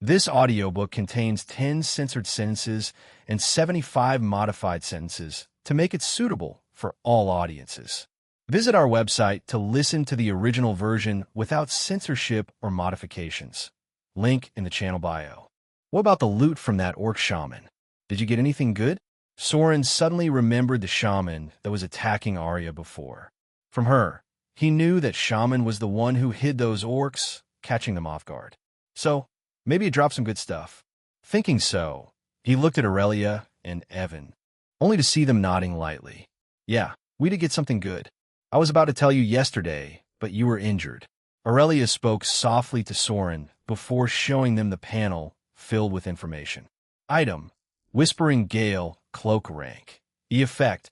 This audiobook contains 10 censored sentences and 75 modified sentences to make it suitable for all audiences. Visit our website to listen to the original version without censorship or modifications. Link in the channel bio. What about the loot from that orc shaman? Did you get anything good? Soren suddenly remembered the shaman that was attacking Arya before. From her, he knew that shaman was the one who hid those orcs, catching them off guard. So, maybe it dropped some good stuff. Thinking so, he looked at Aurelia and Evan, only to see them nodding lightly. Yeah, we did get something good. I was about to tell you yesterday, but you were injured. Aurelia spoke softly to Soren before showing them the panel filled with information. Item: Whispering Gale Cloak Rank. Effect: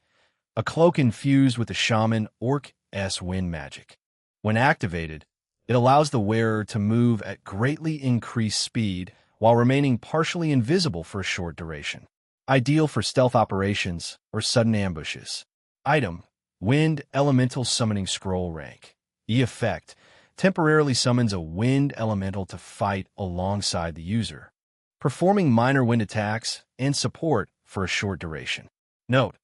a cloak infused with the shaman Orc-S wind magic. When activated, it allows the wearer to move at greatly increased speed while remaining partially invisible for a short duration. Ideal for stealth operations or sudden ambushes. Item: Wind Elemental Summoning Scroll Rank. Effect: temporarily summons a wind elemental to fight alongside the user, performing minor wind attacks and support for a short duration. Note: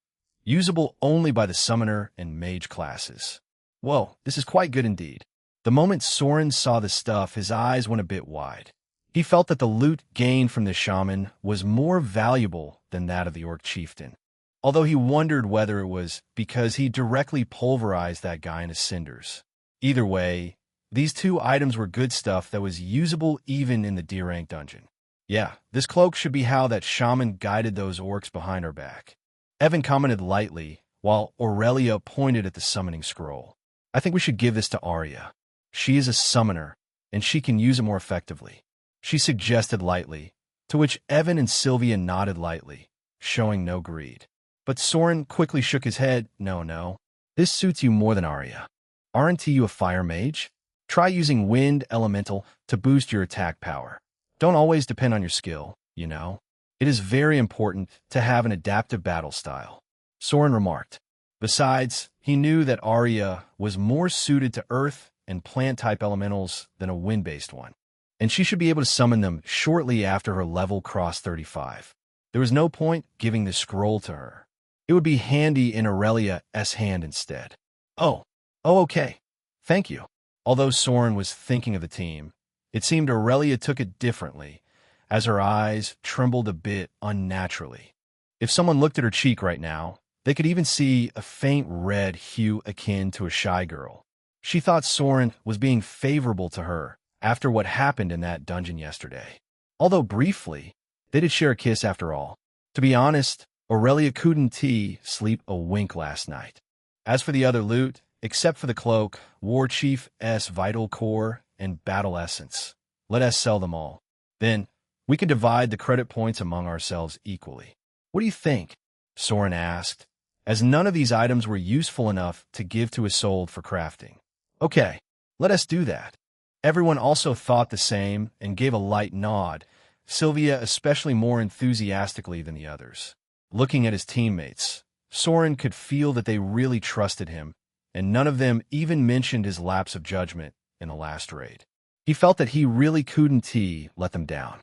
usable only by the summoner and mage classes. Whoa, this is quite good indeed. The moment Soren saw the stuff, his eyes went a bit wide. He felt that the loot gained from the shaman was more valuable than that of the orc chieftain, although he wondered whether it was because he directly pulverized that guy in his cinders. Either way, these two items were good stuff that was usable even in the D-rank dungeon. Yeah, this cloak should be how that shaman guided those orcs behind our back. Evan commented lightly, while Aurelia pointed at the summoning scroll. I think we should give this to Arya. She is a summoner, and she can use it more effectively, she suggested lightly, to which Evan and Sylvia nodded lightly, showing no greed. But Soren quickly shook his head. No. This suits you more than Arya. Aren't you a fire mage? Try using Wind Elemental to boost your attack power. Don't always depend on your skill, you know. It is very important to have an adaptive battle style, Soren remarked. Besides, he knew that Arya was more suited to earth and plant-type elementals than a wind-based one, and she should be able to summon them shortly after her level crossed 35. There was no point giving the scroll to her. It would be handy in Aurelia's hand instead. Oh, okay. Thank you. Although Soren was thinking of the team, it seemed Aurelia took it differently, as her eyes trembled a bit unnaturally. If someone looked at her cheek right now, they could even see a faint red hue akin to a shy girl. She thought Soren was being favorable to her after what happened in that dungeon yesterday. Although briefly, they did share a kiss after all. To be honest, Aurelia couldn't sleep a wink last night. As for the other loot, except for the cloak, War Chief's vital core, and battle essence, let us sell them all. Then, we can divide the credit points among ourselves equally. What do you think? Soren asked, as none of these items were useful enough to give to his soul for crafting. Okay, let us do that. Everyone also thought the same and gave a light nod, Sylvia especially more enthusiastically than the others. Looking at his teammates, Soren could feel that they really trusted him, and none of them even mentioned his lapse of judgment in the last raid. He felt that he really couldn't let them down.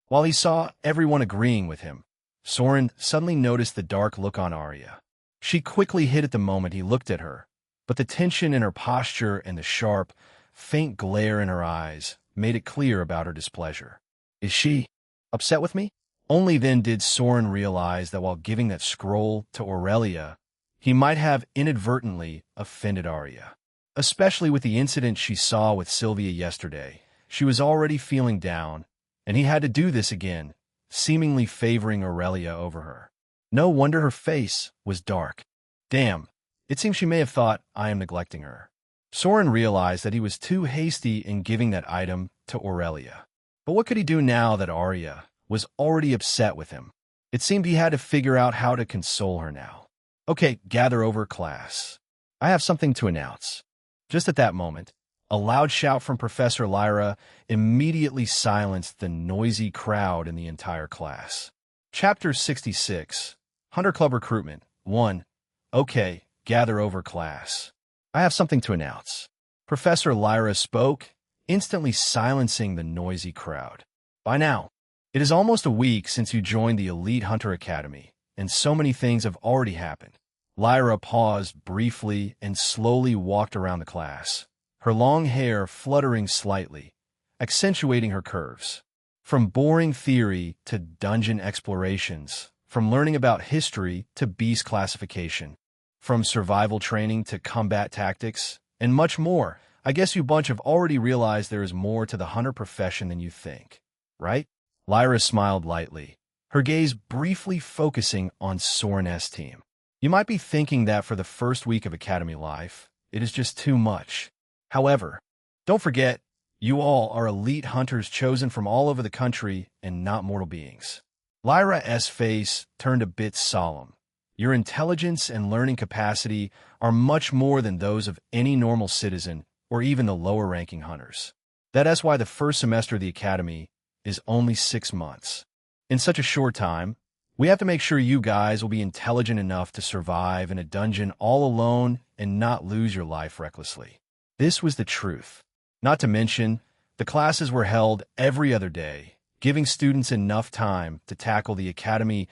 While he saw everyone agreeing with him, Soren suddenly noticed the dark look on Arya. She quickly hid at the moment he looked at her, but the tension in her posture and the sharp, faint glare in her eyes made it clear about her displeasure. Is she upset with me? Only then did Soren realize that while giving that scroll to Aurelia, he might have inadvertently offended Arya. Especially with the incident she saw with Sylvia yesterday, she was already feeling down, and he had to do this again, seemingly favoring Aurelia over her. No wonder her face was dark. Damn, it seems she may have thought I am neglecting her. Soren realized that he was too hasty in giving that item to Aurelia. But what could he do now that Arya was already upset with him? It seemed he had to figure out how to console her now. Okay, gather over, class. I have something to announce. Just at that moment, a loud shout from Professor Lyra immediately silenced the noisy crowd in the entire class. Chapter 66, Hunter Club Recruitment, 1. Okay, gather over, class. I have something to announce. Professor Lyra spoke, instantly silencing the noisy crowd. By now, it is almost a week since you joined the Elite Hunter Academy, and so many things have already happened. Lyra paused briefly and slowly walked around the class, her long hair fluttering slightly, accentuating her curves. From boring theory to dungeon explorations, from learning about history to beast classification, from survival training to combat tactics, and much more, I guess you bunch have already realized there is more to the hunter profession than you think, right? Lyra smiled lightly, her gaze briefly focusing on Soren's team. You might be thinking that for the first week of Academy life, it is just too much. However, don't forget, you all are elite hunters chosen from all over the country and not mortal beings. Lyra's face turned a bit solemn. Your intelligence and learning capacity are much more than those of any normal citizen or even the lower-ranking hunters. That is why the first semester of the Academy is only 6 months. In such a short time, we have to make sure you guys will be intelligent enough to survive in a dungeon all alone and not lose your life recklessly. This was the truth. Not to mention, the classes were held every other day, giving students enough time to tackle the Academy's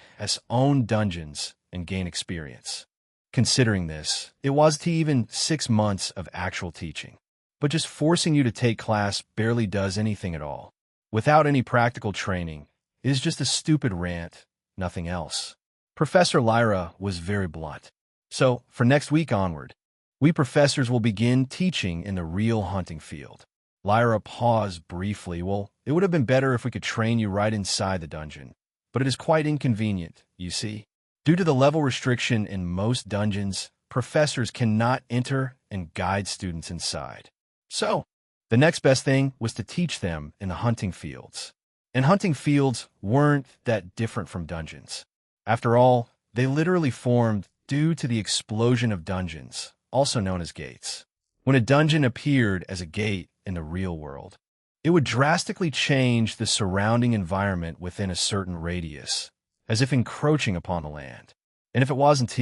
own dungeons and gain experience. Considering this, it wasn't even 6 months of actual teaching. But just forcing you to take class barely does anything at all. Without any practical training, it is just a stupid rant, nothing else. Professor Lyra was very blunt. So, for next week onward, we professors will begin teaching in the real hunting field. Lyra paused briefly. Well, it would have been better if we could train you right inside the dungeon, but it is quite inconvenient, you see. Due to the level restriction in most dungeons, professors cannot enter and guide students inside. So, the next best thing was to teach them in the hunting fields. And hunting fields weren't that different from dungeons. After all, they literally formed due to the explosion of dungeons, also known as gates. When a dungeon appeared as a gate in the real world, it would drastically change the surrounding environment within a certain radius, as if encroaching upon the land. And if it wasn't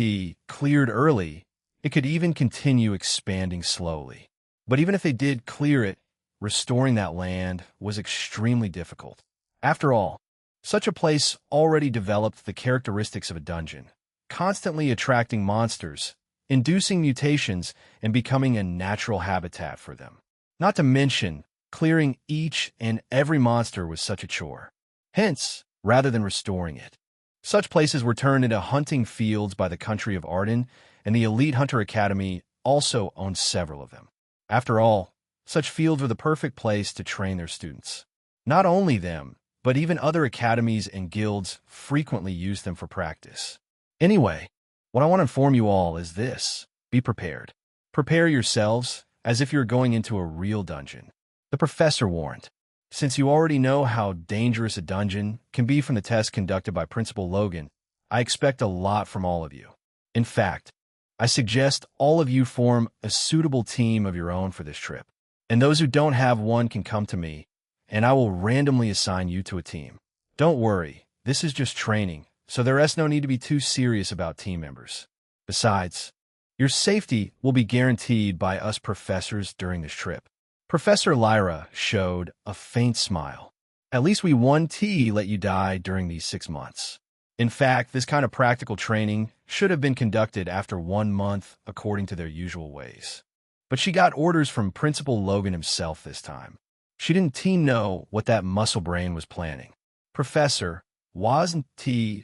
cleared early, it could even continue expanding slowly. But even if they did clear it, restoring that land was extremely difficult. After all, such a place already developed the characteristics of a dungeon, constantly attracting monsters, inducing mutations, and becoming a natural habitat for them. Not to mention, clearing each and every monster was such a chore. Hence, rather than restoring it, such places were turned into hunting fields by the country of Arden, and the Elite Hunter Academy also owned several of them. After all, such fields were the perfect place to train their students. Not only them, but even other academies and guilds frequently use them for practice. Anyway, what I want to inform you all is this: be prepared. Prepare yourselves as if you're going into a real dungeon. The professor warned. Since you already know how dangerous a dungeon can be from the test conducted by Principal Logan, I expect a lot from all of you. In fact, I suggest all of you form a suitable team of your own for this trip. And those who don't have one can come to me, and I will randomly assign you to a team. Don't worry, this is just training, so there is no need to be too serious about team members. Besides, your safety will be guaranteed by us professors during this trip. Professor Lyra showed a faint smile. At least we won't let you die during these 6 months. In fact, this kind of practical training should have been conducted after 1 month according to their usual ways. But she got orders from Principal Logan himself this time. She didn't know what that muscle brain was planning. Professor, wasn't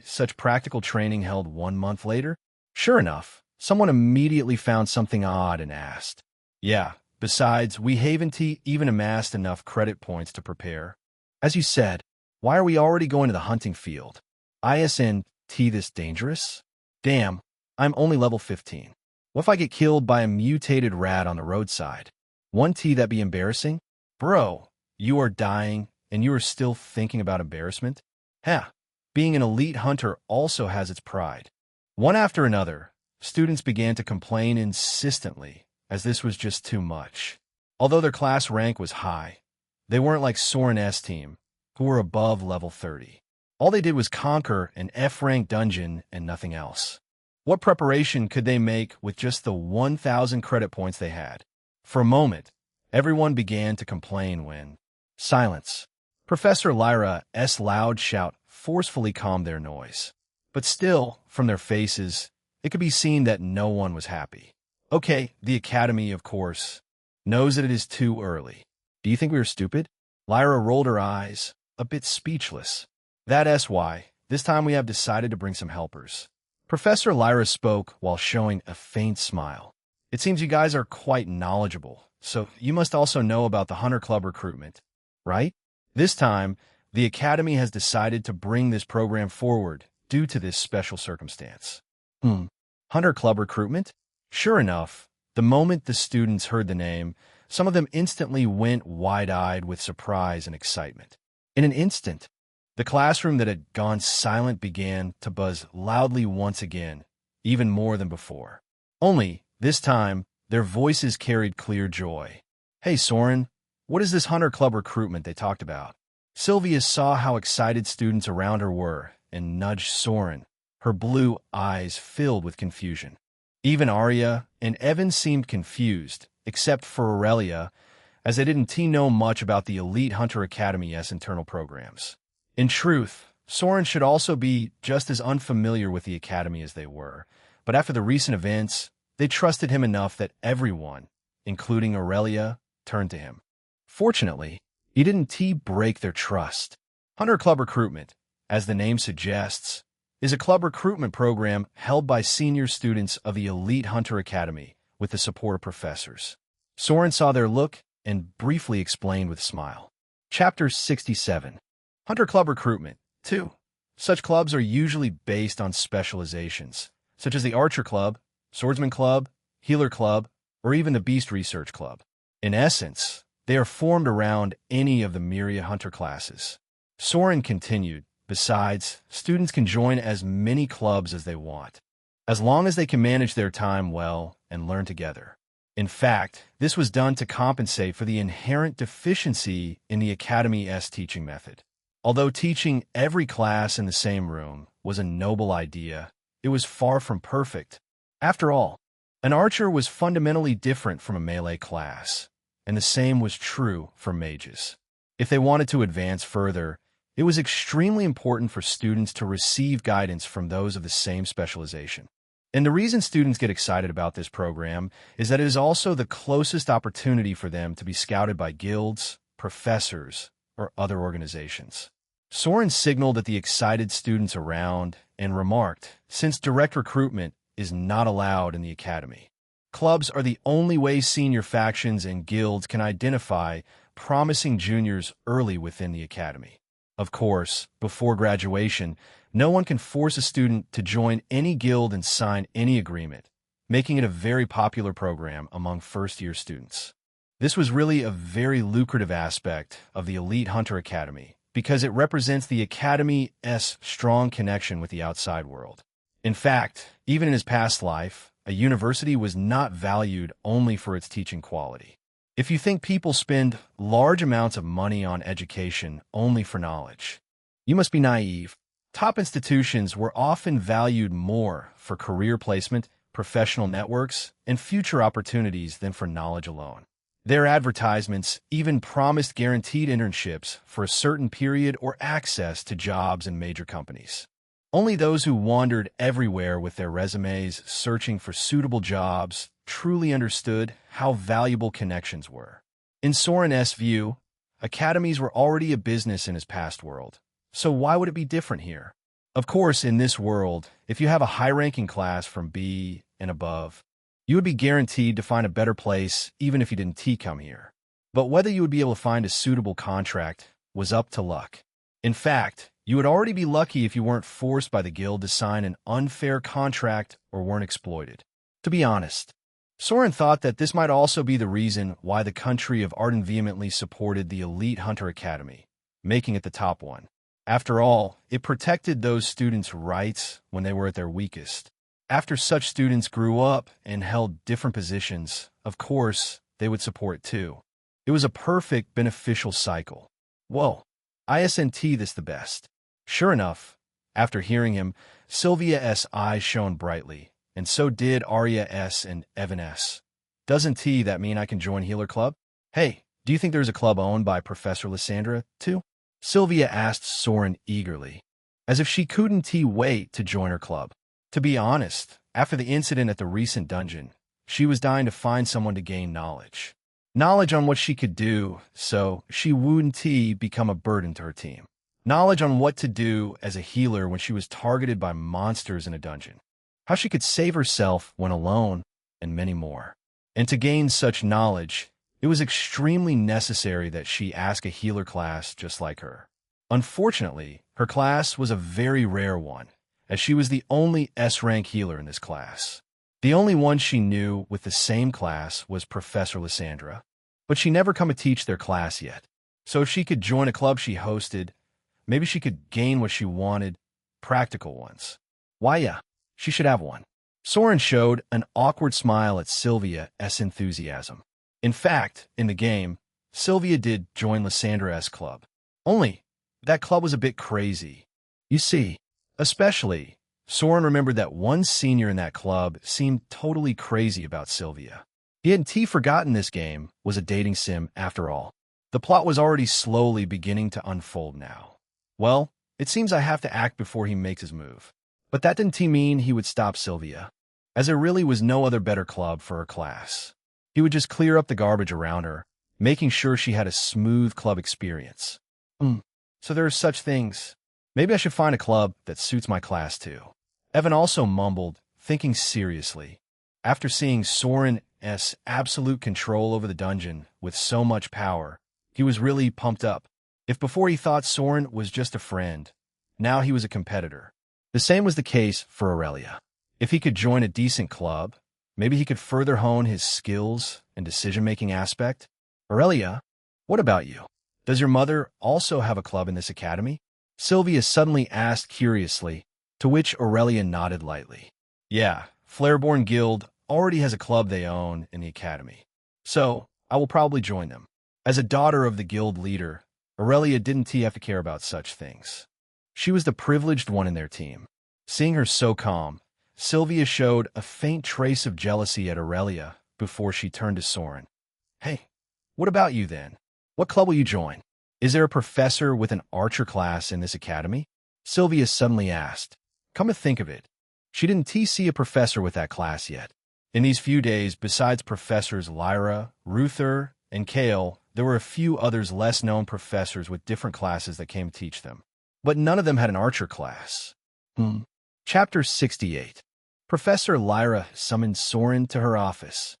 such practical training held 1 month later? Sure enough, someone immediately found something odd and asked. Yeah, besides, we haven't even amassed enough credit points to prepare. As you said, why are we already going to the hunting field? Isn't this dangerous? Damn, I'm only level 15. What if I get killed by a mutated rat on the roadside? Won't that be embarrassing? Bro, you are dying, and you are still thinking about embarrassment? Being an elite hunter also has its pride. One after another, students began to complain insistently, as this was just too much. Although their class rank was high, they weren't like Soren's team, who were above level 30. All they did was conquer an F-rank dungeon and nothing else. What preparation could they make with just the 1,000 credit points they had? For a moment, everyone began to complain when... Silence. Professor Lyra's loud shout forcefully calmed their noise. But still, from their faces, it could be seen that no one was happy. Okay, the Academy, of course, knows that it is too early. Do you think we were stupid? Lyra rolled her eyes, a bit speechless. That's why. This time we have decided to bring some helpers. Professor Lyra spoke while showing a faint smile. It seems you guys are quite knowledgeable, so you must also know about the Hunter Club recruitment, right? This time, the Academy has decided to bring this program forward due to this special circumstance. Hunter Club recruitment? Sure enough, the moment the students heard the name, some of them instantly went wide-eyed with surprise and excitement. In an instant, the classroom that had gone silent began to buzz loudly once again, even more than before. Only, this time, their voices carried clear joy. Hey, Soren, what is this Hunter Club recruitment they talked about? Sylvia saw how excited students around her were and nudged Soren, her blue eyes filled with confusion. Even Arya and Evan seemed confused, except for Aurelia, as they didn't know much about the Elite Hunter Academy's internal programs. In truth, Soren should also be just as unfamiliar with the Academy as they were, but after the recent events, they trusted him enough that everyone, including Aurelia, turned to him. Fortunately, he didn't break their trust. Hunter Club Recruitment, as the name suggests, is a club recruitment program held by senior students of the Elite Hunter Academy with the support of professors. Soren saw their look and briefly explained with a smile. Chapter 67. Hunter Club Recruitment 2. Such clubs are usually based on specializations, such as the Archer Club, Swordsman Club, Healer Club, or even the Beast Research Club. In essence, they are formed around any of the myriad hunter classes. Soren continued, besides, students can join as many clubs as they want, as long as they can manage their time well and learn together. In fact, this was done to compensate for the inherent deficiency in the Academy's teaching method. Although teaching every class in the same room was a noble idea, it was far from perfect. After all, an archer was fundamentally different from a melee class, and the same was true for mages. If they wanted to advance further, it was extremely important for students to receive guidance from those of the same specialization. And the reason students get excited about this program is that it is also the closest opportunity for them to be scouted by guilds, professors, or other organizations. Soren signaled at the excited students around and remarked, since direct recruitment is not allowed in the Academy, clubs are the only way senior factions and guilds can identify promising juniors early within the Academy. Of course, before graduation, no one can force a student to join any guild and sign any agreement, making it a very popular program among first-year students. This was really a very lucrative aspect of the Elite Hunter Academy because it represents the Academy's strong connection with the outside world. In fact, even in his past life, a university was not valued only for its teaching quality. If you think people spend large amounts of money on education only for knowledge, you must be naive. Top institutions were often valued more for career placement, professional networks, and future opportunities than for knowledge alone. Their advertisements even promised guaranteed internships for a certain period or access to jobs in major companies. Only those who wandered everywhere with their resumes searching for suitable jobs truly understood how valuable connections were. In Soren's view, academies were already a business in his past world, so why would it be different here? Of course, in this world, if you have a high-ranking class from B and above, you would be guaranteed to find a better place even if you didn't come here. But whether you would be able to find a suitable contract was up to luck. In fact, you would already be lucky if you weren't forced by the guild to sign an unfair contract or weren't exploited. To be honest, Soren thought that this might also be the reason why the country of Arden vehemently supported the Elite Hunter Academy, making it the top one. After all, it protected those students' rights when they were at their weakest. After such students grew up and held different positions, of course, they would support it too. It was a perfect beneficial cycle. Whoa, ISNT this the best. Sure enough, after hearing him, Sylvia's eyes shone brightly, and so did Arya's and Evan's. Doesn't that mean I can join Healer Club? Hey, do you think there's a club owned by Professor Lysandra, too? Sylvia asked Soren eagerly, as if she couldn't wait to join her club. To be honest, after the incident at the recent dungeon, she was dying to find someone to gain knowledge. Knowledge on what she could do, so she wouldn't become a burden to her team. Knowledge on what to do as a healer when she was targeted by monsters in a dungeon. How she could save herself when alone, and many more. And to gain such knowledge, it was extremely necessary that she ask a healer class just like her. Unfortunately, her class was a very rare one, as she was the only S-rank healer in this class. The only one she knew with the same class was Professor Lysandra, but she never come to teach their class yet. So if she could join a club she hosted, maybe she could gain what she wanted, practical ones. Why yeah, she should have one. Soren showed an awkward smile at Sylvia's enthusiasm. In fact, in the game, Sylvia did join Lysandra's club. Only, that club was a bit crazy. You see, especially, Soren remembered that one senior in that club seemed totally crazy about Sylvia. He hadn't forgotten this game was a dating sim after all. The plot was already slowly beginning to unfold now. Well, it seems I have to act before he makes his move. But that didn't mean he would stop Sylvia, as there really was no other better club for her class. He would just clear up the garbage around her, making sure she had a smooth club experience. So there are such things. Maybe I should find a club that suits my class too. Evan also mumbled, thinking seriously. After seeing Soren's absolute control over the dungeon with so much power, he was really pumped up. If before he thought Soren was just a friend, now he was a competitor. The same was the case for Aurelia. If he could join a decent club, maybe he could further hone his skills and decision-making aspect. Aurelia, what about you? Does your mother also have a club in this academy? Sylvia suddenly asked curiously, to which Aurelia nodded lightly. Yeah, Flareborn Guild already has a club they own in the academy. So, I will probably join them. As a daughter of the guild leader, Aurelia didn't have to care about such things. She was the privileged one in their team. Seeing her so calm, Sylvia showed a faint trace of jealousy at Aurelia before she turned to Soren. Hey, what about you then? What club will you join? Is there a professor with an archer class in this academy? Sylvia suddenly asked. Come to think of it, she didn't see a professor with that class yet. In these few days, besides Professors Lyra, Ruther, and Kale, there were a few others less known professors with different classes that came to teach them. But none of them had an archer class. Chapter 68. Professor Lyra summoned Soren to her office.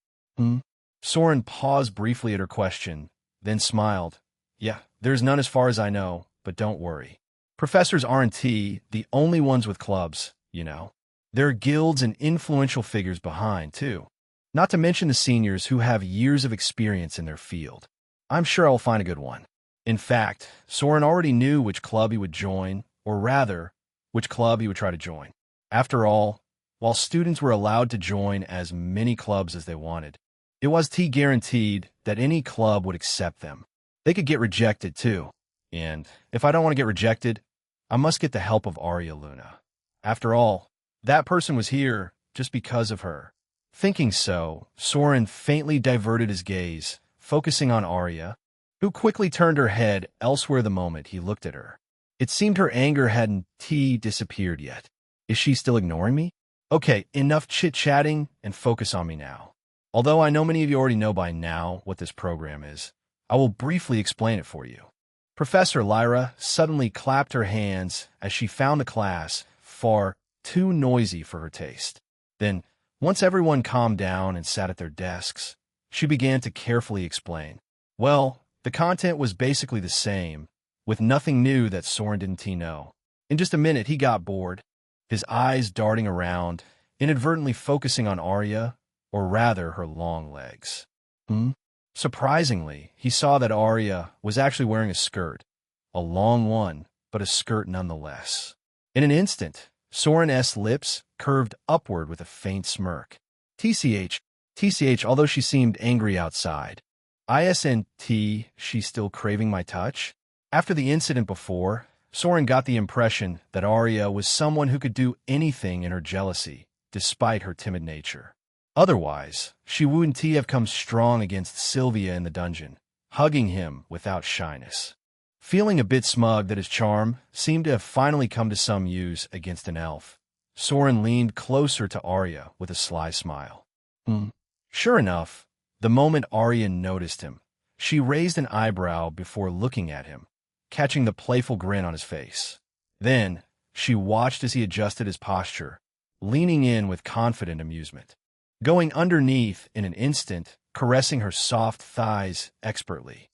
Soren paused briefly at her question, then smiled. Yeah, there's none as far as I know, but don't worry. Professors aren't the only ones with clubs, you know. There are guilds and influential figures behind, too. Not to mention the seniors who have years of experience in their field. I'm sure I'll find a good one. In fact, Soren already knew which club he would join, or rather, which club he would try to join. After all, while students were allowed to join as many clubs as they wanted, it was guaranteed that any club would accept them. They could get rejected, too. And if I don't want to get rejected, I must get the help of Arya Luna. After all, that person was here just because of her. Thinking so, Soren faintly diverted his gaze, focusing on Arya, who quickly turned her head elsewhere the moment he looked at her. It seemed her anger hadn't disappeared yet. Is she still ignoring me? Okay, enough chit-chatting and focus on me now. Although I know many of you already know by now what this program is, I will briefly explain it for you. Professor Lyra suddenly clapped her hands as she found the class far too noisy for her taste. Then, once everyone calmed down and sat at their desks, she began to carefully explain. Well, the content was basically the same, with nothing new that Soren didn't know. In just a minute, he got bored, his eyes darting around, inadvertently focusing on Arya, or rather her long legs. Surprisingly, he saw that Arya was actually wearing a skirt. A long one, but a skirt nonetheless. In an instant, Soren's lips curved upward with a faint smirk. TCH, although she seemed angry outside. ISNT, she's still craving my touch? After the incident before, Soren got the impression that Arya was someone who could do anything in her jealousy, despite her timid nature. Otherwise, she wouldn't have come strong against Sylvia in the dungeon, hugging him without shyness. Feeling a bit smug that his charm seemed to have finally come to some use against an elf, Soren leaned closer to Arya with a sly smile. Sure enough, the moment Arya noticed him, she raised an eyebrow before looking at him, catching the playful grin on his face. Then, she watched as he adjusted his posture, leaning in with confident amusement, going underneath in an instant, caressing her soft thighs expertly.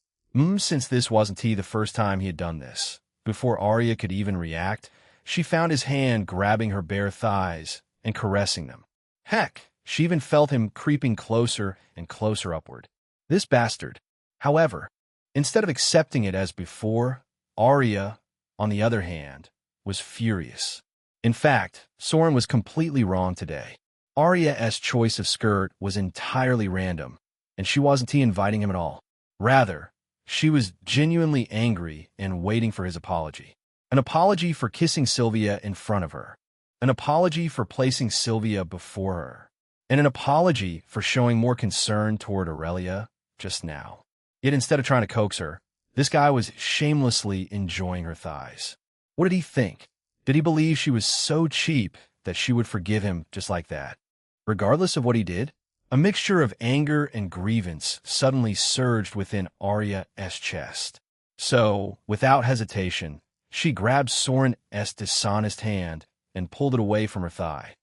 Since this wasn't the first time he had done this, before Arya could even react, she found his hand grabbing her bare thighs and caressing them. Heck, she even felt him creeping closer and closer upward. This bastard. However, instead of accepting it as before, Arya, on the other hand, was furious. In fact, Soren was completely wrong today. Arya's choice of skirt was entirely random, and she wasn't inviting him at all. Rather, she was genuinely angry and waiting for his apology. An apology for kissing Sylvia in front of her. An apology for placing Sylvia before her. And an apology for showing more concern toward Aurelia just now. Yet instead of trying to coax her, this guy was shamelessly enjoying her thighs. What did he think? Did he believe she was so cheap that she would forgive him just like that? Regardless of what he did, a mixture of anger and grievance suddenly surged within Arya's chest. So, without hesitation, she grabbed Soren's dishonest hand and pulled it away from her thigh.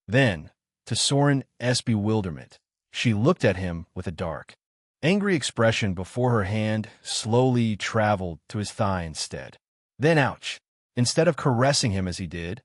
Then, to Soren's bewilderment, she looked at him with a dark, angry expression before her hand slowly traveled to his thigh instead. Then, ouch! Instead of caressing him as he did,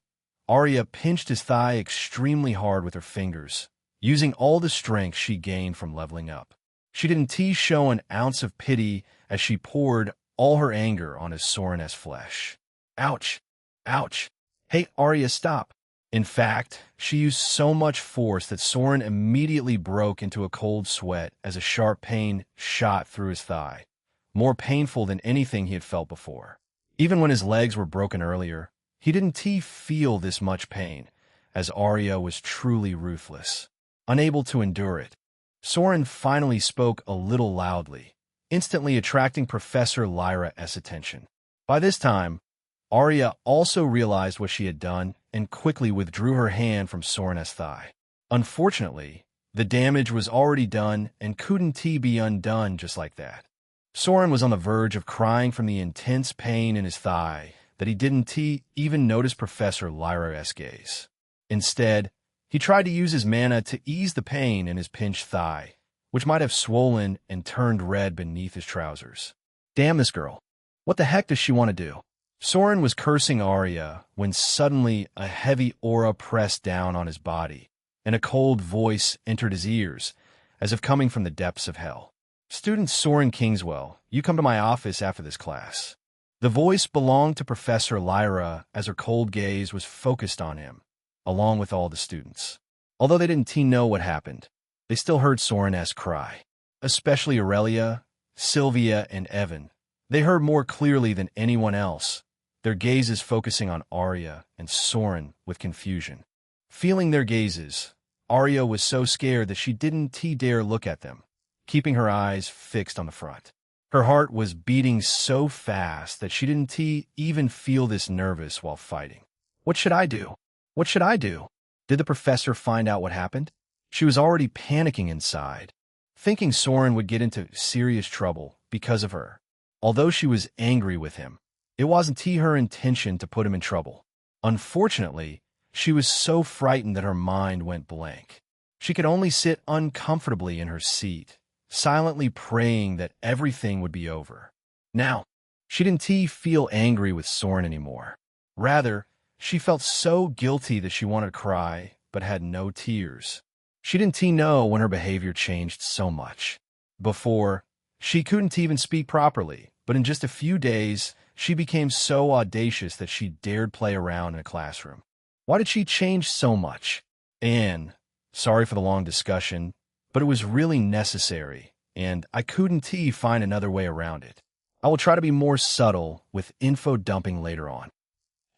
Arya pinched his thigh extremely hard with her fingers, using all the strength she gained from leveling up. She didn't show an ounce of pity as she poured all her anger on his Soren's flesh. Ouch! Ouch! Hey, Arya, stop! In fact, she used so much force that Soren immediately broke into a cold sweat as a sharp pain shot through his thigh, more painful than anything he had felt before. Even when his legs were broken earlier, he didn't feel this much pain, as Arya was truly ruthless. Unable to endure it, Soren finally spoke a little loudly, instantly attracting Professor Lyra's attention. By this time, Arya also realized what she had done and quickly withdrew her hand from Soren's thigh. Unfortunately, the damage was already done and couldn't be undone just like that. Soren was on the verge of crying from the intense pain in his thigh that he didn't even notice Professor Lyra's gaze. Instead, he tried to use his mana to ease the pain in his pinched thigh, which might have swollen and turned red beneath his trousers. Damn this girl. What the heck does she want to do? Soren was cursing Arya when suddenly a heavy aura pressed down on his body, and a cold voice entered his ears, as if coming from the depths of hell. Student Soren Kingswell, you come to my office after this class. The voice belonged to Professor Lyra as her cold gaze was focused on him, along with all the students. Although they didn't know what happened, they still heard Soren's cry. Especially Aurelia, Sylvia, and Evan. They heard more clearly than anyone else, their gazes focusing on Arya and Soren with confusion. Feeling their gazes, Arya was so scared that she didn't dare look at them, keeping her eyes fixed on the front. Her heart was beating so fast that she didn't even feel this nervous while fighting. What should I do? What should I do? Did the professor find out what happened? She was already panicking inside, thinking Soren would get into serious trouble because of her. Although she was angry with him, it wasn't her intention to put him in trouble. Unfortunately, she was so frightened that her mind went blank. She could only sit uncomfortably in her seat, silently praying that everything would be over. Now, she didn't feel angry with Soren anymore. Rather, she felt so guilty that she wanted to cry, but had no tears. She didn't know when her behavior changed so much. Before, she couldn't even speak properly, but in just a few days, she became so audacious that she dared play around in a classroom. Why did she change so much? And, sorry for the long discussion, but it was really necessary, and I couldn't find another way around it. I will try to be more subtle with info dumping later on.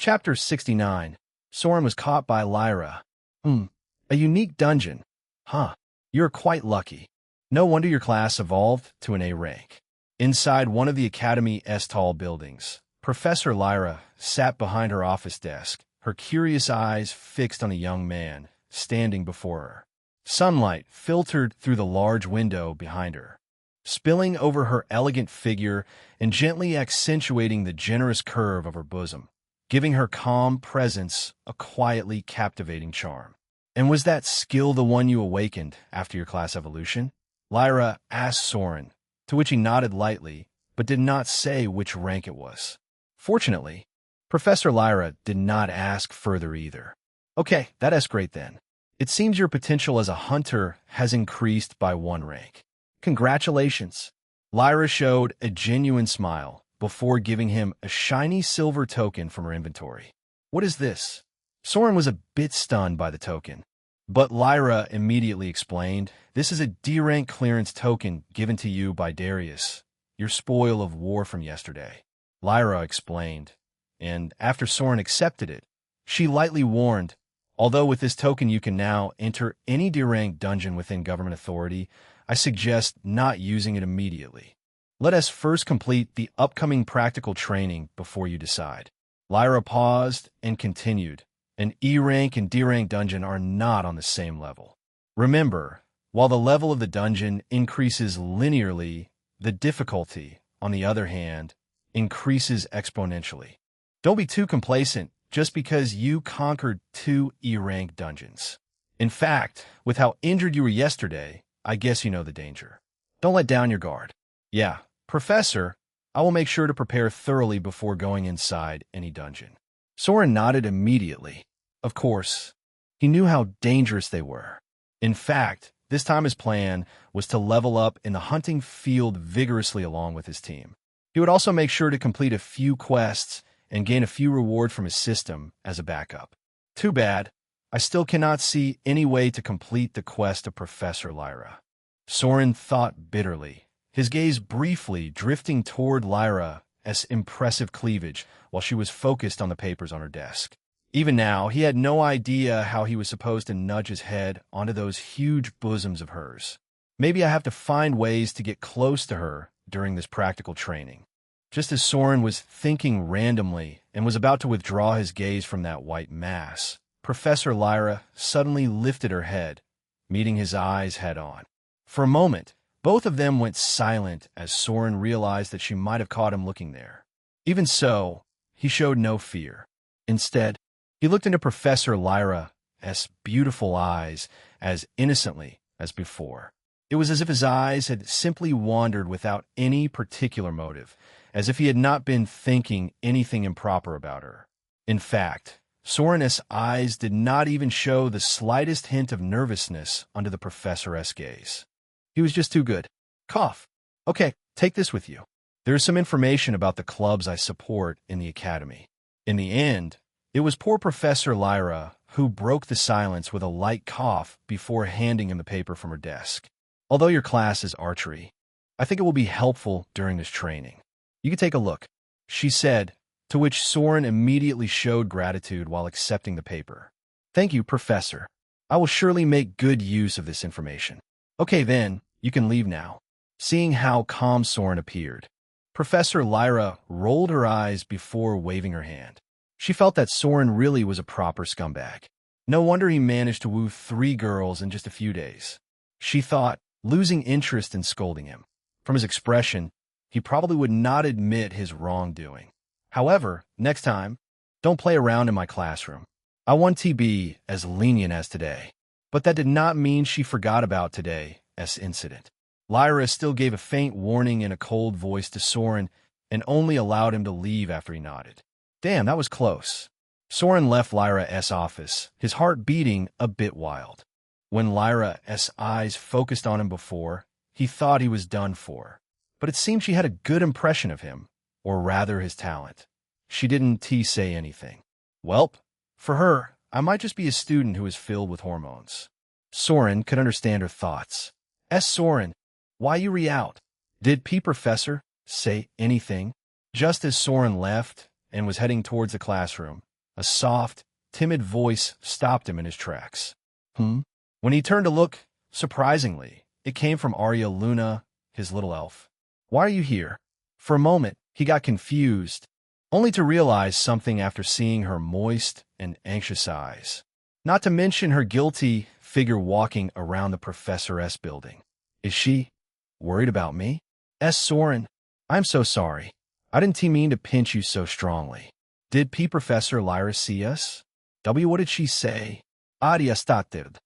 Chapter 69. Soren was caught by Lyra. A unique dungeon. Huh. You're quite lucky. No wonder your class evolved to an A rank. Inside one of the Academy's tall buildings, Professor Lyra sat behind her office desk, her curious eyes fixed on a young man standing before her. Sunlight filtered through the large window behind her, spilling over her elegant figure and gently accentuating the generous curve of her bosom, giving her calm presence a quietly captivating charm. "And was that skill the one you awakened after your class evolution?" Lyra asked Soren, to which he nodded lightly, but did not say which rank it was. Fortunately, Professor Lyra did not ask further either. "Okay, that's great then. It seems your potential as a hunter has increased by 1 rank. Congratulations." Lyra showed a genuine smile before giving him a shiny silver token from her inventory. "What is this?" Soren was a bit stunned by the token, but Lyra immediately explained, "This is a D-rank clearance token given to you by Darius, your spoil of war from yesterday." Lyra explained, and after Soren accepted it, she lightly warned, "Although with this token you can now enter any D-rank dungeon within government authority, I suggest not using it immediately. Let us first complete the upcoming practical training before you decide." Lyra paused and continued, "An E-rank and D-rank dungeon are not on the same level. Remember, while the level of the dungeon increases linearly, the difficulty, on the other hand, increases exponentially. Don't be too complacent just because you conquered 2 E-rank dungeons. In fact, with how injured you were yesterday, I guess you know the danger. Don't let down your guard." "Yeah, Professor, I will make sure to prepare thoroughly before going inside any dungeon." Soren nodded immediately. Of course, he knew how dangerous they were. In fact, this time his plan was to level up in the hunting field vigorously along with his team. He would also make sure to complete a few quests and gain a few reward from his system as a backup. Too bad, I still cannot see any way to complete the quest of Professor Lyra. Soren thought bitterly, his gaze briefly drifting toward Lyra's impressive cleavage while she was focused on the papers on her desk. Even now, he had no idea how he was supposed to nudge his head onto those huge bosoms of hers. Maybe I have to find ways to get close to her during this practical training. Just as Soren was thinking randomly and was about to withdraw his gaze from that white mass, Professor Lyra suddenly lifted her head, meeting his eyes head-on. For a moment, both of them went silent as Soren realized that she might have caught him looking there. Even so, he showed no fear. Instead, he looked into Professor Lyra's beautiful eyes as innocently as before. It was as if his eyes had simply wandered without any particular motive, as if he had not been thinking anything improper about her. In fact, Soren's eyes did not even show the slightest hint of nervousness under the professor's gaze. He was just too good. Cough. "Okay, take this with you. There is some information about the clubs I support in the academy." In the end, it was poor Professor Lyra who broke the silence with a light cough before handing him the paper from her desk. "Although your class is archery, I think it will be helpful during this training. You can take a look," she said, to which Soren immediately showed gratitude while accepting the paper. "Thank you, Professor. I will surely make good use of this information." "Okay then, you can leave now." Seeing how calm Soren appeared, Professor Lyra rolled her eyes before waving her hand. She felt that Soren really was a proper scumbag. No wonder he managed to woo 3 girls in just a few days. She thought, losing interest in scolding him. From his expression, he probably would not admit his wrongdoing. However, next time, don't play around in my classroom. I want to be as lenient as today. But that did not mean she forgot about today's incident. Lyra still gave a faint warning in a cold voice to Soren and only allowed him to leave after he nodded. Damn, that was close. Soren left Lyra's office, his heart beating a bit wild. When Lyra's eyes focused on him before, he thought he was done for. But it seemed she had a good impression of him, or rather his talent. She didn't say anything. Welp, for her, I might just be a student who is filled with hormones. Soren could understand her thoughts. Soren, why you re-out? Did Professor say anything? Just as Soren left and was heading towards the classroom, a soft, timid voice stopped him in his tracks. When he turned to look, surprisingly, it came from Arya Luna, his little elf. Why are you here? For a moment, he got confused, only to realize something after seeing her moist and anxious eyes. Not to mention her guilty figure walking around the Professor S building. Is she worried about me? Soren, I'm so sorry. I didn't mean to pinch you so strongly. Did Professor Lyra see us? What did she say? Adia started,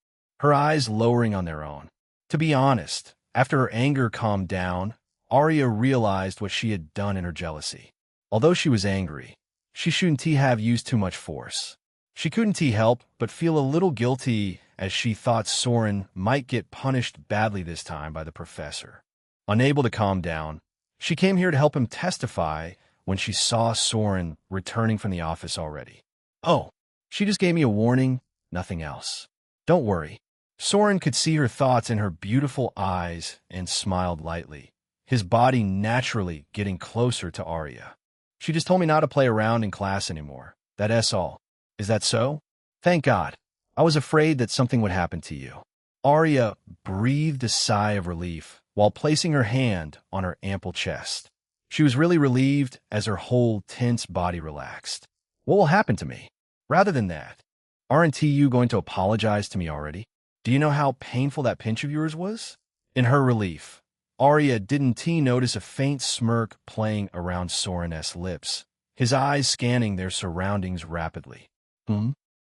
her eyes lowering on their own. To be honest, after her anger calmed down, Arya realized what she had done in her jealousy. Although she was angry, she shouldn't have used too much force. She couldn't help but feel a little guilty as she thought Soren might get punished badly this time by the professor. Unable to calm down, she came here to help him testify when she saw Soren returning from the office already. Oh, she just gave me a warning, nothing else. Don't worry. Soren could see her thoughts in her beautiful eyes and smiled lightly, his body naturally getting closer to Arya. She just told me not to play around in class anymore. That's all. Is that so? Thank God. I was afraid that something would happen to you. Arya breathed a sigh of relief while placing her hand on her ample chest. She was really relieved as her whole tense body relaxed. What will happen to me? Rather than that, aren't you going to apologize to me already? Do you know how painful that pinch of yours was? In her relief, Arya didn't notice a faint smirk playing around Soren's lips, his eyes scanning their surroundings rapidly.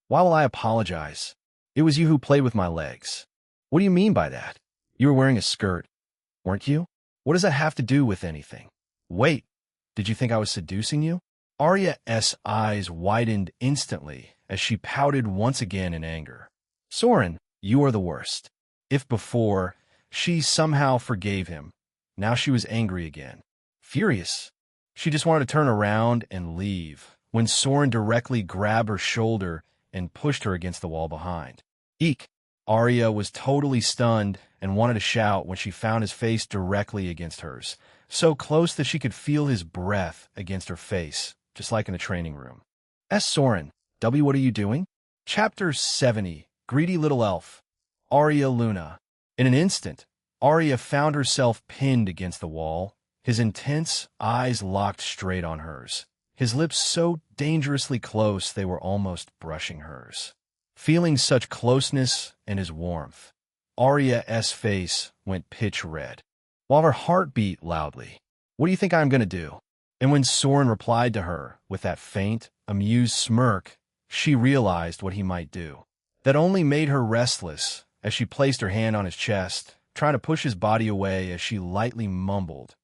Why will I apologize? It was you who played with my legs. What do you mean by that? You were wearing a skirt, weren't you? What does that have to do with anything? Wait, did you think I was seducing you? Arya's eyes widened instantly as she pouted once again in anger. Soren, you are the worst. If before, she somehow forgave him, now she was angry again. Furious. She just wanted to turn around and leave, when Soren directly grabbed her shoulder and pushed her against the wall behind. Eek! Arya was totally stunned and wanted to shout when she found his face directly against hers, so close that she could feel his breath against her face, just like in a training room. Soren, what are you doing? Chapter 70, Greedy Little Elf. Arya Luna. In an instant, Arya found herself pinned against the wall, his intense eyes locked straight on hers, his lips so dangerously close they were almost brushing hers. Feeling such closeness and his warmth, Arya's face went pitch red, while her heart beat loudly. What do you think I'm going to do? And when Soren replied to her with that faint, amused smirk, she realized what he might do. That only made her restless as she placed her hand on his chest, trying to push his body away as she lightly mumbled,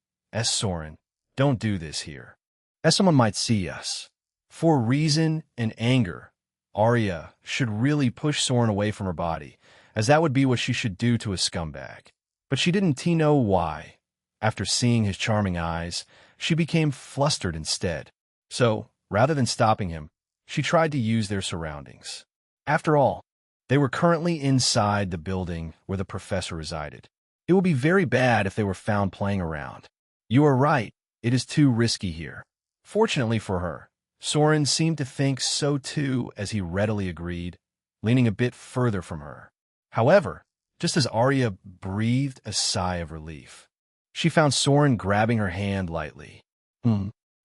Soren, don't do this here. As someone might see us. For reason and anger, Arya should really push Soren away from her body, as that would be what she should do to a scumbag. But she didn't know why. After seeing his charming eyes, she became flustered instead. So, rather than stopping him, she tried to use their surroundings. After all, they were currently inside the building where the professor resided. It would be very bad if they were found playing around. You are right, it is too risky here. Fortunately for her, Soren seemed to think so too as he readily agreed, leaning a bit further from her. However, just as Arya breathed a sigh of relief, she found Soren grabbing her hand lightly.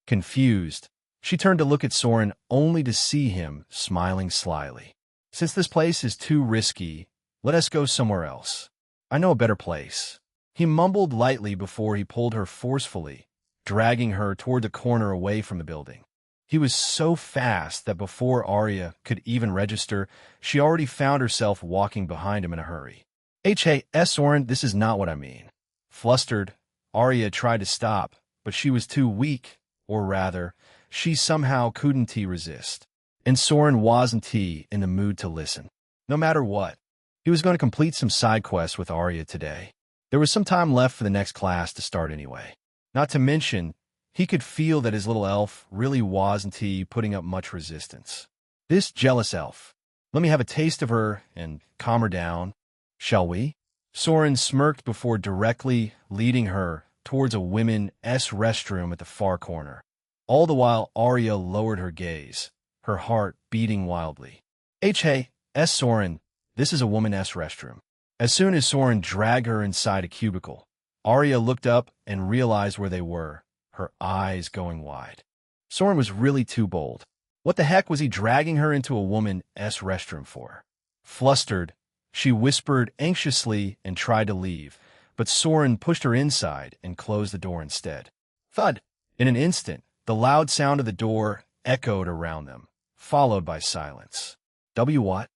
Confused, she turned to look at Soren only to see him smiling slyly. Since this place is too risky, let us go somewhere else. I know a better place. He mumbled lightly before he pulled her forcefully, dragging her toward the corner away from the building. He was so fast that before Arya could even register, she already found herself walking behind him in a hurry. Hey, Soren, this is not what I mean. Flustered, Arya tried to stop, but she was too weak, or rather, she somehow couldn't resist. And Soren wasn't in the mood to listen. No matter what, he was going to complete some side quests with Arya today. There was some time left for the next class to start anyway. Not to mention, he could feel that his little elf really wasn't putting up much resistance. This jealous elf. Let me have a taste of her and calm her down, shall we? Soren smirked before directly leading her towards a women's restroom at the far corner. All the while, Arya lowered her gaze, her heart beating wildly. Hey, Soren, this is a woman's restroom. As soon as Soren dragged her inside a cubicle, Arya looked up and realized where they were, her eyes going wide. Soren was really too bold. What the heck was he dragging her into a woman's restroom for? Flustered, she whispered anxiously and tried to leave, but Soren pushed her inside and closed the door instead. Thud! In an instant, the loud sound of the door echoed around them, followed by silence. What?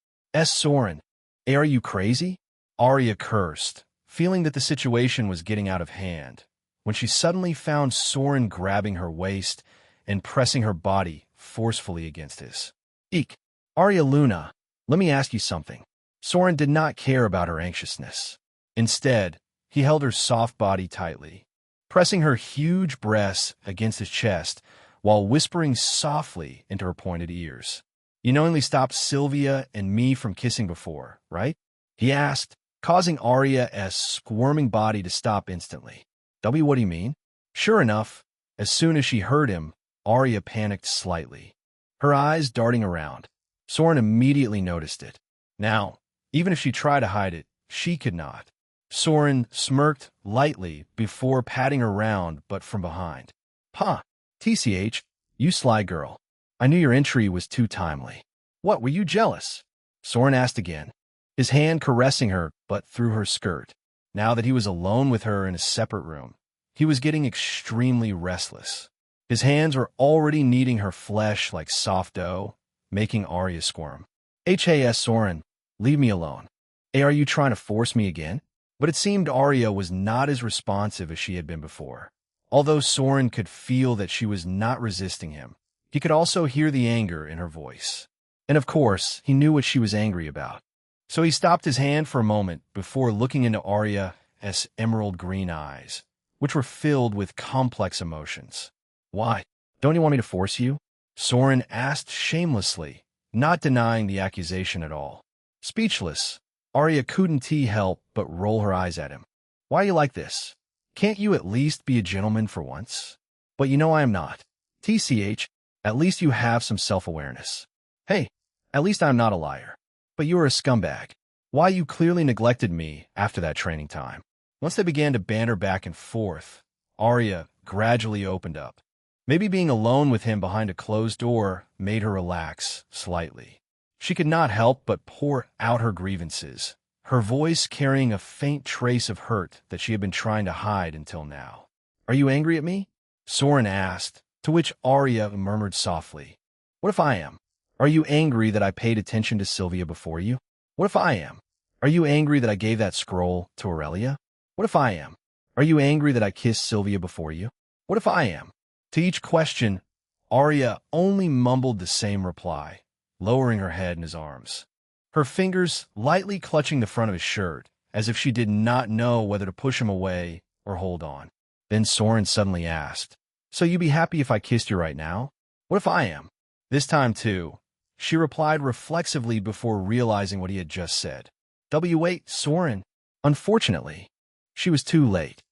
Soren. Are you crazy? Arya cursed, feeling that the situation was getting out of hand, when she suddenly found Soren grabbing her waist and pressing her body forcefully against his. Eek! Arya Luna, let me ask you something. Soren did not care about her anxiousness. Instead, he held her soft body tightly, pressing her huge breasts against his chest while whispering softly into her pointed ears. You knowingly stopped Sylvia and me from kissing before, right? He asked, causing Arya's squirming body to stop instantly. What do you mean? Sure enough, as soon as she heard him, Arya panicked slightly, her eyes darting around. Soren immediately noticed it. Now, even if she tried to hide it, she could not. Soren smirked lightly before patting her round, but from behind. Huh, TCH, you sly girl. I knew your entry was too timely. What, were you jealous? Soren asked again, his hand caressing her but through her skirt. Now that he was alone with her in a separate room, he was getting extremely restless. His hands were already kneading her flesh like soft dough, making Arya squirm. Has Soren, leave me alone. Are you trying to force me again? But it seemed Arya was not as responsive as she had been before. Although Soren could feel that she was not resisting him, he could also hear the anger in her voice. And of course, he knew what she was angry about. So he stopped his hand for a moment before looking into Arya's emerald green eyes, which were filled with complex emotions. Why? Don't you want me to force you? Soren asked shamelessly, not denying the accusation at all. Speechless, Arya couldn't help but roll her eyes at him. Why are you like this? Can't you at least be a gentleman for once? But you know I am not. TCH, at least you have some self-awareness. Hey, at least I'm not a liar. But you are a scumbag. Why you clearly neglected me after that training time. Once they began to banter back and forth, Arya gradually opened up. Maybe being alone with him behind a closed door made her relax slightly. She could not help but pour out her grievances, her voice carrying a faint trace of hurt that she had been trying to hide until now. Are you angry at me? Soren asked, to which Arya murmured softly. What if I am? Are you angry that I paid attention to Sylvia before you? What if I am? Are you angry that I gave that scroll to Aurelia? What if I am? Are you angry that I kissed Sylvia before you? What if I am? To each question, Arya only mumbled the same reply, lowering her head in his arms, her fingers lightly clutching the front of his shirt, as if she did not know whether to push him away or hold on. Then Soren suddenly asked, So you be happy if I kissed you right now? What if I am? This time, too, she replied reflexively before realizing what he had just said. Wait, Soren. Unfortunately, she was too late.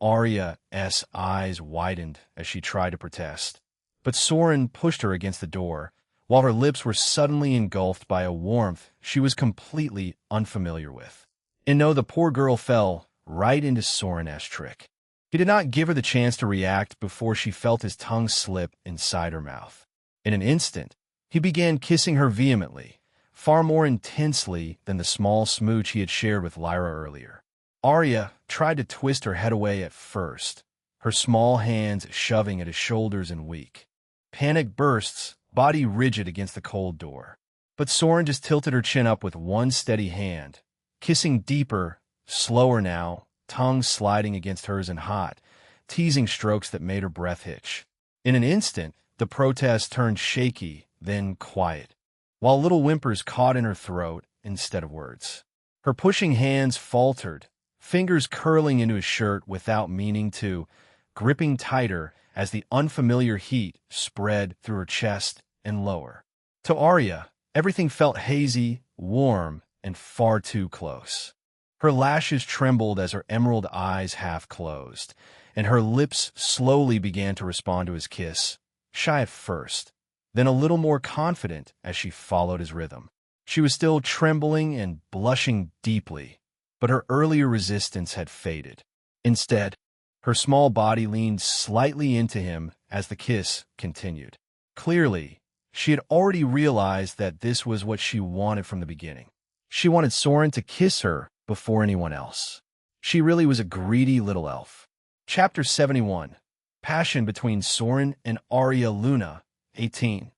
Arya's eyes widened as she tried to protest, but Soren pushed her against the door, while her lips were suddenly engulfed by a warmth she was completely unfamiliar with. And no, the poor girl fell right into Soren's trick. He did not give her the chance to react before she felt his tongue slip inside her mouth. In an instant, he began kissing her vehemently, far more intensely than the small smooch he had shared with Lyra earlier. Arya tried to twist her head away at first, her small hands shoving at his shoulders and weak. Panic bursts, body rigid against the cold door. But Soren just tilted her chin up with one steady hand, kissing deeper, slower now, tongue sliding against hers in hot, teasing strokes that made her breath hitch. In an instant, the protest turned shaky, then quiet, while little whimpers caught in her throat instead of words. Her pushing hands faltered, fingers curling into his shirt without meaning to, gripping tighter as the unfamiliar heat spread through her chest and lower. To Arya, everything felt hazy, warm, and far too close. Her lashes trembled as her emerald eyes half closed, and her lips slowly began to respond to his kiss, shy at first, then a little more confident as she followed his rhythm. She was still trembling and blushing deeply, but her earlier resistance had faded. Instead, her small body leaned slightly into him as the kiss continued. Clearly, she had already realized that this was what she wanted from the beginning. She wanted Soren to kiss her before anyone else. She really was a greedy little elf. Chapter 71. Passion between Soren and Arya Luna, 18.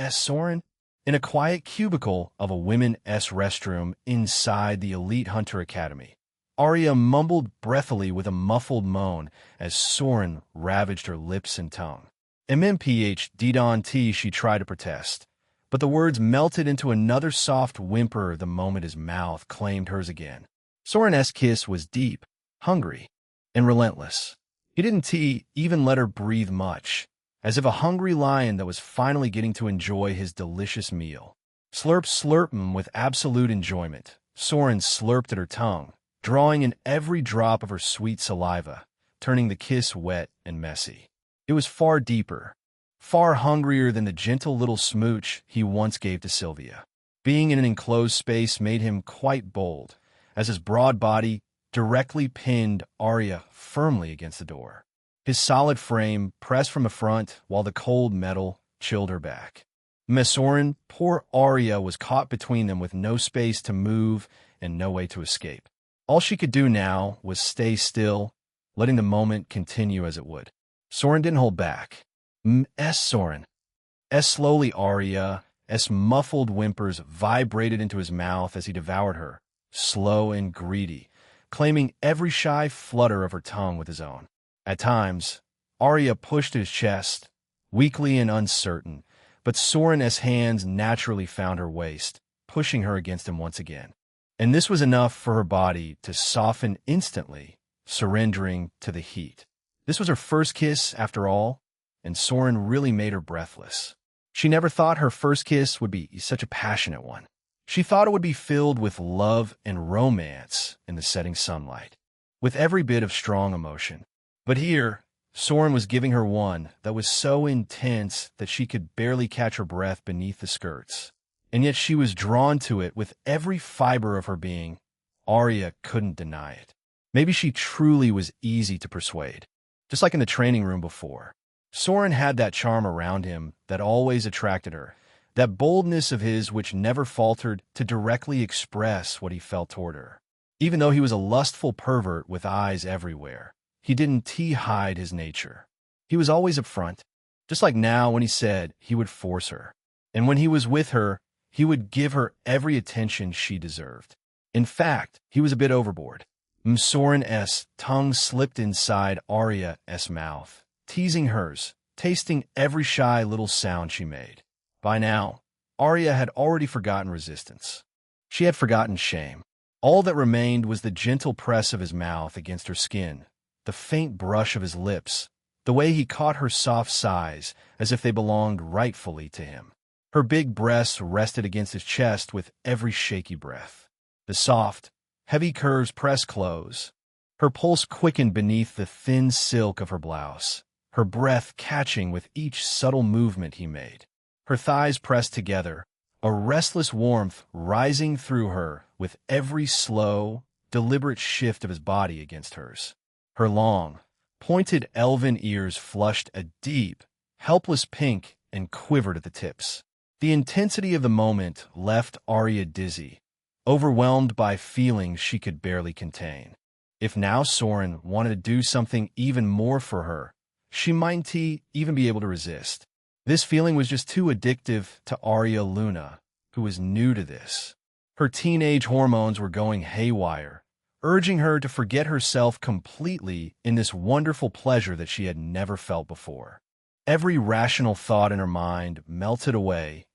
Soren? In a quiet cubicle of a women's restroom inside the Elite Hunter Academy, Arya mumbled breathily with a muffled moan as Soren ravaged her lips and tongue. MMPHD she tried to protest, but the words melted into another soft whimper the moment his mouth claimed hers again. Soren's kiss was deep, hungry, and relentless. He didn't even let her breathe much, as if a hungry lion that was finally getting to enjoy his delicious meal. Slurping with absolute enjoyment, Soren slurped at her tongue, drawing in every drop of her sweet saliva, turning the kiss wet and messy. It was far deeper, far hungrier than the gentle little smooch he once gave to Sylvia. Being in an enclosed space made him quite bold, as his broad body directly pinned Arya firmly against the door. His solid frame pressed from the front while the cold metal chilled her back. Soren, poor Arya was caught between them with no space to move and no way to escape. All she could do now was stay still, letting the moment continue as it would. Soren didn't hold back. Soren. Slowly Arya's muffled whimpers vibrated into his mouth as he devoured her, slow and greedy, claiming every shy flutter of her tongue with his own. At times, Arya pushed his chest, weakly and uncertain, but Soren's hands naturally found her waist, pushing her against him once again. And this was enough for her body to soften instantly, surrendering to the heat. This was her first kiss, after all, and Soren really made her breathless. She never thought her first kiss would be such a passionate one. She thought it would be filled with love and romance in the setting sunlight, with every bit of strong emotion. But here, Soren was giving her one that was so intense that she could barely catch her breath beneath the skirts. And yet she was drawn to it with every fiber of her being. Arya couldn't deny it. Maybe she truly was easy to persuade. Just like in the training room before, Soren had that charm around him that always attracted her, that boldness of his which never faltered to directly express what he felt toward her. Even though he was a lustful pervert with eyes everywhere, he didn't hide his nature. He was always upfront, just like now when he said he would force her. And when he was with her, he would give her every attention she deserved. In fact, he was a bit overboard. Soren's tongue slipped inside Arya's mouth, teasing hers, tasting every shy little sound she made. By now, Arya had already forgotten resistance. She had forgotten shame. All that remained was the gentle press of his mouth against her skin, the faint brush of his lips, the way he caught her soft sighs as if they belonged rightfully to him. Her big breasts rested against his chest with every shaky breath. The soft, heavy curves pressed close. Her pulse quickened beneath the thin silk of her blouse, her breath catching with each subtle movement he made. Her thighs pressed together, a restless warmth rising through her with every slow, deliberate shift of his body against hers. Her long, pointed elven ears flushed a deep, helpless pink and quivered at the tips. The intensity of the moment left Arya dizzy, overwhelmed by feelings she could barely contain. If now Soren wanted to do something even more for her, she mightn't even be able to resist. This feeling was just too addictive to Arya Luna, who was new to this. Her teenage hormones were going haywire, urging her to forget herself completely in this wonderful pleasure that she had never felt before. Every rational thought in her mind melted away,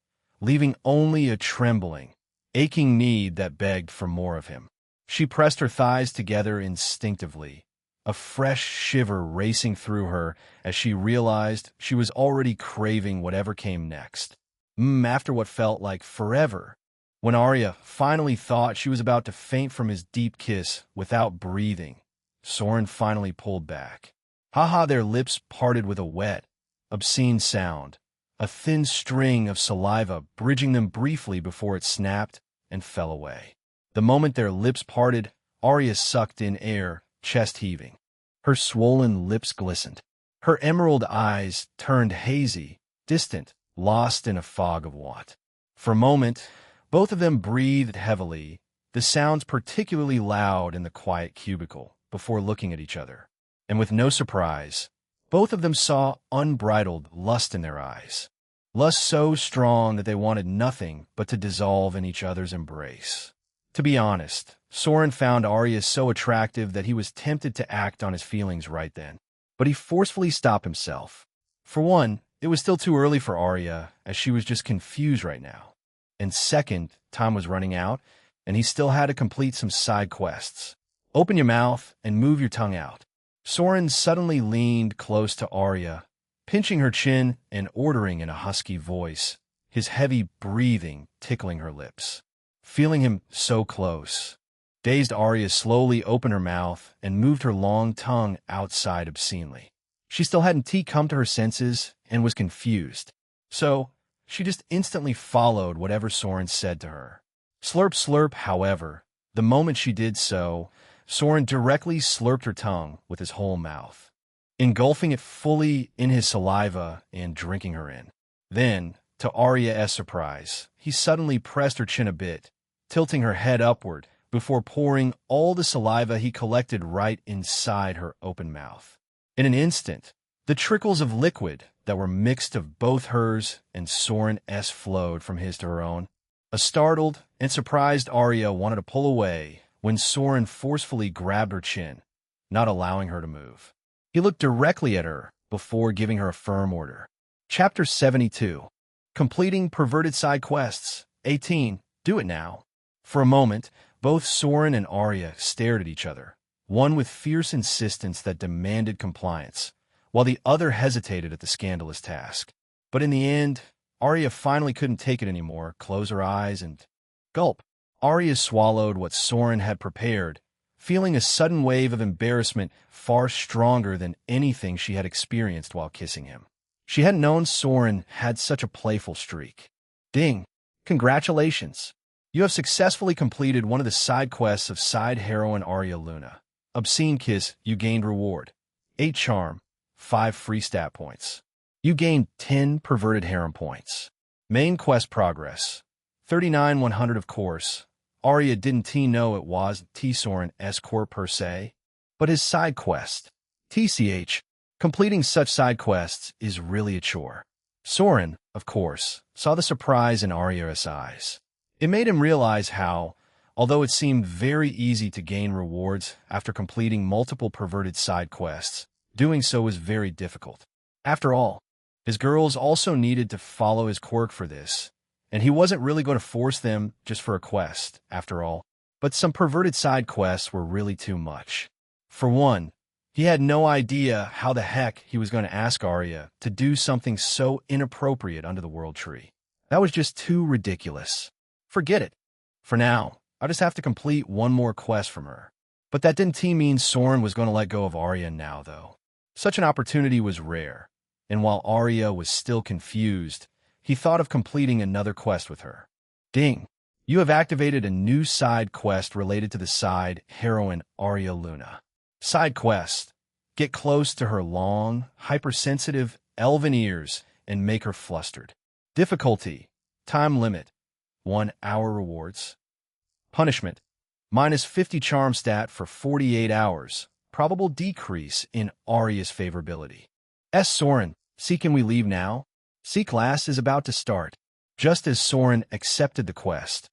leaving only a trembling, aching need that begged for more of him. She pressed her thighs together instinctively, a fresh shiver racing through her as she realized she was already craving whatever came next. After what felt like forever, when Arya finally thought she was about to faint from his deep kiss without breathing, Soren finally pulled back. Their lips parted with a wet, obscene sound, a thin string of saliva bridging them briefly before it snapped and fell away. The moment their lips parted, Arya sucked in air chest heaving. Her swollen lips glistened. Her emerald eyes turned hazy, distant, lost in a fog of want. For a moment, both of them breathed heavily, the sounds particularly loud in the quiet cubicle, before looking at each other. And with no surprise, both of them saw unbridled lust in their eyes. Lust so strong that they wanted nothing but to dissolve in each other's embrace. To be honest, Soren found Arya so attractive that he was tempted to act on his feelings right then. But he forcefully stopped himself. For one, it was still too early for Arya, as she was just confused right now. And second, time was running out, and he still had to complete some side quests. Open your mouth and move your tongue out. Soren suddenly leaned close to Arya, pinching her chin and ordering in a husky voice, his heavy breathing tickling her lips. Feeling him so close, dazed Arya slowly opened her mouth and moved her long tongue outside obscenely. She still hadn't come to her senses and was confused, so she just instantly followed whatever Soren said to her. Slurp, slurp, however, the moment she did so, Soren directly slurped her tongue with his whole mouth, engulfing it fully in his saliva and drinking her in. Then, to Arya's surprise, he suddenly pressed her chin a bit, tilting her head upward before pouring all the saliva he collected right inside her open mouth. In an instant, the trickles of liquid that were mixed of both hers and Soren's flowed from his to her own. A startled and surprised Arya wanted to pull away when Soren forcefully grabbed her chin, not allowing her to move. He looked directly at her before giving her a firm order. Chapter 72. Completing Perverted Side Quests. 18. Do it now. For a moment, both Soren and Arya stared at each other, one with fierce insistence that demanded compliance, while the other hesitated at the scandalous task. But in the end, Arya finally couldn't take it anymore, close her eyes, and gulp. Arya swallowed what Soren had prepared, feeling a sudden wave of embarrassment far stronger than anything she had experienced while kissing him. She hadn't known Soren had such a playful streak. Ding! Congratulations! You have successfully completed one of the side quests of side heroine Arya Luna. Obscene Kiss, you gained reward. 8 charm, 5 free stat points. You gained 10 perverted harem points. Main quest progress. 39,100 of course. Arya didn't know it was Soren escort per se, but his side quest. TCH, completing such side quests is really a chore. Soren, of course, saw the surprise in Arya's eyes. It made him realize how, although it seemed very easy to gain rewards after completing multiple perverted side quests, doing so was very difficult. After all, his girls also needed to follow his quirk for this, and he wasn't really going to force them just for a quest, after all. But some perverted side quests were really too much. For one, he had no idea how the heck he was going to ask Arya to do something so inappropriate under the world tree. That was just too ridiculous. Forget it. For now, I just have to complete one more quest from her. But that didn't mean Soren was going to let go of Arya now, though. Such an opportunity was rare, and while Arya was still confused, he thought of completing another quest with her. Ding! You have activated a new side quest related to the side heroine Arya Luna. Side quest. Get close to her long, hypersensitive, elven ears and make her flustered. Difficulty. Time limit. 1 hour rewards. Punishment. Minus 50 charm stat for 48 hours. Probable decrease in Arya's favorability. Soren, see, can we leave now? C class is about to start. Just as Soren accepted the quest,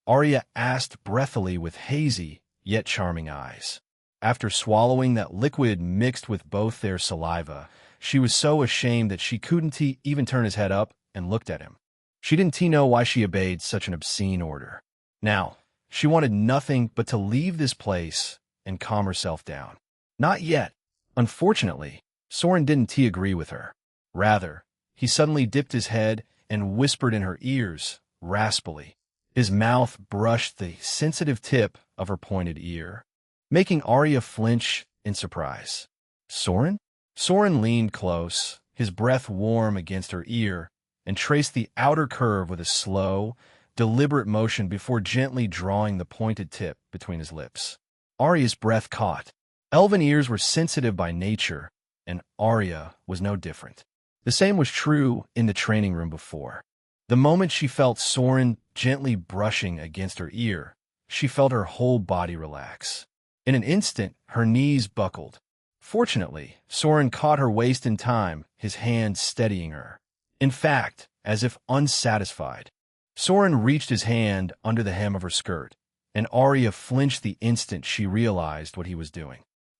Arya asked breathily with hazy, yet charming eyes. After swallowing that liquid mixed with both their saliva, she was so ashamed that she couldn't even turn his head up and looked at him. She didn't know why she obeyed such an obscene order. Now, she wanted nothing but to leave this place and calm herself down. Not yet. Unfortunately, Soren didn't agree with her. Rather, he suddenly dipped his head and whispered in her ears, raspily. His mouth brushed the sensitive tip of her pointed ear, making Arya flinch in surprise. Soren? Soren leaned close, his breath warm against her ear, and traced the outer curve with a slow, deliberate motion before gently drawing the pointed tip between his lips. Arya's breath caught. Elven ears were sensitive by nature, and Arya was no different. The same was true in the training room before. The moment she felt Soren gently brushing against her ear, she felt her whole body relax. In an instant, her knees buckled. Fortunately, Soren caught her waist in time, his hand steadying her. In fact, as if unsatisfied, Soren reached his hand under the hem of her skirt, and Arya flinched the instant she realized what he was doing.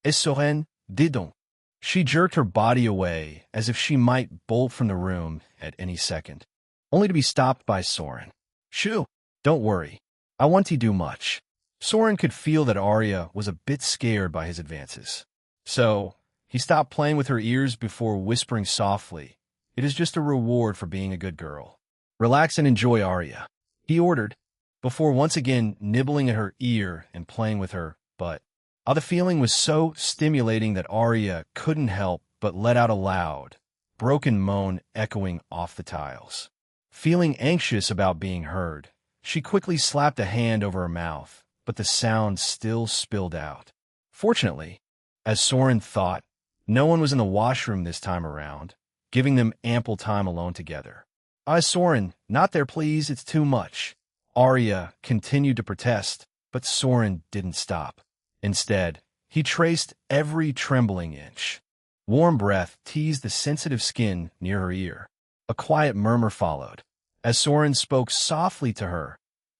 Soren, dis donc. She jerked her body away as if she might bolt from the room at any second, only to be stopped by Soren. Shoo, don't worry. I won't do much. Soren could feel that Arya was a bit scared by his advances. So, he stopped playing with her ears before whispering softly, "It is just a reward for being a good girl. Relax and enjoy, Arya," he ordered, before once again nibbling at her ear and playing with her butt. The feeling was so stimulating that Arya couldn't help but let out a loud, broken moan echoing off the tiles. Feeling anxious about being heard, she quickly slapped a hand over her mouth, but the sound still spilled out. Fortunately, as Soren thought, no one was in the washroom this time around, giving them ample time alone together. Soren, not there please, it's too much." Arya continued to protest, but Soren didn't stop. Instead, he traced every trembling inch. Warm breath teased the sensitive skin near her ear. A quiet murmur followed. As Soren spoke softly to her,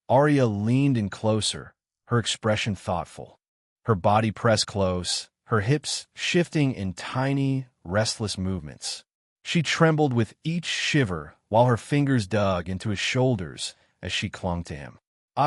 Arya leaned in closer, her expression thoughtful. Her body pressed close, her hips shifting in tiny, restless movements. She trembled with each shiver while her fingers dug into his shoulders as she clung to him.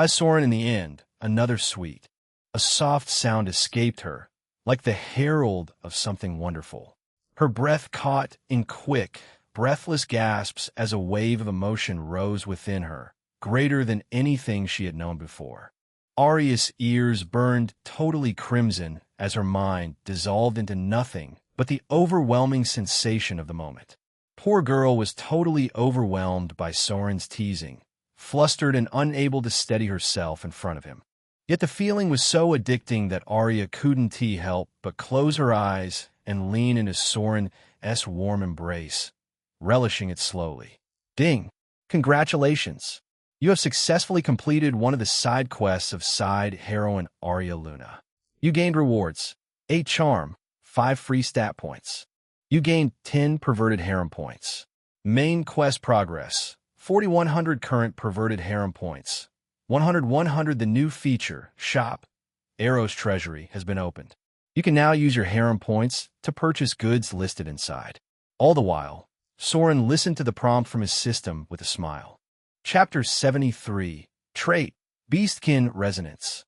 Soren, in the end, another sweet. A soft sound escaped her, like the herald of something wonderful. Her breath caught in quick, breathless gasps as a wave of emotion rose within her, greater than anything she had known before. Arya's ears burned totally crimson as her mind dissolved into nothing but the overwhelming sensation of the moment. Poor girl was totally overwhelmed by Soren's teasing, flustered and unable to steady herself in front of him. Yet the feeling was so addicting that Arya couldn't help but close her eyes and lean into Soren's warm embrace, relishing it slowly. Ding! Congratulations! You have successfully completed one of the side quests of side heroine Arya Luna. You gained rewards: 8 charm, 5 free stat points. You gained 10 perverted harem points. Main quest progress: 4,100 current perverted harem points. 100 the new feature, Shop, Arrow's Treasury, has been opened. You can now use your harem points to purchase goods listed inside. All the while, Soren listened to the prompt from his system with a smile. Chapter 73, Trait, Beastkin Resonance.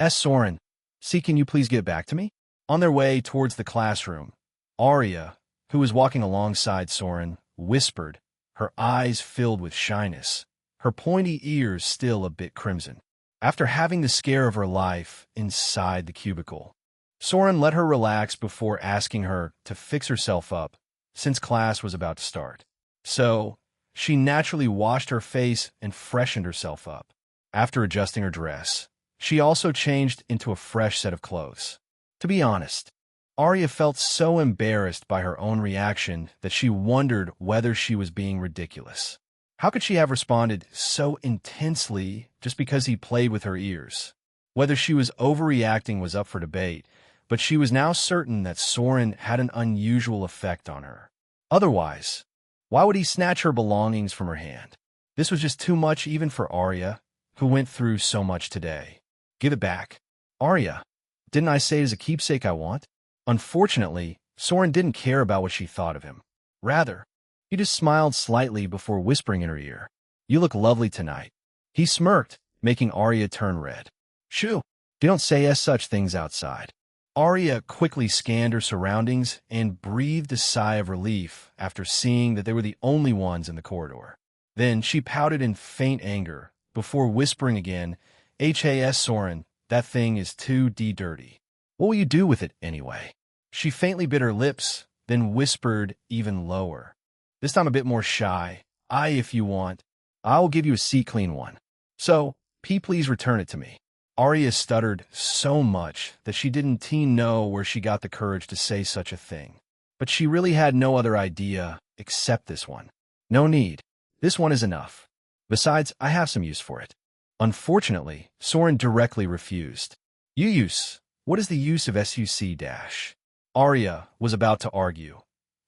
Soren, can you please get back to me? On their way towards the classroom, Arya, who was walking alongside Soren, whispered, her eyes filled with shyness, her pointy ears still a bit crimson. After having the scare of her life inside the cubicle, Soren let her relax before asking her to fix herself up, since class was about to start. So, she naturally washed her face and freshened herself up. After adjusting her dress, she also changed into a fresh set of clothes. To be honest, Arya felt so embarrassed by her own reaction that she wondered whether she was being ridiculous. How could she have responded so intensely just because he played with her ears? Whether she was overreacting was up for debate, but she was now certain that Soren had an unusual effect on her. Otherwise, why would he snatch her belongings from her hand? This was just too much even for Arya, who went through so much today. Give it back. Arya, didn't I say it is a keepsake I want? Unfortunately, Soren didn't care about what she thought of him. Rather, he just smiled slightly before whispering in her ear, "You look lovely tonight." He smirked, making Arya turn red. "Shoo, you don't say such things outside." Arya quickly scanned her surroundings and breathed a sigh of relief after seeing that they were the only ones in the corridor. Then she pouted in faint anger before whispering again, "Has Soren, that thing is too dirty. What will you do with it anyway?" She faintly bit her lips, then whispered even lower, this time a bit more shy, "If you want, I will give you a clean one. So, please return it to me." Arya stuttered so much that she didn't know where she got the courage to say such a thing. But she really had no other idea except this one. No need. This one is enough. Besides, I have some use for it. Unfortunately, Soren directly refused. Use. What is the use of suc-? Arya was about to argue,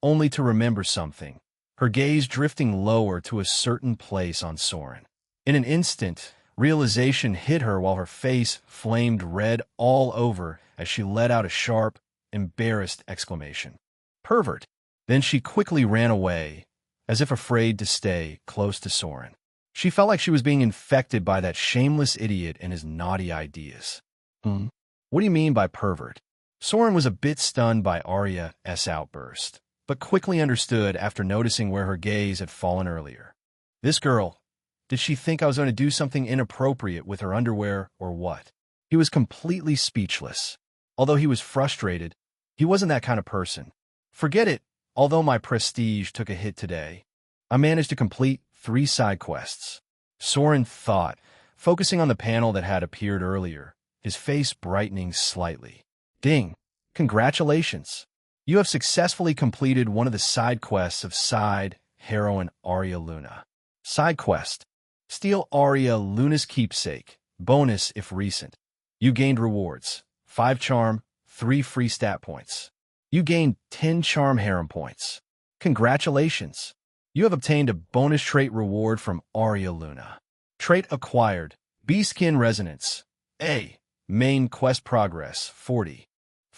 only to remember something, her gaze drifting lower to a certain place on Soren. In an instant, realization hit her while her face flamed red all over as she let out a sharp, embarrassed exclamation. Pervert! Then she quickly ran away, as if afraid to stay close to Soren. She felt like she was being infected by that shameless idiot and his naughty ideas. What do you mean by pervert? Soren was a bit stunned by Arya's outburst, but quickly understood after noticing where her gaze had fallen earlier. This girl, did she think I was going to do something inappropriate with her underwear or what? He was completely speechless. Although he was frustrated, he wasn't that kind of person. Forget it, although my prestige took a hit today. I managed to complete 3 side quests. Soren thought, focusing on the panel that had appeared earlier, his face brightening slightly. Ding! Congratulations! You have successfully completed one of the side quests of side heroine Arya Luna. Side quest. Steal Arya Luna's keepsake. Bonus if recent. You gained rewards. 5 charm, 3 free stat points. You gained 10 charm harem points. Congratulations! You have obtained a bonus trait reward from Arya Luna. Trait acquired. Beastkin Resonance. A. Main quest progress, 40.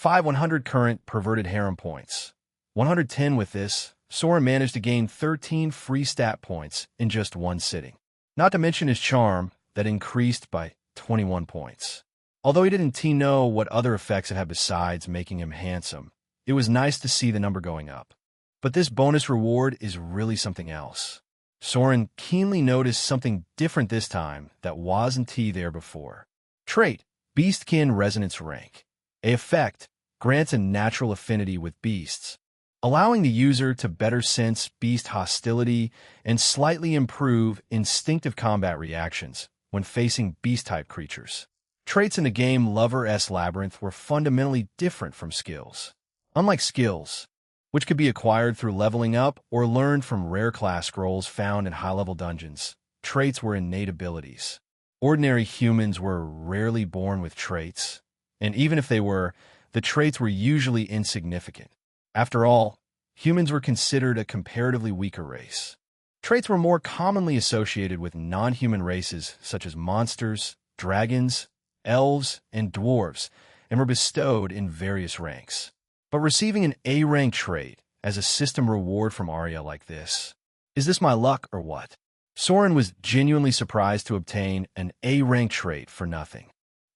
100 current perverted harem points. 110 with this, Soren managed to gain 13 free stat points in just one sitting. Not to mention his charm, that increased by 21 points. Although he didn't know what other effects it had besides making him handsome, it was nice to see the number going up. But this bonus reward is really something else. Soren keenly noticed something different this time that wasn't there before. Trait, Beastkin Resonance Rank. A effect grants a natural affinity with beasts, allowing the user to better sense beast hostility and slightly improve instinctive combat reactions when facing beast-type creatures. Traits in the game Lover's Labyrinth were fundamentally different from skills. Unlike skills, which could be acquired through leveling up or learned from rare class scrolls found in high-level dungeons, traits were innate abilities. Ordinary humans were rarely born with traits, and even if they were, the traits were usually insignificant. After all, humans were considered a comparatively weaker race. Traits were more commonly associated with non-human races such as monsters, dragons, elves, and dwarves, and were bestowed in various ranks. But receiving an A-rank trait as a system reward from Arya like this, is this my luck or what? Soren was genuinely surprised to obtain an A-rank trait for nothing.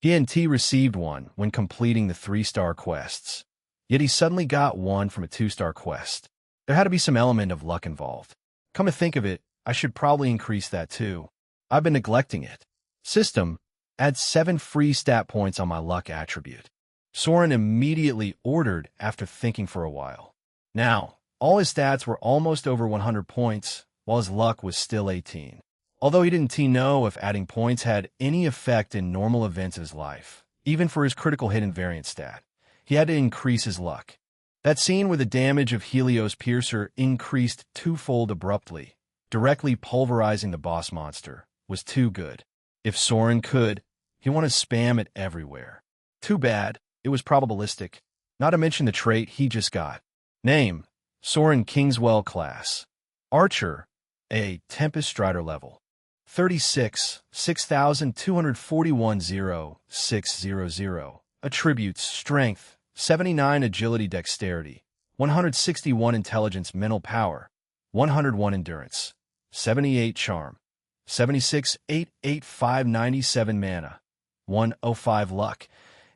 He hadn't received one when completing the 3-star quests, yet he suddenly got one from a 2-star quest. There had to be some element of luck involved. Come to think of it, I should probably increase that too. I've been neglecting it. System, add 7 free stat points on my luck attribute. Soren immediately ordered after thinking for a while. Now, all his stats were almost over 100 points, while his luck was still 18. Although he didn't know if adding points had any effect in normal events of his life, even for his critical hit and variant stat, he had to increase his luck. That scene where the damage of Helios Piercer increased twofold abruptly, directly pulverizing the boss monster, was too good. If Soren could, he wanted to spam it everywhere. Too bad, it was probabilistic, not to mention the trait he just got. Name, Soren Kingswell class. Archer, a Tempest Strider level. 36, 6241 0600. Attributes, Strength, 79 Agility Dexterity, 161 Intelligence Mental Power, 101 Endurance, 78 Charm, 76 88597 Mana, 105 Luck,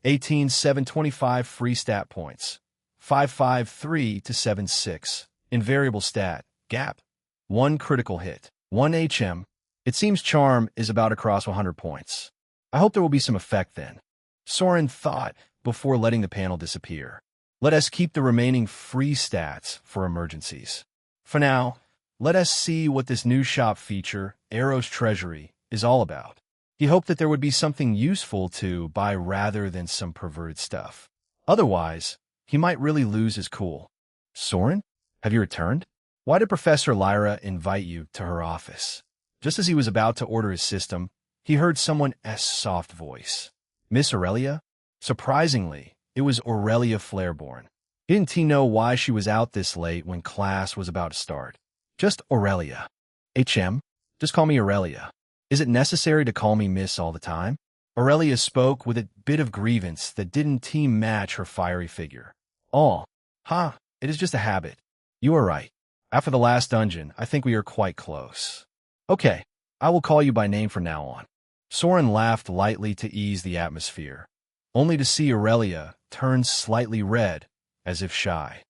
18 725 Free Stat Points, 553 to 76. Invariable Stat, Gap, 1 Critical Hit, 1 HM. It seems Charm is about across 100 points. I hope there will be some effect then. Soren thought before letting the panel disappear. Let us keep the remaining free stats for emergencies. For now, let us see what this new shop feature, Arrow's Treasury, is all about. He hoped that there would be something useful to buy rather than some perverted stuff. Otherwise, he might really lose his cool. Soren, have you returned? Why did Professor Lyra invite you to her office? Just as he was about to order his system, he heard someone's soft voice. Miss Aurelia? Surprisingly, it was Aurelia Flareborn. Didn't he know why she was out this late when class was about to start? Just Aurelia. HM, just call me Aurelia. Is it necessary to call me Miss all the time? Aurelia spoke with a bit of grievance that didn't match her fiery figure. Oh, it is just a habit. You are right. After the last dungeon, I think we are quite close. Okay, I will call you by name from now on. Soren laughed lightly to ease the atmosphere, only to see Aurelia turn slightly red, as if shy.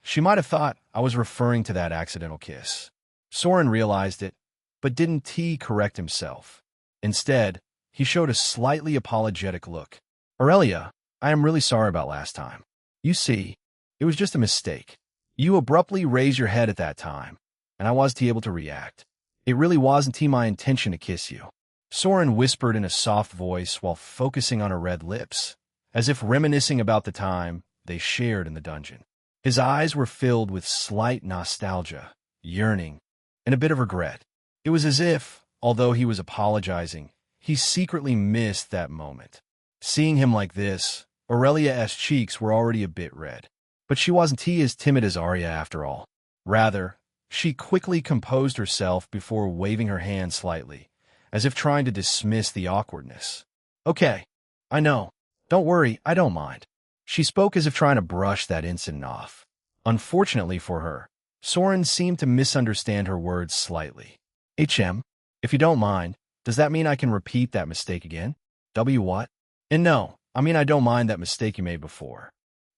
She might have thought I was referring to that accidental kiss. Soren realized it, but didn't correct himself. Instead, he showed a slightly apologetic look. Aurelia, I am really sorry about last time. You see, it was just a mistake. You abruptly raised your head at that time, and I wasn't able to react. It really wasn't my intention to kiss you. Soren whispered in a soft voice while focusing on her red lips, as if reminiscing about the time they shared in the dungeon. His eyes were filled with slight nostalgia, yearning, and a bit of regret. It was as if, although he was apologizing, he secretly missed that moment. Seeing him like this, Aurelia's cheeks were already a bit red. But she wasn't as timid as Arya after all. Rather, she quickly composed herself before waving her hand slightly, as if trying to dismiss the awkwardness. Okay, I know. Don't worry, I don't mind. She spoke as if trying to brush that incident off. Unfortunately for her, Soren seemed to misunderstand her words slightly. HM, if you don't mind, does that mean I can repeat that mistake again? What? And no, I mean I don't mind that mistake you made before.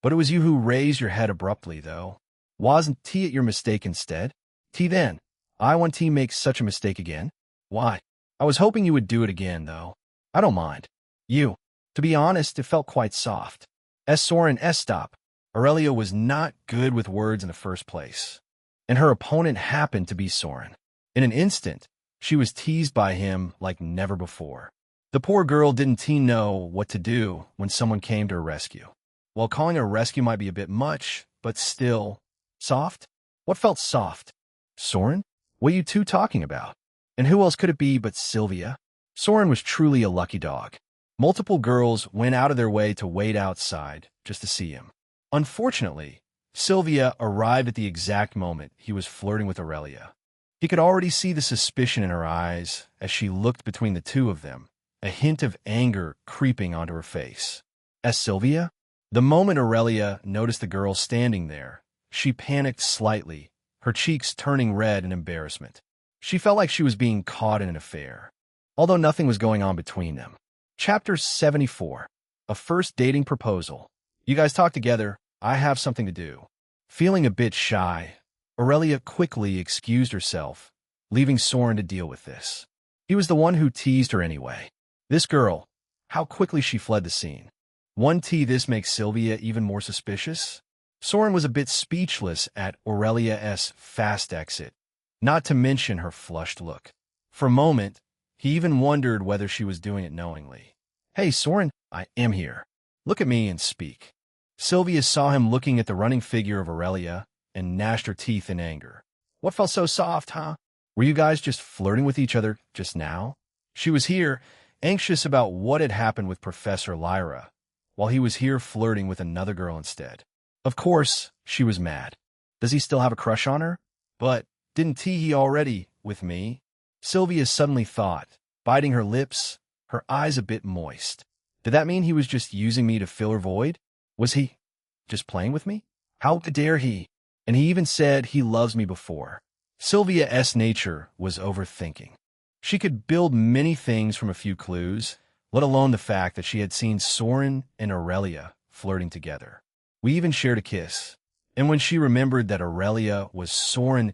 But it was you who raised your head abruptly, though. Wasn't it your mistake instead? Then, I want make such a mistake again? Why? I was hoping you would do it again, though. I don't mind. To be honest, it felt quite soft. Soren stop. Aurelia was not good with words in the first place, and her opponent happened to be Soren. In an instant, she was teased by him like never before. The poor girl didn't know what to do when someone came to her rescue. While calling her rescue might be a bit much, but still, soft? What felt soft? Soren? What are you two talking about? And who else could it be but Sylvia? Soren was truly a lucky dog. Multiple girls went out of their way to wait outside just to see him. Unfortunately, Sylvia arrived at the exact moment he was flirting with Aurelia. He could already see the suspicion in her eyes as she looked between the two of them, a hint of anger creeping onto her face. Sylvia? The moment Aurelia noticed the girl standing there, she panicked slightly, her cheeks turning red in embarrassment. She felt like she was being caught in an affair, although nothing was going on between them. Chapter 74. A First Dating Proposal. You guys talk together. I have something to do. Feeling a bit shy, Aurelia quickly excused herself, leaving Soren to deal with this. He was the one who teased her anyway. This girl, how quickly she fled the scene. This makes Sylvia even more suspicious? Soren was a bit speechless at Aurelia's fast exit, not to mention her flushed look. For a moment, he even wondered whether she was doing it knowingly. Hey, Soren, I am here. Look at me and speak. Sylvia saw him looking at the running figure of Aurelia and gnashed her teeth in anger. What felt so soft, huh? Were you guys just flirting with each other just now? She was here, anxious about what had happened with Professor Lyra, while he was here flirting with another girl instead. Of course, she was mad. Does he still have a crush on her? But didn't he already with me? Sylvia suddenly thought, biting her lips, her eyes a bit moist. Did that mean he was just using me to fill her void? Was he just playing with me? How dare he? And he even said he loves me before. Sylvia's nature was overthinking. She could build many things from a few clues, let alone the fact that she had seen Soren and Aurelia flirting together. We even shared a kiss. And when she remembered that Aurelia was Soren's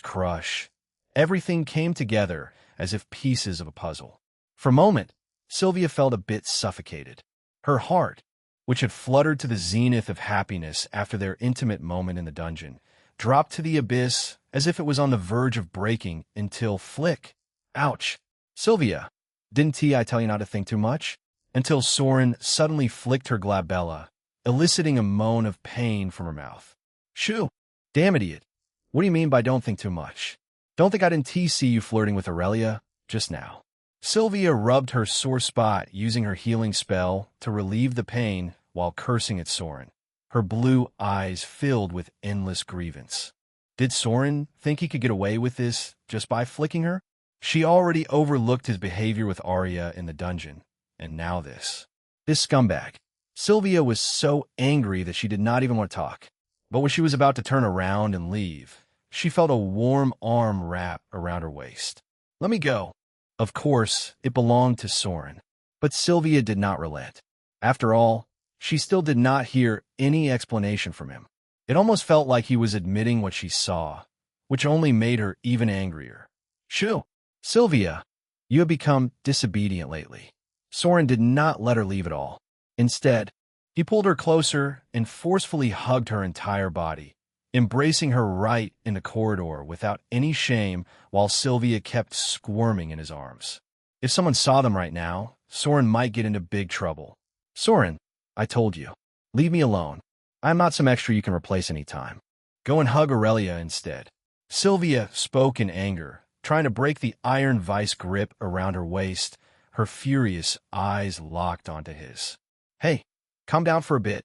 crush, everything came together as if pieces of a puzzle. For a moment, Sylvia felt a bit suffocated. Her heart, which had fluttered to the zenith of happiness after their intimate moment in the dungeon, dropped to the abyss as if it was on the verge of breaking until flick. Ouch! Sylvia, Didn't I tell you not to think too much? Until Soren suddenly flicked her glabella, eliciting a moan of pain from her mouth. Shoo! Damn idiot. What do you mean by don't think too much? Don't think I didn't see you flirting with Aurelia just now. Sylvia rubbed her sore spot using her healing spell to relieve the pain while cursing at Soren, her blue eyes filled with endless grievance. Did Soren think he could get away with this just by flicking her? She already overlooked his behavior with Arya in the dungeon, and now this. This scumbag. Sylvia was so angry that she did not even want to talk. But when she was about to turn around and leave, she felt a warm arm wrap around her waist. Let me go. Of course, it belonged to Soren, but Sylvia did not relent. After all, she still did not hear any explanation from him. It almost felt like he was admitting what she saw, which only made her even angrier. Shoo! Sylvia, you have become disobedient lately. Soren did not let her leave at all. Instead, he pulled her closer and forcefully hugged her entire body, embracing her right in the corridor without any shame while Sylvia kept squirming in his arms. If someone saw them right now, Soren might get into big trouble. Soren, I told you. Leave me alone. I'm not some extra you can replace any time. Go and hug Aurelia instead. Sylvia spoke in anger, trying to break the iron vice grip around her waist, her furious eyes locked onto his. Hey, calm down for a bit,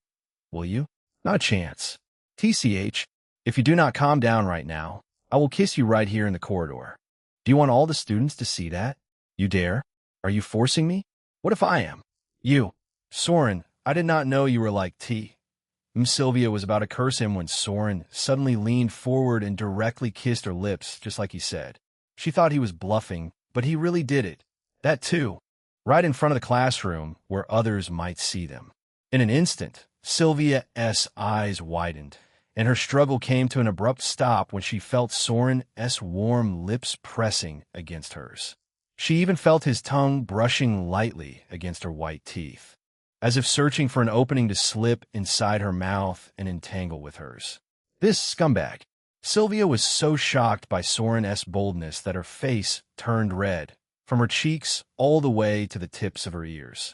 will you? Not a chance. TCH, if you do not calm down right now, I will kiss you right here in the corridor. Do you want all the students to see that? You dare? Are you forcing me? What if I am? You. Soren, I did not know you were like T. Sylvia was about to curse him when Soren suddenly leaned forward and directly kissed her lips, just like he said. She thought he was bluffing, but he really did it. That too, right in front of the classroom where others might see them. In an instant, Sylvia's eyes widened, and her struggle came to an abrupt stop when she felt Soren's warm lips pressing against hers. She even felt his tongue brushing lightly against her white teeth, as if searching for an opening to slip inside her mouth and entangle with hers. This scumbag. Sylvia was so shocked by Soren's boldness that her face turned red, from her cheeks all the way to the tips of her ears.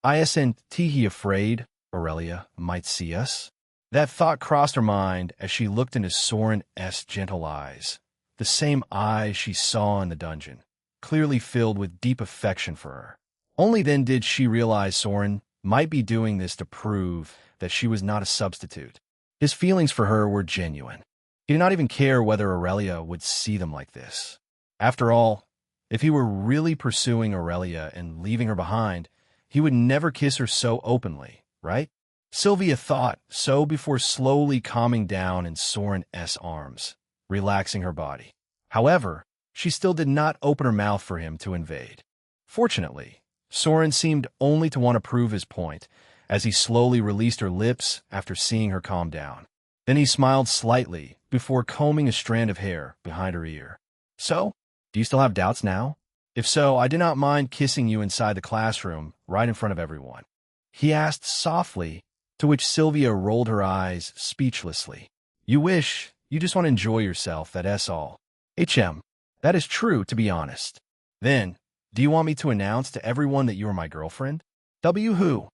Isn't he afraid Aurelia might see us? That thought crossed her mind as she looked into Soren's gentle eyes, the same eyes she saw in the dungeon, clearly filled with deep affection for her. Only then did she realize Soren might be doing this to prove that she was not a substitute. His feelings for her were genuine. He did not even care whether Aurelia would see them like this. After all, if he were really pursuing Aurelia and leaving her behind, he would never kiss her so openly, right? Sylvia thought so before slowly calming down in Soren's arms, relaxing her body. However, she still did not open her mouth for him to invade. Fortunately, Soren seemed only to want to prove his point, as he slowly released her lips after seeing her calm down. Then he smiled slightly before combing a strand of hair behind her ear. So, do you still have doubts now? If so, I do not mind kissing you inside the classroom, right in front of everyone. He asked softly, to which Sylvia rolled her eyes speechlessly. You wish, you just want to enjoy yourself, that's all. That is true, to be honest. Then, do you want me to announce to everyone that you are my girlfriend? Who?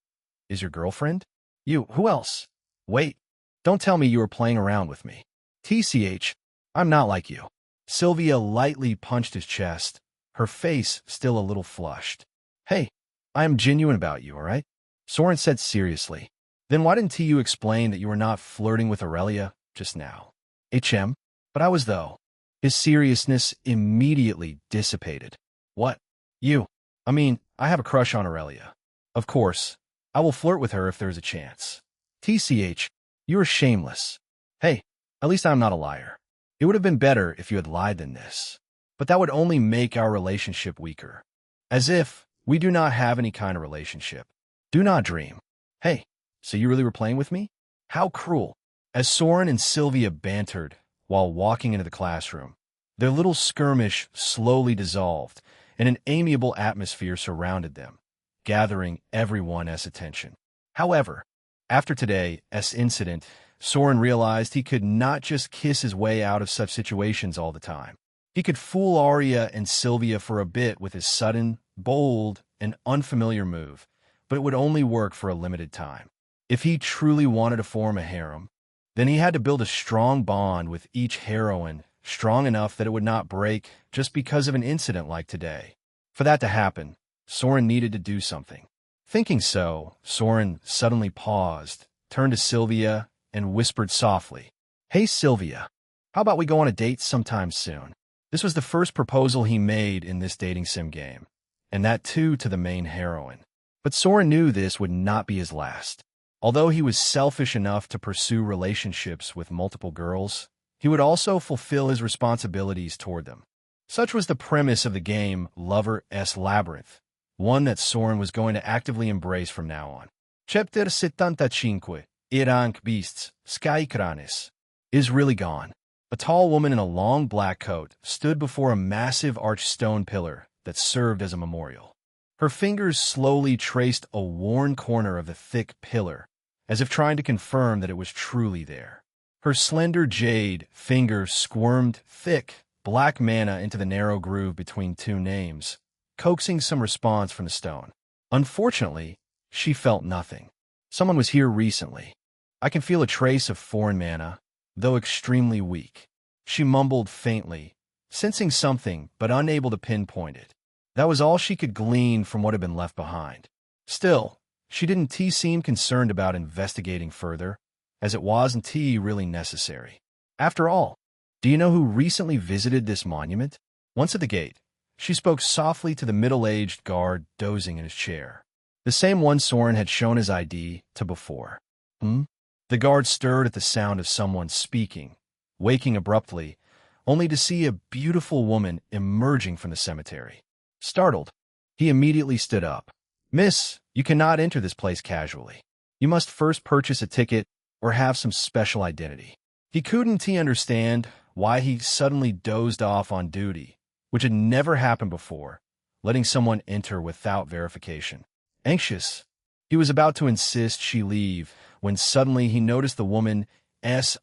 Is your girlfriend? You, who else? Wait, don't tell me you are playing around with me. TCH, I'm not like you. Sylvia lightly punched his chest, her face still a little flushed. Hey, I am genuine about you, all right? Soren said seriously. Then why didn't you explain that you were not flirting with Aurelia just now? But I was though. His seriousness immediately dissipated. What? You? I have a crush on Aurelia. Of course, I will flirt with her if there's a chance. TCH, you are shameless. Hey, at least I'm not a liar. It would have been better if you had lied than this. But that would only make our relationship weaker. As if we do not have any kind of relationship. Do not dream. Hey, so you really were playing with me? How cruel. As Soren and Sylvia bantered while walking into the classroom, their little skirmish slowly dissolved, and an amiable atmosphere surrounded them, gathering everyone's attention. However, after today's incident, Soren realized he could not just kiss his way out of such situations all the time. He could fool Arya and Sylvia for a bit with his sudden, bold, and unfamiliar move, but it would only work for a limited time. If he truly wanted to form a harem, then he had to build a strong bond with each heroine, strong enough that it would not break just because of an incident like today. For that to happen, Soren needed to do something. Thinking so, Soren suddenly paused, turned to Sylvia, and whispered softly, "Hey Sylvia, how about we go on a date sometime soon?" This was the first proposal he made in this dating sim game, and that too to the main heroine. But Soren knew this would not be his last. Although he was selfish enough to pursue relationships with multiple girls, he would also fulfill his responsibilities toward them. Such was the premise of the game Labyrinth, one that Soren was going to actively embrace from now on. Chapter 75, Irank Beasts, Skykranis, is really gone. A tall woman in a long black coat stood before a massive arched stone pillar that served as a memorial. Her fingers slowly traced a worn corner of the thick pillar, as if trying to confirm that it was truly there. Her slender jade fingers squirmed thick, black mana into the narrow groove between two names, coaxing some response from the stone. Unfortunately, she felt nothing. Someone was here recently. I can feel a trace of foreign mana, though extremely weak. She mumbled faintly, sensing something but unable to pinpoint it. That was all she could glean from what had been left behind. Still, she didn't seem concerned about investigating further, as it wasn't really necessary. After all, do you know who recently visited this monument? Once at the gate, she spoke softly to the middle-aged guard dozing in his chair. The same one Soren had shown his ID to before. The guard stirred at the sound of someone speaking, waking abruptly, only to see a beautiful woman emerging from the cemetery. Startled, he immediately stood up. "Miss, you cannot enter this place casually. You must first purchase a ticket or have some special identity." He couldn't understand why he suddenly dozed off on duty, which had never happened before, letting someone enter without verification. Anxious, he was about to insist she leave when suddenly he noticed the woman's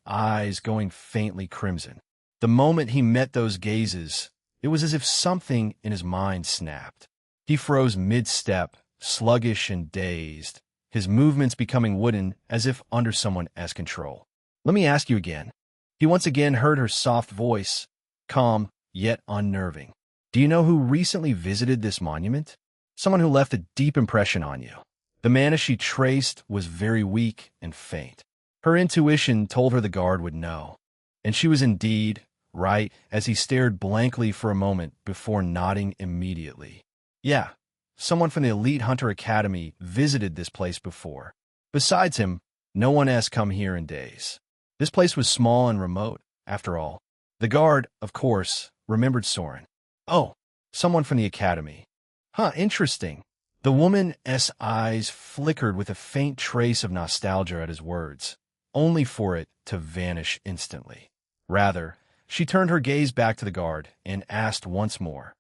eyes going faintly crimson. The moment he met those gazes, it was as if something in his mind snapped. He froze mid-step, sluggish and dazed, his movements becoming wooden as if under someone's control. "Let me ask you again." He once again heard her soft voice, calm yet unnerving. "Do you know who recently visited this monument? Someone who left a deep impression on you." The mana she traced was very weak and faint. Her intuition told her the guard would know, and she was indeed right as he stared blankly for a moment before nodding immediately. "Yeah, someone from the Elite Hunter Academy visited this place before. Besides him, no one has come here in days. This place was small and remote, after all." The guard, of course, remembered Soren. "Oh, someone from the academy. Huh, interesting." The woman's eyes flickered with a faint trace of nostalgia at his words, only for it to vanish instantly. Rather, she turned her gaze back to the guard and asked once more,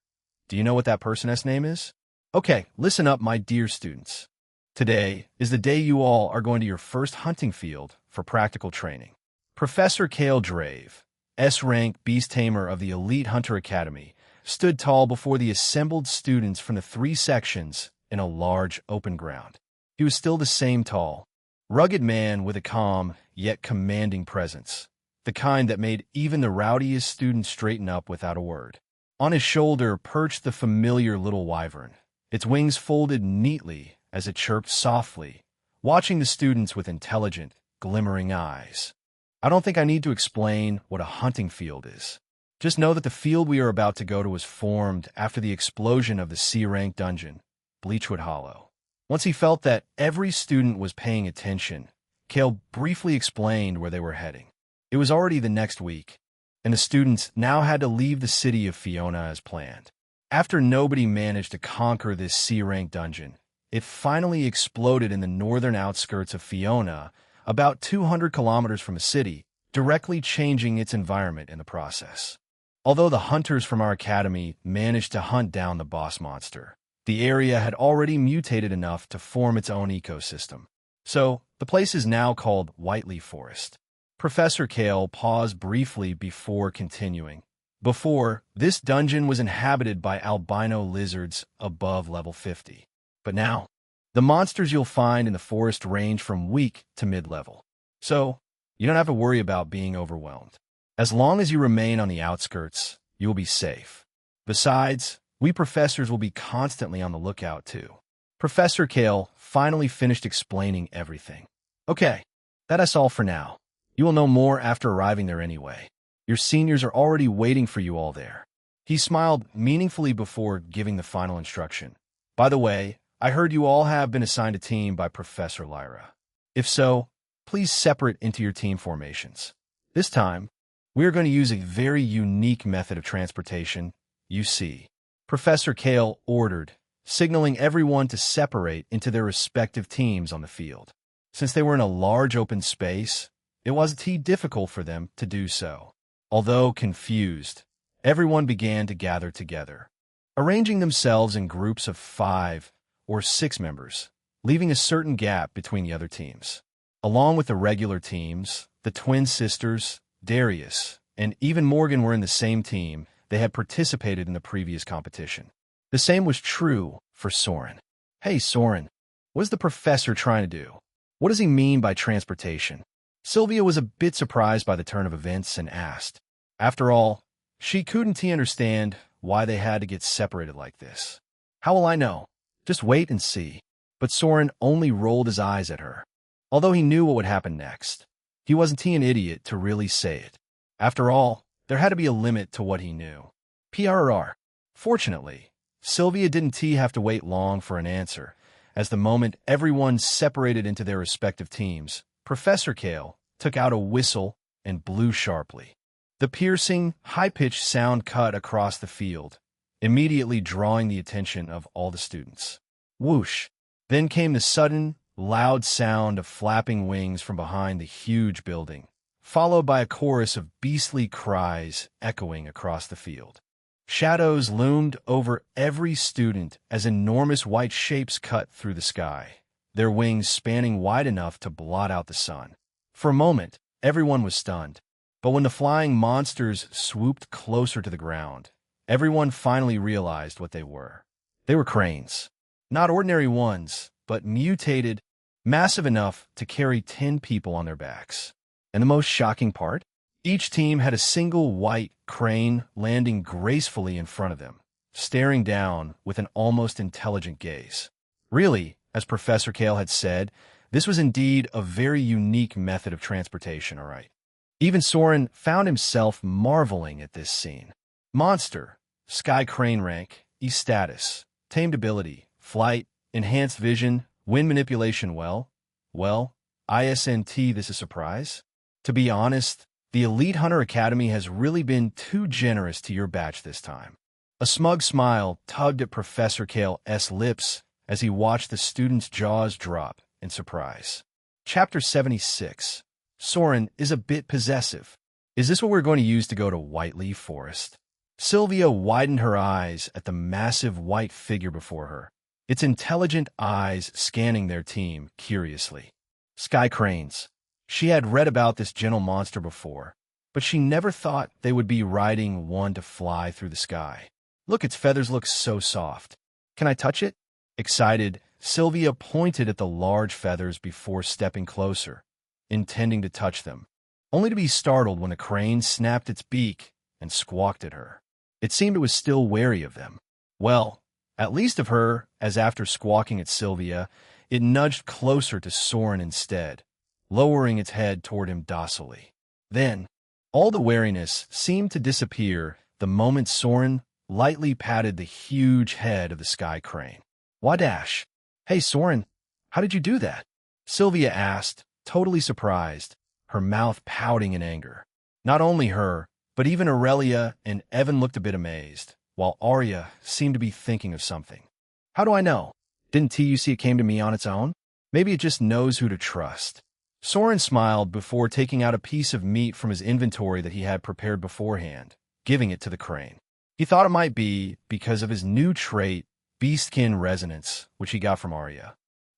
"Do you know what that person's name is?" "Okay, listen up, my dear students. Today is the day you all are going to your first hunting field for practical training. Professor Kale Drave, S-rank beast tamer of the Elite Hunter Academy, stood tall before the assembled students from the 3 sections in a large open ground. He was still the same tall, rugged man with a calm yet commanding presence, the kind that made even the rowdiest students straighten up without a word. On his shoulder perched the familiar little wyvern, its wings folded neatly as it chirped softly, watching the students with intelligent, glimmering eyes. I don't think I need to explain what a hunting field is. Just know that the field we are about to go to was formed after the explosion of the C-rank dungeon, Bleachwood Hollow. Once he felt that every student was paying attention, Kale briefly explained where they were heading. It was already the next week, and the students now had to leave the city of Fiona as planned. After nobody managed to conquer this C-rank dungeon, it finally exploded in the northern outskirts of Fiona, about 200 kilometers from the city, directly changing its environment in the process. Although the hunters from our academy managed to hunt down the boss monster, the area had already mutated enough to form its own ecosystem. So, the place is now called Whiteleaf Forest. Professor Kale paused briefly before continuing. Before, this dungeon was inhabited by albino lizards above level 50. But now, the monsters you'll find in the forest range from weak to mid-level. So, you don't have to worry about being overwhelmed. As long as you remain on the outskirts, you will be safe. Besides, we professors will be constantly on the lookout too. Professor Kale finally finished explaining everything. Okay, that's all for now. You will know more after arriving there anyway. Your seniors are already waiting for you all there. He smiled meaningfully before giving the final instruction. By the way, I heard you all have been assigned a team by Professor Lyra. If so, please separate into your team formations. This time, we are going to use a very unique method of transportation, you see. Professor Kale ordered, signaling everyone to separate into their respective teams on the field. Since they were in a large open space, it wasn't difficult for them to do so. Although confused, everyone began to gather together, arranging themselves in groups of 5 or 6 members, leaving a certain gap between the other teams. Along with the regular teams, the twin sisters, Darius, and even Morgan were in the same team. They had participated in the previous competition. The same was true for Soren. Hey, Soren, what is the professor trying to do? What does he mean by transportation? Sylvia was a bit surprised by the turn of events and asked. After all, she couldn't understand why they had to get separated like this. How will I know? Just wait and see. But Soren only rolled his eyes at her. Although he knew what would happen next, he wasn't an idiot to really say it. After all, there had to be a limit to what he knew. PRR. Fortunately, Sylvia didn't have to wait long for an answer. As the moment everyone separated into their respective teams, Professor Kale took out a whistle and blew sharply. The piercing, high-pitched sound cut across the field, immediately drawing the attention of all the students. Whoosh! Then came the sudden, loud sound of flapping wings from behind the huge building, followed by a chorus of beastly cries echoing across the field. Shadows loomed over every student as enormous white shapes cut through the sky, their wings spanning wide enough to blot out the sun. For a moment, everyone was stunned, but when the flying monsters swooped closer to the ground, everyone finally realized what they were. They were cranes. Not ordinary ones, but mutated, massive enough to carry 10 people on their backs. And the most shocking part? Each team had a single white crane landing gracefully in front of them, staring down with an almost intelligent gaze. Really, as Professor Kale had said, this was indeed a very unique method of transportation, all right. Even Soren found himself marveling at this scene. Monster, Sky Crane rank, E-status, tamed ability, flight, enhanced vision, wind manipulation well, ISNT this a surprise? To be honest, the Elite Hunter Academy has really been too generous to your batch this time. A smug smile tugged at Professor Kale's lips as he watched the students' jaws drop in surprise. Chapter 76. Soren is a bit possessive. Is this what we're going to use to go to Whiteleaf Forest? Sylvia widened her eyes at the massive white figure before her, its intelligent eyes scanning their team curiously. Sky cranes. She had read about this gentle monster before, but she never thought they would be riding one to fly through the sky. Look, its feathers look so soft. Can I touch it? Excited, Sylvia pointed at the large feathers before stepping closer, intending to touch them, only to be startled when a crane snapped its beak and squawked at her. It seemed it was still wary of them. Well, at least of her, as after squawking at Sylvia, it nudged closer to Soren instead, lowering its head toward him docilely. Then, all the wariness seemed to disappear the moment Soren lightly patted the huge head of the sky crane. Wadash! Hey, Soren, how did you do that? Sylvia asked, totally surprised, her mouth pouting in anger. Not only her, but even Aurelia and Evan looked a bit amazed, while Arya seemed to be thinking of something. How do I know? Didn't TUC it came to me on its own? Maybe it just knows who to trust. Soren smiled before taking out a piece of meat from his inventory that he had prepared beforehand, giving it to the crane. He thought it might be because of his new trait, Beastkin Resonance, which he got from Arya.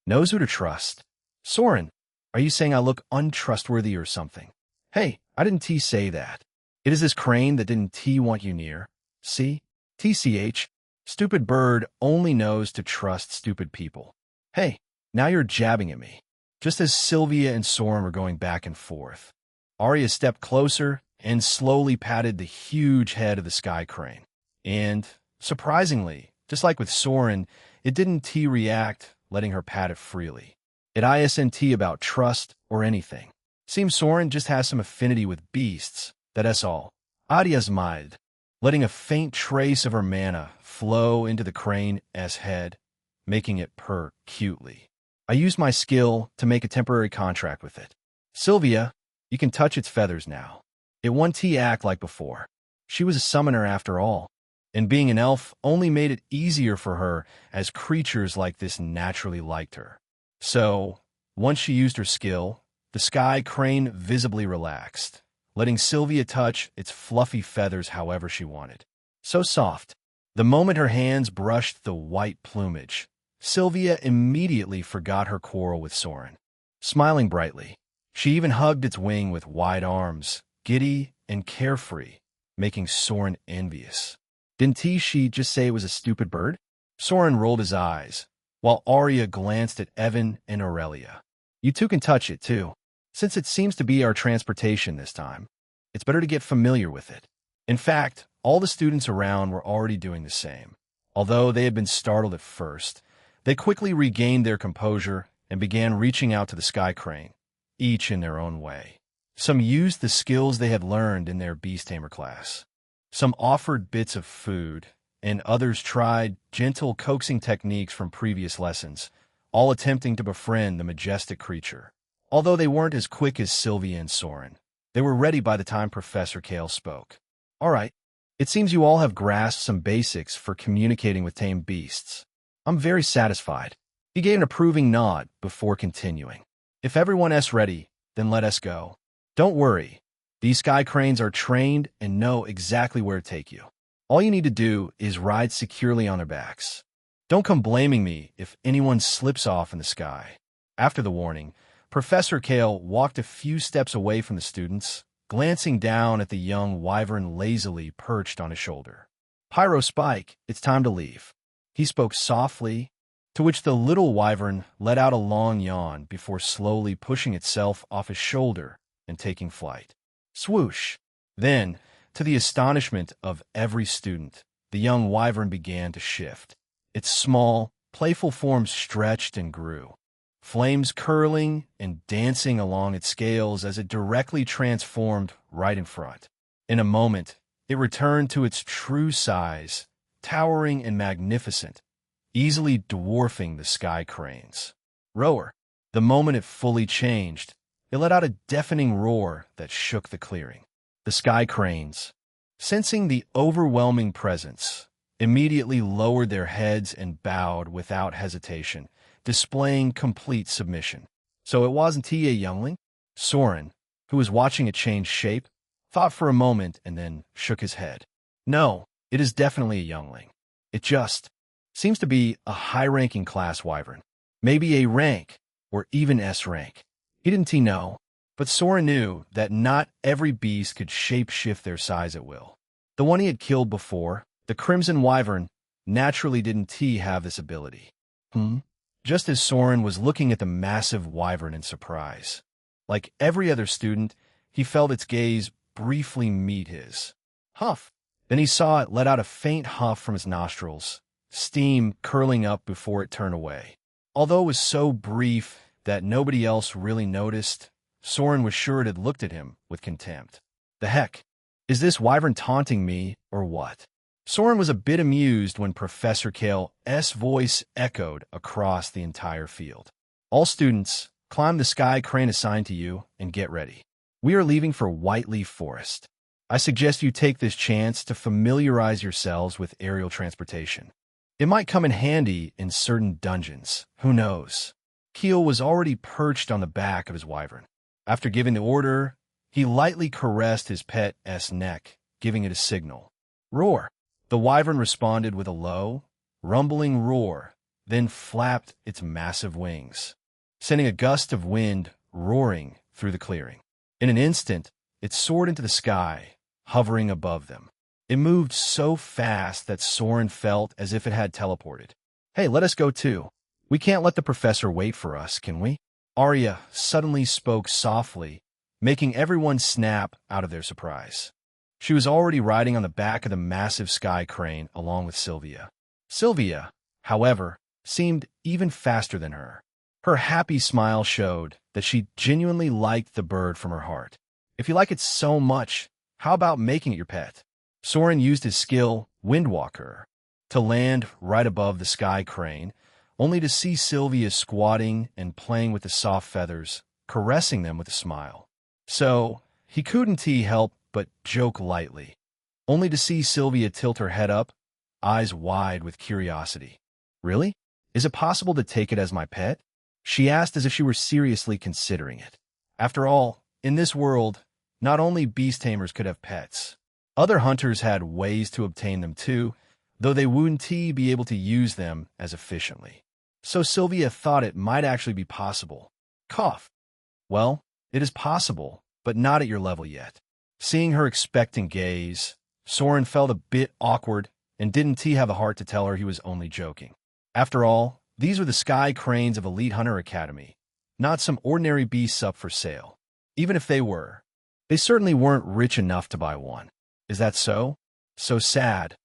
Knows who to trust. Soren, are you saying I look untrustworthy or something? Hey, I didn't say that. It is this crane that didn't T want you near. See? TCH. Stupid bird only knows to trust stupid people. Hey, now you're jabbing at me. Just as Sylvia and Soren were going back and forth, Arya stepped closer and slowly patted the huge head of the sky crane. And, surprisingly, just like with Soren, it didn't T-react, letting her pat it freely. It isn't about trust or anything. Seems Soren just has some affinity with beasts, that's all. Arya's mild, letting a faint trace of her mana flow into the crane's head, making it purr cutely. I used my skill to make a temporary contract with it. Sylvia, you can touch its feathers now. It won't T-act like before. She was a summoner after all, and being an elf only made it easier for her as creatures like this naturally liked her. So, once she used her skill, the sky crane visibly relaxed, letting Sylvia touch its fluffy feathers however she wanted. So soft. The moment her hands brushed the white plumage, Sylvia immediately forgot her quarrel with Soren. Smiling brightly, she even hugged its wing with wide arms, giddy and carefree, making Soren envious. Didn't she just say it was a stupid bird? Soren rolled his eyes, while Arya glanced at Evan and Aurelia. You two can touch it, too. Since it seems to be our transportation this time, it's better to get familiar with it. In fact, all the students around were already doing the same. Although they had been startled at first, they quickly regained their composure and began reaching out to the sky crane, each in their own way. Some used the skills they had learned in their beast tamer class. Some offered bits of food, and others tried gentle coaxing techniques from previous lessons, all attempting to befriend the majestic creature. Although they weren't as quick as Sylvia and Soren, they were ready by the time Professor Kale spoke. All right, it seems you all have grasped some basics for communicating with tame beasts. I'm very satisfied. He gave an approving nod before continuing. If everyone's ready, then let us go. Don't worry. These sky cranes are trained and know exactly where to take you. All you need to do is ride securely on their backs. Don't come blaming me if anyone slips off in the sky. After the warning, Professor Kale walked a few steps away from the students, glancing down at the young wyvern lazily perched on his shoulder. Pyro Spike, it's time to leave. He spoke softly, to which the little wyvern let out a long yawn before slowly pushing itself off his shoulder and taking flight. Swoosh! Then, to the astonishment of every student, the young wyvern began to shift. Its small, playful form stretched and grew, flames curling and dancing along its scales as it directly transformed right in front. In a moment, it returned to its true size, towering and magnificent, easily dwarfing the sky cranes. Roar! The moment it fully changed, it let out a deafening roar that shook the clearing. The sky cranes, sensing the overwhelming presence, immediately lowered their heads and bowed without hesitation, displaying complete submission. So it wasn't he a youngling? Soren, who was watching it change shape, thought for a moment and then shook his head. No, it is definitely a youngling. It just seems to be a high-ranking class wyvern. Maybe a rank, or even S rank. He didn't know, but Soren knew that not every beast could shape-shift their size at will. The one he had killed before, the Crimson Wyvern, naturally didn't have this ability. Just as Soren was looking at the massive wyvern in surprise. Like every other student, he felt its gaze briefly meet his. Huff! Then he saw it let out a faint huff from its nostrils, steam curling up before it turned away. Although it was so brief that nobody else really noticed, Soren was sure it had looked at him with contempt. The heck? Is this wyvern taunting me, or what? Soren was a bit amused when Professor Kale's voice echoed across the entire field. All students, climb the sky crane assigned to you and get ready. We are leaving for Whiteleaf Forest. I suggest you take this chance to familiarize yourselves with aerial transportation. It might come in handy in certain dungeons, who knows? Keel was already perched on the back of his wyvern. After giving the order, he lightly caressed his pet's neck, giving it a signal. Roar! The wyvern responded with a low, rumbling roar, then flapped its massive wings, sending a gust of wind roaring through the clearing. In an instant, it soared into the sky, hovering above them. It moved so fast that Soren felt as if it had teleported. "Hey, let us go too. We can't let the professor wait for us, can we?" Arya suddenly spoke softly, making everyone snap out of their surprise. She was already riding on the back of the massive sky crane along with Sylvia. Sylvia, however, seemed even faster than her. Her happy smile showed that she genuinely liked the bird from her heart. "If you like it so much, how about making it your pet?" Soren used his skill, Windwalker, to land right above the sky crane, only to see Sylvia squatting and playing with the soft feathers, caressing them with a smile. So he couldn't help but joke lightly, only to see Sylvia tilt her head up, eyes wide with curiosity. "Really? Is it possible to take it as my pet?" she asked as if she were seriously considering it. After all, in this world, not only beast tamers could have pets. Other hunters had ways to obtain them too, though they wouldn't be able to use them as efficiently. So Sylvia thought it might actually be possible. Cough. "Well, it is possible, but not at your level yet." Seeing her expectant gaze, Soren felt a bit awkward and didn't have the heart to tell her he was only joking. After all, these were the sky cranes of Elite Hunter Academy, not some ordinary beasts up for sale. Even if they were, they certainly weren't rich enough to buy one. Is that so? So sad.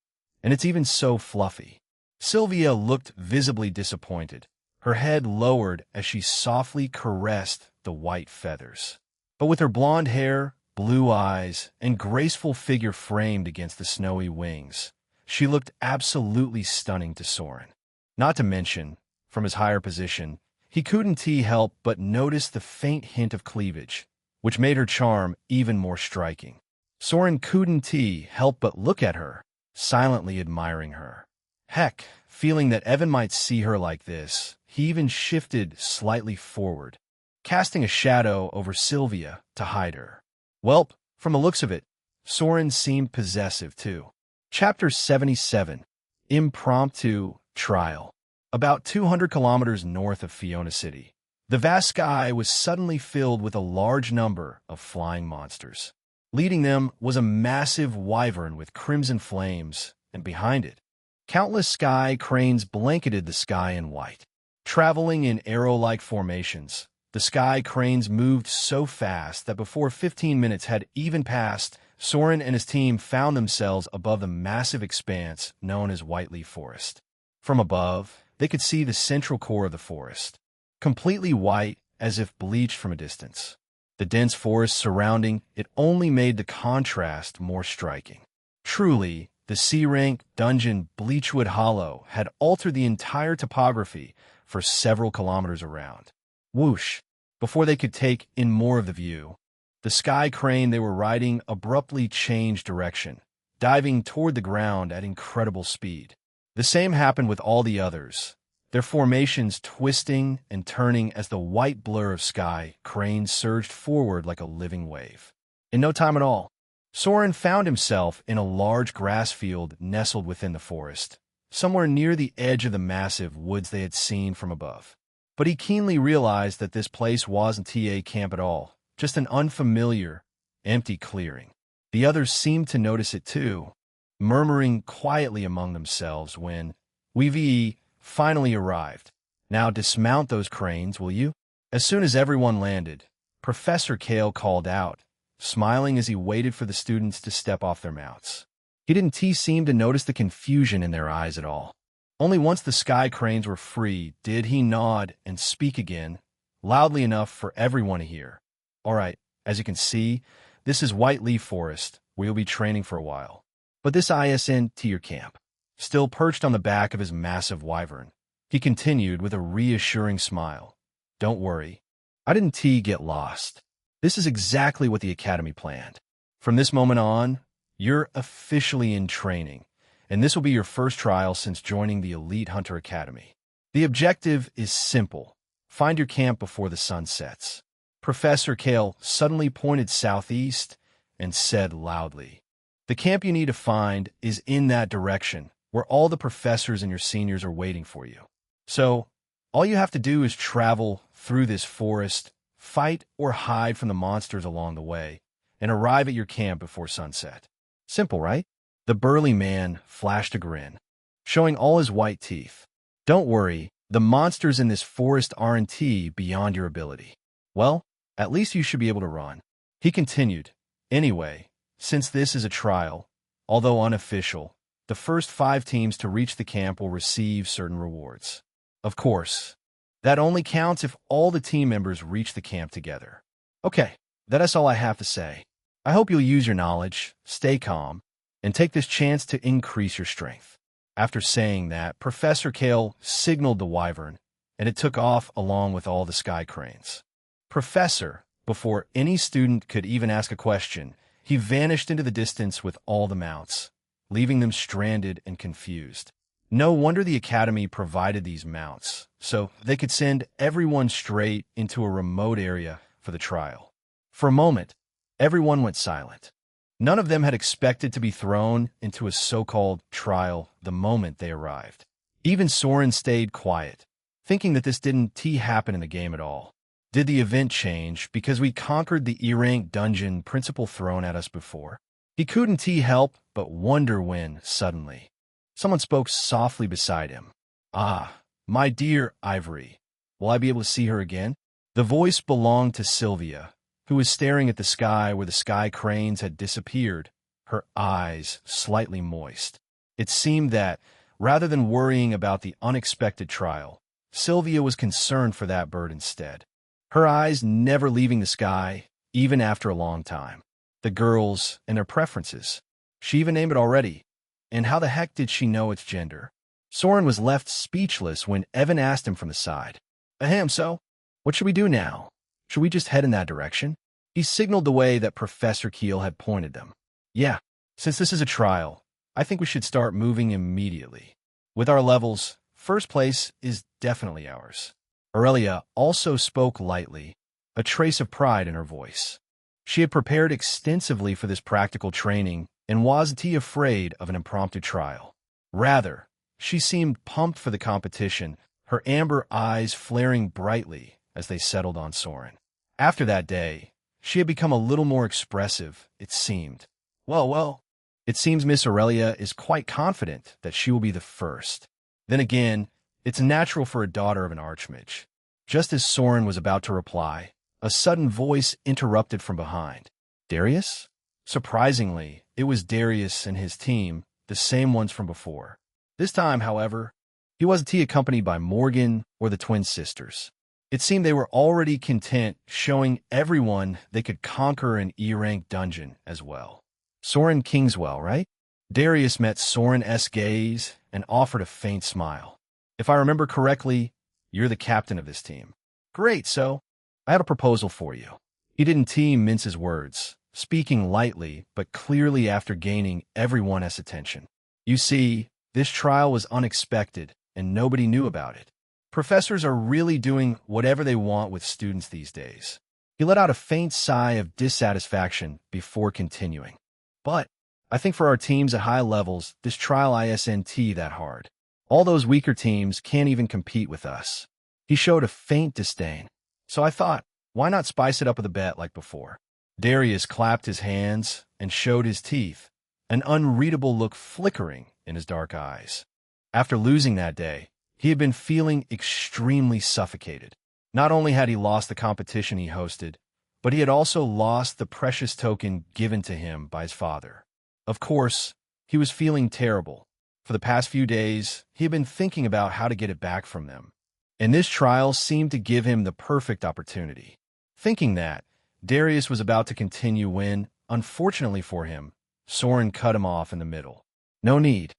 And it's even so fluffy. Sylvia looked visibly disappointed, her head lowered as she softly caressed the white feathers. But with her blonde hair, blue eyes, and graceful figure framed against the snowy wings, she looked absolutely stunning to Soren. Not to mention, from his higher position, he couldn't help but notice the faint hint of cleavage, which made her charm even more striking. Soren couldn't help but look at her, silently admiring her. Heck, feeling that Evan might see her like this, he even shifted slightly forward, casting a shadow over Sylvia to hide her. Welp, from the looks of it, Soren seemed possessive too. Chapter 77, Impromptu Trial. About 200 kilometers north of Fiona City, the vast sky was suddenly filled with a large number of flying monsters. Leading them was a massive wyvern with crimson flames, and behind it, countless sky cranes blanketed the sky in white. Traveling in arrow-like formations, the sky cranes moved so fast that before 15 minutes had even passed, Soren and his team found themselves above the massive expanse known as Whiteleaf Forest. From above, they could see the central core of the forest, completely white as if bleached from a distance. The dense forest surrounding it only made the contrast more striking. Truly, the C-rank dungeon Bleachwood Hollow had altered the entire topography for several kilometers around. Whoosh! Before they could take in more of the view, the sky crane they were riding abruptly changed direction, diving toward the ground at incredible speed. The same happened with all the others, their formations twisting and turning as the white blur of sky cranes surged forward like a living wave. In no time at all, Soren found himself in a large grass field nestled within the forest, somewhere near the edge of the massive woods they had seen from above. But he keenly realized that this place wasn't a camp at all, just an unfamiliar, empty clearing. The others seemed to notice it too, murmuring quietly among themselves when we've finally arrived. "Now dismount those cranes, will you?" As soon as everyone landed, Professor Kale called out, smiling as he waited for the students to step off their mounts. He didn't seem to notice the confusion in their eyes at all. Only once the sky cranes were free did he nod and speak again, loudly enough for everyone to hear. "All right, as you can see, this is Whiteleaf Forest, where you'll be training for a while. But this isn't your camp." Still perched on the back of his massive wyvern, he continued with a reassuring smile. "Don't worry, I didn't get lost. This is exactly what the Academy planned. From this moment on, you're officially in training, and this will be your first trial since joining the Elite Hunter Academy. The objective is simple. Find your camp before the sun sets." Professor Kale suddenly pointed southeast and said loudly, "The camp you need to find is in that direction, where all the professors and your seniors are waiting for you. So, all you have to do is travel through this forest, fight or hide from the monsters along the way, and arrive at your camp before sunset." Simple, right? The burly man flashed a grin, showing all his white teeth. Don't worry, the monsters in this forest aren't beyond your ability. Well, at least you should be able to run. He continued, anyway, since this is a trial, although unofficial, the first 5 teams to reach the camp will receive certain rewards. Of course, that only counts if all the team members reach the camp together. Okay, that's all I have to say. I hope you'll use your knowledge, stay calm, and take this chance to increase your strength. After saying that, Professor Kale signaled the wyvern, and it took off along with all the sky cranes. Professor, before any student could even ask a question, he vanished into the distance with all the mounts, leaving them stranded and confused. No wonder the Academy provided these mounts, so they could send everyone straight into a remote area for the trial. For a moment, everyone went silent. None of them had expected to be thrown into a so-called trial the moment they arrived. Even Soren stayed quiet, thinking that this didn't happen in the game at all. Did the event change because we conquered the E-rank dungeon principle thrown at us before? He couldn't help but wonder when, suddenly, someone spoke softly beside him. Ah, my dear Ivory, will I be able to see her again? The voice belonged to Sylvia, who was staring at the sky where the sky cranes had disappeared, her eyes slightly moist. It seemed that, rather than worrying about the unexpected trial, Sylvia was concerned for that bird instead. Her eyes never leaving the sky, even after a long time. The girls and their preferences. She even named it already. And how the heck did she know its gender? Soren was left speechless when Evan asked him from the side. Ahem, so? What should we do now? Should we just head in that direction? He signaled the way that Professor Keel had pointed them. Yeah, since this is a trial, I think we should start moving immediately. With our levels, first place is definitely ours. Aurelia also spoke lightly, a trace of pride in her voice. She had prepared extensively for this practical training and wasn't afraid of an impromptu trial. Rather, she seemed pumped for the competition, her amber eyes flaring brightly as they settled on Soren. After that day, she had become a little more expressive, it seemed. Well, it seems Miss Aurelia is quite confident that she will be the first. Then again, it's natural for a daughter of an archmage. Just as Soren was about to reply, a sudden voice interrupted from behind. Darius? Surprisingly, it was Darius and his team, the same ones from before. This time, however, he wasn't accompanied by Morgan or the twin sisters. It seemed they were already content showing everyone they could conquer an E-rank dungeon as well. Soren Kingswell, right? Darius met Soren's gaze and offered a faint smile. If I remember correctly, you're the captain of this team. Great, so I have a proposal for you. He didn't mince his words, speaking lightly but clearly after gaining everyone's attention. You see, this trial was unexpected and nobody knew about it. Professors are really doing whatever they want with students these days. He let out a faint sigh of dissatisfaction before continuing. But I think for our teams at high levels, this trial isn't that hard. All those weaker teams can't even compete with us. He showed a faint disdain. So I thought, why not spice it up with a bet like before? Darius clapped his hands and showed his teeth, an unreadable look flickering in his dark eyes. After losing that day, he had been feeling extremely suffocated. Not only had he lost the competition he hosted, but he had also lost the precious token given to him by his father. Of course, he was feeling terrible. For the past few days, he had been thinking about how to get it back from them. And this trial seemed to give him the perfect opportunity. Thinking that, Darius was about to continue when, unfortunately for him, Soren cut him off in the middle. No need.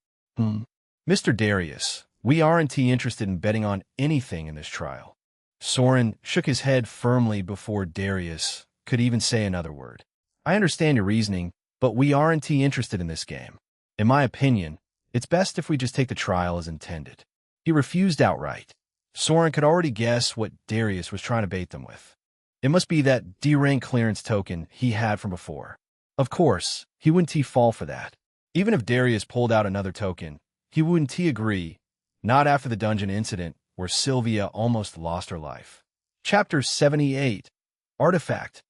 Mr. Darius, we aren't interested in betting on anything in this trial. Soren shook his head firmly before Darius could even say another word. I understand your reasoning, but we aren't interested in this game. In my opinion, it's best if we just take the trial as intended. He refused outright. Soren could already guess what Darius was trying to bait them with. It must be that D-rank clearance token he had from before. Of course, he wouldn't fall for that. Even if Darius pulled out another token, he wouldn't agree, not after the dungeon incident where Sylvia almost lost her life. Chapter 78. Artifact.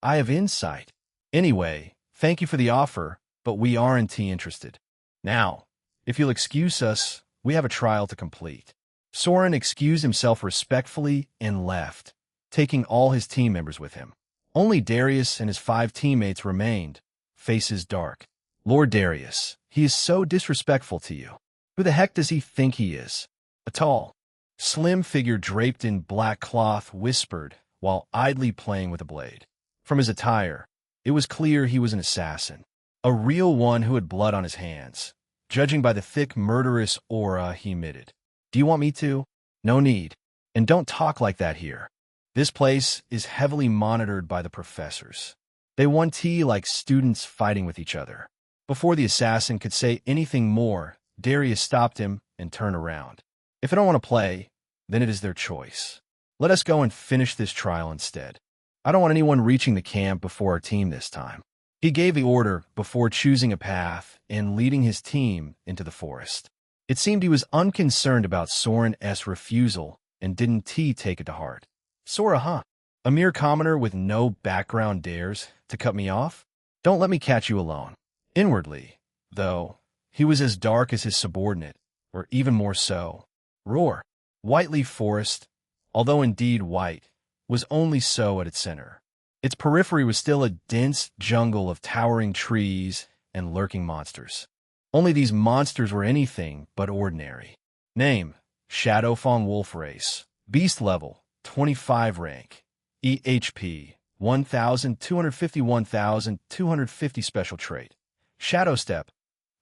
I have insight. Anyway, thank you for the offer, but we aren't interested. Now, if you'll excuse us, we have a trial to complete." Soren excused himself respectfully and left, taking all his team members with him. Only Darius and his 5 teammates remained, faces dark. "Lord Darius, he is so disrespectful to you. Who the heck does he think he is?" A tall, slim figure draped in black cloth whispered while idly playing with a blade. From his attire, it was clear he was an assassin, a real one who had blood on his hands, judging by the thick, murderous aura he emitted. "Do you want me to?" "No need. And don't talk like that here. This place is heavily monitored by the professors. They want tea like students fighting with each other." Before the assassin could say anything more, Darius stopped him and turned around. "If they don't want to play, then it is their choice. Let us go and finish this trial instead. I don't want anyone reaching the camp before our team this time." He gave the order before choosing a path and leading his team into the forest. It seemed he was unconcerned about Soren's refusal and didn't take it to heart. "Sora, huh? A mere commoner with no background dares to cut me off? Don't let me catch you alone." Inwardly, though, he was as dark as his subordinate, or even more so. Roar. Whiteleaf Forest, although indeed white, was only so at its center. Its periphery was still a dense jungle of towering trees and lurking monsters. Only these monsters were anything but ordinary. Name: Shadowfang Wolf Race. Beast Level: 25 rank. EHP: 1,250 Special Trait: Shadow Step.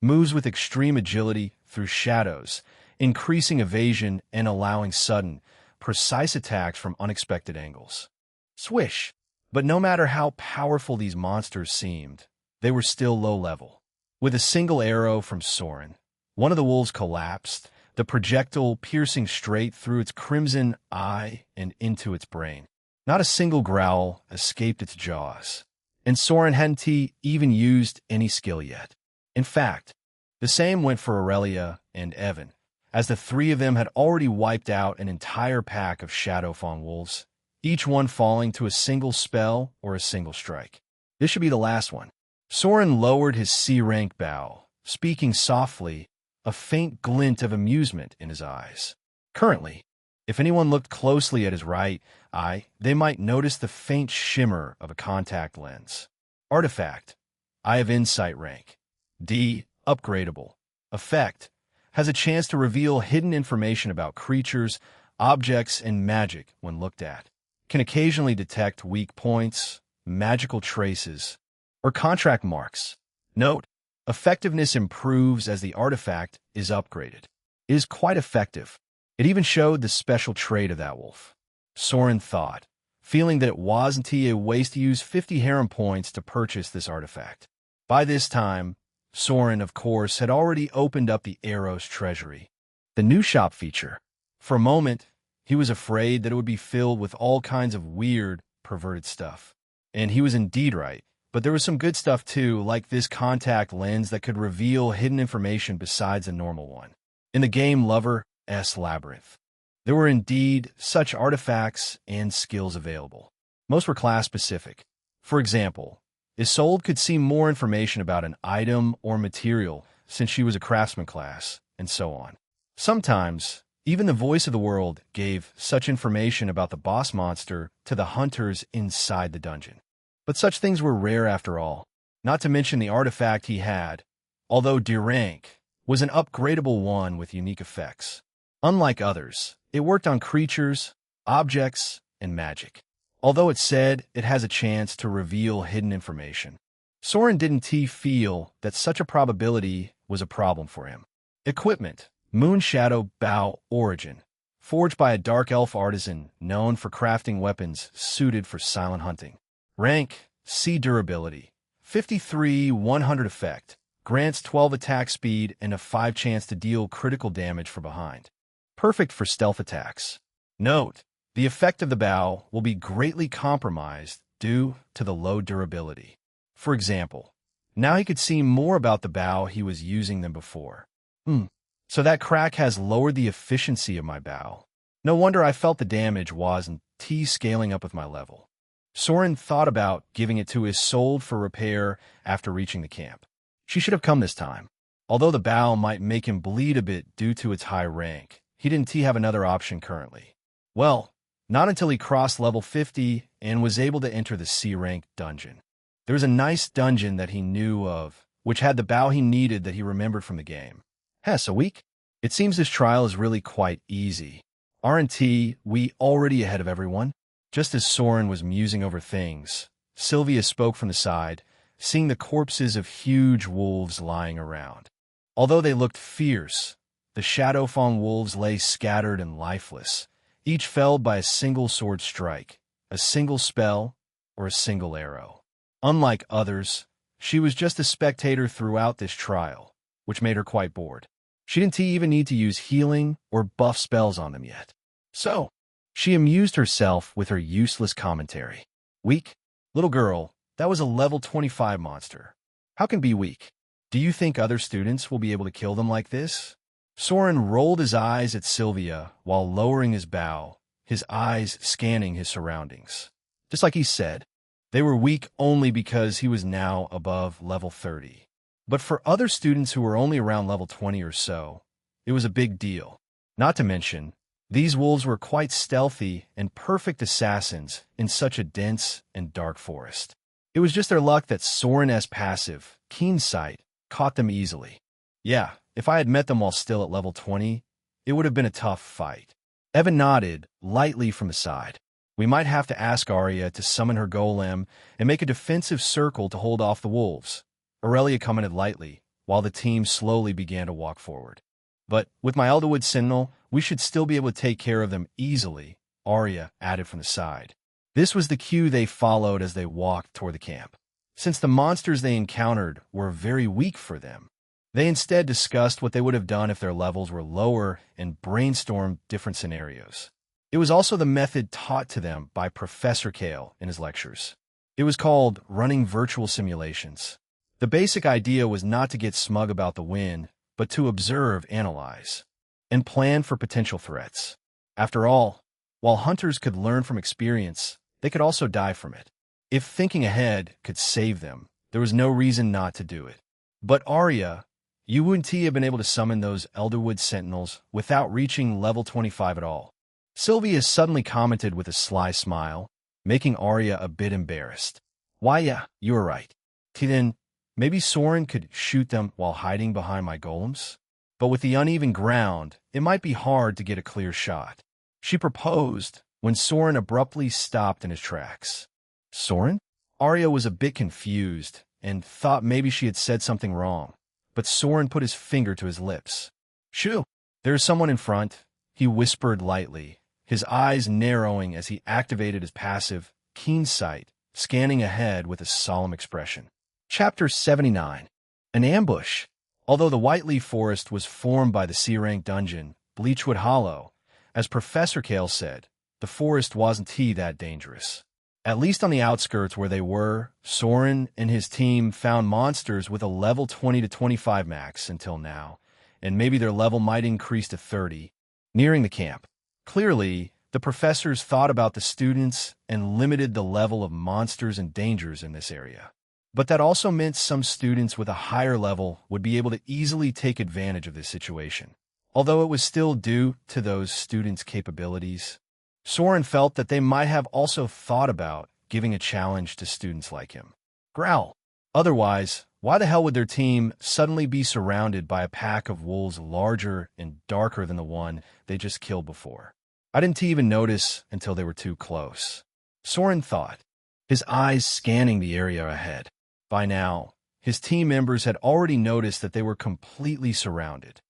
Moves with extreme agility through shadows, increasing evasion and allowing sudden, precise attacks from unexpected angles. Swish! But no matter how powerful these monsters seemed, they were still low level. With a single arrow from Soren, one of the wolves collapsed, the projectile piercing straight through its crimson eye and into its brain. Not a single growl escaped its jaws, and Soren hadn't even used any skill yet. In fact, the same went for Aurelia and Evan, as the 3 of them had already wiped out an entire pack of Shadowfang wolves, each one falling to a single spell or a single strike. This should be the last one. Soren lowered his C-rank bow, speaking softly, a faint glint of amusement in his eyes. Currently, if anyone looked closely at his right eye, they might notice the faint shimmer of a contact lens. Artifact: Eye of Insight rank. D. Upgradable. Effect: has a chance to reveal hidden information about creatures, objects, and magic when looked at. Can occasionally detect weak points, magical traces, or contract marks. Note: effectiveness improves as the artifact is upgraded. It is quite effective. It even showed the special trait of that wolf. Soren thought, feeling that it wasn't a waste to use 50 harem points to purchase this artifact. By this time, Soren, of course, had already opened up the Arrow's treasury, the new shop feature. For a moment, he was afraid that it would be filled with all kinds of weird, perverted stuff. And he was indeed right. But there was some good stuff too, like this contact lens that could reveal hidden information besides the normal one. In the game Lover's Labyrinth, there were indeed such artifacts and skills available. Most were class-specific. For example, Isolde could see more information about an item or material since she was a craftsman class, and so on. Sometimes, even the voice of the world gave such information about the boss monster to the hunters inside the dungeon. But such things were rare after all, not to mention the artifact he had, although D rank, was an upgradable one with unique effects. Unlike others, it worked on creatures, objects, and magic. Although it said it has a chance to reveal hidden information, Soren didn't feel that such a probability was a problem for him. Equipment: Moon Shadow Bow Origin, forged by a dark elf artisan known for crafting weapons suited for silent hunting. Rank: C. Durability. 53 100 effect. Grants 12 attack speed and a 5 chance to deal critical damage from behind. Perfect for stealth attacks. Note: the effect of the bow will be greatly compromised due to the low durability. For example, now he could see more about the bow he was using than before. So that crack has lowered the efficiency of my bow. No wonder I felt the damage wasn't scaling up with my level. Soren thought about giving it to Isolde for repair after reaching the camp. She should have come this time. Although the bow might make him bleed a bit due to its high rank, he didn't have another option currently. Well, not until he crossed level 50 and was able to enter the C-rank dungeon. There was a nice dungeon that he knew of, which had the bow he needed that he remembered from the game. Hess, a week? It seems this trial is really quite easy. Aren't we already ahead of everyone? Just as Soren was musing over things, Sylvia spoke from the side, seeing the corpses of huge wolves lying around. Although they looked fierce, the Shadowfang wolves lay scattered and lifeless, each felled by a single sword strike, a single spell, or a single arrow. Unlike others, she was just a spectator throughout this trial, which made her quite bored. She didn't even need to use healing or buff spells on them yet. So, she amused herself with her useless commentary. Weak? Little girl, that was a level 25 monster. How can be weak? Do you think other students will be able to kill them like this? Soren rolled his eyes at Sylvia while lowering his bow, his eyes scanning his surroundings. Just like he said, they were weak only because he was now above level 30. But for other students who were only around level 20 or so, it was a big deal. Not to mention, these wolves were quite stealthy and perfect assassins in such a dense and dark forest. It was just their luck that Soren's passive, keen sight, caught them easily. Yeah, if I had met them while still at level 20, it would have been a tough fight. Evan nodded lightly from the side. We might have to ask Arya to summon her golem and make a defensive circle to hold off the wolves. Aurelia commented lightly, while the team slowly began to walk forward. But with my Elderwood Sentinel, we should still be able to take care of them easily, Arya added from the side. This was the cue they followed as they walked toward the camp. Since the monsters they encountered were very weak for them, they instead discussed what they would have done if their levels were lower and brainstormed different scenarios. It was also the method taught to them by Professor Kale in his lectures. It was called running virtual simulations. The basic idea was not to get smug about the win, but to observe, analyze, and plan for potential threats. After all, while hunters could learn from experience, they could also die from it. If thinking ahead could save them, there was no reason not to do it. But Arya, you wouldn't have been able to summon those Elderwood Sentinels without reaching level 25 at all. Sylvia suddenly commented with a sly smile, making Arya a bit embarrassed. Why, yeah, you were right. Then, maybe Soren could shoot them while hiding behind my golems? But with the uneven ground, it might be hard to get a clear shot. She proposed when Soren abruptly stopped in his tracks. Soren? Arya was a bit confused and thought maybe she had said something wrong, but Soren put his finger to his lips. Shoo! There's someone in front, he whispered lightly, his eyes narrowing as he activated his passive, keen sight, scanning ahead with a solemn expression. Chapter 79. An ambush. Although the Whiteleaf Forest was formed by the C-rank dungeon, Bleachwood Hollow, as Professor Kale said, the forest wasn't that dangerous. At least on the outskirts where they were, Soren and his team found monsters with a level 20 to 25 max until now, and maybe their level might increase to 30, nearing the camp. Clearly, the professors thought about the students and limited the level of monsters and dangers in this area. But that also meant some students with a higher level would be able to easily take advantage of this situation. Although it was still due to those students' capabilities, Soren felt that they might have also thought about giving a challenge to students like him. Growl. Otherwise, why the hell would their team suddenly be surrounded by a pack of wolves larger and darker than the one they just killed before? I didn't even notice until they were too close. Soren thought, his eyes scanning the area ahead. By now, his team members had already noticed that they were completely surrounded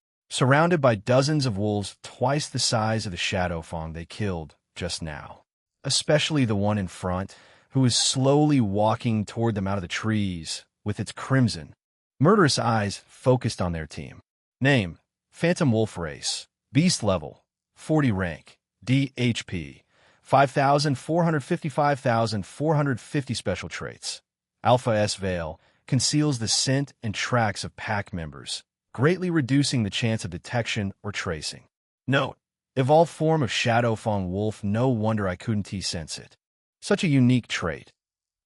by dozens of wolves twice the size of the Shadowfang they killed just now. Especially the one in front, who was slowly walking toward them out of the trees with its crimson, murderous eyes focused on their team. Name, Phantom Wolf Race. Beast level, 40 rank. DHP, 5,455,450 special traits. Alpha S Veil conceals the scent and tracks of pack members, greatly reducing the chance of detection or tracing. Note, evolved form of Shadowfang Wolf, no wonder I couldn't sense it. Such a unique trait.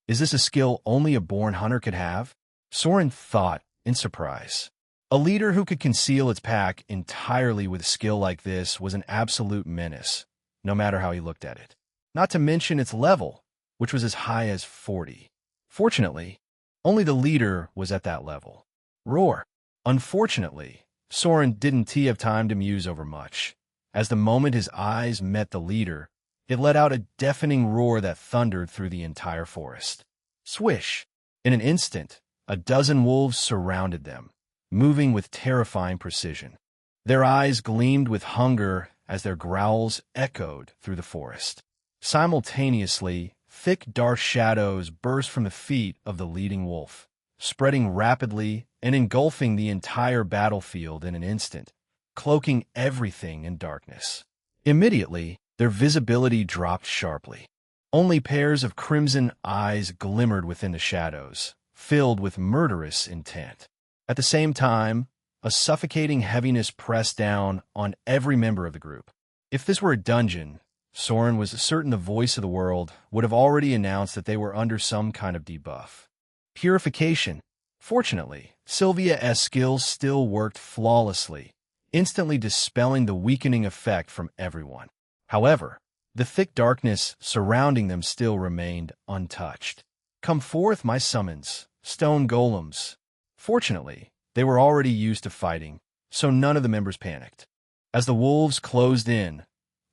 Is this a skill only a born hunter could have? Soren thought in surprise. A leader who could conceal its pack entirely with skill like this was an absolute menace, no matter how he looked at it. Not to mention its level, which was as high as 40. Fortunately, only the leader was at that level. Roar. Unfortunately, Soren didn't have time to muse over much. As the moment his eyes met the leader, it let out a deafening roar that thundered through the entire forest. Swish! In an instant, a dozen wolves surrounded them, moving with terrifying precision. Their eyes gleamed with hunger as their growls echoed through the forest. Simultaneously, thick dark shadows burst from the feet of the leading wolf, spreading rapidly and engulfing the entire battlefield in an instant, cloaking everything in darkness. Immediately, their visibility dropped sharply. Only pairs of crimson eyes glimmered within the shadows, filled with murderous intent. At the same time, a suffocating heaviness pressed down on every member of the group. If this were a dungeon, Soren was certain the voice of the world would have already announced that they were under some kind of debuff. Purification. Fortunately, Sylvia's skills still worked flawlessly, instantly dispelling the weakening effect from everyone. However, the thick darkness surrounding them still remained untouched. Come forth, my summons, stone golems. Fortunately, they were already used to fighting, so none of the members panicked. As the wolves closed in,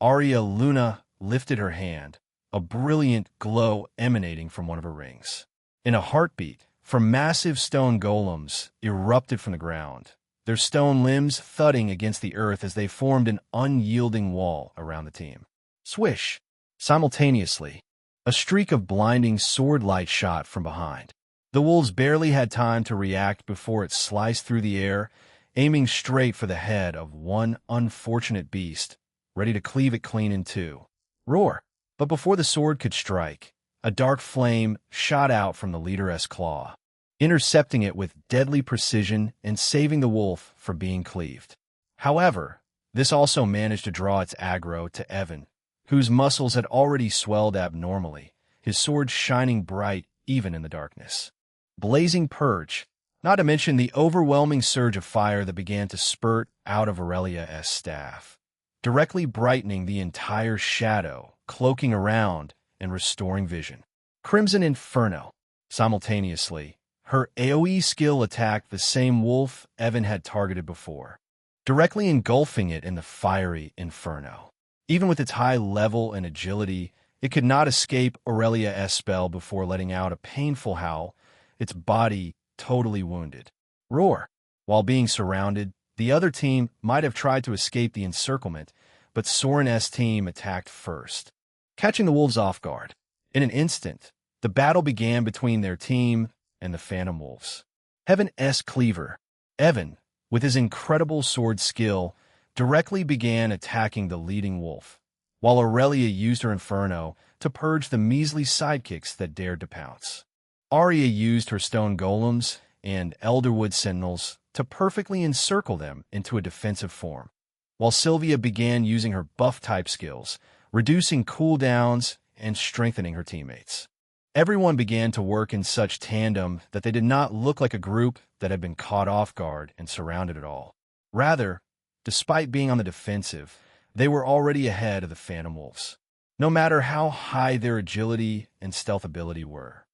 Arya Luna lifted her hand, a brilliant glow emanating from one of her rings. In a heartbeat, massive stone golems erupted from the ground, their stone limbs thudding against the earth as they formed an unyielding wall around the team. Swish! Simultaneously, a streak of blinding sword light shot from behind. The wolves barely had time to react before it sliced through the air, aiming straight for the head of one unfortunate beast, ready to cleave it clean in two. Roar! But before the sword could strike, a dark flame shot out from the leader's claw, intercepting it with deadly precision and saving the wolf from being cleaved. However, this also managed to draw its aggro to Evan, whose muscles had already swelled abnormally, his sword shining bright even in the darkness. Blazing purge, not to mention the overwhelming surge of fire that began to spurt out of Aurelia's staff, directly brightening the entire shadow, cloaking around and restoring vision. Crimson Inferno. Simultaneously, her AoE skill attacked the same wolf Evan had targeted before, directly engulfing it in the fiery inferno. Even with its high level and agility, it could not escape Aurelia's spell before letting out a painful howl, its body totally wounded. Roar! While being surrounded, the other team might have tried to escape the encirclement, but Soren's team attacked first, catching the wolves off guard. In an instant, the battle began between their team and the Phantom Wolves. Heaven's Cleaver, Evan, with his incredible sword skill, directly began attacking the leading wolf, while Aurelia used her Inferno to purge the measly sidekicks that dared to pounce. Arya used her stone golems and Elderwood Sentinels to perfectly encircle them into a defensive form, while Sylvia began using her buff-type skills, reducing cooldowns and strengthening her teammates. Everyone began to work in such tandem that they did not look like a group that had been caught off guard and surrounded at all. Rather, despite being on the defensive, they were already ahead of the Phantom Wolves, no matter how high their agility and stealth ability were.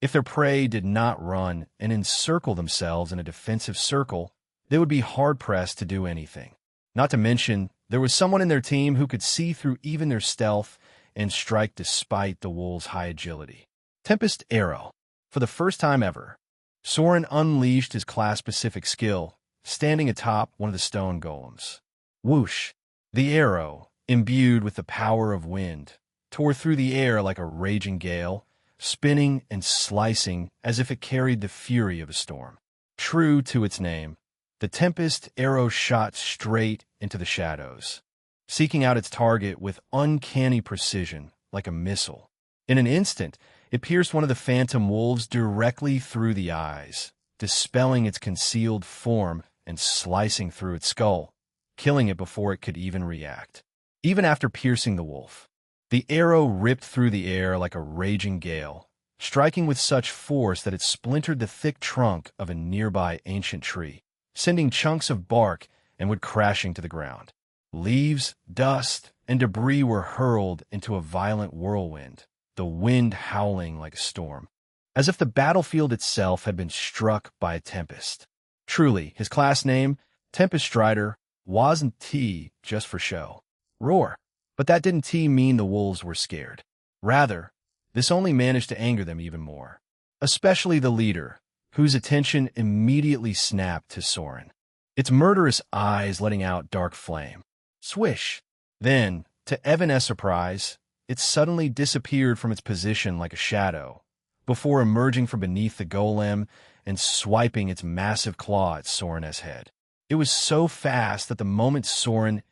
If their prey did not run and encircle themselves in a defensive circle, they would be hard-pressed to do anything. Not to mention, there was someone in their team who could see through even their stealth and strike despite the wolves' high agility. Tempest Arrow. For the first time ever, Soren unleashed his class-specific skill, standing atop one of the stone golems. Whoosh! The arrow, imbued with the power of wind, tore through the air like a raging gale, spinning and slicing as if it carried the fury of a storm. True to its name, the Tempest Arrow shot straight into the shadows, seeking out its target with uncanny precision like a missile. In an instant, it pierced one of the Phantom Wolves directly through the eyes, dispelling its concealed form and slicing through its skull, killing it before it could even react. Even after piercing the wolf, the arrow ripped through the air like a raging gale, striking with such force that it splintered the thick trunk of a nearby ancient tree, sending chunks of bark and wood crashing to the ground. Leaves, dust, and debris were hurled into a violent whirlwind, the wind howling like a storm, as if the battlefield itself had been struck by a tempest. Truly, his class name, Tempest Strider, wasn't T just for show. Roar. But that didn't mean the wolves were scared. Rather, this only managed to anger them even more, especially the leader, whose attention immediately snapped to Soren, its murderous eyes letting out dark flame. Swish! Then, to Evan's surprise, it suddenly disappeared from its position like a shadow, before emerging from beneath the golem and swiping its massive claw at Soren's head. It was so fast that the moment Soren's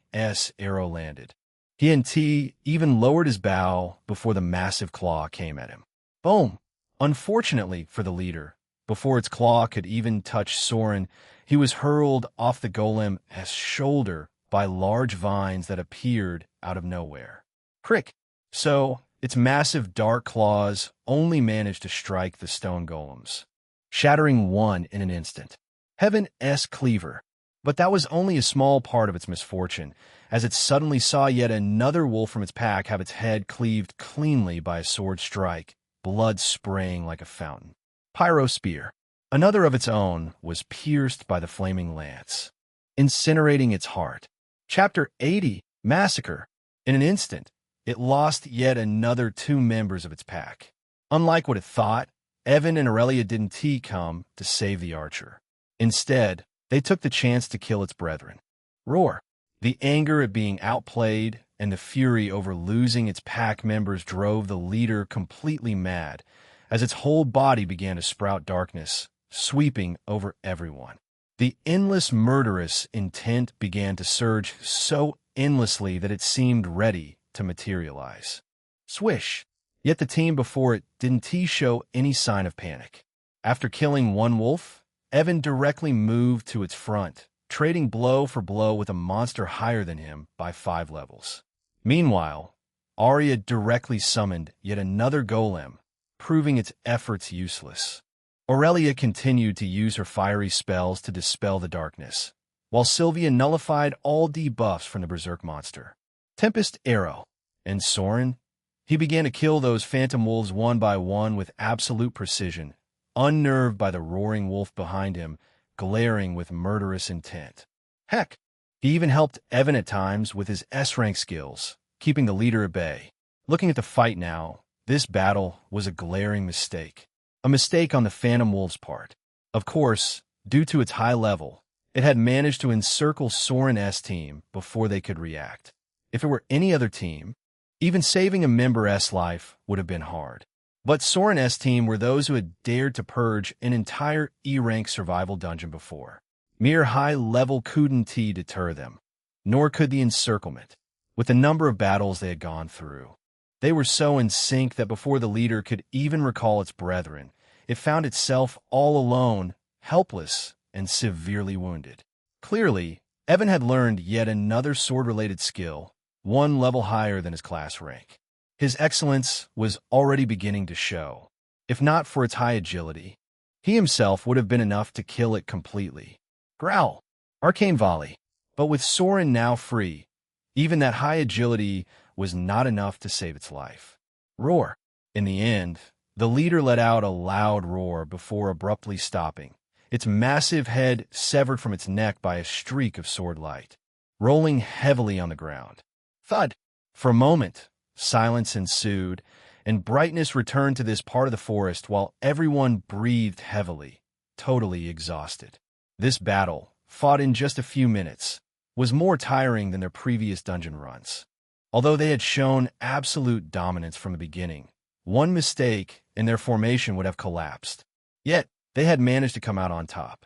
arrow landed, he and T even lowered his bow before the massive claw came at him. Boom! Unfortunately for the leader, before its claw could even touch Soren, he was hurled off the golem's shoulder by large vines that appeared out of nowhere. Crick! So, its massive dark claws only managed to strike the stone golems, shattering one in an instant. Heaven's cleaver. But that was only a small part of its misfortune, as it suddenly saw yet another wolf from its pack have its head cleaved cleanly by a sword strike, blood spraying like a fountain. Pyro Spear. Another of its own was pierced by the flaming lance, incinerating its heart. Chapter 80, Massacre. In an instant, it lost yet another 2 members of its pack. Unlike what it thought, Evan and Aurelia didn't come to save the archer. Instead, they took the chance to kill its brethren. Roar. The anger at being outplayed and the fury over losing its pack members drove the leader completely mad, as its whole body began to sprout darkness, sweeping over everyone. The endless murderous intent began to surge so endlessly that it seemed ready to materialize. Swish! Yet the team before it didn't show any sign of panic. After killing one wolf, Evan directly moved to its front, trading blow for blow with a monster higher than him by 5 levels. Meanwhile, Arya directly summoned yet another golem, proving its efforts useless. Aurelia continued to use her fiery spells to dispel the darkness, while Sylvia nullified all debuffs from the berserk monster. Tempest Arrow. And Soren? He began to kill those phantom wolves one by one with absolute precision, unnerved by the roaring wolf behind him, glaring with murderous intent. Heck, he even helped Evan at times with his S-rank skills, keeping the leader at bay. Looking at the fight now, this battle was a glaring mistake. A mistake on the Phantom Wolf's part. Of course, due to its high level, it had managed to encircle Soren's team before they could react. If it were any other team, even saving a member's life would have been hard. But Soren's team were those who had dared to purge an entire E-rank survival dungeon before. Mere high-level couldn't deter them, nor could the encirclement, with the number of battles they had gone through. They were so in sync that before the leader could even recall its brethren, it found itself all alone, helpless, and severely wounded. Clearly, Evan had learned yet another sword-related skill, 1 level higher than his class rank. His excellence was already beginning to show. If not for its high agility, he himself would have been enough to kill it completely. Growl. Arcane Volley. But with Soren now free, even that high agility was not enough to save its life. Roar. In the end, the leader let out a loud roar before abruptly stopping, its massive head severed from its neck by a streak of sword light, rolling heavily on the ground. Thud. For a moment, silence ensued, and brightness returned to this part of the forest while everyone breathed heavily, totally exhausted. This battle, fought in just a few minutes, was more tiring than their previous dungeon runs. Although they had shown absolute dominance from the beginning, one mistake and their formation would have collapsed. Yet, they had managed to come out on top.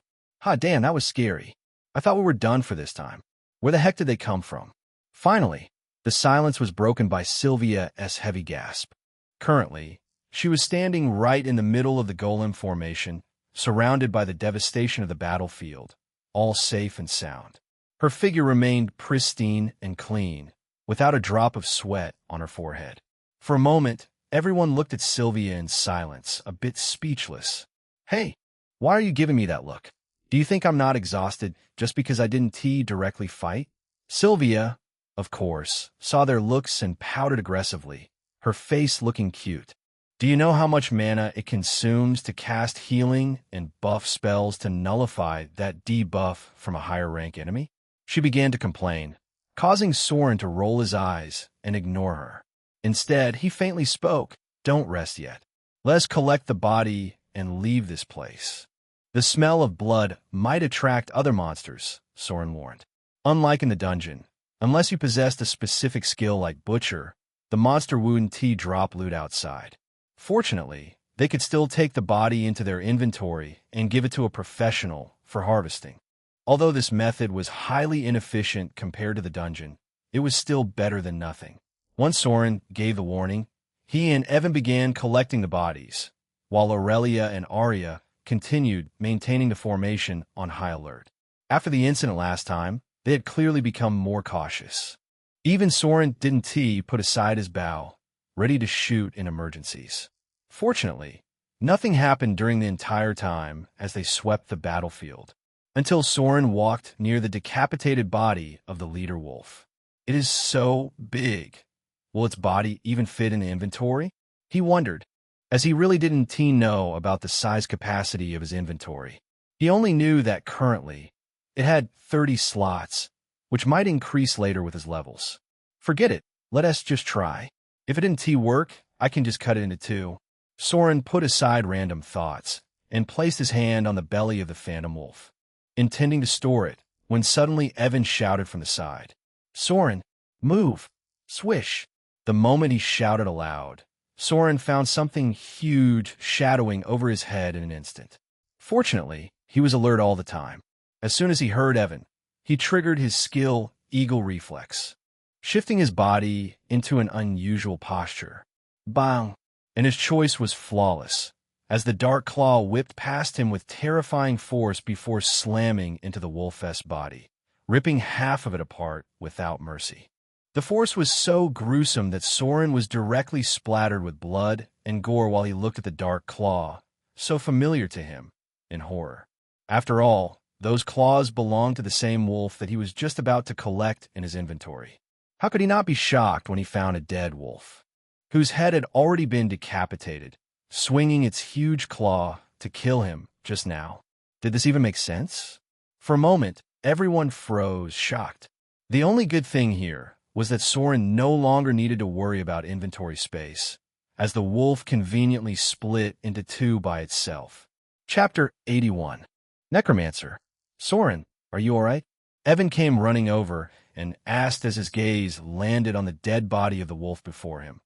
Damn, that was scary. I thought we were done for this time. Where the heck did they come from? Finally, the silence was broken by Sylvia's heavy gasp. Currently, she was standing right in the middle of the golem formation, surrounded by the devastation of the battlefield, all safe and sound. Her figure remained pristine and clean, without a drop of sweat on her forehead. For a moment, Everyone looked at Sylvia in silence, a bit speechless. Hey, why are you giving me that look? Do you think I'm not exhausted just because I didn't directly fight? Sylvia, of course, saw their looks and pouted aggressively, her face looking cute. Do you know how much mana it consumes to cast healing and buff spells to nullify that debuff from a higher rank enemy? She began to complain, causing Soren to roll his eyes and ignore her. Instead, he faintly spoke, "Don't rest yet. Let's collect the body and leave this place." The smell of blood might attract other monsters, Soren warned. Unlike in the dungeon, unless you possessed a specific skill like Butcher, the monster wouldn't drop loot outside. Fortunately, they could still take the body into their inventory and give it to a professional for harvesting. Although this method was highly inefficient compared to the dungeon, it was still better than nothing. Once Soren gave the warning, he and Evan began collecting the bodies, while Aurelia and Arya continued maintaining the formation on high alert. After the incident last time, they had clearly become more cautious. Even Soren didn't put aside his bow, ready to shoot in emergencies. Fortunately, nothing happened during the entire time as they swept the battlefield, until Soren walked near the decapitated body of the leader wolf. It is so big. Will its body even fit in the inventory? He wondered, as he really didn't know about the size capacity of his inventory. He only knew that currently, it had 30 slots, which might increase later with his levels. Forget it, let us just try. If it didn't work, I can just cut it into two. Soren put aside random thoughts and placed his hand on the belly of the phantom wolf, intending to store it, when suddenly Evan shouted from the side, "Soren, move! Swish!" The moment he shouted aloud, Soren found something huge shadowing over his head in an instant. Fortunately, he was alert all the time. As soon as he heard Evan, he triggered his skill Eagle Reflex, shifting his body into an unusual posture. Bang! And his choice was flawless, as the dark claw whipped past him with terrifying force before slamming into the wolf's body, ripping half of it apart without mercy. The force was so gruesome that Soren was directly splattered with blood and gore while he looked at the dark claw, so familiar to him, in horror. After all, those claws belonged to the same wolf that he was just about to collect in his inventory. How could he not be shocked when he found a dead wolf, whose head had already been decapitated, swinging its huge claw to kill him just now? Did this even make sense? For a moment, everyone froze, shocked. The only good thing here was that Soren no longer needed to worry about inventory space, as the wolf conveniently split into two by itself. Chapter 81. Necromancer. "Soren, are you all right?" Evan came running over and asked as his gaze landed on the dead body of the wolf before him,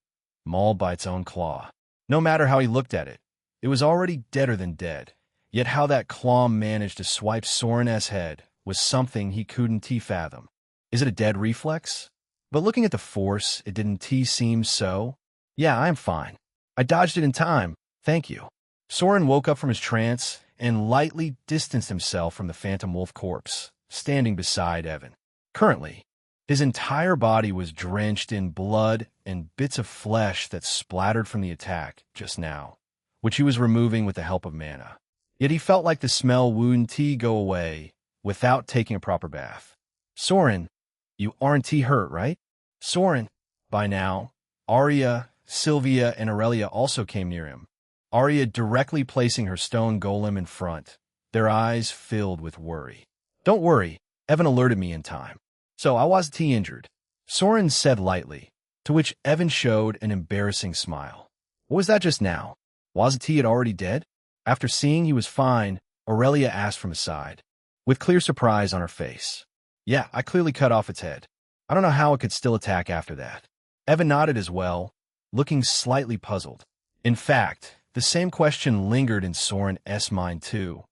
mauled by its own claw. No matter how he looked at it, it was already deader than dead, yet how that claw managed to swipe Soren's head was something he couldn't fathom. Is it a dead reflex? But looking at the force, it didn't seem so. "Yeah, I am fine. I dodged it in time, thank you." Soren woke up from his trance and lightly distanced himself from the phantom wolf corpse, standing beside Evan. Currently, his entire body was drenched in blood and bits of flesh that splattered from the attack just now, which he was removing with the help of mana. Yet he felt like the smell wouldn't go away without taking a proper bath. "Soren, you aren't hurt, right?" Soren. By now, Arya, Sylvia, and Aurelia also came near him, Arya directly placing her stone golem in front, their eyes filled with worry. "Don't worry, Evan alerted me in time, so I wasn't injured," Soren said lightly, to which Evan showed an embarrassing smile. "What was that just now? Wasn't he already dead?" After seeing he was fine, Aurelia asked from his side, with clear surprise on her face. "Yeah, I clearly cut off its head. I don't know how it could still attack after that." Evan nodded as well, looking slightly puzzled. In fact, the same question lingered in Soren's mind too,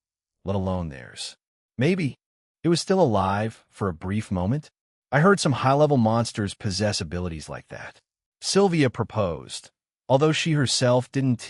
let alone theirs. Maybe it was still alive for a brief moment? "I heard some high-level monsters possess abilities like that," Sylvia proposed, although she herself didn't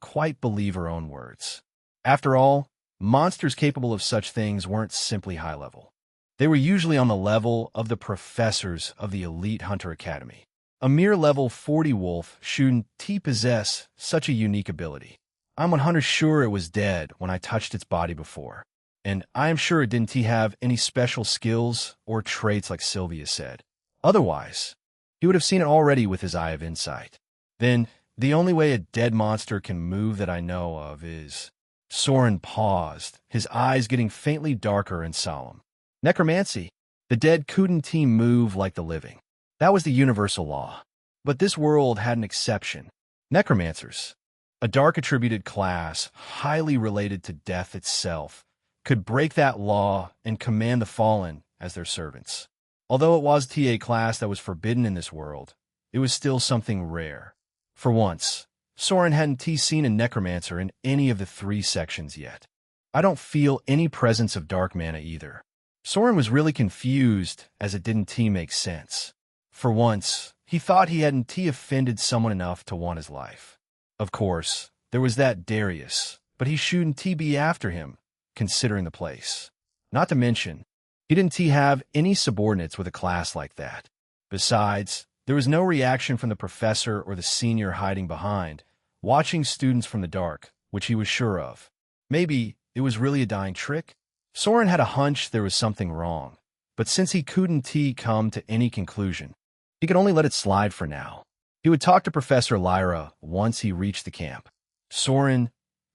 quite believe her own words. After all, monsters capable of such things weren't simply high-level. They were usually on the level of the professors of the elite Hunter Academy. A mere level 40 wolf shouldn't possess such a unique ability. I'm 100% sure it was dead when I touched its body before, and I am sure it didn't have any special skills or traits like Sylvia said. Otherwise, he would have seen it already with his eye of insight. Then, the only way a dead monster can move that I know of is... Soren paused, his eyes getting faintly darker and solemn. Necromancy. The dead couldn't move like the living. That was the universal law. But this world had an exception. Necromancers, a dark attributed class highly related to death itself, could break that law and command the fallen as their servants. Although it was a class that was forbidden in this world, it was still something rare. For once, Soren hadn't seen a necromancer in any of the 3 sections yet. I don't feel any presence of dark mana either. Soren was really confused as it didn't make sense. For once, he thought he hadn't offended someone enough to want his life. Of course, there was that Darius, but he shouldn't be after him, considering the place. Not to mention, he didn't have any subordinates with a class like that. Besides, there was no reaction from the professor or the senior hiding behind, watching students from the dark, which he was sure of. Maybe it was really a dying trick? Soren had a hunch there was something wrong, but since he couldn't come to any conclusion, he could only let it slide for now. He would talk to Professor Lyra once he reached the camp. Soren,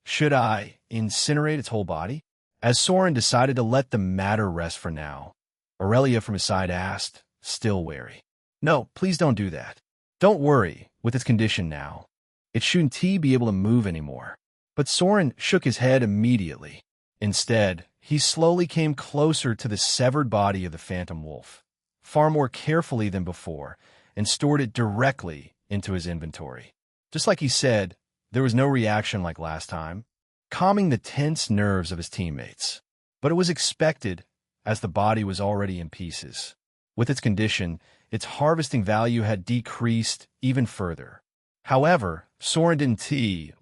should I incinerate its whole body? As Soren decided to let the matter rest for now, Aurelia from his side asked, still wary. No, please don't do that. Don't worry, with its condition now. It shouldn't be able to move anymore. But Soren shook his head immediately. Instead, he slowly came closer to the severed body of the phantom wolf, far more carefully than before, and stored it directly into his inventory. Just like he said, there was no reaction like last time, calming the tense nerves of his teammates. But it was expected, as the body was already in pieces. With its condition, its harvesting value had decreased even further. However, Soren didn't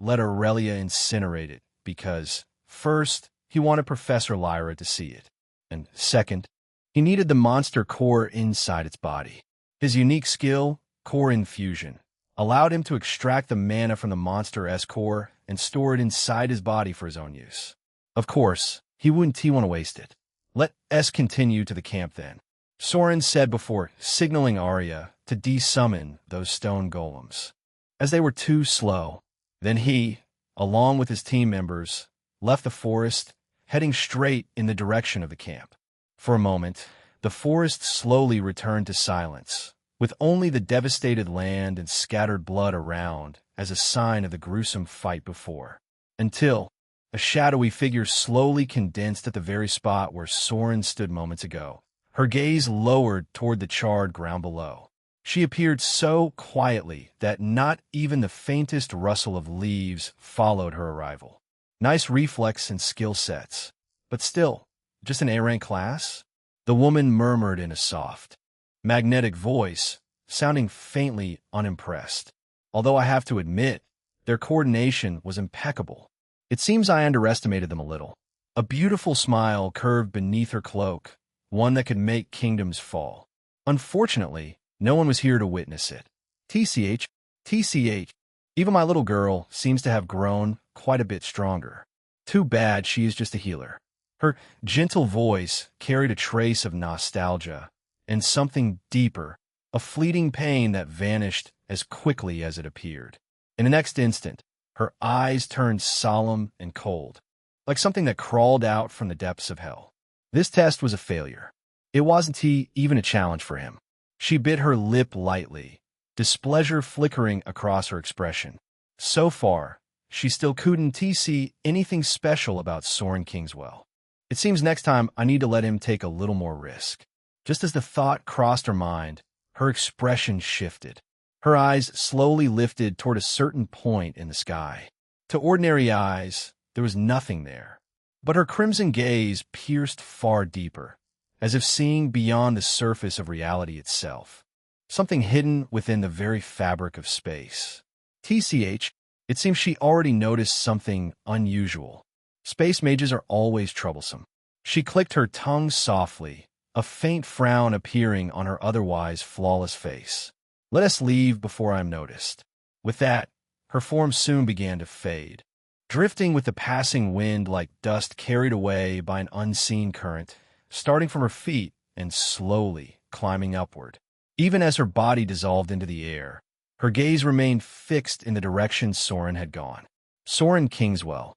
let Aurelia incinerate it because, first, he wanted Professor Lyra to see it, and second, he needed the monster core inside its body. His unique skill, core infusion, allowed him to extract the mana from the monster-esque core and store it inside his body for his own use. Of course, he wouldn't want to waste it. Let us continue to the camp then, Soren said before signaling Arya to desummon those stone golems, as they were too slow. Then he, along with his team members, left the forest, heading straight in the direction of the camp. For a moment, the forest slowly returned to silence, with only the devastated land and scattered blood around as a sign of the gruesome fight before, until a shadowy figure slowly condensed at the very spot where Soren stood moments ago. Her gaze lowered toward the charred ground below. She appeared so quietly that not even the faintest rustle of leaves followed her arrival. Nice reflex and skill sets, but still, just an A-rank class? The woman murmured in a soft, magnetic voice, sounding faintly unimpressed. Although I have to admit, their coordination was impeccable. It seems I underestimated them a little. A beautiful smile curved beneath her cloak, one that could make kingdoms fall. Unfortunately, no one was here to witness it. TCH, even my little girl seems to have grown quite a bit stronger. Too bad she is just a healer. Her gentle voice carried a trace of nostalgia and something deeper, a fleeting pain that vanished as quickly as it appeared. In the next instant, her eyes turned solemn and cold, like something that crawled out from the depths of hell. This test was a failure. It wasn't even a challenge for him. She bit her lip lightly, displeasure flickering across her expression. So far, she still couldn't see anything special about Soren Kingswell. It seems next time I need to let him take a little more risk. Just as the thought crossed her mind, her expression shifted. Her eyes slowly lifted toward a certain point in the sky. To ordinary eyes, there was nothing there. But her crimson gaze pierced far deeper, as if seeing beyond the surface of reality itself. Something hidden within the very fabric of space. TCH, it seems she already noticed something unusual. Space mages are always troublesome. She clicked her tongue softly, a faint frown appearing on her otherwise flawless face. Let us leave before I am noticed." With that, her form soon began to fade, drifting with the passing wind like dust carried away by an unseen current, starting from her feet and slowly climbing upward. Even as her body dissolved into the air, her gaze remained fixed in the direction Soren had gone. "Soren Kingswell,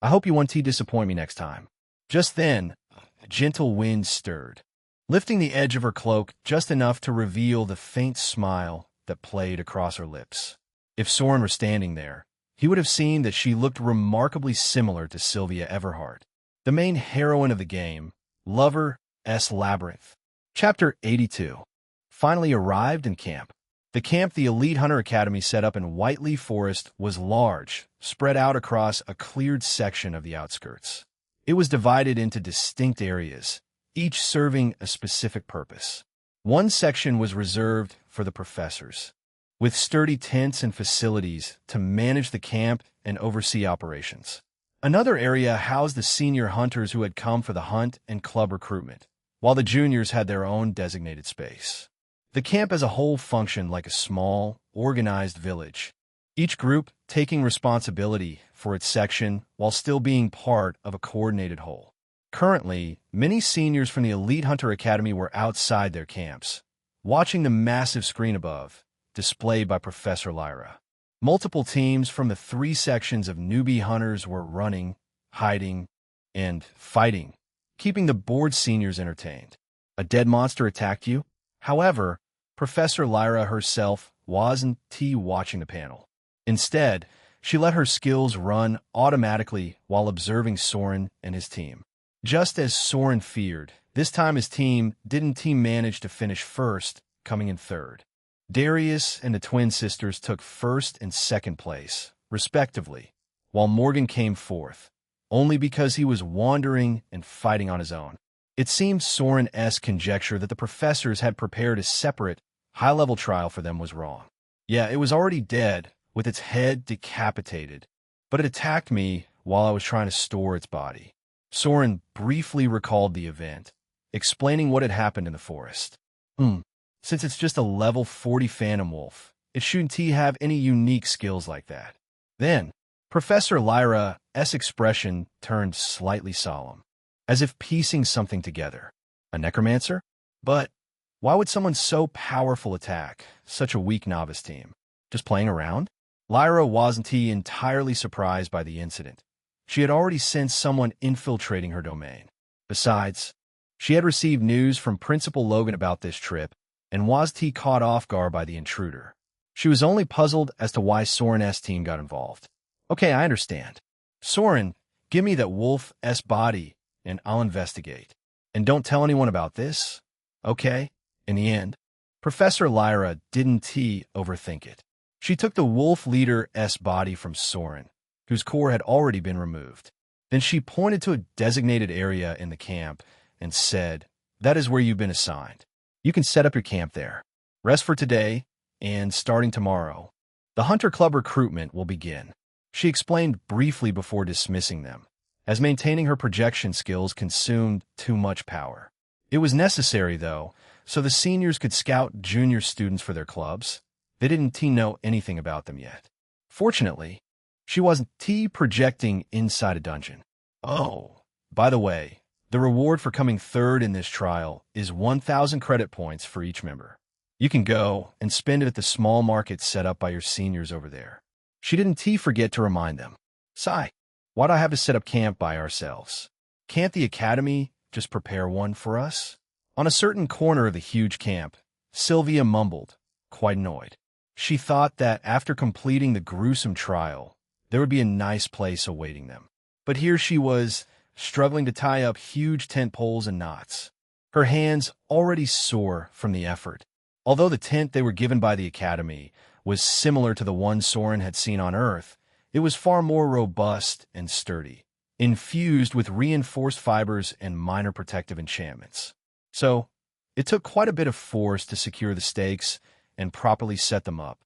I hope you won't disappoint me next time." Just then, a gentle wind stirred, lifting the edge of her cloak just enough to reveal the faint smile that played across her lips. If Soren were standing there, he would have seen that she looked remarkably similar to Sylvia Everhart, the main heroine of the game, Labyrinth. Chapter 82 finally arrived in camp. The camp the Elite Hunter Academy set up in Whiteleaf Forest was large, spread out across a cleared section of the outskirts. It was divided into distinct areas, each serving a specific purpose. One section was reserved for the professors, with sturdy tents and facilities to manage the camp and oversee operations. Another area housed the senior hunters who had come for the hunt and club recruitment, while the juniors had their own designated space. The camp as a whole functioned like a small, organized village, each group taking responsibility for its section while still being part of a coordinated whole. Currently, many seniors from the Elite Hunter Academy were outside their camps, watching the massive screen above, displayed by Professor Lyra. Multiple teams from the three sections of newbie hunters were running, hiding, and fighting, keeping the bored seniors entertained. A dead monster attacked you? However, Professor Lyra herself wasn't watching the panel. Instead, she let her skills run automatically while observing Soren and his team. Just as Soren feared, this time his team didn't manage to finish first, coming in third. Darius and the twin sisters took first and second place, respectively, while Morgan came fourth, only because he was wandering and fighting on his own. It seemed Soren-esque conjecture that the professors had prepared a separate, high-level trial for them was wrong. Yeah, it was already dead, with its head decapitated, but it attacked me while I was trying to store its body. Soren briefly recalled the event, explaining what had happened in the forest. Since it's just a level 40 Phantom Wolf, it shouldn't have any unique skills like that. Then, Professor Lyra's expression turned slightly solemn, as if piecing something together. A necromancer? But why would someone so powerful attack such a weak novice team? Just playing around? Lyra wasn't entirely surprised by the incident. She had already sensed someone infiltrating her domain. Besides, she had received news from Principal Logan about this trip, and was caught off guard by the intruder. She was only puzzled as to why Soren's team got involved. Okay, I understand. Soren, give me that wolf's body, and I'll investigate. And don't tell anyone about this, okay? In the end, Professor Lyra didn't overthink it. She took the wolf leader's body from Soren, whose core had already been removed. Then she pointed to a designated area in the camp and said, "That is where you've been assigned. You can set up your camp there. Rest for today, and starting tomorrow, the Hunter Club recruitment will begin." She explained briefly before dismissing them, as maintaining her projection skills consumed too much power. It was necessary, though, so the seniors could scout junior students for their clubs. They didn't know anything about them yet. Fortunately, she wasn't projecting inside a dungeon. Oh, by the way, the reward for coming third in this trial is 1,000 credit points for each member. You can go and spend it at the small market set up by your seniors over there. She didn't forget to remind them. Sigh, why'd I have to set up camp by ourselves? Can't the academy just prepare one for us? On a certain corner of the huge camp, Sylvia mumbled, quite annoyed. She thought that after completing the gruesome trial, there would be a nice place awaiting them. But here she was, struggling to tie up huge tent poles and knots, her hands already sore from the effort. Although the tent they were given by the academy was similar to the one Soren had seen on Earth, it was far more robust and sturdy, infused with reinforced fibers and minor protective enchantments. So, it took quite a bit of force to secure the stakes and properly set them up,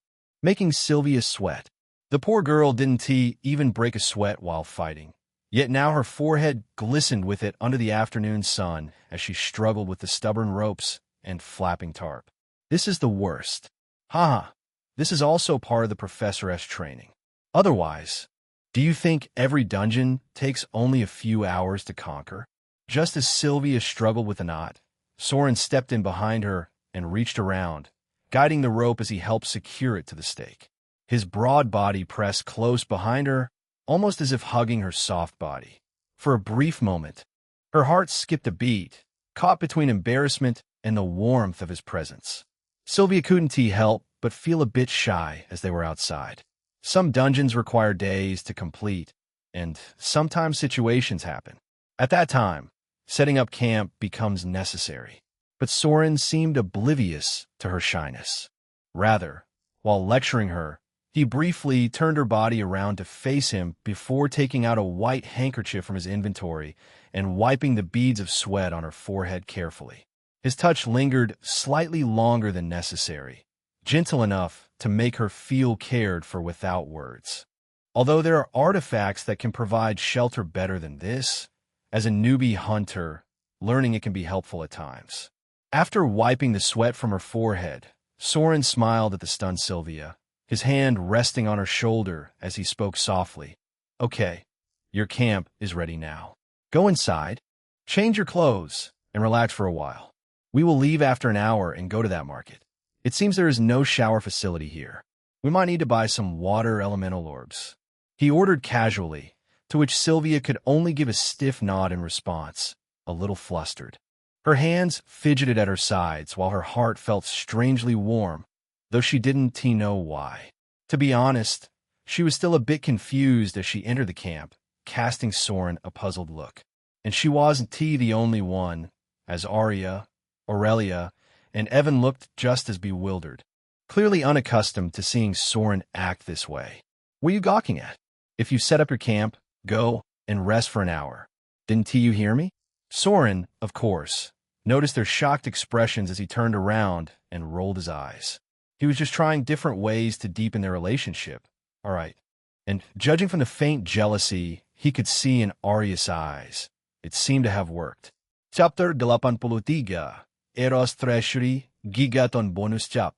making Sylvia sweat. The poor girl didn't even break a sweat while fighting. Yet now her forehead glistened with it under the afternoon sun as she struggled with the stubborn ropes and flapping tarp. This is the worst. Haha, this is also part of the Professor's training. Otherwise, do you think every dungeon takes only a few hours to conquer? Just as Sylvia struggled with the knot, Soren stepped in behind her and reached around, guiding the rope as he helped secure it to the stake. His broad body pressed close behind her, almost as if hugging her soft body. For a brief moment, her heart skipped a beat, caught between embarrassment and the warmth of his presence. Sylvia couldn't help but feel a bit shy as they were outside. Some dungeons require days to complete, and sometimes situations happen. At that time, setting up camp becomes necessary. But Soren seemed oblivious to her shyness. Rather, while lecturing her, he briefly turned her body around to face him before taking out a white handkerchief from his inventory and wiping the beads of sweat on her forehead carefully. His touch lingered slightly longer than necessary, gentle enough to make her feel cared for without words. Although there are artifacts that can provide shelter better than this, as a newbie hunter, learning it can be helpful at times. After wiping the sweat from her forehead, Soren smiled at the stunned Sylvia, his hand resting on her shoulder as he spoke softly. Okay, your camp is ready now. Go inside, change your clothes, and relax for a while. We will leave after an hour and go to that market. It seems there is no shower facility here. We might need to buy some water elemental orbs. He ordered casually, to which Sylvia could only give a stiff nod in response, a little flustered. Her hands fidgeted at her sides while her heart felt strangely warm, though she didn't know why. To be honest, she was still a bit confused as she entered the camp, casting Soren a puzzled look. And she wasn't the only one, as Arya, Aurelia, and Evan looked just as bewildered, clearly unaccustomed to seeing Soren act this way. What are you gawking at? If you set up your camp, go and rest for an hour. Didn't you hear me? Soren, of course, noticed their shocked expressions as he turned around and rolled his eyes. He was just trying different ways to deepen their relationship. All right. And judging from the faint jealousy he could see in Arya's eyes, it seemed to have worked. Chapter 83, Eros Treasury, Gigaton Bonus Chap.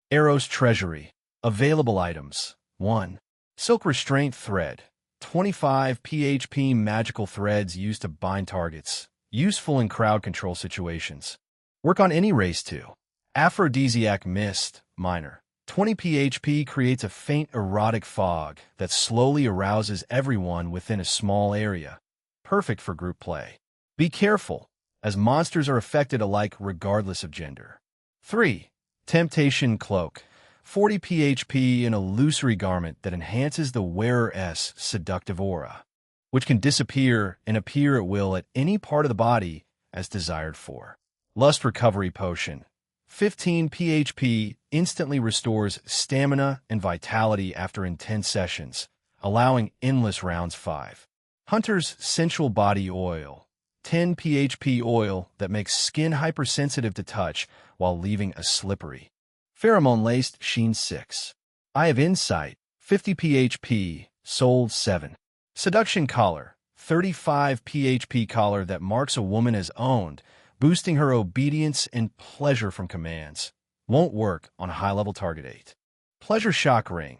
Eros Treasury. Available items. 1. Silk Restraint Thread. 25 PHP magical threads used to bind targets. Useful in crowd control situations. Work on any race too. Aphrodisiac Mist, minor. 20 PHP creates a faint erotic fog that slowly arouses everyone within a small area. Perfect for group play. Be careful, as monsters are affected alike regardless of gender. 3. Temptation Cloak. 40 PHP in illusory garment that enhances the wearer's seductive aura, which can disappear and appear at will at any part of the body as desired for. Lust Recovery Potion. 15 PHP instantly restores stamina and vitality after intense sessions, allowing endless rounds. 5. Hunter's Sensual Body Oil. 10 PHP oil that makes skin hypersensitive to touch while leaving a slippery. Pheromone-laced Sheen 6. Eye of Insight. 50 PHP, sold 7. Seduction Collar. 35 PHP collar that marks a woman as owned, boosting her obedience and pleasure from commands. Won't work on a high-level target 8. Pleasure Shock Ring.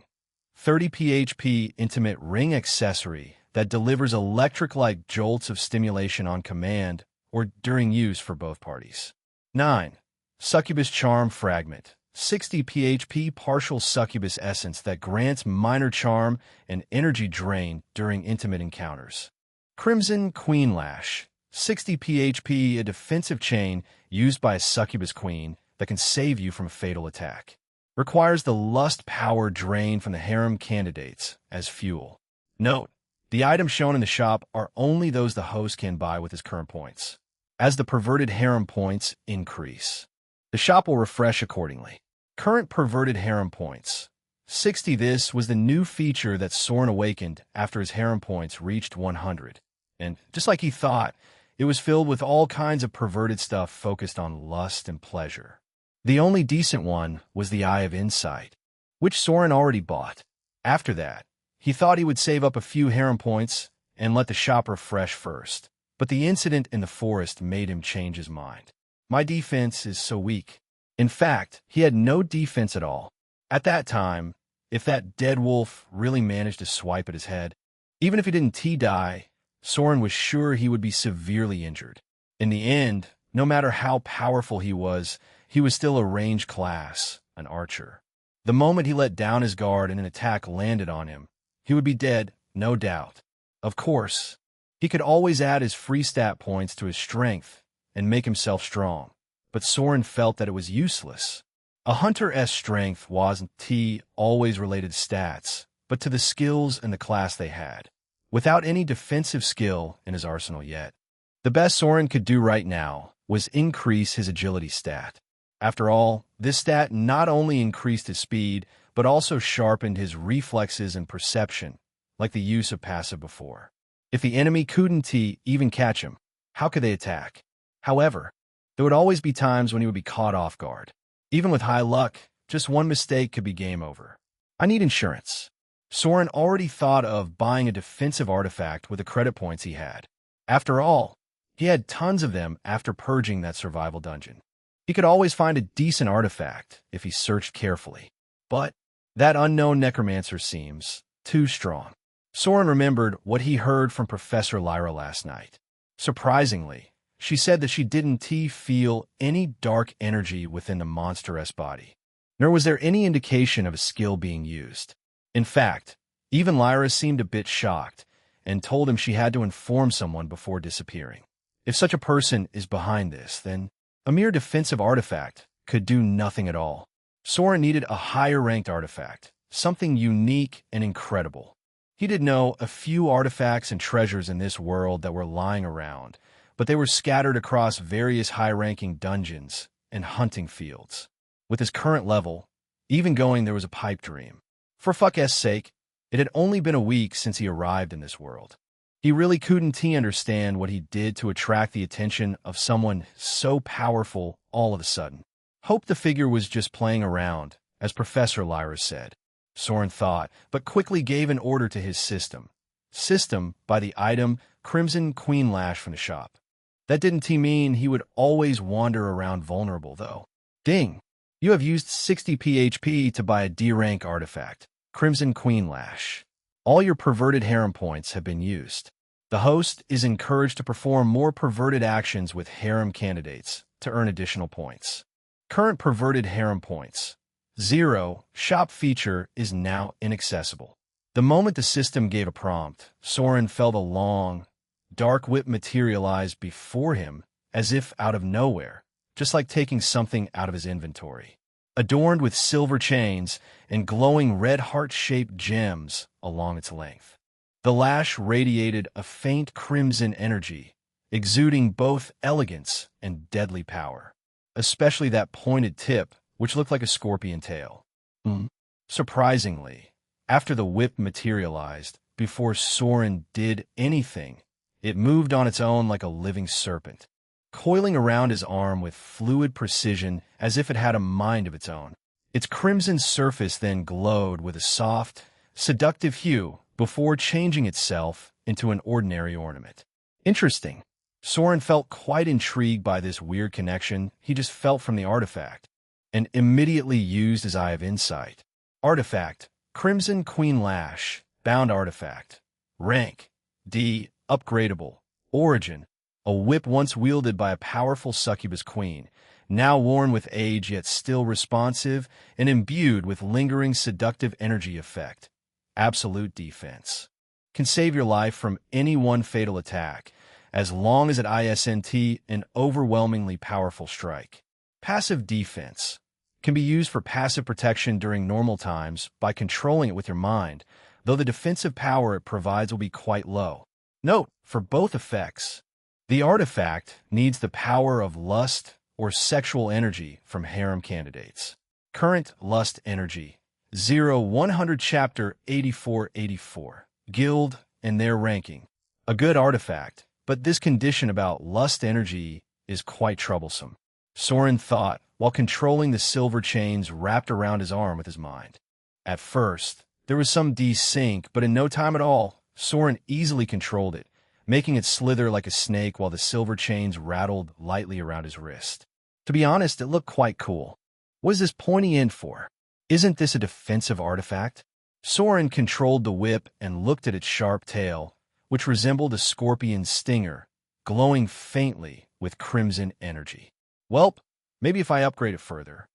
30 PHP intimate ring accessory that delivers electric-like jolts of stimulation on command or during use for both parties. 9. Succubus Charm Fragment. 60 PHP partial succubus essence that grants minor charm and energy drain during intimate encounters. Crimson Queen Lash. 60 PHP, a defensive chain used by a succubus queen that can save you from a fatal attack. Requires the lust power drain from the harem candidates as fuel. Note, the items shown in the shop are only those the host can buy with his current points. As the perverted harem points increase, the shop will refresh accordingly. Current perverted harem points. 60. This was the new feature that Soren awakened after his harem points reached 100. And just like he thought, it was filled with all kinds of perverted stuff focused on lust and pleasure. The only decent one was the Eye of Insight, which Soren already bought. After that, he thought he would save up a few harem points and let the shop refresh first. But the incident in the forest made him change his mind. My defense is so weak. In fact, he had no defense at all. At that time, if that dead wolf really managed to swipe at his head, even if he didn't die, Soren was sure he would be severely injured. In the end, no matter how powerful he was still a range class, an archer. The moment he let down his guard and an attack landed on him, he would be dead, no doubt. Of course, he could always add his free stat points to his strength and make himself strong, but Soren felt that it was useless. A hunter's strength wasn't always related to stats, but to the skills and the class they had. Without any defensive skill in his arsenal yet, the best Soren could do right now was increase his agility stat. After all, this stat not only increased his speed, but also sharpened his reflexes and perception, like the use of passive before. If the enemy couldn't even catch him, how could they attack? However, there would always be times when he would be caught off guard. Even with high luck, just one mistake could be game over. I need insurance. Soren already thought of buying a defensive artifact with the credit points he had. After all, he had tons of them after purging that survival dungeon. He could always find a decent artifact if he searched carefully. But that unknown necromancer seems too strong. Soren remembered what he heard from Professor Lyra last night. Surprisingly, she said that she didn't feel any dark energy within the monster's body, nor was there any indication of a skill being used. In fact, even Lyra seemed a bit shocked and told him she had to inform someone before disappearing. If such a person is behind this, then a mere defensive artifact could do nothing at all. Soren needed a higher-ranked artifact, something unique and incredible. He did know a few artifacts and treasures in this world that were lying around, but they were scattered across various high-ranking dungeons and hunting fields. With his current level, even going there was a pipe dream. For fuck's sake, it had only been a week since he arrived in this world. He really couldn't understand what he did to attract the attention of someone so powerful all of a sudden. Hoped the figure was just playing around, as Professor Lyra said. Soren thought, but quickly gave an order to his system. By the item Crimson Queen Lash from the shop. That didn't mean he would always wander around vulnerable, though. Ding! You have used 60 PHP to buy a D-rank artifact, Crimson Queen Lash. All your perverted harem points have been used. The host is encouraged to perform more perverted actions with harem candidates to earn additional points. Current perverted harem points. 0. Shop feature is now inaccessible. The moment the system gave a prompt, Soren felt a long, dark whip materialize before him as if out of nowhere, just like taking something out of his inventory. Adorned with silver chains and glowing red heart-shaped gems along its length. The lash radiated a faint crimson energy, exuding both elegance and deadly power, especially that pointed tip, which looked like a scorpion tail. Surprisingly, after the whip materialized, before Soren did anything, it moved on its own like a living serpent, coiling around his arm with fluid precision as if it had a mind of its own. Its crimson surface then glowed with a soft, seductive hue before changing itself into an ordinary ornament. Interesting. Soren felt quite intrigued by this weird connection he just felt from the artifact, and immediately used his Eye of Insight. Artifact, Crimson Queen Lash, Bound Artifact. Rank, D, Upgradable. Origin, a whip once wielded by a powerful succubus queen, now worn with age yet still responsive and imbued with lingering seductive energy effect. Absolute defense. Can save your life from any one fatal attack, as long as it isn't an overwhelmingly powerful strike. Passive defense. Can be used for passive protection during normal times by controlling it with your mind, though the defensive power it provides will be quite low. Note, for both effects, the artifact needs the power of lust or sexual energy from harem candidates. Current lust energy. 0-100 Chapter 8484. Guild and their ranking. A good artifact, but this condition about lust energy is quite troublesome. Soren thought, while controlling the silver chains wrapped around his arm with his mind. At first, there was some desync, but in no time at all, Soren easily controlled it, making it slither like a snake while the silver chains rattled lightly around his wrist. To be honest, it looked quite cool. What is this pointy end for? Isn't this a defensive artifact? Soren controlled the whip and looked at its sharp tail, which resembled a scorpion's stinger, glowing faintly with crimson energy. Welp, maybe if I upgrade it further,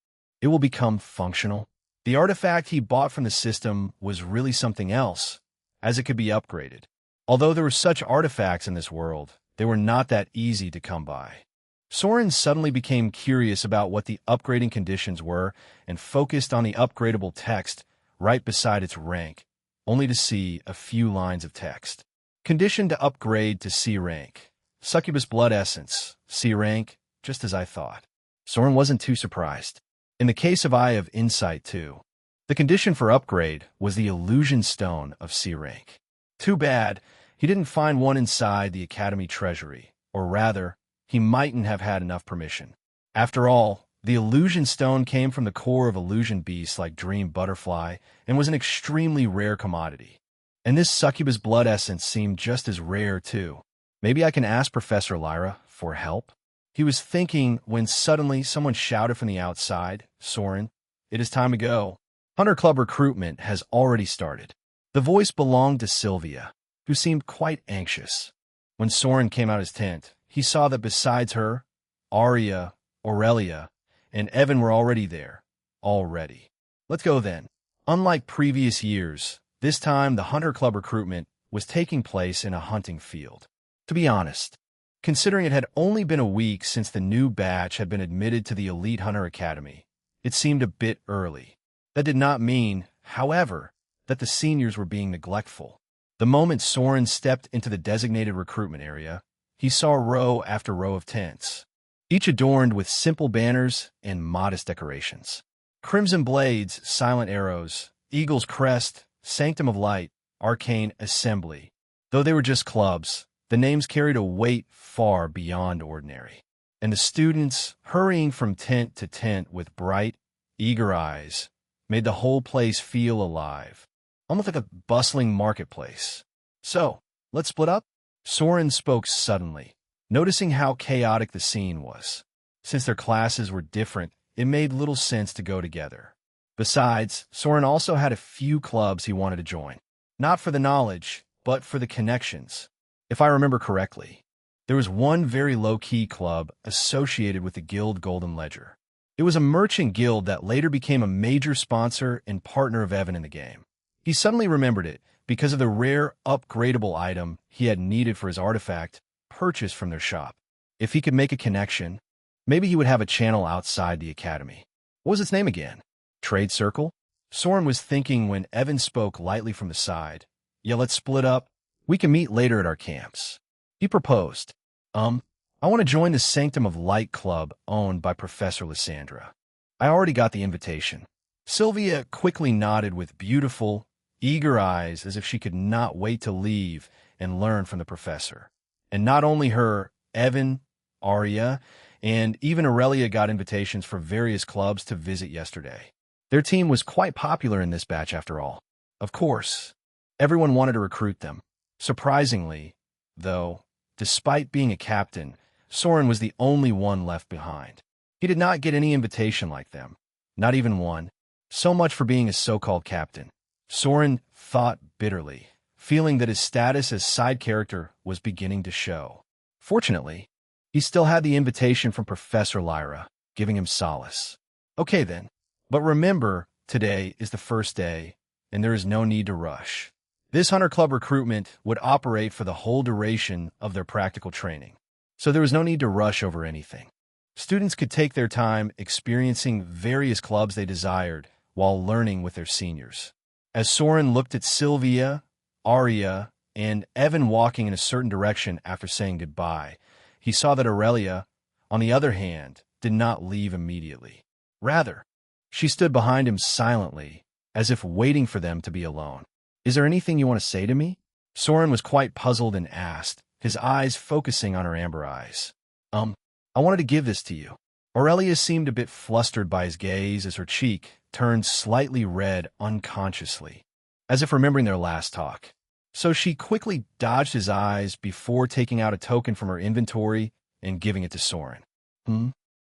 it will become functional. The artifact he bought from the system was really something else, as it could be upgraded. Although there were such artifacts in this world, they were not that easy to come by. Soren suddenly became curious about what the upgrading conditions were and focused on the upgradable text right beside its rank, only to see a few lines of text. Condition to upgrade to C rank. Succubus blood essence, C rank, just as I thought. Soren wasn't too surprised. In the case of Eye of Insight too, the condition for upgrade was the illusion stone of C rank. Too bad he didn't find one inside the Academy treasury, or rather, he mightn't have had enough permission. After all, the illusion stone came from the core of illusion beasts like Dream Butterfly and was an extremely rare commodity. And this succubus blood essence seemed just as rare too. Maybe I can ask Professor Lyra for help? He was thinking when suddenly someone shouted from the outside, "Soren, it is time to go. Hunter Club recruitment has already started." The voice belonged to Sylvia, who seemed quite anxious. When Soren came out of his tent, he saw that besides her, Arya, Aurelia, and Evan were already there. Already. Let's go then. Unlike previous years, this time the Hunter Club recruitment was taking place in a hunting field. To be honest, considering it had only been a week since the new batch had been admitted to the Elite Hunter Academy, it seemed a bit early. That did not mean, however, that the seniors were being neglectful. The moment Soren stepped into the designated recruitment area, he saw row after row of tents, each adorned with simple banners and modest decorations. Crimson blades, silent arrows, eagle's crest, sanctum of light, arcane assembly. Though they were just clubs, the names carried a weight far beyond ordinary. And the students, hurrying from tent to tent with bright, eager eyes, made the whole place feel alive, almost like a bustling marketplace. "So, let's split up?" Soren spoke suddenly, noticing how chaotic the scene was. Since their classes were different, it made little sense to go together. Besides, Soren also had a few clubs he wanted to join. Not for the knowledge, but for the connections. If I remember correctly, there was one very low-key club associated with the guild Golden Ledger. It was a merchant guild that later became a major sponsor and partner of Evan in the game. He suddenly remembered it because of the rare upgradable item he had needed for his artifact purchased from their shop. If he could make a connection, maybe he would have a channel outside the academy. What was its name again? Trade Circle? Soren was thinking when Evan spoke lightly from the side. "Yeah, let's split up. We can meet later at our camps." He proposed. I want to join the Sanctum of Light Club owned by Professor Lysandra. I already got the invitation." Sylvia quickly nodded with beautiful, eager eyes as if she could not wait to leave and learn from the professor. And not only her, Evan, Arya, and even Aurelia got invitations for various clubs to visit yesterday. Their team was quite popular in this batch after all. Of course, everyone wanted to recruit them. Surprisingly, though, despite being a captain, Soren was the only one left behind. He did not get any invitation like them, not even one. So much for being a so-called captain. Soren thought bitterly, feeling that his status as side character was beginning to show. Fortunately, he still had the invitation from Professor Lyra, giving him solace. "Okay then, but remember, today is the first day, and there is no need to rush." This Hunter Club recruitment would operate for the whole duration of their practical training, so there was no need to rush over anything. Students could take their time experiencing various clubs they desired while learning with their seniors. As Soren looked at Sylvia, Arya, and Evan walking in a certain direction after saying goodbye, he saw that Aurelia, on the other hand, did not leave immediately. Rather, she stood behind him silently, as if waiting for them to be alone. "Is there anything you want to say to me?" Soren was quite puzzled and asked, his eyes focusing on her amber eyes. I wanted to give this to you." Aurelia seemed a bit flustered by his gaze as her cheek turned slightly red unconsciously, as if remembering their last talk. So she quickly dodged his eyes before taking out a token from her inventory and giving it to Soren.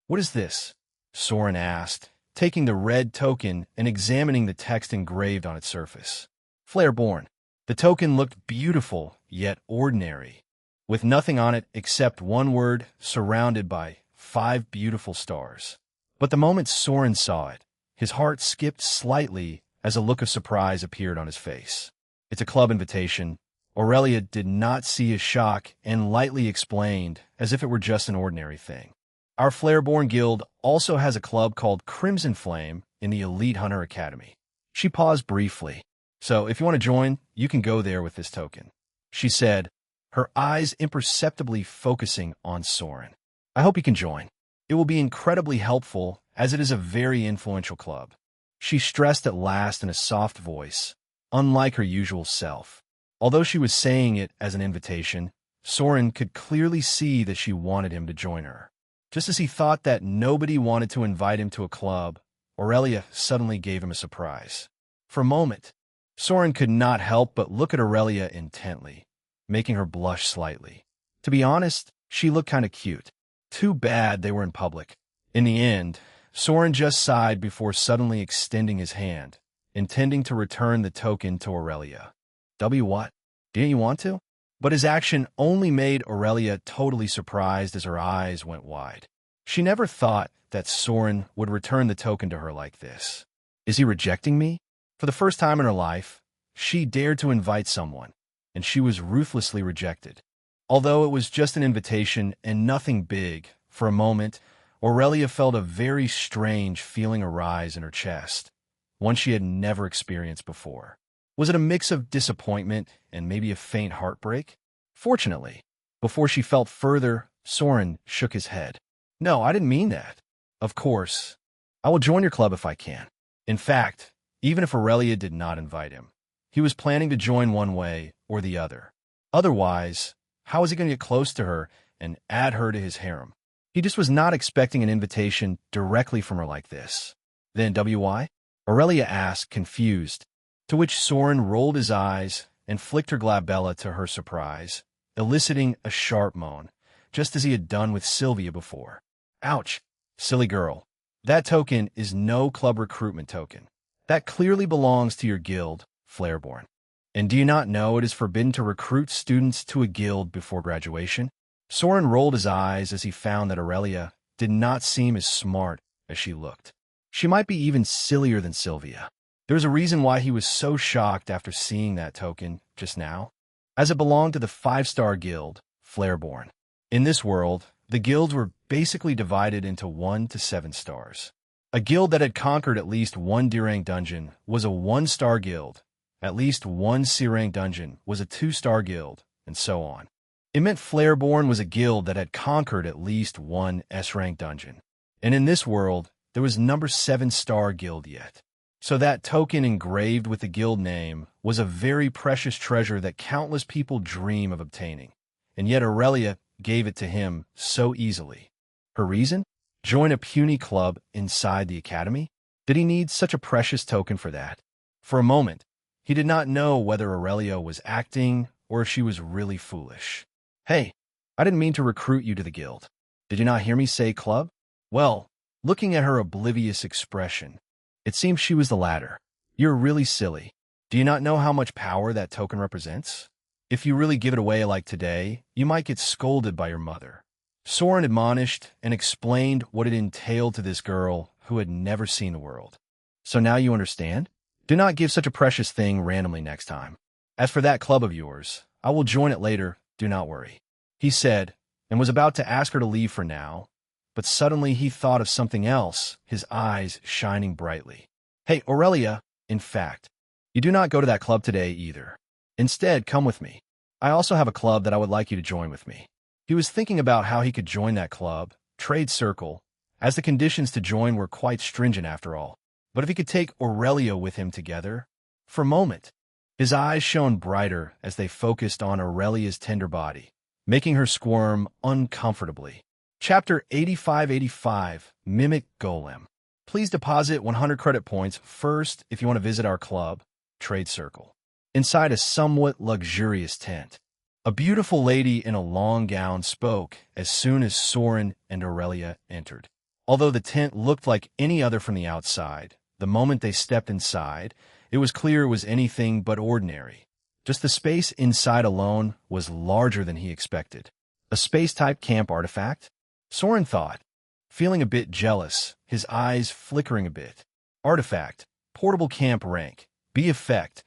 What is this?" Soren asked, taking the red token and examining the text engraved on its surface. Flareborn. The token looked beautiful, yet ordinary, with nothing on it except one word surrounded by 5 beautiful stars. But the moment Soren saw it, his heart skipped slightly as a look of surprise appeared on his face. It's a club invitation. Aurelia did not see his shock and lightly explained, as if it were just an ordinary thing. Our Flareborn Guild also has a club called Crimson Flame in the Elite Hunter Academy. She paused briefly. So if you want to join, you can go there with this token, she said, her eyes imperceptibly focusing on Soren. I hope you can join. It will be incredibly helpful, as it is a very influential club. She stressed at last in a soft voice, unlike her usual self. Although she was saying it as an invitation, Soren could clearly see that she wanted him to join her. Just as he thought that nobody wanted to invite him to a club, Aurelia suddenly gave him a surprise. For a moment, Soren could not help but look at Aurelia intently, making her blush slightly. To be honest, she looked kind of cute. Too bad they were in public. In the end, Soren just sighed before suddenly extending his hand, intending to return the token to Aurelia. What? Didn't you want to? But his action only made Aurelia totally surprised as her eyes went wide. She never thought that Soren would return the token to her like this. Is he rejecting me? For the first time in her life, she dared to invite someone, and she was ruthlessly rejected. Although it was just an invitation and nothing big, for a moment, Aurelia felt a very strange feeling arise in her chest, one she had never experienced before. Was it a mix of disappointment and maybe a faint heartbreak? Fortunately, before she felt further, Soren shook his head. No, I didn't mean that. Of course, I will join your club if I can. In fact, even if Aurelia did not invite him, he was planning to join one way or the other. Otherwise, how was he going to get close to her and add her to his harem? He just was not expecting an invitation directly from her like this. Then why? Aurelia asked, confused, to which Soren rolled his eyes and flicked her glabella to her surprise, eliciting a sharp moan, just as he had done with Sylvia before. Ouch, silly girl. That token is no club recruitment token. That clearly belongs to your guild, Flareborn. And do you not know it is forbidden to recruit students to a guild before graduation? Soren rolled his eyes as he found that Aurelia did not seem as smart as she looked. She might be even sillier than Sylvia. There was a reason why he was so shocked after seeing that token just now, as it belonged to the 5-star guild, Flareborn. In this world, the guilds were basically divided into 1 to 7 stars. A guild that had conquered at least 1 D-rank dungeon was a 1-star guild, at least 1 C-rank dungeon was a 2-star guild, and so on. It meant Flareborn was a guild that had conquered at least 1 S-rank dungeon. And in this world, there was number 7-star guild yet. So that token engraved with the guild name was a very precious treasure that countless people dream of obtaining. And yet Aurelia gave it to him so easily. Her reason? Join a puny club inside the academy? Did he need such a precious token for that? For a moment, he did not know whether Aurelia was acting or if she was really foolish. Hey, I didn't mean to recruit you to the guild. Did you not hear me say club? Well, looking at her oblivious expression, it seems she was the latter. You're really silly. Do you not know how much power that token represents? If you really give it away like today, you might get scolded by your mother. Soren admonished and explained what it entailed to this girl who had never seen the world. So now you understand? Do not give such a precious thing randomly next time. As for that club of yours, I will join it later, do not worry, he said, and was about to ask her to leave for now, but suddenly he thought of something else, his eyes shining brightly. Hey, Aurelia, in fact, you do not go to that club today either. Instead, come with me. I also have a club that I would like you to join with me. He was thinking about how he could join that club, Trade Circle, as the conditions to join were quite stringent after all. But if he could take Aurelia with him together? For a moment, his eyes shone brighter as they focused on Aurelia's tender body, making her squirm uncomfortably. Chapter 8585, Mimic Golem. Please deposit 100 credit points first if you want to visit our club, Trade Circle. Inside a somewhat luxurious tent, a beautiful lady in a long gown spoke as soon as Soren and Aurelia entered. Although the tent looked like any other from the outside, the moment they stepped inside, it was clear it was anything but ordinary. Just the space inside alone was larger than he expected. A space-type camp artifact? Soren thought, feeling a bit jealous, his eyes flickering a bit. Artifact, portable camp rank, B effect,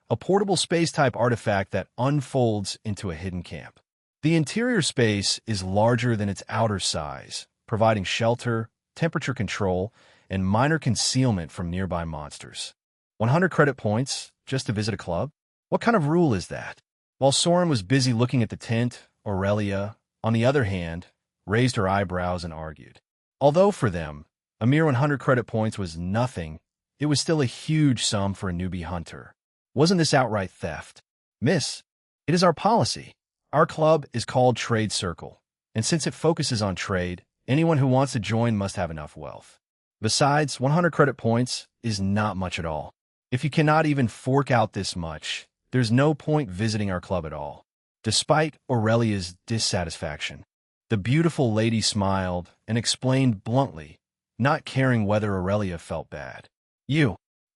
a portable space-type artifact that unfolds into a hidden camp. The interior space is larger than its outer size, providing shelter, temperature control, and minor concealment from nearby monsters. 100 credit points just to visit a club? What kind of rule is that? While Soren was busy looking at the tent, Aurelia, on the other hand, raised her eyebrows and argued. Although for them, a mere 100 credit points was nothing, it was still a huge sum for a newbie hunter. Wasn't this outright theft? Miss, it is our policy. Our club is called Trade Circle, and since it focuses on trade, anyone who wants to join must have enough wealth. Besides, 100 credit points is not much at all. If you cannot even fork out this much, there's no point visiting our club at all. Despite Aurelia's dissatisfaction, the beautiful lady smiled and explained bluntly, not caring whether Aurelia felt bad.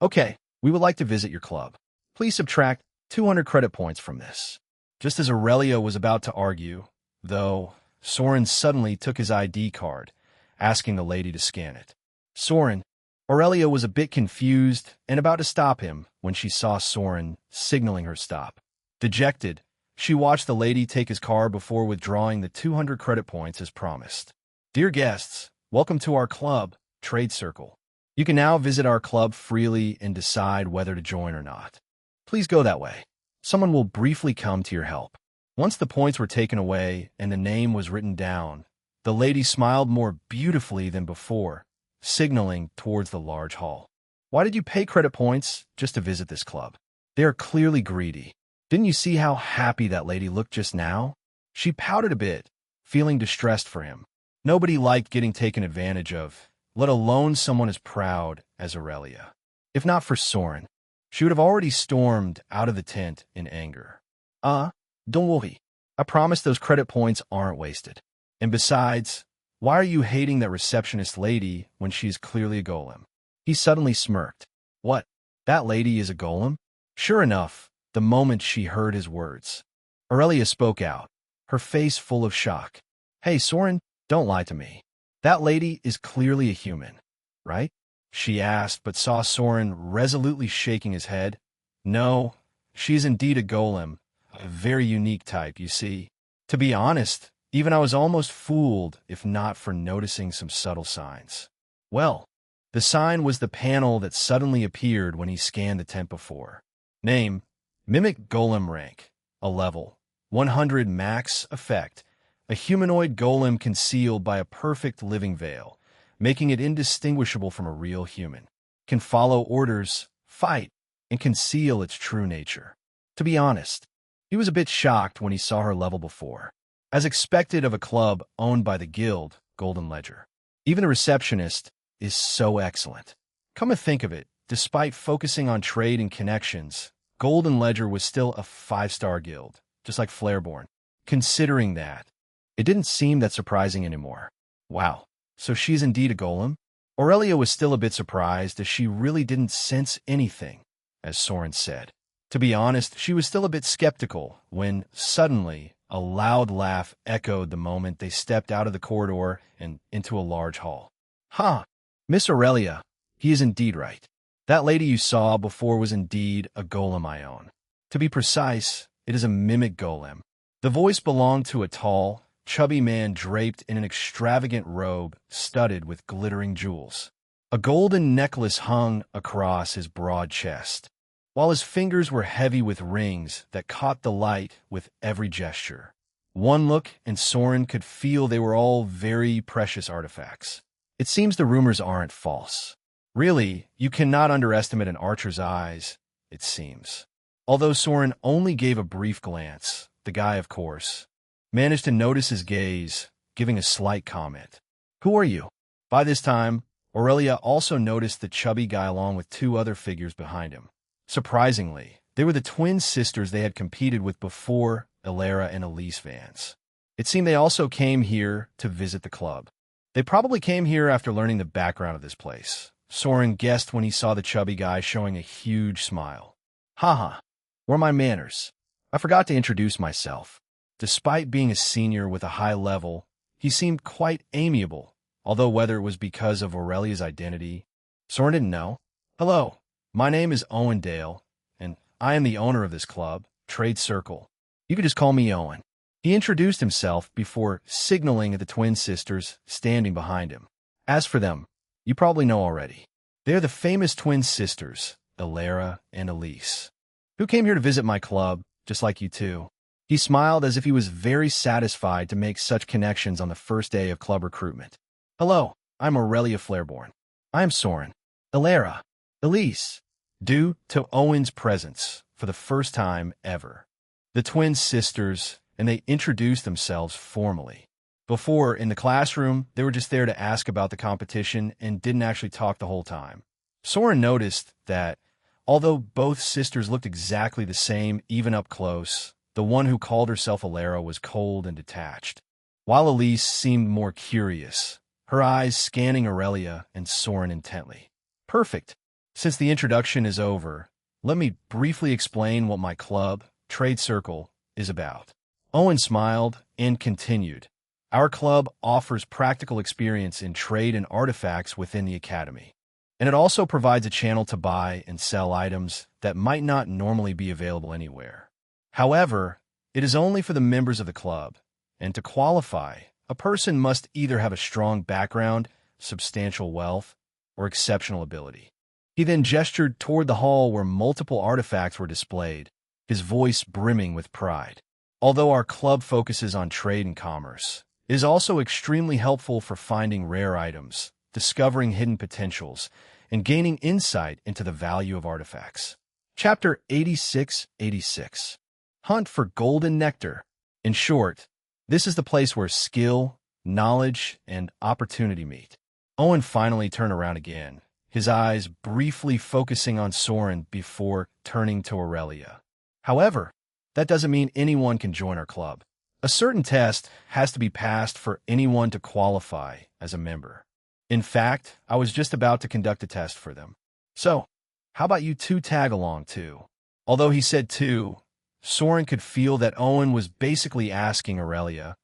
Okay, we would like to visit your club. Please subtract 200 credit points from this. Just as Aurelia was about to argue, though, Soren suddenly took his ID card, asking the lady to scan it. Aurelia was a bit confused and about to stop him when she saw Soren signaling her stop. Dejected, she watched the lady take his card before withdrawing the 200 credit points as promised. Dear guests, welcome to our club, Trade Circle. You can now visit our club freely and decide whether to join or not. Please go that way. Someone will briefly come to your help. Once the points were taken away and the name was written down, the lady smiled more beautifully than before, signaling towards the large hall. Why did you pay credit points just to visit this club? They are clearly greedy. Didn't you see how happy that lady looked just now? She pouted a bit, feeling distressed for him. Nobody liked getting taken advantage of, let alone someone as proud as Aurelia. If not for Soren, she would have already stormed out of the tent in anger. Don't worry. I promise those credit points aren't wasted. And besides, why are you hating that receptionist lady when she's clearly a golem? He suddenly smirked. What? That lady is a golem? Sure enough, the moment she heard his words, Aurelia spoke out, her face full of shock. Hey, Soren, don't lie to me. That lady is clearly a human, right? She asked, but saw Soren resolutely shaking his head. No, she's indeed a golem, a very unique type, you see. To be honest, even I was almost fooled if not for noticing some subtle signs. Well, the sign was the panel that suddenly appeared when he scanned the tent before. Name, Mimic Golem rank, a level, 100 max effect, a humanoid golem concealed by a perfect living veil, making it indistinguishable from a real human. Can follow orders, fight, and conceal its true nature. To be honest, he was a bit shocked when he saw her level before, as expected of a club owned by the guild, Golden Ledger. Even the receptionist is so excellent. Come to think of it, despite focusing on trade and connections, Golden Ledger was still a 5-star guild, just like Flareborn. Considering that, it didn't seem that surprising anymore. Wow, so she's indeed a golem? Aurelia was still a bit surprised as she really didn't sense anything, as Soren said. To be honest, she was still a bit skeptical when, suddenly, a loud laugh echoed the moment they stepped out of the corridor and into a large hall. Miss Aurelia, he is indeed right. That lady you saw before was indeed a golem I own. To be precise, it is a mimic golem. The voice belonged to a tall, chubby man draped in an extravagant robe studded with glittering jewels. A golden necklace hung across his broad chest, while his fingers were heavy with rings that caught the light with every gesture. One look, and Soren could feel they were all very precious artifacts. It seems the rumors aren't false. Really, you cannot underestimate an archer's eyes, it seems. Although Soren only gave a brief glance, the guy, of course, managed to notice his gaze, giving a slight comment. Who are you? By this time, Aurelia also noticed the chubby guy along with 2 other figures behind him. Surprisingly, they were the twin sisters they had competed with before, Elara and Elise Vance. It seemed they also came here to visit the club. They probably came here after learning the background of this place. Soren guessed when he saw the chubby guy showing a huge smile. Haha, where are my manners? I forgot to introduce myself. Despite being a senior with a high level, he seemed quite amiable, although whether it was because of Aurelia's identity, Soren didn't know. Hello, my name is Owen Dale, and I am the owner of this club, Trade Circle. You can just call me Owen. He introduced himself before signaling at the twin sisters standing behind him. As for them, you probably know already. They're the famous twin sisters, Ilara and Elise, who came here to visit my club, just like you two. He smiled as if he was very satisfied to make such connections on the first day of club recruitment. Hello, I'm Aurelia Flareborn. I am Soren. Ilara, Elise. Due to Owen's presence for the first time ever, the twin sisters, and they introduced themselves formally. Before, in the classroom, they were just there to ask about the competition and didn't actually talk the whole time. Soren noticed that, although both sisters looked exactly the same even up close, the one who called herself Ilara was cold and detached, while Elise seemed more curious, her eyes scanning Aurelia and Soren intently. Perfect. Since the introduction is over, let me briefly explain what my club, Trade Circle, is about. Owen smiled and continued. Our club offers practical experience in trade and artifacts within the academy, and it also provides a channel to buy and sell items that might not normally be available anywhere. However, it is only for the members of the club, and to qualify, a person must either have a strong background, substantial wealth, or exceptional ability. He then gestured toward the hall where multiple artifacts were displayed, his voice brimming with pride. Although our club focuses on trade and commerce, it is also extremely helpful for finding rare items, discovering hidden potentials, and gaining insight into the value of artifacts. Chapter 86-86. Hunt for Golden Nectar. In short, this is the place where skill, knowledge, and opportunity meet. Owen finally turned around again, his eyes briefly focusing on Soren before turning to Aurelia. However, that doesn't mean anyone can join our club. A certain test has to be passed for anyone to qualify as a member. In fact, I was just about to conduct a test for them. So, how about you two tag along too? Although he said two, Soren could feel that Owen was basically asking Aurelia,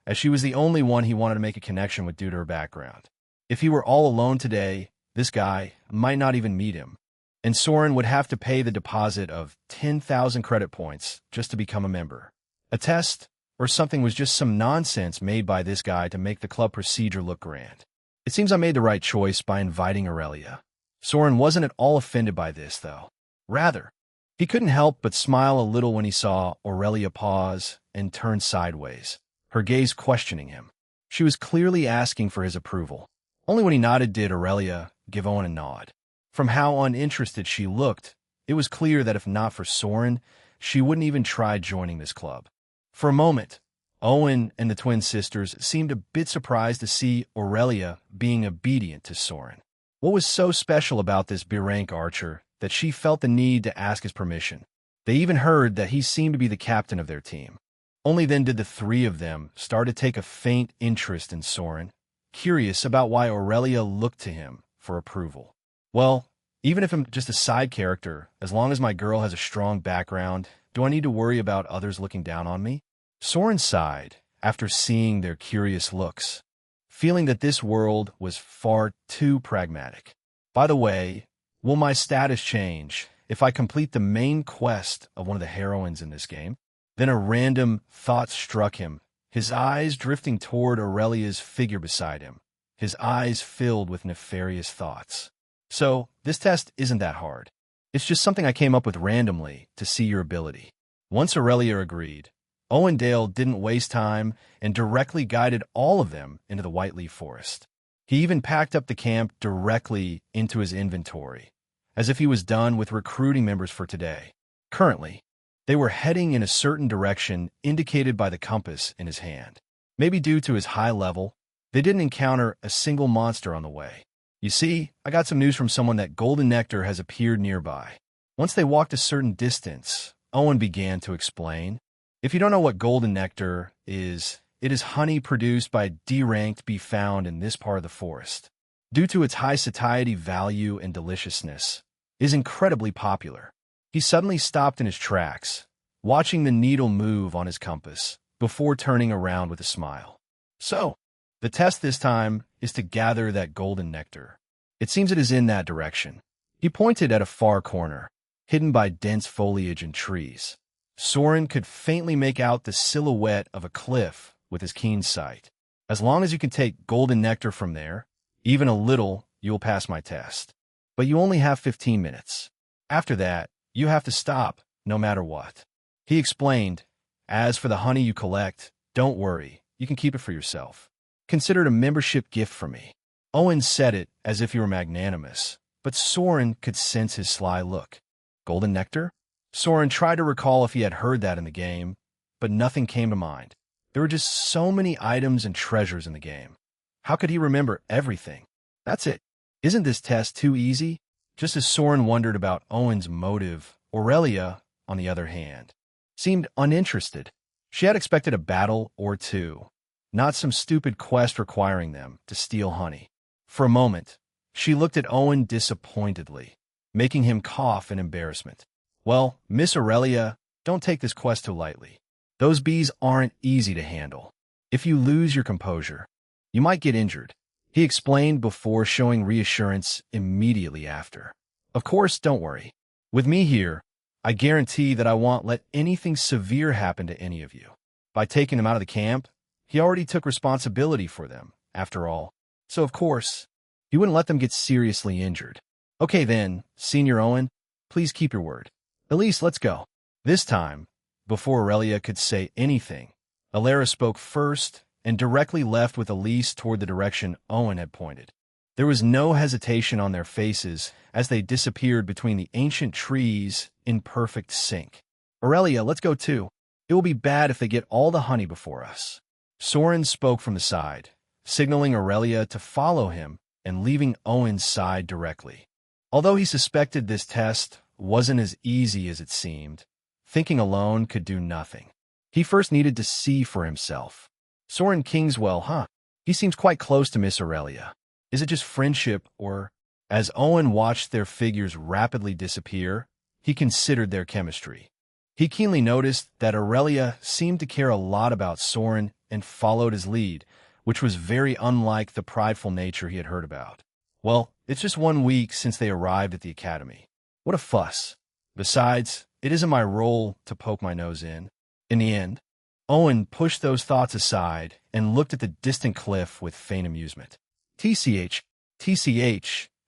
as she was the only one he wanted to make a connection with due to her background. If he were all alone today, this guy might not even meet him, and Soren would have to pay the deposit of 10,000 credit points just to become a member. A test or something was just some nonsense made by this guy to make the club procedure look grand. It seems I made the right choice by inviting Aurelia. Soren wasn't at all offended by this, though. Rather, he couldn't help but smile a little when he saw Aurelia pause and turn sideways, her gaze questioning him. She was clearly asking for his approval. Only when he nodded did Aurelia give Owen a nod. From how uninterested she looked, it was clear that if not for Soren, she wouldn't even try joining this club. For a moment, Owen and the twin sisters seemed a bit surprised to see Aurelia being obedient to Soren. What was so special about this B-rank archer that she felt the need to ask his permission? They even heard that he seemed to be the captain of their team. Only then did the three of them start to take a faint interest in Soren, curious about why Aurelia looked to him for approval. Well, even if I'm just a side character, as long as my girl has a strong background, do I need to worry about others looking down on me? Soren sighed after seeing their curious looks, feeling that this world was far too pragmatic. By the way, will my status change if I complete the main quest of one of the heroines in this game? Then a random thought struck him, his eyes drifting toward Aurelia's figure beside him, his eyes filled with nefarious thoughts. So, this test isn't that hard. It's just something I came up with randomly to see your ability. Once Aurelia agreed, Owen Dale didn't waste time and directly guided all of them into the Whiteleaf Forest. He even packed up the camp directly into his inventory, as if he was done with recruiting members for today. Currently, they were heading in a certain direction indicated by the compass in his hand. Maybe due to his high level, they didn't encounter a single monster on the way. You see, I got some news from someone that golden nectar has appeared nearby. Once they walked a certain distance, Owen began to explain. If you don't know what golden nectar is, it is honey produced by a D-ranked bee found in this part of the forest. Due to its high satiety value and deliciousness, it is incredibly popular. He suddenly stopped in his tracks, watching the needle move on his compass, before turning around with a smile. So, the test this time is to gather that golden nectar. It seems it is in that direction. He pointed at a far corner, hidden by dense foliage and trees. Soren could faintly make out the silhouette of a cliff with his keen sight. As long as you can take golden nectar from there, even a little, you will pass my test. But you only have 15 minutes. After that, you have to stop, no matter what. He explained, as for the honey you collect, don't worry, you can keep it for yourself. Consider it a membership gift from me. Owen said it as if he were magnanimous, but Soren could sense his sly look. Golden nectar? Soren tried to recall if he had heard that in the game, but nothing came to mind. There were just so many items and treasures in the game. How could he remember everything? That's it. Isn't this test too easy? Just as Soren wondered about Owen's motive, Aurelia, on the other hand, seemed uninterested. She had expected a battle or two, not some stupid quest requiring them to steal honey. For a moment, she looked at Owen disappointedly, making him cough in embarrassment. Well, Miss Aurelia, don't take this quest too lightly. Those bees aren't easy to handle. If you lose your composure, you might get injured, he explained before showing reassurance immediately after. Of course, don't worry. With me here, I guarantee that I won't let anything severe happen to any of you. By taking them out of the camp, he already took responsibility for them, after all. So, of course, he wouldn't let them get seriously injured. Okay then, Senior Owen, please keep your word. Elise, let's go. This time, before Aurelia could say anything, Alara spoke first and directly left with Elise toward the direction Owen had pointed. There was no hesitation on their faces as they disappeared between the ancient trees in perfect sync. Aurelia, let's go too. It will be bad if they get all the honey before us. Soren spoke from the side, signaling Aurelia to follow him and leaving Owen's side directly. Although he suspected this test wasn't as easy as it seemed, thinking alone could do nothing. He first needed to see for himself. Soren Kingswell, huh? He seems quite close to Miss Aurelia. Is it just friendship or... As Owen watched their figures rapidly disappear, he considered their chemistry. He keenly noticed that Aurelia seemed to care a lot about Soren and followed his lead, which was very unlike the prideful nature he had heard about. Well, it's just 1 week since they arrived at the academy. What a fuss. Besides, it isn't my role to poke my nose in. In the end, Owen pushed those thoughts aside and looked at the distant cliff with faint amusement. TCH,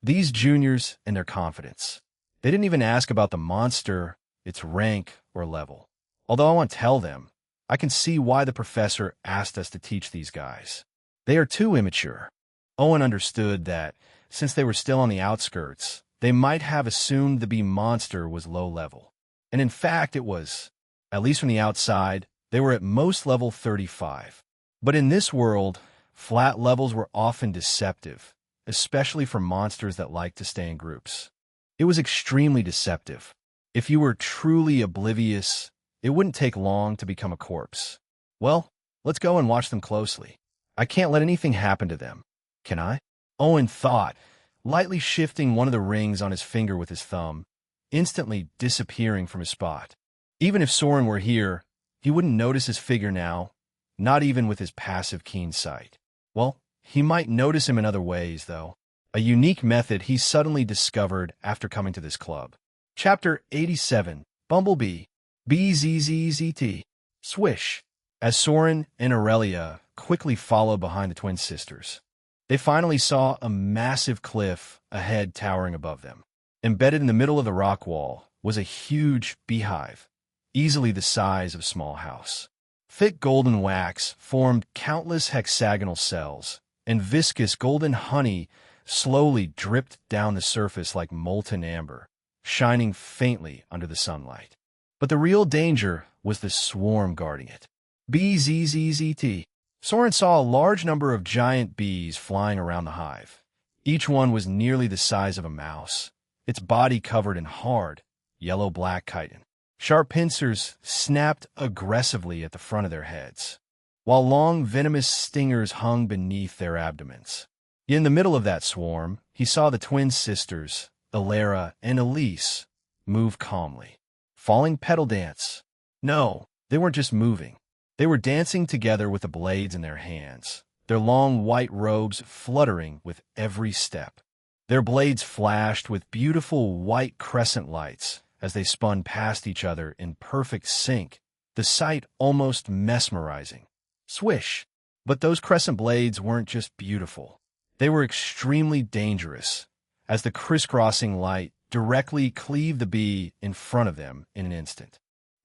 these juniors and their confidence. They didn't even ask about the monster, its rank, or level. Although I won't tell them, I can see why the professor asked us to teach these guys. They are too immature. Owen understood that, since they were still on the outskirts, they might have assumed the bee monster was low level. And in fact, it was. At least from the outside, they were at most level 35. But in this world, flat levels were often deceptive, especially for monsters that like to stay in groups. It was extremely deceptive. If you were truly oblivious, it wouldn't take long to become a corpse. Well, let's go and watch them closely. I can't let anything happen to them. Can I? Owen thought, lightly shifting one of the rings on his finger with his thumb, instantly disappearing from his spot. Even if Soren were here, he wouldn't notice his figure now, not even with his passive keen sight. Well, he might notice him in other ways, though. A unique method he suddenly discovered after coming to this club. Chapter 87, Bumblebee, BZZZT, Swish. As Soren and Aurelia quickly followed behind the twin sisters, they finally saw a massive cliff ahead towering above them. Embedded in the middle of the rock wall was a huge beehive, easily the size of a small house. Thick golden wax formed countless hexagonal cells, and viscous golden honey slowly dripped down the surface like molten amber, shining faintly under the sunlight. But the real danger was the swarm guarding it. BZZZT. Soren saw a large number of giant bees flying around the hive. Each one was nearly the size of a mouse, its body covered in hard, yellow-black chitin. Sharp pincers snapped aggressively at the front of their heads. while long, venomous stingers hung beneath their abdomens. In the middle of that swarm, he saw the twin sisters, Ilara and Elise, move calmly. Falling petal dance. No, they weren't just moving. They were dancing together with the blades in their hands, their long white robes fluttering with every step. Their blades flashed with beautiful white crescent lights as they spun past each other in perfect sync, the sight almost mesmerizing. Swish! But those crescent blades weren't just beautiful. They were extremely dangerous, as the crisscrossing light directly cleaved the bee in front of them in an instant.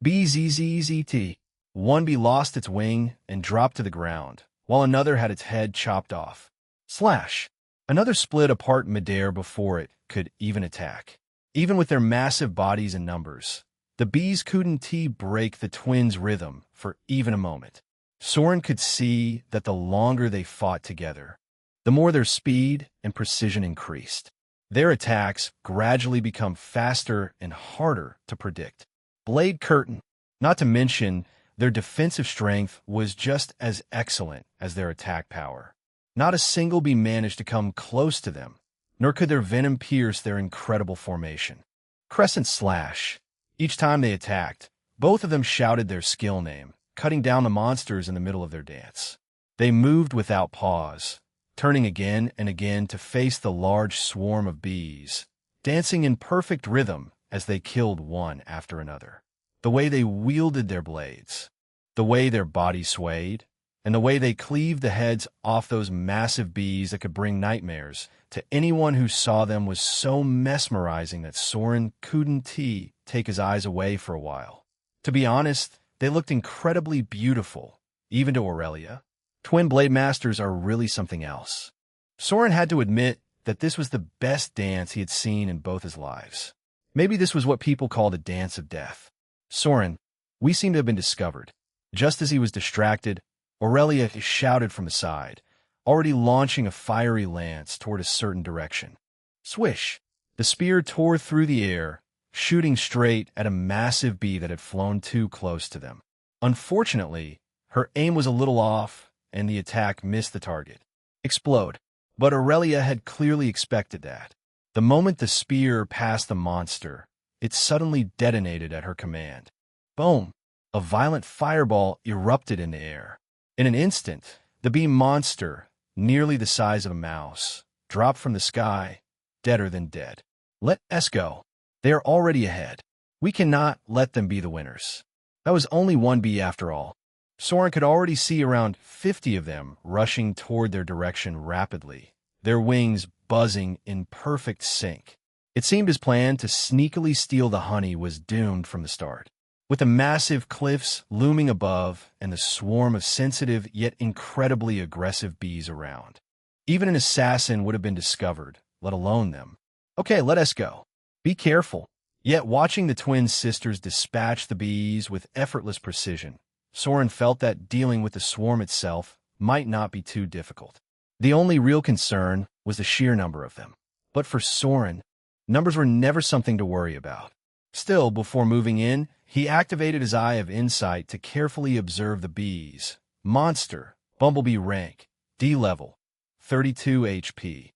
BZZZT. One bee lost its wing and dropped to the ground, while another had its head chopped off. Slash! Another split apart midair before it could even attack. Even with their massive bodies and numbers, the bees couldn't break the twins' rhythm for even a moment. Soren could see that the longer they fought together, the more their speed and precision increased. Their attacks gradually become faster and harder to predict. Blade curtain. Not to mention, their defensive strength was just as excellent as their attack power. Not a single bee managed to come close to them, nor could their venom pierce their incredible formation. Crescent slash. Each time they attacked, both of them shouted their skill name, cutting down the monsters in the middle of their dance. They moved without pause, turning again and again to face the large swarm of bees, dancing in perfect rhythm as they killed one after another. The way they wielded their blades, the way their bodies swayed, and the way they cleaved the heads off those massive bees that could bring nightmares to anyone who saw them was so mesmerizing that Soren couldn't take his eyes away for a while. To be honest, they looked incredibly beautiful, even to Aurelia. Twin Blade Masters are really something else. Soren had to admit that this was the best dance he had seen in both his lives. Maybe this was what people call the dance of death. Soren, we seem to have been discovered. Just as he was distracted, Aurelia shouted from the side, already launching a fiery lance toward a certain direction. Swish! The spear tore through the air, shooting straight at a massive bee that had flown too close to them. Unfortunately, her aim was a little off, and the attack missed the target. Explode. But Aurelia had clearly expected that. The moment the spear passed the monster, it suddenly detonated at her command. Boom! A violent fireball erupted in the air. In an instant, the bee monster, nearly the size of a mouse, dropped from the sky, deader than dead. Let us go. They are already ahead. We cannot let them be the winners. That was only one bee after all. Soren could already see around 50 of them rushing toward their direction rapidly, their wings buzzing in perfect sync. It seemed his plan to sneakily steal the honey was doomed from the start. With the massive cliffs looming above and the swarm of sensitive yet incredibly aggressive bees around, even an assassin would have been discovered, let alone them. Okay, let us go. Be careful. Yet watching the twin sisters dispatch the bees with effortless precision, Soren felt that dealing with the swarm itself might not be too difficult. The only real concern was the sheer number of them. But for Soren, numbers were never something to worry about. Still, before moving in, he activated his Eye of Insight to carefully observe the bees. Monster, Bumblebee rank, D level, 32 HP,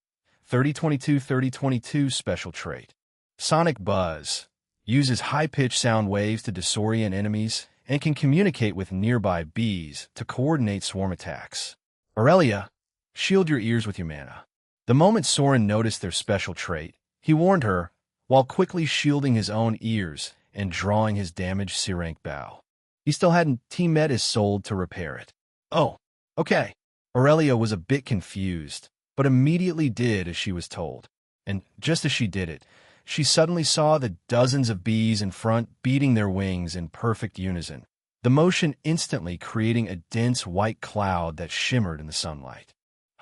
3022 special trait. Sonic Buzz, uses high-pitched sound waves to disorient enemies and can communicate with nearby bees to coordinate swarm attacks. Aurelia, shield your ears with your mana. The moment Soren noticed their special trait, he warned her, while quickly shielding his own ears and drawing his damaged C-rank bow. He still hadn't met his soul to repair it. Oh, okay. Aurelia was a bit confused, but immediately did as she was told. And just as she did it, she suddenly saw the dozens of bees in front beating their wings in perfect unison, the motion instantly creating a dense white cloud that shimmered in the sunlight.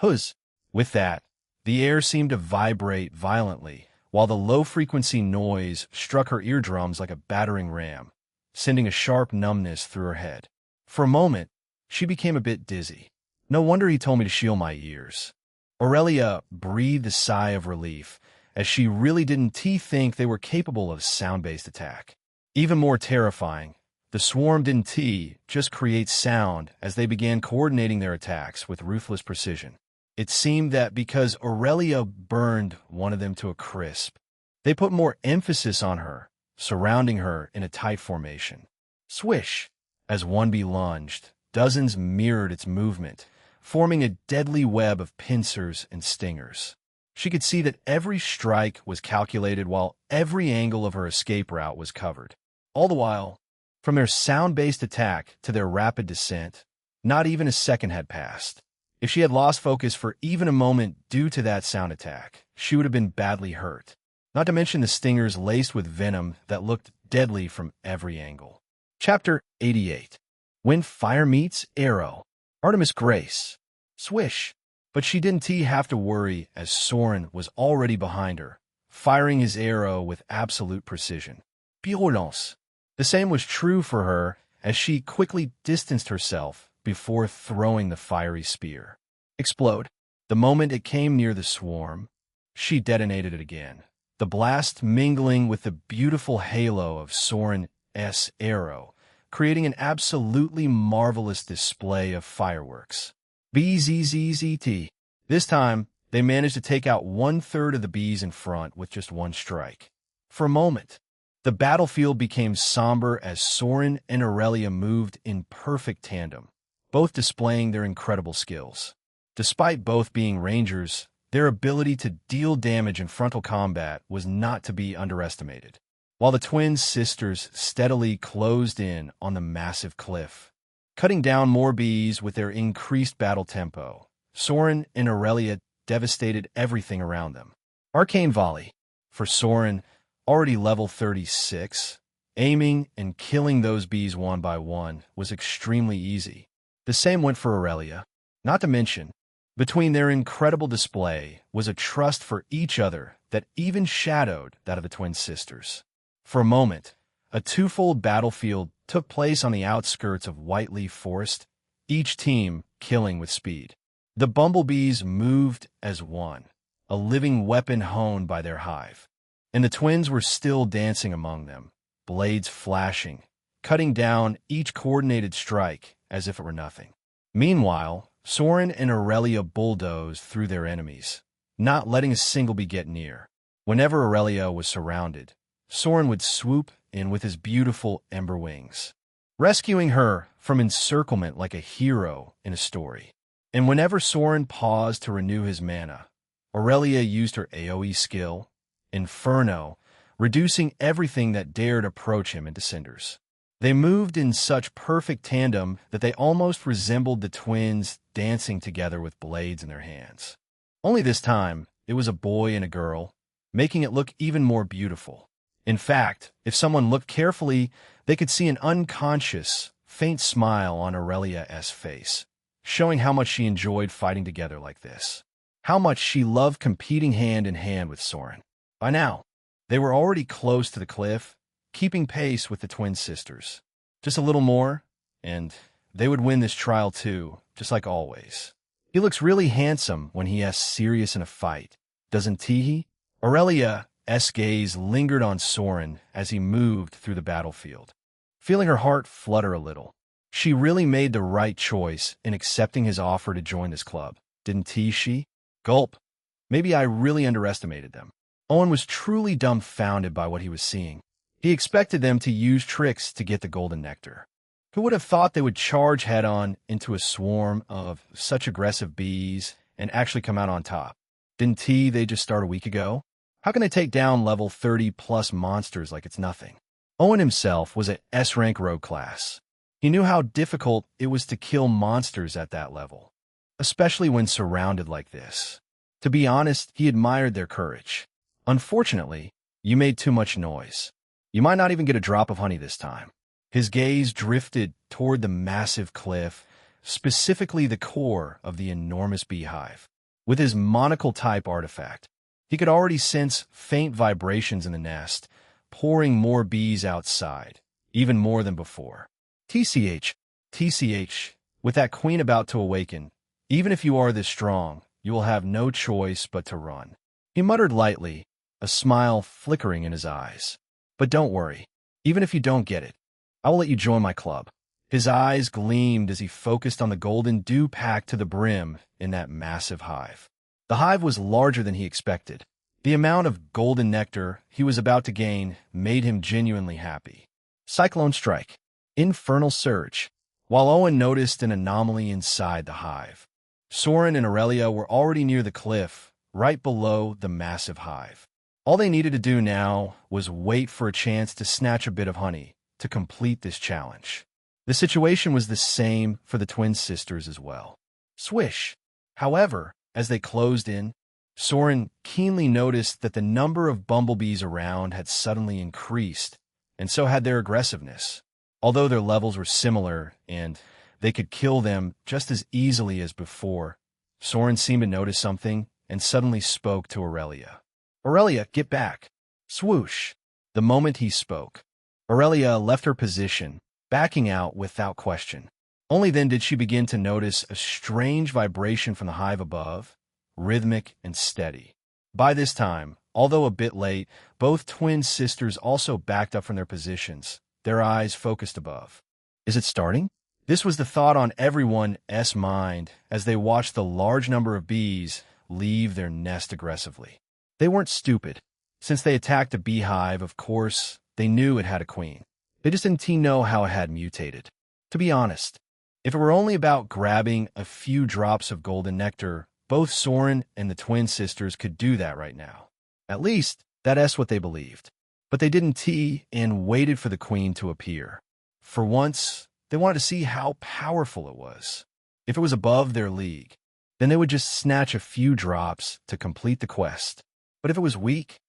Huzz! With that, the air seemed to vibrate violently, while the low-frequency noise struck her eardrums like a battering ram, sending a sharp numbness through her head. For a moment, she became a bit dizzy. No wonder he told me to shield my ears. Aurelia breathed a sigh of relief, as she really didn't think they were capable of sound-based attack. Even more terrifying The swarm didn't just create sound as they began coordinating their attacks with ruthless precision. It seemed that because Aurelia burned one of them to a crisp, they put more emphasis on her, surrounding her in a tight formation. Swish! As one bee lunged, dozens mirrored its movement, forming a deadly web of pincers and stingers. She could see that every strike was calculated while every angle of her escape route was covered. All the while, from their sound-based attack to their rapid descent, not even a second had passed. If she had lost focus for even a moment due to that sound attack, she would have been badly hurt. Not to mention the stingers laced with venom that looked deadly from every angle. Chapter 88. When Fire Meets Arrow. Artemis Grace. Swish! But she didn't have to worry as Soren was already behind her, firing his arrow with absolute precision. Violence. The same was true for her as she quickly distanced herself before throwing the fiery spear. Explode. The moment it came near the swarm, she detonated it again, the blast mingling with the beautiful halo of Soren's arrow, creating an absolutely marvelous display of fireworks. BZZZT. This time, they managed to take out 1/3 of the bees in front with just one strike. For a moment, the battlefield became somber as Soren and Aurelia moved in perfect tandem, both displaying their incredible skills. Despite both being rangers, their ability to deal damage in frontal combat was not to be underestimated. While the twin sisters steadily closed in on the massive cliff, cutting down more bees with their increased battle tempo, Soren and Aurelia devastated everything around them. Arcane Volley. For Soren, already level 36, aiming and killing those bees one by one was extremely easy. The same went for Aurelia. Not to mention, between their incredible display was a trust for each other that even shadowed that of the twin sisters. For a moment, a twofold battlefield took place on the outskirts of Whiteleaf Forest, each team killing with speed. The bumblebees moved as one, a living weapon honed by their hive. And the twins were still dancing among them, blades flashing, cutting down each coordinated strike as if it were nothing. Meanwhile, Soren and Aurelia bulldozed through their enemies, not letting a single bee get near. Whenever Aurelia was surrounded, Soren would swoop in with his beautiful ember wings, rescuing her from encirclement like a hero in a story. And whenever Soren paused to renew his mana, Aurelia used her AoE skill, Inferno, reducing everything that dared approach him into cinders. They moved in such perfect tandem that they almost resembled the twins dancing together with blades in their hands. Only this time, it was a boy and a girl, making it look even more beautiful. In fact, if someone looked carefully, they could see an unconscious, faint smile on Aurelia's face, showing how much she enjoyed fighting together like this. How much she loved competing hand in hand with Soren. By now, they were already close to the cliff, keeping pace with the twin sisters. Just a little more, and they would win this trial too, just like always. He looks really handsome when he is serious in a fight, doesn't he? Aurelia's gaze lingered on Soren as he moved through the battlefield, feeling her heart flutter a little. She really made the right choice in accepting his offer to join this club, didn't she? Gulp. Maybe I really underestimated them. Owen was truly dumbfounded by what he was seeing. He expected them to use tricks to get the golden nectar. Who would have thought they would charge head-on into a swarm of such aggressive bees and actually come out on top? Didn't they just start a week ago? How can they take down level 30-plus monsters like it's nothing? Owen himself was a S-rank rogue class. He knew how difficult it was to kill monsters at that level, especially when surrounded like this. To be honest, he admired their courage. Unfortunately, you made too much noise. You might not even get a drop of honey this time. His gaze drifted toward the massive cliff, specifically the core of the enormous beehive. With his monocle-type artifact, he could already sense faint vibrations in the nest, pouring more bees outside, even more than before. TCH, with that queen about to awaken, even if you are this strong, you will have no choice but to run. He muttered lightly, a smile flickering in his eyes. But don't worry, even if you don't get it, I will let you join my club." His eyes gleamed as he focused on the golden dew packed to the brim in that massive hive. The hive was larger than he expected. The amount of golden nectar he was about to gain made him genuinely happy. Cyclone strike. Infernal surge. While Owen noticed an anomaly inside the hive, Soren and Aurelia were already near the cliff, right below the massive hive. All they needed to do now was wait for a chance to snatch a bit of honey to complete this challenge. The situation was the same for the twin sisters as well. Swish! However, as they closed in, Soren keenly noticed that the number of bumblebees around had suddenly increased, and so had their aggressiveness. Although their levels were similar and they could kill them just as easily as before, Soren seemed to notice something and suddenly spoke to Aurelia. "Aurelia, get back!" Swoosh! The moment he spoke, Aurelia left her position, backing out without question. Only then did she begin to notice a strange vibration from the hive above, rhythmic and steady. By this time, although a bit late, both twin sisters also backed up from their positions, their eyes focused above. Is it starting? This was the thought on everyone's mind as they watched the large number of bees leave their nest aggressively. They weren't stupid. Since they attacked a beehive, of course, they knew it had a queen. They just didn't know how it had mutated. To be honest, if it were only about grabbing a few drops of golden nectar, both Soren and the twin sisters could do that right now. At least, that's what they believed. But they didn't and waited for the queen to appear. For once, they wanted to see how powerful it was. If it was above their league, then they would just snatch a few drops to complete the quest. But if it was weak,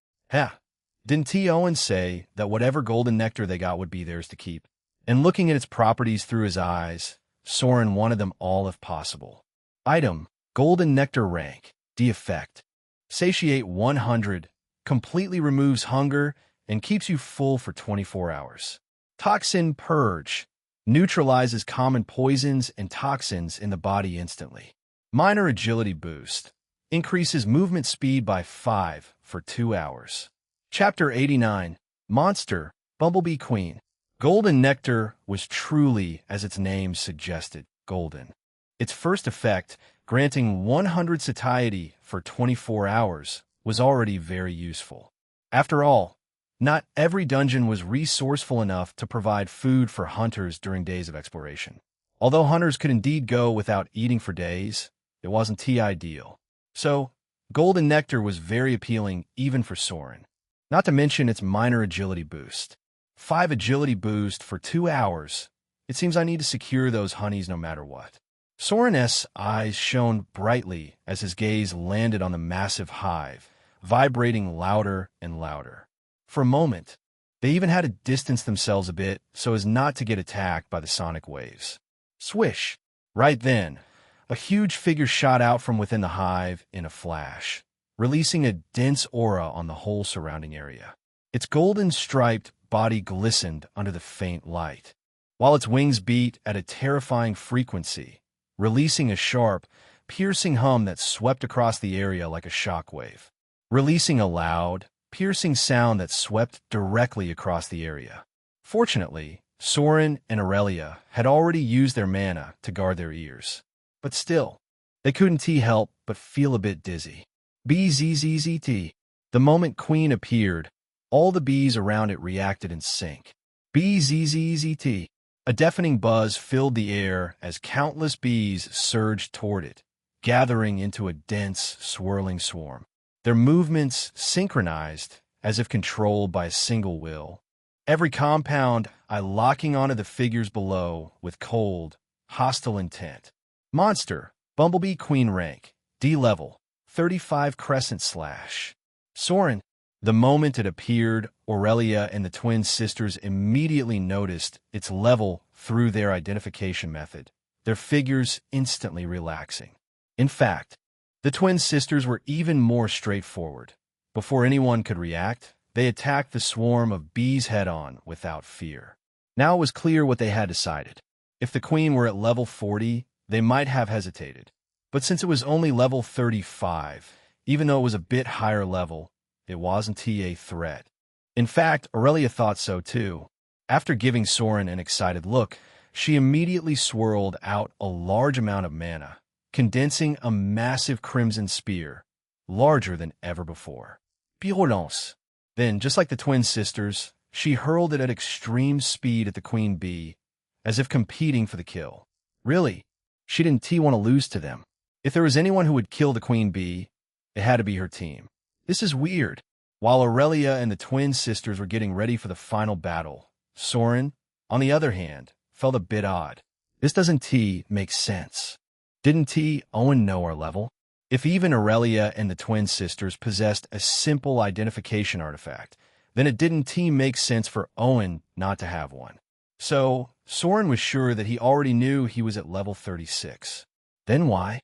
didn't Owen say that whatever golden nectar they got would be theirs to keep? And looking at its properties through his eyes, Soren wanted them all if possible. Item: Golden Nectar rank, D effect. Satiate 100, completely removes hunger and keeps you full for 24 hours. Toxin Purge, neutralizes common poisons and toxins in the body instantly. Minor agility boost, increases movement speed by 5 for 2 hours. Chapter 89, Monster, Bumblebee Queen. Golden Nectar was truly, as its name suggested, golden. Its first effect, granting 100 satiety for 24 hours, was already very useful. After all, not every dungeon was resourceful enough to provide food for hunters during days of exploration. Although hunters could indeed go without eating for days, it wasn't ideal. So, Golden Nectar was very appealing even for Soren. Not to mention its minor agility boost. 5 agility boost for 2 hours. It seems I need to secure those honeys no matter what. Soren's eyes shone brightly as his gaze landed on the massive hive, vibrating louder and louder. For a moment, they even had to distance themselves a bit so as not to get attacked by the sonic waves. Swish! Right then, a huge figure shot out from within the hive in a flash, releasing a dense aura on the whole surrounding area. Its golden striped body glistened under the faint light, while its wings beat at a terrifying frequency, releasing a sharp, piercing hum that swept across the area like a shockwave, releasing a loud, piercing sound that swept directly across the area. Fortunately, Soren and Aurelia had already used their mana to guard their ears. But still, they couldn't help but feel a bit dizzy. BZZZT. The moment Queen appeared, all the bees around it reacted in sync. BZZZT. A deafening buzz filled the air as countless bees surged toward it, gathering into a dense, swirling swarm. Their movements synchronized, as if controlled by a single will. Every compound locking onto the figures below with cold, hostile intent. Monster, Bumblebee Queen rank, D level, 35 crescent slash. Soren. The moment it appeared, Aurelia and the twin sisters immediately noticed its level through their identification method, their figures instantly relaxing. In fact, the twin sisters were even more straightforward. Before anyone could react, they attacked the swarm of bees head-on without fear. Now it was clear what they had decided. If the queen were at level 40, they might have hesitated. But since it was only level 35, even though it was a bit higher level, it wasn't a threat. In fact, Aurelia thought so too. After giving Soren an excited look, she immediately swirled out a large amount of mana, condensing a massive crimson spear, larger than ever before. Violence. Then, just like the twin sisters, she hurled it at extreme speed at the queen bee, as if competing for the kill. Really, she didn't want to lose to them. If there was anyone who would kill the queen bee, it had to be her team. This is weird. While Aurelia and the twin sisters were getting ready for the final battle, Soren, on the other hand, felt a bit odd. This doesn't make sense. Didn't Owen know our level? If even Aurelia and the twin sisters possessed a simple identification artifact, then it didn't make sense for Owen not to have one. So, Soren was sure that he already knew he was at level 36. Then why?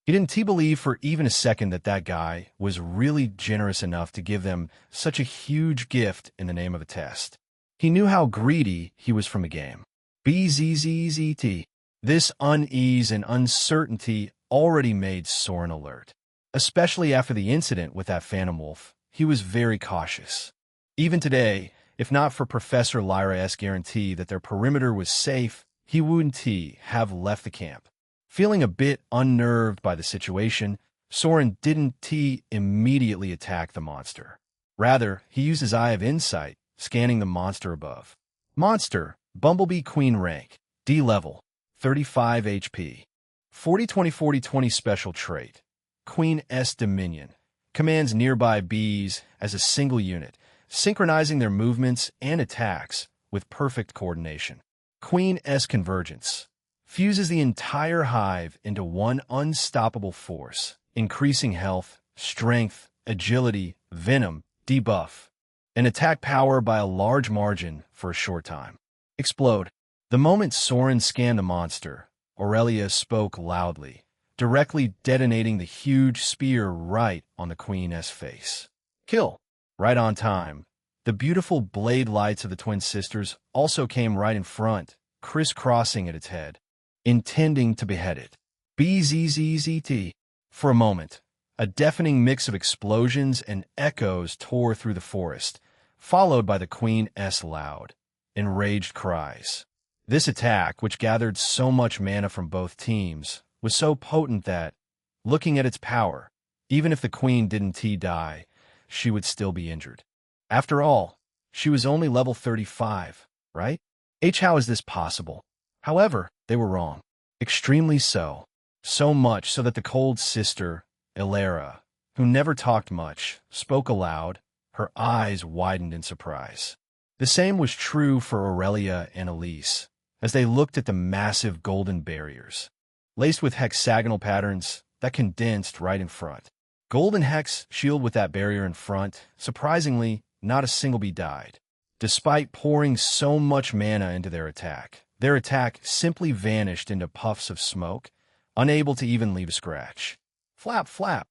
He didn't believe for even a second that that guy was really generous enough to give them such a huge gift in the name of a test. He knew how greedy he was from a game. BZZZT. This unease and uncertainty already made Soren alert. Especially after the incident with that phantom wolf, he was very cautious. Even today, if not for Professor Lyra's guarantee that their perimeter was safe, he wouldn't have left the camp. Feeling a bit unnerved by the situation, Soren didn't immediately attack the monster. Rather, he used his Eye of Insight, scanning the monster above. Monster, Bumblebee Queen rank, D level, 35 HP. 40-20-40-20 special trait. Queen S Dominion. Commands nearby bees as a single unit, synchronizing their movements and attacks with perfect coordination. Queen S Convergence. Fuses the entire hive into one unstoppable force, increasing health, strength, agility, venom, debuff, and attack power by a large margin for a short time. Explode. The moment Soren scanned the monster, Aurelia spoke loudly, directly detonating the huge spear right on the Queen's face. Kill. Right on time. The beautiful blade lights of the twin sisters also came right in front, crisscrossing at its head, intending to behead it. BZZZT. For a moment, a deafening mix of explosions and echoes tore through the forest, followed by the Queen's loud, enraged cries. This attack, which gathered so much mana from both teams, was so potent that, looking at its power, even if the queen didn't die, she would still be injured. After all, she was only level 35, right? How is this possible? However, they were wrong. Extremely so. So much so that the cold sister, Ilera, who never talked much, spoke aloud, her eyes widened in surprise. The same was true for Aurelia and Elise, as they looked at the massive golden barriers, laced with hexagonal patterns that condensed right in front. Golden hex shield with that barrier in front, surprisingly, not a single bee died. Despite pouring so much mana into their attack simply vanished into puffs of smoke, unable to even leave a scratch. Flap, flap.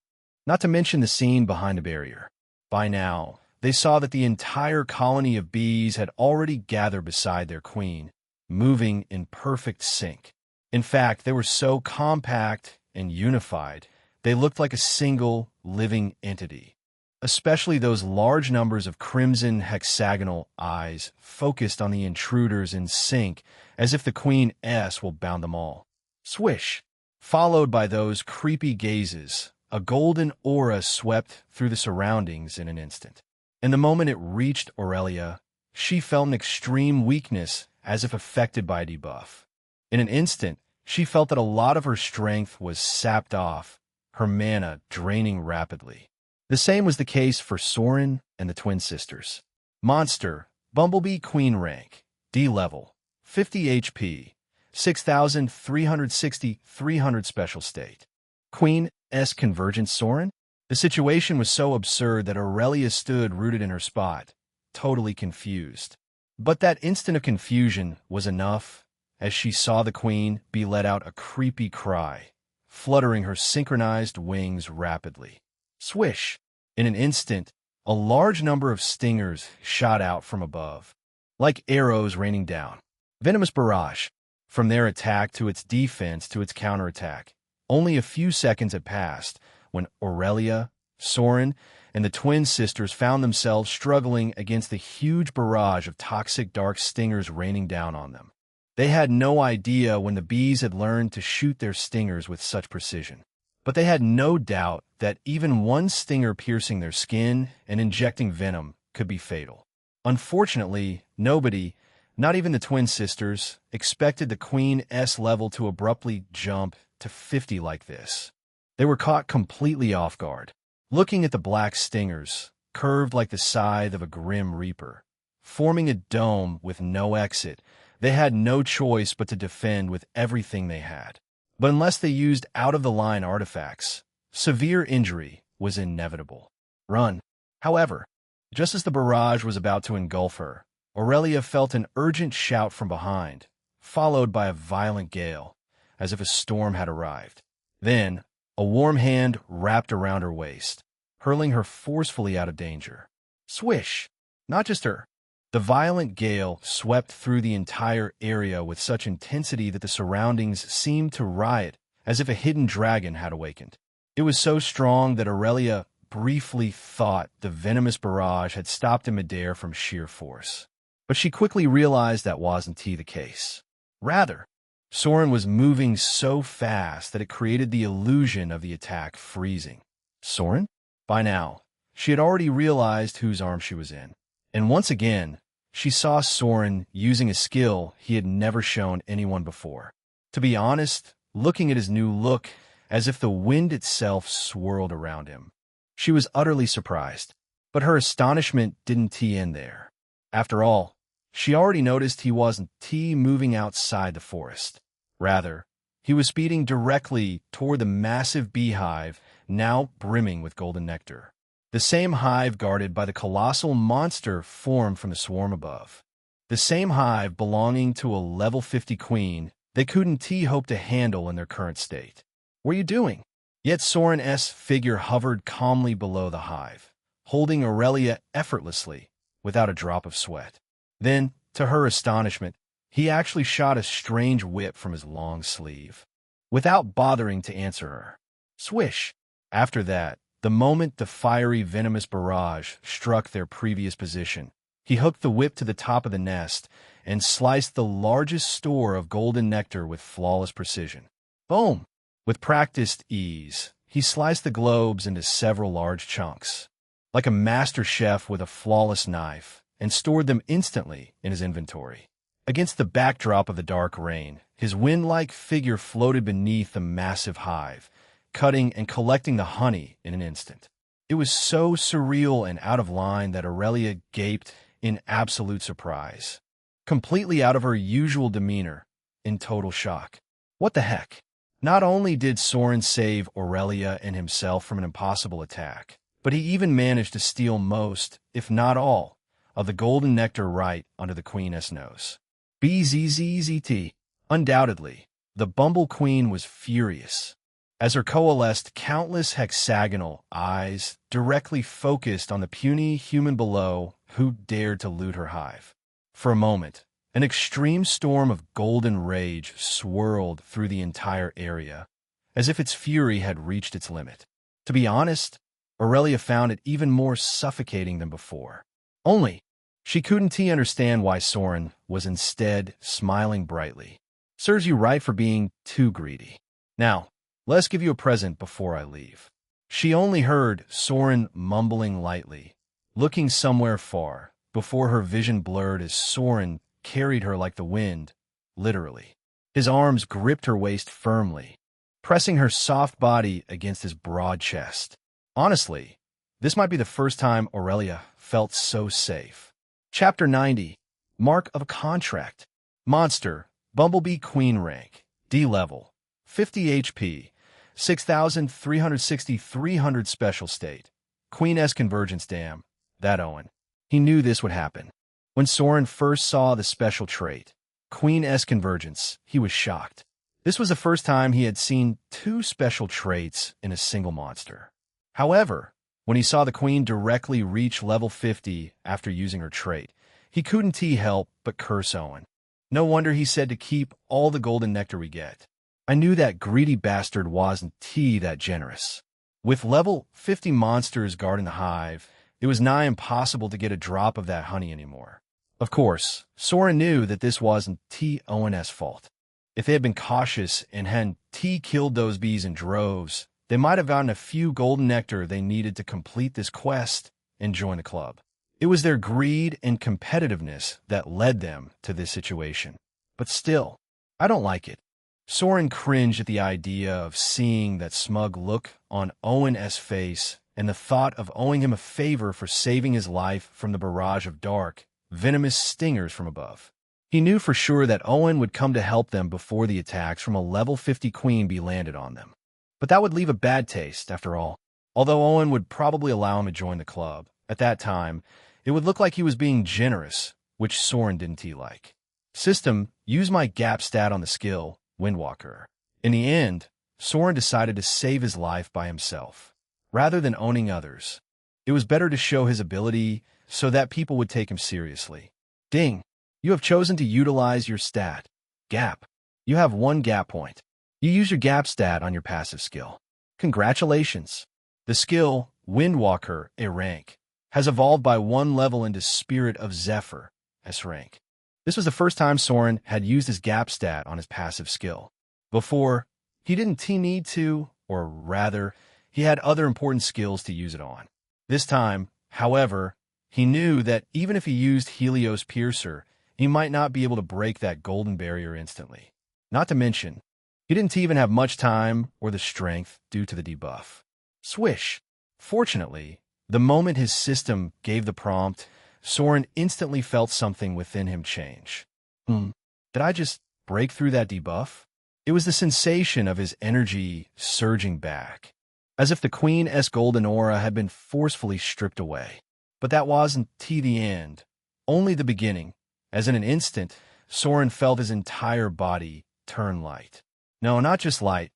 Not to mention the scene behind the barrier. By now, they saw that the entire colony of bees had already gathered beside their queen, moving in perfect sync. In fact, they were so compact and unified, they looked like a single, living entity. Especially those large numbers of crimson hexagonal eyes focused on the intruders in sync, as if the Queen S will bound them all. Swish! Followed by those creepy gazes, a golden aura swept through the surroundings in an instant. And the moment it reached Aurelia, she felt an extreme weakness as if affected by a debuff. In an instant, she felt that a lot of her strength was sapped off, her mana draining rapidly. The same was the case for Soren and the twin sisters. Monster, Bumblebee Queen rank, D level, 50 HP, 6,360, 300 special state. Queen S Convergent Soren? The situation was so absurd that Aurelia stood rooted in her spot, totally confused. But that instant of confusion was enough, as she saw the queen bee let out a creepy cry, fluttering her synchronized wings rapidly. Swish! In an instant, a large number of stingers shot out from above, like arrows raining down. Venomous barrage. From their attack to its defense to its counterattack. Only a few seconds had passed when Aurelia, Soren and the twin sisters found themselves struggling against the huge barrage of toxic dark stingers raining down on them. They had no idea when the bees had learned to shoot their stingers with such precision. But they had no doubt that even one stinger piercing their skin and injecting venom could be fatal. Unfortunately, nobody, not even the twin sisters, expected the Queen's level to abruptly jump to 50 like this. They were caught completely off guard, looking at the black stingers, curved like the scythe of a grim reaper, forming a dome with no exit. They had no choice but to defend with everything they had. But unless they used out-of-the-line artifacts, severe injury was inevitable. Run. However, just as the barrage was about to engulf her, Aurelia felt an urgent shout from behind, followed by a violent gale, as if a storm had arrived. Then, a warm hand wrapped around her waist, hurling her forcefully out of danger. Swish! Not just her. The violent gale swept through the entire area with such intensity that the surroundings seemed to riot, as if a hidden dragon had awakened. It was so strong that Aurelia briefly thought the venomous barrage had stopped in midair from sheer force. But she quickly realized that wasn't the case. Rather, Soren was moving so fast that it created the illusion of the attack freezing. Soren? By now, she had already realized whose arm she was in. And once again, she saw Soren using a skill he had never shown anyone before. To be honest, looking at his new look, as if the wind itself swirled around him. She was utterly surprised, but her astonishment didn't end there. After all, she already noticed he wasn't moving outside the forest. Rather, he was speeding directly toward the massive beehive, now brimming with golden nectar. The same hive guarded by the colossal monster formed from the swarm above. The same hive belonging to a level 50 queen they couldn't hope to handle in their current state. What are you doing? Yet Soren's figure hovered calmly below the hive, holding Aurelia effortlessly, without a drop of sweat. Then, to her astonishment, he actually shot a strange whip from his long sleeve, without bothering to answer her. Swish! After that, the moment the fiery, venomous barrage struck their previous position, he hooked the whip to the top of the nest and sliced the largest store of golden nectar with flawless precision. Boom! With practiced ease, he sliced the globes into several large chunks, like a master chef with a flawless knife, and stored them instantly in his inventory. Against the backdrop of the dark rain, his wind-like figure floated beneath the massive hive, cutting and collecting the honey in an instant. It was so surreal and out of line that Aurelia gaped in absolute surprise, completely out of her usual demeanor, in total shock. What the heck? Not only did Soren save Aurelia and himself from an impossible attack, but he even managed to steal most, if not all, of the golden nectar right under the Queen's nose. BZZZT. Undoubtedly, the Bumble Queen was furious, as her coalesced countless hexagonal eyes directly focused on the puny human below who dared to loot her hive. For a moment, an extreme storm of golden rage swirled through the entire area, as if its fury had reached its limit. To be honest, Aurelia found it even more suffocating than before. Only, she couldn't understand why Soren was instead smiling brightly. Serves you right for being too greedy. Now, let's give you a present before I leave. She only heard Soren mumbling lightly, looking somewhere far, before her vision blurred as Soren carried her like the wind, literally. His arms gripped her waist firmly, pressing her soft body against his broad chest. Honestly, this might be the first time Aurelia felt so safe. Chapter 90. Mark of a Contract. Monster, Bumblebee Queen Rank, D level, 50 HP, 6,360 300 Special State. Queen's Convergence Dam. That Owen. He knew this would happen. When Soren first saw the special trait, Queen's Convergence, he was shocked. This was the first time he had seen two special traits in a single monster. However, when he saw the Queen directly reach level 50 after using her trait, he couldn't help but curse Owen. No wonder he said to keep all the golden nectar we get. I knew that greedy bastard wasn't that generous. With level 50 monsters guarding the hive, it was nigh impossible to get a drop of that honey anymore. Of course, Soren knew that this wasn't On's fault. If they had been cautious and hadn't killed those bees in droves, they might have gotten a few golden nectar they needed to complete this quest and join the club. It was their greed and competitiveness that led them to this situation. But still, I don't like it. Soren cringed at the idea of seeing that smug look on Owen's face and the thought of owing him a favor for saving his life from the barrage of dark, venomous stingers from above. He knew for sure that Owen would come to help them before the attacks from a level 50 queen bee landed on them. But that would leave a bad taste, after all. Although Owen would probably allow him to join the club, at that time, it would look like he was being generous, which Soren didn't like. System, use my gap stat on the skill, Windwalker. In the end, Soren decided to save his life by himself. Rather than owning others, it was better to show his ability so that people would take him seriously. Ding! You have chosen to utilize your stat, Gap. You have 1 gap point. You use your gap stat on your passive skill. Congratulations! The skill, Windwalker, A rank, has evolved by 1 level into Spirit of Zephyr, S rank. This was the first time Soren had used his gap stat on his passive skill. Before, he didn't need to, or rather, he had other important skills to use it on. This time, however, he knew that even if he used Helios Piercer, he might not be able to break that golden barrier instantly. Not to mention, he didn't even have much time or the strength due to the debuff. Swish! Fortunately, the moment his system gave the prompt, Soren instantly felt something within him change. Did I just break through that debuff? It was the sensation of his energy surging back, as if the Queen's golden aura had been forcefully stripped away. But that wasn't the end, only the beginning, as in an instant, Soren felt his entire body turn light. No, not just light.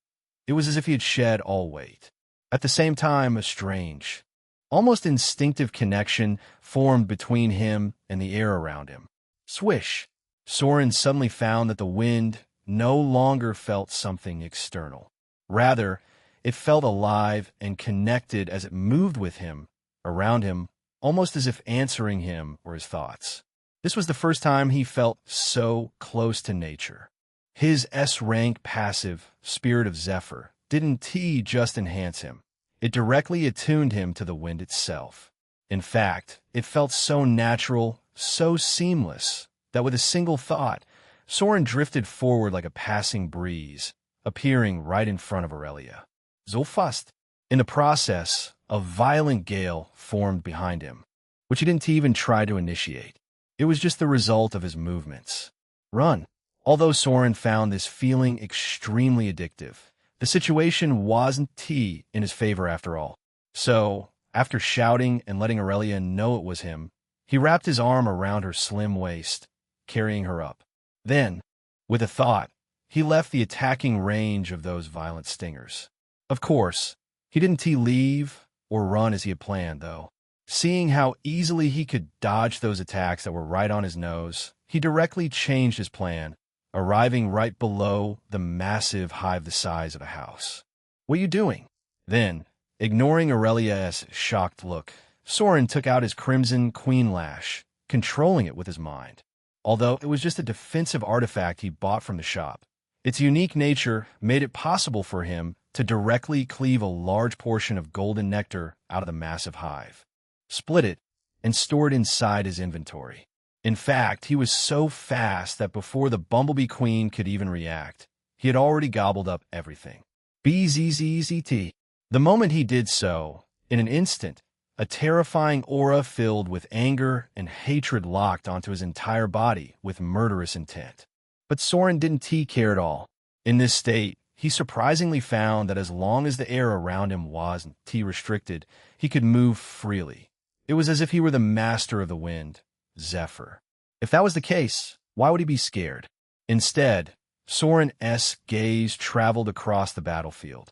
It was as if he had shed all weight. At the same time, a strange, almost instinctive connection formed between him and the air around him. Swish! Soren suddenly found that the wind no longer felt something external. Rather, it felt alive and connected as it moved with him, around him, almost as if answering him or his thoughts. This was the first time he felt so close to nature. His S-rank passive, Spirit of Zephyr, didn't just enhance him. It directly attuned him to the wind itself. In fact, it felt so natural, so seamless, that with a single thought, Soren drifted forward like a passing breeze, appearing right in front of Aurelia. So fast. In the process, a violent gale formed behind him, which he didn't even try to initiate. It was just the result of his movements. Run. Although Soren found this feeling extremely addictive, the situation wasn't in his favor after all. So, after shouting and letting Aurelia know it was him, he wrapped his arm around her slim waist, carrying her up. Then, with a thought, he left the attacking range of those violent stingers. Of course, he didn't leave or run as he had planned, though. Seeing how easily he could dodge those attacks that were right on his nose, he directly changed his plan, arriving right below the massive hive the size of a house. What are you doing? Then, ignoring Aurelia's shocked look, Soren took out his crimson queen lash, controlling it with his mind. Although it was just a defensive artifact he bought from the shop, its unique nature made it possible for him to directly cleave a large portion of golden nectar out of the massive hive, split it, and store it inside his inventory. In fact, he was so fast that before the Bumblebee Queen could even react, he had already gobbled up everything. BZZZT. The moment he did so, in an instant, a terrifying aura filled with anger and hatred locked onto his entire body with murderous intent. But Soren didn't care at all. In this state, he surprisingly found that as long as the air around him wasn't restricted, he could move freely. It was as if he were the master of the wind, Zephyr. If that was the case, why would he be scared? Instead, Soren's gaze traveled across the battlefield,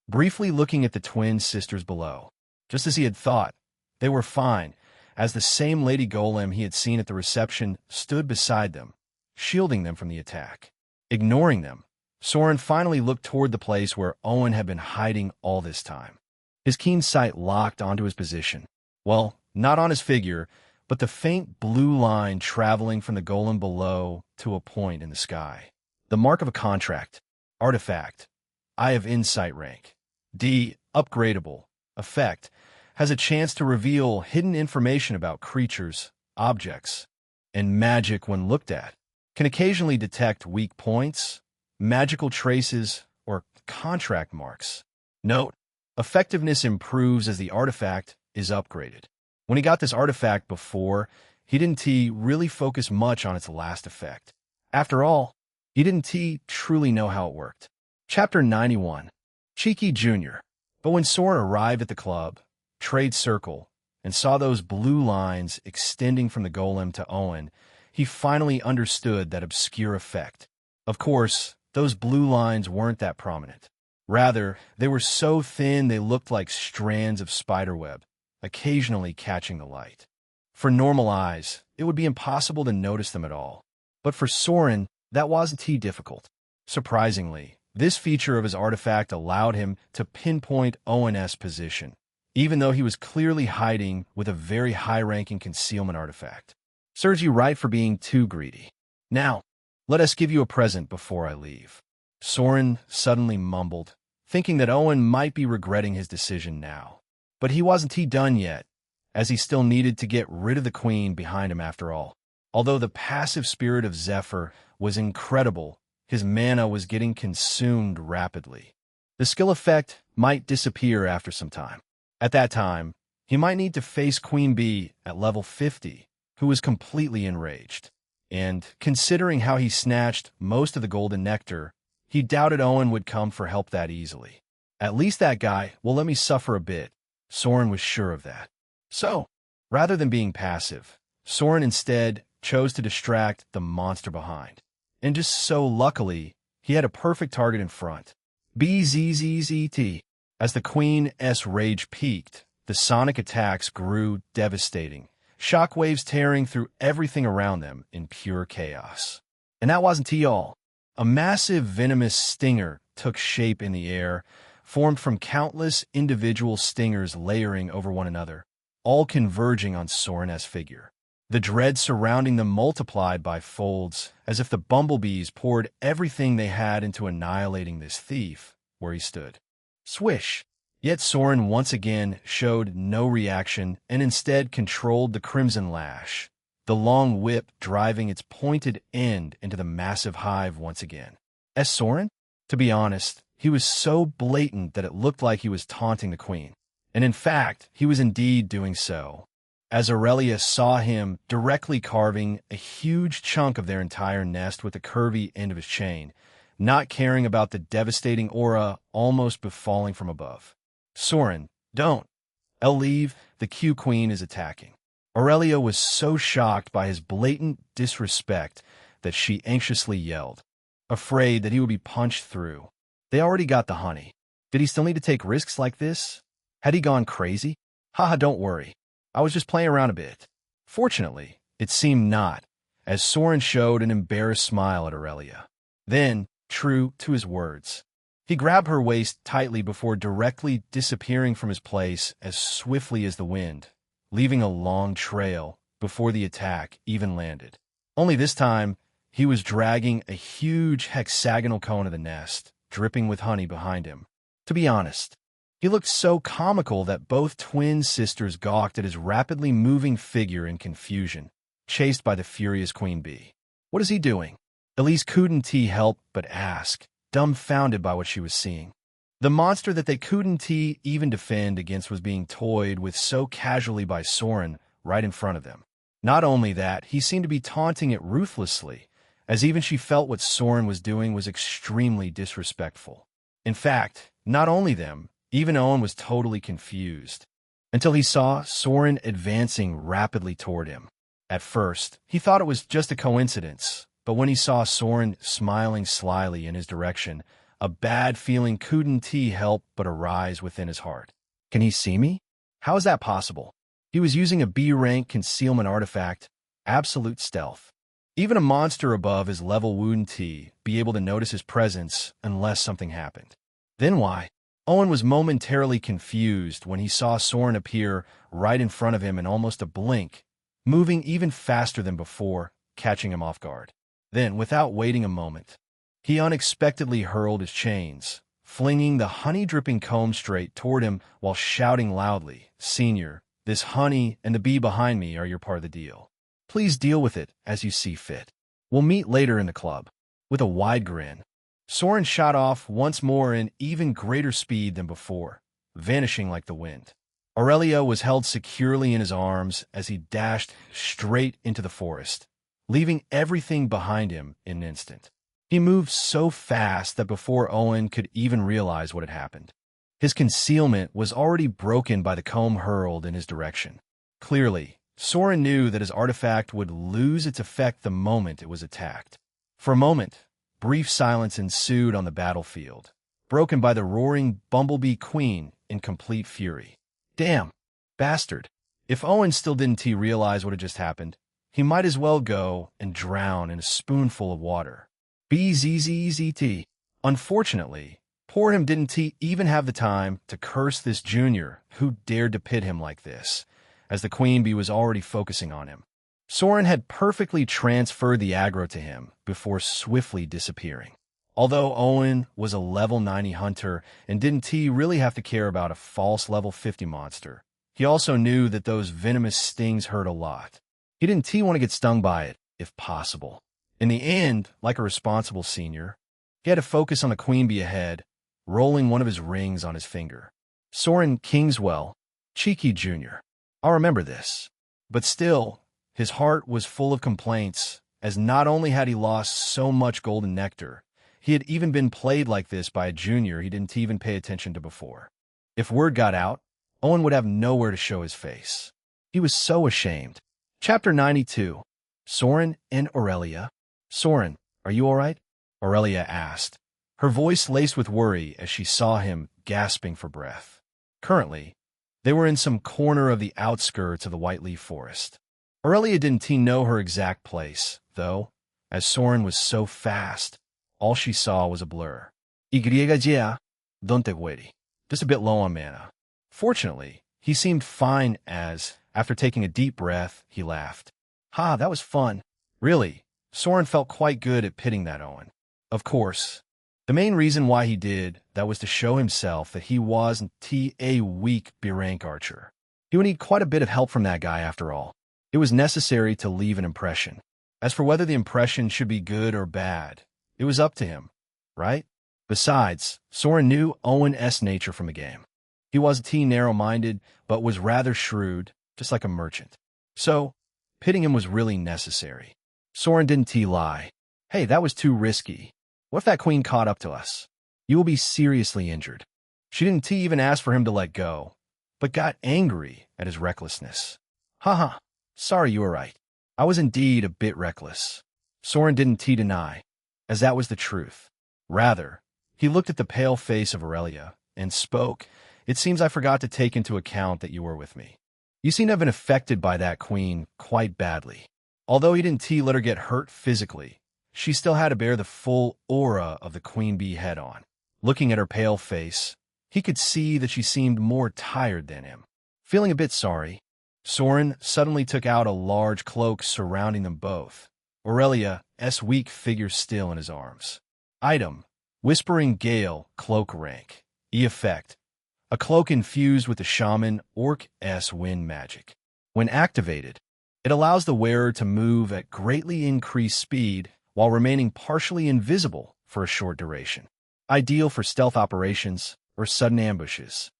briefly looking at the twin sisters below. Just as he had thought, they were fine, as the same Lady Golem he had seen at the reception stood beside them, shielding them from the attack. Ignoring them, Soren finally looked toward the place where Owen had been hiding all this time. His keen sight locked onto his position. Well, not on his figure, but the faint blue line traveling from the golem below to a point in the sky. The mark of a contract. Artifact. Eye of Insight rank. D. Upgradable. Effect. Has a chance to reveal hidden information about creatures, objects, and magic when looked at. Can occasionally detect weak points, magical traces, or contract marks. Note: effectiveness improves as the artifact is upgraded. When he got this artifact before, he didn't really focus much on its last effect. After all, he didn't truly know how it worked. Chapter 91. Cheeky Jr. But when Soren arrived at the club, trade circle, and saw those blue lines extending from the golem to Owen, he finally understood that obscure effect. Of course, those blue lines weren't that prominent. Rather, they were so thin they looked like strands of spiderweb, occasionally catching the light. For normal eyes, it would be impossible to notice them at all. But for Soren, that wasn't difficult. Surprisingly, this feature of his artifact allowed him to pinpoint Owen's position, even though he was clearly hiding with a very high-ranking concealment artifact. Serves you right for being too greedy. Now, let us give you a present before I leave. Soren suddenly mumbled, thinking that Owen might be regretting his decision now. But he wasn't done yet, as he still needed to get rid of the queen behind him after all. Although the passive spirit of Zephyr was incredible, his mana was getting consumed rapidly. The skill effect might disappear after some time. At that time, he might need to face Queen Bee at level 50, who was completely enraged. And, considering how he snatched most of the golden nectar, he doubted Owen would come for help that easily. At least that guy will let me suffer a bit. Soren was sure of that. So, rather than being passive, Soren instead chose to distract the monster behind. And just so luckily, he had a perfect target in front. BZZZT. As the Queen's rage peaked, the sonic attacks grew devastating, shockwaves tearing through everything around them in pure chaos. And that wasn't all. A massive venomous stinger took shape in the air, formed from countless individual stingers layering over one another, all converging on Soren's figure. The dread surrounding them multiplied by folds, as if the bumblebees poured everything they had into annihilating this thief where he stood. Swish! Yet Soren once again showed no reaction and instead controlled the crimson lash, the long whip driving its pointed end into the massive hive once again. As Soren? To be honest, he was so blatant that it looked like he was taunting the queen. And in fact, he was indeed doing so, as Aurelia saw him directly carving a huge chunk of their entire nest with the curvy end of his chain, not caring about the devastating aura almost befalling from above. Soren, don't. I'll leave, the Q Queen is attacking. Aurelia was so shocked by his blatant disrespect that she anxiously yelled, afraid that he would be punched through. They already got the honey. Did he still need to take risks like this? Had he gone crazy? Haha, don't worry. I was just playing around a bit. Fortunately, it seemed not, as Soren showed an embarrassed smile at Aurelia. Then, true to his words, he grabbed her waist tightly before directly disappearing from his place as swiftly as the wind, leaving a long trail before the attack even landed. Only this time, he was dragging a huge hexagonal cone of the nest, dripping with honey behind him. To be honest, he looked so comical that both twin sisters gawked at his rapidly moving figure in confusion, chased by the furious Queen Bee. What is he doing? Elise couldn't help but ask, dumbfounded by what she was seeing. The monster that they couldn't even defend against was being toyed with so casually by Soren right in front of them. Not only that, he seemed to be taunting it ruthlessly, as even she felt what Soren was doing was extremely disrespectful. In fact, not only them, even Owen was totally confused, until he saw Soren advancing rapidly toward him. At first, he thought it was just a coincidence, but when he saw Soren smiling slyly in his direction, a bad feeling couldn't help but arise within his heart. Can he see me? How is that possible? He was using a B-rank concealment artifact, absolute stealth. Even a monster above his level wouldn't be able to notice his presence unless something happened. Then why? Owen was momentarily confused when he saw Soren appear right in front of him in almost a blink, moving even faster than before, catching him off guard. Then, without waiting a moment, he unexpectedly hurled his chains, flinging the honey-dripping comb straight toward him while shouting loudly, "Senior, this honey and the bee behind me are your part of the deal. Please deal with it as you see fit. We'll meet later in the club." With a wide grin, Soren shot off once more in even greater speed than before, vanishing like the wind. Aurelia was held securely in his arms as he dashed straight into the forest, leaving everything behind him in an instant. He moved so fast that before Owen could even realize what had happened, his concealment was already broken by the comb hurled in his direction. Clearly, Soren knew that his artifact would lose its effect the moment it was attacked. For a moment, brief silence ensued on the battlefield, broken by the roaring bumblebee queen in complete fury. Damn, bastard. If Owen still didn't realize what had just happened, he might as well go and drown in a spoonful of water. BZZZT. Unfortunately, poor him didn't even have the time to curse this junior who dared to pit him like this, as the queen bee was already focusing on him. Soren had perfectly transferred the aggro to him before swiftly disappearing. Although Owen was a level 90 hunter and didn't really have to care about a false level 50 monster, he also knew that those venomous stings hurt a lot. He didn't want to get stung by it, if possible. In the end, like a responsible senior, he had to focus on the queen bee ahead, rolling one of his rings on his finger. Soren Kingswell, cheeky junior. I'll remember this. But still, his heart was full of complaints, as not only had he lost so much golden nectar, he had even been played like this by a junior he didn't even pay attention to before. If word got out, Owen would have nowhere to show his face. He was so ashamed. Chapter 92. Soren and Aurelia. Soren, are you all right? Aurelia asked, her voice laced with worry as she saw him gasping for breath. Currently, they were in some corner of the outskirts of the White-leaf Forest. Aurelia didn't know her exact place, though, as Soren was so fast, all she saw was a blur. Y donde vuelve. Just a bit low on mana. Fortunately, he seemed fine as, after taking a deep breath, he laughed. Ha, that was fun. Really, Soren felt quite good at pitting that Owen. Of course, the main reason why he did that was to show himself that he wasn't a weak B-rank archer. He would need quite a bit of help from that guy after all. It was necessary to leave an impression. As for whether the impression should be good or bad, it was up to him, right? Besides, Soren knew Owen's nature from the game. He wasn't narrow-minded, but was rather shrewd, just like a merchant. So, pitting him was really necessary. Soren didn't lie. Hey, that was too risky. What if that queen caught up to us? You will be seriously injured. She didn't even ask for him to let go, but got angry at his recklessness. Haha, sorry, you were right. I was indeed a bit reckless. Soren didn't deny, as that was the truth. Rather, he looked at the pale face of Aurelia and spoke. It seems I forgot to take into account that you were with me. You seem to have been affected by that queen quite badly. Although he didn't let her get hurt physically, she still had to bear the full aura of the queen bee head on. Looking at her pale face, he could see that she seemed more tired than him. Feeling a bit sorry, Soren suddenly took out a large cloak surrounding them both, Aurelia's weak figure still in his arms. Item: Whispering Gale Cloak Rank. E-Effect: a cloak infused with the shaman Orc's wind magic. When activated, it allows the wearer to move at greatly increased speed while remaining partially invisible for a short duration. Ideal for stealth operations or sudden ambushes.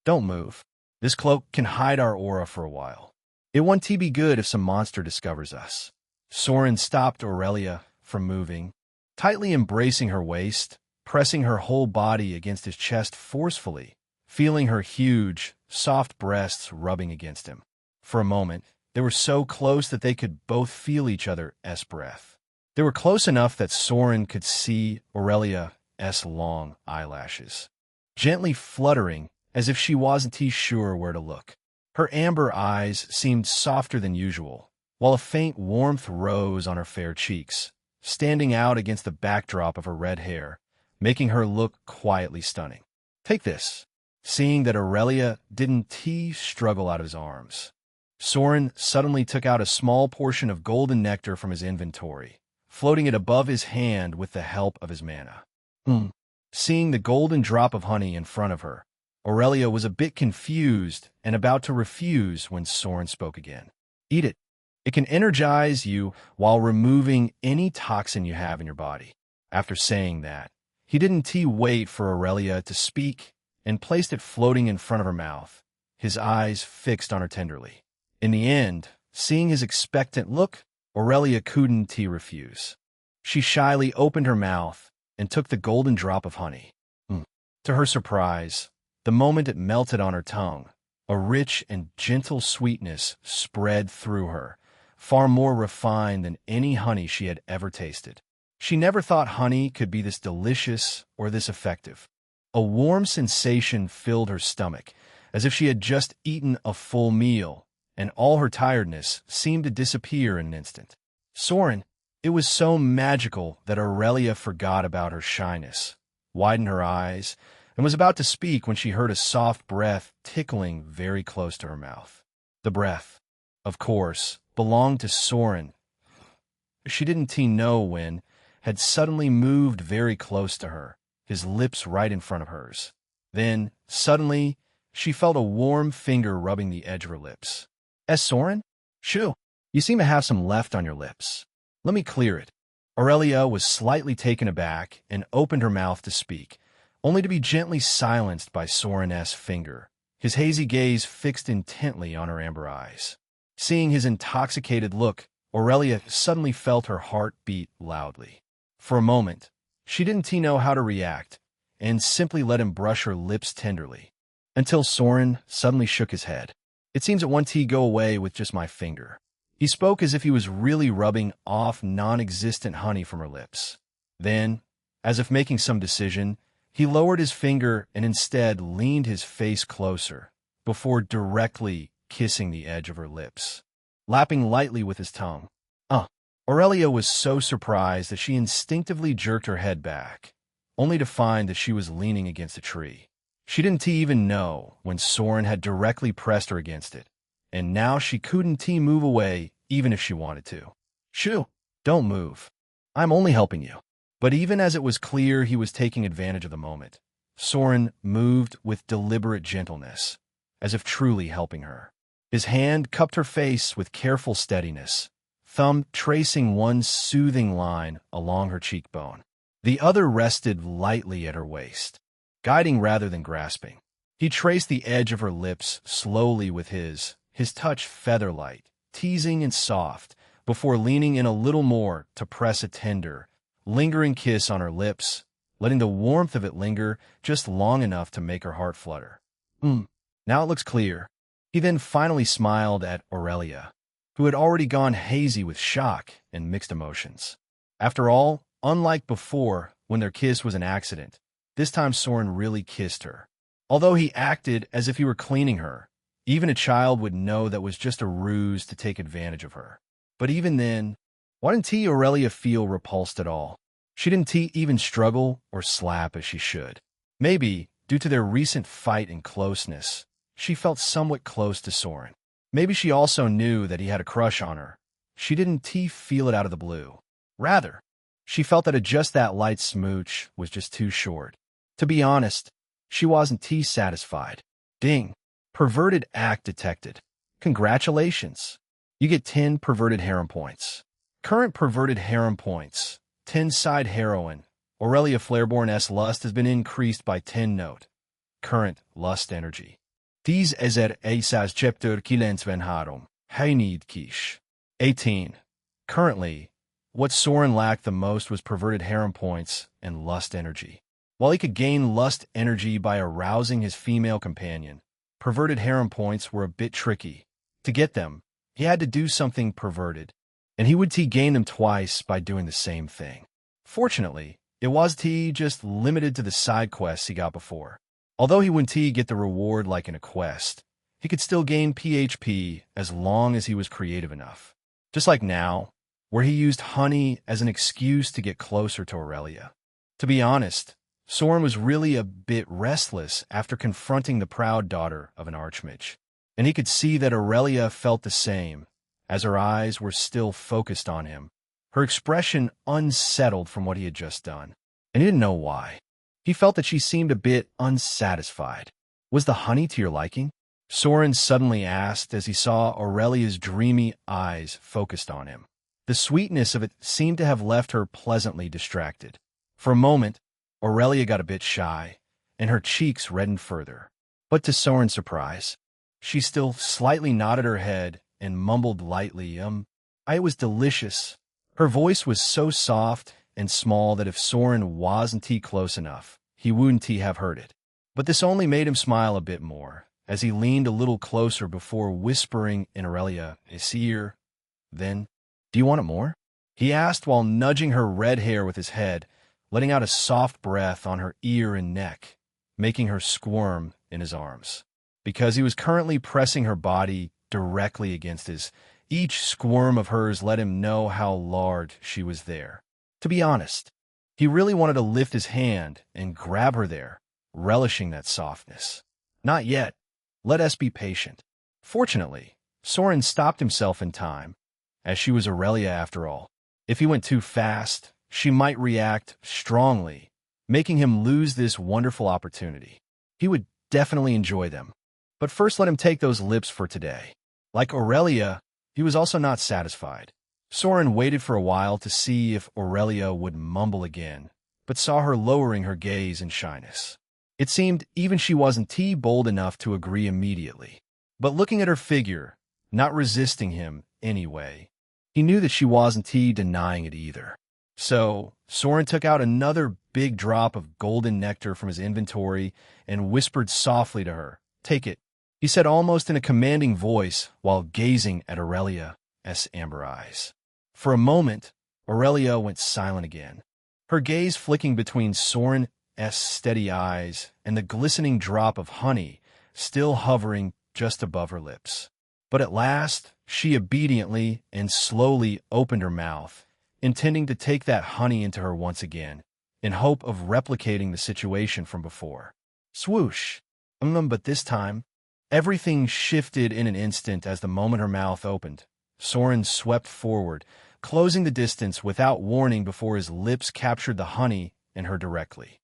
Don't move. This cloak can hide our aura for a while. It won't be good if some monster discovers us. Soren stopped Aurelia from moving, tightly embracing her waist, pressing her whole body against his chest forcefully, feeling her huge, soft breasts rubbing against him. For a moment, they were so close that they could both feel each other's breath. They were close enough that Soren could see Aurelia's long eyelashes, gently fluttering as if she wasn't sure where to look. Her amber eyes seemed softer than usual, while a faint warmth rose on her fair cheeks, standing out against the backdrop of her red hair, making her look quietly stunning. Take this. Seeing that Aurelia didn't struggle out of his arms, Soren suddenly took out a small portion of golden nectar from his inventory, floating it above his hand with the help of his mana. Seeing the golden drop of honey in front of her, Aurelia was a bit confused and about to refuse when Soren spoke again. Eat it. It can energize you while removing any toxin you have in your body. After saying that, he didn't wait for Aurelia to speak and placed it floating in front of her mouth, his eyes fixed on her tenderly. In the end, seeing his expectant look, Aurelia couldn't refuse. She shyly opened her mouth and took the golden drop of honey. To her surprise, the moment it melted on her tongue, a rich and gentle sweetness spread through her, far more refined than any honey she had ever tasted. She never thought honey could be this delicious or this effective. A warm sensation filled her stomach, as if she had just eaten a full meal, and all her tiredness seemed to disappear in an instant. Soren, it was so magical that Aurelia forgot about her shyness, widened her eyes, and was about to speak when she heard a soft breath tickling very close to her mouth. The breath, of course, belonged to Soren. She didn't know when, had suddenly moved very close to her, his lips right in front of hers. Then, suddenly, she felt a warm finger rubbing the edge of her lips. Soren? Shoo, you seem to have some left on your lips. Let me clear it. Aurelia was slightly taken aback and opened her mouth to speak, only to be gently silenced by Soren's finger, his hazy gaze fixed intently on her amber eyes. Seeing his intoxicated look, Aurelia suddenly felt her heart beat loudly. For a moment, she didn't know how to react, and simply let him brush her lips tenderly, until Soren suddenly shook his head. It seems it won't go away with just my finger. He spoke as if he was really rubbing off non-existent honey from her lips. Then, as if making some decision, he lowered his finger and instead leaned his face closer, before directly kissing the edge of her lips, lapping lightly with his tongue. Aurelia was so surprised that she instinctively jerked her head back, only to find that she was leaning against a tree. She didn't even know when Soren had directly pressed her against it, and now she couldn't move away even if she wanted to. Shoo, don't move. I'm only helping you. But even as it was clear he was taking advantage of the moment, Soren moved with deliberate gentleness, as if truly helping her. His hand cupped her face with careful steadiness, thumb tracing one soothing line along her cheekbone. The other rested lightly at her waist, guiding rather than grasping. He traced the edge of her lips slowly with his touch feather-light, teasing and soft, before leaning in a little more to press a tender, lingering kiss on her lips, letting the warmth of it linger just long enough to make her heart flutter. Now it looks clear. He then finally smiled at Aurelia, who had already gone hazy with shock and mixed emotions. After all, unlike before, when their kiss was an accident, this time Soren really kissed her. Although he acted as if he were cleaning her, even a child would know that was just a ruse to take advantage of her. But even then, why didn't Aurelia feel repulsed at all? She didn't even struggle or slap as she should. Maybe, due to their recent fight and closeness, she felt somewhat close to Soren. Maybe she also knew that he had a crush on her. She didn't feel it out of the blue. Rather, she felt that just that light smooch was just too short. To be honest, she wasn't satisfied. Ding. Perverted act detected. Congratulations. You get 10 perverted harem points. Current perverted harem points. 10 side heroine. Aurelia Flareborn's lust has been increased by 10 note. Current lust energy. These ezer esas chapter kilensven harum. Hainid kish. 18. Currently, what Soren lacked the most was perverted harem points and lust energy. While he could gain lust energy by arousing his female companion, perverted harem points were a bit tricky. To get them, he had to do something perverted, and he would gain them twice by doing the same thing. Fortunately, it was just limited to the side quests he got before. Although he wouldn't get the reward like in a quest, he could still gain PHP as long as he was creative enough. Just like now, where he used honey as an excuse to get closer to Aurelia. To be honest, Soren was really a bit restless after confronting the proud daughter of an archmage, and he could see that Aurelia felt the same, as her eyes were still focused on him, her expression unsettled from what he had just done, and he didn't know why. He felt that she seemed a bit unsatisfied. "Was the honey to your liking?" Soren suddenly asked as he saw Aurelia's dreamy eyes focused on him. The sweetness of it seemed to have left her pleasantly distracted. For a moment, Aurelia got a bit shy, and her cheeks reddened further. But to Soren's surprise, she still slightly nodded her head and mumbled lightly, "It was delicious." Her voice was so soft and small that if Soren wasn't close enough, he wouldn't have heard it. But this only made him smile a bit more, as he leaned a little closer before whispering in Aurelia's ear. Then, "Do you want it more?" he asked while nudging her red hair with his head, letting out a soft breath on her ear and neck, making her squirm in his arms. Because he was currently pressing her body directly against his, each squirm of hers let him know how large she was there. To be honest, he really wanted to lift his hand and grab her there, relishing that softness. "Not yet. Let us be patient." Fortunately, Soren stopped himself in time, as she was Aurelia after all. If he went too fast, she might react strongly, making him lose this wonderful opportunity. He would definitely enjoy them. But first let him take those lips for today. Like Aurelia, he was also not satisfied. Soren waited for a while to see if Aurelia would mumble again, but saw her lowering her gaze in shyness. It seemed even she wasn't bold enough to agree immediately. But looking at her figure, not resisting him anyway, he knew that she wasn't denying it either. So, Soren took out another big drop of golden nectar from his inventory and whispered softly to her, "Take it," he said almost in a commanding voice while gazing at Aurelia's amber eyes. For a moment, Aurelia went silent again, her gaze flicking between Soren's steady eyes and the glistening drop of honey still hovering just above her lips. But at last, she obediently and slowly opened her mouth, intending to take that honey into her once again, in hope of replicating the situation from before. Swoosh! But this time, everything shifted in an instant as the moment her mouth opened. Soren swept forward, closing the distance without warning before his lips captured the honey in her directly.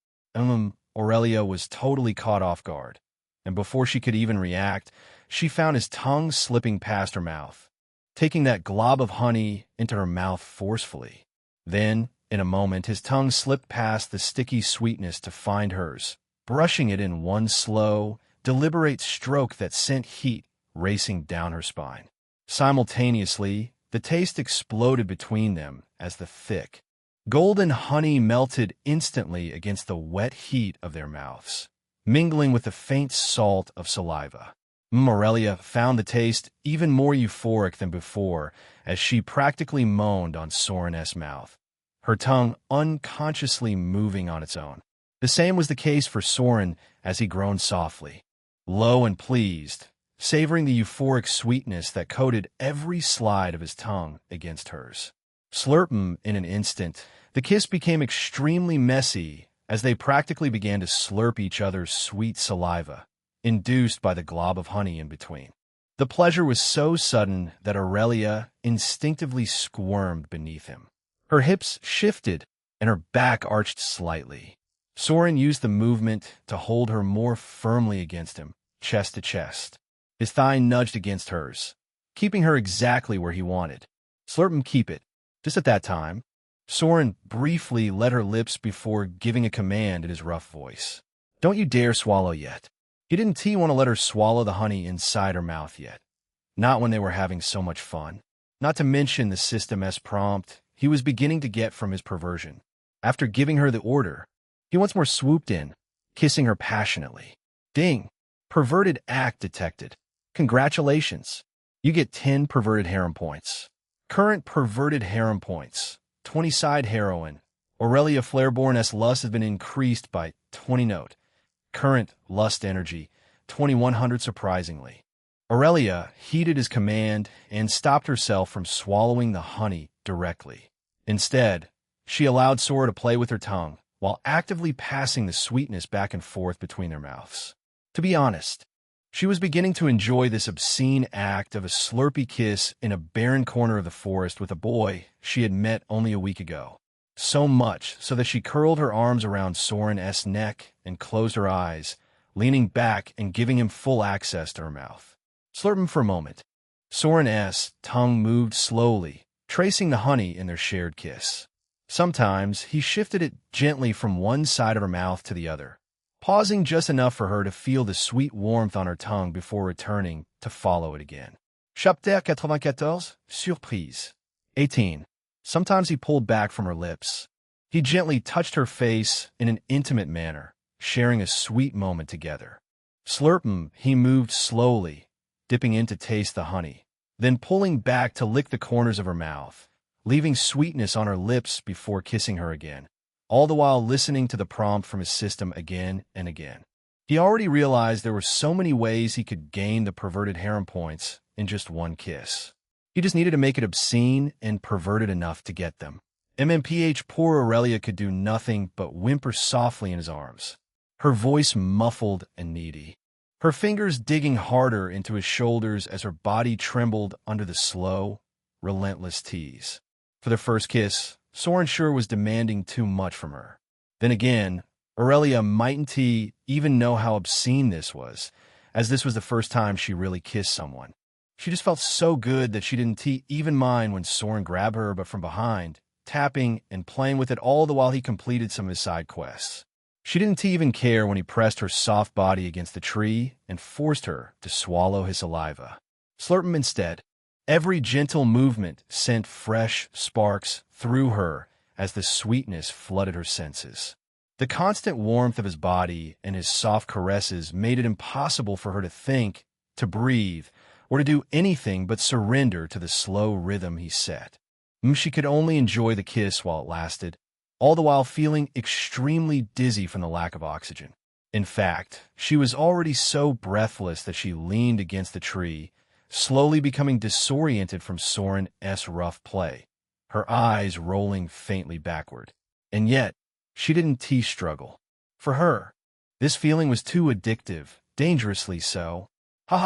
Aurelia was totally caught off guard, and before she could even react, she found his tongue slipping past her mouth, taking that glob of honey into her mouth forcefully. Then, in a moment, his tongue slipped past the sticky sweetness to find hers, brushing it in one slow, deliberate stroke that sent heat racing down her spine. Simultaneously, the taste exploded between them as the thick, golden honey melted instantly against the wet heat of their mouths, mingling with the faint salt of saliva. Aurelia found the taste even more euphoric than before as she practically moaned on Soren's mouth, her tongue unconsciously moving on its own. The same was the case for Soren as he groaned softly, low and pleased, savoring the euphoric sweetness that coated every slide of his tongue against hers. Slurping in an instant, the kiss became extremely messy as they practically began to slurp each other's sweet saliva, induced by the glob of honey in between. The pleasure was so sudden that Aurelia instinctively squirmed beneath him. Her hips shifted and her back arched slightly. Soren used the movement to hold her more firmly against him, chest to chest. His thigh nudged against hers, keeping her exactly where he wanted. "Slurp keep it." Just at that time, Soren briefly let her lips before giving a command in his rough voice. "Don't you dare swallow yet." He didn't want to let her swallow the honey inside her mouth yet. Not when they were having so much fun. Not to mention the system's prompt he was beginning to get from his perversion. After giving her the order, he once more swooped in, kissing her passionately. Ding! Perverted act detected. Congratulations. You get 10 perverted harem points. Current perverted harem points. 20 side heroine. Aurelia Flareborn's lust has been increased by 20 note. Current lust energy, 2100 surprisingly. Aurelia heeded his command and stopped herself from swallowing the honey directly. Instead, she allowed Sora to play with her tongue, while actively passing the sweetness back and forth between their mouths. To be honest, she was beginning to enjoy this obscene act of a slurpy kiss in a barren corner of the forest with a boy she had met only a week ago. So much so that she curled her arms around Soren's neck and closed her eyes, leaning back and giving him full access to her mouth. Slurp him for a moment. Soren's tongue moved slowly, tracing the honey in their shared kiss. Sometimes he shifted it gently from one side of her mouth to the other, pausing just enough for her to feel the sweet warmth on her tongue before returning to follow it again. Chapitre 94, Surprise. 18. Sometimes he pulled back from her lips. He gently touched her face in an intimate manner, sharing a sweet moment together. Slurping, he moved slowly, dipping in to taste the honey, then pulling back to lick the corners of her mouth, leaving sweetness on her lips before kissing her again, all the while listening to the prompt from his system again and again. He already realized there were so many ways he could gain the perverted harem points in just one kiss. He just needed to make it obscene and perverted enough to get them. MMPH, poor Aurelia could do nothing but whimper softly in his arms, her voice muffled and needy, her fingers digging harder into his shoulders as her body trembled under the slow, relentless tease. For their first kiss, Soren sure was demanding too much from her. Then again, Aurelia mightn't even know how obscene this was, as this was the first time she really kissed someone. She just felt so good that she didn't even mind when Soren grabbed her, but from behind, tapping and playing with it all the while he completed some of his side quests. She didn't even care when he pressed her soft body against the tree and forced her to swallow his saliva. Slurp him instead. Every gentle movement sent fresh sparks through her as the sweetness flooded her senses. The constant warmth of his body and his soft caresses made it impossible for her to think, to breathe, or to do anything but surrender to the slow rhythm he set. She could only enjoy the kiss while it lasted, all the while feeling extremely dizzy from the lack of oxygen. In fact, she was already so breathless that she leaned against the tree, slowly becoming disoriented from Soren's rough play, her eyes rolling faintly backward. And yet, she didn't struggle. For her, this feeling was too addictive, dangerously so.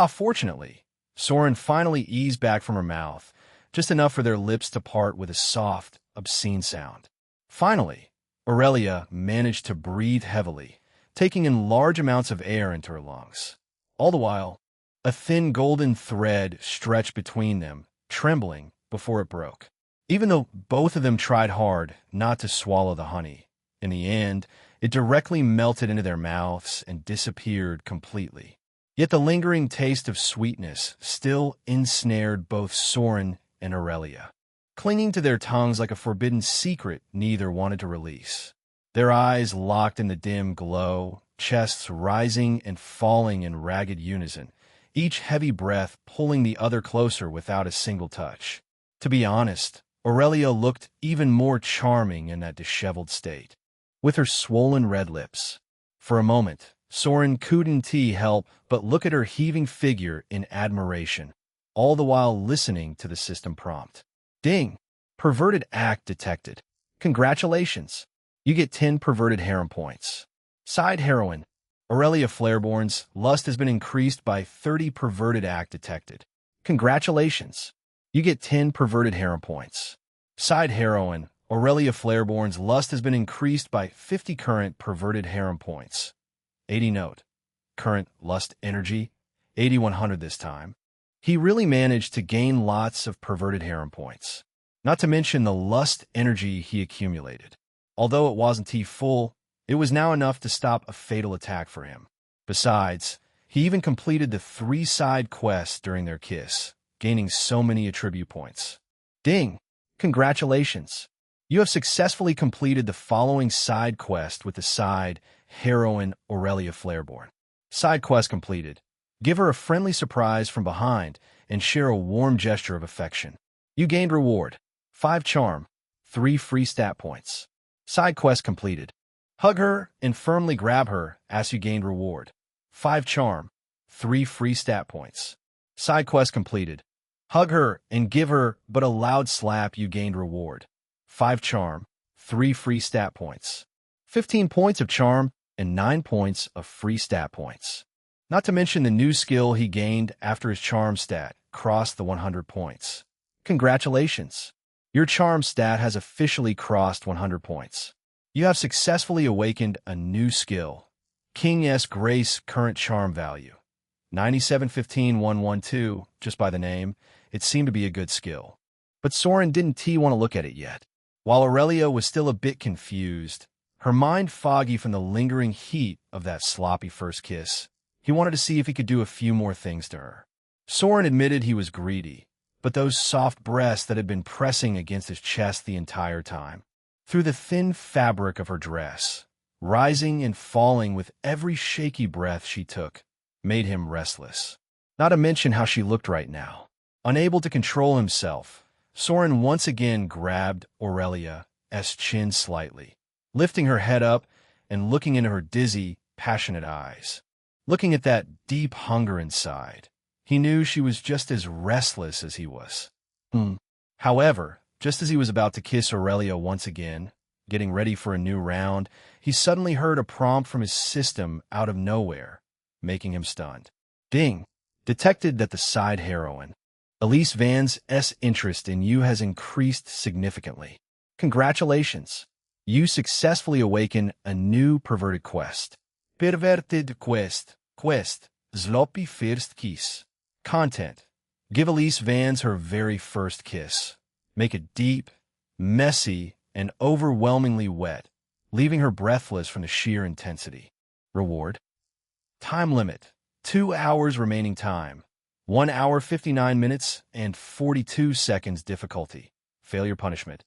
Fortunately, Soren finally eased back from her mouth, just enough for their lips to part with a soft, obscene sound. Finally, Aurelia managed to breathe heavily, taking in large amounts of air into her lungs. All the while, a thin golden thread stretched between them, trembling before it broke. Even though both of them tried hard not to swallow the honey, in the end, it directly melted into their mouths and disappeared completely. Yet the lingering taste of sweetness still ensnared both Soren and Aurelia, clinging to their tongues like a forbidden secret neither wanted to release. Their eyes locked in the dim glow, chests rising and falling in ragged unison, each heavy breath pulling the other closer without a single touch. To be honest, Aurelia looked even more charming in that disheveled state, with her swollen red lips. For a moment, Soren couldn't help but look at her heaving figure in admiration, all the while listening to the system prompt. Ding! Perverted act detected. Congratulations! You get 10 perverted harem points. Side heroine. Aurelia Flareborn's lust has been increased by 30 perverted act detected. Congratulations! You get 10 perverted harem points. Side heroine. Aurelia Flareborn's lust has been increased by 50 current perverted harem points. 80 note. Current lust energy, 8100 this time. He really managed to gain lots of perverted harem points. Not to mention the lust energy he accumulated. Although it wasn't full, it was now enough to stop a fatal attack for him. Besides, he even completed the 3 side quests during their kiss, gaining so many attribute points. Ding! Congratulations! You have successfully completed the following side quest with the side heroine Aurelia Flareborn. Side quest completed. Give her a friendly surprise from behind and share a warm gesture of affection. You gained reward. 5 charm. 3 free stat points. Side quest completed. Hug her and firmly grab her as you gained reward. 5 charm. 3 free stat points. Side quest completed. Hug her and give her but a loud slap you gained reward. 5 charm. 3 free stat points. 15 points of charm, and 9 points of free stat points. Not to mention the new skill he gained after his charm stat crossed the 100 points. Congratulations! Your charm stat has officially crossed 100 points. You have successfully awakened a new skill. King's Grace current charm value. 97-15-112, just by the name, it seemed to be a good skill. But Soren didn't want to look at it yet. While Aurelia was still a bit confused, her mind foggy from the lingering heat of that sloppy first kiss, he wanted to see if he could do a few more things to her. Soren admitted he was greedy, but those soft breasts that had been pressing against his chest the entire time, through the thin fabric of her dress, rising and falling with every shaky breath she took, made him restless. Not to mention how she looked right now. Unable to control himself, Soren once again grabbed Aurelia's chin slightly, lifting her head up and looking into her dizzy, passionate eyes. Looking at that deep hunger inside, he knew she was just as restless as he was. However, just as he was about to kiss Aurelia once again, getting ready for a new round, he suddenly heard a prompt from his system out of nowhere, making him stunned. Ding! Detected that the side heroine, Elise Van's interest in you has increased significantly. Congratulations! You successfully awaken a new perverted quest. Perverted quest. Zloppy first kiss. Content. Give Elise Van's her very first kiss. Make it deep, messy, and overwhelmingly wet, leaving her breathless from the sheer intensity. Reward. Time limit. 2 hours remaining time. 1 hour 59 minutes and 42 seconds difficulty. Failure punishment.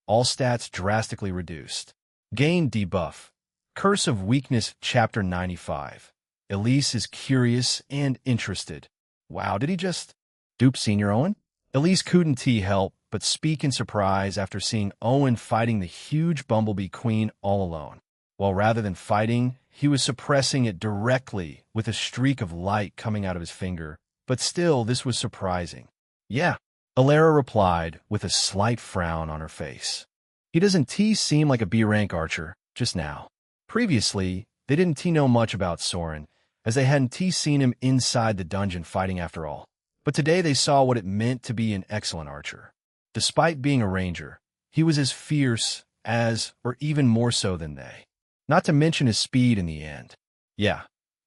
All stats drastically reduced. Gain debuff. Curse of Weakness Chapter 95. Elise is curious and interested. Wow, did he just dupe Senior Owen? Elise couldn't help but speak in surprise after seeing Owen fighting the huge bumblebee queen all alone. While rather than fighting, he was suppressing it directly with a streak of light coming out of his finger. But still, this was surprising. Yeah, Alara replied with a slight frown on her face. He doesn't seem like a B-rank archer, just now. Previously, they didn't know much about Soren, as they hadn't seen him inside the dungeon fighting after all. But today they saw what it meant to be an excellent archer. Despite being a ranger, he was as fierce as, or even more so than they. Not to mention his speed in the end. Yeah,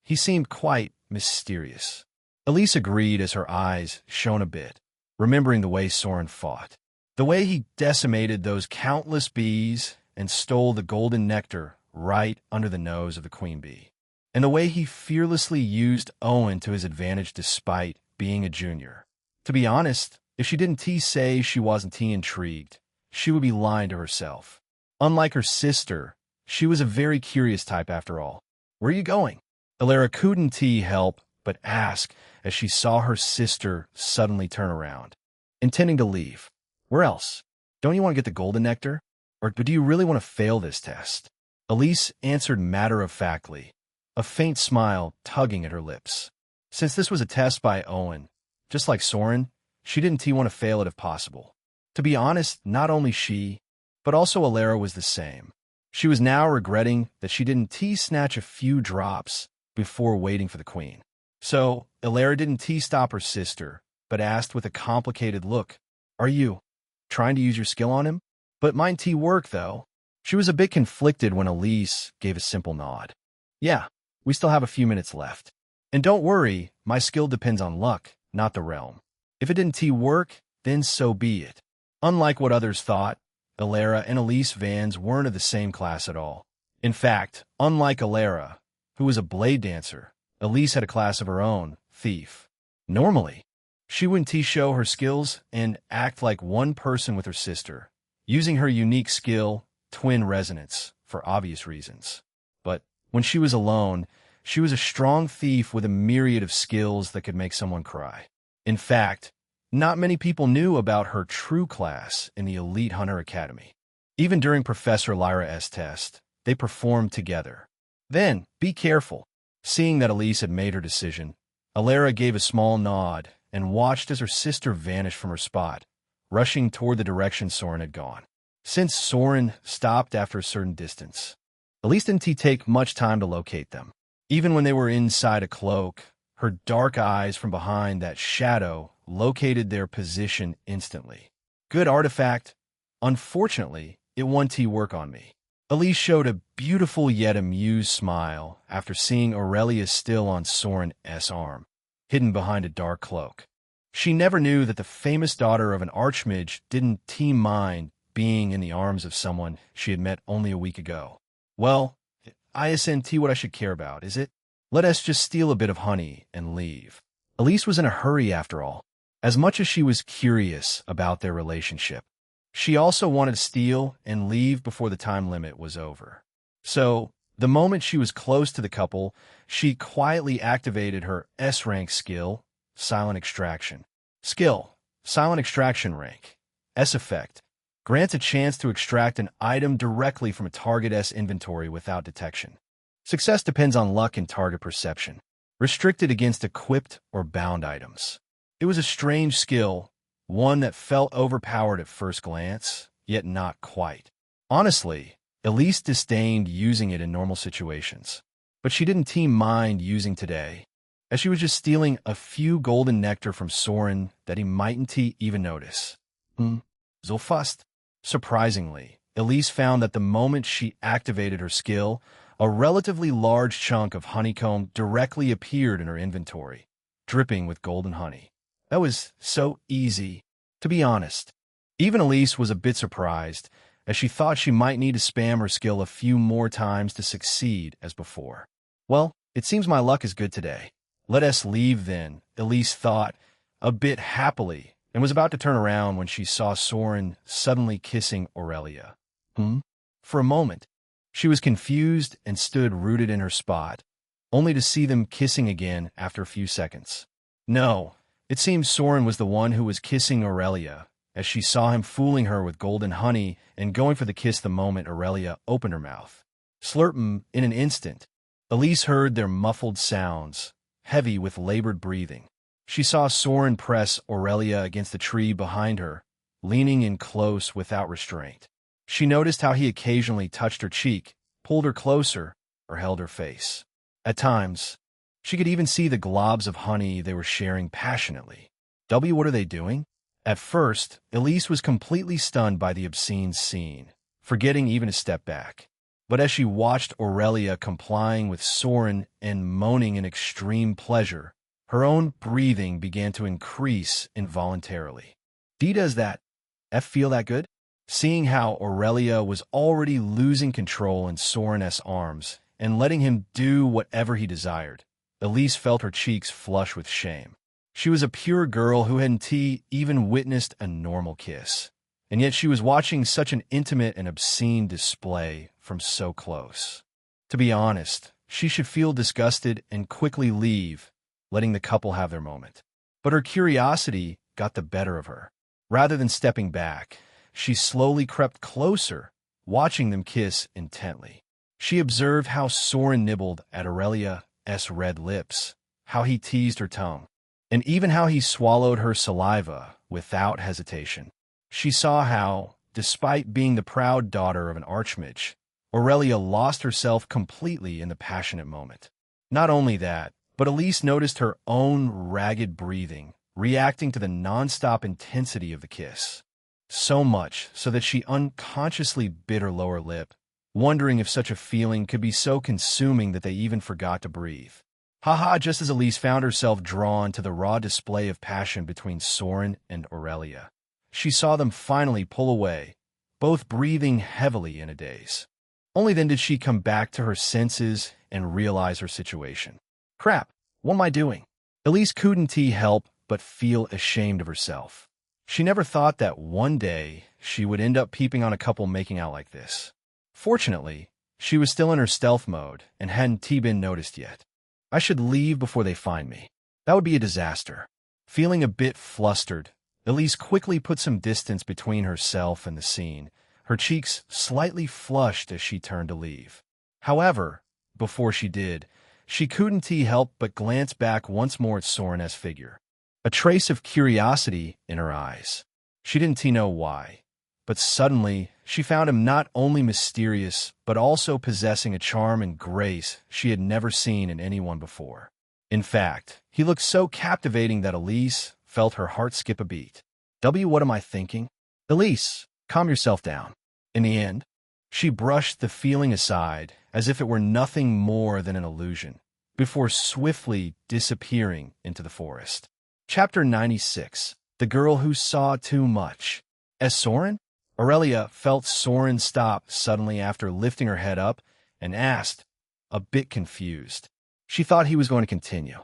he seemed quite mysterious. Elise agreed as her eyes shone a bit, remembering the way Soren fought. The way he decimated those countless bees and stole the golden nectar right under the nose of the queen bee. And the way he fearlessly used Owen to his advantage despite being a junior. To be honest, if she didn't say she wasn't intrigued, she would be lying to herself. Unlike her sister, she was a very curious type after all. Where are you going? Alara couldn't help but ask as she saw her sister suddenly turn around, intending to leave. Where else? Don't you want to get the golden nectar? Or do you really want to fail this test? Elise answered matter-of-factly, a faint smile tugging at her lips. Since this was a test by Owen, just like Soren, she didn't want to fail it if possible. To be honest, not only she, but also Alara was the same. She was now regretting that she didn't snatch a few drops before waiting for the queen. So, Alara didn't stop her sister, but asked with a complicated look, "Are you trying to use your skill on him?" "But mine work, though." She was a bit conflicted when Elise gave a simple nod. "Yeah, we still have a few minutes left. And don't worry, my skill depends on luck, not the realm. If it didn't work, then so be it." Unlike what others thought, Alara and Elise Vans weren't of the same class at all. In fact, unlike Alara, who was a blade dancer, Elise had a class of her own, Thief. Normally, she wouldn't show her skills and act like one person with her sister, using her unique skill, Twin Resonance, for obvious reasons. But when she was alone, she was a strong thief with a myriad of skills that could make someone cry. In fact, not many people knew about her true class in the Elite Hunter Academy. Even during Professor Lyra's test, they performed together. Then, be careful. Seeing that Elise had made her decision, Alara gave a small nod and watched as her sister vanished from her spot, rushing toward the direction Soren had gone. Since Soren stopped after a certain distance, Elise didn't take much time to locate them. Even when they were inside a cloak, her dark eyes from behind that shadow located their position instantly. Good artifact. Unfortunately, it won't work on me. Elise showed a beautiful yet amused smile after seeing Aurelia still on Soren's arm, hidden behind a dark cloak. She never knew that the famous daughter of an archmage didn't mind being in the arms of someone she had met only a week ago. Well, isn't what I should care about, is it? Let us just steal a bit of honey and leave. Elise was in a hurry after all. As much as she was curious about their relationship, she also wanted to steal and leave before the time limit was over. So, the moment she was close to the couple, she quietly activated her S-rank skill, Silent Extraction. Skill, Silent Extraction rank. S effect. Grants a chance to extract an item directly from a target's inventory without detection. Success depends on luck and target perception. Restricted against equipped or bound items. It was a strange skill, one that felt overpowered at first glance, yet not quite. Honestly, Elise disdained using it in normal situations, but she didn't mind using today, as she was just stealing a few golden nectar from Soren that he mightn't even notice. So fast. Surprisingly, Elise found that the moment she activated her skill, a relatively large chunk of honeycomb directly appeared in her inventory, dripping with golden honey. That was so easy. To be honest, even Elise was a bit surprised, as she thought she might need to spam her skill a few more times to succeed as before. Well, it seems my luck is good today. Let us leave then, Elise thought, a bit happily, and was about to turn around when she saw Soren suddenly kissing Aurelia. For a moment, she was confused and stood rooted in her spot, only to see them kissing again after a few seconds. No, it seemed Soren was the one who was kissing Aurelia, as she saw him fooling her with golden honey and going for the kiss the moment Aurelia opened her mouth. Slurp in an instant, Elise heard their muffled sounds, heavy with labored breathing. She saw Soren press Aurelia against the tree behind her, leaning in close without restraint. She noticed how he occasionally touched her cheek, pulled her closer, or held her face. At times, she could even see the globs of honey they were sharing passionately. What are they doing? At first, Elise was completely stunned by the obscene scene, forgetting even to step back. But as she watched Aurelia complying with Soren and moaning in extreme pleasure, her own breathing began to increase involuntarily. Does that feel that good? Seeing how Aurelia was already losing control in Soren's arms and letting him do whatever he desired, Elise felt her cheeks flush with shame. She was a pure girl who hadn't even witnessed a normal kiss, and yet she was watching such an intimate and obscene display from so close. To be honest, she should feel disgusted and quickly leave, letting the couple have their moment. But her curiosity got the better of her. Rather than stepping back, she slowly crept closer, watching them kiss intently. She observed how Soren nibbled at Aurelia's red lips, how he teased her tongue, and even how he swallowed her saliva without hesitation. She saw how, despite being the proud daughter of an archmage, Aurelia lost herself completely in the passionate moment. Not only that, but Elise noticed her own ragged breathing, reacting to the nonstop intensity of the kiss. So much so that she unconsciously bit her lower lip, wondering if such a feeling could be so consuming that they even forgot to breathe. Just as Elise found herself drawn to the raw display of passion between Soren and Aurelia, she saw them finally pull away, both breathing heavily in a daze. Only then did she come back to her senses and realize her situation. Crap, what am I doing? Elise couldn't help but feel ashamed of herself. She never thought that one day she would end up peeping on a couple making out like this. Fortunately, she was still in her stealth mode and hadn't been noticed yet. I should leave before they find me. That would be a disaster. Feeling a bit flustered, Elise quickly put some distance between herself and the scene, her cheeks slightly flushed as she turned to leave. However, before she did, she couldn't help but glance back once more at Soren's figure, a trace of curiosity in her eyes. She didn't know why, But suddenly, she found him not only mysterious, but also possessing a charm and grace she had never seen in anyone before. In fact, he looked so captivating that Elise felt her heart skip a beat. What am I thinking? Elise, calm yourself down. In the end, she brushed the feeling aside as if it were nothing more than an illusion, before swiftly disappearing into the forest. Chapter 96. The Girl Who Saw Too Much. As Soren? Aurelia felt Soren stop suddenly after lifting her head up and asked, a bit confused. She thought he was going to continue,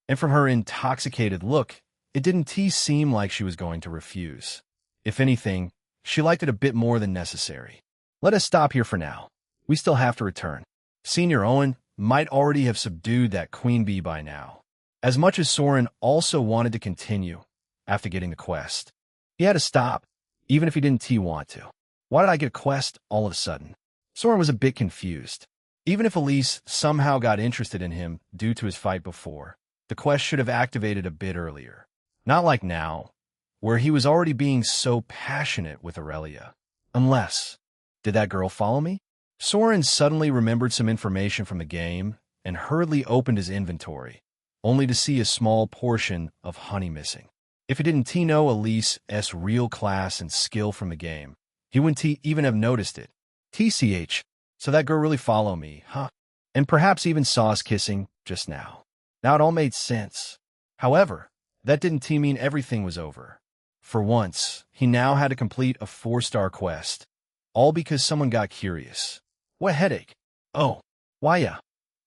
and from her intoxicated look, it didn't seem like she was going to refuse. If anything, she liked it a bit more than necessary. Let us stop here for now. We still have to return. Senior Owen might already have subdued that queen bee by now. As much as Soren also wanted to continue after getting the quest, he had to stop, even if he didn't want to. Why did I get a quest all of a sudden? Soren was a bit confused. Even if Elise somehow got interested in him due to his fight before, the quest should have activated a bit earlier. Not like now, where he was already being so passionate with Aurelia. Unless, did that girl follow me? Soren suddenly remembered some information from the game and hurriedly opened his inventory, only to see a small portion of honey missing. If he didn't know Elise's real class and skill from the game, he wouldn't even have noticed it. TCH, so that girl really followed me, huh? And perhaps even saw us kissing just now. Now it all made sense. However, that didn't mean everything was over. For once, he now had to complete a 4-star quest, all because someone got curious. What headache? Oh, why yeah.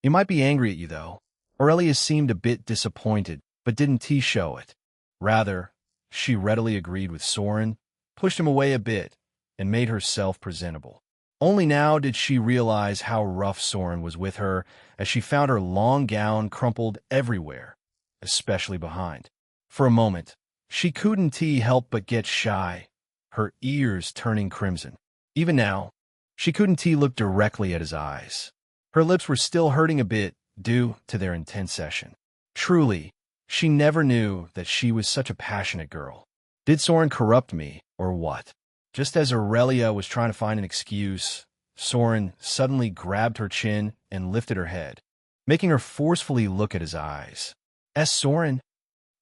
He might be angry at you, though. Aurelia seemed a bit disappointed, but didn't show it. Rather, she readily agreed with Soren, pushed him away a bit, and made herself presentable. Only now did she realize how rough Soren was with her as she found her long gown crumpled everywhere, especially behind. For a moment, she couldn't help but get shy, her ears turning crimson. Even now, she couldn't look directly at his eyes. Her lips were still hurting a bit due to their intense session. Truly, she never knew that she was such a passionate girl. Did Soren corrupt me, or what? Just as Aurelia was trying to find an excuse, Soren suddenly grabbed her chin and lifted her head, making her forcefully look at his eyes. Soren.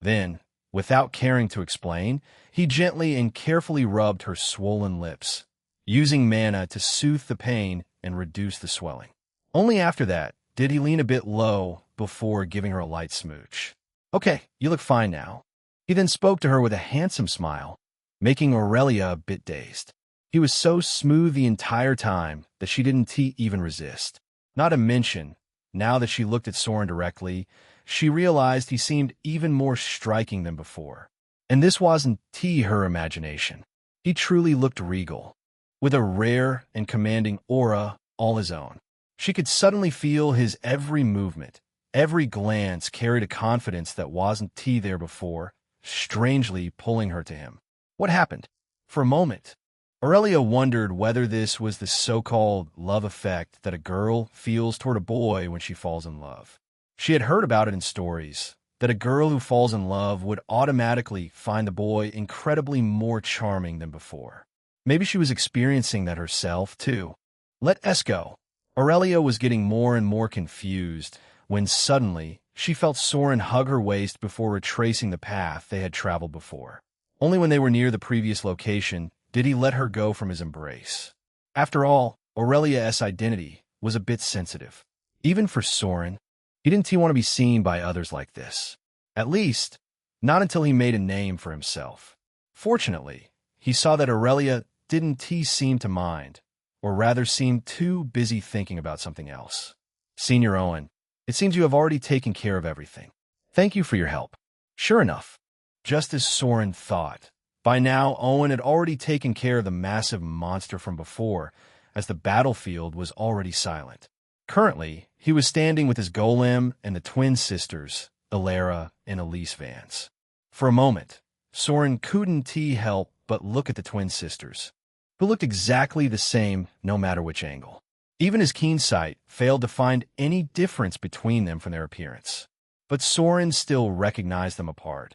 Then, without caring to explain, he gently and carefully rubbed her swollen lips, using mana to soothe the pain and reduce the swelling. Only after that did he lean a bit low before giving her a light smooch. Okay, you look fine now. He then spoke to her with a handsome smile, making Aurelia a bit dazed. He was so smooth the entire time that she didn't even resist. Not to mention, now that she looked at Soren directly, she realized he seemed even more striking than before. And this wasn't her imagination. He truly looked regal, with a rare and commanding aura all his own. She could suddenly feel his every movement, every glance carried a confidence that wasn't there before, strangely pulling her to him. What happened? For a moment, Aurelia wondered whether this was the so-called love effect that a girl feels toward a boy when she falls in love. She had heard about it in stories, that a girl who falls in love would automatically find the boy incredibly more charming than before. Maybe she was experiencing that herself, too. Let us go. Aurelia was getting more and more confused when suddenly she felt Soren hug her waist before retracing the path they had traveled before. Only when they were near the previous location did he let her go from his embrace. After all, Aurelia's identity was a bit sensitive. Even for Soren, he didn't want to be seen by others like this. At least, not until he made a name for himself. Fortunately, he saw that Aurelia didn't seem to mind, or rather seemed too busy thinking about something else. Senior Owen, it seems you have already taken care of everything. Thank you for your help. Sure enough, just as Soren thought, by now Owen had already taken care of the massive monster from before, as the battlefield was already silent. Currently, he was standing with his golem and the twin sisters, Ilara and Elise Vance. For a moment, Soren couldn't help but look at the twin sisters, who looked exactly the same no matter which angle. Even his keen sight failed to find any difference between them from their appearance. But Soren still recognized them apart,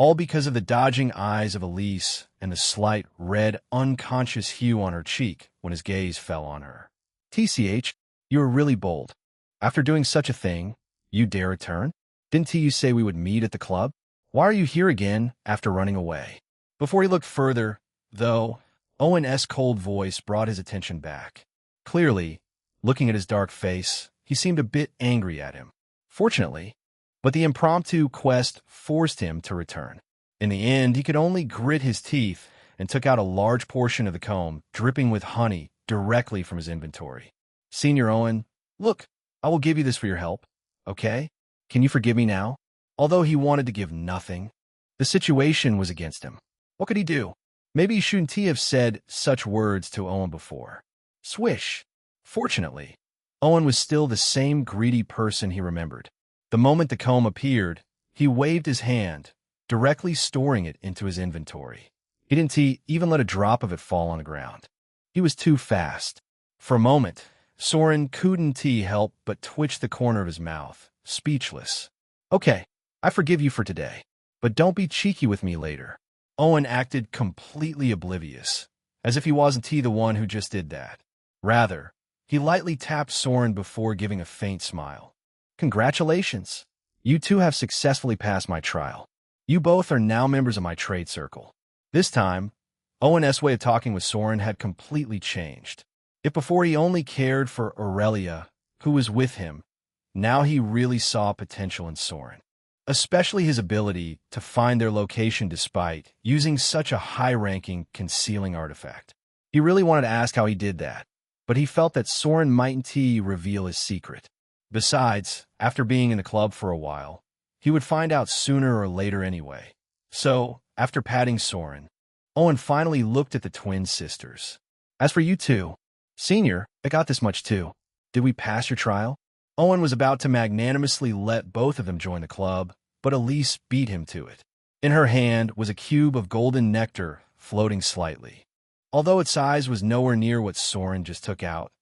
all because of the dodging eyes of Elise and the slight red, unconscious hue on her cheek when his gaze fell on her. TCH, you were really bold. After doing such a thing, you dare return? Didn't you say we would meet at the club? Why are you here again after running away? Before he looked further, though, Owen's cold voice brought his attention back. Clearly, looking at his dark face, he seemed a bit angry at him. Fortunately, but the impromptu quest forced him to return. In the end, he could only grit his teeth and took out a large portion of the comb, dripping with honey, directly from his inventory. Senior Owen, look, I will give you this for your help, okay? Can you forgive me now? Although he wanted to give nothing, the situation was against him. What could he do? Maybe he shouldn't have said such words to Owen before. Swish. Fortunately, Owen was still the same greedy person he remembered. The moment the comb appeared, he waved his hand, directly storing it into his inventory. He didn't even let a drop of it fall on the ground. He was too fast. For a moment, Soren couldn't help but twitch the corner of his mouth, speechless. Okay, I forgive you for today, but don't be cheeky with me later. Owen acted completely oblivious, as if he wasn't the one who just did that. Rather, he lightly tapped Soren before giving a faint smile. Congratulations. You two have successfully passed my trial. You both are now members of my trade circle. This time, Owen's way of talking with Soren had completely changed. If before he only cared for Aurelia, who was with him, now he really saw potential in Soren. Especially his ability to find their location despite using such a high-ranking concealing artifact. He really wanted to ask how he did that, but he felt that Soren mightn't reveal his secret. Besides, after being in the club for a while, he would find out sooner or later anyway. So, after patting Soren, Owen finally looked at the twin sisters. As for you two, Senior, I got this much too. Did we pass your trial? Owen was about to magnanimously let both of them join the club, but Elise beat him to it. In her hand was a cube of golden nectar floating slightly. Although its size was nowhere near what Soren just took out,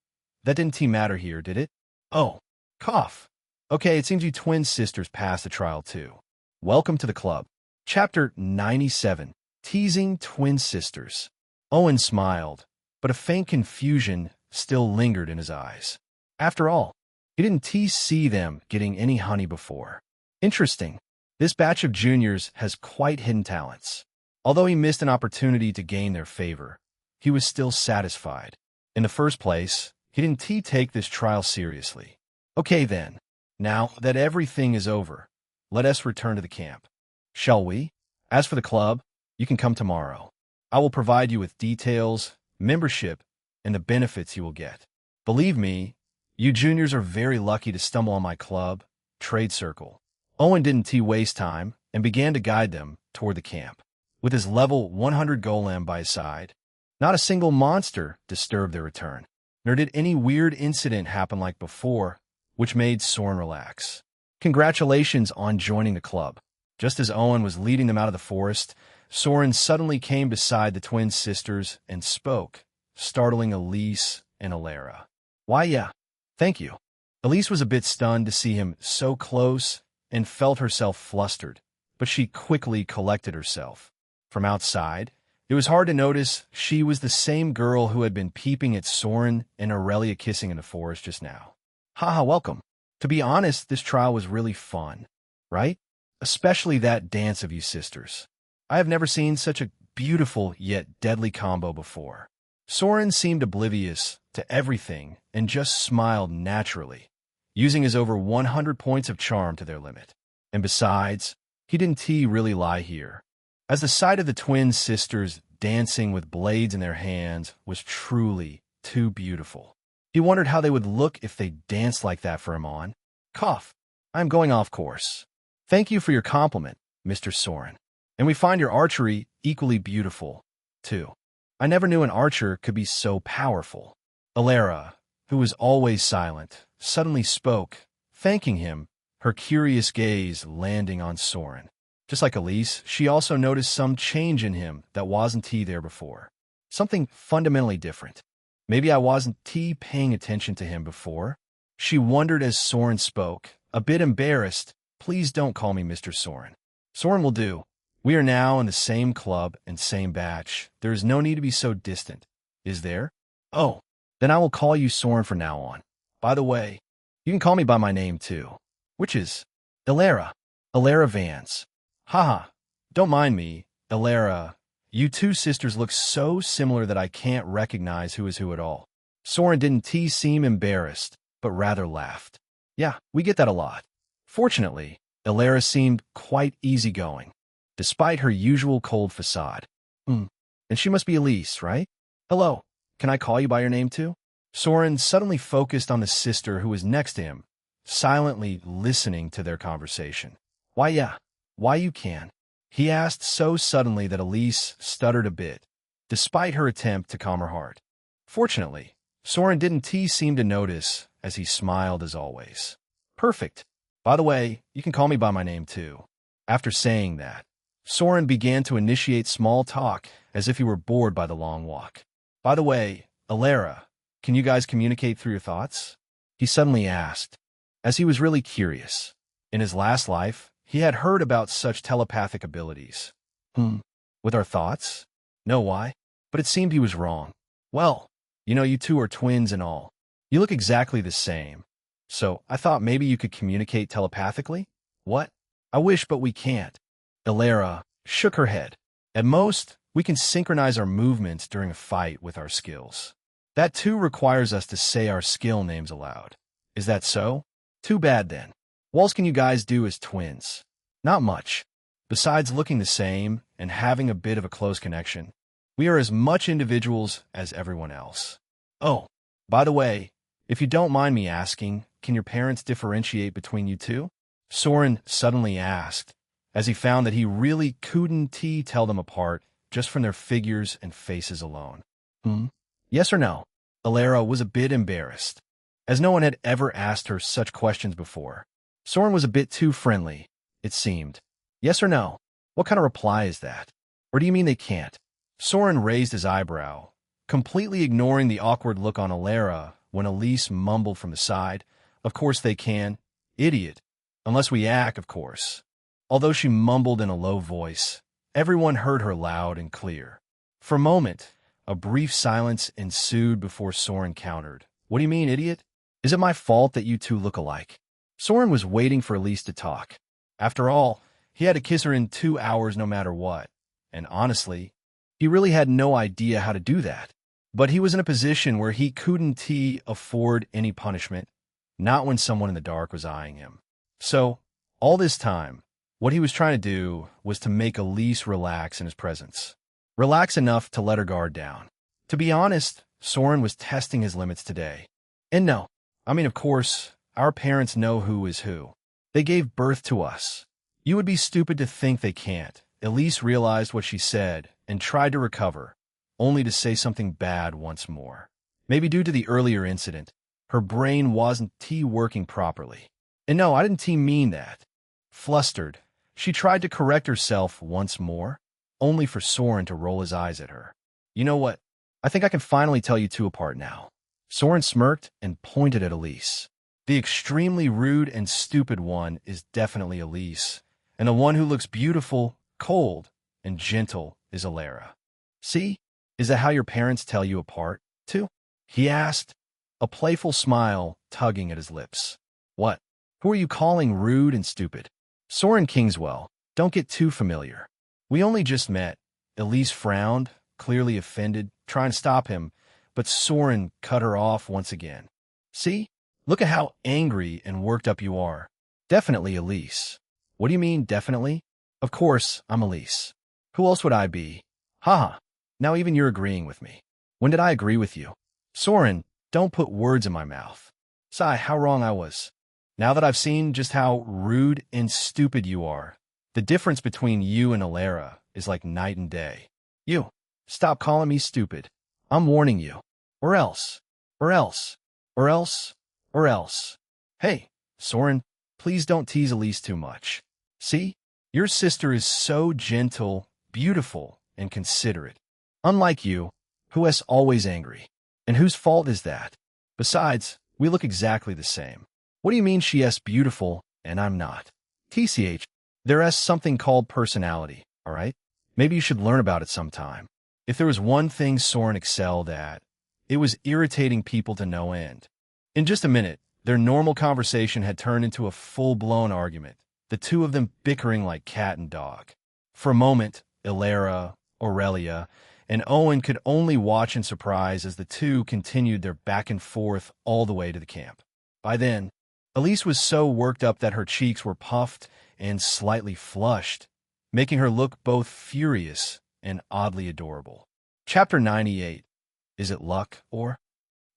that didn't matter here, did it? Oh, cough. Okay, it seems you twin sisters passed the trial too. Welcome to the club. Chapter 97, Teasing Twin Sisters. Owen smiled, but a faint confusion still lingered in his eyes. After all, he didn't see them getting any honey before. Interesting. This batch of juniors has quite hidden talents. Although he missed an opportunity to gain their favor, he was still satisfied. In the first place, he didn't take this trial seriously. Okay then, now that everything is over, let us return to the camp. Shall we? As for the club, you can come tomorrow. I will provide you with details, membership, and the benefits you will get. Believe me, you juniors are very lucky to stumble on my club, trade circle. Owen didn't waste time and began to guide them toward the camp. With his level 100 golem by his side, not a single monster disturbed their return, nor did any weird incident happen like before, which made Soren relax. Congratulations on joining the club. Just as Owen was leading them out of the forest, Soren suddenly came beside the twin sisters and spoke, startling Elise and Alara. Why, yeah, thank you. Elise was a bit stunned to see him so close and felt herself flustered, but she quickly collected herself. From outside, it was hard to notice she was the same girl who had been peeping at Soren and Aurelia kissing in the forest just now. Haha, welcome. To be honest, this trial was really fun, right? Especially that dance of you sisters. I have never seen such a beautiful yet deadly combo before. Soren seemed oblivious to everything and just smiled naturally, using his over 100 points of charm to their limit. And besides, he didn't really lie here, as the sight of the twin sisters dancing with blades in their hands was truly too beautiful. He wondered how they would look if they danced like that for him on. Cough. I am going off course. Thank you for your compliment, Mr. Soren. And we find your archery equally beautiful, too. I never knew an archer could be so powerful. Alara, who was always silent, suddenly spoke, thanking him, her curious gaze landing on Soren. Just like Elise, she also noticed some change in him that wasn't there before. Something fundamentally different. Maybe I wasn't paying attention to him before. She wondered as Soren spoke, a bit embarrassed. Please don't call me Mr. Soren. Soren will do. We are now in the same club and same batch. There is no need to be so distant, is there? Oh, then I will call you Soren from now on. By the way, you can call me by my name too, which is Ilara. Ilara Vance. Haha, don't mind me, Ilara. You two sisters look so similar that I can't recognize who is who at all. Soren didn't seem embarrassed, but rather laughed. Yeah, we get that a lot. Fortunately, Ilara seemed quite easygoing, despite her usual cold facade. And she must be Elise, right? Hello, can I call you by your name too? Soren suddenly focused on the sister who was next to him, silently listening to their conversation. Why you can. He asked so suddenly that Elise stuttered a bit, despite her attempt to calm her heart. Fortunately, Soren didn't seem to notice, as he smiled as always. Perfect. By the way, you can call me by my name too. After saying that, Soren began to initiate small talk as if he were bored by the long walk. By the way, Ilara, can you guys communicate through your thoughts? He suddenly asked, as he was really curious. In his last life, he had heard about such telepathic abilities. With our thoughts? No, why? But it seemed he was wrong. Well, you two are twins and all. You look exactly the same. So I thought maybe you could communicate telepathically? What? I wish, but we can't. Ilara shook her head. At most, we can synchronize our movements during a fight with our skills. That too requires us to say our skill names aloud. Is that so? Too bad then. What else can you guys do as twins? Not much. Besides looking the same and having a bit of a close connection, we are as much individuals as everyone else. Oh, by the way, if you don't mind me asking, can your parents differentiate between you two? Soren suddenly asked, as he found that he really couldn't tell them apart just from their figures and faces alone. Yes or no? Ilara was a bit embarrassed, as no one had ever asked her such questions before. Soren was a bit too friendly, it seemed. Yes or no? What kind of reply is that? Or do you mean they can't? Soren raised his eyebrow, completely ignoring the awkward look on Ilara when Elise mumbled from the side, Of course they can. Idiot. Unless we act, of course. Although she mumbled in a low voice, everyone heard her loud and clear. For a moment, a brief silence ensued before Soren countered. What do you mean, idiot? Is it my fault that you two look alike? Soren was waiting for Elise to talk. After all, he had to kiss her in 2 hours no matter what. And honestly, he really had no idea how to do that. But he was in a position where he couldn't afford any punishment, not when someone in the dark was eyeing him. So, all this time, what he was trying to do was to make Elise relax in his presence. Relax enough to let her guard down. To be honest, Soren was testing his limits today. And no, of course, our parents know who is who. They gave birth to us. You would be stupid to think they can't. Elise realized what she said and tried to recover, only to say something bad once more. Maybe due to the earlier incident, her brain wasn't working properly. And no, I didn't mean that. Flustered, she tried to correct herself once more, only for Soren to roll his eyes at her. You know what? I think I can finally tell you two apart now. Soren smirked and pointed at Elise. The extremely rude and stupid one is definitely Elise, and the one who looks beautiful, cold, and gentle is Ilara. See? Is that how your parents tell you apart, too? He asked, a playful smile tugging at his lips. What? Who are you calling rude and stupid? Soren Kingswell, don't get too familiar. We only just met. Elise frowned, clearly offended, trying to stop him, but Soren cut her off once again. See? Look at how angry and worked up you are. Definitely Elise. What do you mean, definitely? Of course, I'm Elise. Who else would I be? Haha. Now even you're agreeing with me. When did I agree with you? Soren, don't put words in my mouth. Sigh, how wrong I was. Now that I've seen just how rude and stupid you are, the difference between you and Ilara is like night and day. You, stop calling me stupid. I'm warning you. Or else. Hey, Soren, please don't tease Elise too much. See? Your sister is so gentle, beautiful, and considerate. Unlike you, who is always angry. And whose fault is that? Besides, we look exactly the same. What do you mean she is beautiful, and I'm not? TCH, there is something called personality. all right? Maybe you should learn about it sometime. If there was one thing Soren excelled at, it was irritating people to no end. In just a minute, their normal conversation had turned into a full-blown argument, the two of them bickering like cat and dog. For a moment, Ilera, Aurelia, and Owen could only watch in surprise as the two continued their back and forth all the way to the camp. By then, Elise was so worked up that her cheeks were puffed and slightly flushed, making her look both furious and oddly adorable. Chapter 98. Is it luck or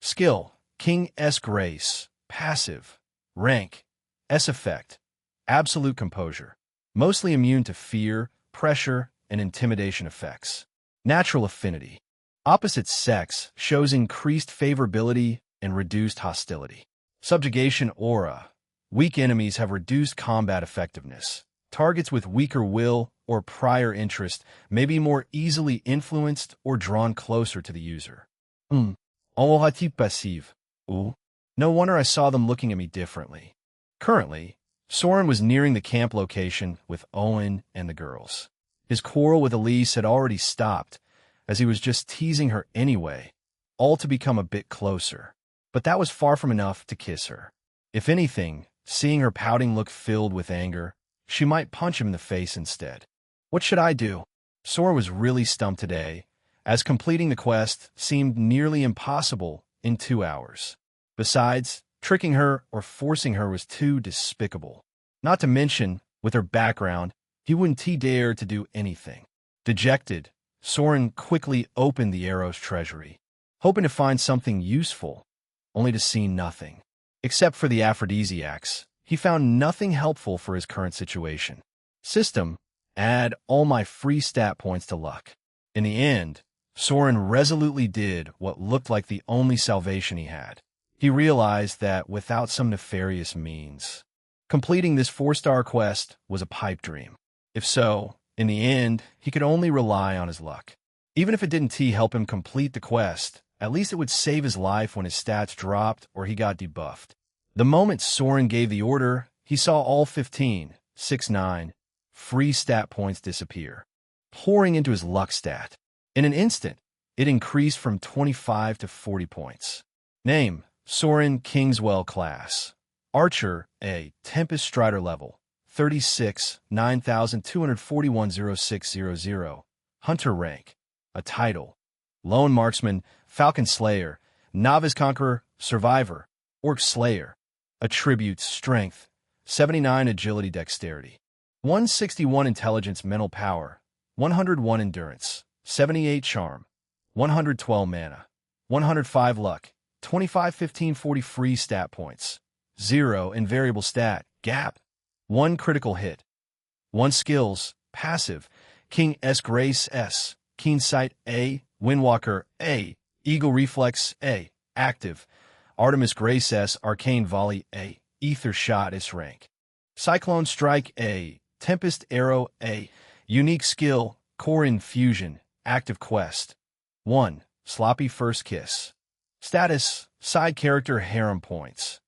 skill? King S. Grace. Passive. Rank. S. Effect. Absolute composure. Mostly immune to fear, pressure, and intimidation effects. Natural affinity. Opposite sex shows increased favorability and reduced hostility. Subjugation aura. Weak enemies have reduced combat effectiveness. Targets with weaker will or prior interest may be more easily influenced or drawn closer to the user. Envoyatif passive. Ooh. No wonder I saw them looking at me differently. Currently, Soren was nearing the camp location with Owen and the girls. His quarrel with Elise had already stopped, as he was just teasing her anyway, all to become a bit closer. But that was far from enough to kiss her. If anything, seeing her pouting look filled with anger, she might punch him in the face instead. What should I do? Soren was really stumped today, as completing the quest seemed nearly impossible in 2 hours. Besides, tricking her or forcing her was too despicable. Not to mention, with her background, he wouldn't dare to do anything. Dejected, Soren quickly opened the arrow's treasury, hoping to find something useful, only to see nothing. Except for the aphrodisiacs, he found nothing helpful for his current situation. System, add all my free stat points to luck. In the end, Soren resolutely did what looked like the only salvation he had. He realized that without some nefarious means, completing this 4-star quest was a pipe dream. If so, in the end, he could only rely on his luck. Even if it didn't help him complete the quest, at least it would save his life when his stats dropped or he got debuffed. The moment Soren gave the order, he saw all 15, 6-9, free stat points disappear, pouring into his luck stat. In an instant, it increased from 25 to 40 points. Name, Soren Kingswell class. Archer, A. Tempest Strider level. 36, 9241 Hunter rank. A title. Lone Marksman, Falcon Slayer, Novice Conqueror, Survivor, Orc Slayer. Attributes, Strength, 79 Agility Dexterity, 161 Intelligence Mental Power, 101 Endurance, 78 Charm, 112 Mana, 105 Luck, 25 15 40 free stat points, 0 Invariable Stat, Gap, 1 Critical Hit, 1 Skills, Passive, King S. Grace S, Keen Sight A, Windwalker A, Eagle Reflex A, Active, Artemis Grace S, Arcane Volley A, Ether Shot S rank, Cyclone Strike A, Tempest Arrow A, Unique Skill, Core Infusion, Active Quest, 1. Sloppy First Kiss. Status, Side Character Harem Points.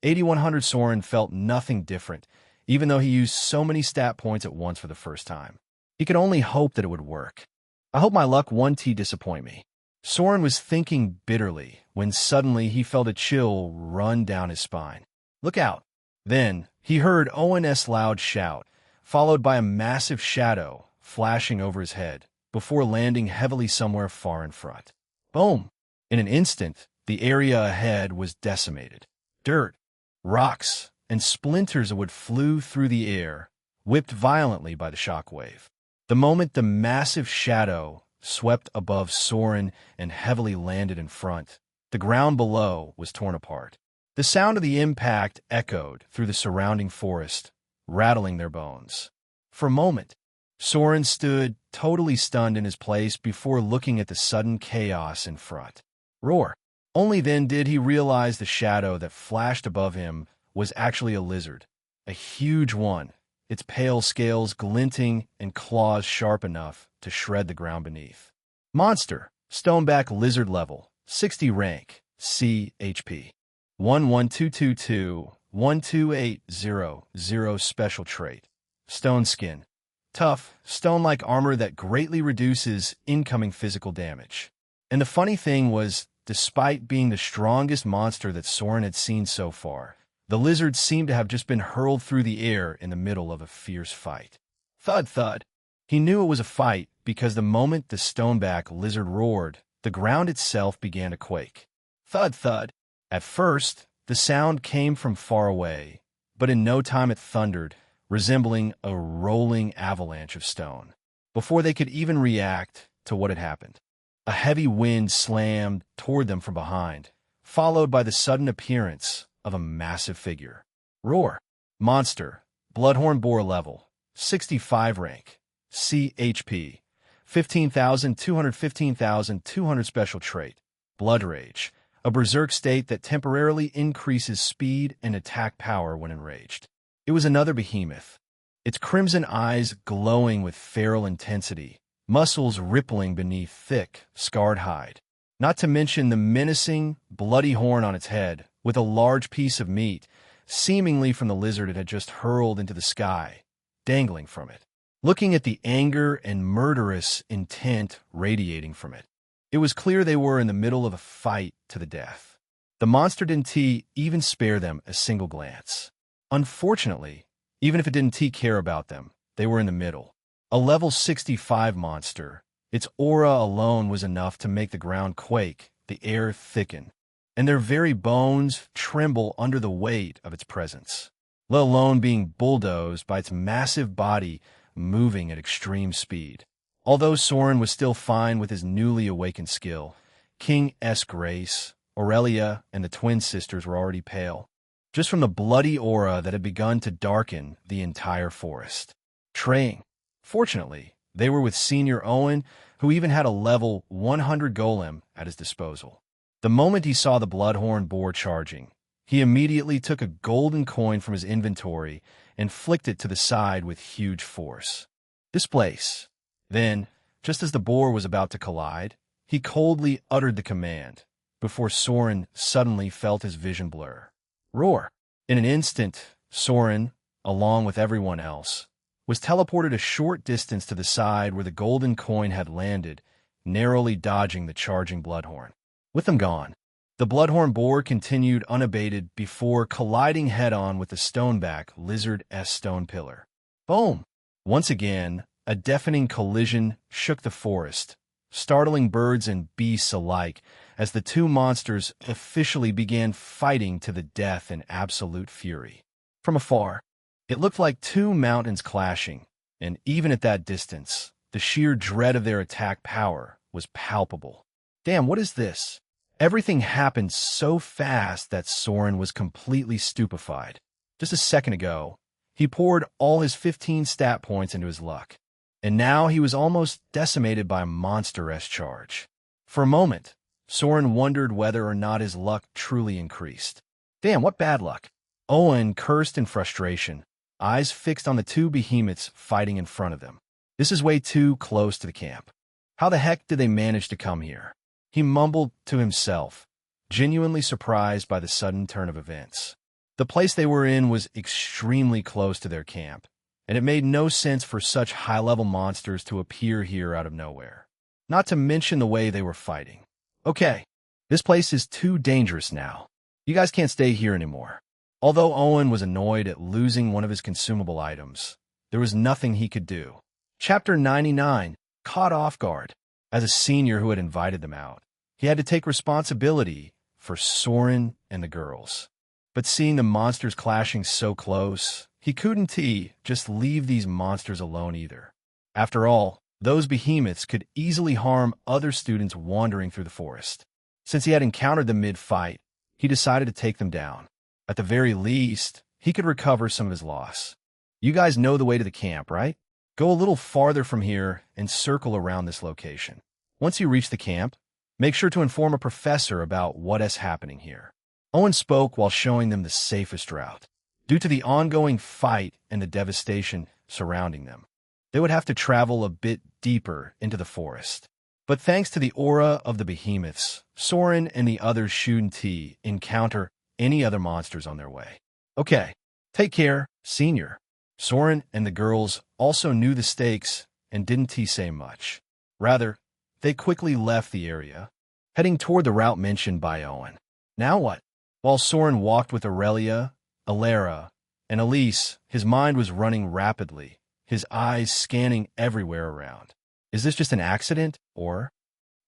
8100 Soren felt nothing different, even though he used so many stat points at once for the first time. He could only hope that it would work. I hope my luck won't disappoint me. Soren was thinking bitterly when suddenly he felt a chill run down his spine. Look out! Then he heard Owen's loud shout, followed by a massive shadow flashing over his head, before landing heavily somewhere far in front. Boom! In an instant, the area ahead was decimated. Dirt, rocks, and splinters of wood flew through the air, whipped violently by the shockwave. The moment the massive shadow swept above Soren and heavily landed in front, the ground below was torn apart. The sound of the impact echoed through the surrounding forest, rattling their bones. For a moment, Soren stood totally stunned in his place before looking at the sudden chaos in front. Roar! Only then did he realize the shadow that flashed above him was actually a lizard, a huge one, its pale scales glinting and claws sharp enough to shred the ground beneath. Monster, Stoneback Lizard level, 60 rank, C HP. 11222 12800 special trait. Stone Skin. tough, stone-like armor that greatly reduces incoming physical damage. And the funny thing was, despite being the strongest monster that Soren had seen so far, the lizard seemed to have just been hurled through the air in the middle of a fierce fight. Thud, thud. He knew it was a fight because the moment the stoneback lizard roared, the ground itself began to quake. Thud, thud. At first, the sound came from far away, but in no time it thundered, resembling a rolling avalanche of stone. Before they could even react to what had happened, a heavy wind slammed toward them from behind, followed by the sudden appearance of a massive figure. Roar. Monster. Bloodhorn boar level. 65 rank. CHP. 15,200 special trait. Blood Rage. A berserk state that temporarily increases speed and attack power when enraged. It was another behemoth, its crimson eyes glowing with feral intensity, muscles rippling beneath thick, scarred hide. Not to mention the menacing, bloody horn on its head, with a large piece of meat, seemingly from the lizard it had just hurled into the sky, dangling from it. Looking at the anger and murderous intent radiating from it, it was clear they were in the middle of a fight to the death. The monster didn't even spare them a single glance. Unfortunately, even if it didn't care about them, they were in the middle. A level 65 monster, its aura alone was enough to make the ground quake, the air thicken, and their very bones tremble under the weight of its presence, let alone being bulldozed by its massive body moving at extreme speed. Although Soren was still fine with his newly awakened skill, King S. Grace, Aurelia, and the twin sisters were already pale, just from the bloody aura that had begun to darken the entire forest. Traying. Fortunately, they were with Senior Owen, who even had a level 100 golem at his disposal. The moment he saw the bloodhorn boar charging, he immediately took a golden coin from his inventory and flicked it to the side with huge force. Displace. Then, just as the boar was about to collide, he coldly uttered the command, before Soren suddenly felt his vision blur. Roar. In an instant, Soren, along with everyone else, was teleported a short distance to the side where the golden coin had landed, narrowly dodging the charging bloodhorn. With them gone, the bloodhorn boar continued unabated before colliding head-on with the stoneback lizard S stone pillar. Boom! Once again, a deafening collision shook the forest, startling birds and beasts alike as the two monsters officially began fighting to the death in absolute fury. From afar, it looked like two mountains clashing, and even at that distance, the sheer dread of their attack power was palpable. Damn, what is this? Everything happened so fast that Soren was completely stupefied. Just a second ago, he poured all his 15 stat points into his luck, and now he was almost decimated by a monster-esque charge. For a moment, Soren wondered whether or not his luck truly increased. Damn, what bad luck! Owen cursed in frustration, eyes fixed on the two behemoths fighting in front of them. This is way too close to the camp. How the heck did they manage to come here? He mumbled to himself, genuinely surprised by the sudden turn of events. The place they were in was extremely close to their camp, and it made no sense for such high-level monsters to appear here out of nowhere. Not to mention the way they were fighting. Okay, this place is too dangerous now. You guys can't stay here anymore. Although Owen was annoyed at losing one of his consumable items, there was nothing he could do. Chapter 99, Caught Off Guard. As a senior who had invited them out, he had to take responsibility for Soren and the girls. But seeing the monsters clashing so close, he couldn't just leave these monsters alone either. After all, those behemoths could easily harm other students wandering through the forest. Since he had encountered them mid-fight, he decided to take them down. At the very least, he could recover some of his loss. You guys know the way to the camp, right? Go a little farther from here and circle around this location. Once you reach the camp, make sure to inform a professor about what is happening here. Owen spoke while showing them the safest route. Due to the ongoing fight and the devastation surrounding them, they would have to travel a bit deeper into the forest. But thanks to the aura of the behemoths, Soren and the others shouldn't encounter any other monsters on their way. Okay, take care, Senior. Soren and the girls also knew the stakes and didn't say much. Rather, they quickly left the area, heading toward the route mentioned by Owen. Now what? While Soren walked with Aurelia, Alara, and Elise, his mind was running rapidly, his eyes scanning everywhere around. Is this just an accident, or?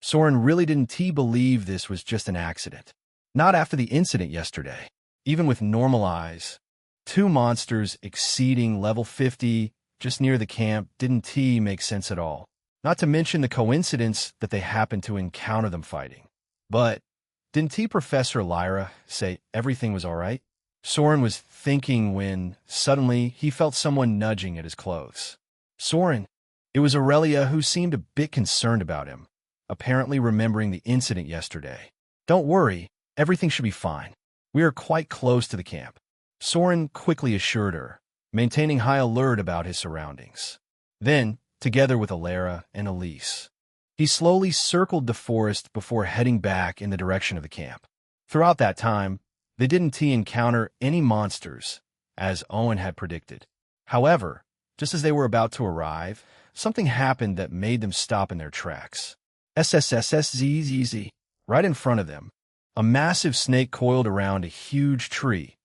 Soren really didn't believe this was just an accident. Not after the incident yesterday. Even with normal eyes, two monsters exceeding level 50 just near the camp didn't make sense at all. Not to mention the coincidence that they happened to encounter them fighting. But didn't Professor Lyra say everything was all right? Soren was thinking when, suddenly, he felt someone nudging at his clothes. Soren! It was Aurelia, who seemed a bit concerned about him, apparently remembering the incident yesterday. Don't worry, everything should be fine. We are quite close to the camp. Soren quickly assured her, maintaining high alert about his surroundings. Then, together with Alara and Elise, he slowly circled the forest before heading back in the direction of the camp. Throughout that time, they didn't encounter any monsters, as Owen had predicted. However, just as they were about to arrive, something happened that made them stop in their tracks. SSSSZZZ. Right in front of them, a massive snake coiled around a huge tree,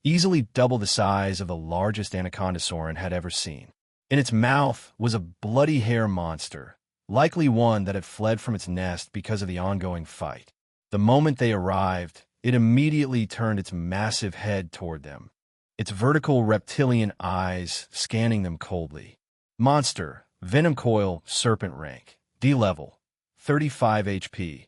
easily double the size of the largest anaconda Soren had ever seen. In its mouth was a bloody hair monster, likely one that had fled from its nest because of the ongoing fight. The moment they arrived, it immediately turned its massive head toward them, its vertical reptilian eyes scanning them coldly. Monster, Venom Coil, Serpent Rank, D level, 35 HP,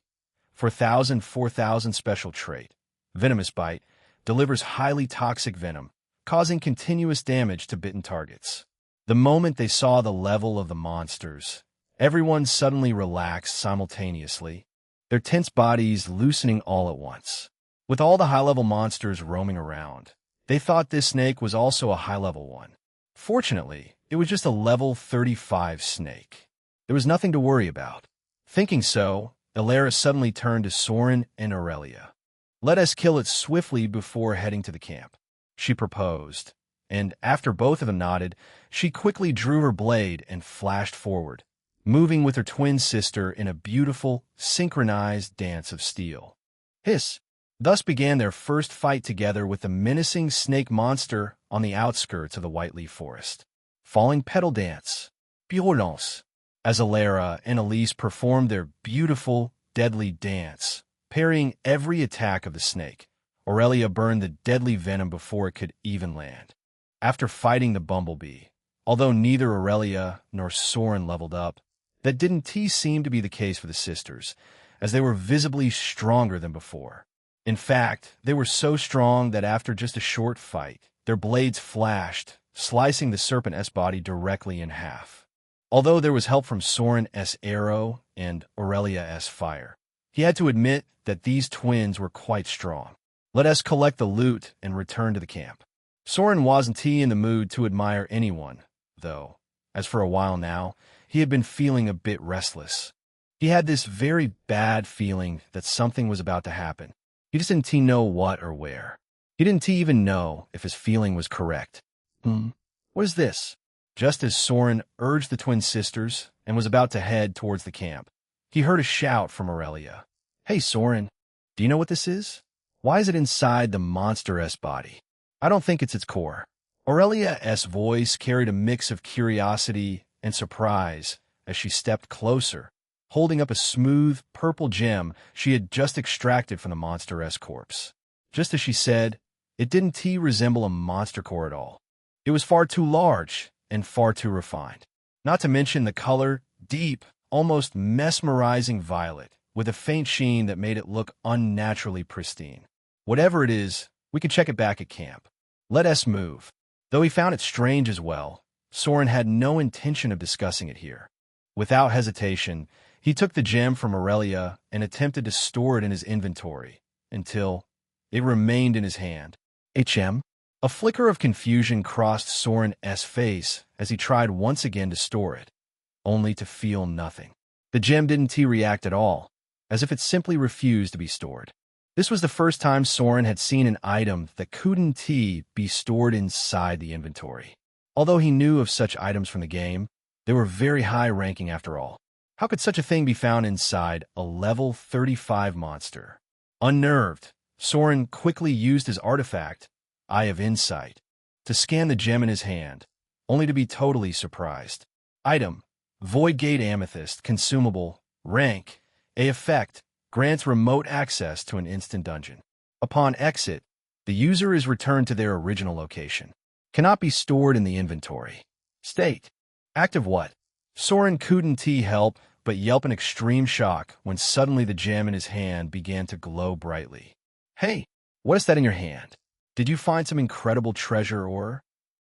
4000 special trait, Venomous Bite, delivers highly toxic venom, causing continuous damage to bitten targets. The moment they saw the level of the monsters, everyone suddenly relaxed simultaneously, their tense bodies loosening all at once. With all the high-level monsters roaming around, they thought this snake was also a high-level one. Fortunately, it was just a level 35 snake. There was nothing to worry about. Thinking so, Alara suddenly turned to Soren and Aurelia. Let us kill it swiftly before heading to the camp, she proposed, and after both of them nodded, she quickly drew her blade and flashed forward, moving with her twin sister in a beautiful, synchronized dance of steel. Hiss! Thus began their first fight together with the menacing snake monster on the outskirts of the Whiteleaf Forest. Falling Petal Dance, Violence. As Alara and Elise performed their beautiful, deadly dance, parrying every attack of the snake, Aurelia burned the deadly venom before it could even land. After fighting the bumblebee, although neither Aurelia nor Soren leveled up, that didn't seem to be the case for the sisters, as they were visibly stronger than before. In fact, they were so strong that after just a short fight, their blades flashed, slicing the serpent's body directly in half. Although there was help from Soren's arrow and Aurelia's fire, he had to admit that these twins were quite strong. Let us collect the loot and return to the camp. Soren wasn't in the mood to admire anyone, though, as for a while now, he had been feeling a bit restless. He had this very bad feeling that something was about to happen. He just didn't know what or where. He didn't even know if his feeling was correct. What is this? Just as Soren urged the twin sisters and was about to head towards the camp, he heard a shout from Aurelia. Hey, Soren, do you know what this is? Why is it inside the monster's body? I don't think it's its core. Aurelia's voice carried a mix of curiosity and surprise as she stepped closer, holding up a smooth, purple gem she had just extracted from the monster's corpse. Just as she said, it didn't resemble a monster core at all. It was far too large and far too refined. Not to mention the color, deep, almost mesmerizing violet, with a faint sheen that made it look unnaturally pristine. Whatever it is, we could check it back at camp. Let us move. Though he found it strange as well, Soren had no intention of discussing it here. Without hesitation, he took the gem from Aurelia and attempted to store it in his inventory, until it remained in his hand. HM? A flicker of confusion crossed Soren's face as he tried once again to store it, only to feel nothing. The gem didn't react at all, as if it simply refused to be stored. This was the first time Soren had seen an item that couldn't be stored inside the inventory. Although he knew of such items from the game, they were very high ranking after all. How could such a thing be found inside a level 35 monster? Unnerved, Soren quickly used his artifact, Eye of Insight, to scan the gem in his hand, only to be totally surprised. Item: Void Gate Amethyst, consumable, rank, A effect, grants remote access to an instant dungeon. Upon exit, the user is returned to their original location. Cannot be stored in the inventory. State: active what? Soren couldn't help but yelp in extreme shock when suddenly the gem in his hand began to glow brightly. Hey, what is that in your hand? Did you find some incredible treasure or?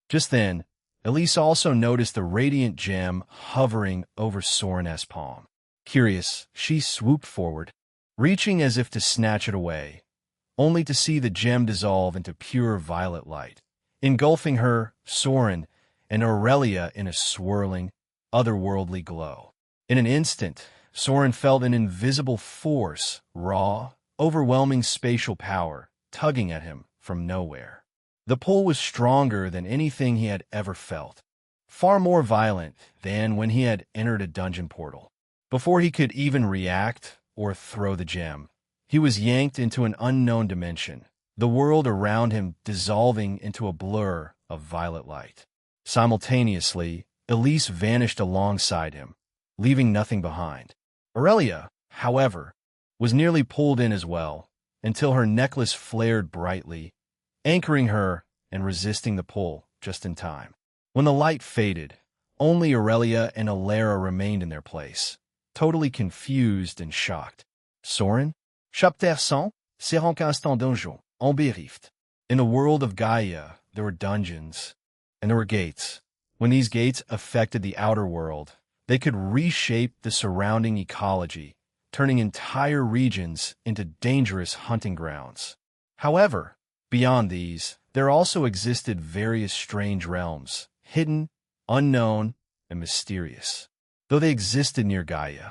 Just then, Elise also noticed the radiant gem hovering over Soren's palm. Curious, she swooped forward, reaching as if to snatch it away, only to see the gem dissolve into pure violet light, engulfing her, Soren, and Aurelia in a swirling, otherworldly glow. In an instant, Soren felt an invisible force, raw, overwhelming spatial power, tugging at him from nowhere. The pull was stronger than anything he had ever felt, far more violent than when he had entered a dungeon portal. Before he could even react or throw the gem, he was yanked into an unknown dimension, the world around him dissolving into a blur of violet light. Simultaneously, Elise vanished alongside him, leaving nothing behind. Aurelia, however, was nearly pulled in as well, until her necklace flared brightly, anchoring her and resisting the pull just in time. When the light faded, only Aurelia and Alara remained in their place, totally confused and shocked. Soren? Chapter 100, Seront instant donjon, en Labyrinth. In the world of Gaia, there were dungeons, and there were gates. When these gates affected the outer world, they could reshape the surrounding ecology, turning entire regions into dangerous hunting grounds. However, beyond these, there also existed various strange realms, hidden, unknown, and mysterious. Though they existed near Gaia,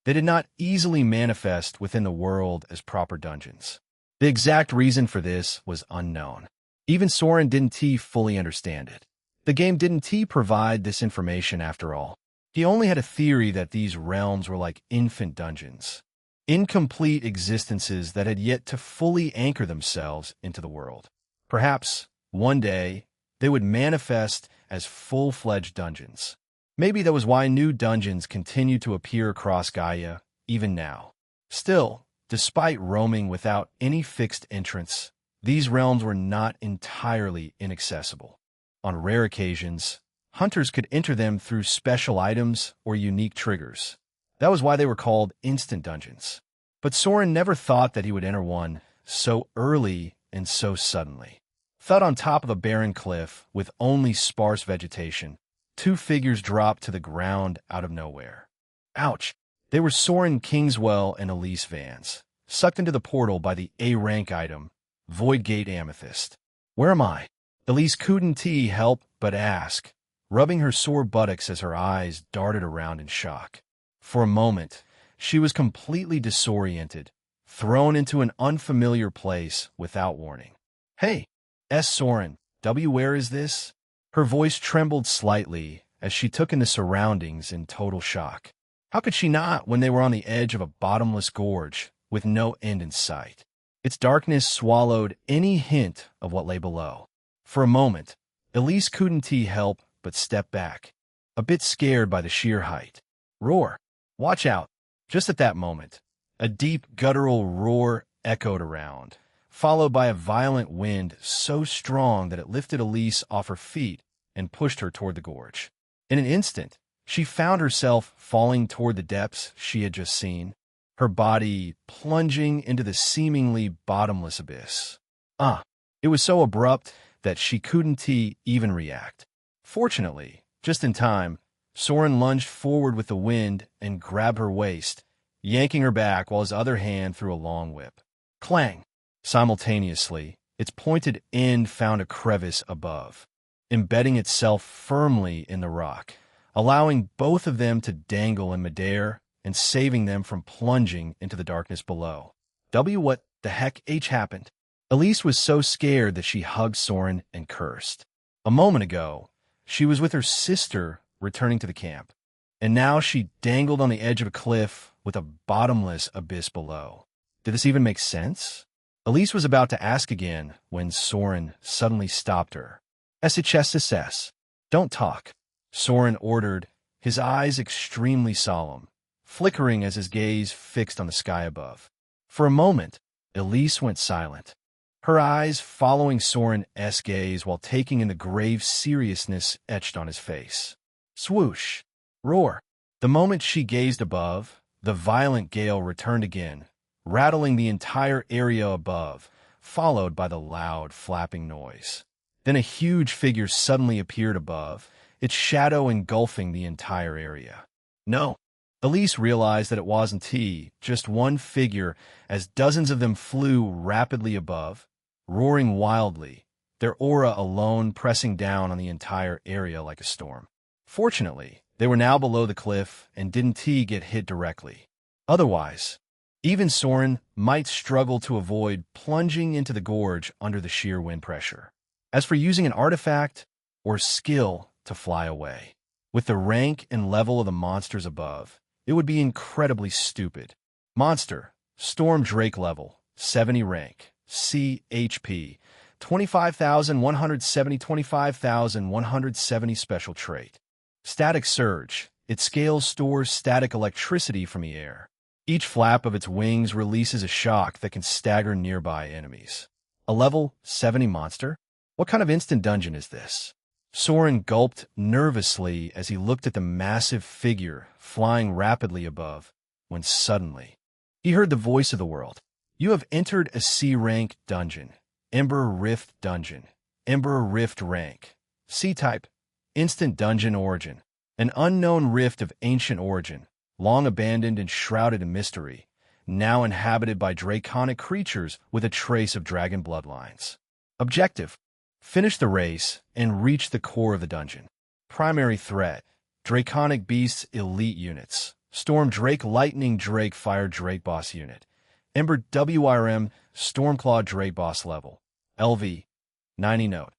they did not easily manifest within the world as proper dungeons. The exact reason for this was unknown. Even Soren didn't fully understand it. The game didn't provide this information after all. He only had a theory that these realms were like infant dungeons, incomplete existences that had yet to fully anchor themselves into the world. Perhaps, one day, they would manifest as full-fledged dungeons. Maybe that was why new dungeons continue to appear across Gaia, even now. Still, despite roaming without any fixed entrance, these realms were not entirely inaccessible. On rare occasions, hunters could enter them through special items or unique triggers. That was why they were called instant dungeons. But Soren never thought that he would enter one so early and so suddenly. Thud on top of a barren cliff with only sparse vegetation, two figures dropped to the ground out of nowhere. Ouch! They were Soren Kingswell and Elise Vance, sucked into the portal by the A-rank item, Void Gate Amethyst. Where am I? Elise couldn't help but ask, rubbing her sore buttocks as her eyes darted around in shock. For a moment, she was completely disoriented, thrown into an unfamiliar place without warning. Hey, Soren, where is this? Her voice trembled slightly as she took in the surroundings in total shock. How could she not when they were on the edge of a bottomless gorge with no end in sight? Its darkness swallowed any hint of what lay below. For a moment, Elise couldn't help but step back, a bit scared by the sheer height. Roar! Watch out! Just at that moment, a deep guttural roar echoed around, followed by a violent wind so strong that it lifted Elise off her feet and pushed her toward the gorge. In an instant, she found herself falling toward the depths she had just seen, her body plunging into the seemingly bottomless abyss. It was so abrupt that she couldn't even react. Fortunately, just in time, Soren lunged forward with the wind and grabbed her waist, yanking her back while his other hand threw a long whip. Clang! Simultaneously, its pointed end found a crevice above, embedding itself firmly in the rock, allowing both of them to dangle in midair and saving them from plunging into the darkness below. What the heck happened? Elise was so scared that she hugged Soren and cursed. A moment ago, She was with her sister returning to the camp, and now she dangled on the edge of a cliff with a bottomless abyss below. Did this even make sense? Elise was about to ask again when Soren suddenly stopped her. SHSSS. Don't talk, Soren ordered, his eyes extremely solemn, flickering as his gaze fixed on the sky above. For a moment, Elise went silent, her eyes following Soren's gaze while taking in the grave seriousness etched on his face. Swoosh! Roar! The moment she gazed above, the violent gale returned again, rattling the entire area above, followed by the loud flapping noise. Then a huge figure suddenly appeared above, its shadow engulfing the entire area. No! Elise realized that it wasn't just one figure as dozens of them flew rapidly above, roaring wildly, their aura alone pressing down on the entire area like a storm. Fortunately, they were now below the cliff and didn't get hit directly. Otherwise, even Soren might struggle to avoid plunging into the gorge under the sheer wind pressure. As for using an artifact or skill to fly away, with the rank and level of the monsters above, it would be incredibly stupid. Monster, Storm Drake level, 70 rank, C HP, 25,170, 25,170 special trait. Static Surge, its scales stores static electricity from the air. Each flap of its wings releases a shock that can stagger nearby enemies. A level 70 monster? What kind of instant dungeon is this? Soren gulped nervously as he looked at the massive figure flying rapidly above, when suddenly he heard the voice of the world. You have entered a C-rank dungeon. Ember Rift dungeon. Ember Rift rank. C-type. Instant dungeon origin. An unknown rift of ancient origin, long abandoned and shrouded in mystery, now inhabited by draconic creatures with a trace of dragon bloodlines. Objective: finish the race and reach the core of the dungeon. Primary threat: Draconic Beasts Elite Units. Storm Drake Lightning Drake Fire Drake Boss Unit. Ember WRM Stormclaw Drake Boss Level. LV 90 Note.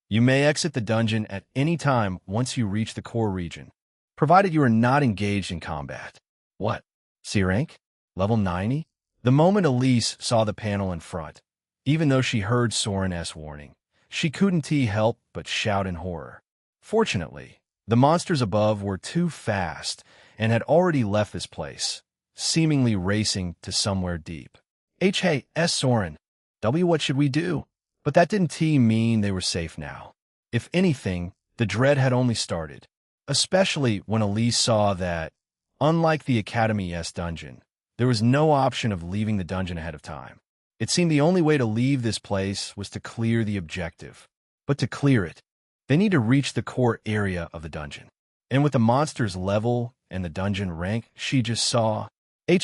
You may exit the dungeon at any time once you reach the core region, provided you are not engaged in combat. What? C rank? Level 90? The moment Elise saw the panel in front, even though she heard Soren's warning, she couldn't help but shout in horror. Fortunately, the monsters above were too fast and had already left this place, seemingly racing to somewhere deep. Hey, Soren. What should we do? But that didn't mean they were safe now. If anything, the dread had only started, especially when Elise saw that, unlike the Academy's dungeon, there was no option of leaving the dungeon ahead of time. It seemed the only way to leave this place was to clear the objective. But to clear it, they need to reach the core area of the dungeon. And with the monster's level and the dungeon rank she just saw,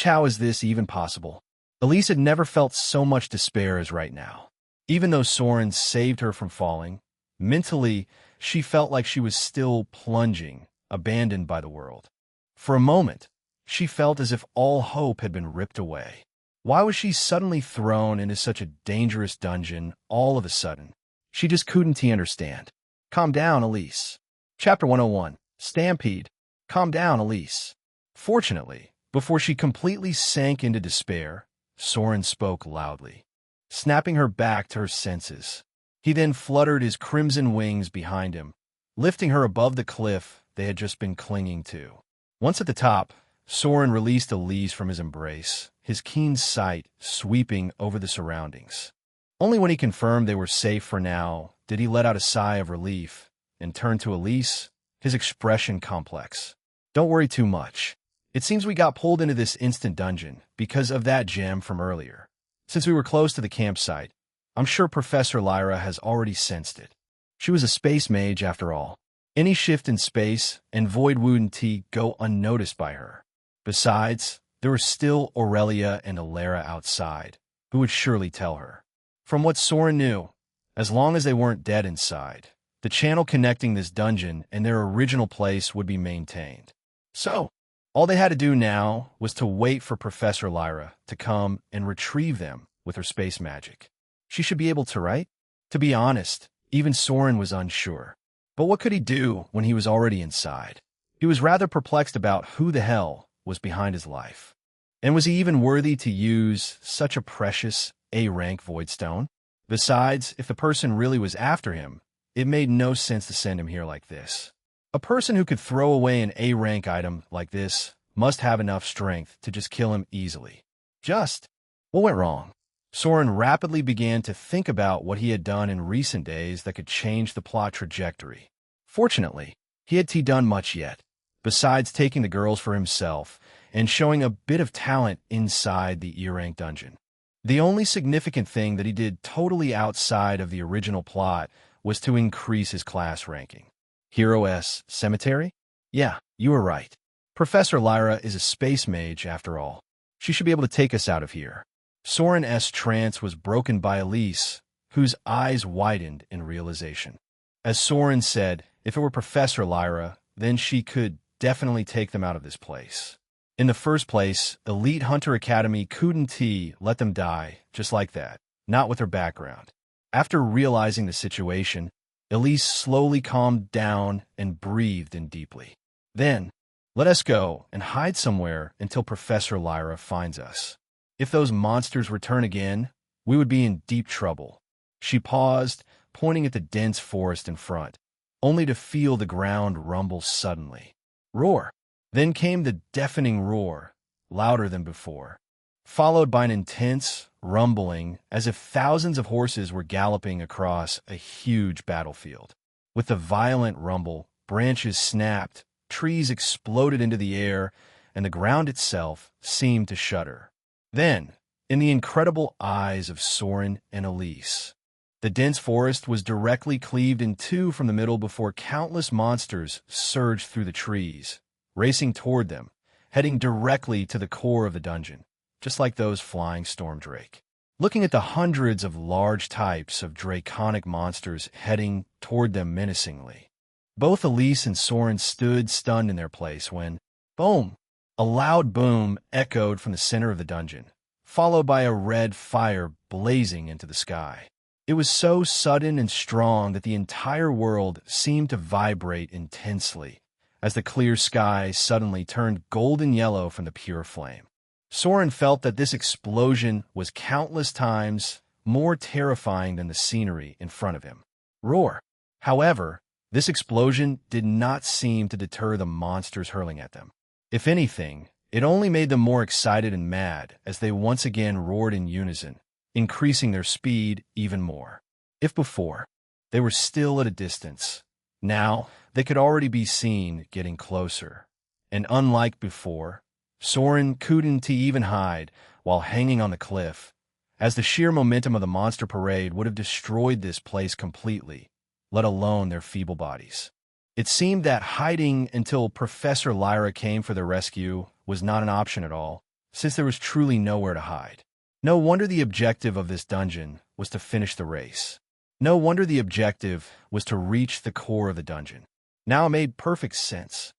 how is this even possible? Elise had never felt so much despair as right now. Even though Soren saved her from falling, mentally, she felt like she was still plunging, abandoned by the world. For a moment, she felt as if all hope had been ripped away. Why was she suddenly thrown into such a dangerous dungeon all of a sudden? She just couldn't understand. Calm down, Elise. Chapter 101, Stampede. Calm down, Elise. Fortunately, before she completely sank into despair, Soren spoke loudly, snapping her back to her senses. He then fluttered his crimson wings behind him, lifting her above the cliff they had just been clinging to. Once at the top, Soren released Elise from his embrace, his keen sight sweeping over the surroundings. Only when he confirmed they were safe for now did he let out a sigh of relief and turn to Elise, his expression complex. Don't worry too much. It seems we got pulled into this instant dungeon because of that gem from earlier. Since we were close to the campsite, I'm sure Professor Lyra has already sensed it. She was a space mage after all. Any shift in space and void wouldn't go unnoticed by her. Besides, there were still Aurelia and Alara outside, who would surely tell her. From what Soren knew, as long as they weren't dead inside, the channel connecting this dungeon and their original place would be maintained. So, all they had to do now was to wait for Professor Lyra to come and retrieve them with her space magic. She should be able to, right? To be honest, even Soren was unsure. But what could he do when he was already inside? He was rather perplexed about who the hell was behind his life. And was he even worthy to use such a precious A-rank voidstone? Besides, if the person really was after him, it made no sense to send him here like this. A person who could throw away an A-rank item like this must have enough strength to just kill him easily. What went wrong? Soren rapidly began to think about what he had done in recent days that could change the plot trajectory. Fortunately, he hadn't done much yet, besides taking the girls for himself and showing a bit of talent inside the E-rank dungeon. The only significant thing that he did totally outside of the original plot was to increase his class ranking. Hero S. Cemetery? Yeah, you were right. Professor Lyra is a space mage after all. She should be able to take us out of here. Soren's trance was broken by Elise, whose eyes widened in realization. As Soren said, if it were Professor Lyra, then she could definitely take them out of this place. In the first place, Elite Hunter Academy couldn't let them die just like that, not with her background. After realizing the situation, Elise slowly calmed down and breathed in deeply. Then, let us go and hide somewhere until Professor Lyra finds us. If those monsters return again, we would be in deep trouble. She paused, pointing at the dense forest in front, only to feel the ground rumble suddenly. Roar! Then came the deafening roar, louder than before, followed by an intense rumbling as if thousands of horses were galloping across a huge battlefield. With the violent rumble, branches snapped, trees exploded into the air, and the ground itself seemed to shudder. Then, in the incredible eyes of Soren and Elise, the dense forest was directly cleaved in two from the middle before countless monsters surged through the trees, racing toward them, heading directly to the core of the dungeon, just like those flying storm drake. Looking at the hundreds of large types of draconic monsters heading toward them menacingly, both Elise and Soren stood stunned in their place when, boom! A loud boom echoed from the center of the dungeon, followed by a red fire blazing into the sky. It was so sudden and strong that the entire world seemed to vibrate intensely, as the clear sky suddenly turned golden yellow from the pure flame. Soren felt that this explosion was countless times more terrifying than the scenery in front of him. Roar! However, this explosion did not seem to deter the monsters hurling at them. If anything, it only made them more excited and mad as they once again roared in unison, increasing their speed even more. If before, they were still at a distance, now they could already be seen getting closer. And unlike before, Soren couldn't even hide while hanging on the cliff, as the sheer momentum of the monster parade would have destroyed this place completely, let alone their feeble bodies. It seemed that hiding until Professor Lyra came for their rescue was not an option at all, since there was truly nowhere to hide. No wonder the objective of this dungeon was to finish the race. No wonder the objective was to reach the core of the dungeon. Now it made perfect sense.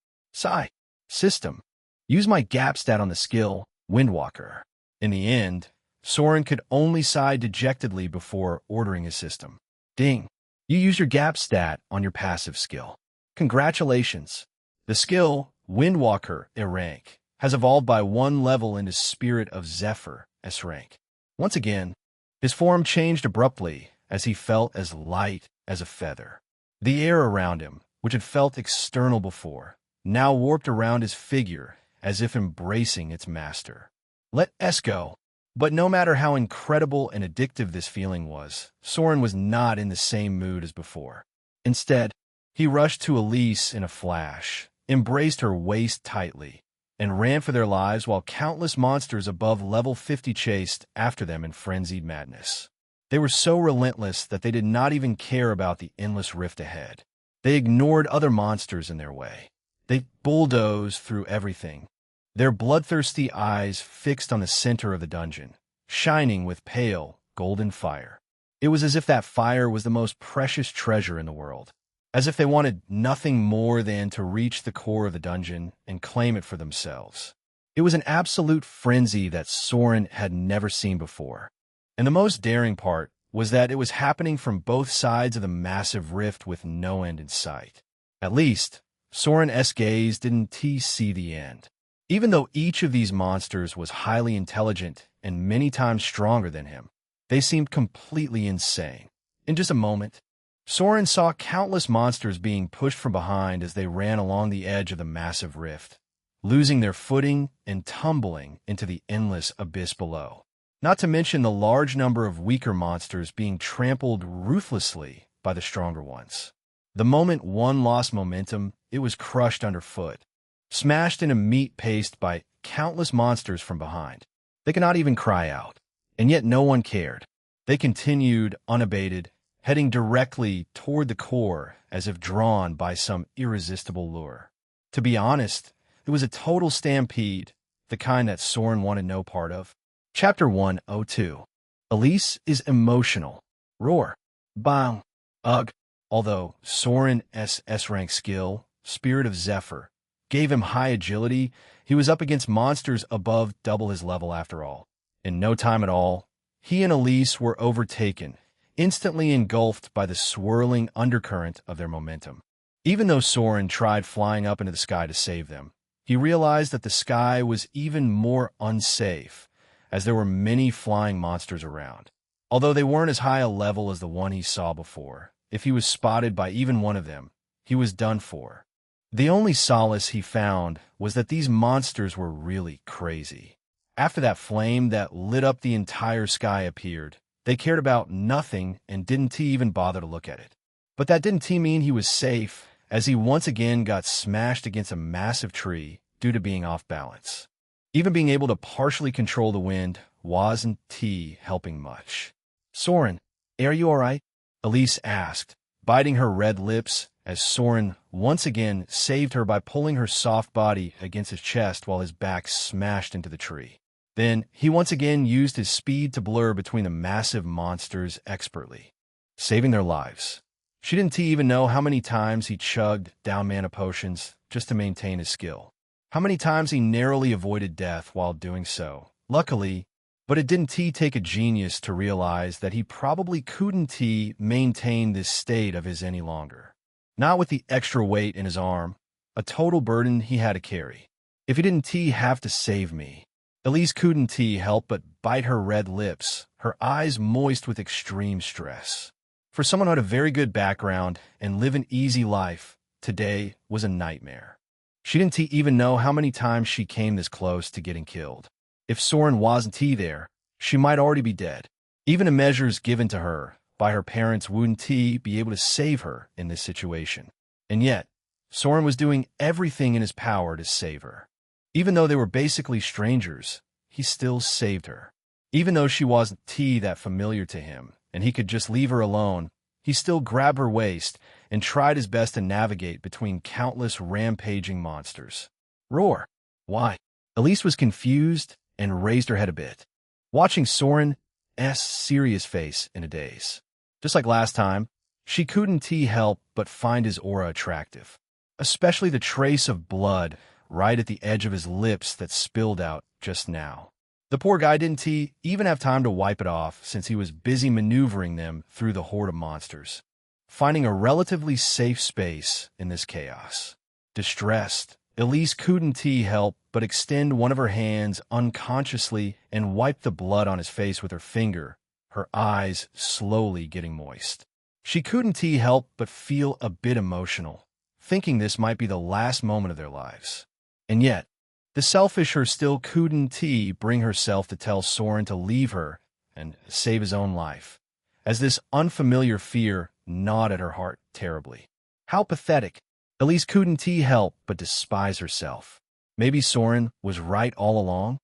System. Use my gap stat on the skill, Windwalker. In the end, Soren could only sigh dejectedly before ordering his system. Ding. You use your gap stat on your passive skill. Congratulations! The skill, Windwalker A-rank, has evolved by 1 level into Spirit of Zephyr S-rank. Once again, his form changed abruptly as he felt as light as a feather. The air around him, which had felt external before, now warped around his figure as if embracing its master. Let us go! But no matter how incredible and addictive this feeling was, Soren was not in the same mood as before. Instead, he rushed to Elise in a flash, embraced her waist tightly, and ran for their lives while countless monsters above level 50 chased after them in frenzied madness. They were so relentless that they did not even care about the endless rift ahead. They ignored other monsters in their way. They bulldozed through everything, their bloodthirsty eyes fixed on the center of the dungeon, shining with pale, golden fire. It was as if that fire was the most precious treasure in the world, as if they wanted nothing more than to reach the core of the dungeon and claim it for themselves. It was an absolute frenzy that Soren had never seen before. And the most daring part was that it was happening from both sides of the massive rift with no end in sight. At least, Soren's gaze didn't see the end. Even though each of these monsters was highly intelligent and many times stronger than him, they seemed completely insane. In just a moment, Soren saw countless monsters being pushed from behind as they ran along the edge of the massive rift, losing their footing and tumbling into the endless abyss below. Not to mention the large number of weaker monsters being trampled ruthlessly by the stronger ones. The moment one lost momentum, it was crushed underfoot, smashed into meat paste by countless monsters from behind. They could not even cry out, and yet no one cared. They continued unabated, heading directly toward the core as if drawn by some irresistible lure. To be honest, it was a total stampede, the kind that Soren wanted no part of. Chapter 102. Elise is emotional. Roar. Bang. Ugh. Although Soren's S-rank skill, Spirit of Zephyr, gave him high agility, he was up against monsters above double his level after all. In no time at all, he and Elise were overtaken, instantly engulfed by the swirling undercurrent of their momentum. Even though Soren tried flying up into the sky to save them, he realized that the sky was even more unsafe, as there were many flying monsters around. Although they weren't as high a level as the one he saw before, if he was spotted by even one of them, he was done for. The only solace he found was that these monsters were really crazy. After that flame that lit up the entire sky appeared, they cared about nothing and didn't even bother to look at it. But that didn't mean he was safe, as he once again got smashed against a massive tree due to being off balance. Even being able to partially control the wind wasn't helping much. Soren, are you all right? Elise asked, biting her red lips as Soren once again saved her by pulling her soft body against his chest while his back smashed into the tree. Then he once again used his speed to blur between the massive monsters expertly, saving their lives. She didn't even know how many times he chugged down mana potions just to maintain his skill. How many times he narrowly avoided death while doing so. Luckily, but it didn't take a genius to realize that he probably couldn't maintain this state of his any longer. Not with the extra weight in his arm, a total burden he had to carry. If he didn't have to save me. Elise couldn't help but bite her red lips, her eyes moist with extreme stress. For someone who had a very good background and lived an easy life, today was a nightmare. She didn't even know how many times she came this close to getting killed. If Soren wasn't there, she might already be dead. Even the measures given to her by her parents wouldn't be able to save her in this situation. And yet, Soren was doing everything in his power to save her. Even though they were basically strangers, he still saved her. Even though she wasn't that familiar to him, and he could just leave her alone, he still grabbed her waist and tried his best to navigate between countless rampaging monsters. Roar. Why? Elise was confused and raised her head a bit, watching Soren's serious face in a daze. Just like last time, she couldn't help but find his aura attractive, especially the trace of blood right at the edge of his lips that spilled out just now. The poor guy didn't even have time to wipe it off since he was busy maneuvering them through the horde of monsters, finding a relatively safe space in this chaos. Distressed, Elise couldn't help but extend one of her hands unconsciously and wipe the blood on his face with her finger, her eyes slowly getting moist. She couldn't help but feel a bit emotional, thinking this might be the last moment of their lives. And yet, the selfish her still couldn't bring herself to tell Soren to leave her and save his own life, as this unfamiliar fear gnawed at her heart terribly. How pathetic. Elise couldn't help but despise herself. Maybe Soren was right all along?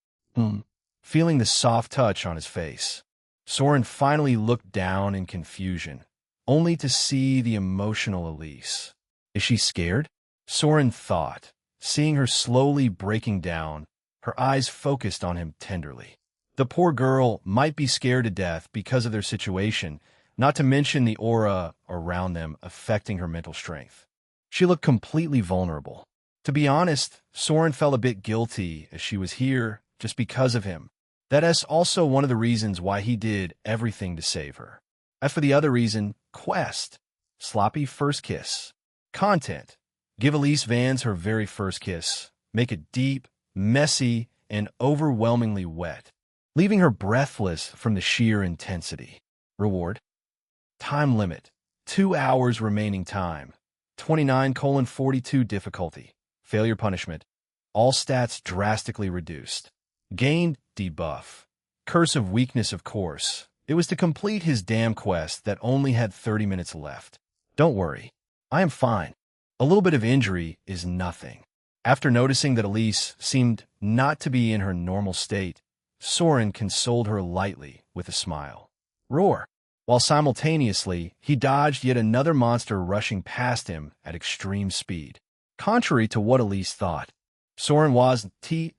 Feeling the soft touch on his face, Soren finally looked down in confusion, only to see the emotional Elise. Is she scared? Soren thought, seeing her slowly breaking down, her eyes focused on him tenderly. The poor girl might be scared to death because of their situation, not to mention the aura around them affecting her mental strength. She looked completely vulnerable. To be honest, Soren felt a bit guilty as she was here just because of him. That is also one of the reasons why he did everything to save her. As for the other reason, quest. Sloppy first kiss. Content. Give Elise Vance her very first kiss. Make it deep, messy, and overwhelmingly wet, leaving her breathless from the sheer intensity. Reward. Time limit. 2 hours remaining time. 29:42 difficulty. Failure punishment. All stats drastically reduced. Gained debuff. Curse of weakness, of course. It was to complete his damn quest that only had 30 minutes left. Don't worry. I am fine. A little bit of injury is nothing. After noticing that Elise seemed not to be in her normal state, Soren consoled her lightly with a smile. Roar! While simultaneously, he dodged yet another monster rushing past him at extreme speed. Contrary to what Elise thought, Soren wasn't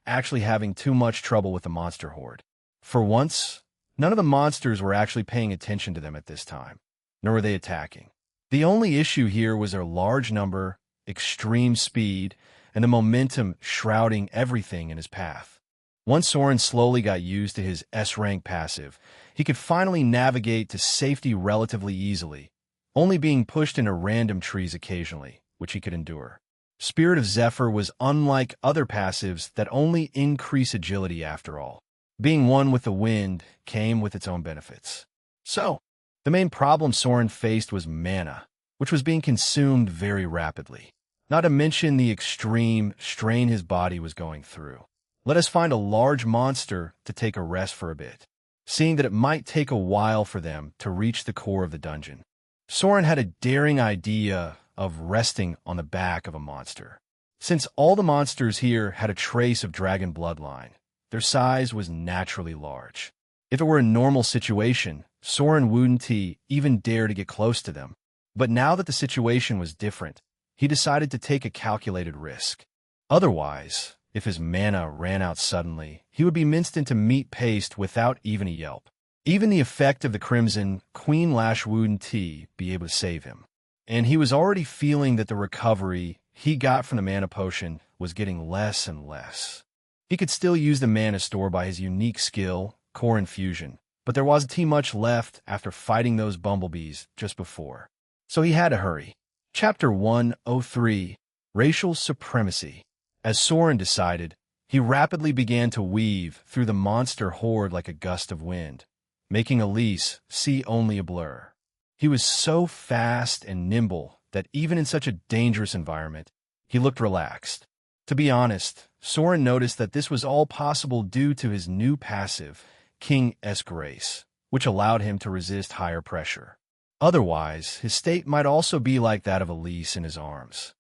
actually having too much trouble with the monster horde. For once, none of the monsters were actually paying attention to them at this time, nor were they attacking. The only issue here was their large number, extreme speed, and the momentum shrouding everything in his path. Once Soren slowly got used to his S-rank passive, he could finally navigate to safety relatively easily, only being pushed into random trees occasionally, which he could endure. Spirit of Zephyr was unlike other passives that only increase agility after all. Being one with the wind came with its own benefits. So, the main problem Soren faced was mana, which was being consumed very rapidly, not to mention the extreme strain his body was going through. Let us find a large monster to take a rest for a bit, seeing that it might take a while for them to reach the core of the dungeon. Soren had a daring idea of resting on the back of a monster. Since all the monsters here had a trace of dragon bloodline, their size was naturally large. If it were a normal situation, Soren wouldn't even dare to get close to them. But now that the situation was different, he decided to take a calculated risk. Otherwise, if his mana ran out suddenly, he would be minced into meat paste without even a yelp. Even the effect of the Crimson Queen Lash wouldn't be able to save him. And he was already feeling that the recovery he got from the mana potion was getting less and less. He could still use the mana store by his unique skill, Core Infusion, but there wasn't too much left after fighting those bumblebees just before. So he had to hurry. Chapter 103, Racial Supremacy. As Soren decided, he rapidly began to weave through the monster horde like a gust of wind, making Elise see only a blur. He was so fast and nimble that even in such a dangerous environment, he looked relaxed. To be honest, Soren noticed that this was all possible due to his new passive, King's Grace, which allowed him to resist higher pressure. Otherwise, his state might also be like that of Elise in his arms,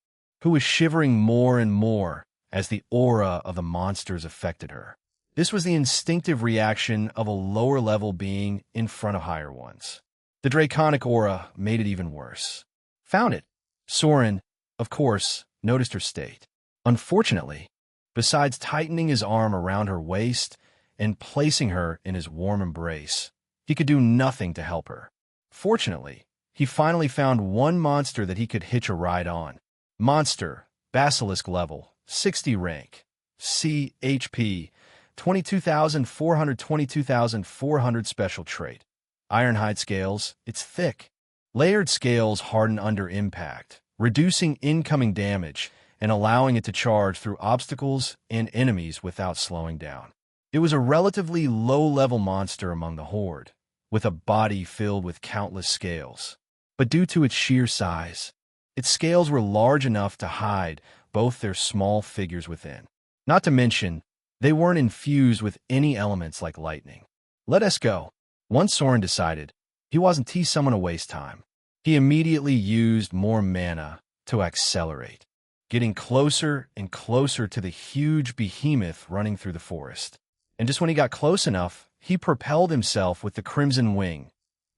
who was shivering more and more as the aura of the monsters affected her. This was the instinctive reaction of a lower-level being in front of higher ones. The draconic aura made it even worse. Found it. Soren, of course, noticed her state. Unfortunately, besides tightening his arm around her waist and placing her in his warm embrace, he could do nothing to help her. Fortunately, he finally found one monster that he could hitch a ride on. Monster, Basilisk level, 60 rank, CHP, 22,400 special trait. Ironhide scales, it's thick. Layered scales harden under impact, reducing incoming damage and allowing it to charge through obstacles and enemies without slowing down. It was a relatively low-level monster among the horde, with a body filled with countless scales. But due to its sheer size, its scales were large enough to hide both their small figures within. Not to mention, they weren't infused with any elements like lightning. Let us go. Once Soren decided, he wasn't someone to waste time. He immediately used more mana to accelerate, getting closer and closer to the huge behemoth running through the forest. And just when he got close enough, he propelled himself with the crimson wing,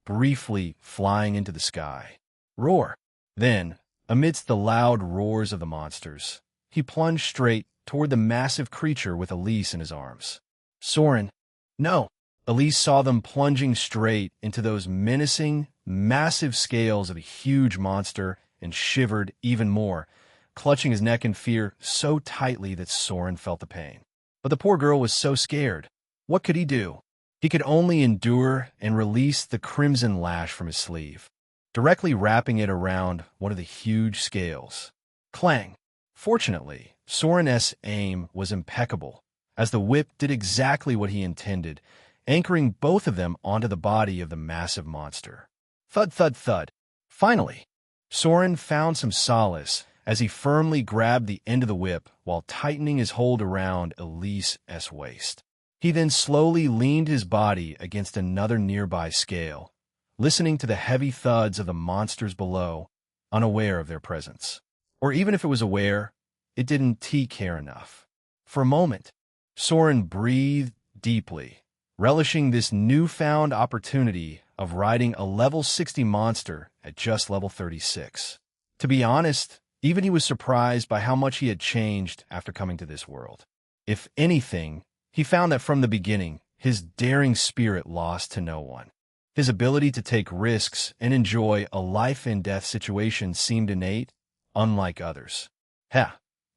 briefly flying into the sky. Roar! Then, amidst the loud roars of the monsters, he plunged straight toward the massive creature with Elise in his arms. Soren, no! Elise saw them plunging straight into those menacing, massive scales of a huge monster and shivered even more, clutching his neck in fear so tightly that Soren felt the pain. But the poor girl was so scared. What could he do? He could only endure and release the crimson lash from his sleeve, directly wrapping it around one of the huge scales. Clang! Fortunately, Soren's aim was impeccable, as the whip did exactly what he intended, anchoring both of them onto the body of the massive monster. Thud, thud, thud. Finally, Soren found some solace as he firmly grabbed the end of the whip while tightening his hold around Elise's waist. He then slowly leaned his body against another nearby scale, listening to the heavy thuds of the monsters below, unaware of their presence. Or even if it was aware, it didn't care enough. For a moment, Soren breathed deeply, relishing this newfound opportunity of riding a level 60 monster at just level 36. To be honest, even he was surprised by how much he had changed after coming to this world. If anything, he found that from the beginning, his daring spirit lost to no one. His ability to take risks and enjoy a life-and-death situation seemed innate, unlike others. Heh,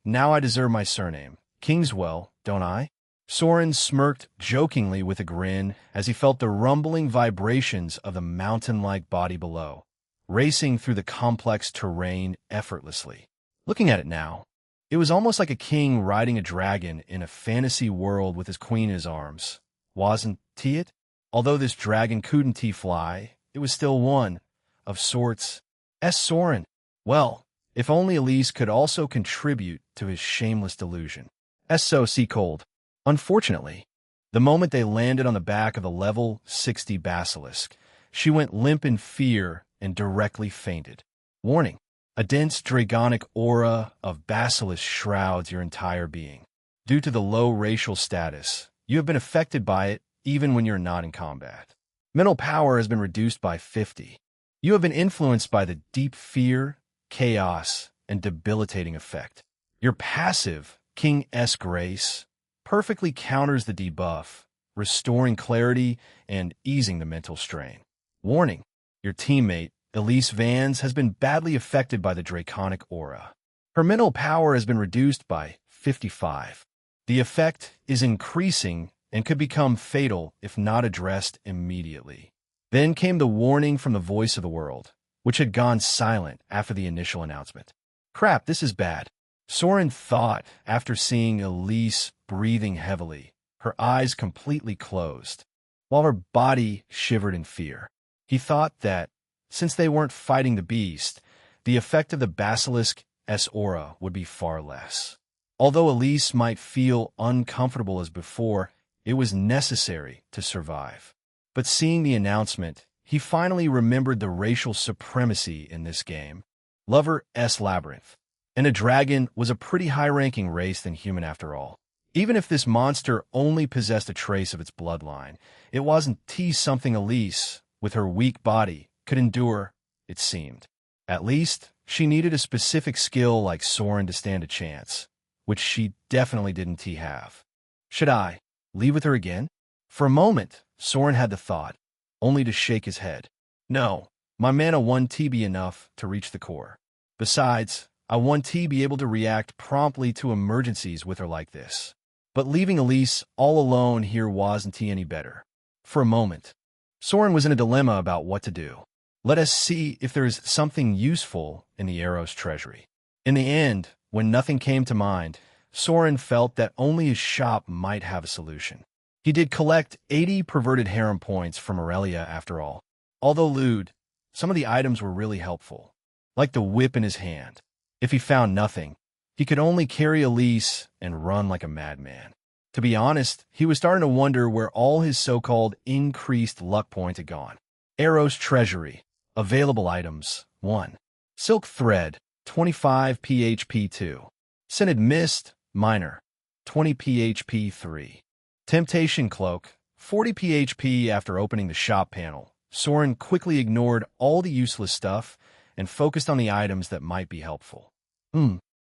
now I deserve my surname. Kingswell, don't I? Soren smirked jokingly with a grin as he felt the rumbling vibrations of the mountain-like body below, racing through the complex terrain effortlessly. Looking at it now, it was almost like a king riding a dragon in a fantasy world with his queen in his arms. Wasn't it? Although this dragon couldn't fly, it was still one, of sorts. Soren. Well, if only Elise could also contribute to his shameless delusion. So sea cold. Unfortunately, the moment they landed on the back of the level 60 basilisk, she went limp in fear and directly fainted. Warning: a dense dragonic aura of basilisk shrouds your entire being. Due to the low racial status, you have been affected by it even when you're not in combat. Mental power has been reduced by 50. You have been influenced by the deep fear, chaos, and debilitating effect. Your passive, King's Grace, perfectly counters the debuff, restoring clarity and easing the mental strain. Warning: your teammate, Elise Vans, has been badly affected by the draconic aura. Her mental power has been reduced by 55. The effect is increasing and could become fatal if not addressed immediately. Then came the warning from the voice of the world, which had gone silent after the initial announcement. Crap, this is bad. Soren thought after seeing Elise breathing heavily, her eyes completely closed, while her body shivered in fear. He thought that, since they weren't fighting the beast, the effect of the basilisk's aura would be far less. Although Elise might feel uncomfortable as before, it was necessary to survive. But seeing the announcement, he finally remembered the racial supremacy in this game. Labyrinth. And a dragon was a pretty high-ranking race than human after all. Even if this monster only possessed a trace of its bloodline, it wasn't something Elise, with her weak body, could endure, it seemed. At least, she needed a specific skill like Soren to stand a chance, which she definitely didn't have. Should I leave with her again? For a moment, Soren had the thought, only to shake his head. No, my mana won't be enough to reach the core. Besides, I won't be able to react promptly to emergencies with her like this. But leaving Elise all alone here wasn't any better. For a moment, Soren was in a dilemma about what to do. Let us see if there is something useful in the arrow's treasury. In the end, when nothing came to mind, Soren felt that only his shop might have a solution. He did collect 80 perverted harem points from Aurelia after all. Although lewd, some of the items were really helpful, like the whip in his hand. If he found nothing, he could only carry Elise and run like a madman. To be honest, he was starting to wonder where all his so-called increased luck points had gone. Arrow's treasury. Available items: 1. Silk thread, 25 PHP 2. Scented mist, minor, 20 PHP 3. Temptation cloak, 40 PHP. After opening the shop panel, Soren quickly ignored all the useless stuff and focused on the items that might be helpful.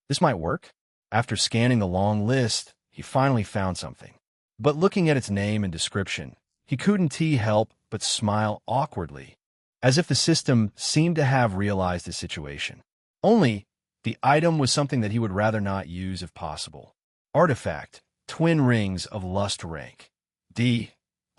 This might work. After scanning the long list, he finally found something. But looking at its name and description, he couldn't help but smile awkwardly, as if the system seemed to have realized his situation. Only, the item was something that he would rather not use if possible. Artifact, twin rings of lust rank. D.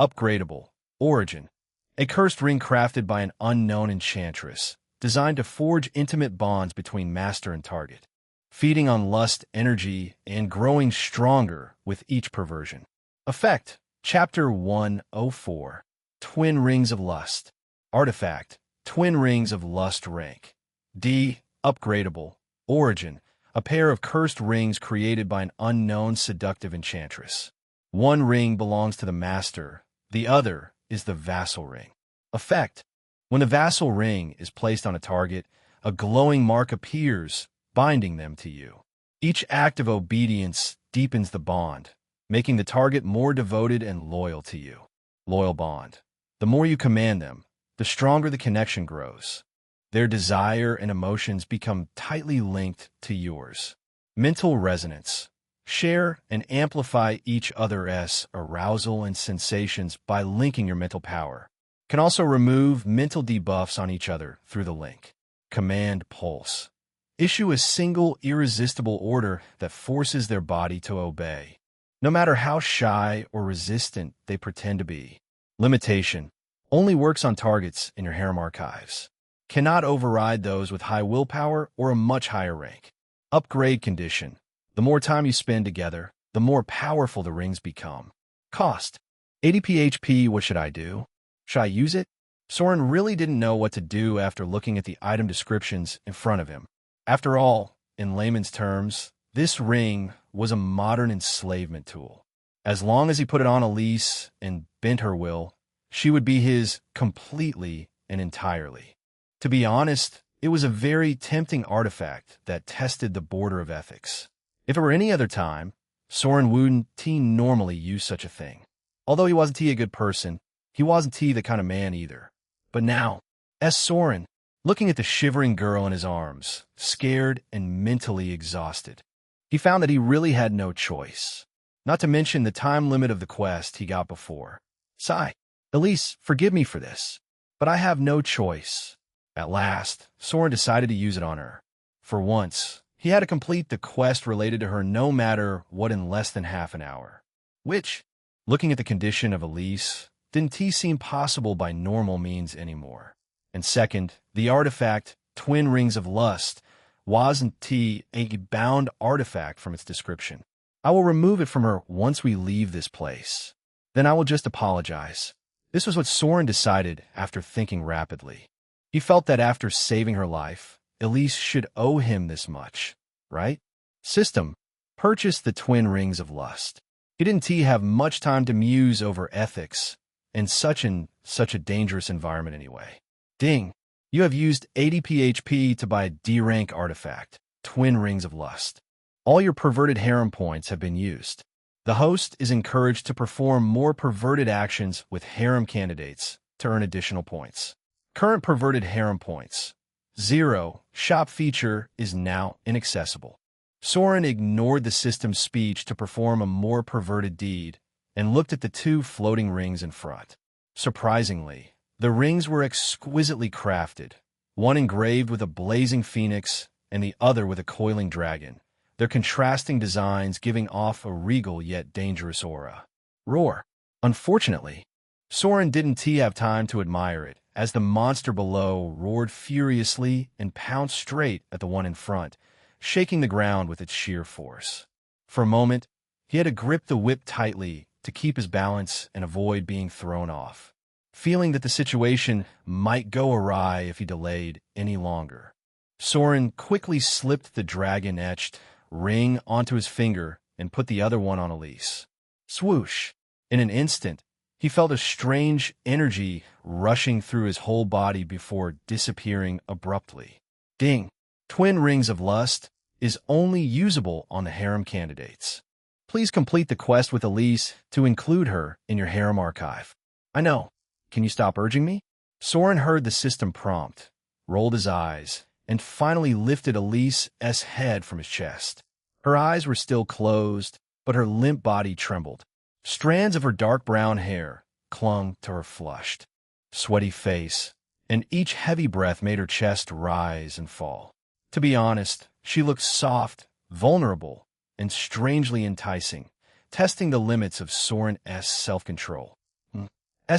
upgradable. Origin. A cursed ring crafted by an unknown enchantress, designed to forge intimate bonds between master and target, feeding on lust energy and growing stronger with each perversion. Effect. Chapter 104. Twin Rings of Lust. Artifact. Twin Rings of Lust rank. D. Upgradable. Origin. A pair of cursed rings created by an unknown seductive enchantress. One ring belongs to the master, the other is the vassal ring. Effect. When the vassal ring is placed on a target, a glowing mark appears, binding them to you. Each act of obedience deepens the bond, making the target more devoted and loyal to you. Loyal bond. The more you command them, the stronger the connection grows. Their desire and emotions become tightly linked to yours. Mental resonance. Share and amplify each other's arousal and sensations by linking your mental power. Can also remove mental debuffs on each other through the link. Command pulse. Issue a single irresistible order that forces their body to obey, no matter how shy or resistant they pretend to be. Limitation. Only works on targets in your harem archives. Cannot override those with high willpower or a much higher rank. Upgrade condition. The more time you spend together, the more powerful the rings become. Cost. 80 PHP. What should I do? Should I use it? Soren really didn't know what to do after looking at the item descriptions in front of him. After all, in layman's terms, this ring was a modern enslavement tool. As long as he put it on Elise and bent her will, she would be his completely and entirely. To be honest, it was a very tempting artifact that tested the border of ethics. If it were any other time, Soren wouldn't normally use such a thing. Although he wasn't a good person, he wasn't the kind of man either. But now, as Soren, looking at the shivering girl in his arms, scared and mentally exhausted, he found that he really had no choice. Not to mention the time limit of the quest he got before. Sigh. Elise, forgive me for this, but I have no choice. At last, Soren decided to use it on her. For once, he had to complete the quest related to her no matter what in less than half an hour. Which, looking at the condition of Elise, didn't seem possible by normal means anymore. And second, the artifact, Twin Rings of Lust, wasn't a bound artifact from its description. I will remove it from her once we leave this place. Then I will just apologize. This was what Soren decided after thinking rapidly. He felt that after saving her life, Elise should owe him this much, right? System. Purchase the Twin Rings of Lust. He didn't have much time to muse over ethics in such a dangerous environment anyway. Ding. You have used 80 PHP to buy a D-rank artifact, Twin Rings of Lust. All your perverted harem points have been used. The host is encouraged to perform more perverted actions with harem candidates to earn additional points. Current perverted harem points. 0. Shop feature is now inaccessible. Soren ignored the system's speech to perform a more perverted deed and looked at the two floating rings in front. Surprisingly, the rings were exquisitely crafted, one engraved with a blazing phoenix and the other with a coiling dragon, their contrasting designs giving off a regal yet dangerous aura. Roar. Unfortunately, Soren didn't have time to admire it, as the monster below roared furiously and pounced straight at the one in front, shaking the ground with its sheer force. For a moment, he had to grip the whip tightly to keep his balance and avoid being thrown off, feeling that the situation might go awry if he delayed any longer. Soren quickly slipped the dragon-etched ring onto his finger and put the other one on Elise. Swoosh! In an instant, he felt a strange energy rushing through his whole body before disappearing abruptly. Ding! Twin Rings of Lust is only usable on the harem candidates. Please complete the quest with Elise to include her in your harem archive. I know. Can you stop urging me? Soren heard the system prompt, rolled his eyes, and finally lifted Elise's head from his chest. Her eyes were still closed, but her limp body trembled. Strands of her dark brown hair clung to her flushed, sweaty face, and each heavy breath made her chest rise and fall. To be honest, she looked soft, vulnerable, and strangely enticing, testing the limits of Soren's self-control.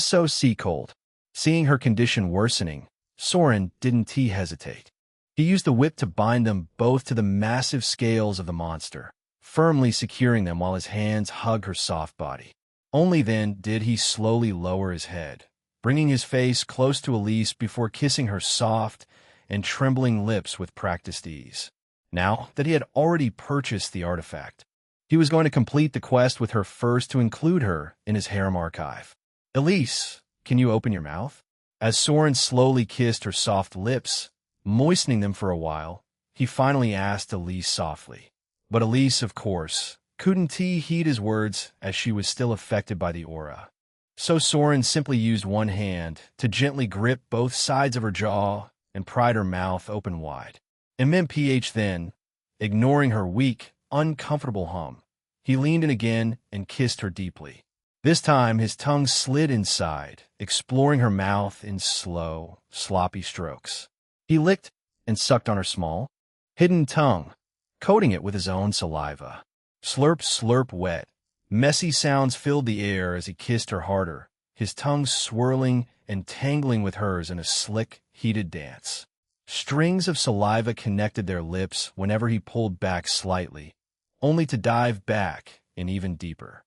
so sea cold. Seeing her condition worsening, Soren didn't hesitate. He used the whip to bind them both to the massive scales of the monster, firmly securing them while his hands hugged her soft body. Only then did he slowly lower his head, bringing his face close to Elise before kissing her soft and trembling lips with practiced ease. Now that he had already purchased the artifact, he was going to complete the quest with her first to include her in his harem archive. Elise, can you open your mouth? As Soren slowly kissed her soft lips, moistening them for a while, he finally asked Elise softly. But Elise, of course, couldn't heed his words as she was still affected by the aura. So Soren simply used one hand to gently grip both sides of her jaw and pried her mouth open wide. And then, ignoring her weak, uncomfortable hum, he leaned in again and kissed her deeply. This time his tongue slid inside, exploring her mouth in slow, sloppy strokes. He licked and sucked on her small, hidden tongue, coating it with his own saliva. Slurp, slurp, wet. Messy sounds filled the air as he kissed her harder, his tongue swirling and tangling with hers in a slick, heated dance. Strings of saliva connected their lips whenever he pulled back slightly, only to dive back in even deeper.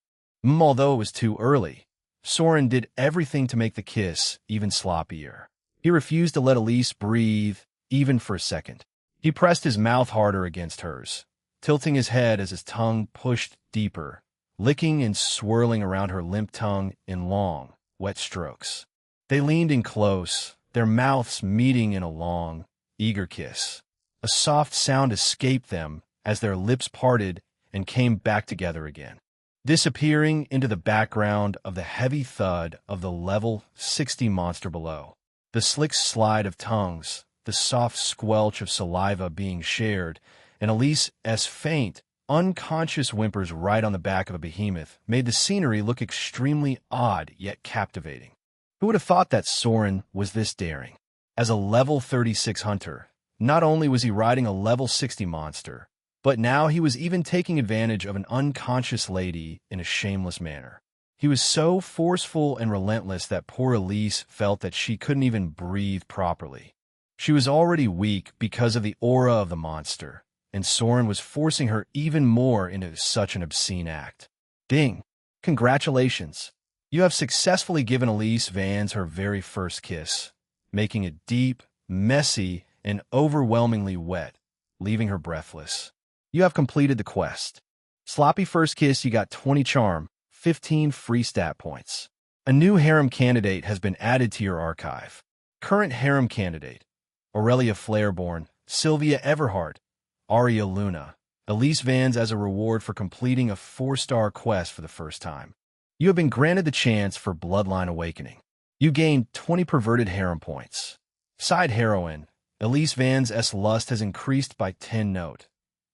Although it was too early, Soren did everything to make the kiss even sloppier. He refused to let Elise breathe, even for a second. He pressed his mouth harder against hers, tilting his head as his tongue pushed deeper, licking and swirling around her limp tongue in long, wet strokes. They leaned in close, their mouths meeting in a long, eager kiss. A soft sound escaped them as their lips parted and came back together again, disappearing into the background of the heavy thud of the level 60 monster below. The slick slide of tongues, the soft squelch of saliva being shared, and Elise's faint, unconscious whimpers right on the back of a behemoth made the scenery look extremely odd yet captivating. Who would have thought that Soren was this daring? As a level 36 hunter, not only was he riding a level 60 monster, but now he was even taking advantage of an unconscious lady in a shameless manner. He was so forceful and relentless that poor Elise felt that she couldn't even breathe properly. She was already weak because of the aura of the monster, and Soren was forcing her even more into such an obscene act. Ding! Congratulations! You have successfully given Elise Vans her very first kiss, making it deep, messy, and overwhelmingly wet, leaving her breathless. You have completed the quest. Sloppy first kiss, you got 20 charm, 15 free stat points. A new harem candidate has been added to your archive. Current harem candidate: Aurelia Flareborn, Sylvia Everhart, Aria Luna. Elise Vans as a reward for completing a 4-star quest for the first time. You have been granted the chance for Bloodline Awakening. You gained 20 perverted harem points. Side heroine: Elise Vans' lust has increased by 10 note.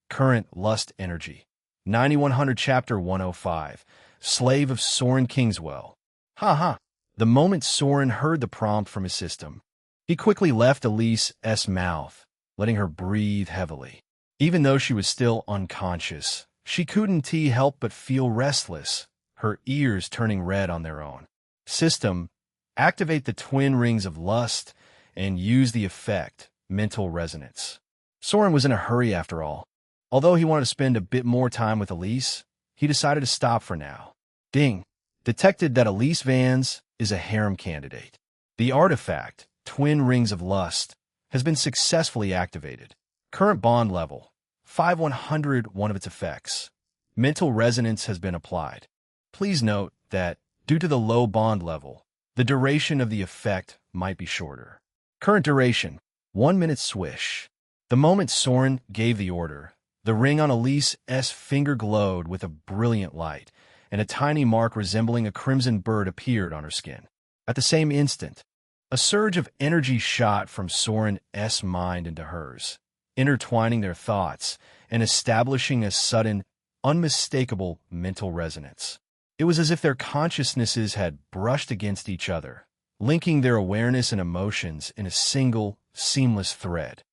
Current lust energy: 9100 Chapter 105. Slave of Soren Kingswell. Ha. The moment Soren heard the prompt from his system, he quickly left Elise's mouth, letting her breathe heavily. Even though she was still unconscious, she couldn't help but feel restless, her ears turning red on their own. System: activate the twin rings of lust and use the effect, mental resonance. Soren was in a hurry after all. Although he wanted to spend a bit more time with Elise, he decided to stop for now. Ding! Detected that Elise Vans is a harem candidate. The artifact, Twin Rings of Lust, has been successfully activated. Current bond level: 5100. One of its effects, mental resonance, has been applied. Please note that, due to the low bond level, the duration of the effect might be shorter. Current duration: 1 minute. Swish. The moment Soren gave the order, the ring on Elise's finger glowed with a brilliant light, and a tiny mark resembling a crimson bird appeared on her skin. At the same instant, a surge of energy shot from Soren's mind into hers, intertwining their thoughts and establishing a sudden, unmistakable mental resonance. It was as if their consciousnesses had brushed against each other, linking their awareness and emotions in a single, seamless thread.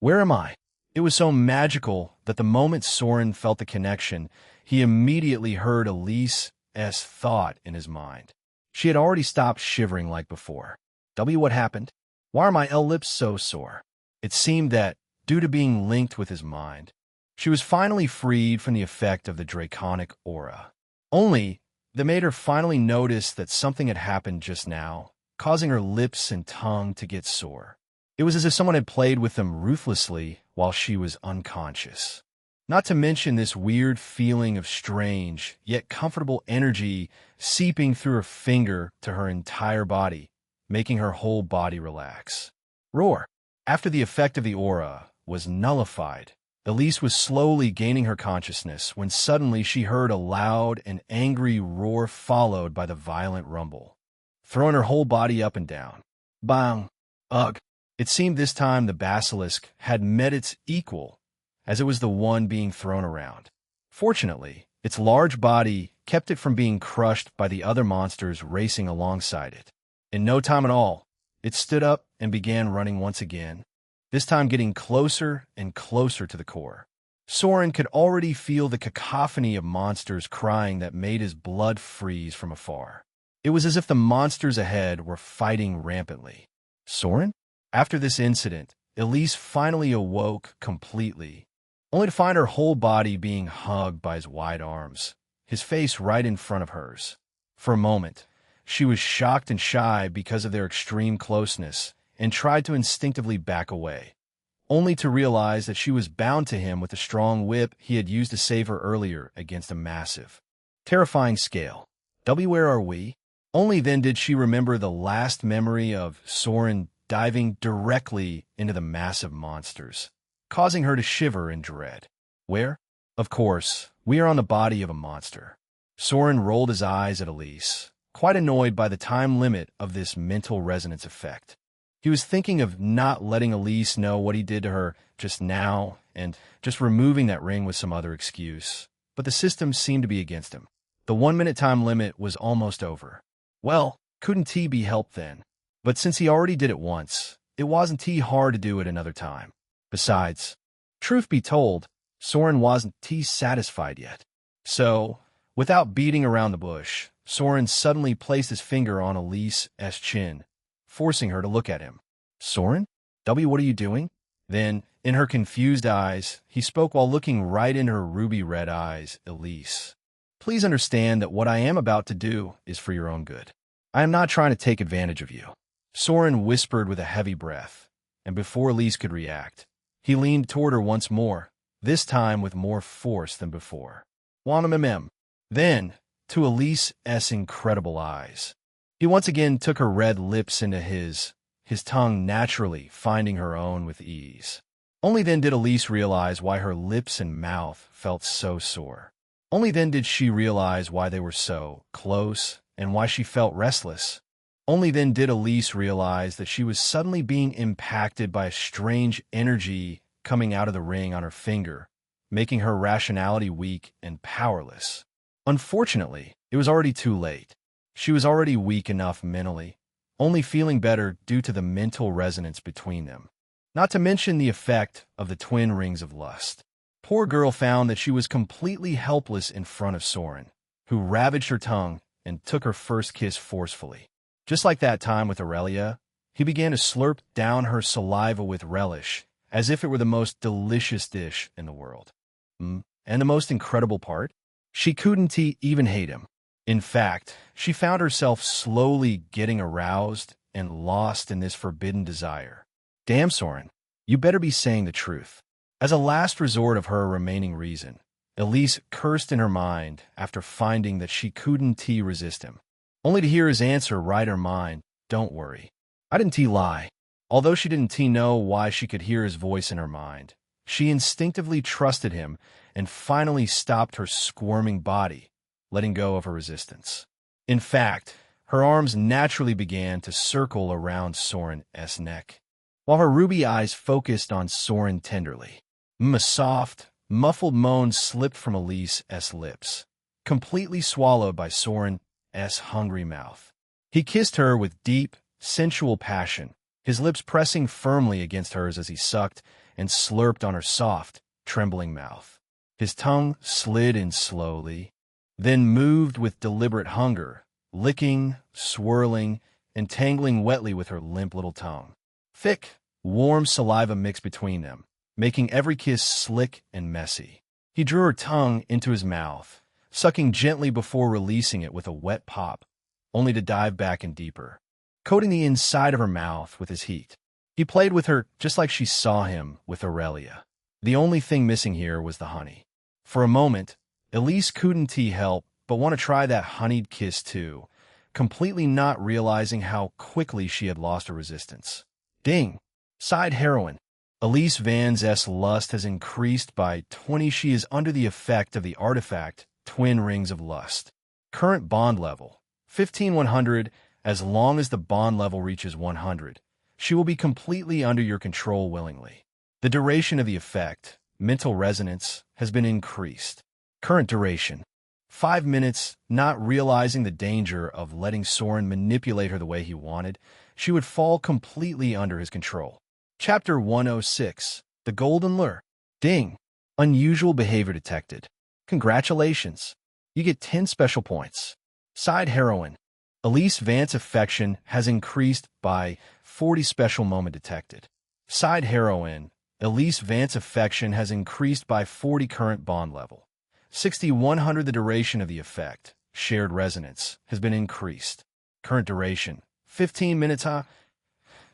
Where am I? It was so magical that the moment Soren felt the connection, he immediately heard Elise's thought in his mind. She had already stopped shivering like before. What happened? Why are my lips so sore? It seemed that, due to being linked with his mind, she was finally freed from the effect of the draconic aura. Only, that made her finally notice that something had happened just now, causing her lips and tongue to get sore. It was as if someone had played with them ruthlessly while she was unconscious. Not to mention this weird feeling of strange, yet comfortable energy seeping through her finger to her entire body, making her whole body relax. Roar. After the effect of the aura was nullified, Elise was slowly gaining her consciousness when suddenly she heard a loud and angry roar followed by the violent rumble, throwing her whole body up and down. Bang! Ugh! It seemed this time the basilisk had met its equal, as it was the one being thrown around. Fortunately, its large body kept it from being crushed by the other monsters racing alongside it. In no time at all, it stood up and began running once again, this time getting closer and closer to the core. Soren could already feel the cacophony of monsters crying that made his blood freeze from afar. It was as if the monsters ahead were fighting rampantly. Soren? After this incident, Elise finally awoke completely, only to find her whole body being hugged by his wide arms, his face right in front of hers. For a moment, she was shocked and shy because of their extreme closeness and tried to instinctively back away, only to realize that she was bound to him with the strong whip he had used to save her earlier against a massive, terrifying scale. Where are we? Only then did she remember the last memory of Soren diving directly into the massive monsters, causing her to shiver in dread. Where? Of course, we are on the body of a monster. Soren rolled his eyes at Elise, quite annoyed by the time limit of this mental resonance effect. He was thinking of not letting Elise know what he did to her just now and just removing that ring with some other excuse, but the system seemed to be against him. The 1-minute time limit was almost over. Well, couldn't he be helped then? But since he already did it once, it wasn't too hard to do it another time. Besides, truth be told, Soren wasn't too satisfied yet. So, without beating around the bush, Soren suddenly placed his finger on Elise's chin, forcing her to look at him. Soren? What are you doing? Then, in her confused eyes, he spoke while looking right in her ruby-red eyes. Elise, please understand that what I am about to do is for your own good. I am not trying to take advantage of you. Soren whispered with a heavy breath, and before Elise could react, he leaned toward her once more, this time with more force than before. Then, to Elise's incredible eyes, he once again took her red lips into his tongue naturally finding her own with ease. Only then did Elise realize why her lips and mouth felt so sore. Only then did she realize why they were so close and why she felt restless. Only then did Elise realize that she was suddenly being impacted by a strange energy coming out of the ring on her finger, making her rationality weak and powerless. Unfortunately, it was already too late. She was already weak enough mentally, only feeling better due to the mental resonance between them. Not to mention the effect of the twin rings of lust. Poor girl found that she was completely helpless in front of Soren, who ravaged her tongue and took her first kiss forcefully. Just like that time with Aurelia, he began to slurp down her saliva with relish, as if it were the most delicious dish in the world. And the most incredible part? She couldn't even hate him. In fact, she found herself slowly getting aroused and lost in this forbidden desire. Damn, Soren, you better be saying the truth. As a last resort of her remaining reason, Elise cursed in her mind after finding that she couldn't resist him, only to hear his answer right her mind. Don't worry. I didn't lie. Although she didn't know why she could hear his voice in her mind, she instinctively trusted him and finally stopped her squirming body, letting go of her resistance. In fact, her arms naturally began to circle around Soren's neck, while her ruby eyes focused on Soren tenderly. A soft, muffled moan slipped from Elise's lips, completely swallowed by Soren's hungry mouth. He kissed her with deep, sensual passion, his lips pressing firmly against hers as he sucked and slurped on her soft, trembling mouth. His tongue slid in slowly, then moved with deliberate hunger, licking, swirling, and tangling wetly with her limp little tongue. Thick, warm saliva mixed between them, making every kiss slick and messy. He drew her tongue into his mouth, sucking gently before releasing it with a wet pop, only to dive back in deeper, coating the inside of her mouth with his heat. He played with her just like she saw him with Aurelia. The only thing missing here was the honey. For a moment, Elise couldn't help but want to try that honeyed kiss too, completely not realizing how quickly she had lost her resistance. Ding! Sighed Heroine. Elise Van's lust has increased by 20. She is under the effect of the artifact, Twin Rings of Lust. Current bond level, 15,100. As long as the bond level reaches 100, she will be completely under your control willingly. The duration of the effect, mental resonance, has been increased. Current duration, 5 minutes. Not realizing the danger of letting Soren manipulate her the way he wanted, she would fall completely under his control. Chapter 106. The Golden Lure. Ding! Unusual behavior detected. Congratulations. You get 10 special points. Sighed Heroine. Elise Van's affection has increased by 40. Special moment detected. Sighed Heroine. Elise Van's affection has increased by 40. Current bond level, 6,100. The duration of the effect, shared resonance, has been increased. Current duration, 15 minutes.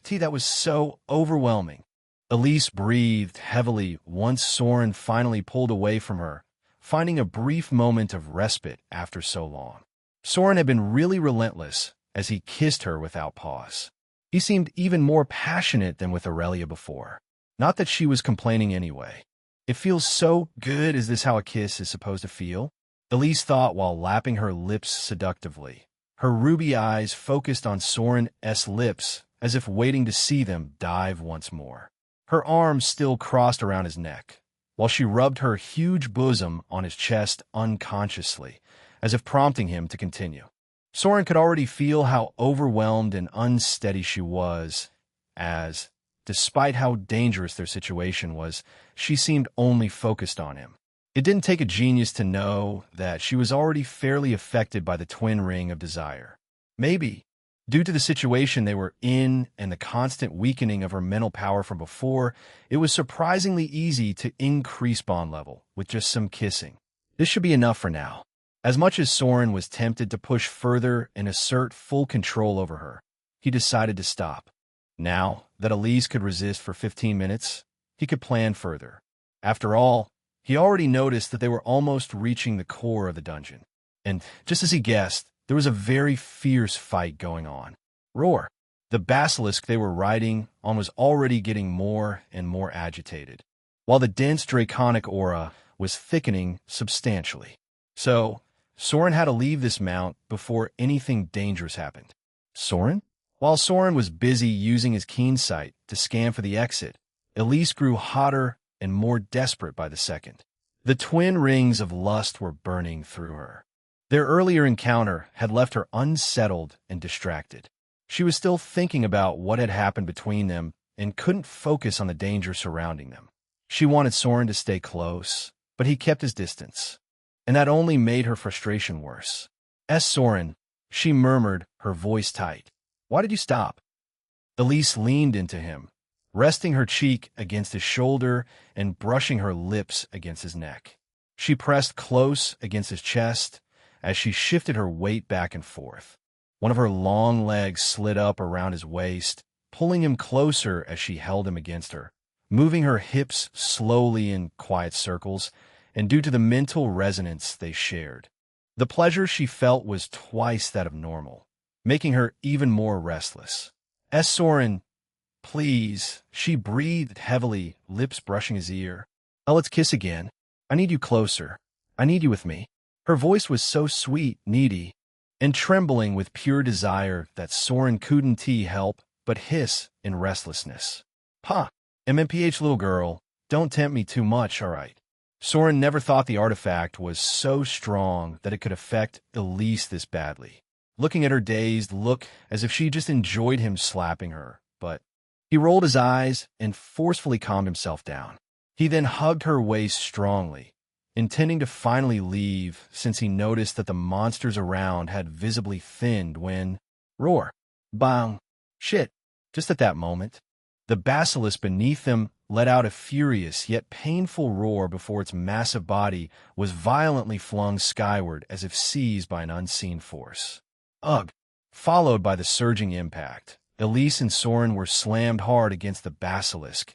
That was so overwhelming. Elise breathed heavily once Soren finally pulled away from her, finding a brief moment of respite after so long. Soren had been really relentless as he kissed her without pause. He seemed even more passionate than with Aurelia before. Not that she was complaining anyway. It feels so good. Is this how a kiss is supposed to feel? Elise thought while lapping her lips seductively. Her ruby eyes focused on Soren's lips as if waiting to see them dive once more. Her arms still crossed around his neck, while she rubbed her huge bosom on his chest unconsciously, as if prompting him to continue. Soren could already feel how overwhelmed and unsteady she was, as, despite how dangerous their situation was, she seemed only focused on him. It didn't take a genius to know that she was already fairly affected by the twin ring of desire. Maybe, due to the situation they were in and the constant weakening of her mental power from before, it was surprisingly easy to increase bond level with just some kissing. This should be enough for now. As much as Soren was tempted to push further and assert full control over her, he decided to stop. Now that Elise could resist for 15 minutes, he could plan further. After all, he already noticed that they were almost reaching the core of the dungeon. And just as he guessed, there was a very fierce fight going on. Roar! The basilisk they were riding on was already getting more and more agitated, while the dense draconic aura was thickening substantially. So, Soren had to leave this mount before anything dangerous happened. Soren? While Soren was busy using his keen sight to scan for the exit, Elise grew hotter and more desperate by the second. The twin rings of lust were burning through her. Their earlier encounter had left her unsettled and distracted. She was still thinking about what had happened between them and couldn't focus on the danger surrounding them. She wanted Soren to stay close, but he kept his distance, and that only made her frustration worse. Soren, she murmured, her voice tight. Why did you stop? Elise leaned into him, resting her cheek against his shoulder and brushing her lips against his neck. She pressed close against his chest as she shifted her weight back and forth. One of her long legs slid up around his waist, pulling him closer as she held him against her, moving her hips slowly in quiet circles, and due to the mental resonance they shared. The pleasure she felt was twice that of normal, making her even more restless. Soren, please, she breathed heavily, lips brushing his ear. Oh, let's kiss again. I need you closer. I need you with me. Her voice was so sweet, needy, and trembling with pure desire that Soren couldn't help but hiss in restlessness. MMPH little girl, don't tempt me too much, all right. Soren never thought the artifact was so strong that it could affect Elise this badly. Looking at her dazed look as if she just enjoyed him slapping her, but he rolled his eyes and forcefully calmed himself down. He then hugged her waist strongly, intending to finally leave since he noticed that the monsters around had visibly thinned when... Roar! Bang! Shit! Just at that moment, the basilisk beneath them let out a furious yet painful roar before its massive body was violently flung skyward as if seized by an unseen force. Ugh! Followed by the surging impact, Elise and Soren were slammed hard against the basilisk's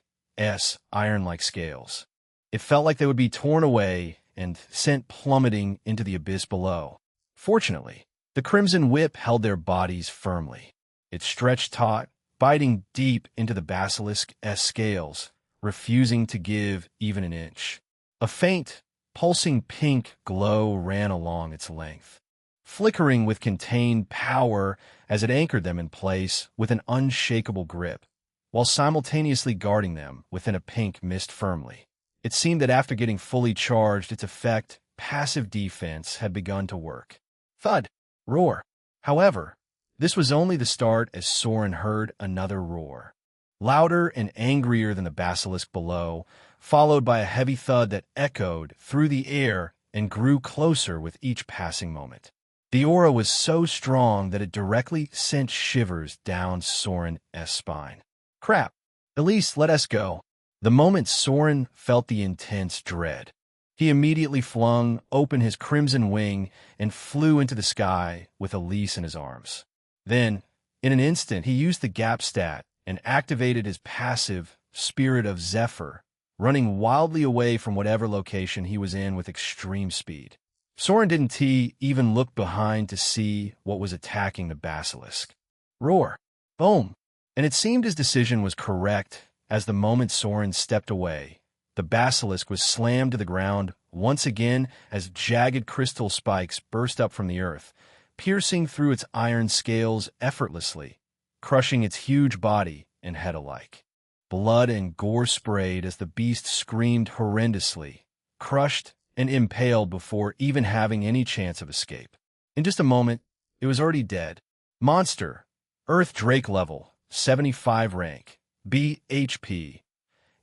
iron-like scales. It felt like they would be torn away and sent plummeting into the abyss below. Fortunately, the Crimson Whip held their bodies firmly. It stretched taut, biting deep into the basilisk's scales, refusing to give even an inch. A faint, pulsing pink glow ran along its length, flickering with contained power as it anchored them in place with an unshakable grip, while simultaneously guarding them within a pink mist firmly. It seemed that after getting fully charged, its effect, passive defense, had begun to work. Thud! Roar! However, this was only the start as Soren heard another roar, louder and angrier than the basilisk below, followed by a heavy thud that echoed through the air and grew closer with each passing moment. The aura was so strong that it directly sent shivers down Soren's spine. Crap! Elise, let us go. The moment Soren felt the intense dread, he immediately flung open his crimson wing and flew into the sky with Elise in his arms. Then, in an instant, he used the gap stat and activated his passive Spirit of Zephyr, running wildly away from whatever location he was in with extreme speed. Soren didn't even look behind to see what was attacking the basilisk. Roar! Boom! And it seemed his decision was correct as the moment Soren stepped away. The basilisk was slammed to the ground once again as jagged crystal spikes burst up from the earth, piercing through its iron scales effortlessly, crushing its huge body and head alike. Blood and gore sprayed as the beast screamed horrendously, crushed and impaled before even having any chance of escape. In just a moment, it was already dead. Monster, Earth Drake level, 75 rank, B.H.P.,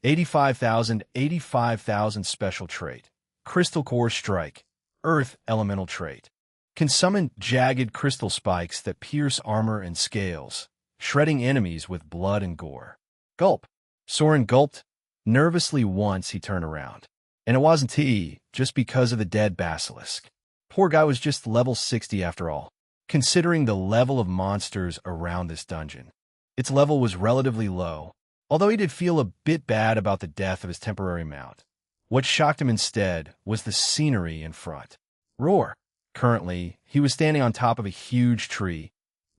85,000 special trait, Crystal Core Strike, Earth Elemental trait. Can summon jagged crystal spikes that pierce armor and scales, shredding enemies with blood and gore. Gulp! Soren gulped nervously once he turned around. And it wasn't just because of the dead basilisk. Poor guy was just level 60 after all, considering the level of monsters around this dungeon. Its level was relatively low, although he did feel a bit bad about the death of his temporary mount. What shocked him instead was the scenery in front. Roar! Currently, he was standing on top of a huge tree,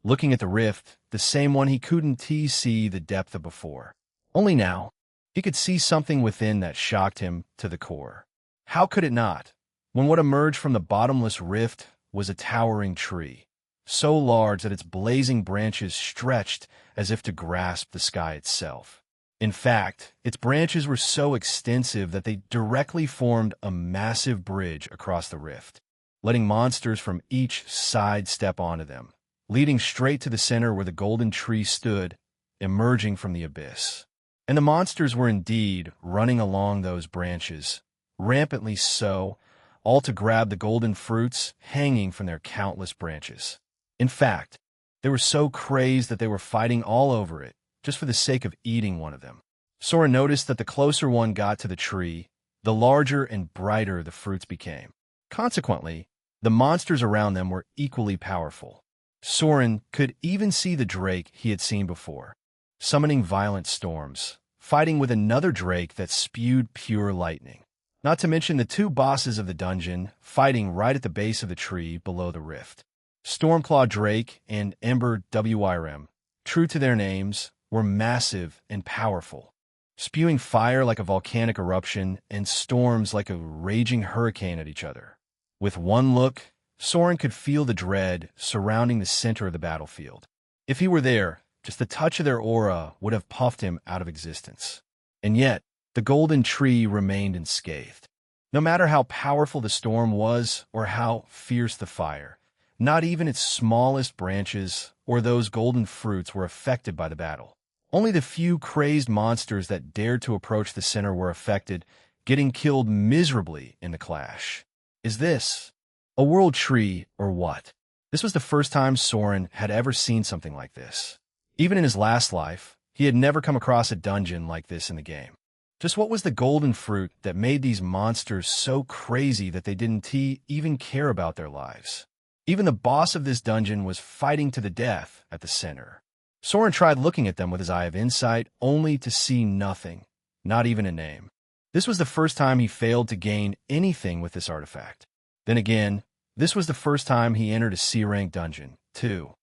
looking at the rift, the same one he couldn't see the depth of before. Only now, he could see something within that shocked him to the core. How could it not, when what emerged from the bottomless rift was a towering tree, so large that its blazing branches stretched as if to grasp the sky itself. In fact, its branches were so extensive that they directly formed a massive bridge across the rift, letting monsters from each side step onto them, leading straight to the center where the golden tree stood, emerging from the abyss. And the monsters were indeed running along those branches, rampantly so, all to grab the golden fruits hanging from their countless branches. In fact, they were so crazed that they were fighting all over it, just for the sake of eating one of them. Soren noticed that the closer one got to the tree, the larger and brighter the fruits became. Consequently, the monsters around them were equally powerful. Soren could even see the drake he had seen before, summoning violent storms, fighting with another drake that spewed pure lightning. Not to mention the two bosses of the dungeon fighting right at the base of the tree below the rift. Stormclaw Drake and Ember WRM, true to their names, were massive and powerful, spewing fire like a volcanic eruption and storms like a raging hurricane at each other. With one look, Soren could feel the dread surrounding the center of the battlefield. If he were there, just the touch of their aura would have puffed him out of existence. And yet, the golden tree remained unscathed. No matter how powerful the storm was or how fierce the fire, not even its smallest branches or those golden fruits were affected by the battle. Only the few crazed monsters that dared to approach the center were affected, getting killed miserably in the clash. Is this a world tree or what? This was the first time Soren had ever seen something like this. Even in his last life, he had never come across a dungeon like this in the game. Just what was the golden fruit that made these monsters so crazy that they didn't even care about their lives? Even the boss of this dungeon was fighting to the death at the center. Soren tried looking at them with his eye of insight, only to see nothing, not even a name. This was the first time he failed to gain anything with this artifact. Then again, this was the first time he entered a C-rank dungeon, too.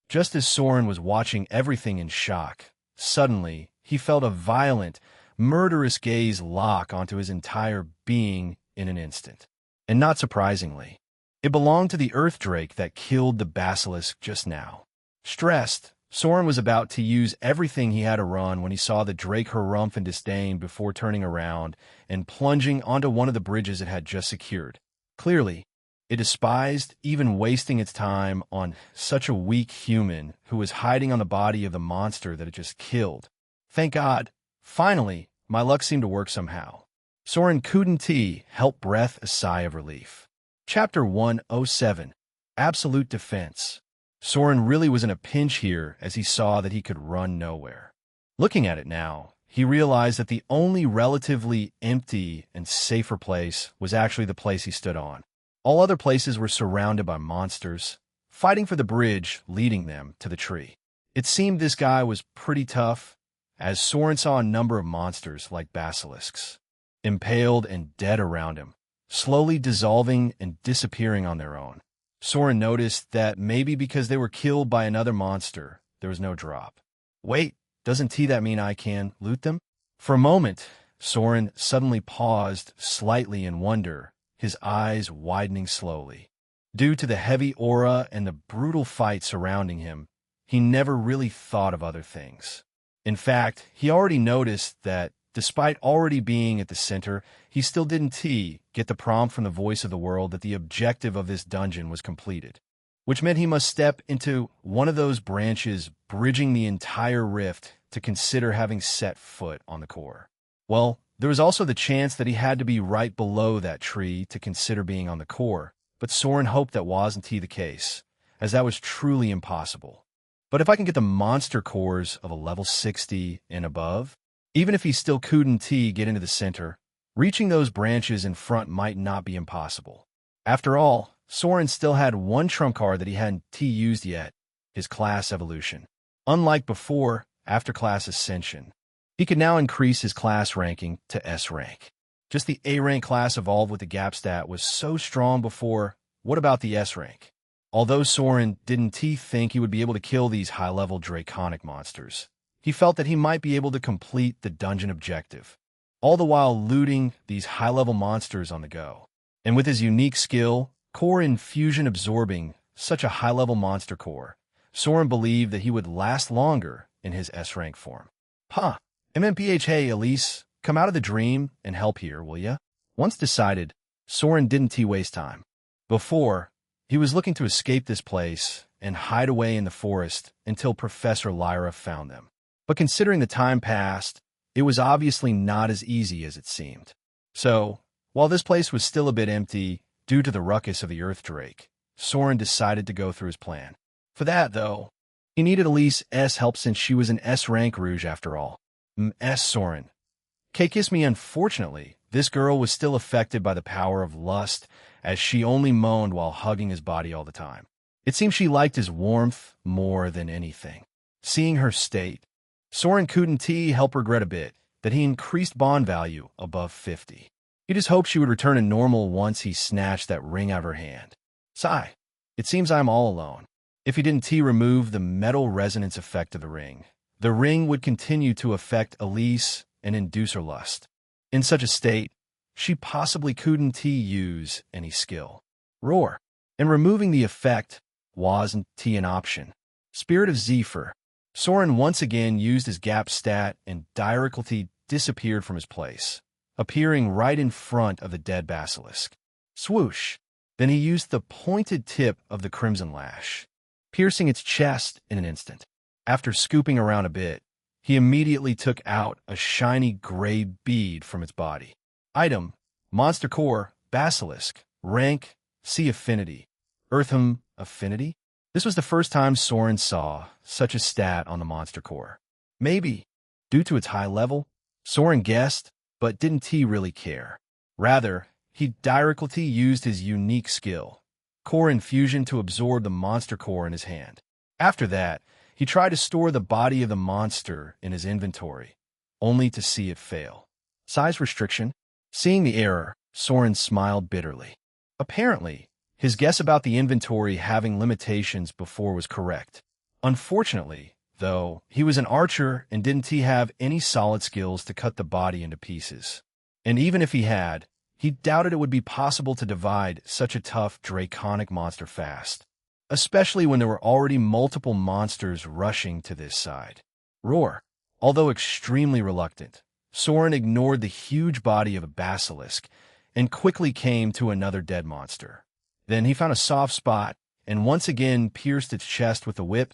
Just as Soren was watching everything in shock, suddenly he felt a violent, murderous gaze lock onto his entire being in an instant. And not surprisingly, it belonged to the earth drake that killed the basilisk just now. Stressed, Soren was about to use everything he had to run when he saw the drake harumph in disdain before turning around and plunging onto one of the bridges it had just secured. Clearly, it despised even wasting its time on such a weak human who was hiding on the body of the monster that it just killed. Thank God, finally, my luck seemed to work somehow. Soren couldn't help breathe a sigh of relief. Chapter 107, Absolute Defense. Soren really was in a pinch here as he saw that he could run nowhere. Looking at it now, he realized that the only relatively empty and safer place was actually the place he stood on. All other places were surrounded by monsters, fighting for the bridge leading them to the tree. It seemed this guy was pretty tough, as Soren saw a number of monsters like basilisks, impaled and dead around him, slowly dissolving and disappearing on their own. Soren noticed that maybe because they were killed by another monster, there was no drop. Wait, doesn't that mean I can loot them? For a moment, Soren suddenly paused slightly in wonder, his eyes widening slowly. Due to the heavy aura and the brutal fight surrounding him, he never really thought of other things. In fact, he already noticed that despite already being at the center, he still didn't get the prompt from the voice of the world that the objective of this dungeon was completed, which meant he must step into one of those branches bridging the entire rift to consider having set foot on the core. Well, there was also the chance that he had to be right below that tree to consider being on the core, but Soren hoped that wasn't the case, as that was truly impossible. But if I can get the monster cores of a level 60 and above, even if he still couldn't get into the center, reaching those branches in front might not be impossible. After all, Soren still had one trump card that he hadn't used yet, his class evolution. Unlike before, after class ascension, he could now increase his class ranking to S rank. Just the A rank class evolved with the gap stat was so strong before, what about the S rank? Although Soren didn't think he would be able to kill these high-level draconic monsters, he felt that he might be able to complete the dungeon objective, all the while looting these high-level monsters on the go. And with his unique skill, core infusion absorbing such a high-level monster core, Soren believed that he would last longer in his S-rank form. MMPH, hey, Elise, come out of the dream and help here, will ya? Once decided, Soren didn't waste time. Before, he was looking to escape this place and hide away in the forest until Professor Lyra found them. But considering the time passed, it was obviously not as easy as it seemed. So, while this place was still a bit empty due to the ruckus of the Earth Drake, Soren decided to go through his plan. For that, though, he needed Elise's help since she was an S-rank Rouge after all. Soren. Kiss me. Unfortunately, this girl was still affected by the power of lust, as she only moaned while hugging his body all the time. It seemed she liked his warmth more than anything. Seeing her state, Soren couldn't help regret a bit that he increased bond value above 50. He just hoped she would return to normal once he snatched that ring out of her hand. Sigh. It seems I'm all alone. If he didn't remove the metal resonance effect of the ring would continue to affect Elise and induce her lust. In such a state, she possibly couldn't use any skill. Roar. And removing the effect wasn't an option. Spirit of Zephyr. Soren once again used his gap stat and directly disappeared from his place, appearing right in front of the dead basilisk. Swoosh. Then he used the pointed tip of the crimson lash, piercing its chest in an instant. After scooping around a bit, he immediately took out a shiny gray bead from its body. Item: Monster Core, Basilisk. Rank: C Affinity. Eartham Affinity? This was the first time Soren saw such a stat on the Monster Core. Maybe due to its high level? Soren guessed, but didn't he really care? Rather, he directly used his unique skill, Core Infusion, to absorb the Monster Core in his hand. After that, he tried to store the body of the monster in his inventory, only to see it fail. Size restriction? Seeing the error, Soren smiled bitterly. Apparently, his guess about the inventory having limitations before was correct. Unfortunately, though, he was an archer and didn't he have any solid skills to cut the body into pieces. And even if he had, he doubted it would be possible to divide such a tough draconic monster fast, especially when there were already multiple monsters rushing to this side. Roar. Although extremely reluctant, Soren ignored the huge body of a basilisk and quickly came to another dead monster. Then he found a soft spot and once again pierced its chest with a whip,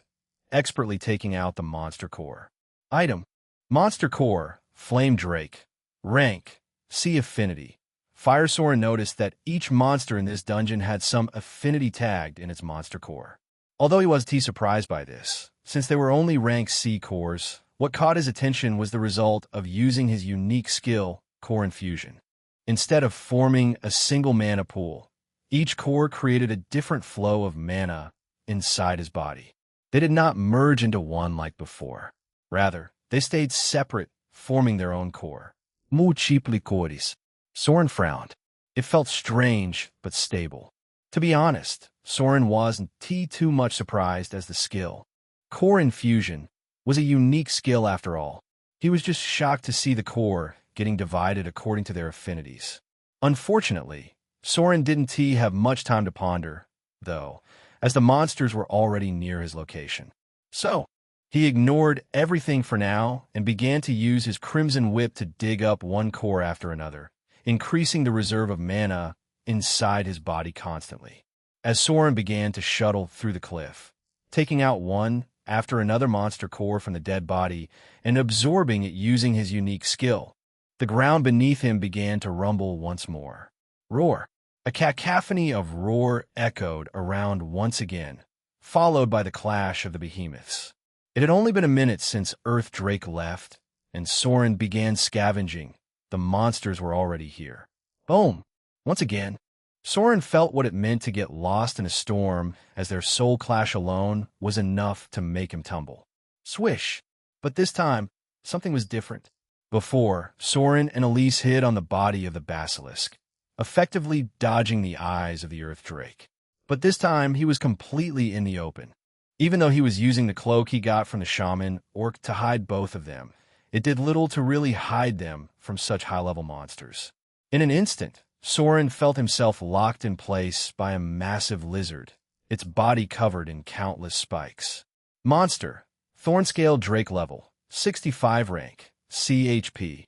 expertly taking out the Monster Core. Item: Monster Core, Flame Drake. Rank: C Affinity. Fire Soren noticed that each monster in this dungeon had some affinity tagged in its Monster Core. Although he wasn't surprised by this, since they were only rank C cores, what caught his attention was the result of using his unique skill, Core Infusion. Instead of forming a single mana pool, each core created a different flow of mana inside his body. They did not merge into one like before. Rather, they stayed separate, forming their own core. Multipli cores. Soren frowned. It felt strange, but stable. To be honest, Soren wasn't too much surprised as the skill. Core Infusion was a unique skill after all. He was just shocked to see the core getting divided according to their affinities. Unfortunately, Soren didn't have much time to ponder, though, as the monsters were already near his location. So, he ignored everything for now and began to use his Crimson Whip to dig up one core after another, increasing the reserve of mana inside his body constantly. As Soren began to shuttle through the cliff, taking out one after another monster core from the dead body and absorbing it using his unique skill, the ground beneath him began to rumble once more. Roar. A cacophony of roar echoed around once again, followed by the clash of the behemoths. It had only been a minute since Earth Drake left, and Soren began scavenging. The monsters were already here. Boom! Once again, Soren felt what it meant to get lost in a storm, as their soul clash alone was enough to make him tumble. Swish! But this time, something was different. Before, Soren and Elise hid on the body of the basilisk, effectively dodging the eyes of the Earth Drake. But this time, he was completely in the open. Even though he was using the cloak he got from the shaman orc to hide both of them, it did little to really hide them from such high-level monsters. In an instant, Soren felt himself locked in place by a massive lizard, its body covered in countless spikes. Monster, Thornscale Drake level, 65 rank, CHP,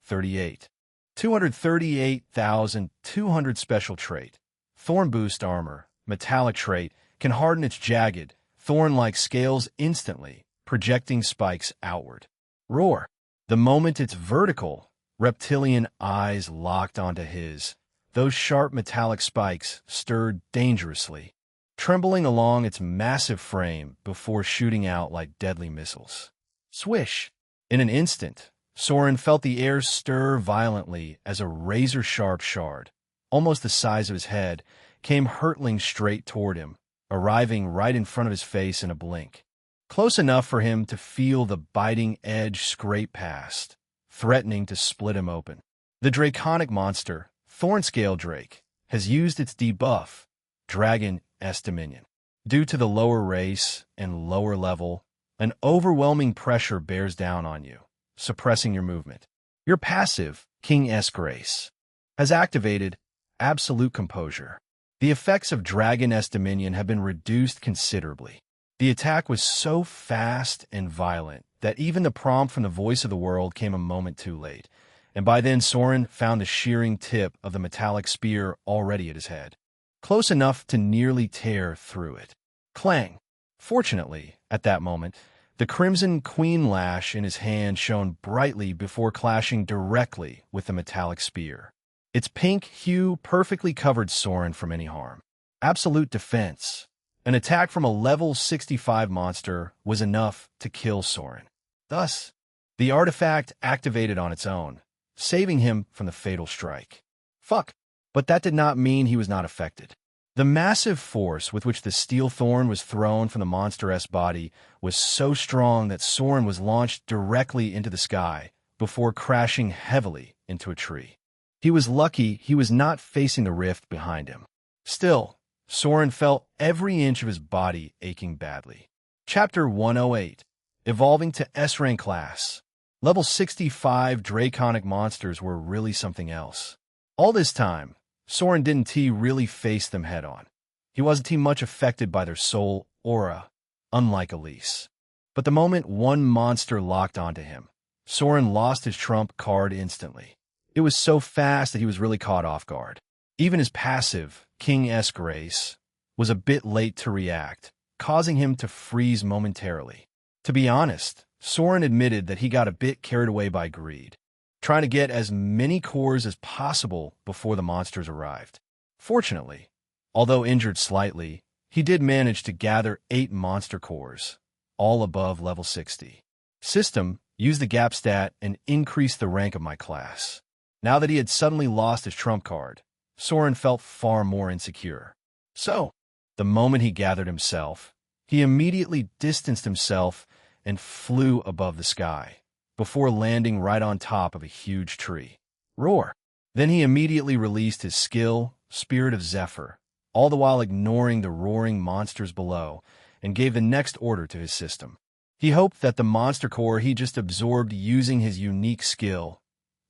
38. 238,200 special trait. Thorn boost armor, metallic trait, can harden its jagged, thorn-like scales instantly, projecting spikes outward. Roar. The moment its vertical, reptilian eyes locked onto his, those sharp metallic spikes stirred dangerously, trembling along its massive frame before shooting out like deadly missiles. Swish! In an instant, Soren felt the air stir violently as a razor-sharp shard, almost the size of his head, came hurtling straight toward him, arriving right in front of his face in a blink. Close enough for him to feel the biting edge scrape past, threatening to split him open. The draconic monster, Thornscale Drake, has used its debuff, Dragon S Dominion. Due to the lower race and lower level, an overwhelming pressure bears down on you, suppressing your movement. Your passive, King S Grace, has activated Absolute Composure. The effects of Dragon S Dominion have been reduced considerably. The attack was so fast and violent that even the prompt from the voice of the world came a moment too late, and by then Soren found the shearing tip of the metallic spear already at his head, close enough to nearly tear through it. Clang! Fortunately, at that moment, The crimson queen lash in his hand shone brightly before clashing directly with the metallic spear. Its pink hue perfectly covered Soren from any harm. Absolute defense. An attack from a level 65 monster was enough to kill Soren. Thus, the artifact activated on its own, saving him from the fatal strike. Fuck. But that did not mean he was not affected. The massive force with which the steel thorn was thrown from the monster's body was so strong that Soren was launched directly into the sky before crashing heavily into a tree. He was lucky he was not facing the rift behind him. Still, Soren felt every inch of his body aching badly. Chapter 108. Evolving to S-Rank Class. Level 65 Draconic monsters were really something else. All this time, Soren didn't really face them head-on. He wasn't much affected by their soul aura, unlike Elise. But the moment one monster locked onto him, Soren lost his trump card instantly. It was so fast that he was really caught off guard. Even his passive, King S. Grace, was a bit late to react, causing him to freeze momentarily. To be honest, Soren admitted that he got a bit carried away by greed, trying to get as many cores as possible before the monsters arrived. Fortunately, although injured slightly, he did manage to gather 8 monster cores, all above level 60. System, use the gap stat and increase the rank of my class. Now that he had suddenly lost his trump card, Soren felt far more insecure. So, the moment he gathered himself, he immediately distanced himself and flew above the sky, before landing right on top of a huge tree. Roar! Then he immediately released his skill, Spirit of Zephyr, all the while ignoring the roaring monsters below, and gave the next order to his system. He hoped that the monster core he just absorbed using his unique skill,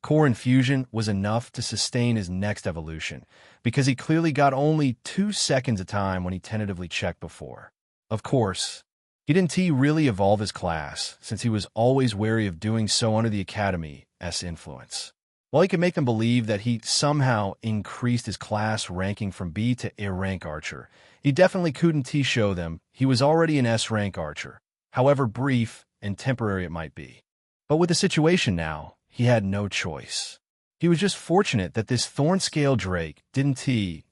Core Infusion, was enough to sustain his next evolution, because he clearly got only 2 seconds of time when he tentatively checked before. Of course, he didn't really evolve his class, since he was always wary of doing so under the Academy's influence. While he could make them believe that he somehow increased his class ranking from B to A rank archer, he definitely couldn't show them he was already an S rank archer, however brief and temporary it might be. But with the situation now, he had no choice. He was just fortunate that this Thornscale Drake didn't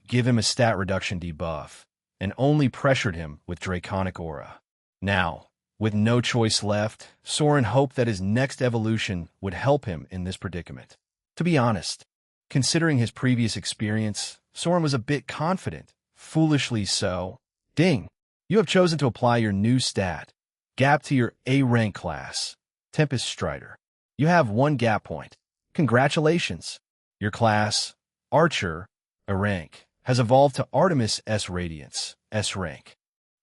give him a stat reduction debuff, and only pressured him with Draconic Aura. Now, with no choice left, Soren hoped that his next evolution would help him in this predicament. To be honest, considering his previous experience, Soren was a bit confident, foolishly so. Ding! You have chosen to apply your new stat, Gap, to your A rank class, Tempest Strider. You have 1 gap point. Congratulations! Your class, Archer, A rank, has evolved to Artemis S Radiance, S rank.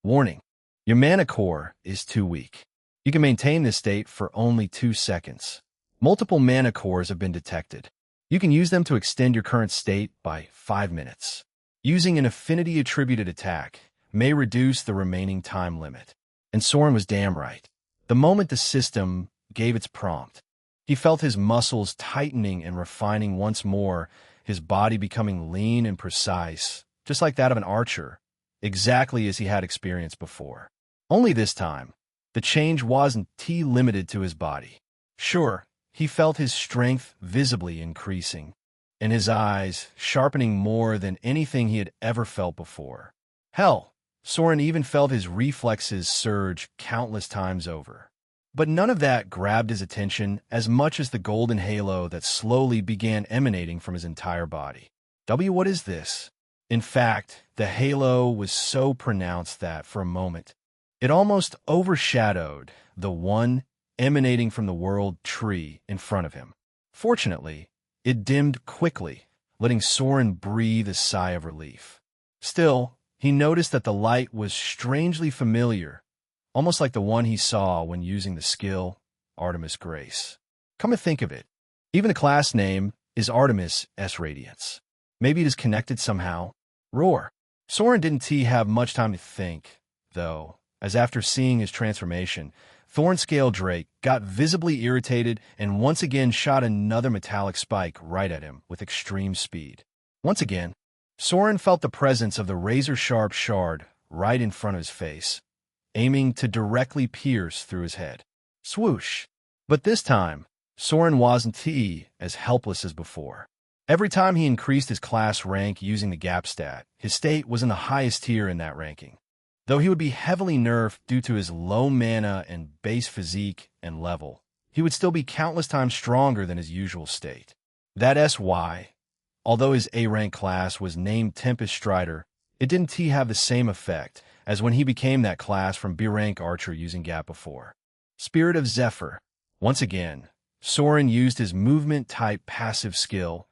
Warning: your mana core is too weak. You can maintain this state for only 2 seconds. Multiple mana cores have been detected. You can use them to extend your current state by 5 minutes. Using an affinity-attributed attack may reduce the remaining time limit. And Soren was damn right. The moment the system gave its prompt, he felt his muscles tightening and refining once more, his body becoming lean and precise, just like that of an archer, exactly as he had experienced before. Only this time, the change wasn't limited to his body. Sure, he felt his strength visibly increasing, and his eyes sharpening more than anything he had ever felt before. Hell, Soren even felt his reflexes surge countless times over. But none of that grabbed his attention as much as the golden halo that slowly began emanating from his entire body. What is this? In fact, the halo was so pronounced that, for a moment, it almost overshadowed the one emanating from the world tree in front of him. Fortunately, it dimmed quickly, letting Soren breathe a sigh of relief. Still, he noticed that the light was strangely familiar, almost like the one he saw when using the skill Artemis Grace. Come to think of it, even the class name is Artemis S Radiance. Maybe it is connected somehow. Roar! Soren didn't have much time to think, though, as after seeing his transformation, Thornscale Drake got visibly irritated and once again shot another metallic spike right at him with extreme speed. Once again, Soren felt the presence of the razor-sharp shard right in front of his face, aiming to directly pierce through his head. Swoosh! But this time, Soren wasn't as helpless as before. Every time he increased his class rank using the gap stat, his state was in the highest tier in that ranking. Though he would be heavily nerfed due to his low mana and base physique and level, he would still be countless times stronger than his usual state. That SY, although his A-rank class was named Tempest Strider, it didn't have the same effect as when he became that class from B-rank Archer using Gap before. Spirit of Zephyr. Once again, Soren used his movement-type passive skill,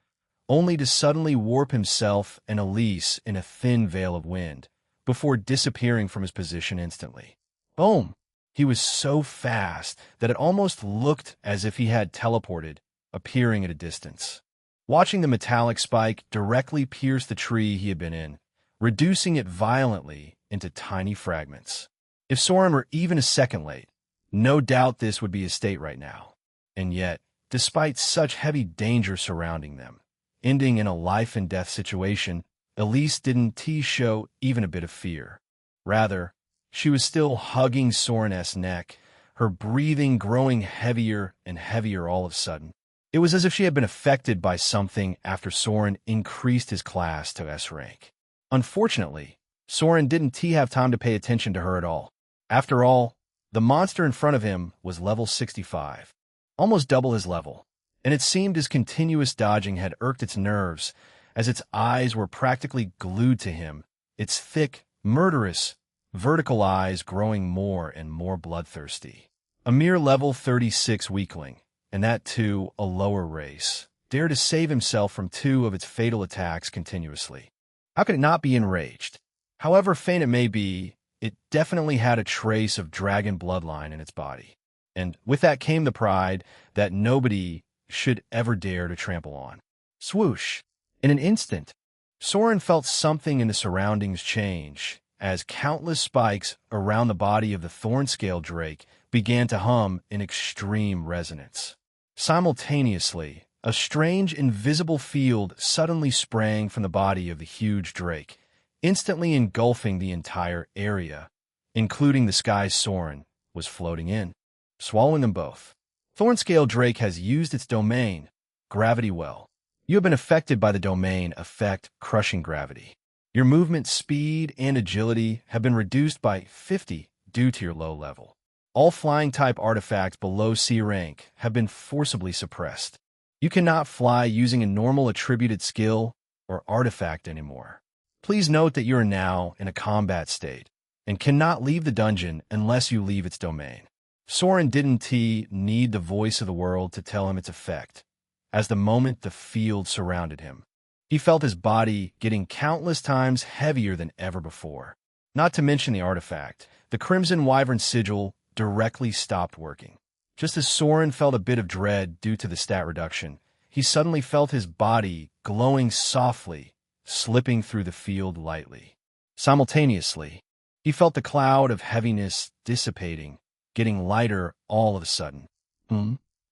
only to suddenly warp himself and Elise in a thin veil of wind, before disappearing from his position instantly. Boom! He was so fast that it almost looked as if he had teleported, appearing at a distance. Watching the metallic spike directly pierce the tree he had been in, reducing it violently into tiny fragments. If Soren were even a second late, no doubt this would be his state right now. And yet, despite such heavy danger surrounding them, ending in a life-and-death situation, Elise didn't show even a bit of fear. Rather, she was still hugging Soren's neck, her breathing growing heavier and heavier all of a sudden. It was as if she had been affected by something after Soren increased his class to S rank. Unfortunately, Soren didn't have time to pay attention to her at all. After all, the monster in front of him was level 65, almost double his level, and it seemed his continuous dodging had irked its nerves, as its eyes were practically glued to him, its thick, murderous, vertical eyes growing more and more bloodthirsty. A mere level 36 weakling, and that too a lower race, dared to save himself from 2 of its fatal attacks continuously. How could it not be enraged? However faint it may be, it definitely had a trace of dragon bloodline in its body. And with that came the pride that nobody should ever dare to trample on. Swoosh! In an instant, Soren felt something in the surroundings change, as countless spikes around the body of the Thornscale Drake began to hum in extreme resonance. Simultaneously, a strange invisible field suddenly sprang from the body of the huge drake, instantly engulfing the entire area, including the sky Soren was floating in, swallowing them both. Thornscale Drake has used its domain, Gravity Well. You have been affected by the domain effect, Crushing Gravity. Your movement speed and agility have been reduced by 50 due to your low level. All flying-type artifacts below C rank have been forcibly suppressed. You cannot fly using a normal attributed skill or artifact anymore. Please note that you are now in a combat state and cannot leave the dungeon unless you leave its domain. Soren didn't need the voice of the world to tell him its effect, as the moment the field surrounded him. He felt his body getting countless times heavier than ever before. Not to mention the artifact, the Crimson Wyvern Sigil directly stopped working. Just as Soren felt a bit of dread due to the stat reduction, he suddenly felt his body glowing softly, slipping through the field lightly. Simultaneously, he felt the cloud of heaviness dissipating, getting lighter all of a sudden.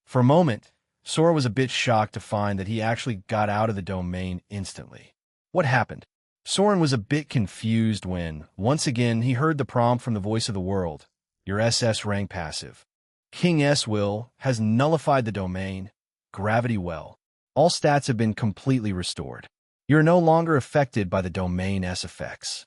For a moment, Sora was a bit shocked to find that he actually got out of the domain instantly. What happened? Soren was a bit confused when, once again, he heard the prompt from the voice of the world. Your SS rank passive. King S will has nullified the domain. Gravity Well. All stats have been completely restored. You are no longer affected by the domain S effects.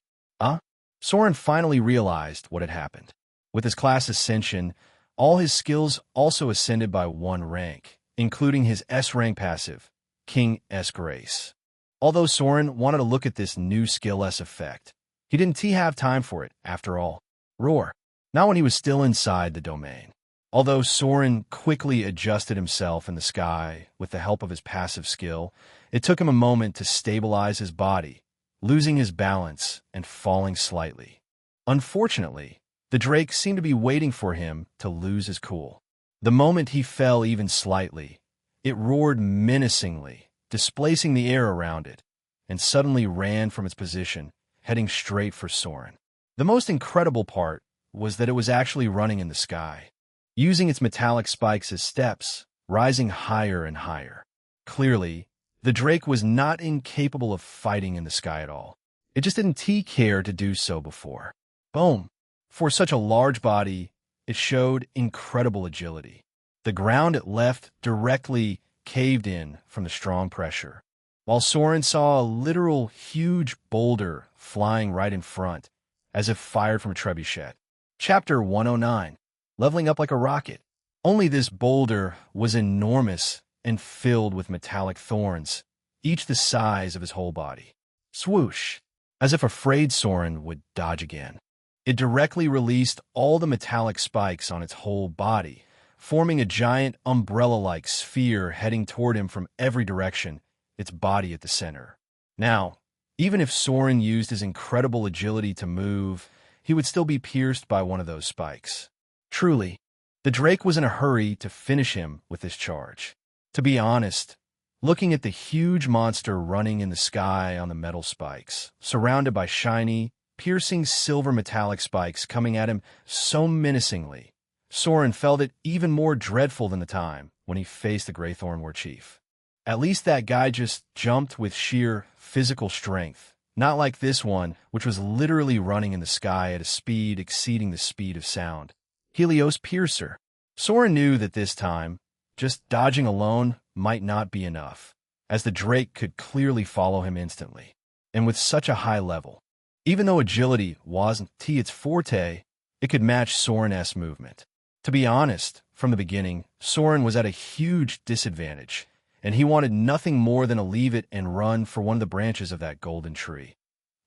Soren finally realized what had happened. With his class ascension, all his skills also ascended by 1 rank, including his S rank passive, King S Grace. Although Soren wanted to look at this new skill S effect, he didn't have time for it, after all. Roar. Not when he was still inside the domain. Although Soren quickly adjusted himself in the sky with the help of his passive skill, it took him a moment to stabilize his body, losing his balance and falling slightly. Unfortunately, the Drake seemed to be waiting for him to lose his cool. The moment he fell even slightly, it roared menacingly, displacing the air around it, and suddenly ran from its position, heading straight for Soren. The most incredible part was that it was actually running in the sky, using its metallic spikes as steps, rising higher and higher. Clearly, the Drake was not incapable of fighting in the sky at all. It just didn't care to do so before. Boom! For such a large body, it showed incredible agility. The ground it left directly caved in from the strong pressure, while Soren saw a literal huge boulder flying right in front, as if fired from a trebuchet. Chapter 109. Leveling up like a rocket. Only this boulder was enormous and filled with metallic thorns, each the size of his whole body. Swoosh! As if afraid Soren would dodge again. It directly released all the metallic spikes on its whole body, forming a giant umbrella-like sphere heading toward him from every direction, its body at the center. Now, even if Soren used his incredible agility to move, he would still be pierced by one of those spikes. Truly, the Drake was in a hurry to finish him with this charge. To be honest, looking at the huge monster running in the sky on the metal spikes, surrounded by shiny, piercing silver metallic spikes coming at him so menacingly, Soren felt it even more dreadful than the time when he faced the Greythorn War Chief. At least that guy just jumped with sheer physical strength, not like this one, which was literally running in the sky at a speed exceeding the speed of sound. Helios Piercer. Soren knew that this time, just dodging alone might not be enough, as the Drake could clearly follow him instantly, and with such a high level. Even though agility wasn't its forte, it could match Soren's movement. To be honest, from the beginning, Soren was at a huge disadvantage, and he wanted nothing more than to leave it and run for one of the branches of that golden tree.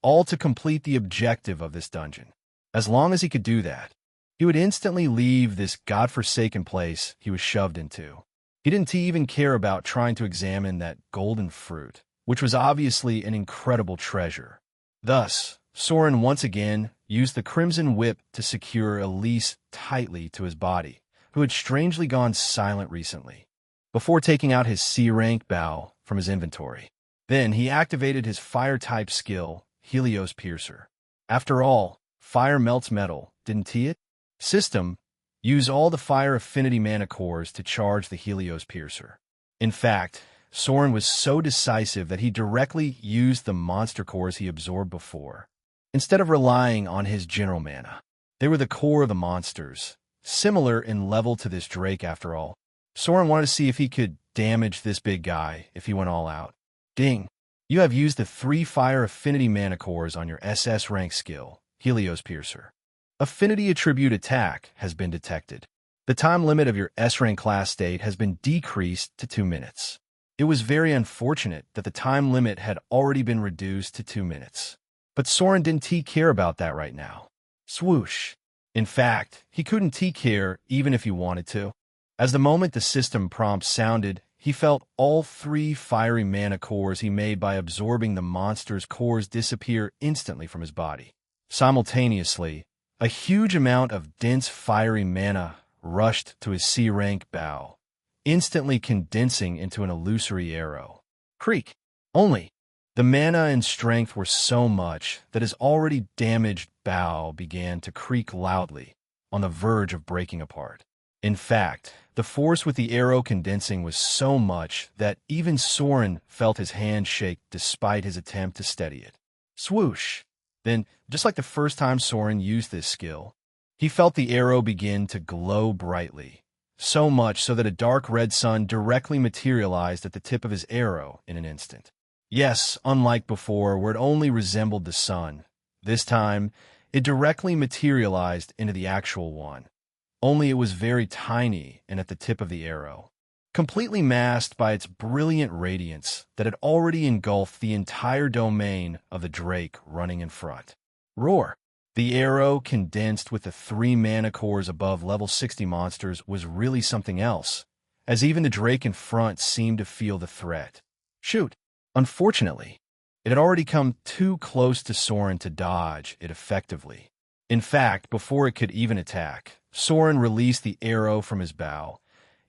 All to complete the objective of this dungeon. As long as he could do that, he would instantly leave this godforsaken place he was shoved into. He didn't even care about trying to examine that golden fruit, which was obviously an incredible treasure. Thus, Soren once again used the Crimson Whip to secure Elise tightly to his body, who had strangely gone silent recently, before taking out his C-rank bow from his inventory. Then he activated his fire-type skill, Helios Piercer. After all, fire melts metal, didn't it? System, use all the fire affinity mana cores to charge the Helios Piercer. In fact, Soren was so decisive that he directly used the monster cores he absorbed before, instead of relying on his general mana. They were the core of the monsters, similar in level to this Drake after all. Soren wanted to see if he could damage this big guy if he went all out. Ding! You have used the 3 fire affinity mana cores on your SS rank skill, Helios Piercer. Affinity attribute attack has been detected. The time limit of your S-rank class state has been decreased to 2 minutes. It was very unfortunate that the time limit had already been reduced to 2 minutes. But Soren didn't care about that right now. Swoosh. In fact, he couldn't care even if he wanted to. As the moment the system prompt sounded, he felt all 3 fiery mana cores he made by absorbing the monster's cores disappear instantly from his body. Simultaneously, a huge amount of dense fiery mana rushed to his C-rank bow, instantly condensing into an illusory arrow. Creak! Only, the mana and strength were so much that his already damaged bow began to creak loudly, on the verge of breaking apart. In fact, the force with the arrow condensing was so much that even Soren felt his hand shake despite his attempt to steady it. Swoosh! Then, just like the first time Soren used this skill, he felt the arrow begin to glow brightly, so much so that a dark red sun directly materialized at the tip of his arrow in an instant. Yes, unlike before, where it only resembled the sun, this time it directly materialized into the actual one. Only it was very tiny and at the tip of the arrow, completely masked by its brilliant radiance that had already engulfed the entire domain of the Drake running in front. Roar! The arrow, condensed with the 3 mana cores above level 60 monsters, was really something else, as even the Drake in front seemed to feel the threat. Shoot! Unfortunately, it had already come too close to Soren to dodge it effectively. In fact, before it could even attack, Soren released the arrow from his bow,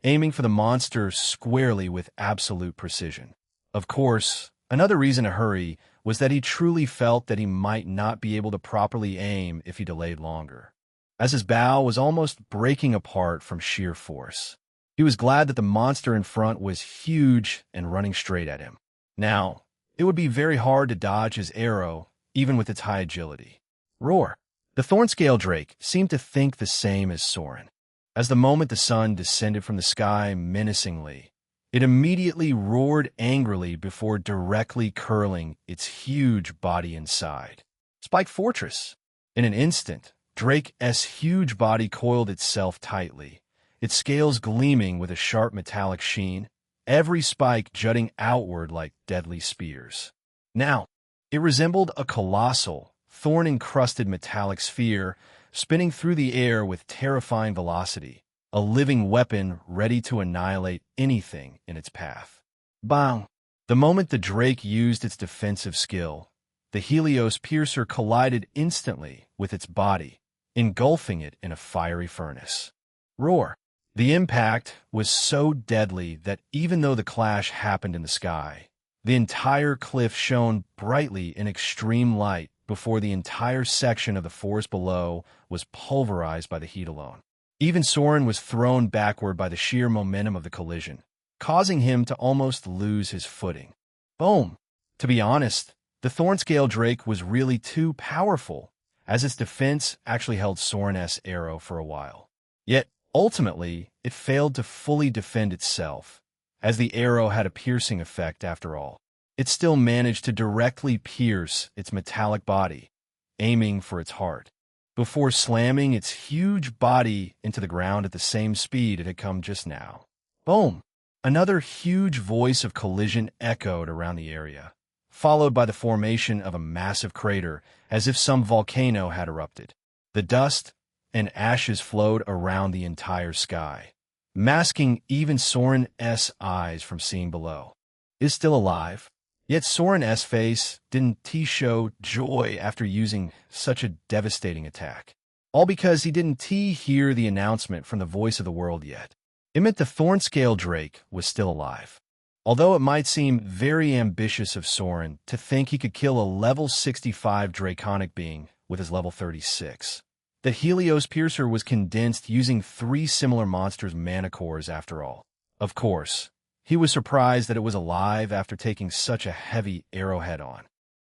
aiming for the monster squarely with absolute precision. Of course, another reason to hurry was that he truly felt that he might not be able to properly aim if he delayed longer, as his bow was almost breaking apart from sheer force. He was glad that the monster in front was huge and running straight at him. Now, it would be very hard to dodge his arrow, even with its high agility. Roar! The Thornscale Drake seemed to think the same as Soren. As the moment the sun descended from the sky menacingly, it immediately roared angrily before directly curling its huge body inside. Spike Fortress! In an instant, Drake's huge body coiled itself tightly, its scales gleaming with a sharp metallic sheen, every spike jutting outward like deadly spears. Now, it resembled a colossal, thorn-encrusted metallic sphere spinning through the air with terrifying velocity, a living weapon ready to annihilate anything in its path. Bang! The moment the Drake used its defensive skill, the Helios Piercer collided instantly with its body, engulfing it in a fiery furnace. Roar! The impact was so deadly that even though the clash happened in the sky, the entire cliff shone brightly in extreme light before the entire section of the forest below was pulverized by the heat alone. Even Soren was thrown backward by the sheer momentum of the collision, causing him to almost lose his footing. Boom! To be honest, the Thornscale Drake was really too powerful, as its defense actually held Soren's arrow for a while. Yet, ultimately, it failed to fully defend itself, as the arrow had a piercing effect after all. It still managed to directly pierce its metallic body, aiming for its heart, before slamming its huge body into the ground at the same speed it had come just now. Boom! Another huge voice of collision echoed around the area, followed by the formation of a massive crater, as if some volcano had erupted. The dust and ashes flowed around the entire sky, masking even Soren's eyes from seeing below. Is still alive? Yet Soren's face didn't show joy after using such a devastating attack. All because he didn't hear the announcement from the voice of the world yet. It meant the Thornscale Drake was still alive. Although it might seem very ambitious of Soren to think he could kill a level 65 draconic being with his level 36, the Helios Piercer was condensed using 3 similar monsters' mana cores after all. Of course, he was surprised that it was alive after taking such a heavy arrowhead on.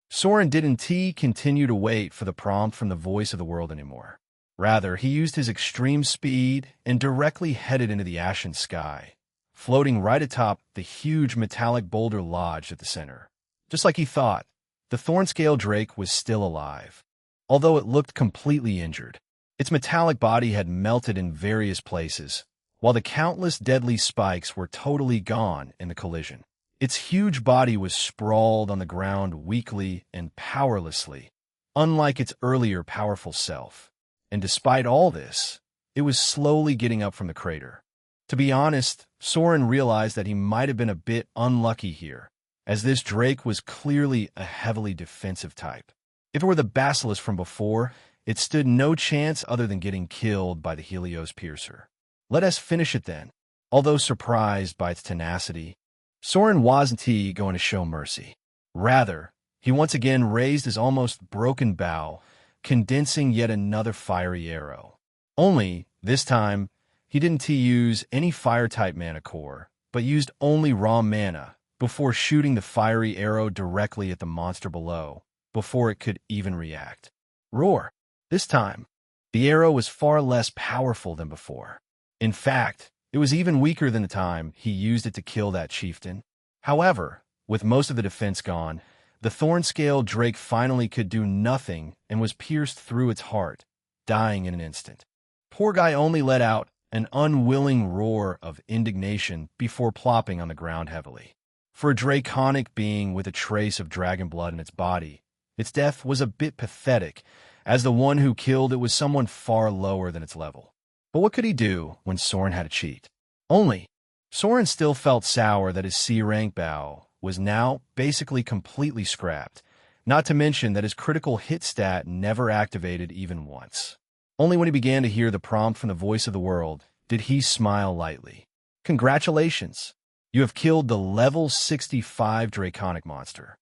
Soren didn't continue to wait for the prompt from the voice of the world anymore. Rather, he used his extreme speed and directly headed into the ashen sky, floating right atop the huge metallic boulder lodged at the center. Just like he thought, the Thornscale Drake was still alive, although it looked completely injured. Its metallic body had melted in various places, while the countless deadly spikes were totally gone in the collision. Its huge body was sprawled on the ground weakly and powerlessly, unlike its earlier powerful self. And despite all this, it was slowly getting up from the crater. To be honest, Soren realized that he might have been a bit unlucky here, as this Drake was clearly a heavily defensive type. If it were the Basilisk from before, it stood no chance other than getting killed by the Helios Piercer. Let us finish it then. Although surprised by its tenacity, Soren wasn't going to show mercy. Rather, he once again raised his almost broken bow, condensing yet another fiery arrow. Only, this time, he didn't use any fire-type mana core, but used only raw mana before shooting the fiery arrow directly at the monster below, before it could even react. Roar! This time, the arrow was far less powerful than before. In fact, it was even weaker than the time he used it to kill that chieftain. However, with most of the defense gone, the Thornscale Drake finally could do nothing and was pierced through its heart, dying in an instant. Poor guy only let out an unwilling roar of indignation before plopping on the ground heavily. For a draconic being with a trace of dragon blood in its body, its death was a bit pathetic, as the one who killed it was someone far lower than its level. But what could he do when Soren had to cheat? Only, Soren still felt sour that his C-rank bow was now basically completely scrapped, not to mention that his critical hit stat never activated even once. Only when he began to hear the prompt from the voice of the world did he smile lightly. Congratulations! You have killed the level 65 draconic monster.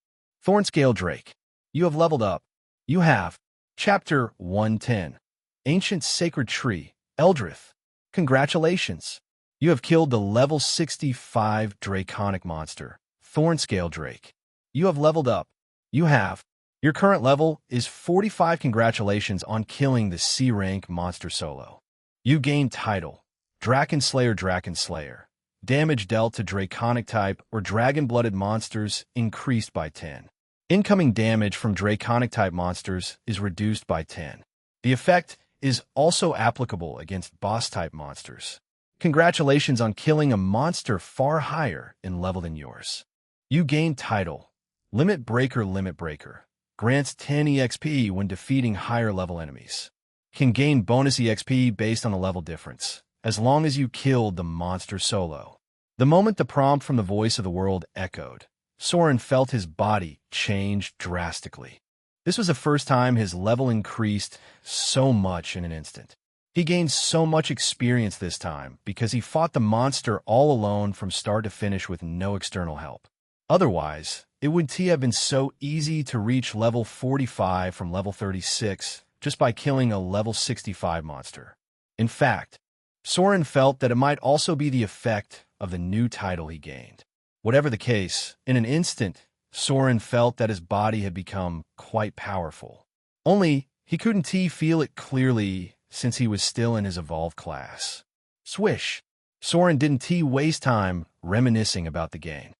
Thornscale Drake, you have leveled up. You have. Chapter 110. Ancient Sacred Tree, Eldrith. Congratulations! You have killed the level 65 draconic monster, Thornscale Drake. You have leveled up. You have. Your current level is 45. Congratulations on killing the C-rank monster solo. You gain title, Draken Slayer. Damage dealt to Draconic type or Dragon-blooded monsters increased by 10. Incoming damage from Draconic type monsters is reduced by 10. The effect is also applicable against boss-type monsters. Congratulations on killing a monster far higher in level than yours. You gain title, Limit Breaker. Grants 10 EXP when defeating higher level enemies. Can gain bonus EXP based on the level difference, as long as you killed the monster solo. The moment the prompt from the voice of the world echoed, Soren felt his body change drastically. This was the first time his level increased so much in an instant. He gained so much experience this time because he fought the monster all alone from start to finish with no external help. Otherwise, it would have been so easy to reach level 45 from level 36 just by killing a level 65 monster. In fact, Soren felt that it might also be the effect of the new title he gained. Whatever the case, in an instant, Soren felt that his body had become quite powerful. Only, he couldn't feel it clearly since he was still in his evolved class. Swish! Soren didn't waste time reminiscing about the gain.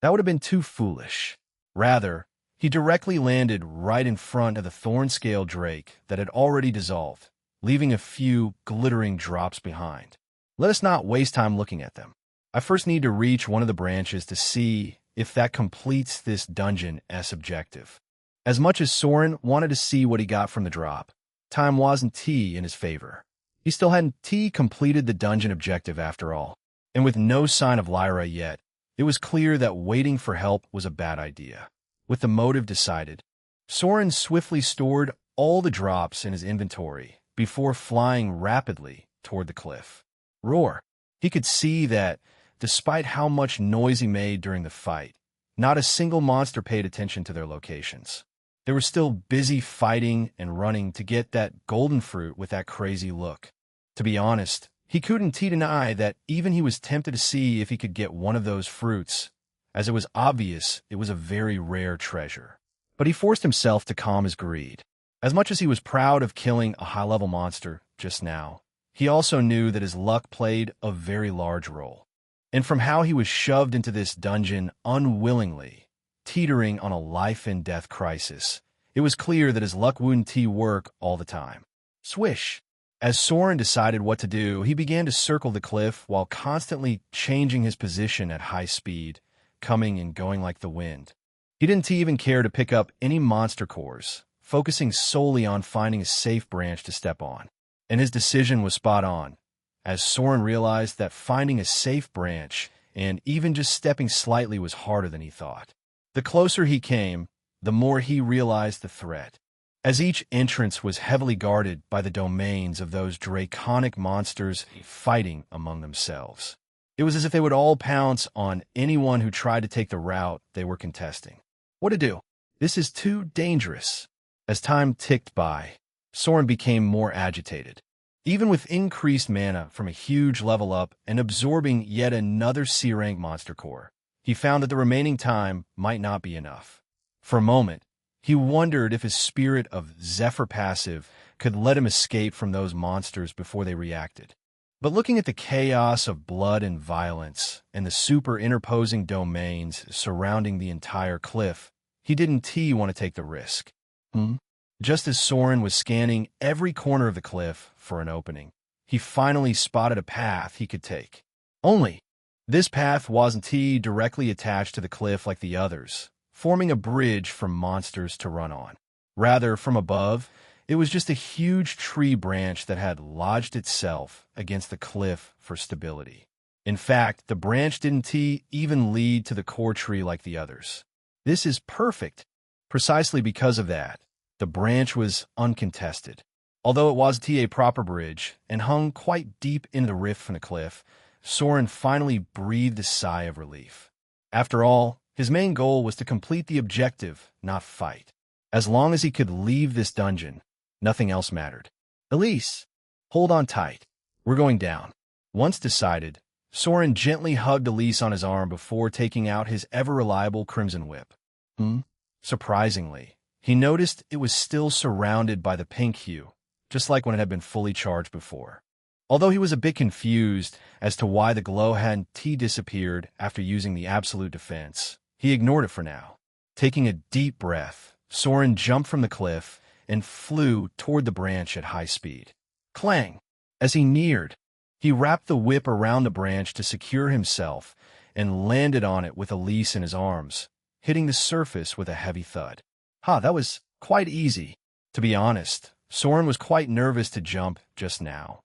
That would have been too foolish. Rather, he directly landed right in front of the thorn-scale drake that had already dissolved, leaving a few glittering drops behind. Let us not waste time looking at them. I first need to reach one of the branches to see if that completes this dungeon's objective. As much as Soren wanted to see what he got from the drop, time wasn't in his favor. He still hadn't completed the dungeon objective after all, and with no sign of Lyra yet, it was clear that waiting for help was a bad idea. With the motive decided, Soren swiftly stored all the drops in his inventory before flying rapidly toward the cliff. Roar! He could see that, despite how much noise he made during the fight, not a single monster paid attention to their locations. They were still busy fighting and running to get that golden fruit with that crazy look. To be honest, he couldn't deny that even he was tempted to see if he could get one of those fruits, as it was obvious it was a very rare treasure. But he forced himself to calm his greed. As much as he was proud of killing a high-level monster just now, he also knew that his luck played a very large role. And from how he was shoved into this dungeon unwillingly, teetering on a life-and-death crisis, it was clear that his luck wouldn't work all the time. Swish! As Soren decided what to do, he began to circle the cliff while constantly changing his position at high speed, coming and going like the wind. He didn't even care to pick up any monster cores, focusing solely on finding a safe branch to step on. And his decision was spot on, as Soren realized that finding a safe branch and even just stepping slightly was harder than he thought. The closer he came, the more he realized the threat, as each entrance was heavily guarded by the domains of those draconic monsters fighting among themselves. It was as if they would all pounce on anyone who tried to take the route they were contesting. What to do? This is too dangerous. As time ticked by, Soren became more agitated. Even with increased mana from a huge level up and absorbing yet another C-rank monster core, he found that the remaining time might not be enough. For a moment, he wondered if his spirit of Zephyr passive could let him escape from those monsters before they reacted. But looking at the chaos of blood and violence and the super interposing domains surrounding the entire cliff, he didn't want to take the risk. Just as Soren was scanning every corner of the cliff for an opening, he finally spotted a path he could take. Only, this path wasn't directly attached to the cliff like the others, forming a bridge for monsters to run on. Rather, from above, it was just a huge tree branch that had lodged itself against the cliff for stability. In fact, the branch didn't even lead to the core tree like the others. This is perfect. Precisely because of that, the branch was uncontested. Although it wasn't a proper bridge and hung quite deep into the rift from the cliff, Soren finally breathed a sigh of relief. After all, his main goal was to complete the objective, not fight. As long as he could leave this dungeon, nothing else mattered. Elise, hold on tight. We're going down. Once decided, Soren gently hugged Elise on his arm before taking out his ever-reliable crimson whip. Surprisingly, he noticed it was still surrounded by the pink hue, just like when it had been fully charged before. Although he was a bit confused as to why the glow hadn't disappeared after using the absolute defense, he ignored it for now. Taking a deep breath, Soren jumped from the cliff and flew toward the branch at high speed. Clang! As he neared, he wrapped the whip around the branch to secure himself and landed on it with Elise in his arms, hitting the surface with a heavy thud. That was quite easy. To be honest, Soren was quite nervous to jump just now,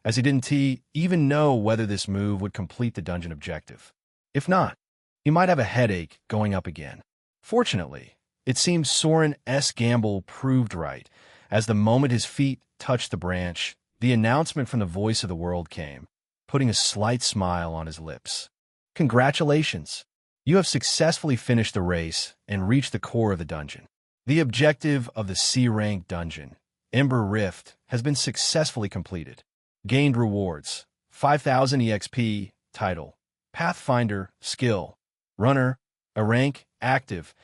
as he didn't even know whether this move would complete the dungeon objective. If not, he might have a headache going up again. Fortunately, it seems Soren's gamble proved right, as the moment his feet touched the branch, the announcement from the voice of the world came, putting a slight smile on his lips. Congratulations! You have successfully finished the race and reached the core of the dungeon. The objective of the C-rank dungeon, Ember Rift, has been successfully completed. Gained rewards: 5,000 EXP, title, Pathfinder, skill, runner, a rank, active,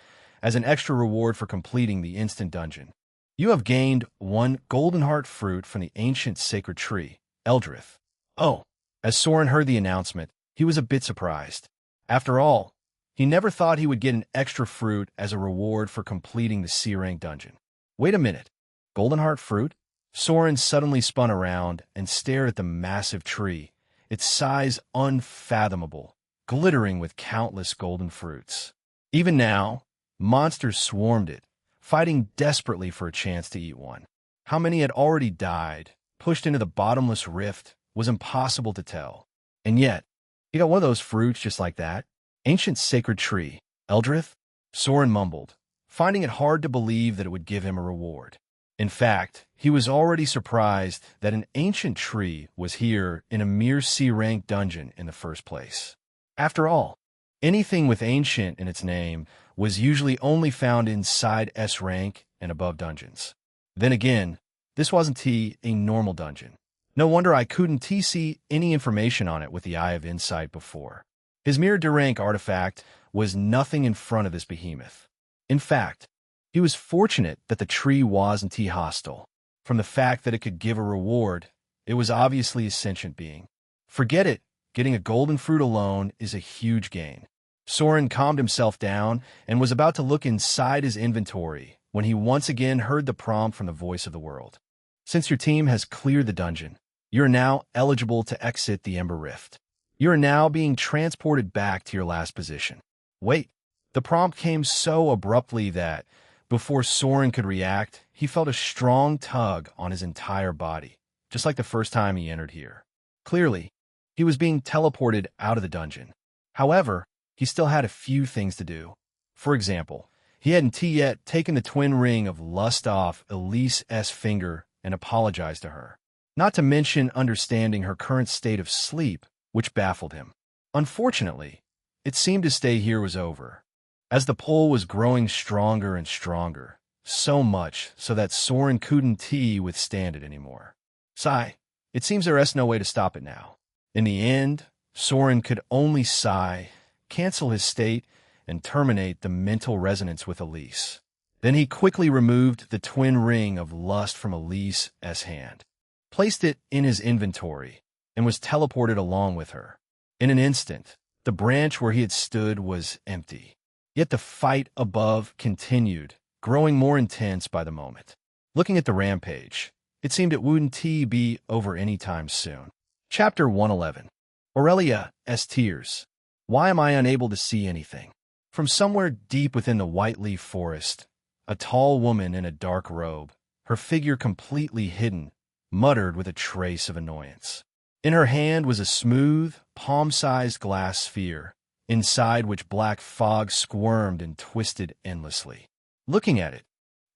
as an extra reward for completing the instant dungeon. You have gained 1 golden heart fruit from the ancient sacred tree, Labyrinth. Oh, as Soren heard the announcement, he was a bit surprised. After all, he never thought he would get an extra fruit as a reward for completing the C-rank dungeon. Wait a minute, golden heart fruit? Soren suddenly spun around and stared at the massive tree, its size unfathomable, glittering with countless golden fruits. Even now, monsters swarmed it, fighting desperately for a chance to eat one. How many had already died, pushed into the bottomless rift, was impossible to tell. And yet, he got one of those fruits just like that. Ancient sacred tree, Labyrinth? Soren mumbled, finding it hard to believe that it would give him a reward. In fact, he was already surprised that an ancient tree was here in a mere C-rank dungeon in the first place. After all, anything with ancient in its name was usually only found inside S-rank and above dungeons. Then again, this wasn't a normal dungeon. No wonder I couldn't see any information on it with the Eye of Insight before. His mere D-rank artifact was nothing in front of this behemoth. In fact, he was fortunate that the tree wasn't hostile. From the fact that it could give a reward, it was obviously a sentient being. Forget it, getting a golden fruit alone is a huge gain. Soren calmed himself down and was about to look inside his inventory when he once again heard the prompt from the voice of the world. Since your team has cleared the dungeon, you are now eligible to exit the Ember Rift. You are now being transported back to your last position. Wait, the prompt came so abruptly that, before Soren could react, he felt a strong tug on his entire body, just like the first time he entered here. Clearly, he was being teleported out of the dungeon. However, he still had a few things to do. For example, he hadn't yet taken the twin ring of lust off Elise's finger and apologized to her, not to mention understanding her current state of sleep, which baffled him. Unfortunately, it seemed to stay here was over, as the pull was growing stronger and stronger, so much so that Soren couldn't withstand it anymore. Sigh, it seems there's no way to stop it now. In the end, Soren could only sigh, cancel his state, and terminate the mental resonance with Elise. Then he quickly removed the twin ring of lust from Elise's hand, placed it in his inventory, and was teleported along with her. In an instant, the branch where he had stood was empty. Yet the fight above continued, growing more intense by the moment. Looking at the rampage, it seemed it wouldn't be over any time soon. Chapter 111. Aurelia's Tears. Why am I unable to see anything? From somewhere deep within the white leaf forest, a tall woman in a dark robe, her figure completely hidden, muttered with a trace of annoyance. In her hand was a smooth, palm-sized glass sphere, inside which black fog squirmed and twisted endlessly. Looking at it,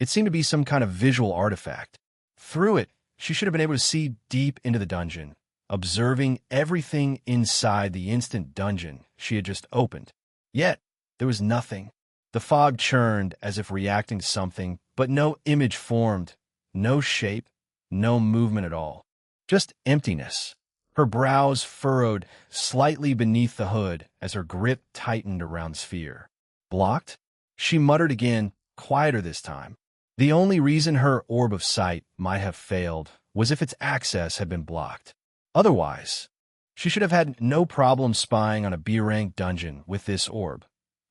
it seemed to be some kind of visual artifact. Through it, she should have been able to see deep into the dungeon, observing everything inside the instant dungeon she had just opened. Yet, there was nothing. The fog churned as if reacting to something, but no image formed, no shape, no movement at all. Just emptiness. Her brows furrowed slightly beneath the hood as her grip tightened around the sphere. Blocked? She muttered again, quieter this time. The only reason her orb of sight might have failed was if its access had been blocked. Otherwise, she should have had no problem spying on a B-rank dungeon with this orb,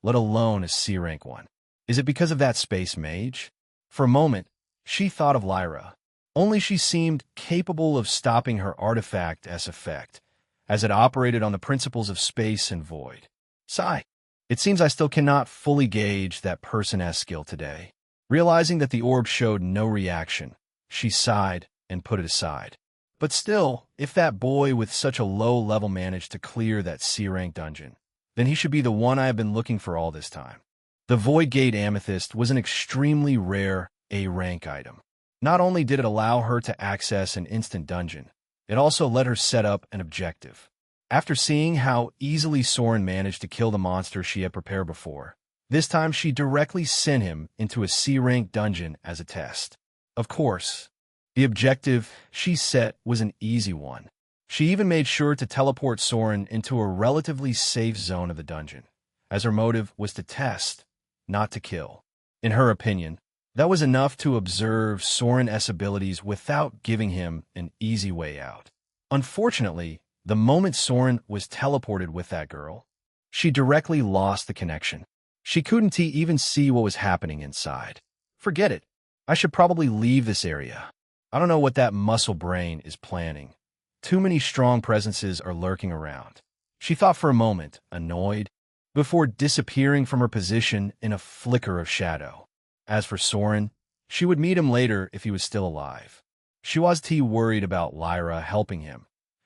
let alone a C-rank one. Is it because of that space mage? For a moment, she thought of Lyra. Only she seemed capable of stopping her artifact as effect, as it operated on the principles of space and void. Sigh. It seems I still cannot fully gauge that person-as skill today. Realizing that the orb showed no reaction, she sighed and put it aside. But still, if that boy with such a low level managed to clear that C-rank dungeon, then he should be the one I have been looking for all this time. The Void Gate Amethyst was an extremely rare A-rank item. Not only did it allow her to access an instant dungeon, it also let her set up an objective. After seeing how easily Soren managed to kill the monster she had prepared before, this time she directly sent him into a C-rank dungeon as a test. Of course, the objective she set was an easy one. She even made sure to teleport Soren into a relatively safe zone of the dungeon, as her motive was to test, not to kill. In her opinion, that was enough to observe Soren's abilities without giving him an easy way out. Unfortunately, the moment Soren was teleported with that girl, she directly lost the connection. She couldn't even see what was happening inside. Forget it. I should probably leave this area. I don't know what that muscle brain is planning. Too many strong presences are lurking around. She thought for a moment, annoyed, before disappearing from her position in a flicker of shadow. As for Soren, she would meet him later if he was still alive. She was worried about Lyra helping him,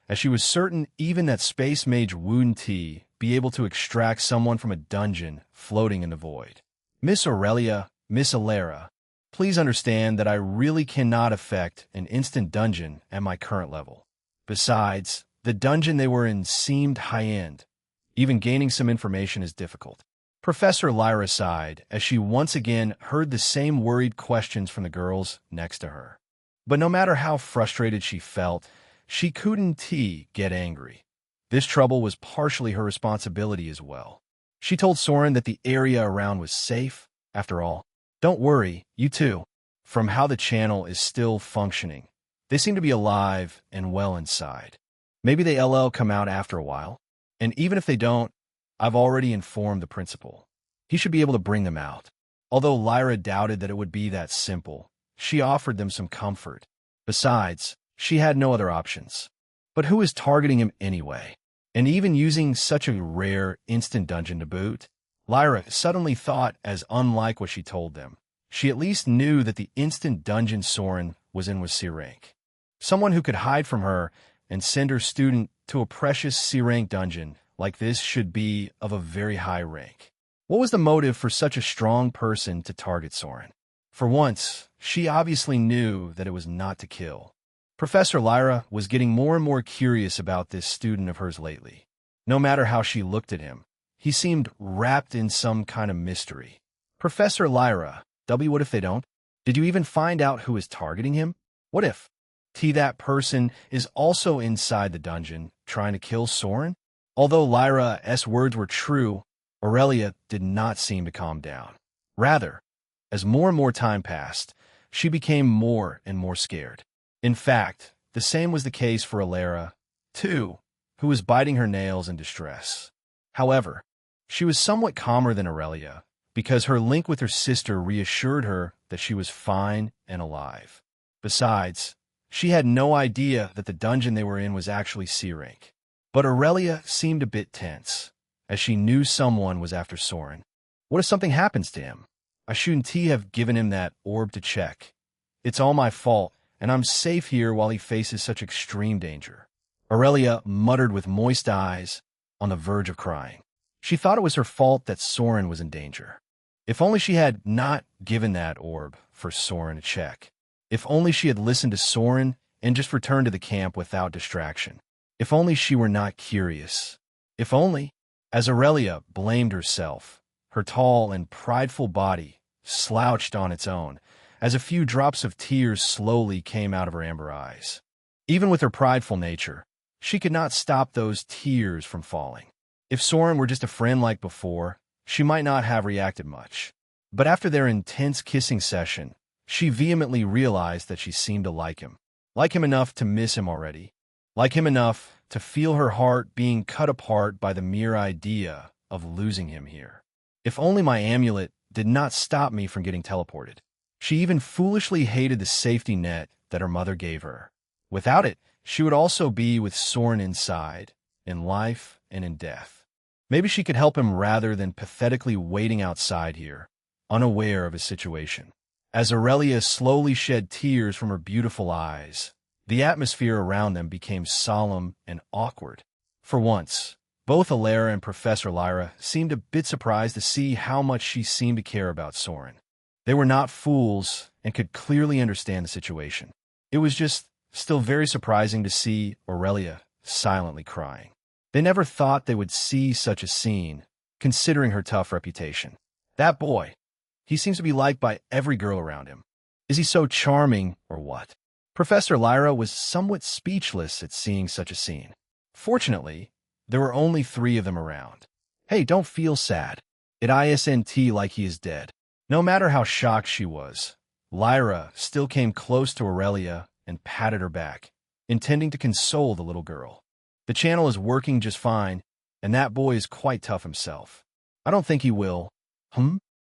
as she was certain even that Space Mage wouldn't be able to extract someone from a dungeon floating in the void. Miss Aurelia, Miss Alara, please understand that I really cannot affect an instant dungeon at my current level. Besides, the dungeon they were in seemed high-end. Even gaining some information is difficult. Professor Lyra sighed as she once again heard the same worried questions from the girls next to her. But no matter how frustrated she felt, she couldn't get angry. This trouble was partially her responsibility as well. She told Soren that the area around was safe, after all. Don't worry, you too. From how the channel is still functioning, they seem to be alive and well inside. Maybe they LL come out after a while. And even if they don't, I've already informed the principal. He should be able to bring them out. Although Lyra doubted that it would be that simple, she offered them some comfort. Besides, she had no other options. But who is targeting him anyway? And even using such a rare instant dungeon to boot? Lyra suddenly thought as unlike what she told them. She at least knew that the instant dungeon Soren was in was C-rank. Someone who could hide from her and send her student to a precious C-rank dungeon like this should be of a very high rank. What was the motive for such a strong person to target Soren? For once, she obviously knew that it was not to kill. Professor Lyra was getting more and more curious about this student of hers lately. No matter how she looked at him, he seemed wrapped in some kind of mystery. Professor Lyra, what if they don't? Did you even find out who is targeting him? What if that person is also inside the dungeon trying to kill Soren? Although Lyra's words were true, Aurelia did not seem to calm down. Rather, as more and more time passed, she became more and more scared. In fact, the same was the case for Alara, too, who was biting her nails in distress. However, she was somewhat calmer than Aurelia, because her link with her sister reassured her that she was fine and alive. Besides, she had no idea that the dungeon they were in was actually C-rank. But Aurelia seemed a bit tense, as she knew someone was after Soren. What if something happens to him? I shouldn't have given him that orb to check. It's all my fault, and I'm safe here while he faces such extreme danger. Aurelia muttered with moist eyes, on the verge of crying. She thought it was her fault that Soren was in danger. If only she had not given that orb for Soren to check. If only she had listened to Soren and just returned to the camp without distraction. If only she were not curious. If only, as Aurelia blamed herself, her tall and prideful body slouched on its own, as a few drops of tears slowly came out of her amber eyes. Even with her prideful nature, she could not stop those tears from falling. If Soren were just a friend like before, she might not have reacted much. But after their intense kissing session, she vehemently realized that she seemed to like him. Like him enough to miss him already. Like him enough to feel her heart being cut apart by the mere idea of losing him here. If only my amulet did not stop me from getting teleported. She even foolishly hated the safety net that her mother gave her. Without it, she would also be with Soren inside, in life and in death. Maybe she could help him rather than pathetically waiting outside here, unaware of his situation. As Aurelia slowly shed tears from her beautiful eyes, the atmosphere around them became solemn and awkward. For once, both Alara and Professor Lyra seemed a bit surprised to see how much she seemed to care about Soren. They were not fools and could clearly understand the situation. It was just still very surprising to see Aurelia silently crying. They never thought they would see such a scene, considering her tough reputation. That boy, he seems to be liked by every girl around him. Is he so charming, or what? Professor Lyra was somewhat speechless at seeing such a scene. Fortunately, there were only 3 of them around. Hey, don't feel sad. It isn't like he is dead. No matter how shocked she was, Lyra still came close to Aurelia and patted her back, intending to console the little girl. The channel is working just fine, and that boy is quite tough himself. I don't think he will.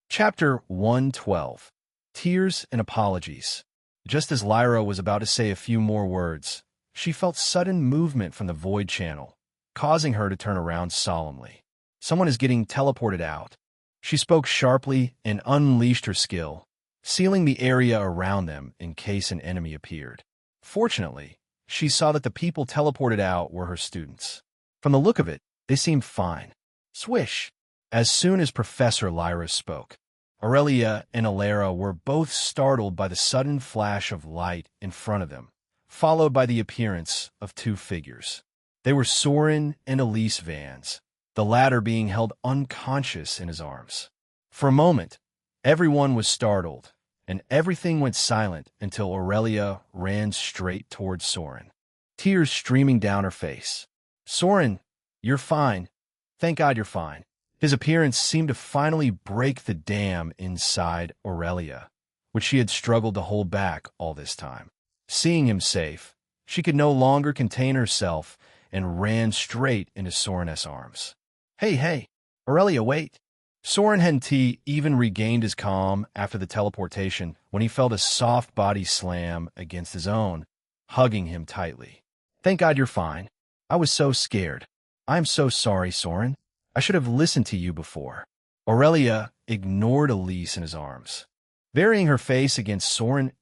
Chapter 112. Tears and Apologies. Just as Lyra was about to say a few more words, she felt sudden movement from the void channel, causing her to turn around solemnly. Someone is getting teleported out. She spoke sharply and unleashed her skill, sealing the area around them in case an enemy appeared. Fortunately, she saw that the people teleported out were her students. From the look of it, they seemed fine. Swish! As soon as Professor Lyra spoke, Aurelia and Alara were both startled by the sudden flash of light in front of them, followed by the appearance of 2 figures. They were Soren and Elise Vans, the latter being held unconscious in his arms. For a moment, everyone was startled, and everything went silent until Aurelia ran straight towards Soren, tears streaming down her face. Soren, you're fine. Thank God you're fine. His appearance seemed to finally break the dam inside Aurelia, which she had struggled to hold back all this time. Seeing him safe, she could no longer contain herself and ran straight into Soren's arms. Hey, Aurelia, wait. Soren hadn't even regained his calm after the teleportation when he felt a soft body slam against his own, hugging him tightly. Thank God you're fine. I was so scared. I'm so sorry, Soren. I should have listened to you before. Aurelia ignored Elise in his arms, burying her face against Soren's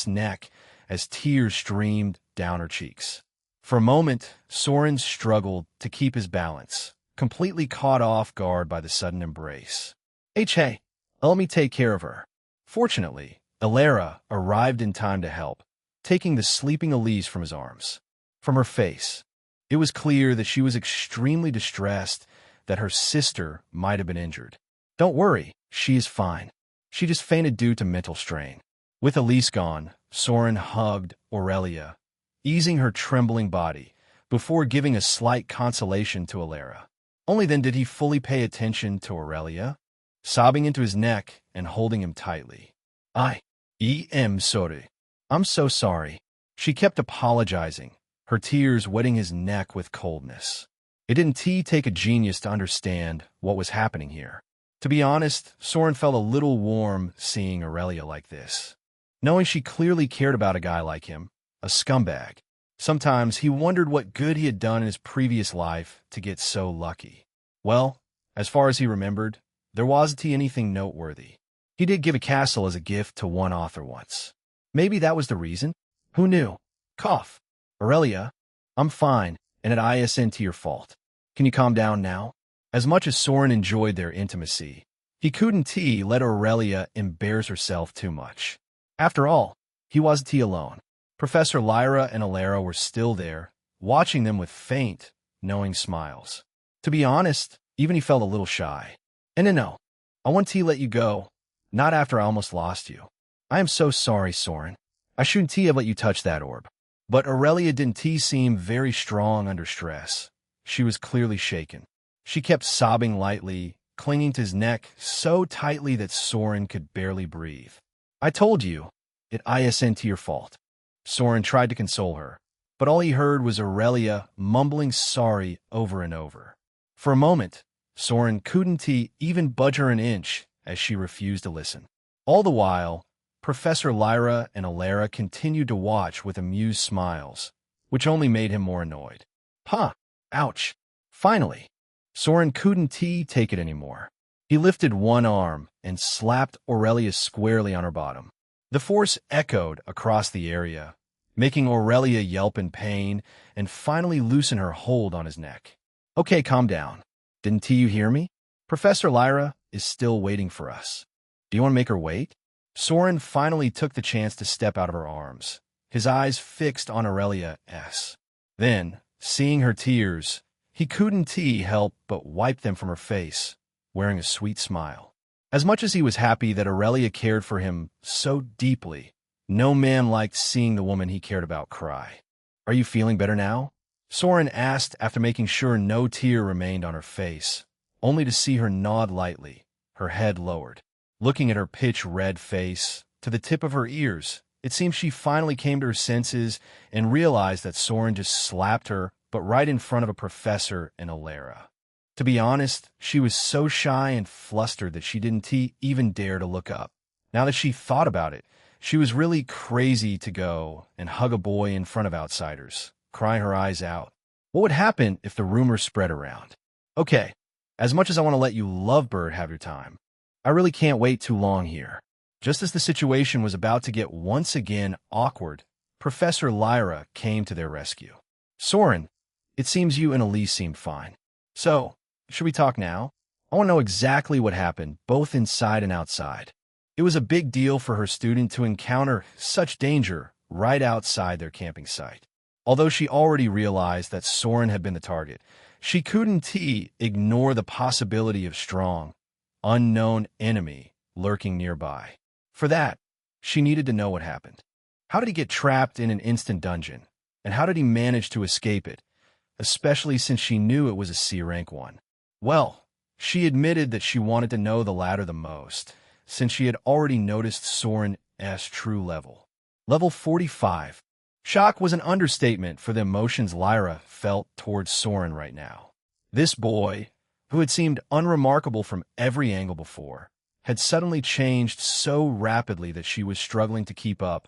neck as tears streamed down her cheeks. For a moment, Soren struggled to keep his balance, completely caught off guard by the sudden embrace. Hey, let me take care of her. Fortunately, Alara arrived in time to help, taking the sleeping Elise from his arms. From her face, it was clear that she was extremely distressed that her sister might have been injured. Don't worry, she is fine. She just fainted due to mental strain. With Elise gone, Soren hugged Aurelia, easing her trembling body, before giving a slight consolation to Alara. Only then did he fully pay attention to Aurelia, sobbing into his neck and holding him tightly. I am sorry. I'm so sorry. She kept apologizing, her tears wetting his neck with coldness. It didn't take a genius to understand what was happening here. To be honest, Soren felt a little warm seeing Aurelia like this, knowing she clearly cared about a guy like him, a scumbag. Sometimes he wondered what good he had done in his previous life to get so lucky. Well, as far as he remembered, there wasn't anything noteworthy. He did give a castle as a gift to one author once. Maybe that was the reason? Who knew? Cough. Aurelia, I'm fine, and it isn't your fault. Can you calm down now? As much as Soren enjoyed their intimacy, he couldn't let Aurelia embarrass herself too much. After all, he wasn't alone. Professor Lyra and Alara were still there, watching them with faint, knowing smiles. To be honest, even he felt a little shy. And no, I want to let you go, not after I almost lost you. I am so sorry, Soren. I shouldn't have let you touch that orb. But Aurelia didn't seem very strong under stress. She was clearly shaken. She kept sobbing lightly, clinging to his neck so tightly that Soren could barely breathe. I told you, it isn't your fault. Soren tried to console her, but all he heard was Aurelia mumbling sorry over and over. For a moment, Soren couldn't even budge her an inch as she refused to listen. All the while, Professor Lyra and Alara continued to watch with amused smiles, which only made him more annoyed. Huh, ouch. Finally, Soren couldn't take it anymore. He lifted one arm and slapped Aurelia squarely on her bottom. The force echoed across the area, making Aurelia yelp in pain and finally loosen her hold on his neck. Okay, calm down. Didn't you hear me? Professor Lyra is still waiting for us. Do you want to make her wait? Soren finally took the chance to step out of her arms, his eyes fixed on Aurelia's. Then, seeing her tears, he couldn't help but wipe them from her face, wearing a sweet smile. As much as he was happy that Aurelia cared for him so deeply, no man liked seeing the woman he cared about cry. Are you feeling better now? Soren asked after making sure no tear remained on her face, only to see her nod lightly, her head lowered. Looking at her pitch-red face, to the tip of her ears, it seemed she finally came to her senses and realized that Soren just slapped her, but right in front of a professor and Alara. To be honest, she was so shy and flustered that she didn't even dare to look up. Now that she thought about it, she was really crazy to go and hug a boy in front of outsiders, crying her eyes out. What would happen if the rumor spread around? Okay, as much as I want to let you lovebird have your time, I really can't wait too long here. Just as the situation was about to get once again awkward, Professor Lyra came to their rescue. Soren, it seems you and Elise seemed fine. So, should we talk now? I want to know exactly what happened, both inside and outside. It was a big deal for her student to encounter such danger right outside their camping site. Although she already realized that Soren had been the target, she couldn't ignore the possibility of strong, unknown enemy lurking nearby. For that, she needed to know what happened. How did he get trapped in an instant dungeon? And how did he manage to escape it, especially since she knew it was a C-rank one? Well, she admitted that she wanted to know the latter the most, since she had already noticed Soren's true level. Level 45. Shock was an understatement for the emotions Lyra felt towards Soren right now. This boy, who had seemed unremarkable from every angle before, had suddenly changed so rapidly that she was struggling to keep up,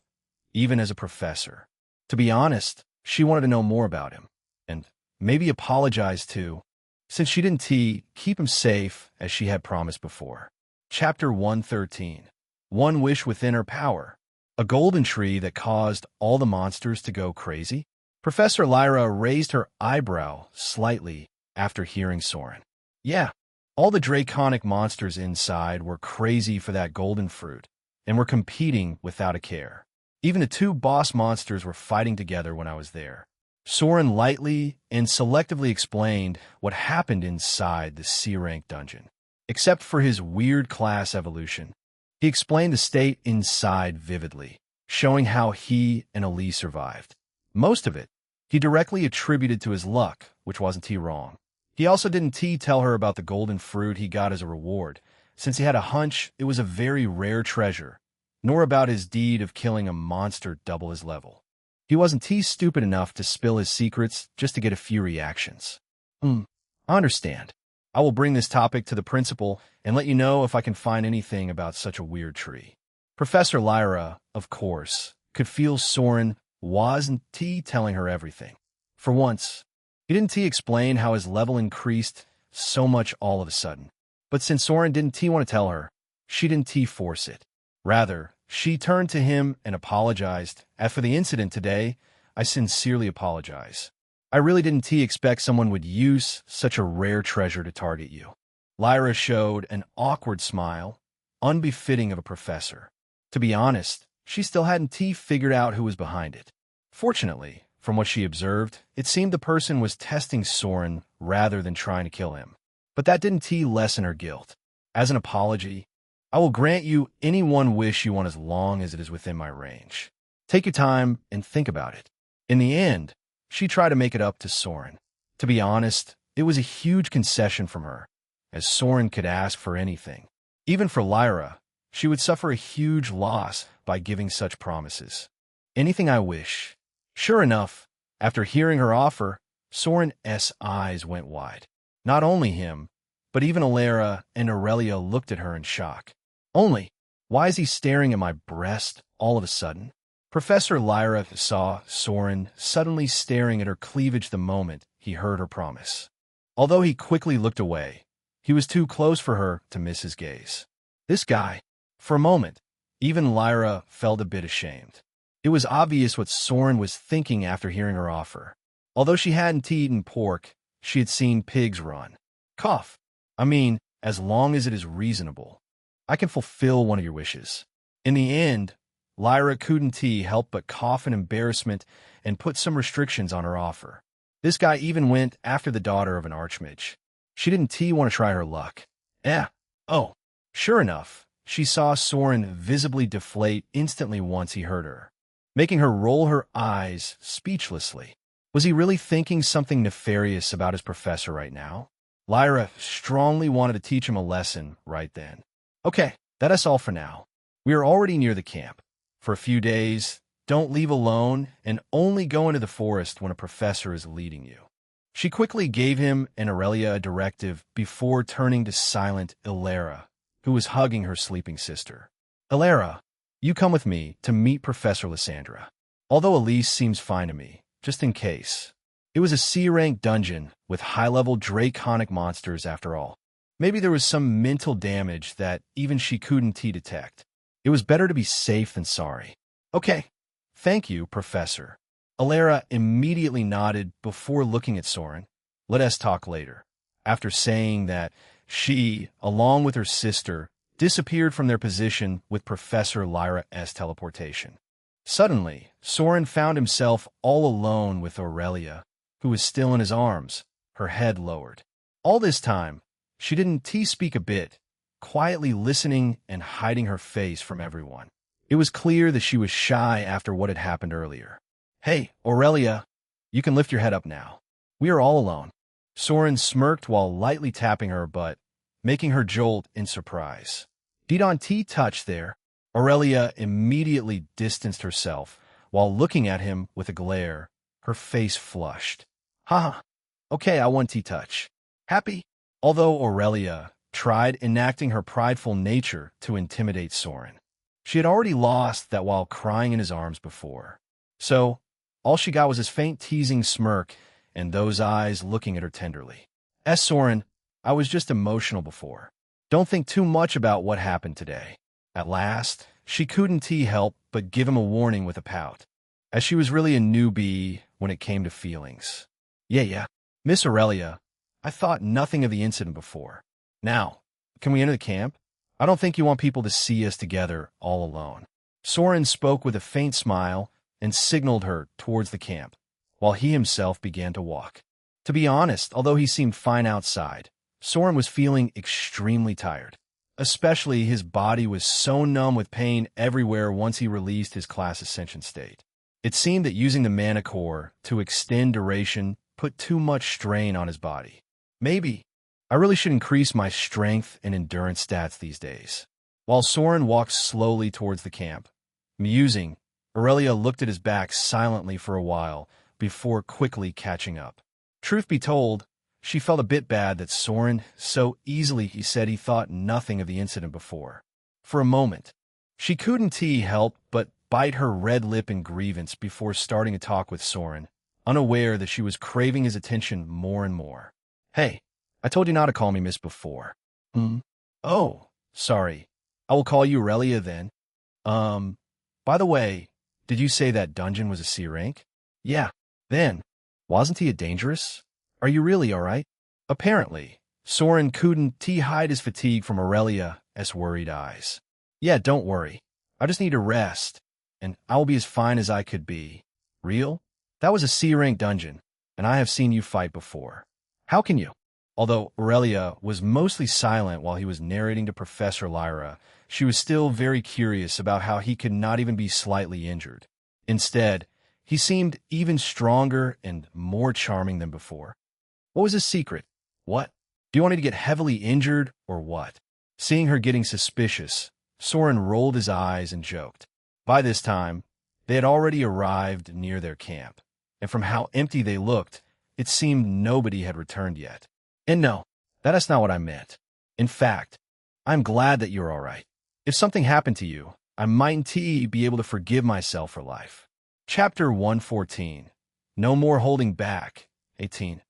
even as a professor. To be honest, she wanted to know more about him, and maybe apologize too, since she didn't keep him safe as she had promised before. Chapter 113. One wish within her power. A golden tree that caused all the monsters to go crazy? Professor Lyra raised her eyebrow slightly after hearing Soren. Yeah, all the draconic monsters inside were crazy for that golden fruit, and were competing without a care. Even the two boss monsters were fighting together when I was there. Soren lightly and selectively explained what happened inside the C-rank dungeon. Except for his weird class evolution, he explained the state inside vividly, showing how he and Elise survived. Most of it, he directly attributed to his luck, which wasn't wrong. He also didn't tell her about the golden fruit he got as a reward, since he had a hunch it was a very rare treasure, nor about his deed of killing a monster double his level. He wasn't stupid enough to spill his secrets just to get a few reactions. I understand. I will bring this topic to the principal and let you know if I can find anything about such a weird tree. Professor Lyra, of course, could feel Soren wasn't telling her everything. For once, he didn't explain how his level increased so much all of a sudden. But since Soren didn't want to tell her, she didn't force it. Rather, she turned to him and apologized. As for the incident today, I sincerely apologize. I really didn't expect someone would use such a rare treasure to target you. Lyra showed an awkward smile, unbefitting of a professor. To be honest, she still hadn't figured out who was behind it. Fortunately, from what she observed, it seemed the person was testing Soren rather than trying to kill him. But that didn't lessen her guilt. As an apology, I will grant you any one wish you want as long as it is within my range. Take your time and think about it. In the end, she tried to make it up to Soren. To be honest, it was a huge concession from her, as Soren could ask for anything. Even for Lyra, she would suffer a huge loss by giving such promises. Anything I wish. Sure enough, after hearing her offer, Soren's eyes went wide. Not only him, but even Alara and Aurelia looked at her in shock. Why is he staring at my breast all of a sudden? Professor Lyra saw Soren suddenly staring at her cleavage the moment he heard her promise. Although he quickly looked away, he was too close for her to miss his gaze. This guy. For a moment, even Lyra felt a bit ashamed. It was obvious what Soren was thinking after hearing her offer. Although she hadn't eaten pork, she had seen pigs run. Cough. As long as it is reasonable, I can fulfill one of your wishes. In the end, Lyra couldn't help but cough in embarrassment and put some restrictions on her offer. This guy even went after the daughter of an archmage. She didn't want to try her luck. Oh. Sure enough, she saw Soren visibly deflate instantly once he heard her, making her roll her eyes speechlessly. Was he really thinking something nefarious about his professor right now? Lyra strongly wanted to teach him a lesson right then. Okay, that's all for now. We are already near the camp. For a few days, don't leave alone and only go into the forest when a professor is leading you. She quickly gave him and Aurelia a directive before turning to silent Alara, who was hugging her sleeping sister. Alara, you come with me to meet Professor Lysandra. Although Elise seems fine to me, just in case. It was a C-rank dungeon with high-level draconic monsters after all. Maybe there was some mental damage that even she couldn't detect. It was better to be safe than sorry. Okay. Thank you, Professor. Alara immediately nodded before looking at Soren. Let us talk later. After saying that, she, along with her sister, disappeared from their position with Professor Lyra's teleportation. Suddenly, Soren found himself all alone with Aurelia, who was still in his arms, her head lowered. All this time, she didn't speak a bit, quietly listening and hiding her face from everyone. It was clear that she was shy after what had happened earlier. Hey, Aurelia, you can lift your head up now. We are all alone. Soren smirked while lightly tapping her butt, making her jolt in surprise. Didn't touch there. Aurelia immediately distanced herself while looking at him with a glare, her face flushed. Haha. Okay, I want touch. Happy? Although Aurelia tried enacting her prideful nature to intimidate Soren, she had already lost that while crying in his arms before. So, all she got was his faint teasing smirk and those eyes looking at her tenderly. Soren, I was just emotional before. Don't think too much about what happened today. At last, she couldn't help but give him a warning with a pout, as she was really a newbie when it came to feelings. Yeah. Miss Aurelia, I thought nothing of the incident before. Now, can we enter the camp? I don't think you want people to see us together all alone. Soren spoke with a faint smile and signaled her towards the camp, while he himself began to walk. To be honest, although he seemed fine outside, Soren was feeling extremely tired. Especially his body was so numb with pain everywhere once he released his class ascension state. It seemed that using the mana core to extend duration put too much strain on his body. Maybe I really should increase my strength and endurance stats these days. While Soren walked slowly towards the camp, musing, Aurelia looked at his back silently for a while before quickly catching up. Truth be told, she felt a bit bad that Soren so easily he said he thought nothing of the incident before. For a moment, she couldn't help but bite her red lip in grievance before starting a talk with Soren, unaware that she was craving his attention more and more. Hey, I told you not to call me miss before. Oh, sorry. I will call you Aurelia then. By the way, did you say that dungeon was a C rank? Yeah. Then, wasn't he dangerous? Are you really all right? Apparently, Soren couldn't hide his fatigue from Aurelia's worried eyes. Yeah, don't worry. I just need to rest, and I will be as fine as I could be. Real? That was a C-rank dungeon, and I have seen you fight before. How can you? Although Aurelia was mostly silent while he was narrating to Professor Lyra, she was still very curious about how he could not even be slightly injured. Instead, he seemed even stronger and more charming than before. What was his secret? What? Do you want me to get heavily injured or what? Seeing her getting suspicious, Soren rolled his eyes and joked. By this time, they had already arrived near their camp, and from how empty they looked, it seemed nobody had returned yet. And no, that is not what I meant. In fact, I'm glad that you're all right. If something happened to you, I mightn't be able to forgive myself for life. Chapter 114. No more holding back. 18.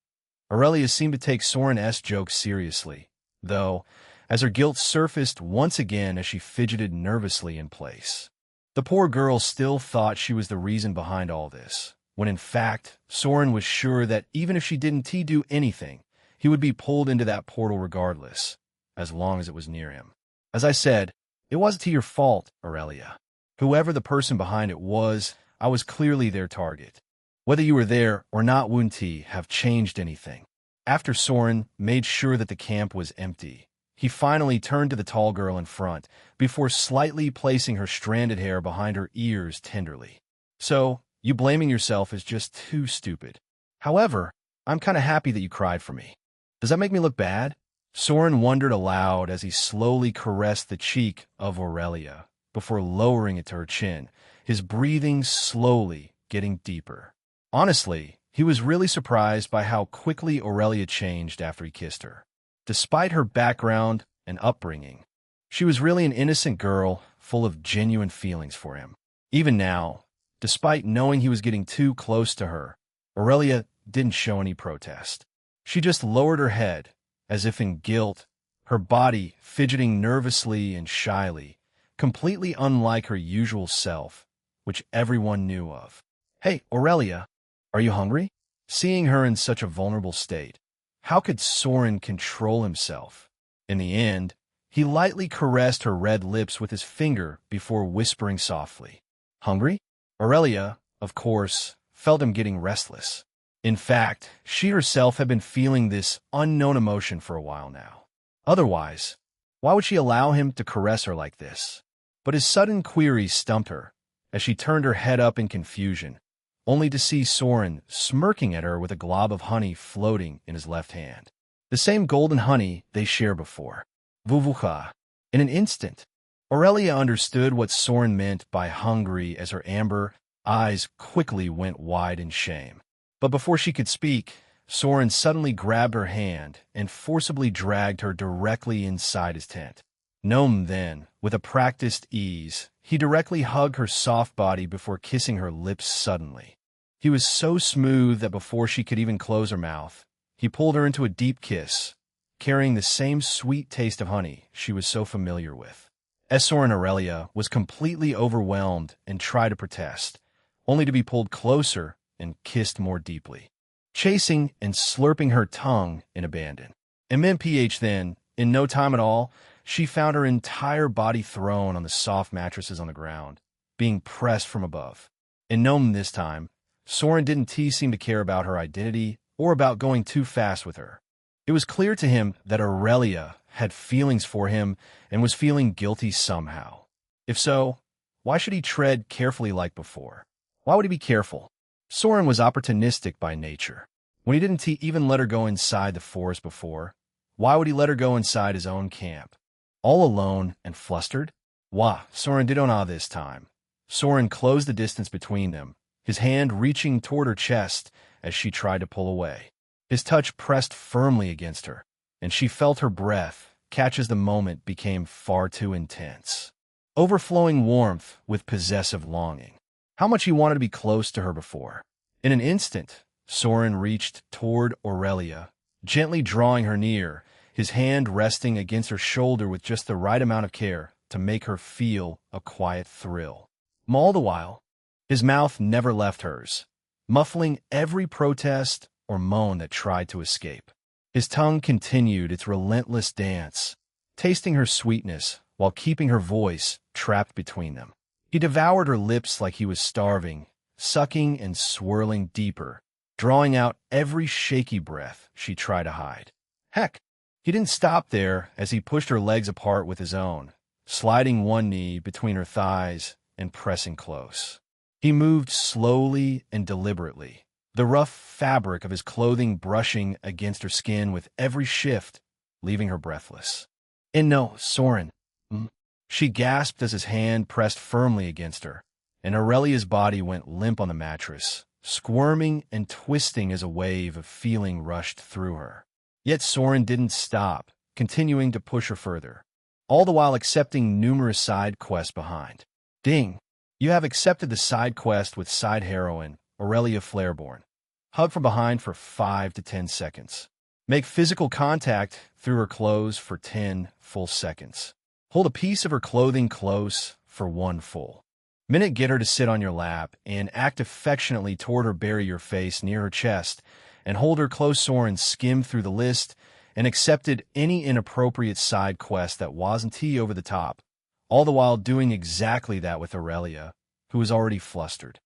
Aurelia seemed to take Soren's joke seriously, though, as her guilt surfaced once again as she fidgeted nervously in place. The poor girl still thought she was the reason behind all this, when in fact, Soren was sure that even if she didn't do anything, he would be pulled into that portal regardless, as long as it was near him. As I said, it wasn't your fault, Aurelia. Whoever the person behind it was, I was clearly their target. Whether you were there or not wouldn't have changed anything. After Soren made sure that the camp was empty, he finally turned to the tall girl in front before slightly placing her stranded hair behind her ears tenderly. So, you blaming yourself is just too stupid. However, I'm kind of happy that you cried for me. Does that make me look bad? Soren wondered aloud as he slowly caressed the cheek of Aurelia before lowering it to her chin, his breathing slowly getting deeper. Honestly, he was really surprised by how quickly Aurelia changed after he kissed her. Despite her background and upbringing, she was really an innocent girl full of genuine feelings for him. Even now, despite knowing he was getting too close to her, Aurelia didn't show any protest. She just lowered her head, as if in guilt, her body fidgeting nervously and shyly, completely unlike her usual self, which everyone knew of. Hey, Aurelia, are you hungry? Seeing her in such a vulnerable state, how could Soren control himself? In the end, he lightly caressed her red lips with his finger before whispering softly, "Hungry?" Aurelia, of course, felt him getting restless. In fact, she herself had been feeling this unknown emotion for a while now. Otherwise, why would she allow him to caress her like this? But his sudden query stumped her, as she turned her head up in confusion, only to see Soren smirking at her with a glob of honey floating in his left hand. The same golden honey they shared before. Vuvucha. In an instant, Aurelia understood what Soren meant by hungry as her amber eyes quickly went wide in shame. But before she could speak, Soren suddenly grabbed her hand and forcibly dragged her directly inside his tent. Gnome then, with a practiced ease, he directly hugged her soft body before kissing her lips suddenly. He was so smooth that before she could even close her mouth, he pulled her into a deep kiss, carrying the same sweet taste of honey she was so familiar with. Soren Aurelia was completely overwhelmed and tried to protest, only to be pulled closer and kissed more deeply, chasing and slurping her tongue in abandon. MMPH then, in no time at all, she found her entire body thrown on the soft mattresses on the ground, being pressed from above. And Gnome this time, Soren didn't seem to care about her identity or about going too fast with her. It was clear to him that Aurelia had feelings for him and was feeling guilty somehow. If so, why should he tread carefully like before? Why would he be careful? Soren was opportunistic by nature. When he didn't even let her go inside the forest before, why would he let her go inside his own camp? All alone and flustered? Wah, Soren didn't know this time. Soren closed the distance between them, his hand reaching toward her chest as she tried to pull away. His touch pressed firmly against her, and she felt her breath catch as the moment became far too intense. Overflowing warmth with possessive longing. How much he wanted to be close to her before. In an instant, Soren reached toward Aurelia, gently drawing her near, his hand resting against her shoulder with just the right amount of care to make her feel a quiet thrill. All the while, his mouth never left hers, muffling every protest or moan that tried to escape. His tongue continued its relentless dance, tasting her sweetness while keeping her voice trapped between them. He devoured her lips like he was starving, sucking and swirling deeper, drawing out every shaky breath she tried to hide. Heck, he didn't stop there as he pushed her legs apart with his own, sliding one knee between her thighs and pressing close. He moved slowly and deliberately, the rough fabric of his clothing brushing against her skin with every shift leaving her breathless. "And no, Soren." She gasped as his hand pressed firmly against her, and Aurelia's body went limp on the mattress, squirming and twisting as a wave of feeling rushed through her. Yet Soren didn't stop, continuing to push her further, all the while accepting numerous side quests behind. Ding! You have accepted the side quest with side heroine, Aurelia Flareborn. Hug from behind for 5 to 10 seconds. Make physical contact through her clothes for 10 full seconds. Hold a piece of her clothing close for 1 full minute. Get her to sit on your lap and act affectionately toward her. Bury your face near her chest and hold her close. Soren skimmed through the list and accepted any inappropriate side quest that wasn't over the top, all the while doing exactly that with Aurelia, who was already flustered.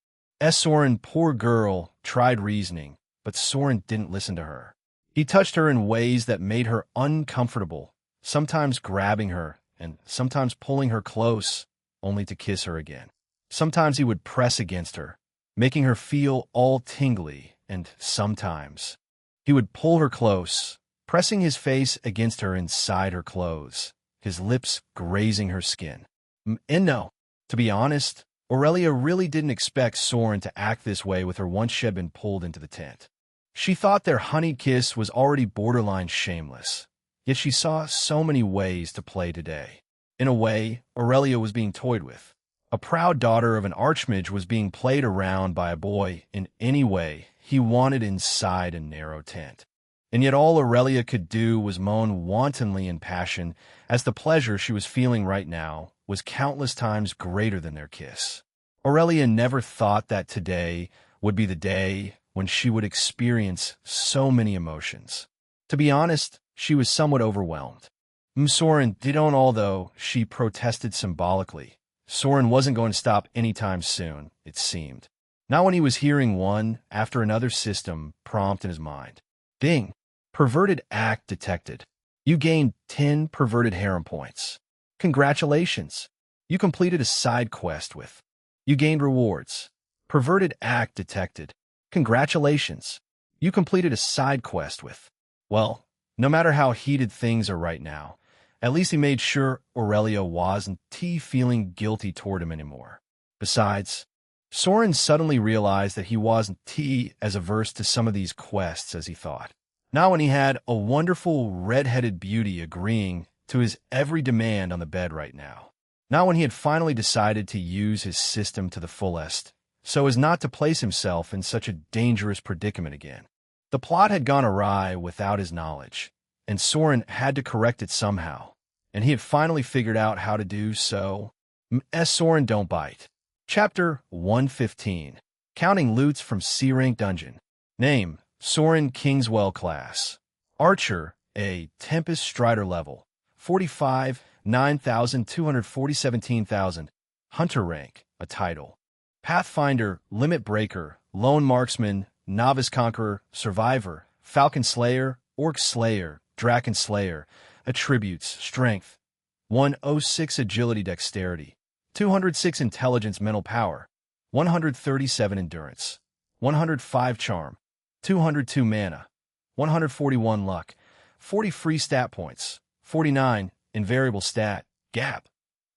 Soren, poor girl, tried reasoning, but Soren didn't listen to her. He touched her in ways that made her uncomfortable, sometimes grabbing her and sometimes pulling her close, only to kiss her again. Sometimes he would press against her, making her feel all tingly, and sometimes he would pull her close, pressing his face against her inside her clothes, his lips grazing her skin. And no, to be honest, Aurelia really didn't expect Soren to act this way with her once she had been pulled into the tent. She thought their honeyed kiss was already borderline shameless, yet she saw so many ways to play today. In a way, Aurelia was being toyed with. A proud daughter of an archmage was being played around by a boy in any way he wanted inside a narrow tent. And yet all Aurelia could do was moan wantonly in passion, as the pleasure she was feeling right now was countless times greater than their kiss. Aurelia never thought that today would be the day when she would experience so many emotions. To be honest, she was somewhat overwhelmed. Soren didn't, although she protested symbolically. Soren wasn't going to stop anytime soon, it seemed. Not when he was hearing one after another system prompt in his mind. Ding! Perverted act detected. You gained 10 perverted harem points. Congratulations! You completed a side quest with. You gained rewards. Perverted act detected. Congratulations! You completed a side quest with. Well, no matter how heated things are right now, at least he made sure Aurelia wasn't feeling guilty toward him anymore. Besides, Soren suddenly realized that he wasn't as averse to some of these quests as he thought. Now when he had a wonderful red-headed beauty agreeing to his every demand on the bed right now. Now when he had finally decided to use his system to the fullest, so as not to place himself in such a dangerous predicament again. The plot had gone awry without his knowledge, and Soren had to correct it somehow, and he had finally figured out how to do so. Soren Don't Bite. Chapter 115. Counting Loots from C-Rank Dungeon. Name, Soren Kingswell Class. Archer, a Tempest Strider level. 45, 9,240, 17,000. Hunter rank, a title. Pathfinder, Limit Breaker, Lone Marksman, Novice Conqueror, Survivor, Falcon Slayer, Orc Slayer, Draken Slayer. Attributes, Strength. 106 Agility Dexterity. 206 Intelligence Mental Power. 137 Endurance. 105 Charm. 202 Mana. 141 Luck. 40 Free Stat Points. 49 Invariable Stat, Gap.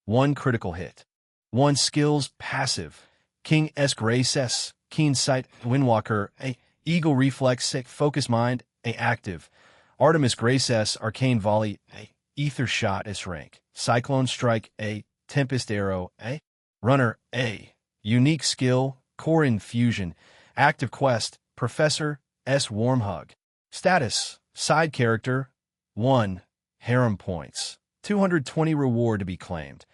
1 Critical Hit. 1 Skills, Passive. King S. Grace S. Keen Sight, Windwalker, A. Eagle Reflex, Focus Mind, A. Active. Artemis Grace S. Arcane Volley, A. Ether Shot S. Rank. Cyclone Strike, A. Tempest Arrow, A. Runner, A. Unique Skill, Core Infusion. Active Quest, Professor S. Warm Hug. Status, Side Character, 1. Harem Points. 220 Reward to be claimed.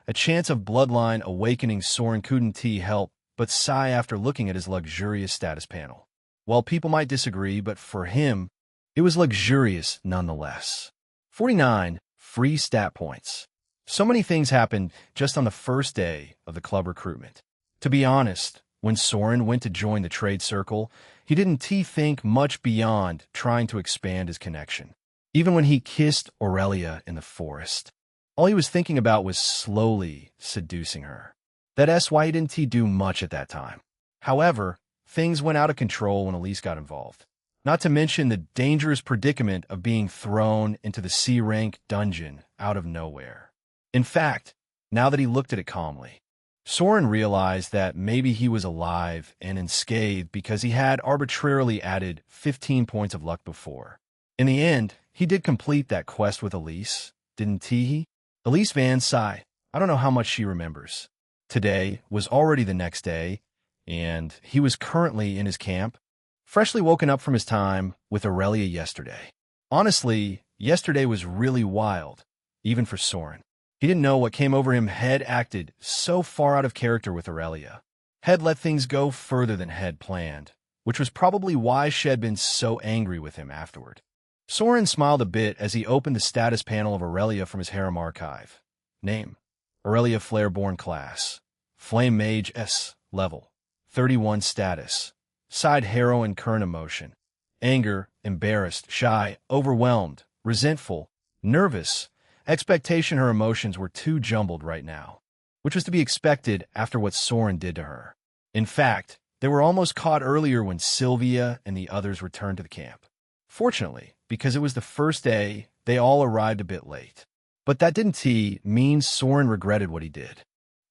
A chance of Bloodline Awakening. Soren couldn't help but sigh after looking at his luxurious status panel. While people might disagree, but for him, it was luxurious nonetheless. 49 Free Stat Points. So many things happened just on the first day of the club recruitment. To be honest, when Soren went to join the trade circle, he didn't think much beyond trying to expand his connection. Even when he kissed Aurelia in the forest, all he was thinking about was slowly seducing her. That's why he didn't do much at that time. However, things went out of control when Elise got involved. Not to mention the dangerous predicament of being thrown into the C-rank dungeon out of nowhere. In fact, now that he looked at it calmly, Soren realized that maybe he was alive and unscathed because he had arbitrarily added 15 points of luck before. In the end, he did complete that quest with Elise, didn't he? Elise Van Sigh. I don't know how much she remembers. Today was already the next day, and he was currently in his camp, freshly woken up from his time with Aurelia yesterday. Honestly, yesterday was really wild, even for Soren. He didn't know what came over him. Head acted so far out of character with Aurelia. Head let things go further than Head planned, which was probably why she had been so angry with him afterward. Soren smiled a bit as he opened the status panel of Aurelia from his harem archive. Name: Aurelia Flareborn. Class: Flame Mage. S. Level: 31. Status: Side heroine. Current emotion: anger, embarrassed, shy, overwhelmed, resentful, nervous. Expectation: her emotions were too jumbled right now, which was to be expected after what Soren did to her. In fact, they were almost caught earlier when Sylvia and the others returned to the camp. Fortunately, because it was the first day, they all arrived a bit late. But that didn't mean Soren regretted what he did.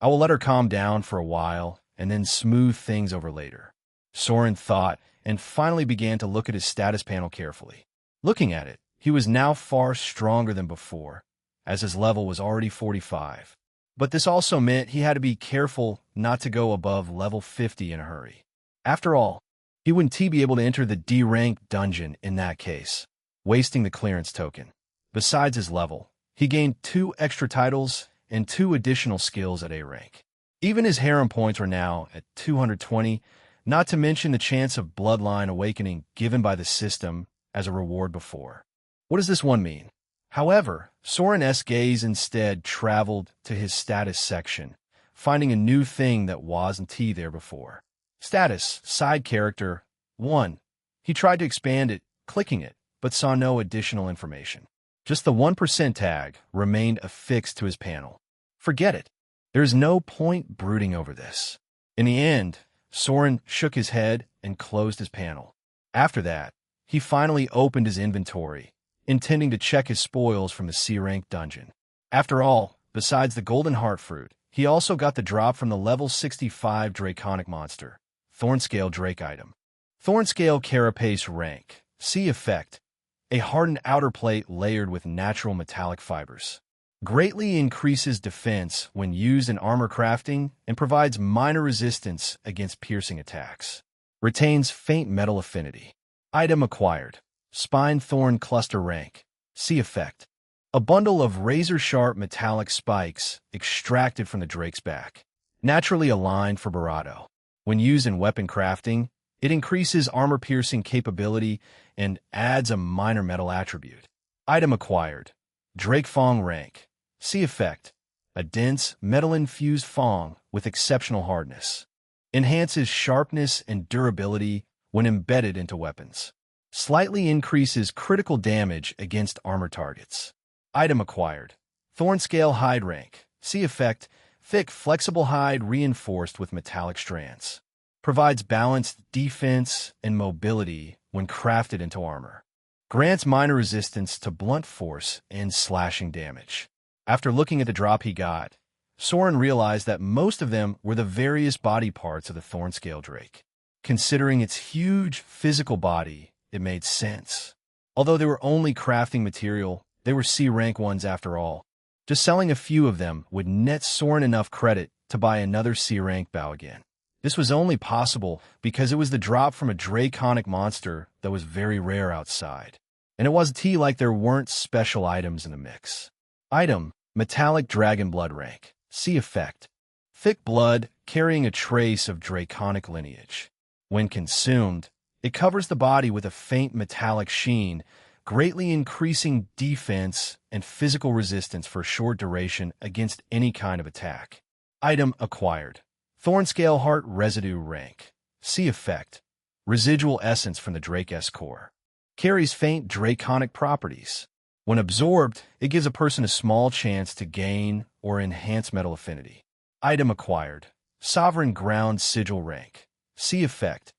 I will let her calm down for a while and then smooth things over later, Soren thought, and finally began to look at his status panel carefully. Looking at it, he was now far stronger than before, as his level was already 45. But this also meant he had to be careful not to go above level 50 in a hurry. After all, he wouldn't be able to enter the D-rank dungeon in that case, wasting the clearance token. Besides his level, he gained 2 extra titles and 2 additional skills at A rank. Even his harem points were now at 220, not to mention the chance of bloodline awakening given by the system as a reward before. What does this one mean? However, Soren's gaze instead traveled to his status section, finding a new thing that wasn't there before. Status: Side Character 1. He tried to expand it, clicking it, but saw no additional information. Just the 1% tag remained affixed to his panel. Forget it. There's no point brooding over this. In the end, Soren shook his head and closed his panel. After that, he finally opened his inventory, intending to check his spoils from the C-rank dungeon. After all, besides the golden heart fruit, he also got the drop from the level 65 draconic monster, Thornscale Drake item. Thornscale Carapace rank. C effect: a hardened outer plate layered with natural metallic fibers. Greatly increases defense when used in armor crafting and provides minor resistance against piercing attacks. Retains faint metal affinity. Item acquired: Spine Thorn Cluster rank. C effect: a bundle of razor-sharp metallic spikes extracted from the drake's back. Naturally aligned for Barato. When used in weapon crafting, it increases armor-piercing capability and adds a minor metal attribute. Item acquired: Drake Fong rank. C effect: a dense, metal-infused fong with exceptional hardness. Enhances sharpness and durability when embedded into weapons. Slightly increases critical damage against armor targets. Item acquired: Thornscale Hide rank. C effect: thick, flexible hide reinforced with metallic strands. Provides balanced defense and mobility when crafted into armor. Grants minor resistance to blunt force and slashing damage. After looking at the drop he got, Soren realized that most of them were the various body parts of the Thornscale Drake. Considering its huge physical body, it made sense. Although they were only crafting material, they were C-rank ones after all. Just selling a few of them would net Soren enough credit to buy another C-rank bow again. This was only possible because it was the drop from a draconic monster that was very rare outside. And it wasn't like there weren't special items in the mix. Item: Metallic Dragon Blood rank. C effect: thick blood carrying a trace of draconic lineage. When consumed, it covers the body with a faint metallic sheen, greatly increasing defense and physical resistance for a short duration against any kind of attack. Item acquired: Thornscale Heart Residue rank. C effect: residual essence from the Drake's core. Carries faint draconic properties. When absorbed, it gives a person a small chance to gain or enhance metal affinity. Item acquired: Sovereign Ground Sigil rank. C effect: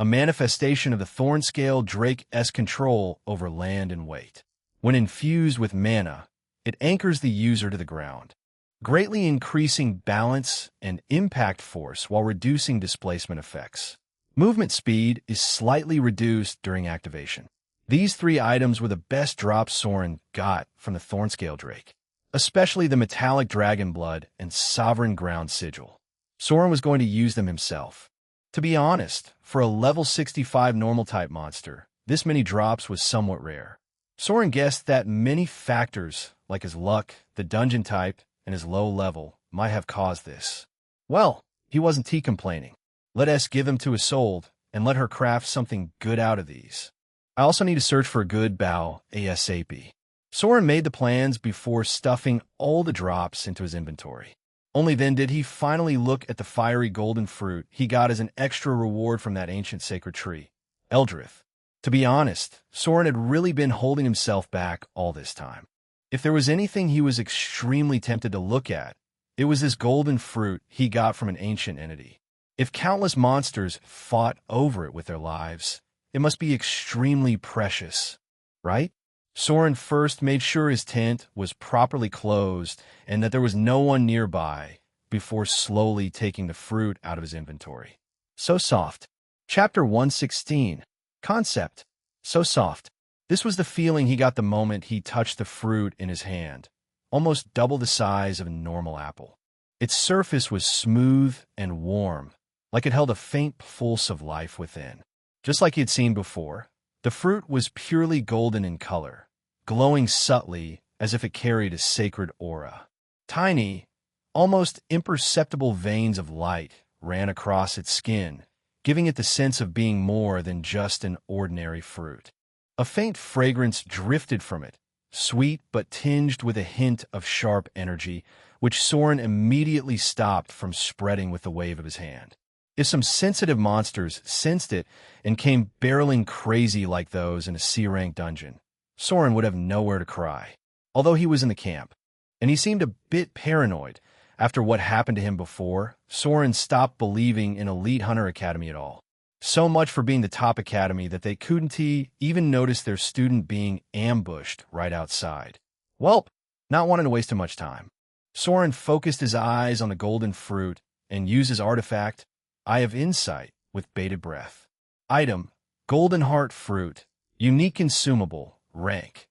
a manifestation of the Thornscale Drake's control over land and weight. When infused with mana, it anchors the user to the ground, greatly increasing balance and impact force while reducing displacement effects. Movement speed is slightly reduced during activation. These three items were the best drops Soren got from the Thornscale Drake, especially the Metallic Dragon Blood and Sovereign Ground Sigil. Soren was going to use them himself. To be honest, for a level 65 normal-type monster, this many drops was somewhat rare. Soren guessed that many factors, like his luck, the dungeon type, and his low level, might have caused this. Well, he wasn't complaining. Let us give him to Isolde, and let her craft something good out of these. I also need to search for a good bow ASAP. Soren made the plans before stuffing all the drops into his inventory. Only then did he finally look at the fiery golden fruit he got as an extra reward from that ancient sacred tree, Eldrith. To be honest, Soren had really been holding himself back all this time. If there was anything he was extremely tempted to look at, it was this golden fruit he got from an ancient entity. If countless monsters fought over it with their lives, it must be extremely precious, right? Soren first made sure his tent was properly closed and that there was no one nearby before slowly taking the fruit out of his inventory. So soft. Chapter 116. Concept. So soft. This was the feeling he got the moment he touched the fruit in his hand, almost double the size of a normal apple. Its surface was smooth and warm, like it held a faint pulse of life within. Just like he had seen before, the fruit was purely golden in color, glowing subtly as if it carried a sacred aura. Tiny, almost imperceptible veins of light ran across its skin, giving it the sense of being more than just an ordinary fruit. A faint fragrance drifted from it, sweet but tinged with a hint of sharp energy, which Soren immediately stopped from spreading with the wave of his hand. If some sensitive monsters sensed it and came barreling crazy like those in a C-rank dungeon, Soren would have nowhere to cry, although he was in the camp. And he seemed a bit paranoid. After what happened to him before, Soren stopped believing in Elite Hunter Academy at all. So much for being the top academy that they couldn't even notice their student being ambushed right outside. Welp, not wanting to waste too much time, Soren focused his eyes on the golden fruit and used his artifact, Eye of Insight, with bated breath. Item, Golden Heart Fruit, unique consumable, rank.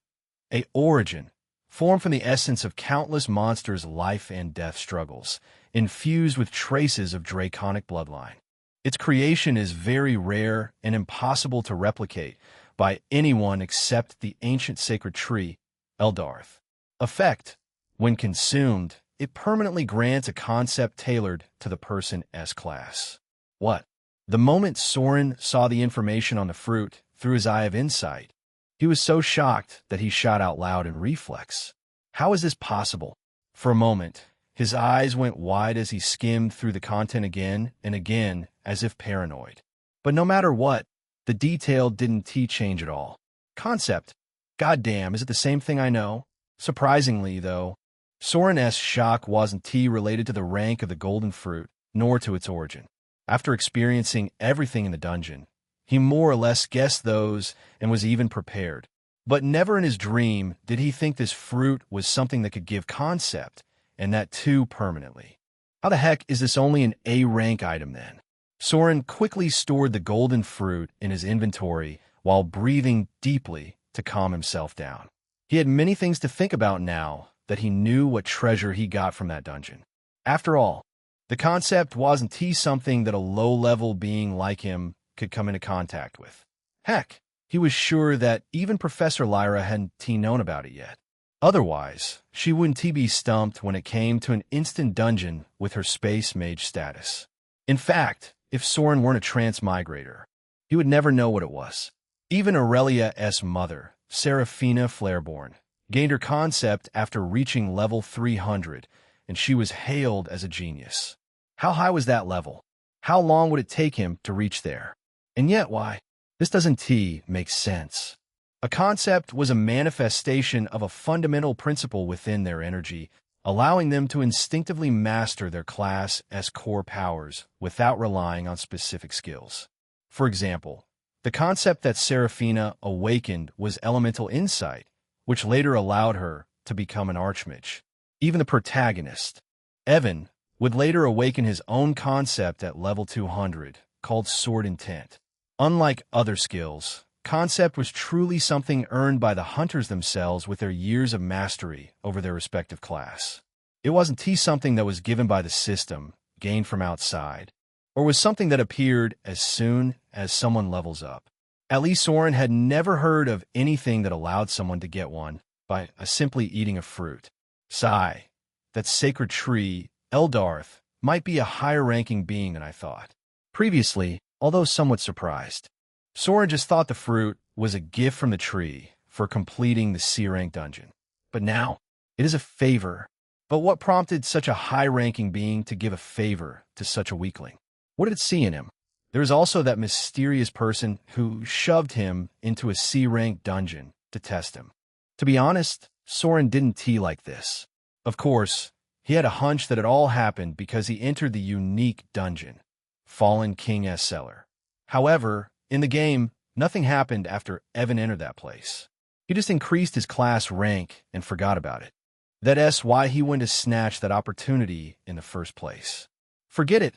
A origin, formed from the essence of countless monsters' life and death struggles, infused with traces of draconic bloodline. Its creation is very rare and impossible to replicate by anyone except the ancient sacred tree, Eldarth. Effect, when consumed, it permanently grants a concept tailored to the person's class. What? The moment Soren saw the information on the fruit through his Eye of Insight, he was so shocked that he shot out loud in reflex. How is this possible? For a moment, his eyes went wide as he skimmed through the content again and again, as if paranoid. But no matter what, the detail didn't change at all. Concept. Goddamn, is it the same thing I know? Surprisingly, though, Soren's shock wasn't related to the rank of the golden fruit, nor to its origin. After experiencing everything in the dungeon, he more or less guessed those and was even prepared. But never in his dream did he think this fruit was something that could give concept, and that too permanently. How the heck is this only an A-rank item then? Soren quickly stored the golden fruit in his inventory while breathing deeply to calm himself down. He had many things to think about now that he knew what treasure he got from that dungeon. After all, the concept wasn't something that a low-level being like him could come into contact with. Heck, he was sure that even Professor Lyra hadn't known about it yet. Otherwise, she wouldn't be stumped when it came to an instant dungeon with her space mage status. In fact, if Soren weren't a transmigrator, he would never know what it was. Even Aurelia's mother, Seraphina Flareborn, gained her concept after reaching level 300, and she was hailed as a genius. How high was that level? How long would it take him to reach there? And yet, why? This doesn't make sense. A concept was a manifestation of a fundamental principle within their energy, allowing them to instinctively master their class as core powers without relying on specific skills. For example, the concept that Seraphina awakened was elemental insight, which later allowed her to become an archmage. Even the protagonist, Evan, would later awaken his own concept at level 200, called Sword Intent. Unlike other skills, concept was truly something earned by the hunters themselves with their years of mastery over their respective class. It wasn't something that was given by the system, gained from outside, or was something that appeared as soon as someone levels up. At least Oren had never heard of anything that allowed someone to get one by simply eating a fruit. Sigh, that sacred tree, Eldarth, might be a higher-ranking being than I thought. Previously, although somewhat surprised, Soren just thought the fruit was a gift from the tree for completing the C-rank dungeon. But now, it is a favor. But what prompted such a high-ranking being to give a favor to such a weakling? What did it see in him? There was also that mysterious person who shoved him into a C-rank dungeon to test him. To be honest, Soren didn't like this. Of course, he had a hunch that it all happened because he entered the unique dungeon, Fallen King's Cellar. However, in the game, nothing happened after Evan entered that place. He just increased his class rank and forgot about it. That's why he went to snatch that opportunity in the first place. Forget it.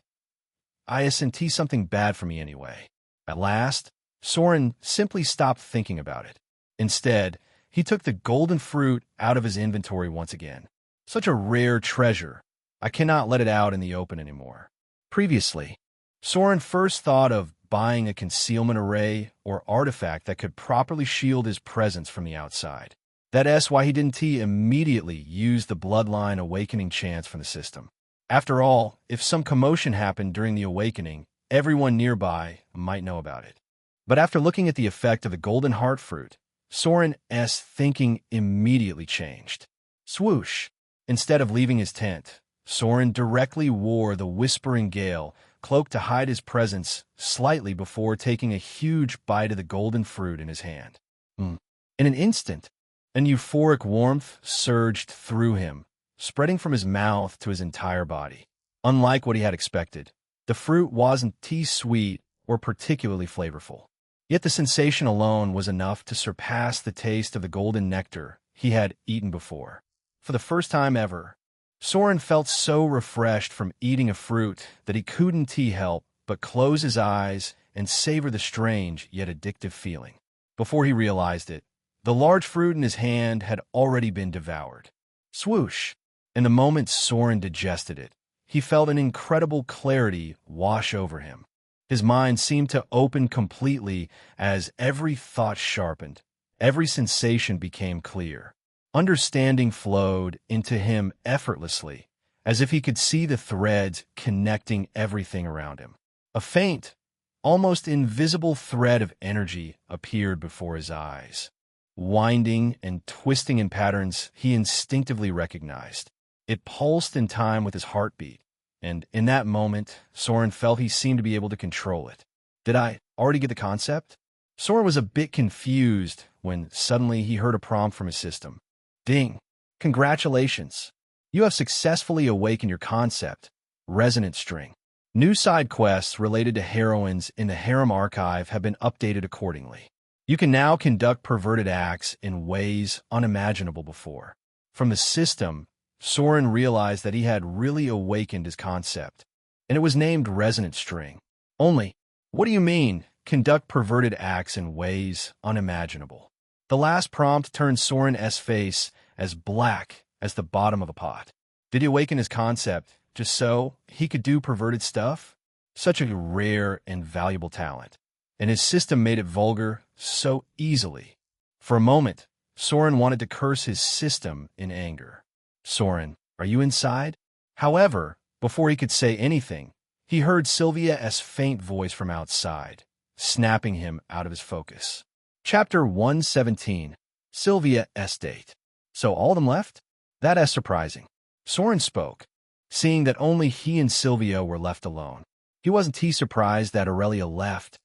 I senti something bad for me anyway. At last, Soren simply stopped thinking about it. Instead, he took the golden fruit out of his inventory once again. Such a rare treasure. I cannot let it out in the open anymore. Previously, Soren first thought of buying a concealment array or artifact that could properly shield his presence from the outside. That's why he didn't immediately use the bloodline awakening chance from the system. After all, if some commotion happened during the awakening, everyone nearby might know about it. But after looking at the effect of the golden heart fruit, Soren's thinking immediately changed. Swoosh! Instead of leaving his tent, Soren directly wore the Whispering Gale cloak to hide his presence slightly before taking a huge bite of the golden fruit in his hand. In an instant, an euphoric warmth surged through him, spreading from his mouth to his entire body. Unlike what he had expected, the fruit wasn't sweet or particularly flavorful. Yet the sensation alone was enough to surpass the taste of the golden nectar he had eaten before. For the first time ever, Soren felt so refreshed from eating a fruit that he couldn't help but close his eyes and savor the strange yet addictive feeling. Before he realized it, the large fruit in his hand had already been devoured. Swoosh! In the moment Soren digested it, he felt an incredible clarity wash over him. His mind seemed to open completely as every thought sharpened, every sensation became clear. Understanding flowed into him effortlessly, as if he could see the threads connecting everything around him. A faint, almost invisible thread of energy appeared before his eyes, winding and twisting in patterns he instinctively recognized. It pulsed in time with his heartbeat, and in that moment, Soren felt he seemed to be able to control it. Did I already get the concept? Soren was a bit confused when suddenly he heard a prompt from his system. Ding! Congratulations! You have successfully awakened your concept, Resonant String. New side quests related to heroines in the Harem archive have been updated accordingly. You can now conduct perverted acts in ways unimaginable before. From the system, Soren realized that he had really awakened his concept, and it was named Resonant String. Only, what do you mean, conduct perverted acts in ways unimaginable? The last prompt turned Soren's face as black as the bottom of a pot. Did he awaken his concept just so he could do perverted stuff? Such a rare and valuable talent, and his system made it vulgar so easily. For a moment, Soren wanted to curse his system in anger. Soren, are you inside? However, before he could say anything, he heard Sylvia's faint voice from outside, snapping him out of his focus. Chapter 117, Sylvia's Date. So all of them left? That's surprising. Soren spoke, seeing that only he and Sylvia were left alone. He wasn't surprised that Aurelia left,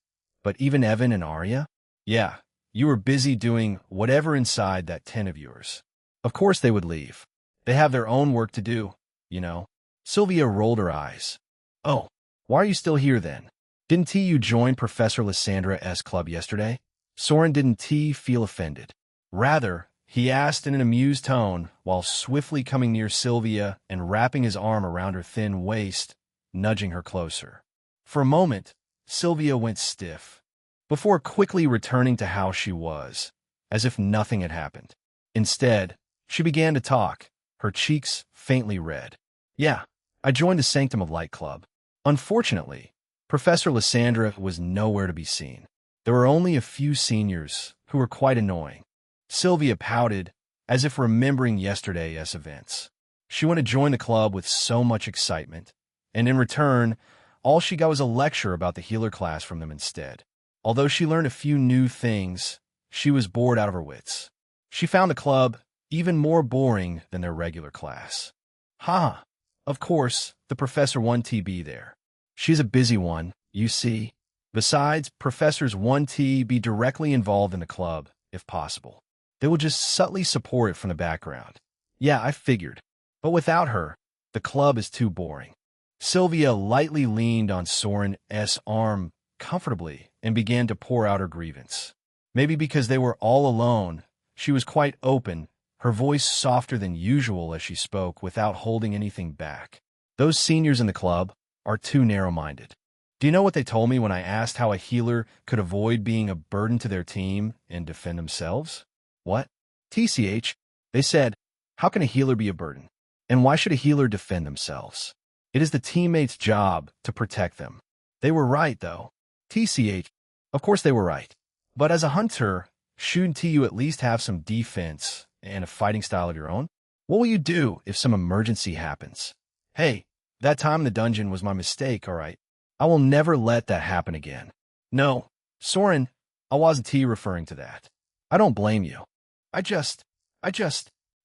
but even Evan and Arya? Yeah, you were busy doing whatever inside that tent of yours. Of course they would leave. They have their own work to do, you know. Sylvia rolled her eyes. Oh, why are you still here then? Didn't you join Professor Lyssandra's club yesterday? Soren didn't feel offended. Rather, he asked in an amused tone while swiftly coming near Sylvia and wrapping his arm around her thin waist, nudging her closer. For a moment, Sylvia went stiff, before quickly returning to how she was, as if nothing had happened. Instead, she began to talk, her cheeks faintly red. Yeah, I joined the Sanctum of Light Club. Unfortunately, Professor Lysandra was nowhere to be seen. There were only a few seniors who were quite annoying. Sylvia pouted, as if remembering yesterday's events. She wanted to join the club with so much excitement, and in return, all she got was a lecture about the healer class from them instead. Although she learned a few new things, she was bored out of her wits. She found the club even more boring than their regular class. Ha! Of course, the professor wanted to be there. She's a busy one, you see. Besides, professors want to be directly involved in the club, if possible. They will just subtly support it from the background. Yeah, I figured. But without her, the club is too boring. Sylvia lightly leaned on Soren's arm comfortably and began to pour out her grievance. Maybe because they were all alone, she was quite open, her voice softer than usual as she spoke without holding anything back. Those seniors in the club are too narrow-minded. Do you know what they told me when I asked how a healer could avoid being a burden to their team and defend themselves? What? TCH, they said, how can a healer be a burden? And why should a healer defend themselves? It is the teammate's job to protect them. They were right, though. TCH, of course they were right. But as a hunter, shouldn't you at least have some defense and a fighting style of your own? What will you do if some emergency happens? Hey, that time in the dungeon was my mistake, all right? I will never let that happen again. No, Soren, I wasn't referring to that. I don't blame you. I just...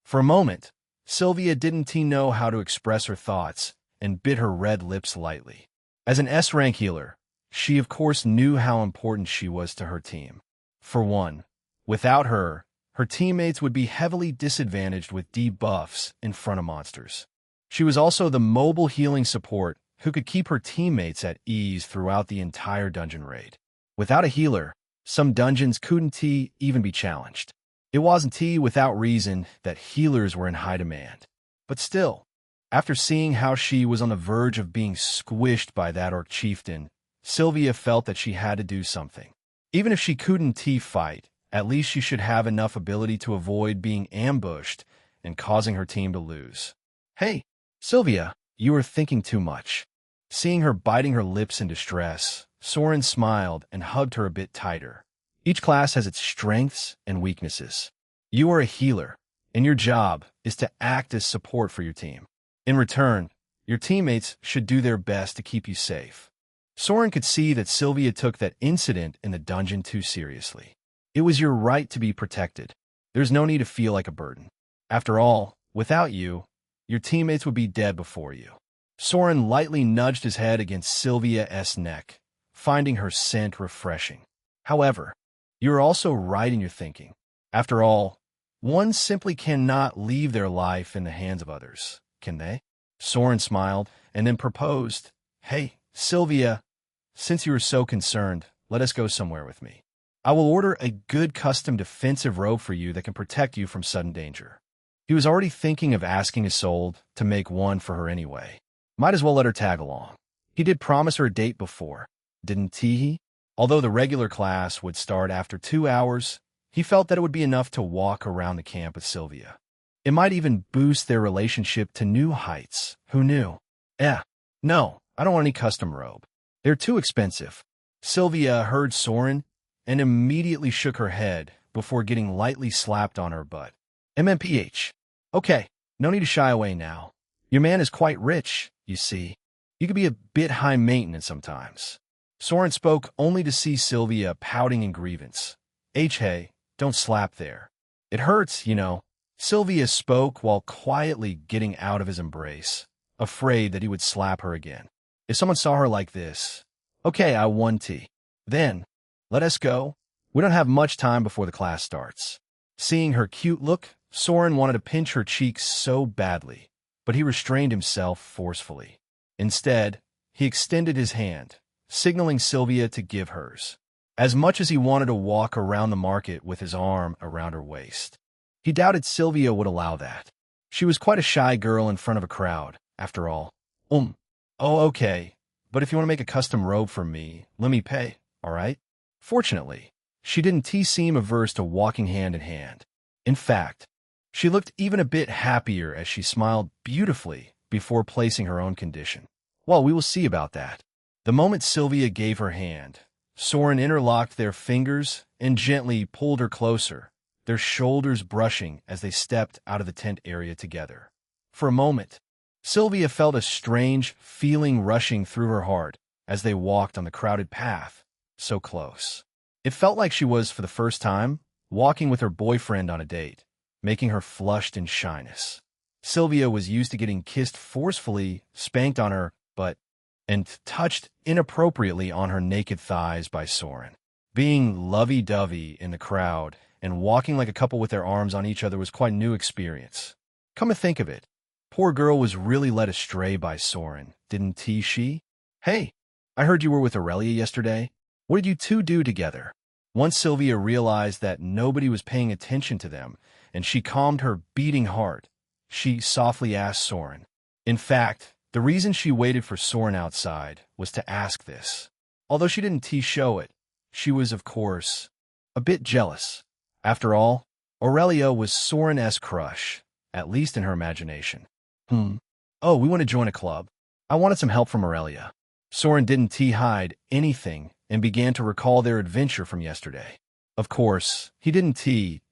For a moment, Sylvia didn't know how to express her thoughts and bit her red lips lightly. As an S-rank healer, she of course knew how important she was to her team. For one, without her, her teammates would be heavily disadvantaged with debuffs in front of monsters. She was also the mobile healing support who could keep her teammates at ease throughout the entire dungeon raid. Without a healer, some dungeons couldn't even be challenged. It wasn't without reason that healers were in high demand. But still, after seeing how she was on the verge of being squished by that orc chieftain, Sylvia felt that she had to do something. Even if she couldn't fight, at least she should have enough ability to avoid being ambushed and causing her team to lose. Hey, Sylvia, you are thinking too much. Seeing her biting her lips in distress, Soren smiled and hugged her a bit tighter. Each class has its strengths and weaknesses. You are a healer, and your job is to act as support for your team. In return, your teammates should do their best to keep you safe. Soren could see that Sylvia took that incident in the dungeon too seriously. It was your right to be protected. There's no need to feel like a burden. After all, without you, your teammates would be dead before you. Soren lightly nudged his head against Sylvia's neck, finding her scent refreshing. However, you're also right in your thinking. After all, one simply cannot leave their life in the hands of others, can they? Soren smiled and then proposed, Hey, Sylvia, since you are so concerned, let us go somewhere with me. I will order a good custom defensive robe for you that can protect you from sudden danger. He was already thinking of asking Isolde to make one for her anyway. Might as well let her tag along. He did promise her a date before, didn't he? Although the regular class would start after 2 hours, he felt that it would be enough to walk around the camp with Sylvia. It might even boost their relationship to new heights. Who knew? No, I don't want any custom robe. They're too expensive. Sylvia heard Soren and immediately shook her head before getting lightly slapped on her butt. MMPH. Okay, no need to shy away now. Your man is quite rich, you see. You could be a bit high maintenance sometimes. Soren spoke only to see Sylvia pouting in grievance. Hey, don't slap there. It hurts, you know. Sylvia spoke while quietly getting out of his embrace, afraid that he would slap her again. If someone saw her like this, okay, I won tea. Then, let us go. We don't have much time before the class starts. Seeing her cute look, Soren wanted to pinch her cheeks so badly, but he restrained himself forcefully. Instead, he extended his hand, signaling Sylvia to give hers. As much as he wanted to walk around the market with his arm around her waist, he doubted Sylvia would allow that. She was quite a shy girl in front of a crowd, after all. Oh, okay, but if you want to make a custom robe for me, let me pay, all right? Fortunately, she didn't seem averse to walking hand in hand. In fact, she looked even a bit happier as she smiled beautifully before placing her own condition. Well, we will see about that. The moment Sylvia gave her hand, Soren interlocked their fingers and gently pulled her closer, their shoulders brushing as they stepped out of the tent area together. For a moment, Sylvia felt a strange feeling rushing through her heart as they walked on the crowded path, so close. It felt like she was, for the first time, walking with her boyfriend on a date, making her flushed in shyness. Sylvia was used to getting kissed forcefully, spanked on her butt, and touched inappropriately on her naked thighs by Soren. Being lovey-dovey in the crowd and walking like a couple with their arms on each other was quite a new experience. Come to think of it, poor girl was really led astray by Soren, didn't she? Hey, I heard you were with Aurelia yesterday. What did you two do together? Once Sylvia realized that nobody was paying attention to them, and she calmed her beating heart, she softly asked Soren. In fact, the reason she waited for Soren outside was to ask this. Although she didn't show it, she was, of course, a bit jealous. After all, Aurelia was Soren's crush, at least in her imagination. Oh, we want to join a club. I wanted some help from Aurelia. Soren didn't hide anything and began to recall their adventure from yesterday. Of course, he didn't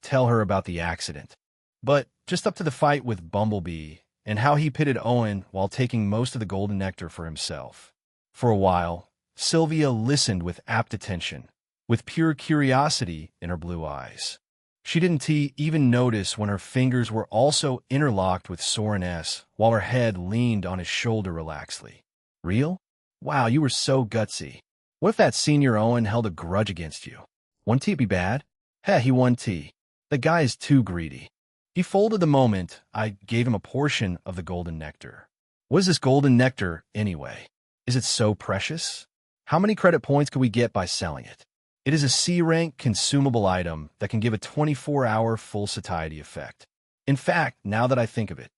tell her about the accident, but just up to the fight with Bumblebee and how he pitted Owen while taking most of the golden nectar for himself. For a while, Sylvia listened with apt attention, with pure curiosity in her blue eyes. She didn't even notice when her fingers were also interlocked with Soren's while her head leaned on his shoulder relaxedly. Real? Wow, you were so gutsy. What if that senior Owen held a grudge against you? Wouldn't it be bad? He won tea. The guy is too greedy. He folded the moment I gave him a portion of the golden nectar. What is this golden nectar, anyway? Is it so precious? How many credit points could we get by selling it? It is a C-rank consumable item that can give a 24-hour full satiety effect. In fact, now that I think of it,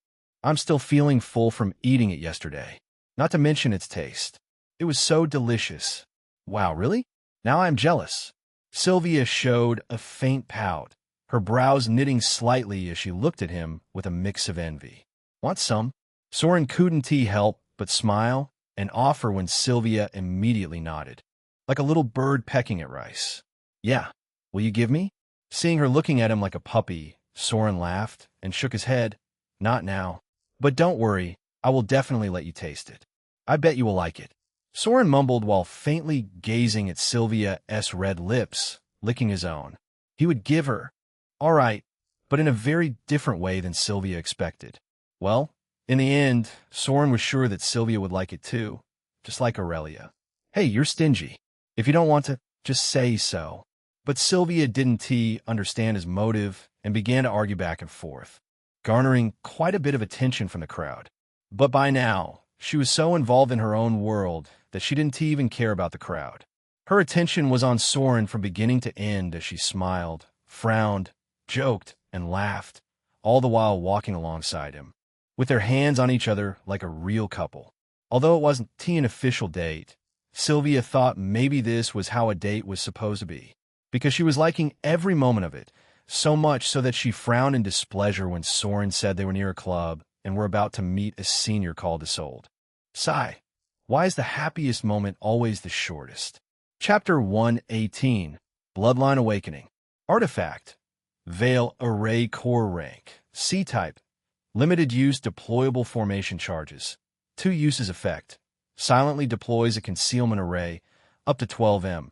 I'm still feeling full from eating it yesterday. Not to mention its taste. It was so delicious. Wow, really? Now I'm jealous. Sylvia showed a faint pout, her brows knitting slightly as she looked at him with a mix of envy. Want some? Soren couldn't help but smile and offer when Sylvia immediately nodded, like a little bird pecking at rice. Yeah, will you give me? Seeing her looking at him like a puppy, Soren laughed and shook his head. Not now. But don't worry, I will definitely let you taste it. I bet you will like it. Soren mumbled while faintly gazing at Sylvia's red lips, licking his own. He would give her. All right, but in a very different way than Sylvia expected. Well, in the end, Soren was sure that Sylvia would like it too, just like Aurelia. Hey, you're stingy. If you don't want to, just say so. But Sylvia didn't understand his motive and began to argue back and forth, garnering quite a bit of attention from the crowd. But by now, she was so involved in her own world that she didn't even care about the crowd. Her attention was on Soren from beginning to end as she smiled, frowned, joked, and laughed, all the while walking alongside him, with their hands on each other like a real couple. Although it wasn't an official date, Sylvia thought maybe this was how a date was supposed to be, because she was liking every moment of it, so much so that she frowned in displeasure when Soren said they were near a club and were about to meet a senior called Isolde. Sigh. Why is the happiest moment always the shortest? Chapter 118, Bloodline Awakening. Artifact. Veil Array Core Rank. C-Type. Limited use deployable formation charges. 2 uses effect. Silently deploys a concealment array up to 12M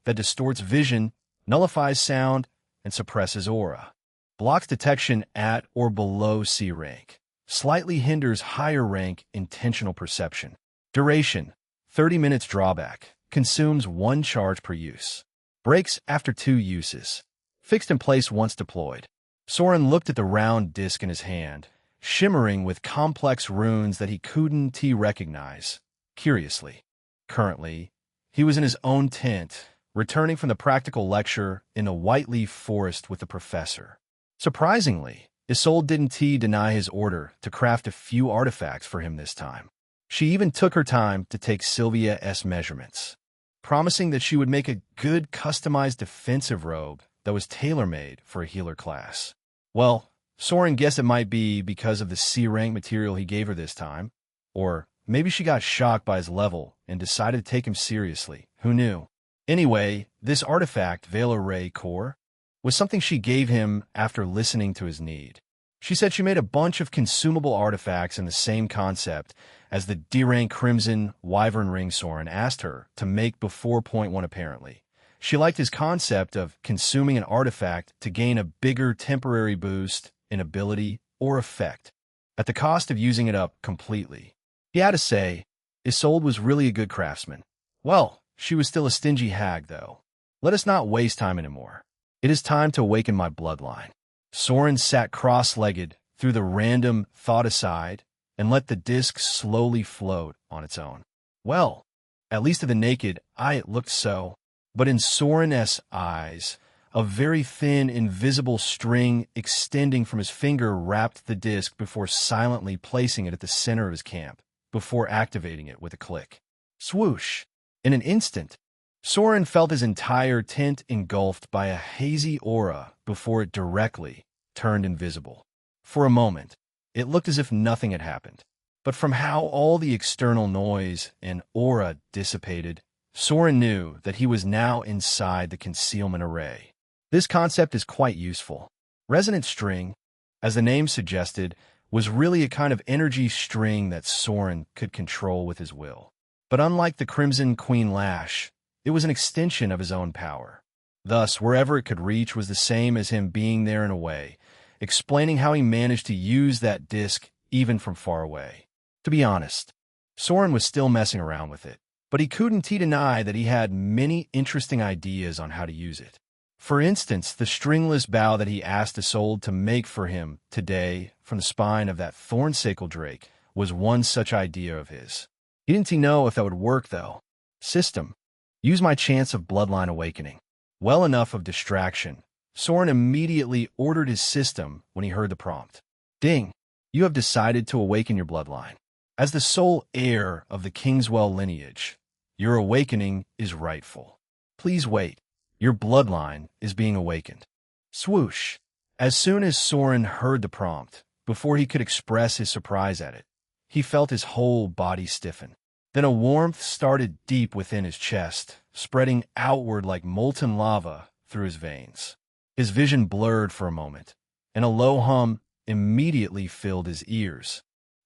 that distorts vision, nullifies sound, and suppresses aura. Blocks detection at or below C rank. Slightly hinders higher rank intentional perception. Duration, 30 minutes drawback. Consumes 1 charge per use. Breaks after 2 uses. Fixed in place once deployed. Soren looked at the round disc in his hand, shimmering with complex runes that he couldn't recognize, curiously. Currently, He was in his own tent, returning from the practical lecture in a white-leaf forest with the professor. Surprisingly, Isolde didn't deny his order to craft a few artifacts for him this time. She even took her time to take Sylvia's measurements, promising that she would make a good customized defensive robe that was tailor-made for a healer class. Well, Soren guessed it might be because of the C-rank material he gave her this time, or maybe she got shocked by his level and decided to take him seriously. Who knew? Anyway, this artifact, Veil Array Core, was something she gave him after listening to his need. She said she made a bunch of consumable artifacts in the same concept as the D-rank Crimson Wyvern Ring Soren asked her to make before point 1 apparently. She liked his concept of consuming an artifact to gain a bigger temporary boost in ability or effect, at the cost of using it up completely. He had to say, Isolde was really a good craftsman. Well, she was still a stingy hag, though. Let us not waste time anymore. It is time to awaken my bloodline. Soren sat cross-legged through the random thought aside and let the disc slowly float on its own. Well, at least to the naked eye it looked so, but in Soren's eyes, a very thin, invisible string extending from his finger wrapped the disc before silently placing it at the center of his camp, before activating it with a click. Swoosh! In an instant, Soren felt his entire tent engulfed by a hazy aura before it directly turned invisible. For a moment, it looked as if nothing had happened. But from how all the external noise and aura dissipated, Soren knew that he was now inside the concealment array. This concept is quite useful. Resonant string, as the name suggested, was really a kind of energy string that Soren could control with his will. But unlike the Crimson Queen Lash, it was an extension of his own power. Thus, wherever it could reach was the same as him being there in a way, explaining how he managed to use that disc even from far away. To be honest, Soren was still messing around with it, but he couldn't deny that he had many interesting ideas on how to use it. For instance, the stringless bow that he asked Isolde to make for him today from the spine of that thorn-sacred drake was one such idea of his. He didn't know if that would work, though. System. Use my chance of bloodline awakening. Well enough of distraction, Soren immediately ordered his system when he heard the prompt. Ding! You have decided to awaken your bloodline. As the sole heir of the Kingswell lineage, your awakening is rightful. Please wait. Your bloodline is being awakened. Swoosh! As soon as Soren heard the prompt, before he could express his surprise at it, he felt his whole body stiffen. Then a warmth started deep within his chest, spreading outward like molten lava through his veins. His vision blurred for a moment, and a low hum immediately filled his ears,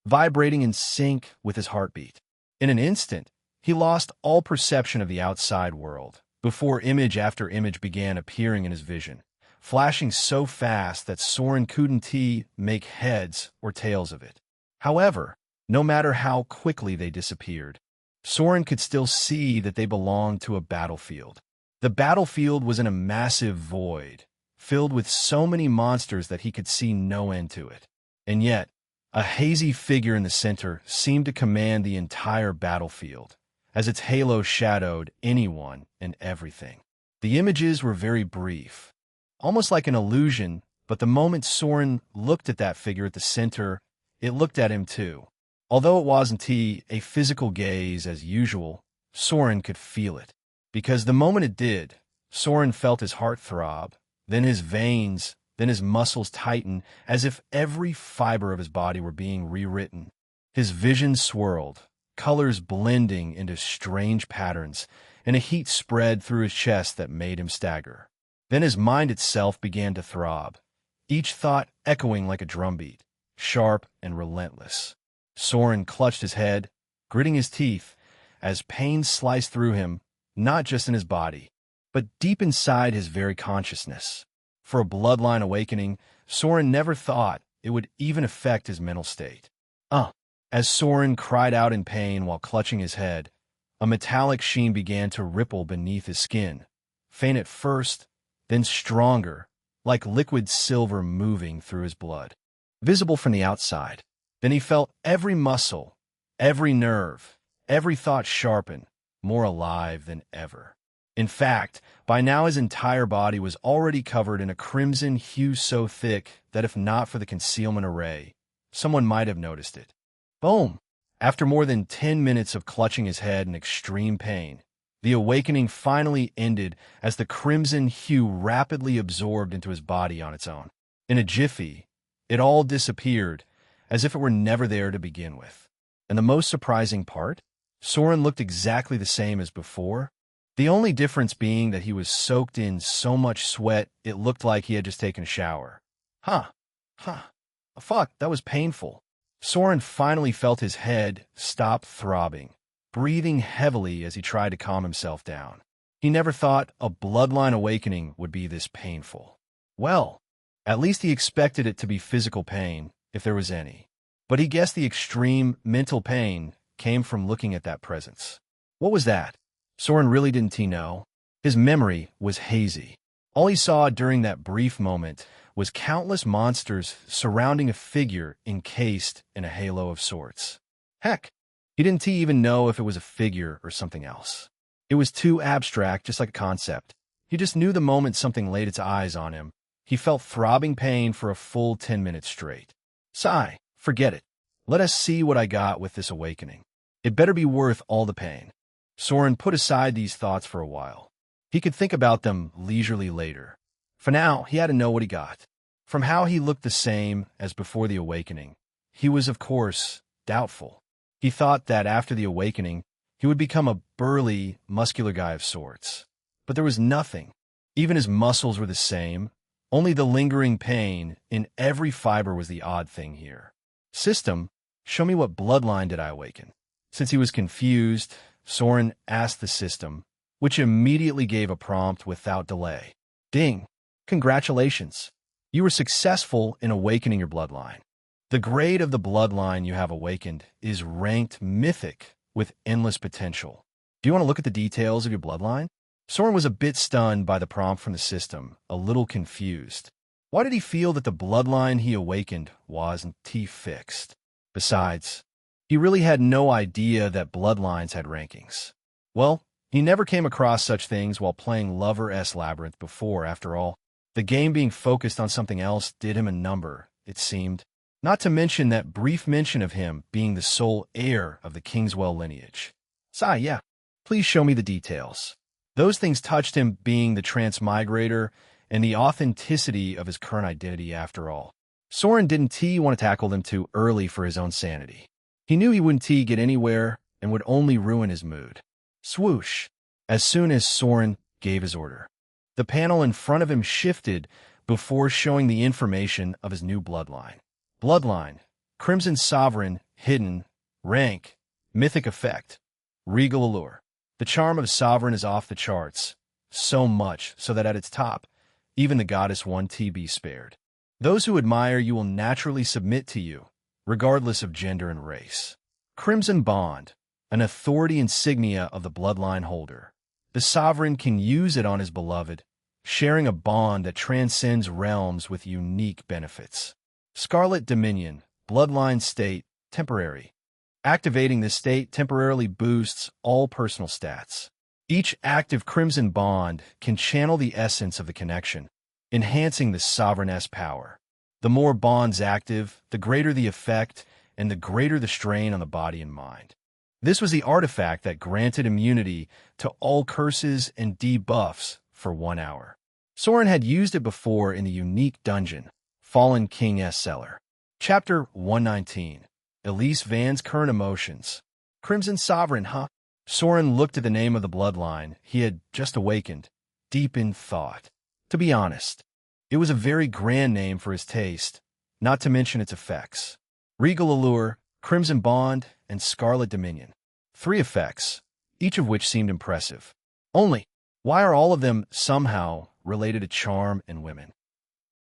vibrating in sync with his heartbeat. In an instant, he lost all perception of the outside world, before image after image began appearing in his vision, flashing so fast that Soren couldn't make heads or tails of it. However, no matter how quickly they disappeared, Soren could still see that they belonged to a battlefield. The battlefield was in a massive void, filled with so many monsters that he could see no end to it. And yet, a hazy figure in the center seemed to command the entire battlefield, as its halo shadowed anyone and everything. The images were very brief, almost like an illusion, but the moment Soren looked at that figure at the center, it looked at him too. Although it wasn't a physical gaze as usual, Soren could feel it. Because the moment it did, Soren felt his heart throb, then his veins, then his muscles tighten, as if every fiber of his body were being rewritten. His vision swirled, colors blending into strange patterns, and a heat spread through his chest that made him stagger. Then his mind itself began to throb, each thought echoing like a drumbeat, sharp and relentless. Soren clutched his head, gritting his teeth, as pain sliced through him, not just in his body, but deep inside his very consciousness. For a bloodline awakening, Soren never thought it would even affect his mental state. As Soren cried out in pain while clutching his head, a metallic sheen began to ripple beneath his skin, faint at first, then stronger, like liquid silver moving through his blood. Visible from the outside, then he felt every muscle, every nerve, every thought sharpen, more alive than ever. In fact, by now his entire body was already covered in a crimson hue so thick that if not for the concealment array, someone might have noticed it. Boom! After more than 10 minutes of clutching his head in extreme pain, the awakening finally ended as the crimson hue rapidly absorbed into his body on its own. In a jiffy, it all disappeared, as if it were never there to begin with. And the most surprising part? Soren looked exactly the same as before, the only difference being that he was soaked in so much sweat it looked like he had just taken a shower. Fuck, that was painful. Soren finally felt his head stop throbbing, breathing heavily as he tried to calm himself down. He never thought a bloodline awakening would be this painful. Well, at least he expected it to be physical pain, if there was any. But he guessed the extreme mental pain came from looking at that presence. What was that? Soren really didn't know. His memory was hazy. All he saw during that brief moment was countless monsters surrounding a figure encased in a halo of sorts. Heck, he didn't even know if it was a figure or something else. It was too abstract, just like a concept. He just knew the moment something laid its eyes on him, he felt throbbing pain for a full 10 minutes straight. Sigh, forget it. Let us see what I got with this awakening. It better be worth all the pain. Soren put aside these thoughts for a while. He could think about them leisurely later. For now, he had to know what he got. From how he looked the same as before the awakening, he was, of course, doubtful. He thought that after the awakening, he would become a burly, muscular guy of sorts. But there was nothing. Even his muscles were the same. Only the lingering pain in every fiber was the odd thing here. System, show me what bloodline did I awaken? Since he was confused, Soren asked the system, which immediately gave a prompt without delay. Ding! Congratulations! You were successful in awakening your bloodline. The grade of the bloodline you have awakened is ranked mythic with endless potential. Do you want to look at the details of your bloodline? Soren was a bit stunned by the prompt from the system, a little confused. Why did he feel that the bloodline he awakened wasn't fixed? Besides, he really had no idea that bloodlines had rankings. Well, he never came across such things while playing Labyrinth before, after all. The game being focused on something else did him a number, it seemed. Not to mention that brief mention of him being the sole heir of the Kingswell lineage. Sigh, yeah. Please show me the details. Those things touched him being the transmigrator and the authenticity of his current identity after all. Soren didn't want to tackle them too early for his own sanity. He knew he wouldn't get anywhere and would only ruin his mood. Swoosh! As soon as Soren gave his order, the panel in front of him shifted before showing the information of his new bloodline. Bloodline, Crimson Sovereign, hidden, rank, mythic effect, regal allure. The charm of Sovereign is off the charts, so much so that at its top, even the goddess won't be spared. Those who admire you will naturally submit to you, regardless of gender and race. Crimson Bond, an authority insignia of the bloodline holder. The Sovereign can use it on his beloved, sharing a bond that transcends realms with unique benefits. Scarlet Dominion, bloodline state, temporary. Activating this state temporarily boosts all personal stats. Each active Crimson Bond can channel the essence of the connection, enhancing the Sovereign's power. The more bonds active, the greater the effect, and the greater the strain on the body and mind. This was the artifact that granted immunity to all curses and debuffs for 1 hour. Soren had used it before in the unique dungeon, Fallen King's Cellar. Chapter 119. Elise Van's current emotions. Crimson Sovereign, huh? Soren looked at the name of the bloodline he had just awakened, deep in thought. To be honest, it was a very grand name for his taste, not to mention its effects. Regal Allure, Crimson Bond, and Scarlet Dominion. 3 effects, each of which seemed impressive. Only, why are all of them somehow related to charm and women?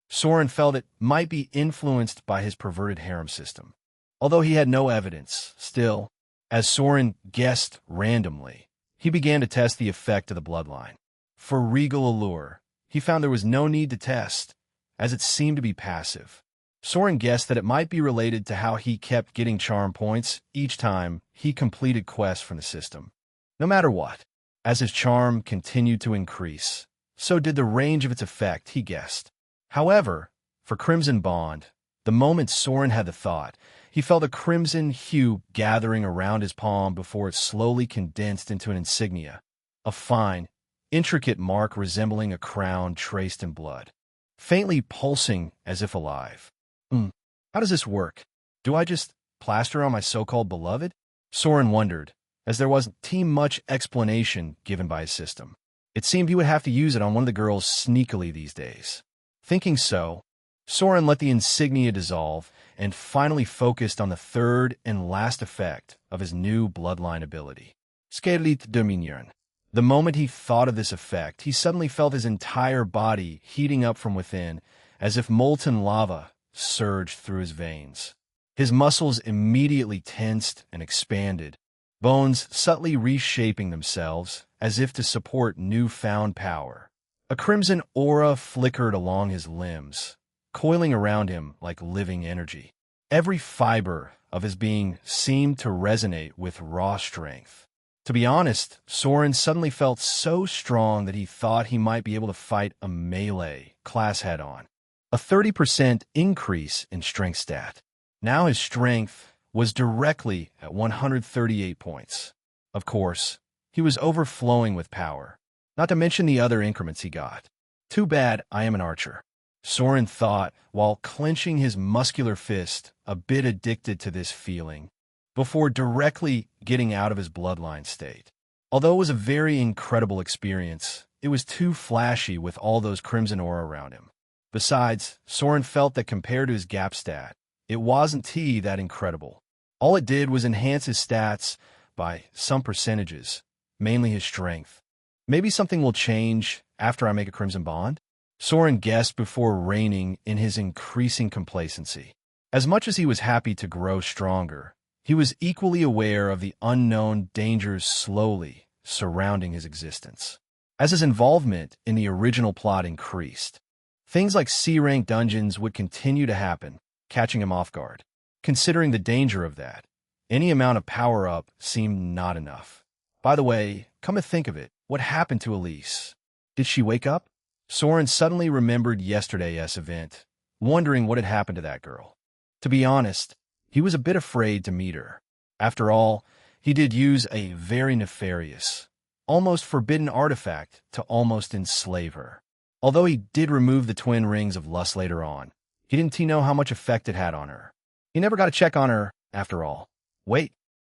Soren felt it might be influenced by his perverted harem system. Although he had no evidence, still, as Soren guessed randomly, he began to test the effect of the bloodline. For Regal Allure, he found there was no need to test, as it seemed to be passive. Soren guessed that it might be related to how he kept getting charm points each time he completed quests from the system. no matter what. As his charm continued to increase, so did the range of its effect, he guessed. However, for Crimson Bond, the moment Soren had the thought, he felt a crimson hue gathering around his palm before it slowly condensed into an insignia, a fine, intricate mark resembling a crown traced in blood, faintly pulsing as if alive. How does this work? Do I just plaster on my so-called beloved? Soren wondered, as there wasn't much explanation given by his system. It seemed he would have to use it on one of the girls sneakily these days. Thinking so, Soren let the insignia dissolve and finally focused on the third and last effect of his new bloodline ability, Skelit Dominion. The moment he thought of this effect, he suddenly felt his entire body heating up from within, as if molten lava surged through his veins. His muscles immediately tensed and expanded, bones subtly reshaping themselves as if to support newfound power. A crimson aura flickered along his limbs, coiling around him like living energy. Every fiber of his being seemed to resonate with raw strength. To be honest, Soren suddenly felt so strong that he thought he might be able to fight a melee class head-on. A 30% increase in strength stat. Now his strength was directly at 138 points. Of course, he was overflowing with power, not to mention the other increments he got. Too bad I am an archer, Soren thought while clenching his muscular fist, a bit addicted to this feeling, before directly getting out of his bloodline state. Although it was a very incredible experience, it was too flashy with all those crimson aura around him. Besides, Soren felt that compared to his gap stat, it wasn't that incredible. All it did was enhance his stats by some percentages, mainly his strength. Maybe something will change after I make a Crimson Bond? Soren guessed before reining in his increasing complacency. As much as he was happy to grow stronger, he was equally aware of the unknown dangers slowly surrounding his existence. As his involvement in the original plot increased, things like C-rank dungeons would continue to happen, catching him off guard. Considering the danger of that, any amount of power-up seemed not enough. By the way, come to think of it, what happened to Elise? Did she wake up? Soren suddenly remembered yesterday's event, wondering what had happened to that girl. To be honest, he was a bit afraid to meet her. After all, he did use a very nefarious, almost forbidden artifact to almost enslave her. Although he did remove the twin rings of lust later on, he didn't know how much effect it had on her. He never got a check on her, after all. Wait,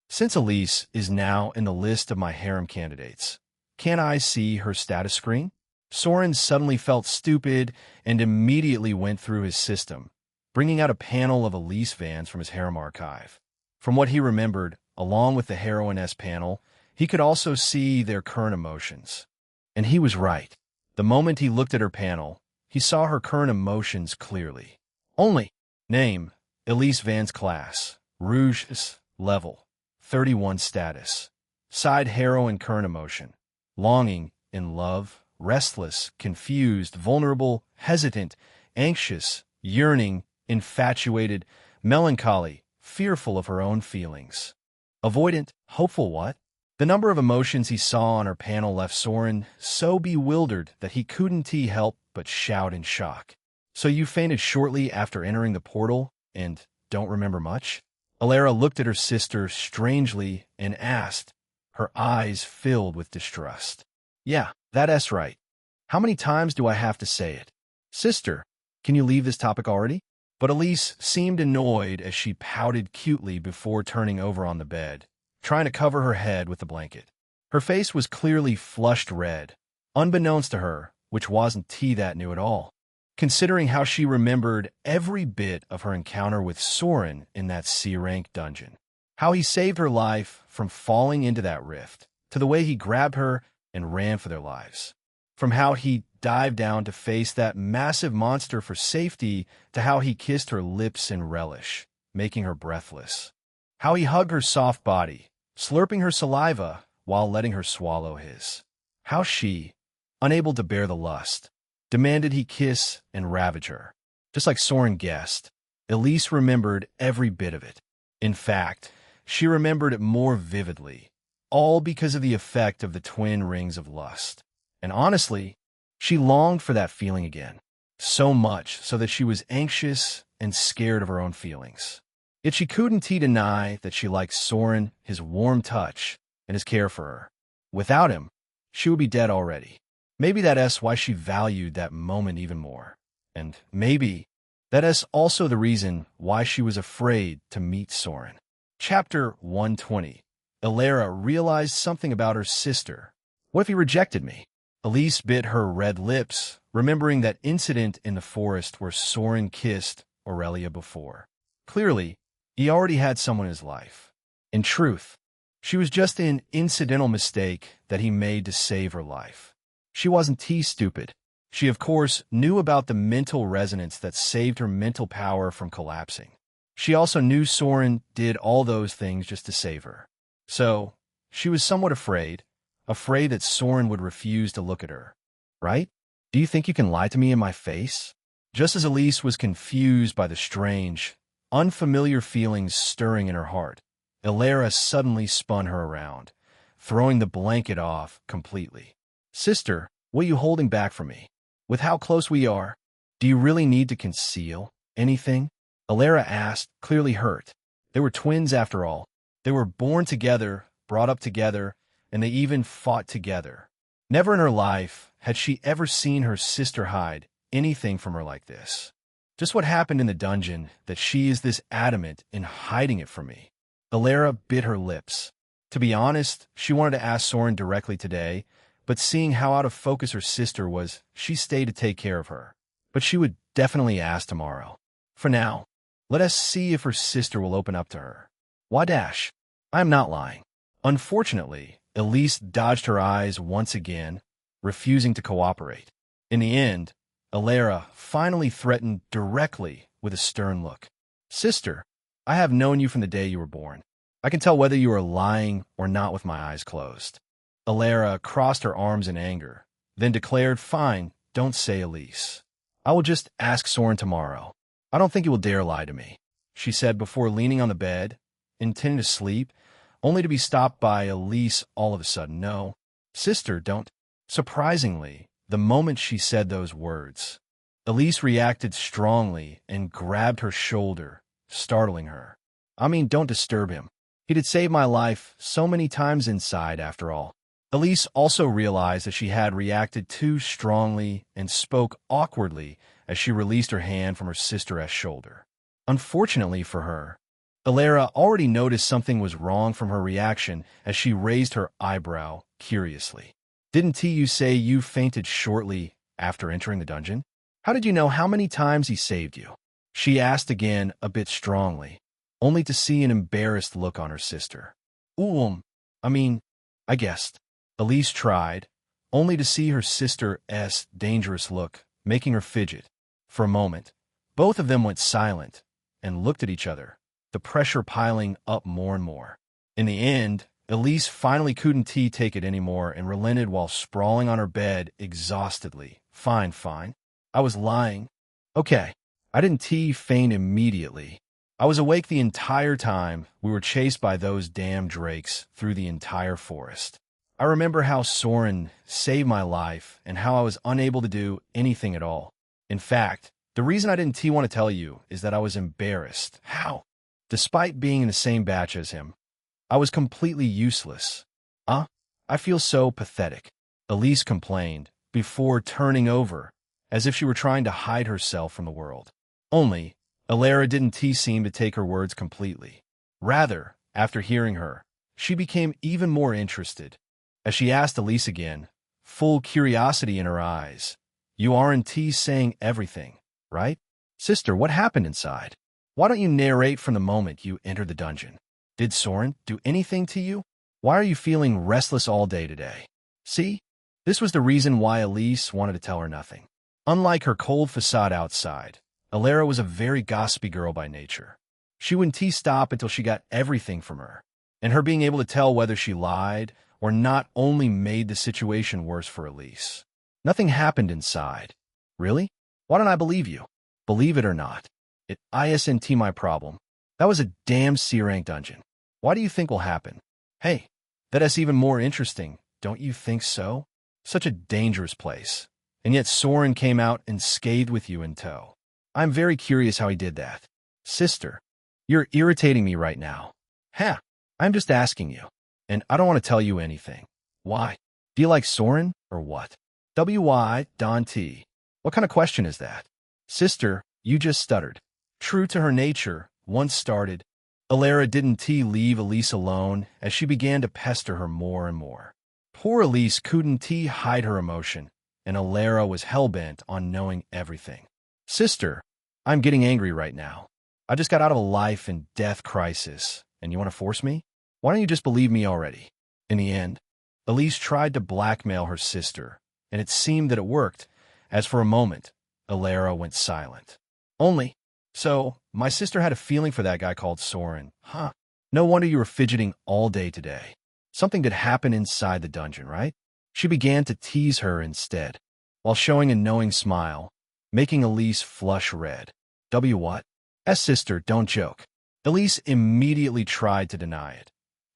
since Elise is now in the list of my harem candidates, can I see her status screen? Soren suddenly felt stupid and immediately went through his system, bringing out a panel of Elise Vans from his harem archive. From what he remembered, along with the heroiness panel, he could also see their current emotions. And he was right. The moment he looked at her panel, he saw her current emotions clearly. Only name, Elise Van's class, Rouge's level, 31 status. Side heroine current emotion, longing, in love, restless, confused, vulnerable, hesitant, anxious, yearning, infatuated, melancholy, fearful of her own feelings. Avoidant, hopeful what? The number of emotions he saw on her panel left Soren so bewildered that he couldn't help but shout in shock. So you fainted shortly after entering the portal and don't remember much? Alara looked at her sister strangely and asked, her eyes filled with distrust. Yeah, that's right. How many times do I have to say it? Sister, can you leave this topic already? But Elise seemed annoyed as she pouted cutely before turning over on the bed, trying to cover her head with the blanket. Her face was clearly flushed red, unbeknownst to her, which wasn't that new at all, considering how she remembered every bit of her encounter with Soren in that C-rank dungeon. How he saved her life from falling into that rift, to the way he grabbed her and ran for their lives. From how he dived down to face that massive monster for safety, to how he kissed her lips in relish, making her breathless. How he hugged her soft body, slurping her saliva while letting her swallow his. How she, unable to bear the lust, demanded he kiss and ravage her. Just like Soren guessed, Elise remembered every bit of it. In fact, she remembered it more vividly, all because of the effect of the twin rings of lust. And honestly, she longed for that feeling again, so much so that she was anxious and scared of her own feelings. Yet she couldn't deny that she liked Soren, his warm touch, and his care for her. Without him, she would be dead already. Maybe that's why she valued that moment even more. And maybe that is also the reason why she was afraid to meet Soren. Chapter 120. Elara realized something about her sister. What if he rejected me? Elise bit her red lips, remembering that incident in the forest where Soren kissed Aurelia before. Clearly, he already had someone in his life. In truth, she was just an incidental mistake that he made to save her life. She wasn't stupid. She, of course, knew about the mental resonance that saved her mental power from collapsing. She also knew Soren did all those things just to save her. So, she was somewhat afraid that Soren would refuse to look at her. Right? Do you think you can lie to me in my face? Just as Elise was confused by the strange, unfamiliar feelings stirring in her heart, Elara suddenly spun her around, throwing the blanket off completely. Sister, what are you holding back from me? With how close we are, do you really need to conceal anything? Elara asked, clearly hurt. They were twins after all. They were born together, brought up together, and they even fought together. Never in her life had she ever seen her sister hide anything from her like this. Just what happened in the dungeon that she is this adamant in hiding it from me? Elara bit her lips. To be honest, she wanted to ask Soren directly today, but seeing how out of focus her sister was, she stayed to take care of her. But she would definitely ask tomorrow. For now, let us see if her sister will open up to her. Why dash? I am not lying. Unfortunately, Elise dodged her eyes once again, refusing to cooperate. In the end, Elara finally threatened directly with a stern look. Sister, I have known you from the day you were born. I can tell whether you are lying or not with my eyes closed. Elara crossed her arms in anger, then declared, fine, don't say Elise. I will just ask Soren tomorrow. I don't think he will dare lie to me, she said before leaning on the bed, intending to sleep, only to be stopped by Elise all of a sudden. No, sister, don't. Surprisingly, the moment she said those words, Elise reacted strongly and grabbed her shoulder, startling her. I mean, don't disturb him. He did save my life so many times inside, after all. Elise also realized that she had reacted too strongly and spoke awkwardly as she released her hand from her sister's shoulder. Unfortunately for her, Elara already noticed something was wrong from her reaction as she raised her eyebrow curiously. Didn't you say you fainted shortly after entering the dungeon? How did you know how many times he saved you? She asked again a bit strongly, only to see an embarrassed look on her sister. I guessed. Elise tried, only to see her sister's dangerous look, making her fidget. For a moment, both of them went silent and looked at each other, the pressure piling up more and more. In the end, Elise finally couldn't take it anymore and relented while sprawling on her bed exhaustedly. Fine. I was lying. Okay, I didn't faint immediately. I was awake the entire time we were chased by those damn drakes through the entire forest. I remember how Soren saved my life and how I was unable to do anything at all. In fact, the reason I didn't want to tell you is that I was embarrassed. How? Despite being in the same batch as him, I was completely useless. I feel so pathetic, Elise complained, before turning over, as if she were trying to hide herself from the world. Only, Elara didn't seem to take her words completely. Rather, after hearing her, she became even more interested. As she asked Elise again, full curiosity in her eyes, you aren't saying everything, right? Sister, what happened inside? Why don't you narrate from the moment you entered the dungeon? Did Soren do anything to you? Why are you feeling restless all day today? See? This was the reason why Elise wanted to tell her nothing. Unlike her cold facade outside, Elara was a very gossipy girl by nature. She wouldn't stop until she got everything from her, and her being able to tell whether she lied or not only made the situation worse for Elise. Nothing happened inside. Really? Why don't I believe you? Believe it or not, it isn't my problem. That was a damn C-rank dungeon. Why do you think will happen? Hey, That's even more interesting, don't you think so? Such a dangerous place. And yet Soren came out unscathed with you in tow. I'm very curious how he did that. Sister, you're irritating me right now. Ha! I'm just asking you. And I don't want to tell you anything. Why? Do you like Soren, or what? W.Y. Don T. What kind of question is that? Sister, you just stuttered. True to her nature, once started, Alara didn't leave Elise alone as she began to pester her more and more. Poor Elise couldn't hide her emotion, and Alara was hell-bent on knowing everything. Sister, I'm getting angry right now. I just got out of a life and death crisis, and you want to force me? Why don't you just believe me already? In the end, Elise tried to blackmail her sister, and it seemed that it worked, as for a moment, Alara went silent. So, my sister had a feeling for that guy called Soren. Huh. No wonder you were fidgeting all day today. Something did happen inside the dungeon, right? She began to tease her instead, while showing a knowing smile, making Elise flush red. What? Sister, don't joke. Elise immediately tried to deny it,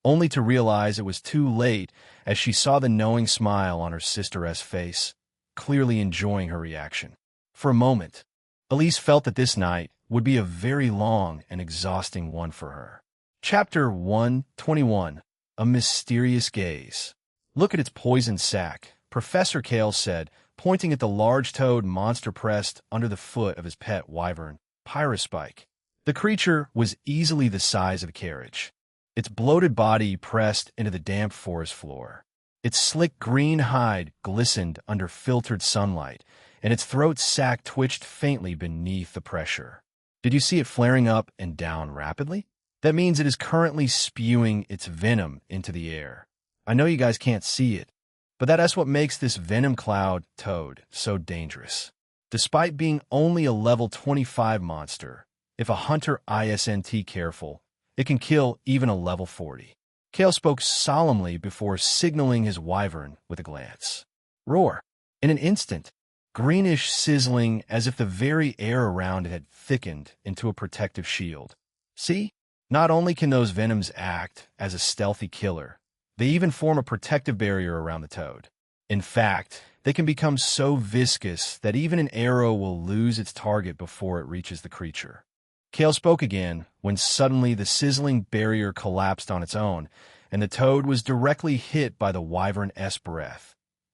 only to realize it was too late as she saw the knowing smile on her sister's face, clearly enjoying her reaction. For a moment, Elise felt that this night would be a very long and exhausting one for her. Chapter 121. A Mysterious Gaze. Look at its poison sac, Professor Kale said, pointing at the large-toed monster pressed under the foot of his pet wyvern, Pyrospike. The creature was easily the size of a carriage, its bloated body pressed into the damp forest floor. Its slick green hide glistened under filtered sunlight, and its throat sac twitched faintly beneath the pressure. Did you see it flaring up and down rapidly? That means it is currently spewing its venom into the air. I know you guys can't see it, but that's what makes this venom cloud toad so dangerous. Despite being only a level 25 monster, if a hunter isn't careful, it can kill even a level 40. Kale spoke solemnly before signaling his wyvern with a glance. Roar! In an instant, greenish sizzling as if the very air around it had thickened into a protective shield. See? Not only can those venoms act as a stealthy killer, they even form a protective barrier around the toad. In fact, they can become so viscous that even an arrow will lose its target before it reaches the creature. Kale spoke again when suddenly the sizzling barrier collapsed on its own, and the toad was directly hit by the wyvern's breath,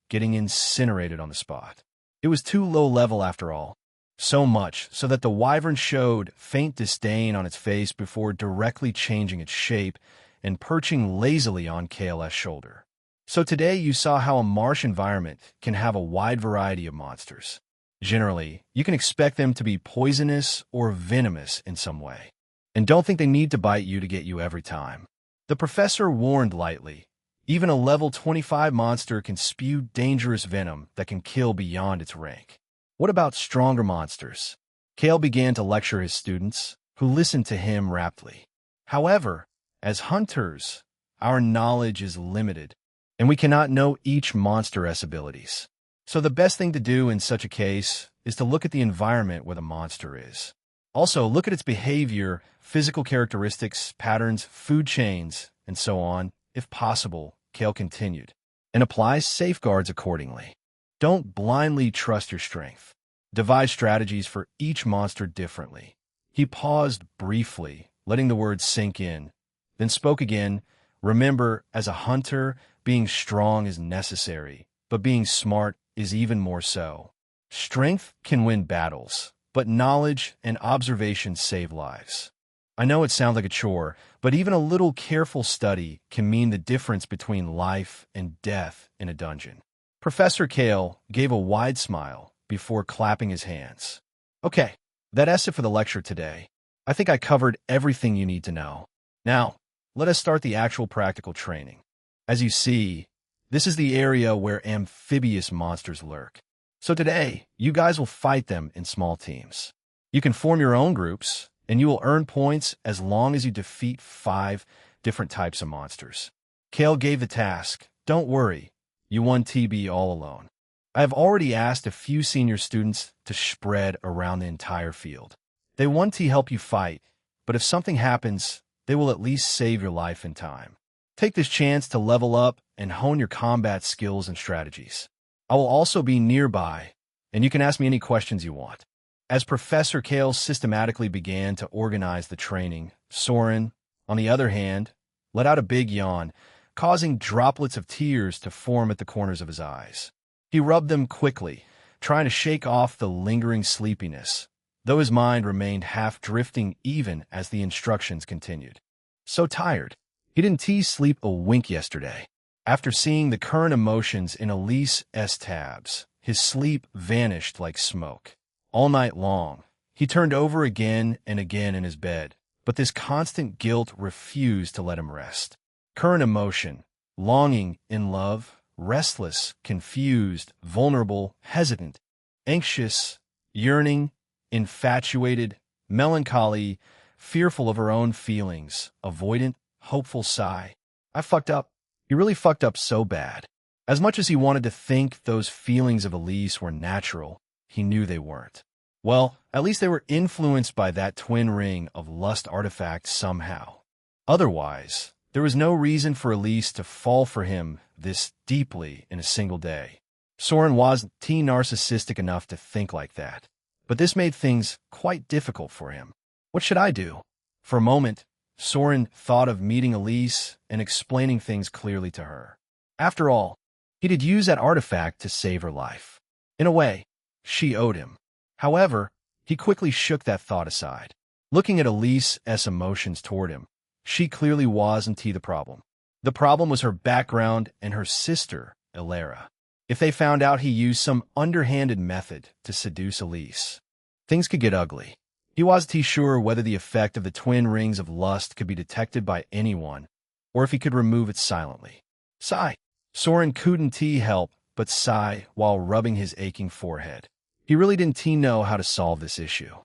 getting incinerated on the spot. It was too low level after all, so much so that the wyvern showed faint disdain on its face before directly changing its shape and perching lazily on Kale's shoulder. So today you saw how a marsh environment can have a wide variety of monsters. Generally, you can expect them to be poisonous or venomous in some way. And don't think they need to bite you to get you every time. The professor warned lightly. Even a level 25 monster can spew dangerous venom that can kill beyond its rank. What about stronger monsters? Kale began to lecture his students, who listened to him raptly. However, as hunters, our knowledge is limited, and we cannot know each monster's abilities. So the best thing to do in such a case is to look at the environment where the monster is. Also, look at its behavior, physical characteristics, patterns, food chains, and so on, if possible, Kale continued, and apply safeguards accordingly. Don't blindly trust your strength. Devise strategies for each monster differently. He paused briefly, letting the words sink in, then spoke again. Remember, as a hunter, being strong is necessary, but being smart is even more so. Strength can win battles, but knowledge and observation save lives. I know it sounds like a chore, but even a little careful study can mean the difference between life and death in a dungeon. Professor Kale gave a wide smile before clapping his hands. Okay, that's it for the lecture today. I think I covered everything you need to know. Now, let us start the actual practical training. As you see, this is the area where amphibious monsters lurk. So today, you guys will fight them in small teams. You can form your own groups, and you will earn points as long as you defeat 5 different types of monsters. Kale gave the task. Don't worry, you won TB all alone. I have already asked a few senior students to spread around the entire field. They want to help you fight, but if something happens, they will at least save your life in time. Take this chance to level up and hone your combat skills and strategies. I will also be nearby, and you can ask me any questions you want. As Professor Kale systematically began to organize the training, Soren, on the other hand, let out a big yawn, causing droplets of tears to form at the corners of his eyes. He rubbed them quickly, trying to shake off the lingering sleepiness, though his mind remained half-drifting even as the instructions continued. So tired. He didn't sleep a wink yesterday. After seeing the current emotions in Elise's tabs, his sleep vanished like smoke. All night long, he turned over again and again in his bed, but this constant guilt refused to let him rest. Current emotion, longing in love, restless, confused, vulnerable, hesitant, anxious, yearning, infatuated, melancholy, fearful of her own feelings, avoidant, hopeful sigh. I fucked up. He really fucked up so bad. As much as he wanted to think those feelings of Elise were natural, he knew they weren't. Well, at least they were influenced by that twin ring of lust artifact somehow. Otherwise, there was no reason for Elise to fall for him this deeply in a single day. Soren wasn't narcissistic enough to think like that, but this made things quite difficult for him. What should I do? For a moment, Soren thought of meeting Elise and explaining things clearly to her. After all, he did use that artifact to save her life. In a way, she owed him. However, he quickly shook that thought aside. Looking at Elise's emotions toward him, she clearly wasn't the problem. The problem was her background and her sister, Elara. If they found out he used some underhanded method to seduce Elise, things could get ugly. He wasn't sure whether the effect of the twin rings of lust could be detected by anyone, or if he could remove it silently. Sigh. Soren couldn't help but sigh while rubbing his aching forehead. He really didn't know how to solve this issue.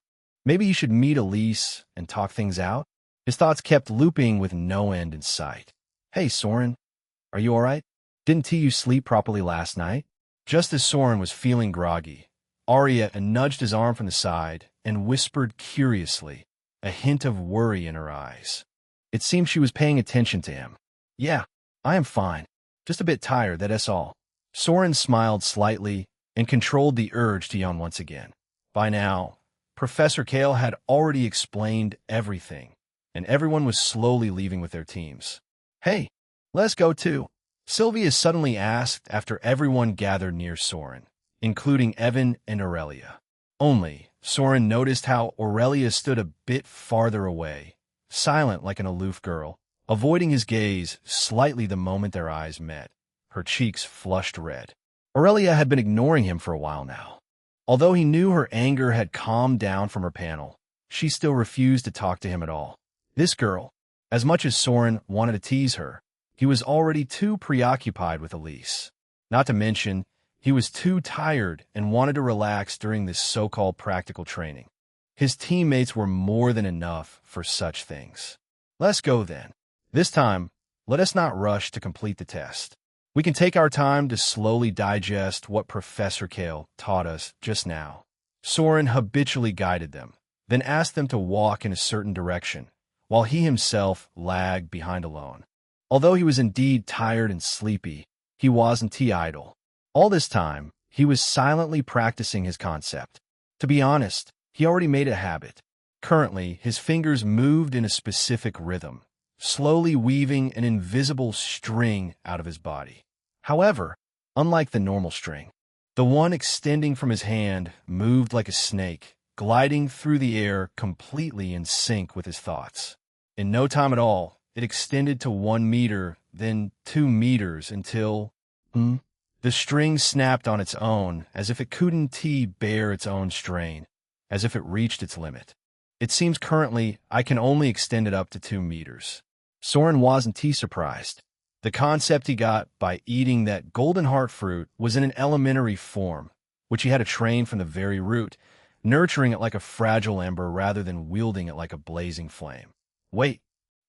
Maybe he should meet Elise and talk things out? His thoughts kept looping with no end in sight. Hey, Soren, are you all right? Didn't you sleep properly last night? Just as Soren was feeling groggy, Arya nudged his arm from the side and whispered curiously, a hint of worry in her eyes. It seemed she was paying attention to him. Yeah, I am fine. Just a bit tired, that's all. Soren smiled slightly and controlled the urge to yawn once again. By now, Professor Kale had already explained everything, and everyone was slowly leaving with their teams. Hey, let's go too, Sylvia suddenly asked after everyone gathered near Soren, including Evan and Aurelia. Only, Soren noticed how Aurelia stood a bit farther away, silent like an aloof girl, avoiding his gaze slightly the moment their eyes met, her cheeks flushed red. Aurelia had been ignoring him for a while now. Although he knew her anger had calmed down from her panel, she still refused to talk to him at all. This girl, as much as Soren wanted to tease her, he was already too preoccupied with Elise. Not to mention, he was too tired and wanted to relax during this so-called practical training. His teammates were more than enough for such things. Let's go then. This time, let us not rush to complete the test. We can take our time to slowly digest what Professor Kale taught us just now. Soren habitually guided them, then asked them to walk in a certain direction, while he himself lagged behind alone. Although he was indeed tired and sleepy, he wasn't idle. All this time, he was silently practicing his concept. To be honest, he already made it a habit. Currently, his fingers moved in a specific rhythm, slowly weaving an invisible string out of his body. However, unlike the normal string, the one extending from his hand moved like a snake, gliding through the air completely in sync with his thoughts. In no time at all, it extended to 1 meter, then 2 meters until... The string snapped on its own, as if it couldn't bear its own strain, as if it reached its limit. It seems currently I can only extend it up to 2 meters. Soren wasn't surprised. The concept he got by eating that golden heart fruit was in an elementary form, which he had to train from the very root, nurturing it like a fragile ember rather than wielding it like a blazing flame. Wait,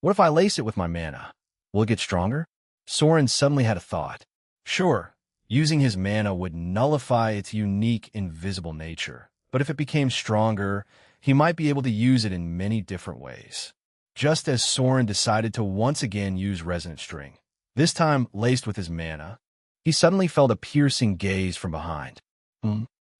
what if I lace it with my mana? Will it get stronger? Soren suddenly had a thought. Sure, using his mana would nullify its unique invisible nature, but if it became stronger, he might be able to use it in many different ways. just as Soren decided to once again use resonant string, this time laced with his mana. He suddenly felt a piercing gaze from behind.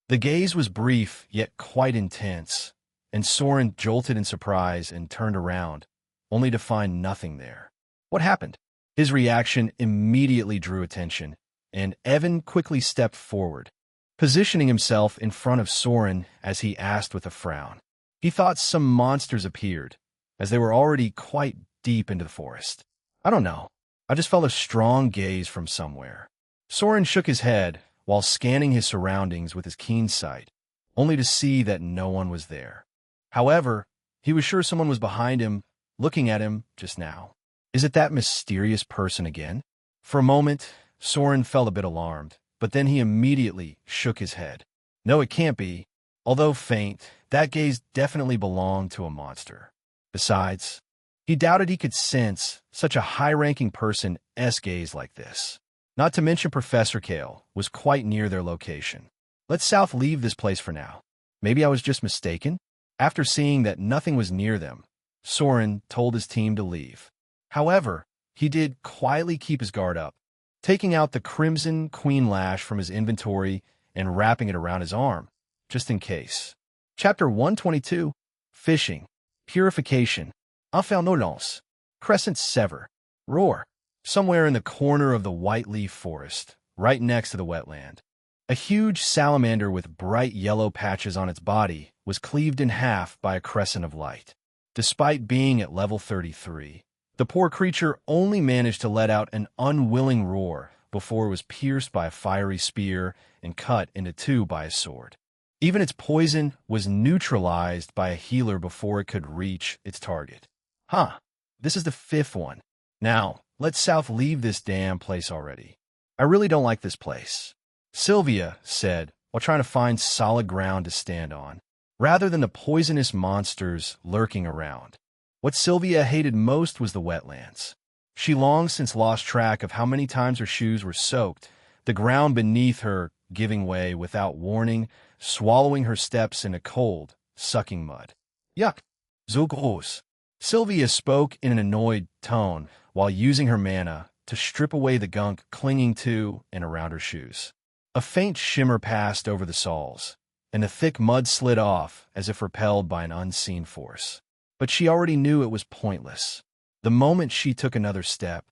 The gaze was brief, yet quite intense, and Soren jolted in surprise and turned around, only to find nothing there. What happened? His reaction immediately drew attention, and Evan quickly stepped forward, positioning himself in front of Soren as he asked with a frown. He thought some monsters appeared, as they were already quite deep into the forest. I don't know. I just felt a strong gaze from somewhere. Soren shook his head while scanning his surroundings with his keen sight, only to see that no one was there. However, he was sure someone was behind him, looking at him just now. Is it that mysterious person again? For a moment, Soren felt a bit alarmed, but then he immediately shook his head. No, it can't be. Although faint, that gaze definitely belonged to a monster. Besides, he doubted he could sense such a high-ranking person's gaze like this. Not to mention Professor Kale was quite near their location. Let South leave this place for now. Maybe I was just mistaken? After seeing that nothing was near them, Soren told his team to leave. However, he did quietly keep his guard up, taking out the Crimson Queen Lash from his inventory and wrapping it around his arm, just in case. Chapter 122, Fishing, Purification, Infernolence, Crescent Sever, Roar. Somewhere in the corner of the white leaf forest, right next to the wetland, a huge salamander with bright yellow patches on its body was cleaved in half by a crescent of light. Despite being at level 33, the poor creature only managed to let out an unwilling roar before it was pierced by a fiery spear and cut into two by a sword. Even its poison was neutralized by a healer before it could reach its target. This is the fifth one. Now, let South leave this damn place already. I really don't like this place, Sylvia said while trying to find solid ground to stand on, rather than the poisonous monsters lurking around. What Sylvia hated most was the wetlands. She long since lost track of how many times her shoes were soaked, the ground beneath her giving way without warning, swallowing her steps in a cold, sucking mud. Yuck! So gross. Sylvia spoke in an annoyed tone while using her mana to strip away the gunk clinging to and around her shoes. A faint shimmer passed over the soles, and the thick mud slid off as if repelled by an unseen force. But she already knew it was pointless. The moment she took another step,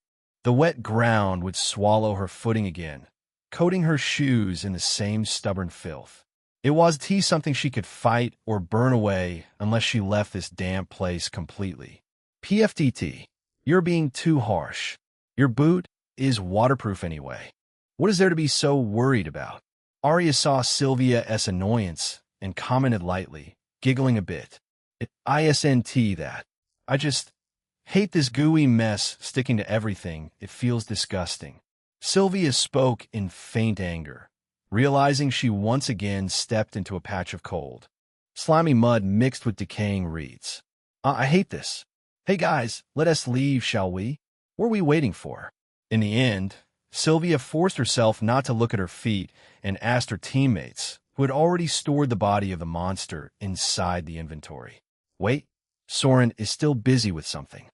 the wet ground would swallow her footing again, coating her shoes in the same stubborn filth. It wasn't something she could fight or burn away unless she left this damp place completely. PFTT. You're being too harsh. Your boot is waterproof anyway. What is there to be so worried about? Arya saw Sylvia's annoyance and commented lightly, giggling a bit. ISNT that. I just hate this gooey mess sticking to everything. It feels disgusting. Sylvia spoke in faint anger, realizing she once again stepped into a patch of cold. Slimy mud mixed with decaying reeds. I hate this. Hey guys, let us leave, shall we? What are we waiting for? In the end, Sylvia forced herself not to look at her feet and asked her teammates, who had already stored the body of the monster inside the inventory. Wait, Soren is still busy with something.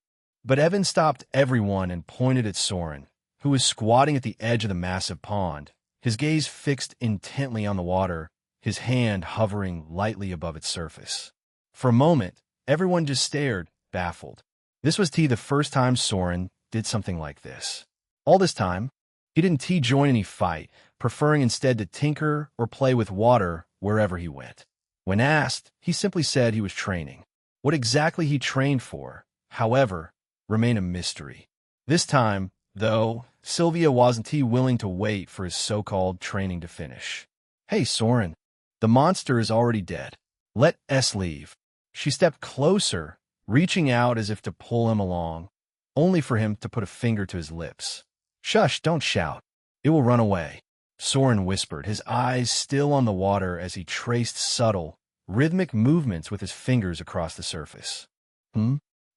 But Evan stopped everyone and pointed at Soren, who was squatting at the edge of the massive pond, his gaze fixed intently on the water, his hand hovering lightly above its surface. For a moment, everyone just stared, baffled. This was the first time Soren did something like this. All this time, he didn't join any fight, preferring instead to tinker or play with water wherever he went. When asked, he simply said he was training. What exactly he trained for, however, remained a mystery. This time, though, Sylvia wasn't willing to wait for his so-called training to finish. Hey, Soren, the monster is already dead. Let us leave. She stepped closer, reaching out as if to pull him along, only for him to put a finger to his lips. Shush, don't shout. It will run away, Soren whispered, his eyes still on the water as he traced subtle, rhythmic movements with his fingers across the surface.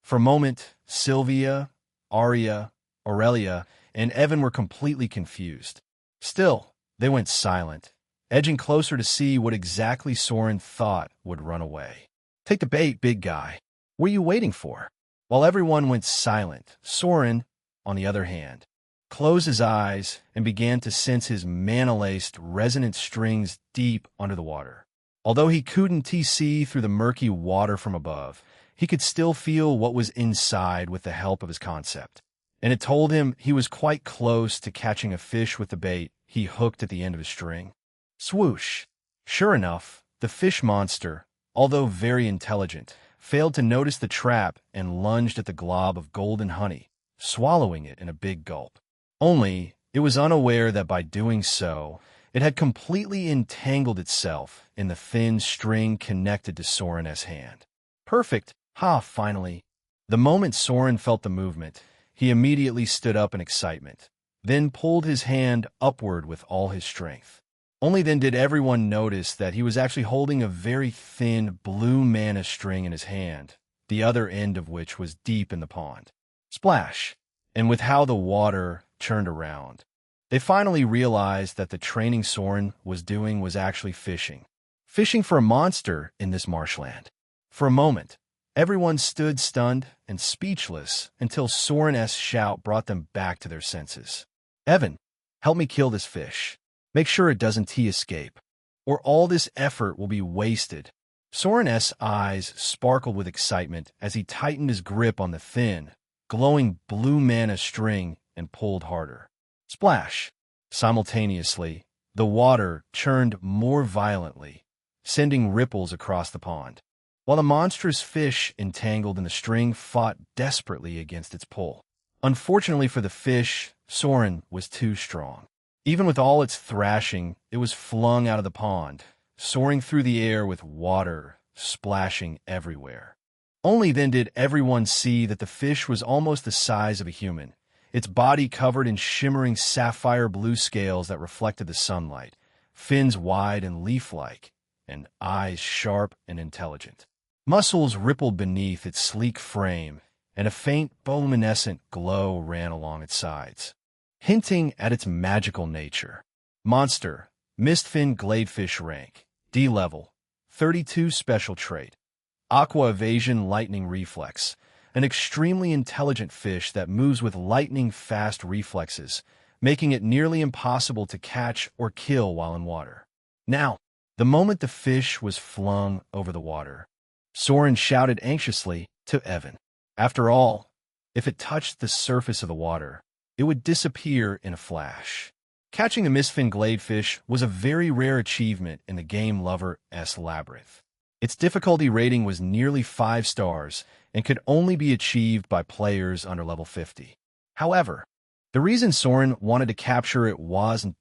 For a moment, Sylvia, Arya, Aurelia, and Evan were completely confused. Still, they went silent, edging closer to see what exactly Soren thought would run away. Take the bait, big guy. What are you waiting for? While everyone went silent, Soren, on the other hand, closed his eyes and began to sense his mana-laced resonant strings deep under the water. Although he couldn't see through the murky water from above, he could still feel what was inside with the help of his concept. And it told him he was quite close to catching a fish with the bait he hooked at the end of his string. Swoosh! Sure enough, the fish monster, although very intelligent, failed to notice the trap and lunged at the glob of golden honey, swallowing it in a big gulp. Only, it was unaware that by doing so, it had completely entangled itself in the thin string connected to Soren's hand. Perfect! Ha, finally! The moment Soren felt the movement, he immediately stood up in excitement, then pulled his hand upward with all his strength. Only then did everyone notice that he was actually holding a very thin blue mana string in his hand, the other end of which was deep in the pond. Splash! And with how the water turned around, they finally realized that the training Soren was doing was actually fishing. Fishing for a monster in this marshland. For a moment, everyone stood stunned and speechless until Soren's shout brought them back to their senses. Evan, help me kill this fish. Make sure it doesn't escape, or all this effort will be wasted. Soren's eyes sparkled with excitement as he tightened his grip on the thin, glowing blue mana string and pulled harder. Splash! Simultaneously, the water churned more violently, sending ripples across the pond, while the monstrous fish entangled in the string fought desperately against its pull. Unfortunately for the fish, Soren was too strong. Even with all its thrashing, it was flung out of the pond, soaring through the air with water splashing everywhere. Only then did everyone see that the fish was almost the size of a human, its body covered in shimmering sapphire blue scales that reflected the sunlight, fins wide and leaf-like, and eyes sharp and intelligent. Muscles rippled beneath its sleek frame, and a faint bioluminescent glow ran along its sides, hinting at its magical nature. Monster, Mistfin Gladefish rank, D level, 32 special trait, Aqua Evasion Lightning Reflex, an extremely intelligent fish that moves with lightning-fast reflexes, making it nearly impossible to catch or kill while in water. Now, the moment the fish was flung over the water, Soren shouted anxiously to Evan. After all, if it touched the surface of the water, it would disappear in a flash. Catching the Mistfin Gladefish was a very rare achievement in the game lover's Labyrinth. Its difficulty rating was nearly 5 stars and could only be achieved by players under level 50. However, the reason Soren wanted to capture it wasn't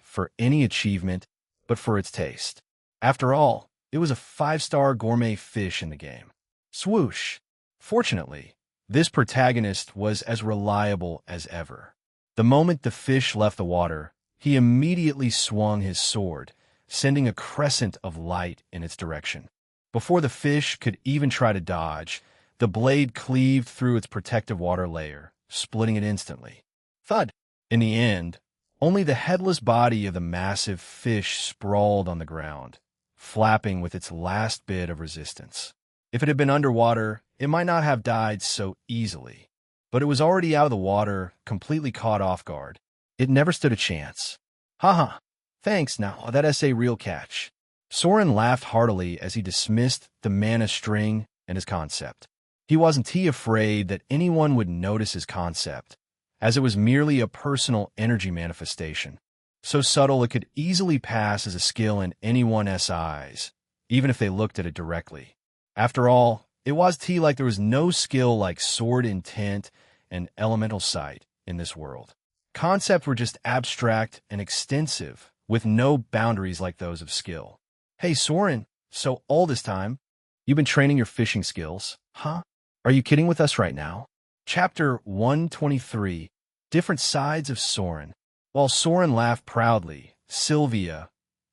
for any achievement, but for its taste. After all, it was a 5-star gourmet fish in the game. Swoosh! Fortunately, this protagonist was as reliable as ever. The moment the fish left the water, he immediately swung his sword, sending a crescent of light in its direction. Before the fish could even try to dodge, the blade cleaved through its protective water layer, splitting it instantly. Thud! In the end, only the headless body of the massive fish sprawled on the ground, flapping with its last bit of resistance. If it had been underwater, it might not have died so easily, but it was already out of the water, completely caught off guard. It never stood a chance. Haha, thanks now, that's a real catch. Soren laughed heartily as he dismissed the mana string and his concept. He wasn't afraid that anyone would notice his concept, as it was merely a personal energy manifestation, so subtle it could easily pass as a skill in anyone's eyes, even if they looked at it directly. After all, it was like there was no skill like sword intent and elemental sight in this world. Concepts were just abstract and extensive, with no boundaries like those of skill. Hey, Soren, so all this time, you've been training your fishing skills, huh? Are you kidding with us right now? Chapter 123, Different Sides of Soren. While Soren laughed proudly, Sylvia,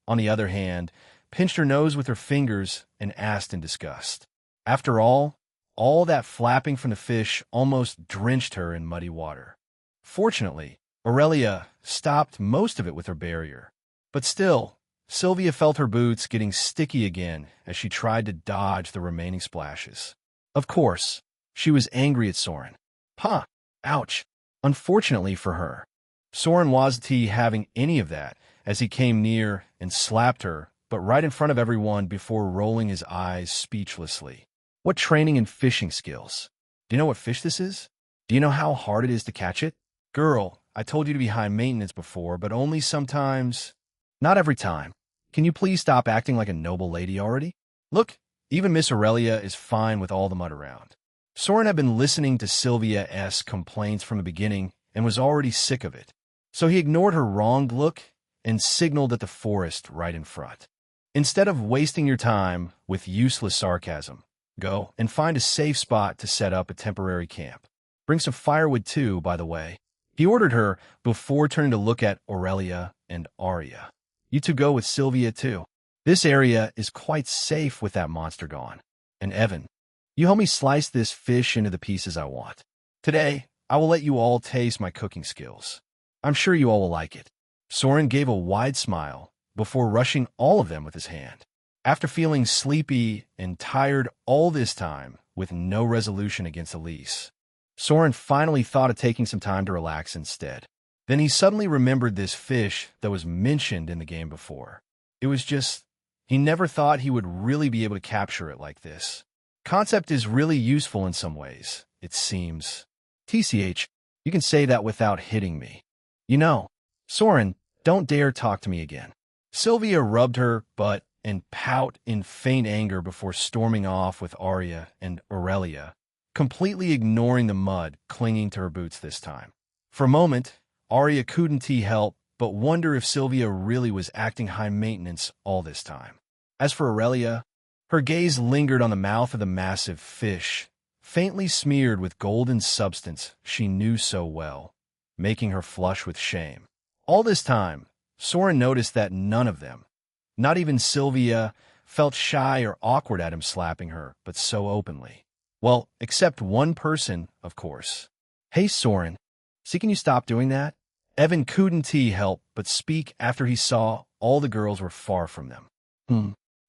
on the other hand, pinched her nose with her fingers and asked in disgust. After all that flapping from the fish almost drenched her in muddy water. Fortunately, Aurelia stopped most of it with her barrier. But still, Sylvia felt her boots getting sticky again as she tried to dodge the remaining splashes. Of course, She was angry at Soren. Huh, ouch. Unfortunately for her, Soren wasn't having any of that as he came near and slapped her, but right in front of everyone before rolling his eyes speechlessly. What training and fishing skills? Do you know what fish this is? Do you know how hard it is to catch it? Girl, I told you to be high maintenance before, but only sometimes. Not every time. Can you please stop acting like a noble lady already? Look, even Miss Aurelia is fine with all the mud around. Soren had been listening to Sylvia's complaints from the beginning and was already sick of it. So he ignored her wronged look and signaled at the forest right in front. Instead of wasting your time with useless sarcasm, go and find a safe spot to set up a temporary camp. Bring some firewood too, by the way. He ordered her before turning to look at Aurelia and Arya. You two go with Sylvia too. This area is quite safe with that monster gone. And Evan, you help me slice this fish into the pieces I want. Today, I will let you all taste my cooking skills. I'm sure you all will like it. Soren gave a wide smile before rushing all of them with his hand. After feeling sleepy and tired all this time with no resolution against Elise, Soren finally thought of taking some time to relax instead. Then he suddenly remembered this fish that was mentioned in the game before. It was just, he never thought he would really be able to capture it like this. Concept is really useful in some ways, it seems. TCH, you can say that without hitting me. You know, Soren, don't dare talk to me again. Sylvia rubbed her butt and pout in faint anger before storming off with Arya and Aurelia, completely ignoring the mud clinging to her boots this time. For a moment, Arya couldn't help but wonder if Sylvia really was acting high maintenance all this time. As for Aurelia, her gaze lingered on the mouth of the massive fish, faintly smeared with golden substance she knew so well, making her flush with shame. All this time, Soren noticed that none of them, not even Sylvia, felt shy or awkward at him slapping her, but so openly. Well, except one person, of course. Hey, Soren, see, can you stop doing that? Evan couldn't help but speak after he saw all the girls were far from them.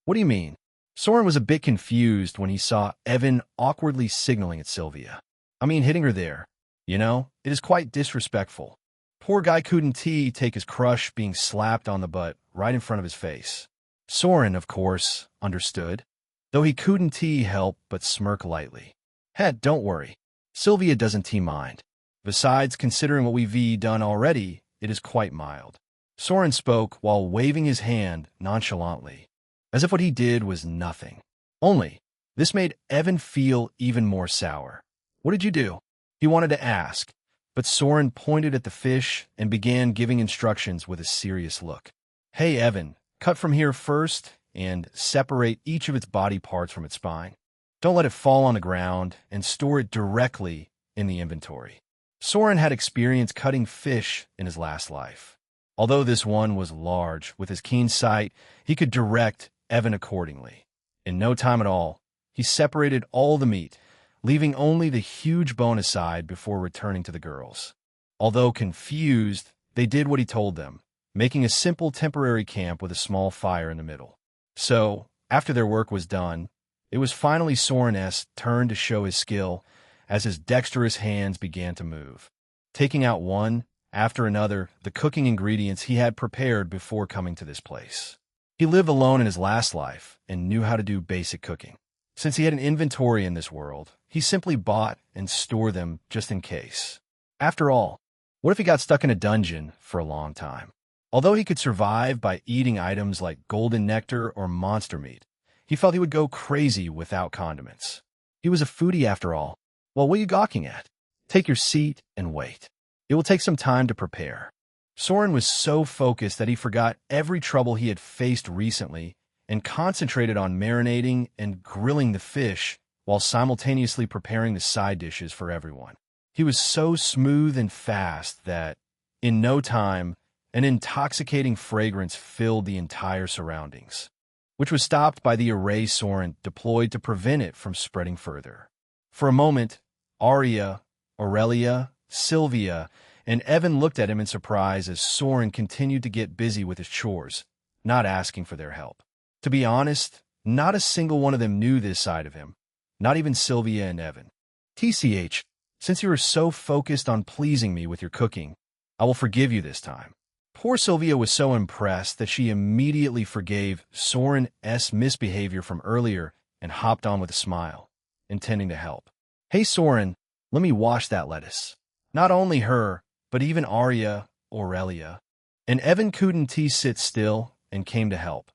What do you mean? Soren was a bit confused when he saw Evan awkwardly signaling at Sylvia. I mean, hitting her there. You know, it is quite disrespectful. Poor guy couldn't take his crush being slapped on the butt right in front of his face. Soren, of course, understood, though he couldn't help but smirk lightly. Head, don't worry. Sylvia doesn't mind. Besides, considering what we've done already, it is quite mild. Soren spoke while waving his hand nonchalantly, as if what he did was nothing. Only, this made Evan feel even more sour. What did you do? He wanted to ask, but Soren pointed at the fish and began giving instructions with a serious look. Hey, Evan, cut from here first and separate each of its body parts from its spine. Don't let it fall on the ground and store it directly in the inventory. Soren had experience cutting fish in his last life. Although this one was large, with his keen sight, he could direct Evan accordingly. In no time at all, he separated all the meat, leaving only the huge bone aside before returning to the girls. Although confused, they did what he told them, making a simple temporary camp with a small fire in the middle. So, after their work was done, it was finally Soren's turn to show his skill as his dexterous hands began to move, taking out one after another the cooking ingredients he had prepared before coming to this place. He lived alone in his last life and knew how to do basic cooking. Since he had an inventory in this world, he simply bought and stored them just in case. After all, what if he got stuck in a dungeon for a long time? Although he could survive by eating items like golden nectar or monster meat, he felt he would go crazy without condiments. He was a foodie after all. Well, what are you gawking at? Take your seat and wait. It will take some time to prepare. Soren was so focused that he forgot every trouble he had faced recently and concentrated on marinating and grilling the fish while simultaneously preparing the side dishes for everyone. He was so smooth and fast that, in no time, an intoxicating fragrance filled the entire surroundings, which was stopped by the array Soren deployed to prevent it from spreading further. For a moment, Arya, Aurelia, Sylvia, and Evan looked at him in surprise as Soren continued to get busy with his chores, not asking for their help. To be honest, not a single one of them knew this side of him, not even Sylvia and Evan. TCH, since you are so focused on pleasing me with your cooking, I will forgive you this time. Poor Sylvia was so impressed that she immediately forgave Soren's misbehavior from earlier and hopped on with a smile, intending to help. Hey Soren, let me wash that lettuce. Not only her, but even Arya, Aurelia, and Evan couldn't sit still and came to help,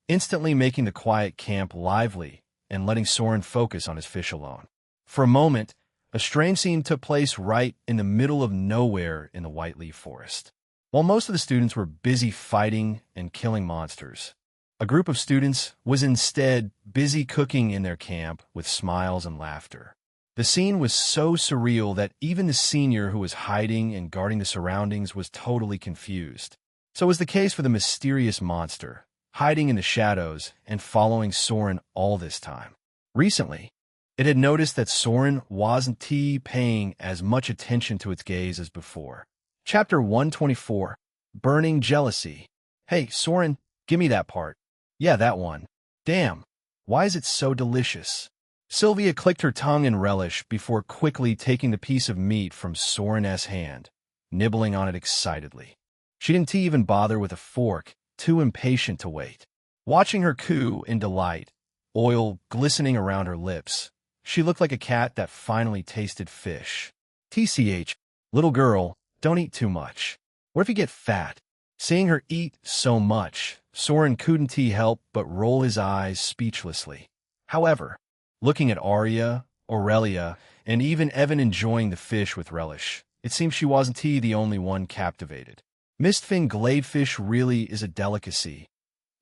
instantly making the quiet camp lively and letting Soren focus on his fish alone. For a moment, a strange scene took place right in the middle of nowhere in the Whiteleaf Forest. While most of the students were busy fighting and killing monsters, a group of students was instead busy cooking in their camp with smiles and laughter. The scene was so surreal that even the senior who was hiding and guarding the surroundings was totally confused. So was the case for the mysterious monster, hiding in the shadows and following Soren all this time. Recently, it had noticed that Soren wasn't paying as much attention to its gaze as before. Chapter 124, Burning Jealousy. Hey, Soren, give me that part. Yeah, that one. Damn, why is it so delicious? Sylvia clicked her tongue in relish before quickly taking the piece of meat from Soren's hand, nibbling on it excitedly. She didn't even bother with a fork, too impatient to wait. Watching her coo in delight, oil glistening around her lips, she looked like a cat that finally tasted fish. TCH, little girl, don't eat too much. What if you get fat? Seeing her eat so much, Soren couldn't help but roll his eyes speechlessly. However, looking at Arya, Aurelia, and even Evan enjoying the fish with relish, it seems she wasn't the only one captivated. Mistfin gladefish really is a delicacy.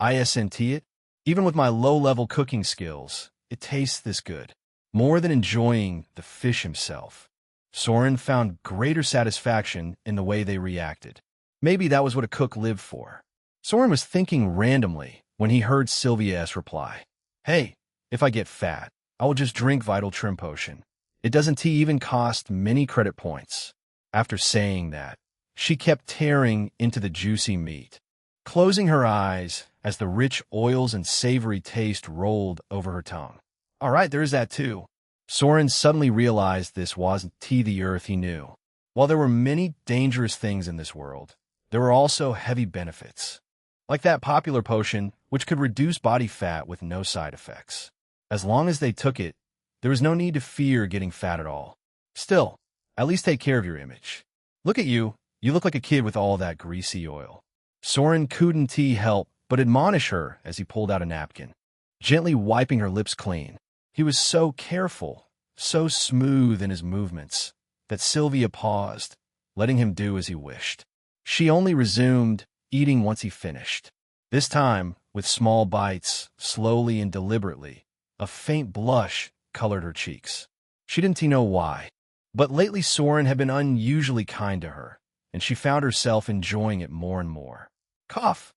Isn't it? Even with my low-level cooking skills, it tastes this good. More than enjoying the fish himself, Soren found greater satisfaction in the way they reacted. Maybe that was what a cook lived for. Soren was thinking randomly when he heard Sylvia's reply. Hey, if I get fat, I will just drink Vital Trim Potion. It doesn't even cost many credit points. After saying that, she kept tearing into the juicy meat, closing her eyes as the rich oils and savory taste rolled over her tongue. All right, there's that too. Soren suddenly realized this wasn't the earth he knew. While there were many dangerous things in this world, there were also heavy benefits, like that popular potion which could reduce body fat with no side effects. As long as they took it, there was no need to fear getting fat at all. Still, at least take care of your image. Look at you, you look like a kid with all that greasy oil. Soren couldn't help but admonish her as he pulled out a napkin, gently wiping her lips clean. He was so careful, so smooth in his movements, that Sylvia paused, letting him do as he wished. She only resumed eating once he finished. This time, with small bites, slowly and deliberately, a faint blush colored her cheeks. She didn't know why, but lately Soren had been unusually kind to her, and she found herself enjoying it more and more. Cough!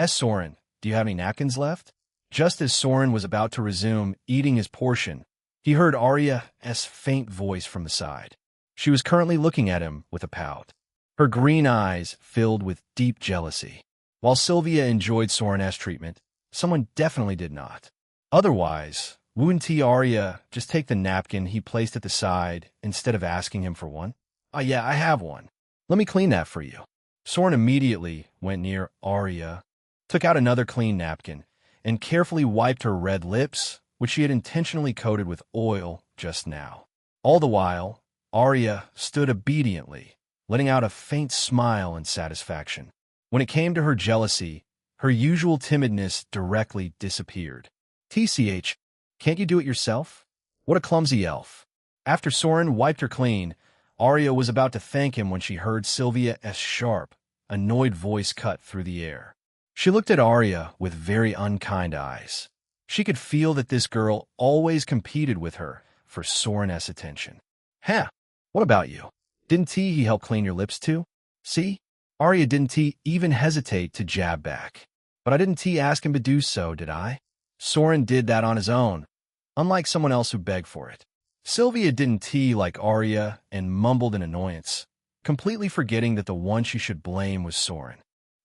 Soren, do you have any napkins left? Just as Soren was about to resume eating his portion, he heard Arya's faint voice from the side. She was currently looking at him with a pout, her green eyes filled with deep jealousy. While Sylvia enjoyed Soren's treatment, someone definitely did not. Otherwise, wouldn't Arya just take the napkin he placed at the side instead of asking him for one? Oh yeah, I have one. Let me clean that for you. Soren immediately went near Arya, took out another clean napkin, and carefully wiped her red lips, which she had intentionally coated with oil just now. All the while, Arya stood obediently, letting out a faint smile in satisfaction. When it came to her jealousy, her usual timidness directly disappeared. TCH, can't you do it yourself? What a clumsy elf. After Soren wiped her clean, Arya was about to thank him when she heard Sylvia's sharp, annoyed voice cut through the air. She looked at Arya with very unkind eyes. She could feel that this girl always competed with her for Soren's attention. Huh, what about you? Didn't he help clean your lips too? See? Arya didn't even hesitate to jab back. But I didn't ask him to do so, did I? Soren did that on his own, unlike someone else who begged for it. Sylvia didn't like Arya and mumbled in annoyance, completely forgetting that the one she should blame was Soren.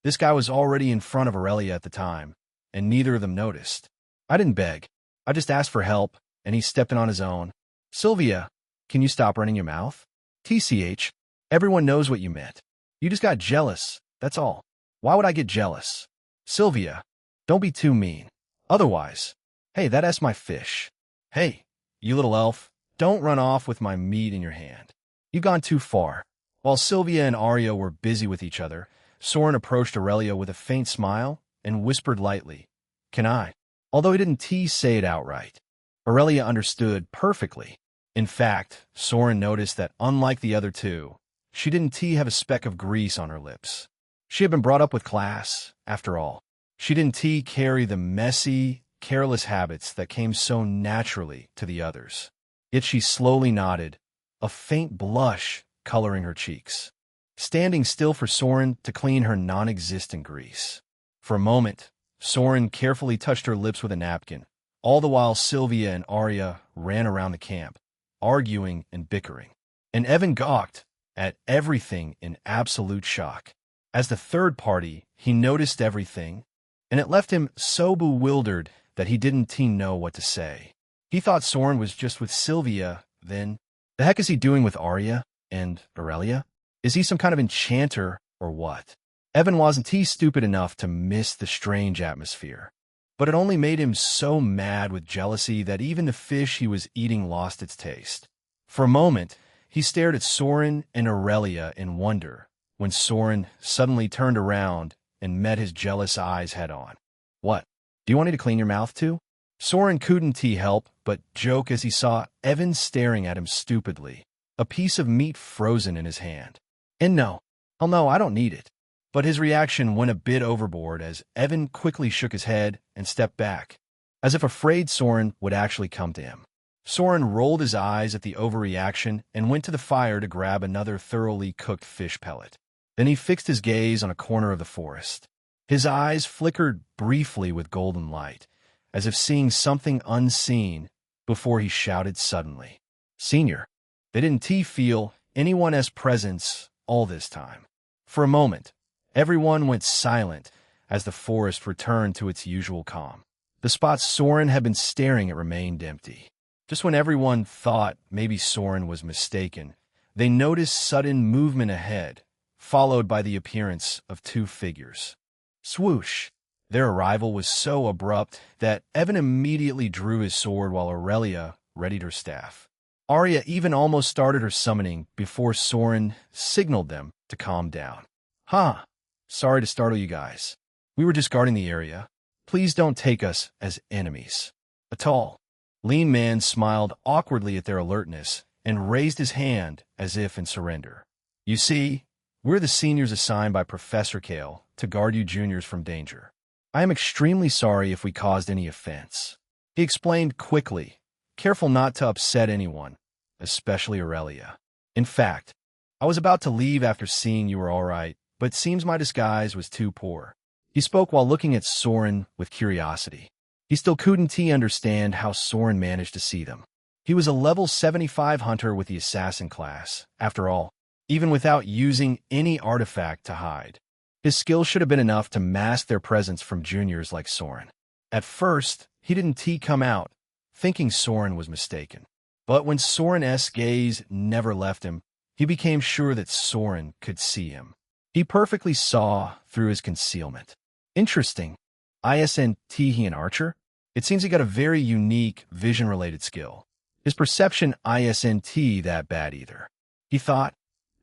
This guy was already in front of Aurelia at the time, and neither of them noticed. I didn't beg. I just asked for help, and he stepped in on his own. Sylvia, can you stop running your mouth? TCH, everyone knows what you meant. You just got jealous, that's all. Why would I get jealous? Sylvia, don't be too mean. Otherwise, hey, that's my fish. Hey, you little elf, don't run off with my meat in your hand. You've gone too far. While Sylvia and Arya were busy with each other, Soren approached Aurelia with a faint smile and whispered lightly, "Can I?" Although he didn't say it outright. Aurelia understood perfectly. In fact, Soren noticed that unlike the other two, she didn't have a speck of grease on her lips. She had been brought up with class, after all. She didn't carry the messy, careless habits that came so naturally to the others. Yet she slowly nodded, a faint blush coloring her cheeks, standing still for Soren to clean her non-existent grease. For a moment, Soren carefully touched her lips with a napkin, all the while Sylvia and Arya ran around the camp, arguing and bickering. And Evan gawked at everything in absolute shock. As the third party, he noticed everything, and it left him so bewildered that he didn't know what to say. He thought Soren was just with Sylvia, then the heck is he doing with Arya and Aurelia? Is he some kind of enchanter or what? Evan wasn't stupid enough to miss the strange atmosphere, but it only made him so mad with jealousy that even the fish he was eating lost its taste. For a moment, he stared at Soren and Aurelia in wonder, when Soren suddenly turned around and met his jealous eyes head-on. "What? Do you want me to clean your mouth too?" Soren couldn't help but joke as he saw Evan staring at him stupidly, a piece of meat frozen in his hand. And no, I don't need it. But his reaction went a bit overboard as Evan quickly shook his head and stepped back, as if afraid Soren would actually come to him. Soren rolled his eyes at the overreaction and went to the fire to grab another thoroughly cooked fish pellet. Then he fixed his gaze on a corner of the forest. His eyes flickered briefly with golden light, as if seeing something unseen, before he shouted suddenly, "Senior!" They didn't feel anyone as presence all this time. For a moment, everyone went silent as the forest returned to its usual calm. The spot Soren had been staring at remained empty. Just when everyone thought maybe Soren was mistaken, they noticed sudden movement ahead, followed by the appearance of two figures. Swoosh! Their arrival was so abrupt that Evan immediately drew his sword while Aurelia readied her staff. Arya even almost started her summoning before Soren signaled them to calm down. "Huh. Sorry to startle you guys. We were just guarding the area. Please don't take us as enemies." A tall, lean man smiled awkwardly at their alertness and raised his hand as if in surrender. "You see, we're the seniors assigned by Professor Kale to guard you juniors from danger. I am extremely sorry if we caused any offense," he explained quickly, careful not to upset anyone, especially Aurelia. "In fact, I was about to leave after seeing you were all right, but it seems my disguise was too poor." He spoke while looking at Soren with curiosity. He still couldn't understand how Soren managed to see them. He was a level 75 hunter with the assassin class, after all, even without using any artifact to hide. His skill should have been enough to mask their presence from juniors like Soren. At first, he didn't come out, thinking Soren was mistaken. But when Soren's gaze never left him, he became sure that Soren could see him. He perfectly saw through his concealment. Interesting. ISNT he an archer? It seems he got a very unique vision-related skill. His perception ISNT that bad either, he thought,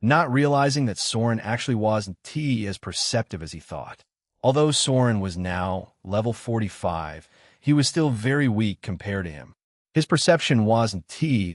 not realizing that Soren actually wasn't as perceptive as he thought. Although Soren was now level 45, he was still very weak compared to him. His perception wasn't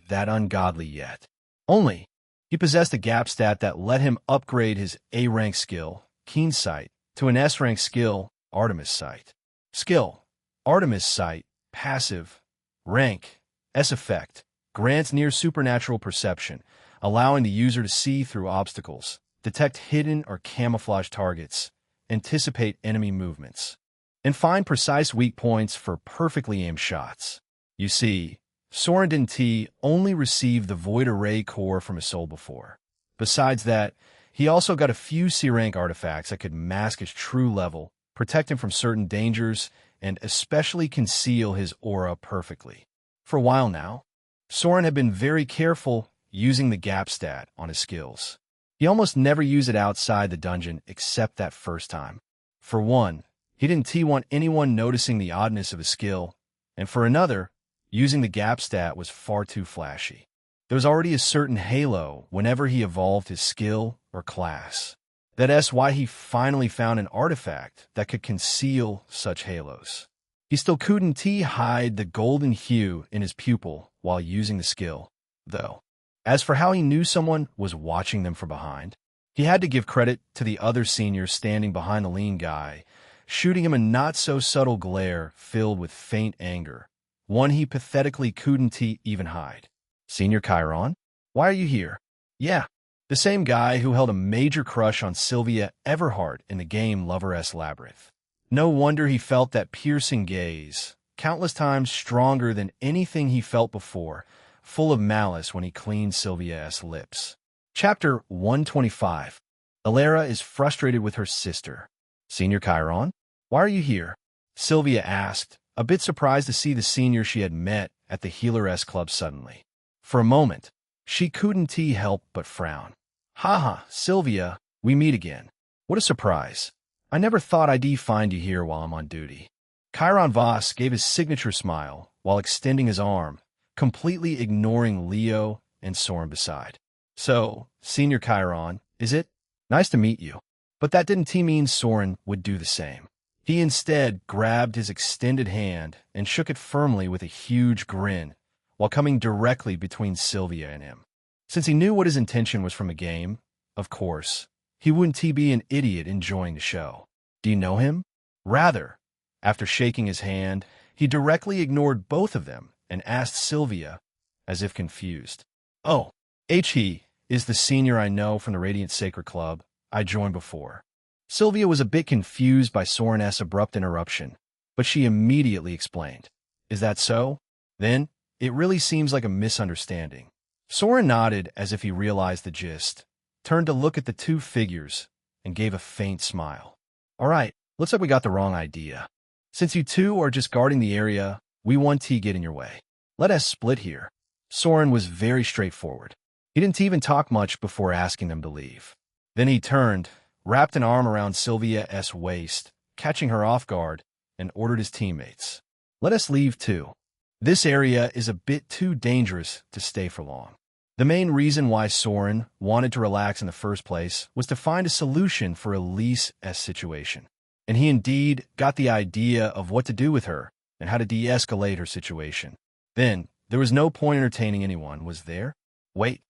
that ungodly yet. Only, he possessed a gap stat that let him upgrade his A-rank skill, Keen Sight, to an S-rank skill, Artemis Sight. Skill, Artemis Sight, passive, rank, S-effect, grants near supernatural perception, allowing the user to see through obstacles, detect hidden or camouflage targets, anticipate enemy movements, and find precise weak points for perfectly aimed shots. You see, Soren didn't only received the Void Array core from his soul before. Besides that, he also got a few C-rank artifacts that could mask his true level, protect him from certain dangers, and especially conceal his aura perfectly. For a while now, Soren had been very careful using the gap stat on his skills. He almost never used it outside the dungeon except that first time. For one, he didn't want anyone noticing the oddness of his skill, and for another, using the gap stat was far too flashy. There was already a certain halo whenever he evolved his skill or class. That's why he finally found an artifact that could conceal such halos. He still couldn't hide the golden hue in his pupil while using the skill, though. As for how he knew someone was watching them from behind, he had to give credit to the other senior standing behind the lean guy, shooting him a not-so-subtle glare filled with faint anger, one he pathetically couldn't even hide. "Senior Chiron? Why are you here?" "Yeah, the same guy who held a major crush on Sylvia Everhart in the game Labyrinth." No wonder he felt that piercing gaze, countless times stronger than anything he felt before, full of malice when he cleaned Sylvia's lips. Chapter 125. Alara is frustrated with her sister. "Senior Chiron, why are you here?" Sylvia asked, a bit surprised to see the senior she had met at the Healer-S Club suddenly. For a moment, she couldn't help but frown. "Haha, Sylvia, we meet again. What a surprise. I never thought I'd find you here while I'm on duty." Chiron Voss gave his signature smile while extending his arm, completely ignoring Leo and Soren beside. "So, Senior Chiron, is it? Nice to meet you." But that didn't mean Soren would do the same. He instead grabbed his extended hand and shook it firmly with a huge grin, while coming directly between Sylvia and him. Since he knew what his intention was from a game, of course, he wouldn't be an idiot enjoying the show. "Do you know him?" Rather, after shaking his hand, he directly ignored both of them and asked Sylvia, as if confused. "Oh, he is the senior I know from the Radiant Sacred Club I joined before." Sylvia was a bit confused by Soren's abrupt interruption, but she immediately explained. "Is that so? Then, it really seems like a misunderstanding." Soren nodded as if he realized the gist, turned to look at the two figures, and gave a faint smile. "All right, looks like we got the wrong idea. Since you two are just guarding the area, we won't get in your way. Let us split here." Soren was very straightforward. He didn't even talk much before asking them to leave. Then he turned, wrapped an arm around Sylvia's waist, catching her off guard, and ordered his teammates. "Let us leave too. This area is a bit too dangerous to stay for long." The main reason why Soren wanted to relax in the first place was to find a solution for Elise's situation. And he indeed got the idea of what to do with her and how to de-escalate her situation. Then, there was no point entertaining anyone, was there? Wait.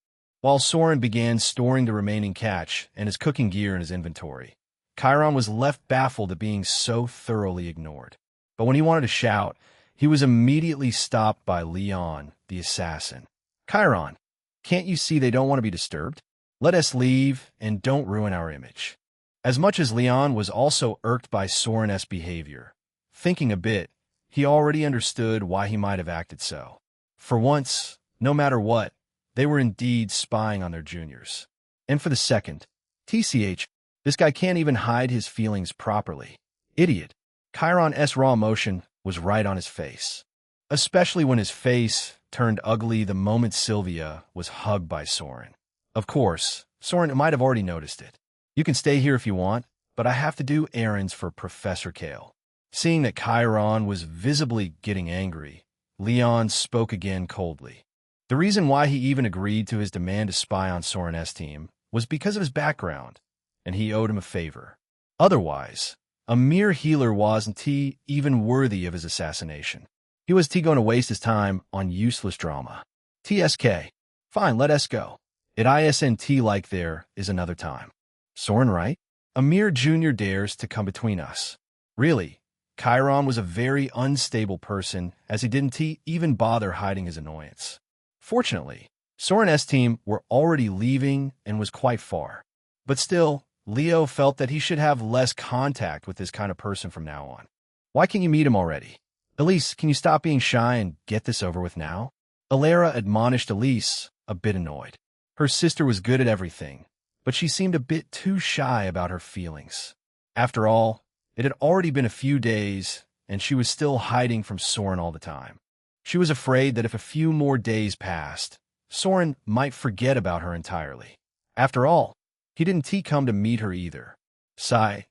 While Soren began storing the remaining catch and his cooking gear in his inventory, Chiron was left baffled at being so thoroughly ignored. But when he wanted to shout, he was immediately stopped by Leon, the assassin. "Chiron, can't you see they don't want to be disturbed? Let us leave and don't ruin our image." As much as Leon was also irked by Soren's behavior, thinking a bit, he already understood why he might have acted so. For once, no matter what, they were indeed spying on their juniors. And for the second, this guy can't even hide his feelings properly. Idiot. Chiron's raw emotion was right on his face, especially when his face turned ugly the moment Sylvia was hugged by Soren. Of course, Soren might have already noticed it. "You can stay here if you want, but I have to do errands for Professor Kale." Seeing that Chiron was visibly getting angry, Leon spoke again coldly. The reason why he even agreed to his demand to spy on Soren's team was because of his background, and he owed him a favor. Otherwise, a mere healer wasn't even worthy of his assassination. He was going to waste his time on useless drama. "TSK. Fine, let us go. It isn't like there is another time." "Soren, right? A mere junior dares to come between us." Really, Chiron was a very unstable person, as he didn't even bother hiding his annoyance. Fortunately, Soren's team were already leaving and was quite far. But still, Leo felt that he should have less contact with this kind of person from now on. "Why can't you meet him already? Elise, can you stop being shy and get this over with now?" Alara admonished Elise, a bit annoyed. Her sister was good at everything, but she seemed a bit too shy about her feelings. After all, it had already been a few days, and she was still hiding from Soren all the time. She was afraid that if a few more days passed, Soren might forget about her entirely. After all, he didn't come to meet her either. Sigh.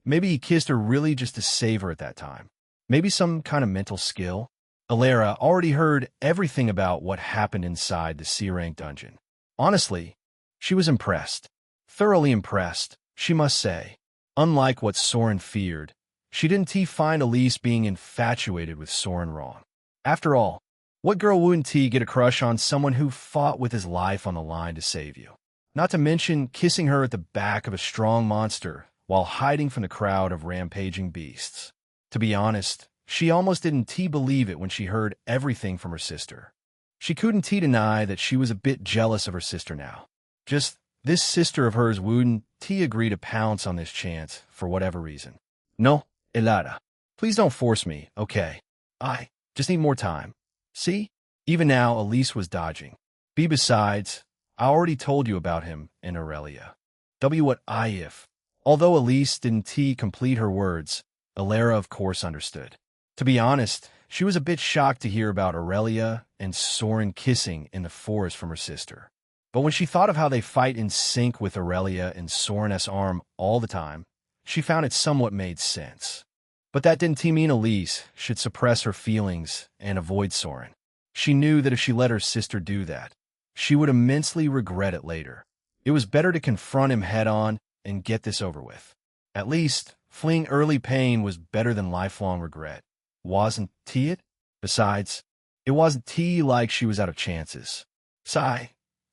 Maybe he kissed her really just to save her at that time. Maybe some kind of mental skill. Alara already heard everything about what happened inside the C-rank dungeon. Honestly, she was impressed. Thoroughly impressed, she must say. Unlike what Soren feared, she didn't find Elise being infatuated with Soren wrong. After all, what girl wouldn't get a crush on someone who fought with his life on the line to save you? Not to mention kissing her at the back of a strong monster while hiding from the crowd of rampaging beasts. To be honest, she almost didn't believe it when she heard everything from her sister. She couldn't deny that she was a bit jealous of her sister now. Just this sister of hers wouldn't agree to pounce on this chance for whatever reason. No, Elada. Please don't force me, okay? I just need more time. See? Even now, Elise was dodging. Besides, I already told you about him and Aurelia. What if? Although Elise didn't complete her words, Alara of course understood. To be honest, she was a bit shocked to hear about Aurelia and Soren kissing in the forest from her sister. But when she thought of how they fight in sync with Aurelia and Soren's arm all the time, she found it somewhat made sense. But that didn't mean Elise should suppress her feelings and avoid Soren. She knew that if she let her sister do that, she would immensely regret it later. It was better to confront him head-on and get this over with. At least, fleeing early pain was better than lifelong regret. Wasn't it? Besides, it wasn't like she was out of chances. Sigh.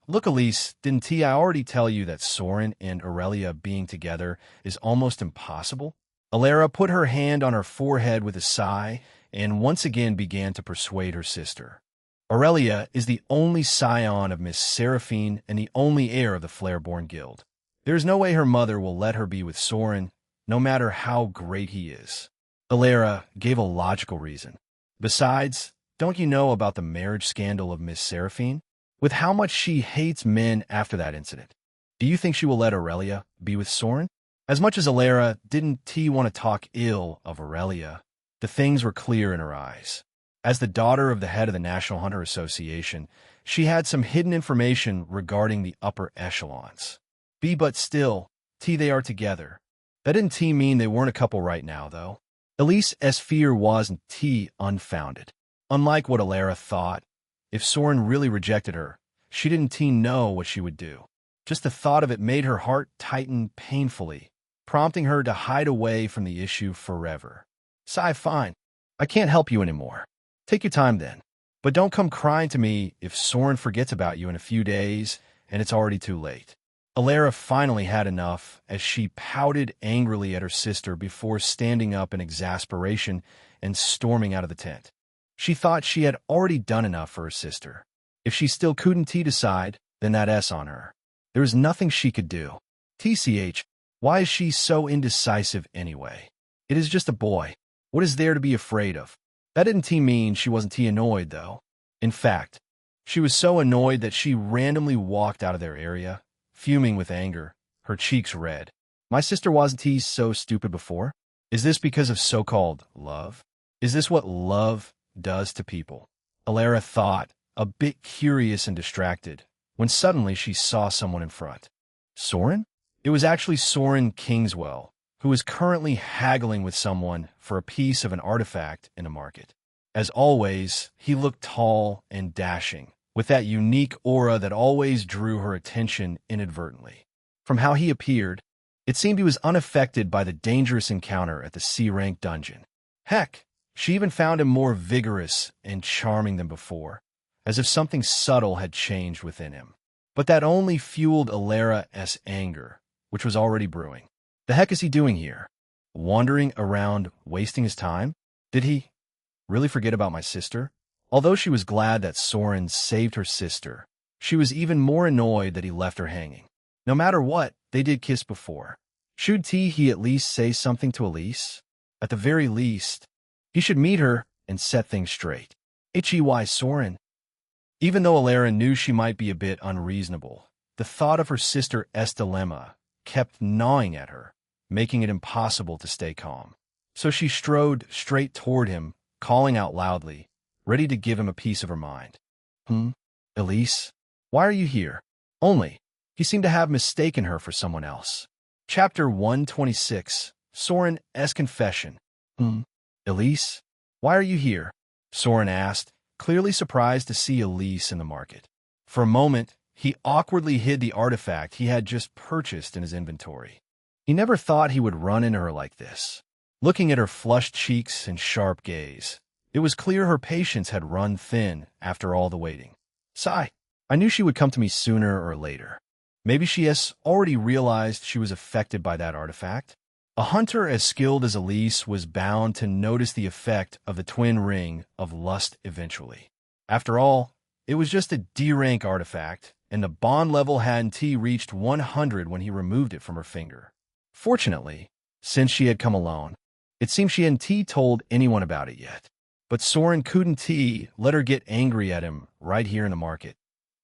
Look, Elise, didn't I already tell you that Soren and Aurelia being together is almost impossible? Alara put her hand on her forehead with a sigh and once again began to persuade her sister. Aurelia is the only scion of Miss Seraphine and the only heir of the Flareborn Guild. There is no way her mother will let her be with Soren, no matter how great he is. Alara gave a logical reason. Besides, don't you know about the marriage scandal of Miss Seraphine? With how much she hates men after that incident, do you think she will let Aurelia be with Soren? As much as Alara didn't want to talk ill of Aurelia, the things were clear in her eyes. As the daughter of the head of the National Hunter Association, she had some hidden information regarding the upper echelons. But still, they are together. That didn't mean they weren't a couple right now, though. Elise's fear wasn't unfounded. Unlike what Alara thought, if Soren really rejected her, she didn't know what she would do. Just the thought of it made her heart tighten painfully, prompting her to hide away from the issue forever. Sigh, fine. I can't help you anymore. Take your time then. But don't come crying to me if Soren forgets about you in a few days and it's already too late. Alara finally had enough as she pouted angrily at her sister before standing up in exasperation and storming out of the tent. She thought she had already done enough for her sister. If she still couldn't decide, then that S on her. There was nothing she could do. TCH, why is she so indecisive anyway? It is just a boy. What is there to be afraid of? That didn't mean she wasn't annoyed, though. In fact, she was so annoyed that she randomly walked out of their area, fuming with anger, her cheeks red. My sister wasn't so stupid before? Is this because of so-called love? Is this what love does to people? Alara thought, a bit curious and distracted, when suddenly she saw someone in front. Soren? It was actually Soren Kingswell, who was currently haggling with someone for a piece of an artifact in a market. As always, he looked tall and dashing, with that unique aura that always drew her attention inadvertently. From how he appeared, it seemed he was unaffected by the dangerous encounter at the C-rank dungeon. Heck, she even found him more vigorous and charming than before, as if something subtle had changed within him. But that only fueled Alara's anger, which was already brewing. The heck is he doing here? Wandering around, wasting his time? Did he really forget about my sister? Although she was glad that Soren saved her sister, she was even more annoyed that he left her hanging. No matter what, they did kiss before. Should he at least say something to Elise? At the very least, he should meet her and set things straight. Hey, Soren. Even though Alara knew she might be a bit unreasonable, the thought of her sister's dilemma kept gnawing at her, making it impossible to stay calm. So she strode straight toward him, calling out loudly, ready to give him a piece of her mind. Elise? Why are you here? Only, he seemed to have mistaken her for someone else. Chapter 126, Soren's Confession. Elise? Why are you here? Soren asked, clearly surprised to see Elise in the market. For a moment, he awkwardly hid the artifact he had just purchased in his inventory. He never thought he would run into her like this. Looking at her flushed cheeks and sharp gaze, it was clear her patience had run thin after all the waiting. Sigh. I knew she would come to me sooner or later. Maybe she has already realized she was affected by that artifact. A hunter as skilled as Elise was bound to notice the effect of the twin ring of lust eventually. After all, it was just a D-rank artifact, and the bond level hadn't reached 100 when he removed it from her finger. Fortunately, since she had come alone, it seemed she hadn't told anyone about it yet. But Soren couldn't let her get angry at him right here in the market.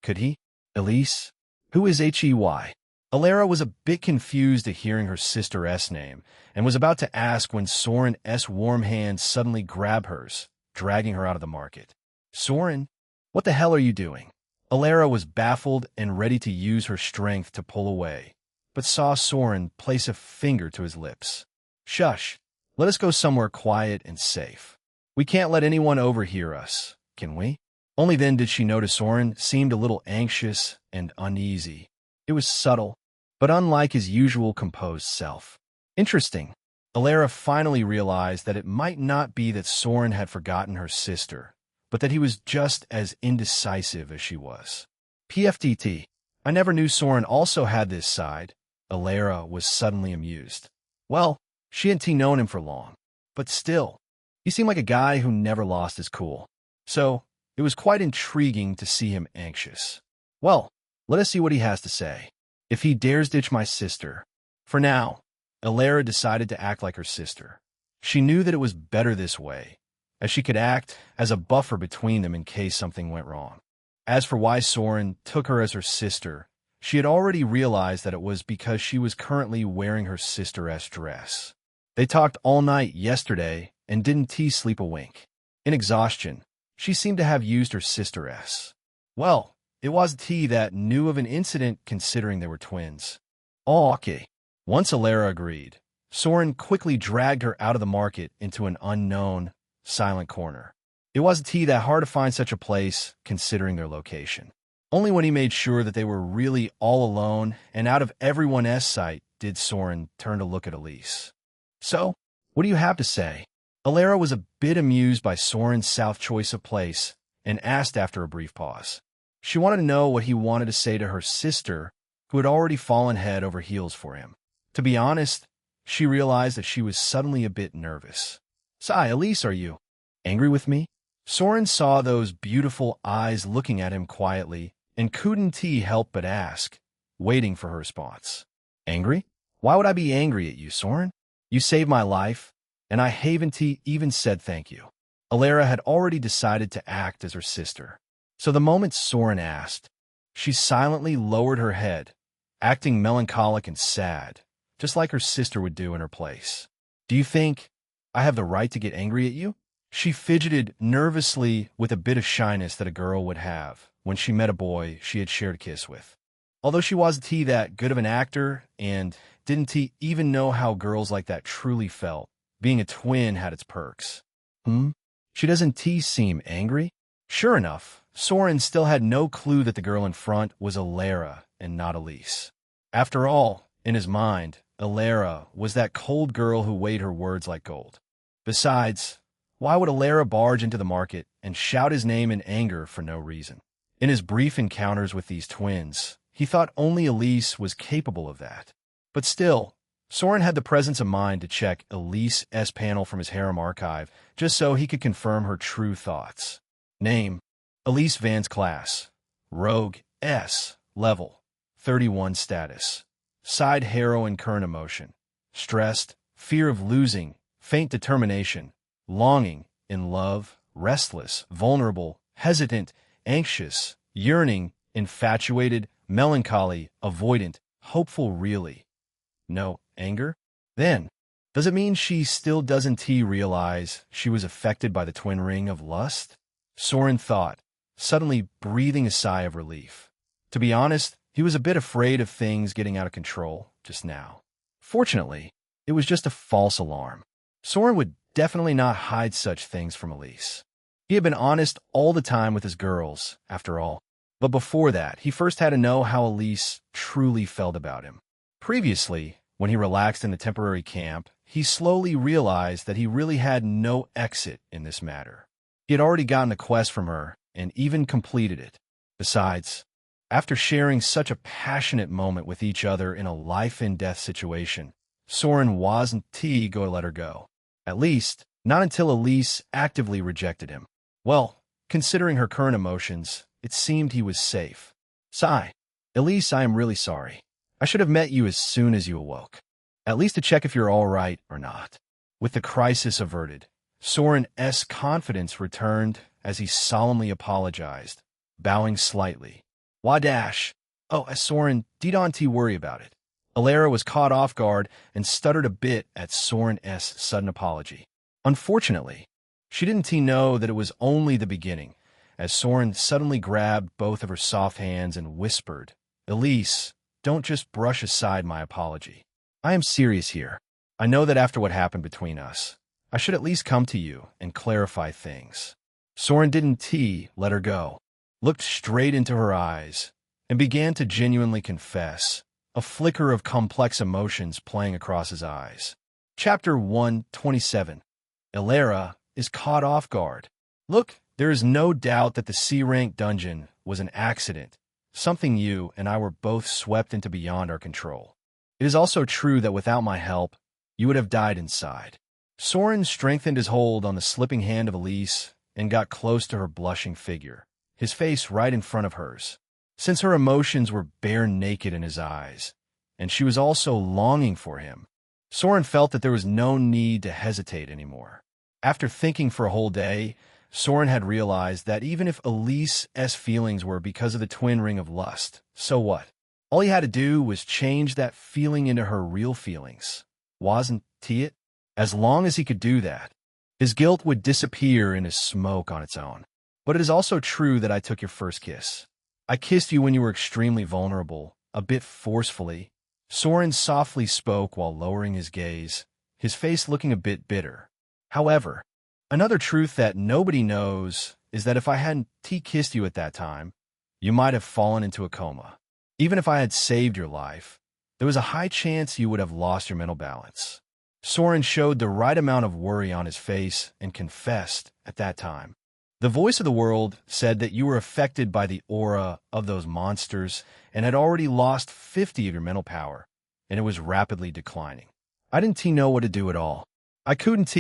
Could he? Elise? Who is Hey? Alara was a bit confused at hearing her sister's name and was about to ask when Soren's warm hand suddenly grabbed hers, dragging her out of the market. Soren? What the hell are you doing? Alara was baffled and ready to use her strength to pull away, but saw Soren place a finger to his lips. Shush. Let us go somewhere quiet and safe. We can't let anyone overhear us, can we? Only then did she notice Soren seemed a little anxious and uneasy. It was subtle, but unlike his usual composed self. Interesting. Alara finally realized that it might not be that Soren had forgotten her sister, but that he was just as indecisive as she was. PFTT. I never knew Soren also had this side. Alara was suddenly amused. Well, she hadn't known him for long, but still, he seemed like a guy who never lost his cool. So, it was quite intriguing to see him anxious. Well, let us see what he has to say. If he dares ditch my sister. For now, Alara decided to act like her sister. She knew that it was better this way, as she could act as a buffer between them in case something went wrong. As for why Soren took her as her sister, she had already realized that it was because she was currently wearing her sister's dress. They talked all night yesterday and didn't sleep a wink. In exhaustion, she seemed to have used her sister's. Well, it was that knew of an incident considering they were twins. Oh, okay. Once Alara agreed, Soren quickly dragged her out of the market into an unknown, silent corner. It was that hard to find such a place considering their location. Only when he made sure that they were really all alone and out of everyone's sight did Soren turn to look at Elise. So, what do you have to say? Alara was a bit amused by Soren's south choice of place and asked after a brief pause. She wanted to know what he wanted to say to her sister, who had already fallen head over heels for him. To be honest, she realized that she was suddenly a bit nervous. Sigh, Elise, are you angry with me? Soren saw those beautiful eyes looking at him quietly and couldn't help but ask, waiting for her response. Angry? Why would I be angry at you, Soren? You saved my life, and I haven't even said thank you. Alara had already decided to act as her sister. So the moment Soren asked, she silently lowered her head, acting melancholic and sad, just like her sister would do in her place. Do you think I have the right to get angry at you? She fidgeted nervously with a bit of shyness that a girl would have when she met a boy she had shared a kiss with. Although she wasn't that good of an actor and didn't even know how girls like that truly felt, being a twin had its perks. She doesn't seem angry? Sure enough, Soren still had no clue that the girl in front was Alara and not Elise. After all, in his mind, Alara was that cold girl who weighed her words like gold. Besides, why would Alara barge into the market and shout his name in anger for no reason? In his brief encounters with these twins, he thought only Elise was capable of that. But still, Soren had the presence of mind to check Elise's panel from his harem archive just so he could confirm her true thoughts. Name: Elise Van's class. Rogue S. Level 31 status. Side heroine current emotion. Stressed, fear of losing, faint determination, longing, in love, restless, vulnerable, hesitant, anxious, yearning, infatuated, melancholy, avoidant, hopeful really. No anger? Then, does it mean she still doesn't realize she was affected by the twin ring of lust? Soren thought, suddenly breathing a sigh of relief. To be honest, he was a bit afraid of things getting out of control just now. Fortunately, it was just a false alarm. Soren would definitely not hide such things from Elise. He had been honest all the time with his girls, after all. But before that, he first had to know how Elise truly felt about him. Previously, when he relaxed in the temporary camp, he slowly realized that he really had no exit in this matter. He had already gotten a quest from her, and even completed it. Besides, after sharing such a passionate moment with each other in a life-and-death situation, Soren wasn't going to let her go. At least, not until Elise actively rejected him. Well, considering her current emotions, it seemed he was safe. Sigh. Elise, I am really sorry. I should have met you as soon as you awoke. At least to check if you're all right or not. With the crisis averted, Soren's confidence returned as he solemnly apologized, bowing slightly. Wadash. Oh, Soren, don't worry about it. Alara was caught off guard and stuttered a bit at Soren's sudden apology. Unfortunately, she didn't know that it was only the beginning, as Soren suddenly grabbed both of her soft hands and whispered, Elise, don't just brush aside my apology. I am serious here. I know that after what happened between us, I should at least come to you and clarify things. Soren didn't let her go, looked straight into her eyes, and began to genuinely confess, a flicker of complex emotions playing across his eyes. Chapter 127. Alara is caught off guard. Look, there is no doubt that the C-rank dungeon was an accident, something you and I were both swept into beyond our control. It is also true that without my help, you would have died inside. Soren strengthened his hold on the slipping hand of Elise and got close to her blushing figure, his face right in front of hers. Since her emotions were bare naked in his eyes, and she was also longing for him, Soren felt that there was no need to hesitate anymore. After thinking for a whole day, Soren had realized that even if Elise's feelings were because of the twin ring of lust, so what? All he had to do was change that feeling into her real feelings. Wasn't it? As long as he could do that, his guilt would disappear in his smoke on its own. But it is also true that I took your first kiss. I kissed you when you were extremely vulnerable, a bit forcefully. Soren softly spoke while lowering his gaze, his face looking a bit bitter. However, another truth that nobody knows is that if I hadn't kissed you at that time, you might have fallen into a coma. Even if I had saved your life, there was a high chance you would have lost your mental balance. Soren showed the right amount of worry on his face and confessed at that time. The voice of the world said that you were affected by the aura of those monsters and had already lost 50 of your mental power, and it was rapidly declining. I didn't know what to do at all. I couldn't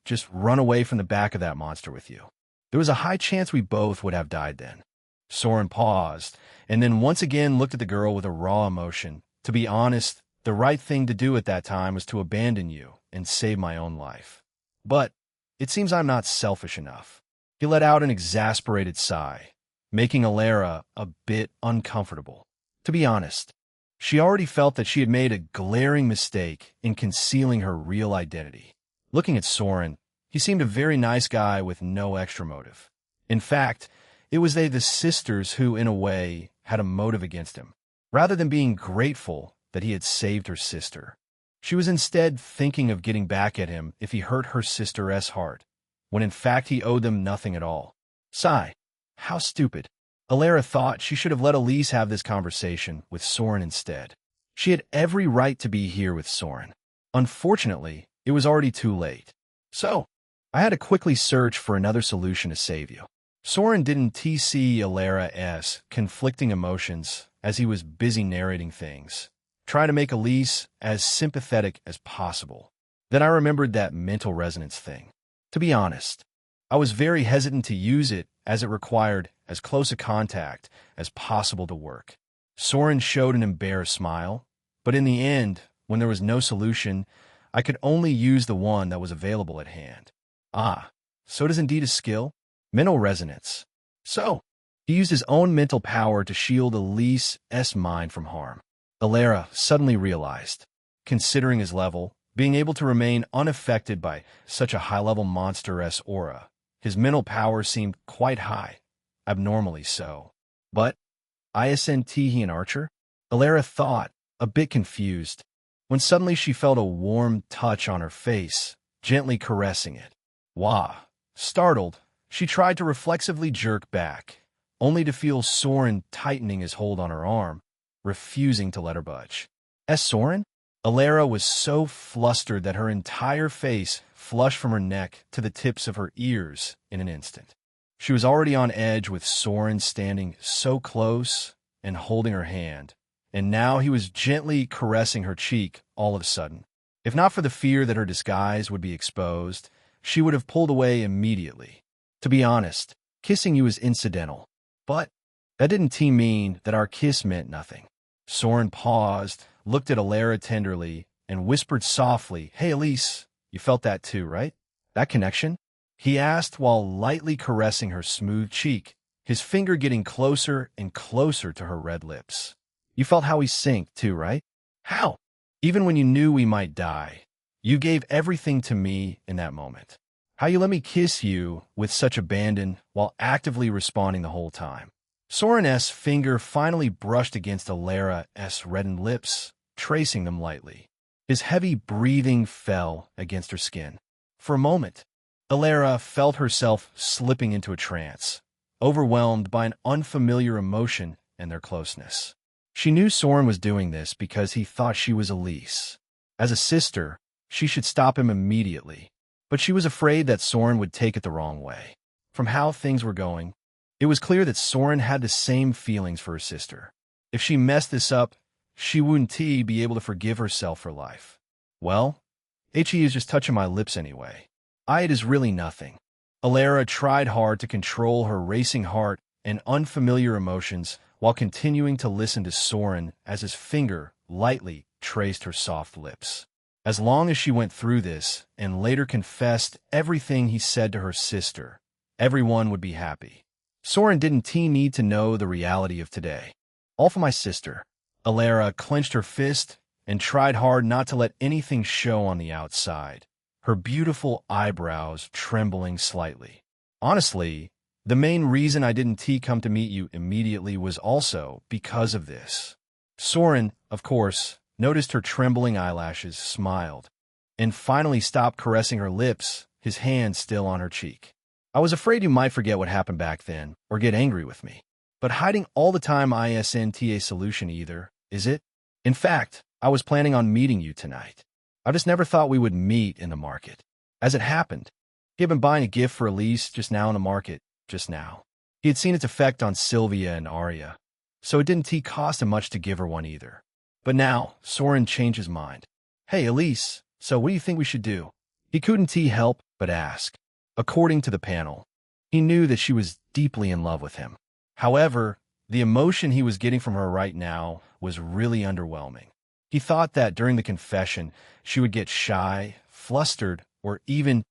just run away from the back of that monster with you. There was a high chance we both would have died then. Soren paused, and then once again looked at the girl with a raw emotion. To be honest, the right thing to do at that time was to abandon you and save my own life. But it seems I'm not selfish enough. He let out an exasperated sigh, making Alara a bit uncomfortable. To be honest, she already felt that she had made a glaring mistake in concealing her real identity. Looking at Soren, he seemed a very nice guy with no extra motive. In fact, it was the sisters who, in a way, had a motive against him. Rather than being grateful that he had saved her sister, she was instead thinking of getting back at him if he hurt her sister's heart, when in fact he owed them nothing at all. Sigh. How stupid. Alara thought she should have let Elise have this conversation with Soren instead. She had every right to be here with Soren. Unfortunately, it was already too late. So, I had to quickly search for another solution to save you. Soren didn't see Alara's conflicting emotions as he was busy narrating things, trying to make Elise as sympathetic as possible. Then I remembered that mental resonance thing. To be honest, I was very hesitant to use it as it required as close a contact as possible to work. Soren showed an embarrassed smile, but in the end, when there was no solution, I could only use the one that was available at hand. Ah, so it is indeed a skill? Mental resonance. So, he used his own mental power to shield Elise's mind from harm. Alara suddenly realized, considering his level, being able to remain unaffected by such a high-level monster's aura, his mental power seemed quite high, abnormally so. But ISNT he and Archer? Alara thought, a bit confused, when suddenly she felt a warm touch on her face, gently caressing it. Wah! Startled, she tried to reflexively jerk back, only to feel Soren tightening his hold on her arm, refusing to let her budge. Soren? Alara was so flustered that her entire face flushed from her neck to the tips of her ears in an instant. She was already on edge with Soren standing so close and holding her hand, and now he was gently caressing her cheek all of a sudden. If not for the fear that her disguise would be exposed, she would have pulled away immediately. To be honest, kissing you is incidental, but that didn't mean that our kiss meant nothing. Soren paused, looked at Alara tenderly, and whispered softly, "Hey, Elise, you felt that too, right? That connection?" He asked while lightly caressing her smooth cheek, his finger getting closer and closer to her red lips. "You felt how we synced too, right? How? Even when you knew we might die, you gave everything to me in that moment. How you let me kiss you with such abandon while actively responding the whole time." Soren's finger finally brushed against Alara's reddened lips, tracing them lightly. His heavy breathing fell against her skin. For a moment, Alara felt herself slipping into a trance, overwhelmed by an unfamiliar emotion and their closeness. She knew Soren was doing this because he thought she was Elise. As a sister, she should stop him immediately, but she was afraid that Soren would take it the wrong way. From how things were going, it was clear that Soren had the same feelings for her sister. If she messed this up, she wouldn't be able to forgive herself for life. "Well, he is just touching my lips anyway. It is really nothing." Alara tried hard to control her racing heart and unfamiliar emotions while continuing to listen to Soren as his finger lightly traced her soft lips. As long as she went through this and later confessed everything he said to her sister, everyone would be happy. Soren didn't need to know the reality of today. "All for my sister." Alara clenched her fist and tried hard not to let anything show on the outside, her beautiful eyebrows trembling slightly. "Honestly, the main reason I didn't come to meet you immediately was also because of this." Soren, of course, noticed her trembling eyelashes, smiled, and finally stopped caressing her lips, his hand still on her cheek. "I was afraid you might forget what happened back then, or get angry with me. But hiding all the time isn't a solution either, is it? In fact, I was planning on meeting you tonight. I just never thought we would meet in the market. As it happened, he had been buying a gift for Elise just now in the market, just now. He had seen its effect on Sylvia and Arya, so it didn't cost him much to give her one either. But now, Soren changed his mind. "Hey, Elise, so what do you think we should do?" He couldn't help but ask. According to the panel, he knew that she was deeply in love with him. However, the emotion he was getting from her right now was really underwhelming. He thought that during the confession, she would get shy, flustered, or even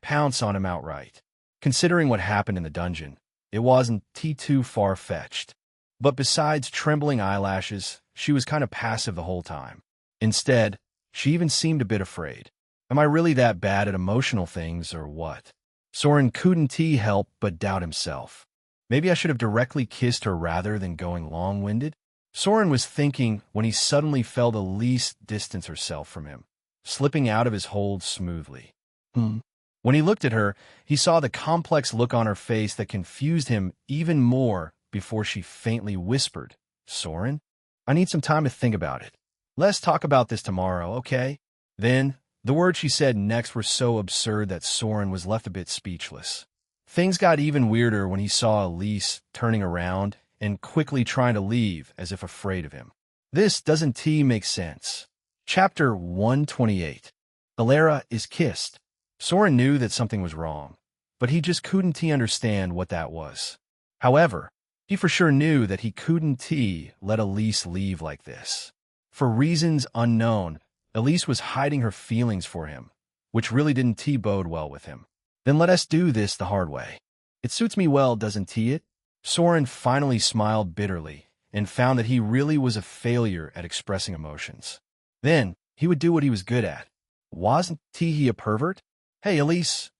pounce on him outright. Considering what happened in the dungeon, it wasn't too far-fetched. But besides trembling eyelashes, she was kind of passive the whole time. Instead, she even seemed a bit afraid. Am I really that bad at emotional things, or what? Soren couldn't help but doubt himself. Maybe I should have directly kissed her rather than going long-winded? Soren was thinking when he suddenly felt Elise distance herself from him, slipping out of his hold smoothly. When he looked at her, he saw the complex look on her face that confused him even more before she faintly whispered, "Soren, I need some time to think about it. Let's talk about this tomorrow, okay?" Then, the words she said next were so absurd that Soren was left a bit speechless. Things got even weirder when he saw Elise turning around and quickly trying to leave as if afraid of him. This doesn't make sense. Chapter 128. Alara is kissed. Soren knew that something was wrong, but he just couldn't understand what that was. However, he for sure knew that he couldn't let Elise leave like this. For reasons unknown, Elise was hiding her feelings for him, which really didn't bode well with him. "Then let us do this the hard way. It suits me well, doesn't it?" Soren finally smiled bitterly and found that he really was a failure at expressing emotions. Then, he would do what he was good at. Wasn't he a pervert? "Hey, Elise."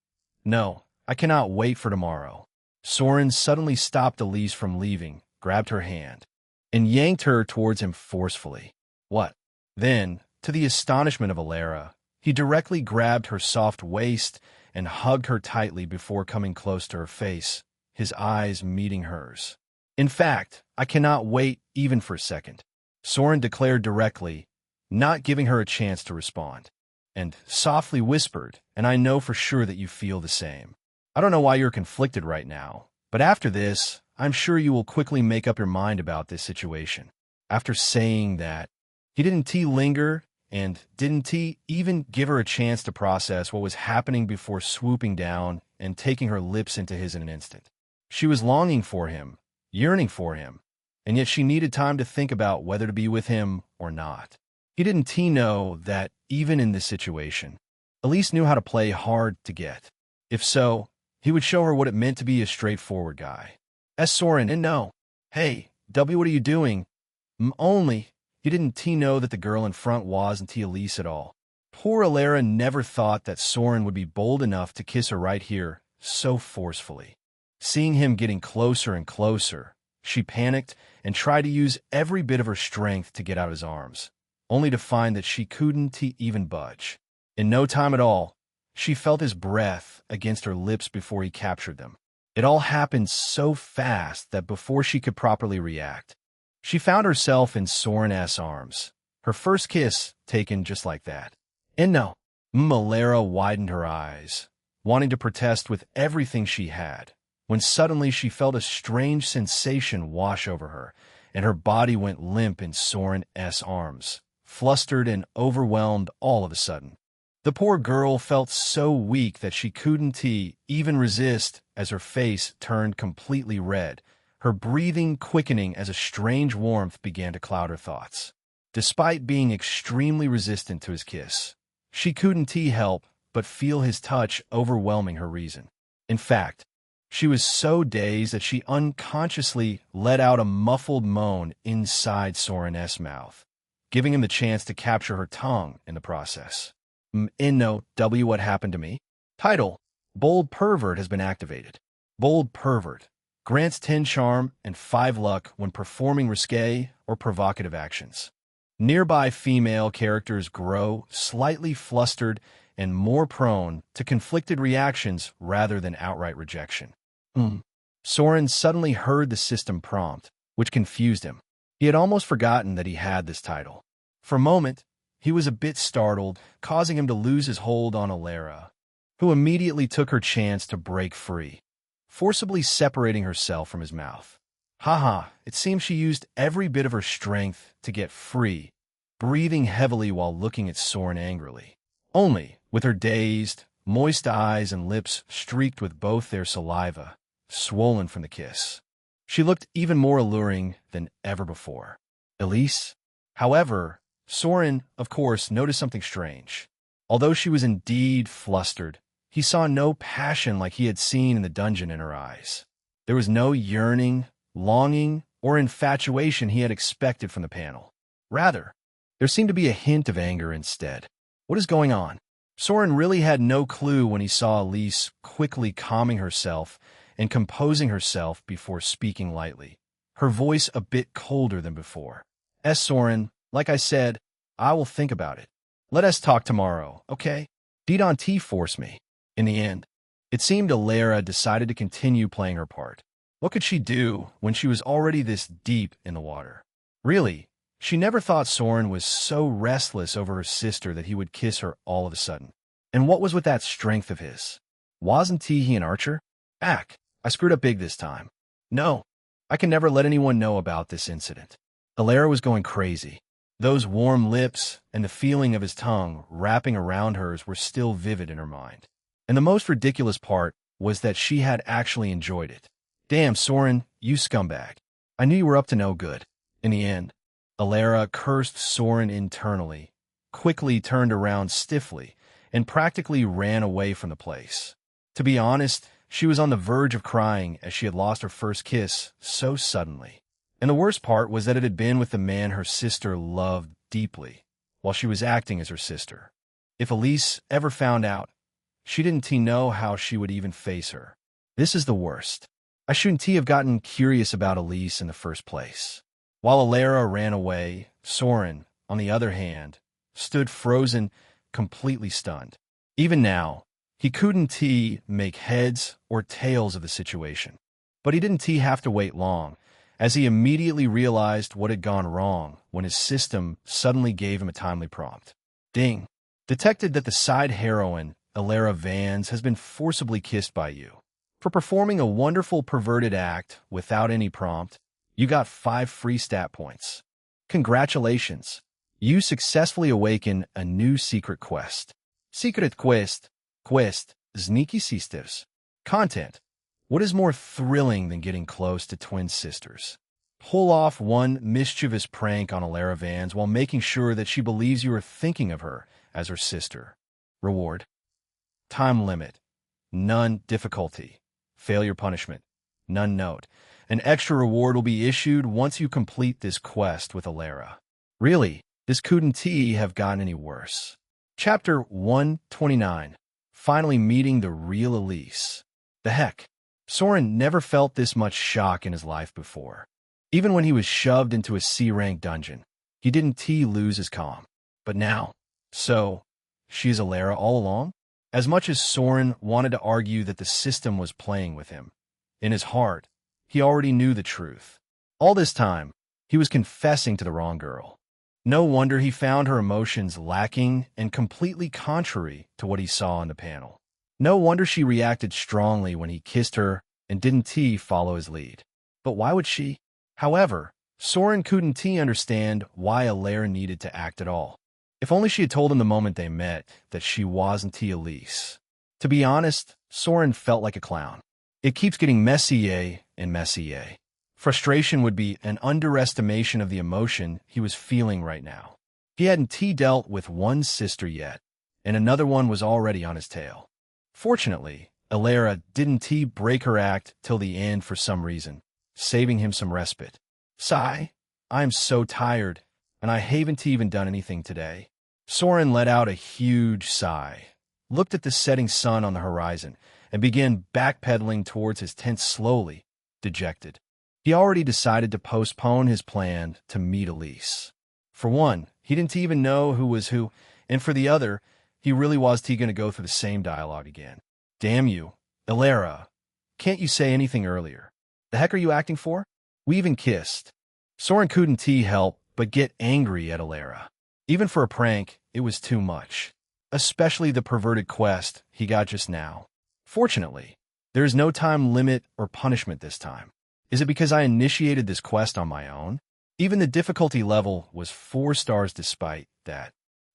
"No, I cannot wait for tomorrow." Soren suddenly stopped Elise from leaving, grabbed her hand. and yanked her towards him forcefully. What? Then, to the astonishment of Alara, he directly grabbed her soft waist and hugged her tightly before coming close to her face, his eyes meeting hers. In fact, I cannot wait even for a second, Soren declared directly, not giving her a chance to respond, and softly whispered, and I know for sure that you feel the same. I don't know why you're conflicted right now, but after this, I'm sure you will quickly make up your mind about this situation. After saying that, he didn't linger, and didn't even give her a chance to process what was happening before swooping down and taking her lips into his in an instant. She was longing for him, yearning for him, and yet she needed time to think about whether to be with him or not. He didn't know that, even in this situation, Elise knew how to play hard to get. If so, he would show her what it meant to be a straightforward guy. Soren, and no. Hey, W, what are you doing? Only. He didn't know that the girl in front wasn't Elise at all. Poor Alara never thought that Soren would be bold enough to kiss her right here, so forcefully. Seeing him getting closer and closer, she panicked and tried to use every bit of her strength to get out of his arms, only to find that she couldn't even budge. In no time at all, she felt his breath against her lips before he captured them. It all happened so fast that before she could properly react, she found herself in Soren's arms, her first kiss taken just like that. And no, Alara widened her eyes, wanting to protest with everything she had, when suddenly she felt a strange sensation wash over her, and her body went limp in Soren's arms, flustered and overwhelmed all of a sudden. The poor girl felt so weak that she couldn't even resist as her face turned completely red, her breathing quickening as a strange warmth began to cloud her thoughts. Despite being extremely resistant to his kiss, she couldn't help but feel his touch overwhelming her reason. In fact, she was so dazed that she unconsciously let out a muffled moan inside Soren's mouth, giving him the chance to capture her tongue in the process. W, what happened to me? Title: Bold Pervert has been activated. Bold Pervert grants 10 charm and 5 luck when performing risque or provocative actions. Nearby female characters grow slightly flustered and more prone to conflicted reactions rather than outright rejection. Soren suddenly heard the system prompt, which confused him. He had almost forgotten that he had this title. For a moment, he was a bit startled, causing him to lose his hold on Alara, who immediately took her chance to break free, forcibly separating herself from his mouth. It seems she used every bit of her strength to get free, breathing heavily while looking at Soren angrily. Only, with her dazed, moist eyes and lips streaked with both their saliva, swollen from the kiss, she looked even more alluring than ever before. Elise? However, Soren, of course, noticed something strange. Although she was indeed flustered, he saw no passion like he had seen in the dungeon in her eyes. There was no yearning, longing, or infatuation he had expected from the panel. Rather, there seemed to be a hint of anger instead. What is going on? Soren really had no clue when he saw Elise quickly calming herself and composing herself before speaking lightly, her voice a bit colder than before. Soren, like I said, I will think about it. Let us talk tomorrow, okay? Don't force me. In the end, it seemed Alara decided to continue playing her part. What could she do when she was already this deep in the water? Really, she never thought Soren was so restless over her sister that he would kiss her all of a sudden. And what was with that strength of his? Wasn't he an archer? I screwed up big this time. No, I can never let anyone know about this incident. Alara was going crazy. Those warm lips and the feeling of his tongue wrapping around hers were still vivid in her mind. And the most ridiculous part was that she had actually enjoyed it. Damn, Soren, you scumbag. I knew you were up to no good. In the end, Alara cursed Soren internally, quickly turned around stiffly, and practically ran away from the place. To be honest, she was on the verge of crying as she had lost her first kiss so suddenly. And the worst part was that it had been with the man her sister loved deeply, while she was acting as her sister. If Elise ever found out, she didn't know how she would even face her. This is the worst. I shouldn't have gotten curious about Elise in the first place. While Alara ran away, Soren, on the other hand, stood frozen, completely stunned. Even now, he couldn't make heads or tails of the situation. But he didn't have to wait long, as he immediately realized what had gone wrong when his system suddenly gave him a timely prompt. Ding! Detected that the side heroine, Alara Vans, has been forcibly kissed by you. For performing a wonderful perverted act without any prompt, you got 5 free stat points. Congratulations! You successfully awaken a new secret quest. Secret quest, Sneaky Sisters. Content. What is more thrilling than getting close to twin sisters? Pull off one mischievous prank on Alara Vans while making sure that she believes you are thinking of her as her sister. Reward. Time limit. None. Difficulty. Failure punishment. None. Note. An extra reward will be issued once you complete this quest with Alara. Really, this couldn't have gotten any worse. Chapter 129. Finally meeting the real Elise. The heck? Soren never felt this much shock in his life before. Even when he was shoved into a C-rank dungeon, he didn't lose his calm. But now, so, she's Alara all along? As much as Soren wanted to argue that the system was playing with him, in his heart, he already knew the truth. All this time, he was confessing to the wrong girl. No wonder he found her emotions lacking and completely contrary to what he saw on the panel. No wonder she reacted strongly when he kissed her and didn't follow his lead. But why would she? However, Soren couldn't understand why Alara needed to act at all. If only she had told him the moment they met that she wasn't Elise. To be honest, Soren felt like a clown. It keeps getting messier and messier. Frustration would be an underestimation of the emotion he was feeling right now. He hadn't dealt with one sister yet, and another one was already on his tail. Fortunately, Alara didn't break her act till the end for some reason, saving him some respite. Sigh, I am so tired, and I haven't even done anything today. Soren let out a huge sigh, looked at the setting sun on the horizon, and began backpedaling towards his tent slowly, dejected. He already decided to postpone his plan to meet Elise. For one, he didn't even know who was who, and for the other, he really was going to go through the same dialogue again. Damn you, Alara. Can't you say anything earlier? The heck are you acting for? We even kissed. Soren couldn't help but get angry at Alara. Even for a prank, it was too much. Especially the perverted quest he got just now. Fortunately, there is no time limit or punishment this time. Is it because I initiated this quest on my own? Even the difficulty level was 4 stars despite that,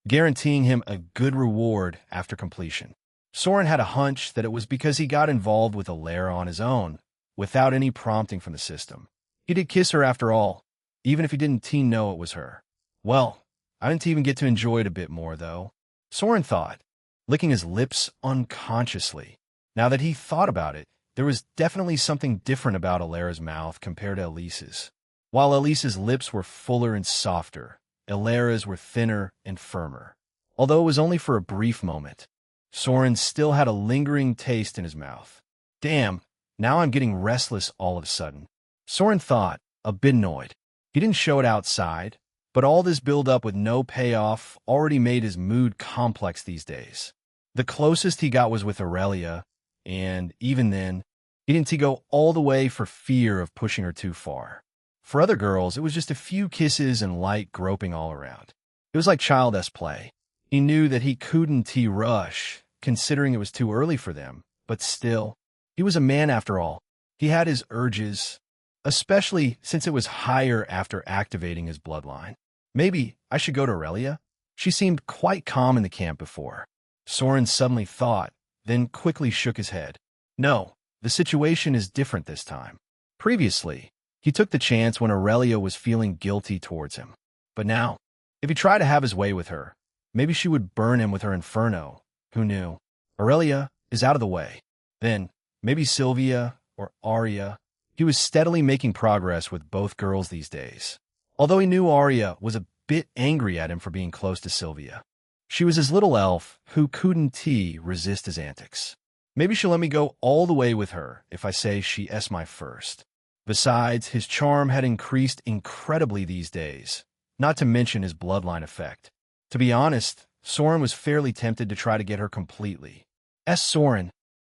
guaranteeing him a good reward after completion. Soren had a hunch that it was because he got involved with Alara on his own, without any prompting from the system. He did kiss her after all, even if he didn't know it was her. Well, I didn't even get to enjoy it a bit more, though. Soren thought, licking his lips unconsciously. Now that he thought about it, there was definitely something different about Alara's mouth compared to Elise's. While Elise's lips were fuller and softer, Alara's were thinner and firmer. Although it was only for a brief moment, Soren still had a lingering taste in his mouth. Damn, now I'm getting restless all of a sudden. Soren thought, a bit annoyed. He didn't show it outside, but all this build-up with no payoff already made his mood complex these days. The closest he got was with Aurelia, and even then, he didn't go all the way for fear of pushing her too far. For other girls, it was just a few kisses and light groping all around. It was like childish play. He knew that he couldn't rush, considering it was too early for them, but still, he was a man after all. He had his urges, especially since it was higher after activating his bloodline. Maybe I should go to Aurelia? She seemed quite calm in the camp before. Soren suddenly thought, then quickly shook his head. No, the situation is different this time. Previously, he took the chance when Aurelia was feeling guilty towards him. But now, if he tried to have his way with her, maybe she would burn him with her inferno. Who knew? Aurelia is out of the way. Then, maybe Sylvia or Arya. He was steadily making progress with both girls these days. Although he knew Arya was a bit angry at him for being close to Sylvia. She was his little elf who couldn't resist his antics. Maybe she'll let me go all the way with her if I say she is my first. Besides, his charm had increased incredibly these days, not to mention his bloodline effect. To be honest, Soren was fairly tempted to try to get her completely. Soren,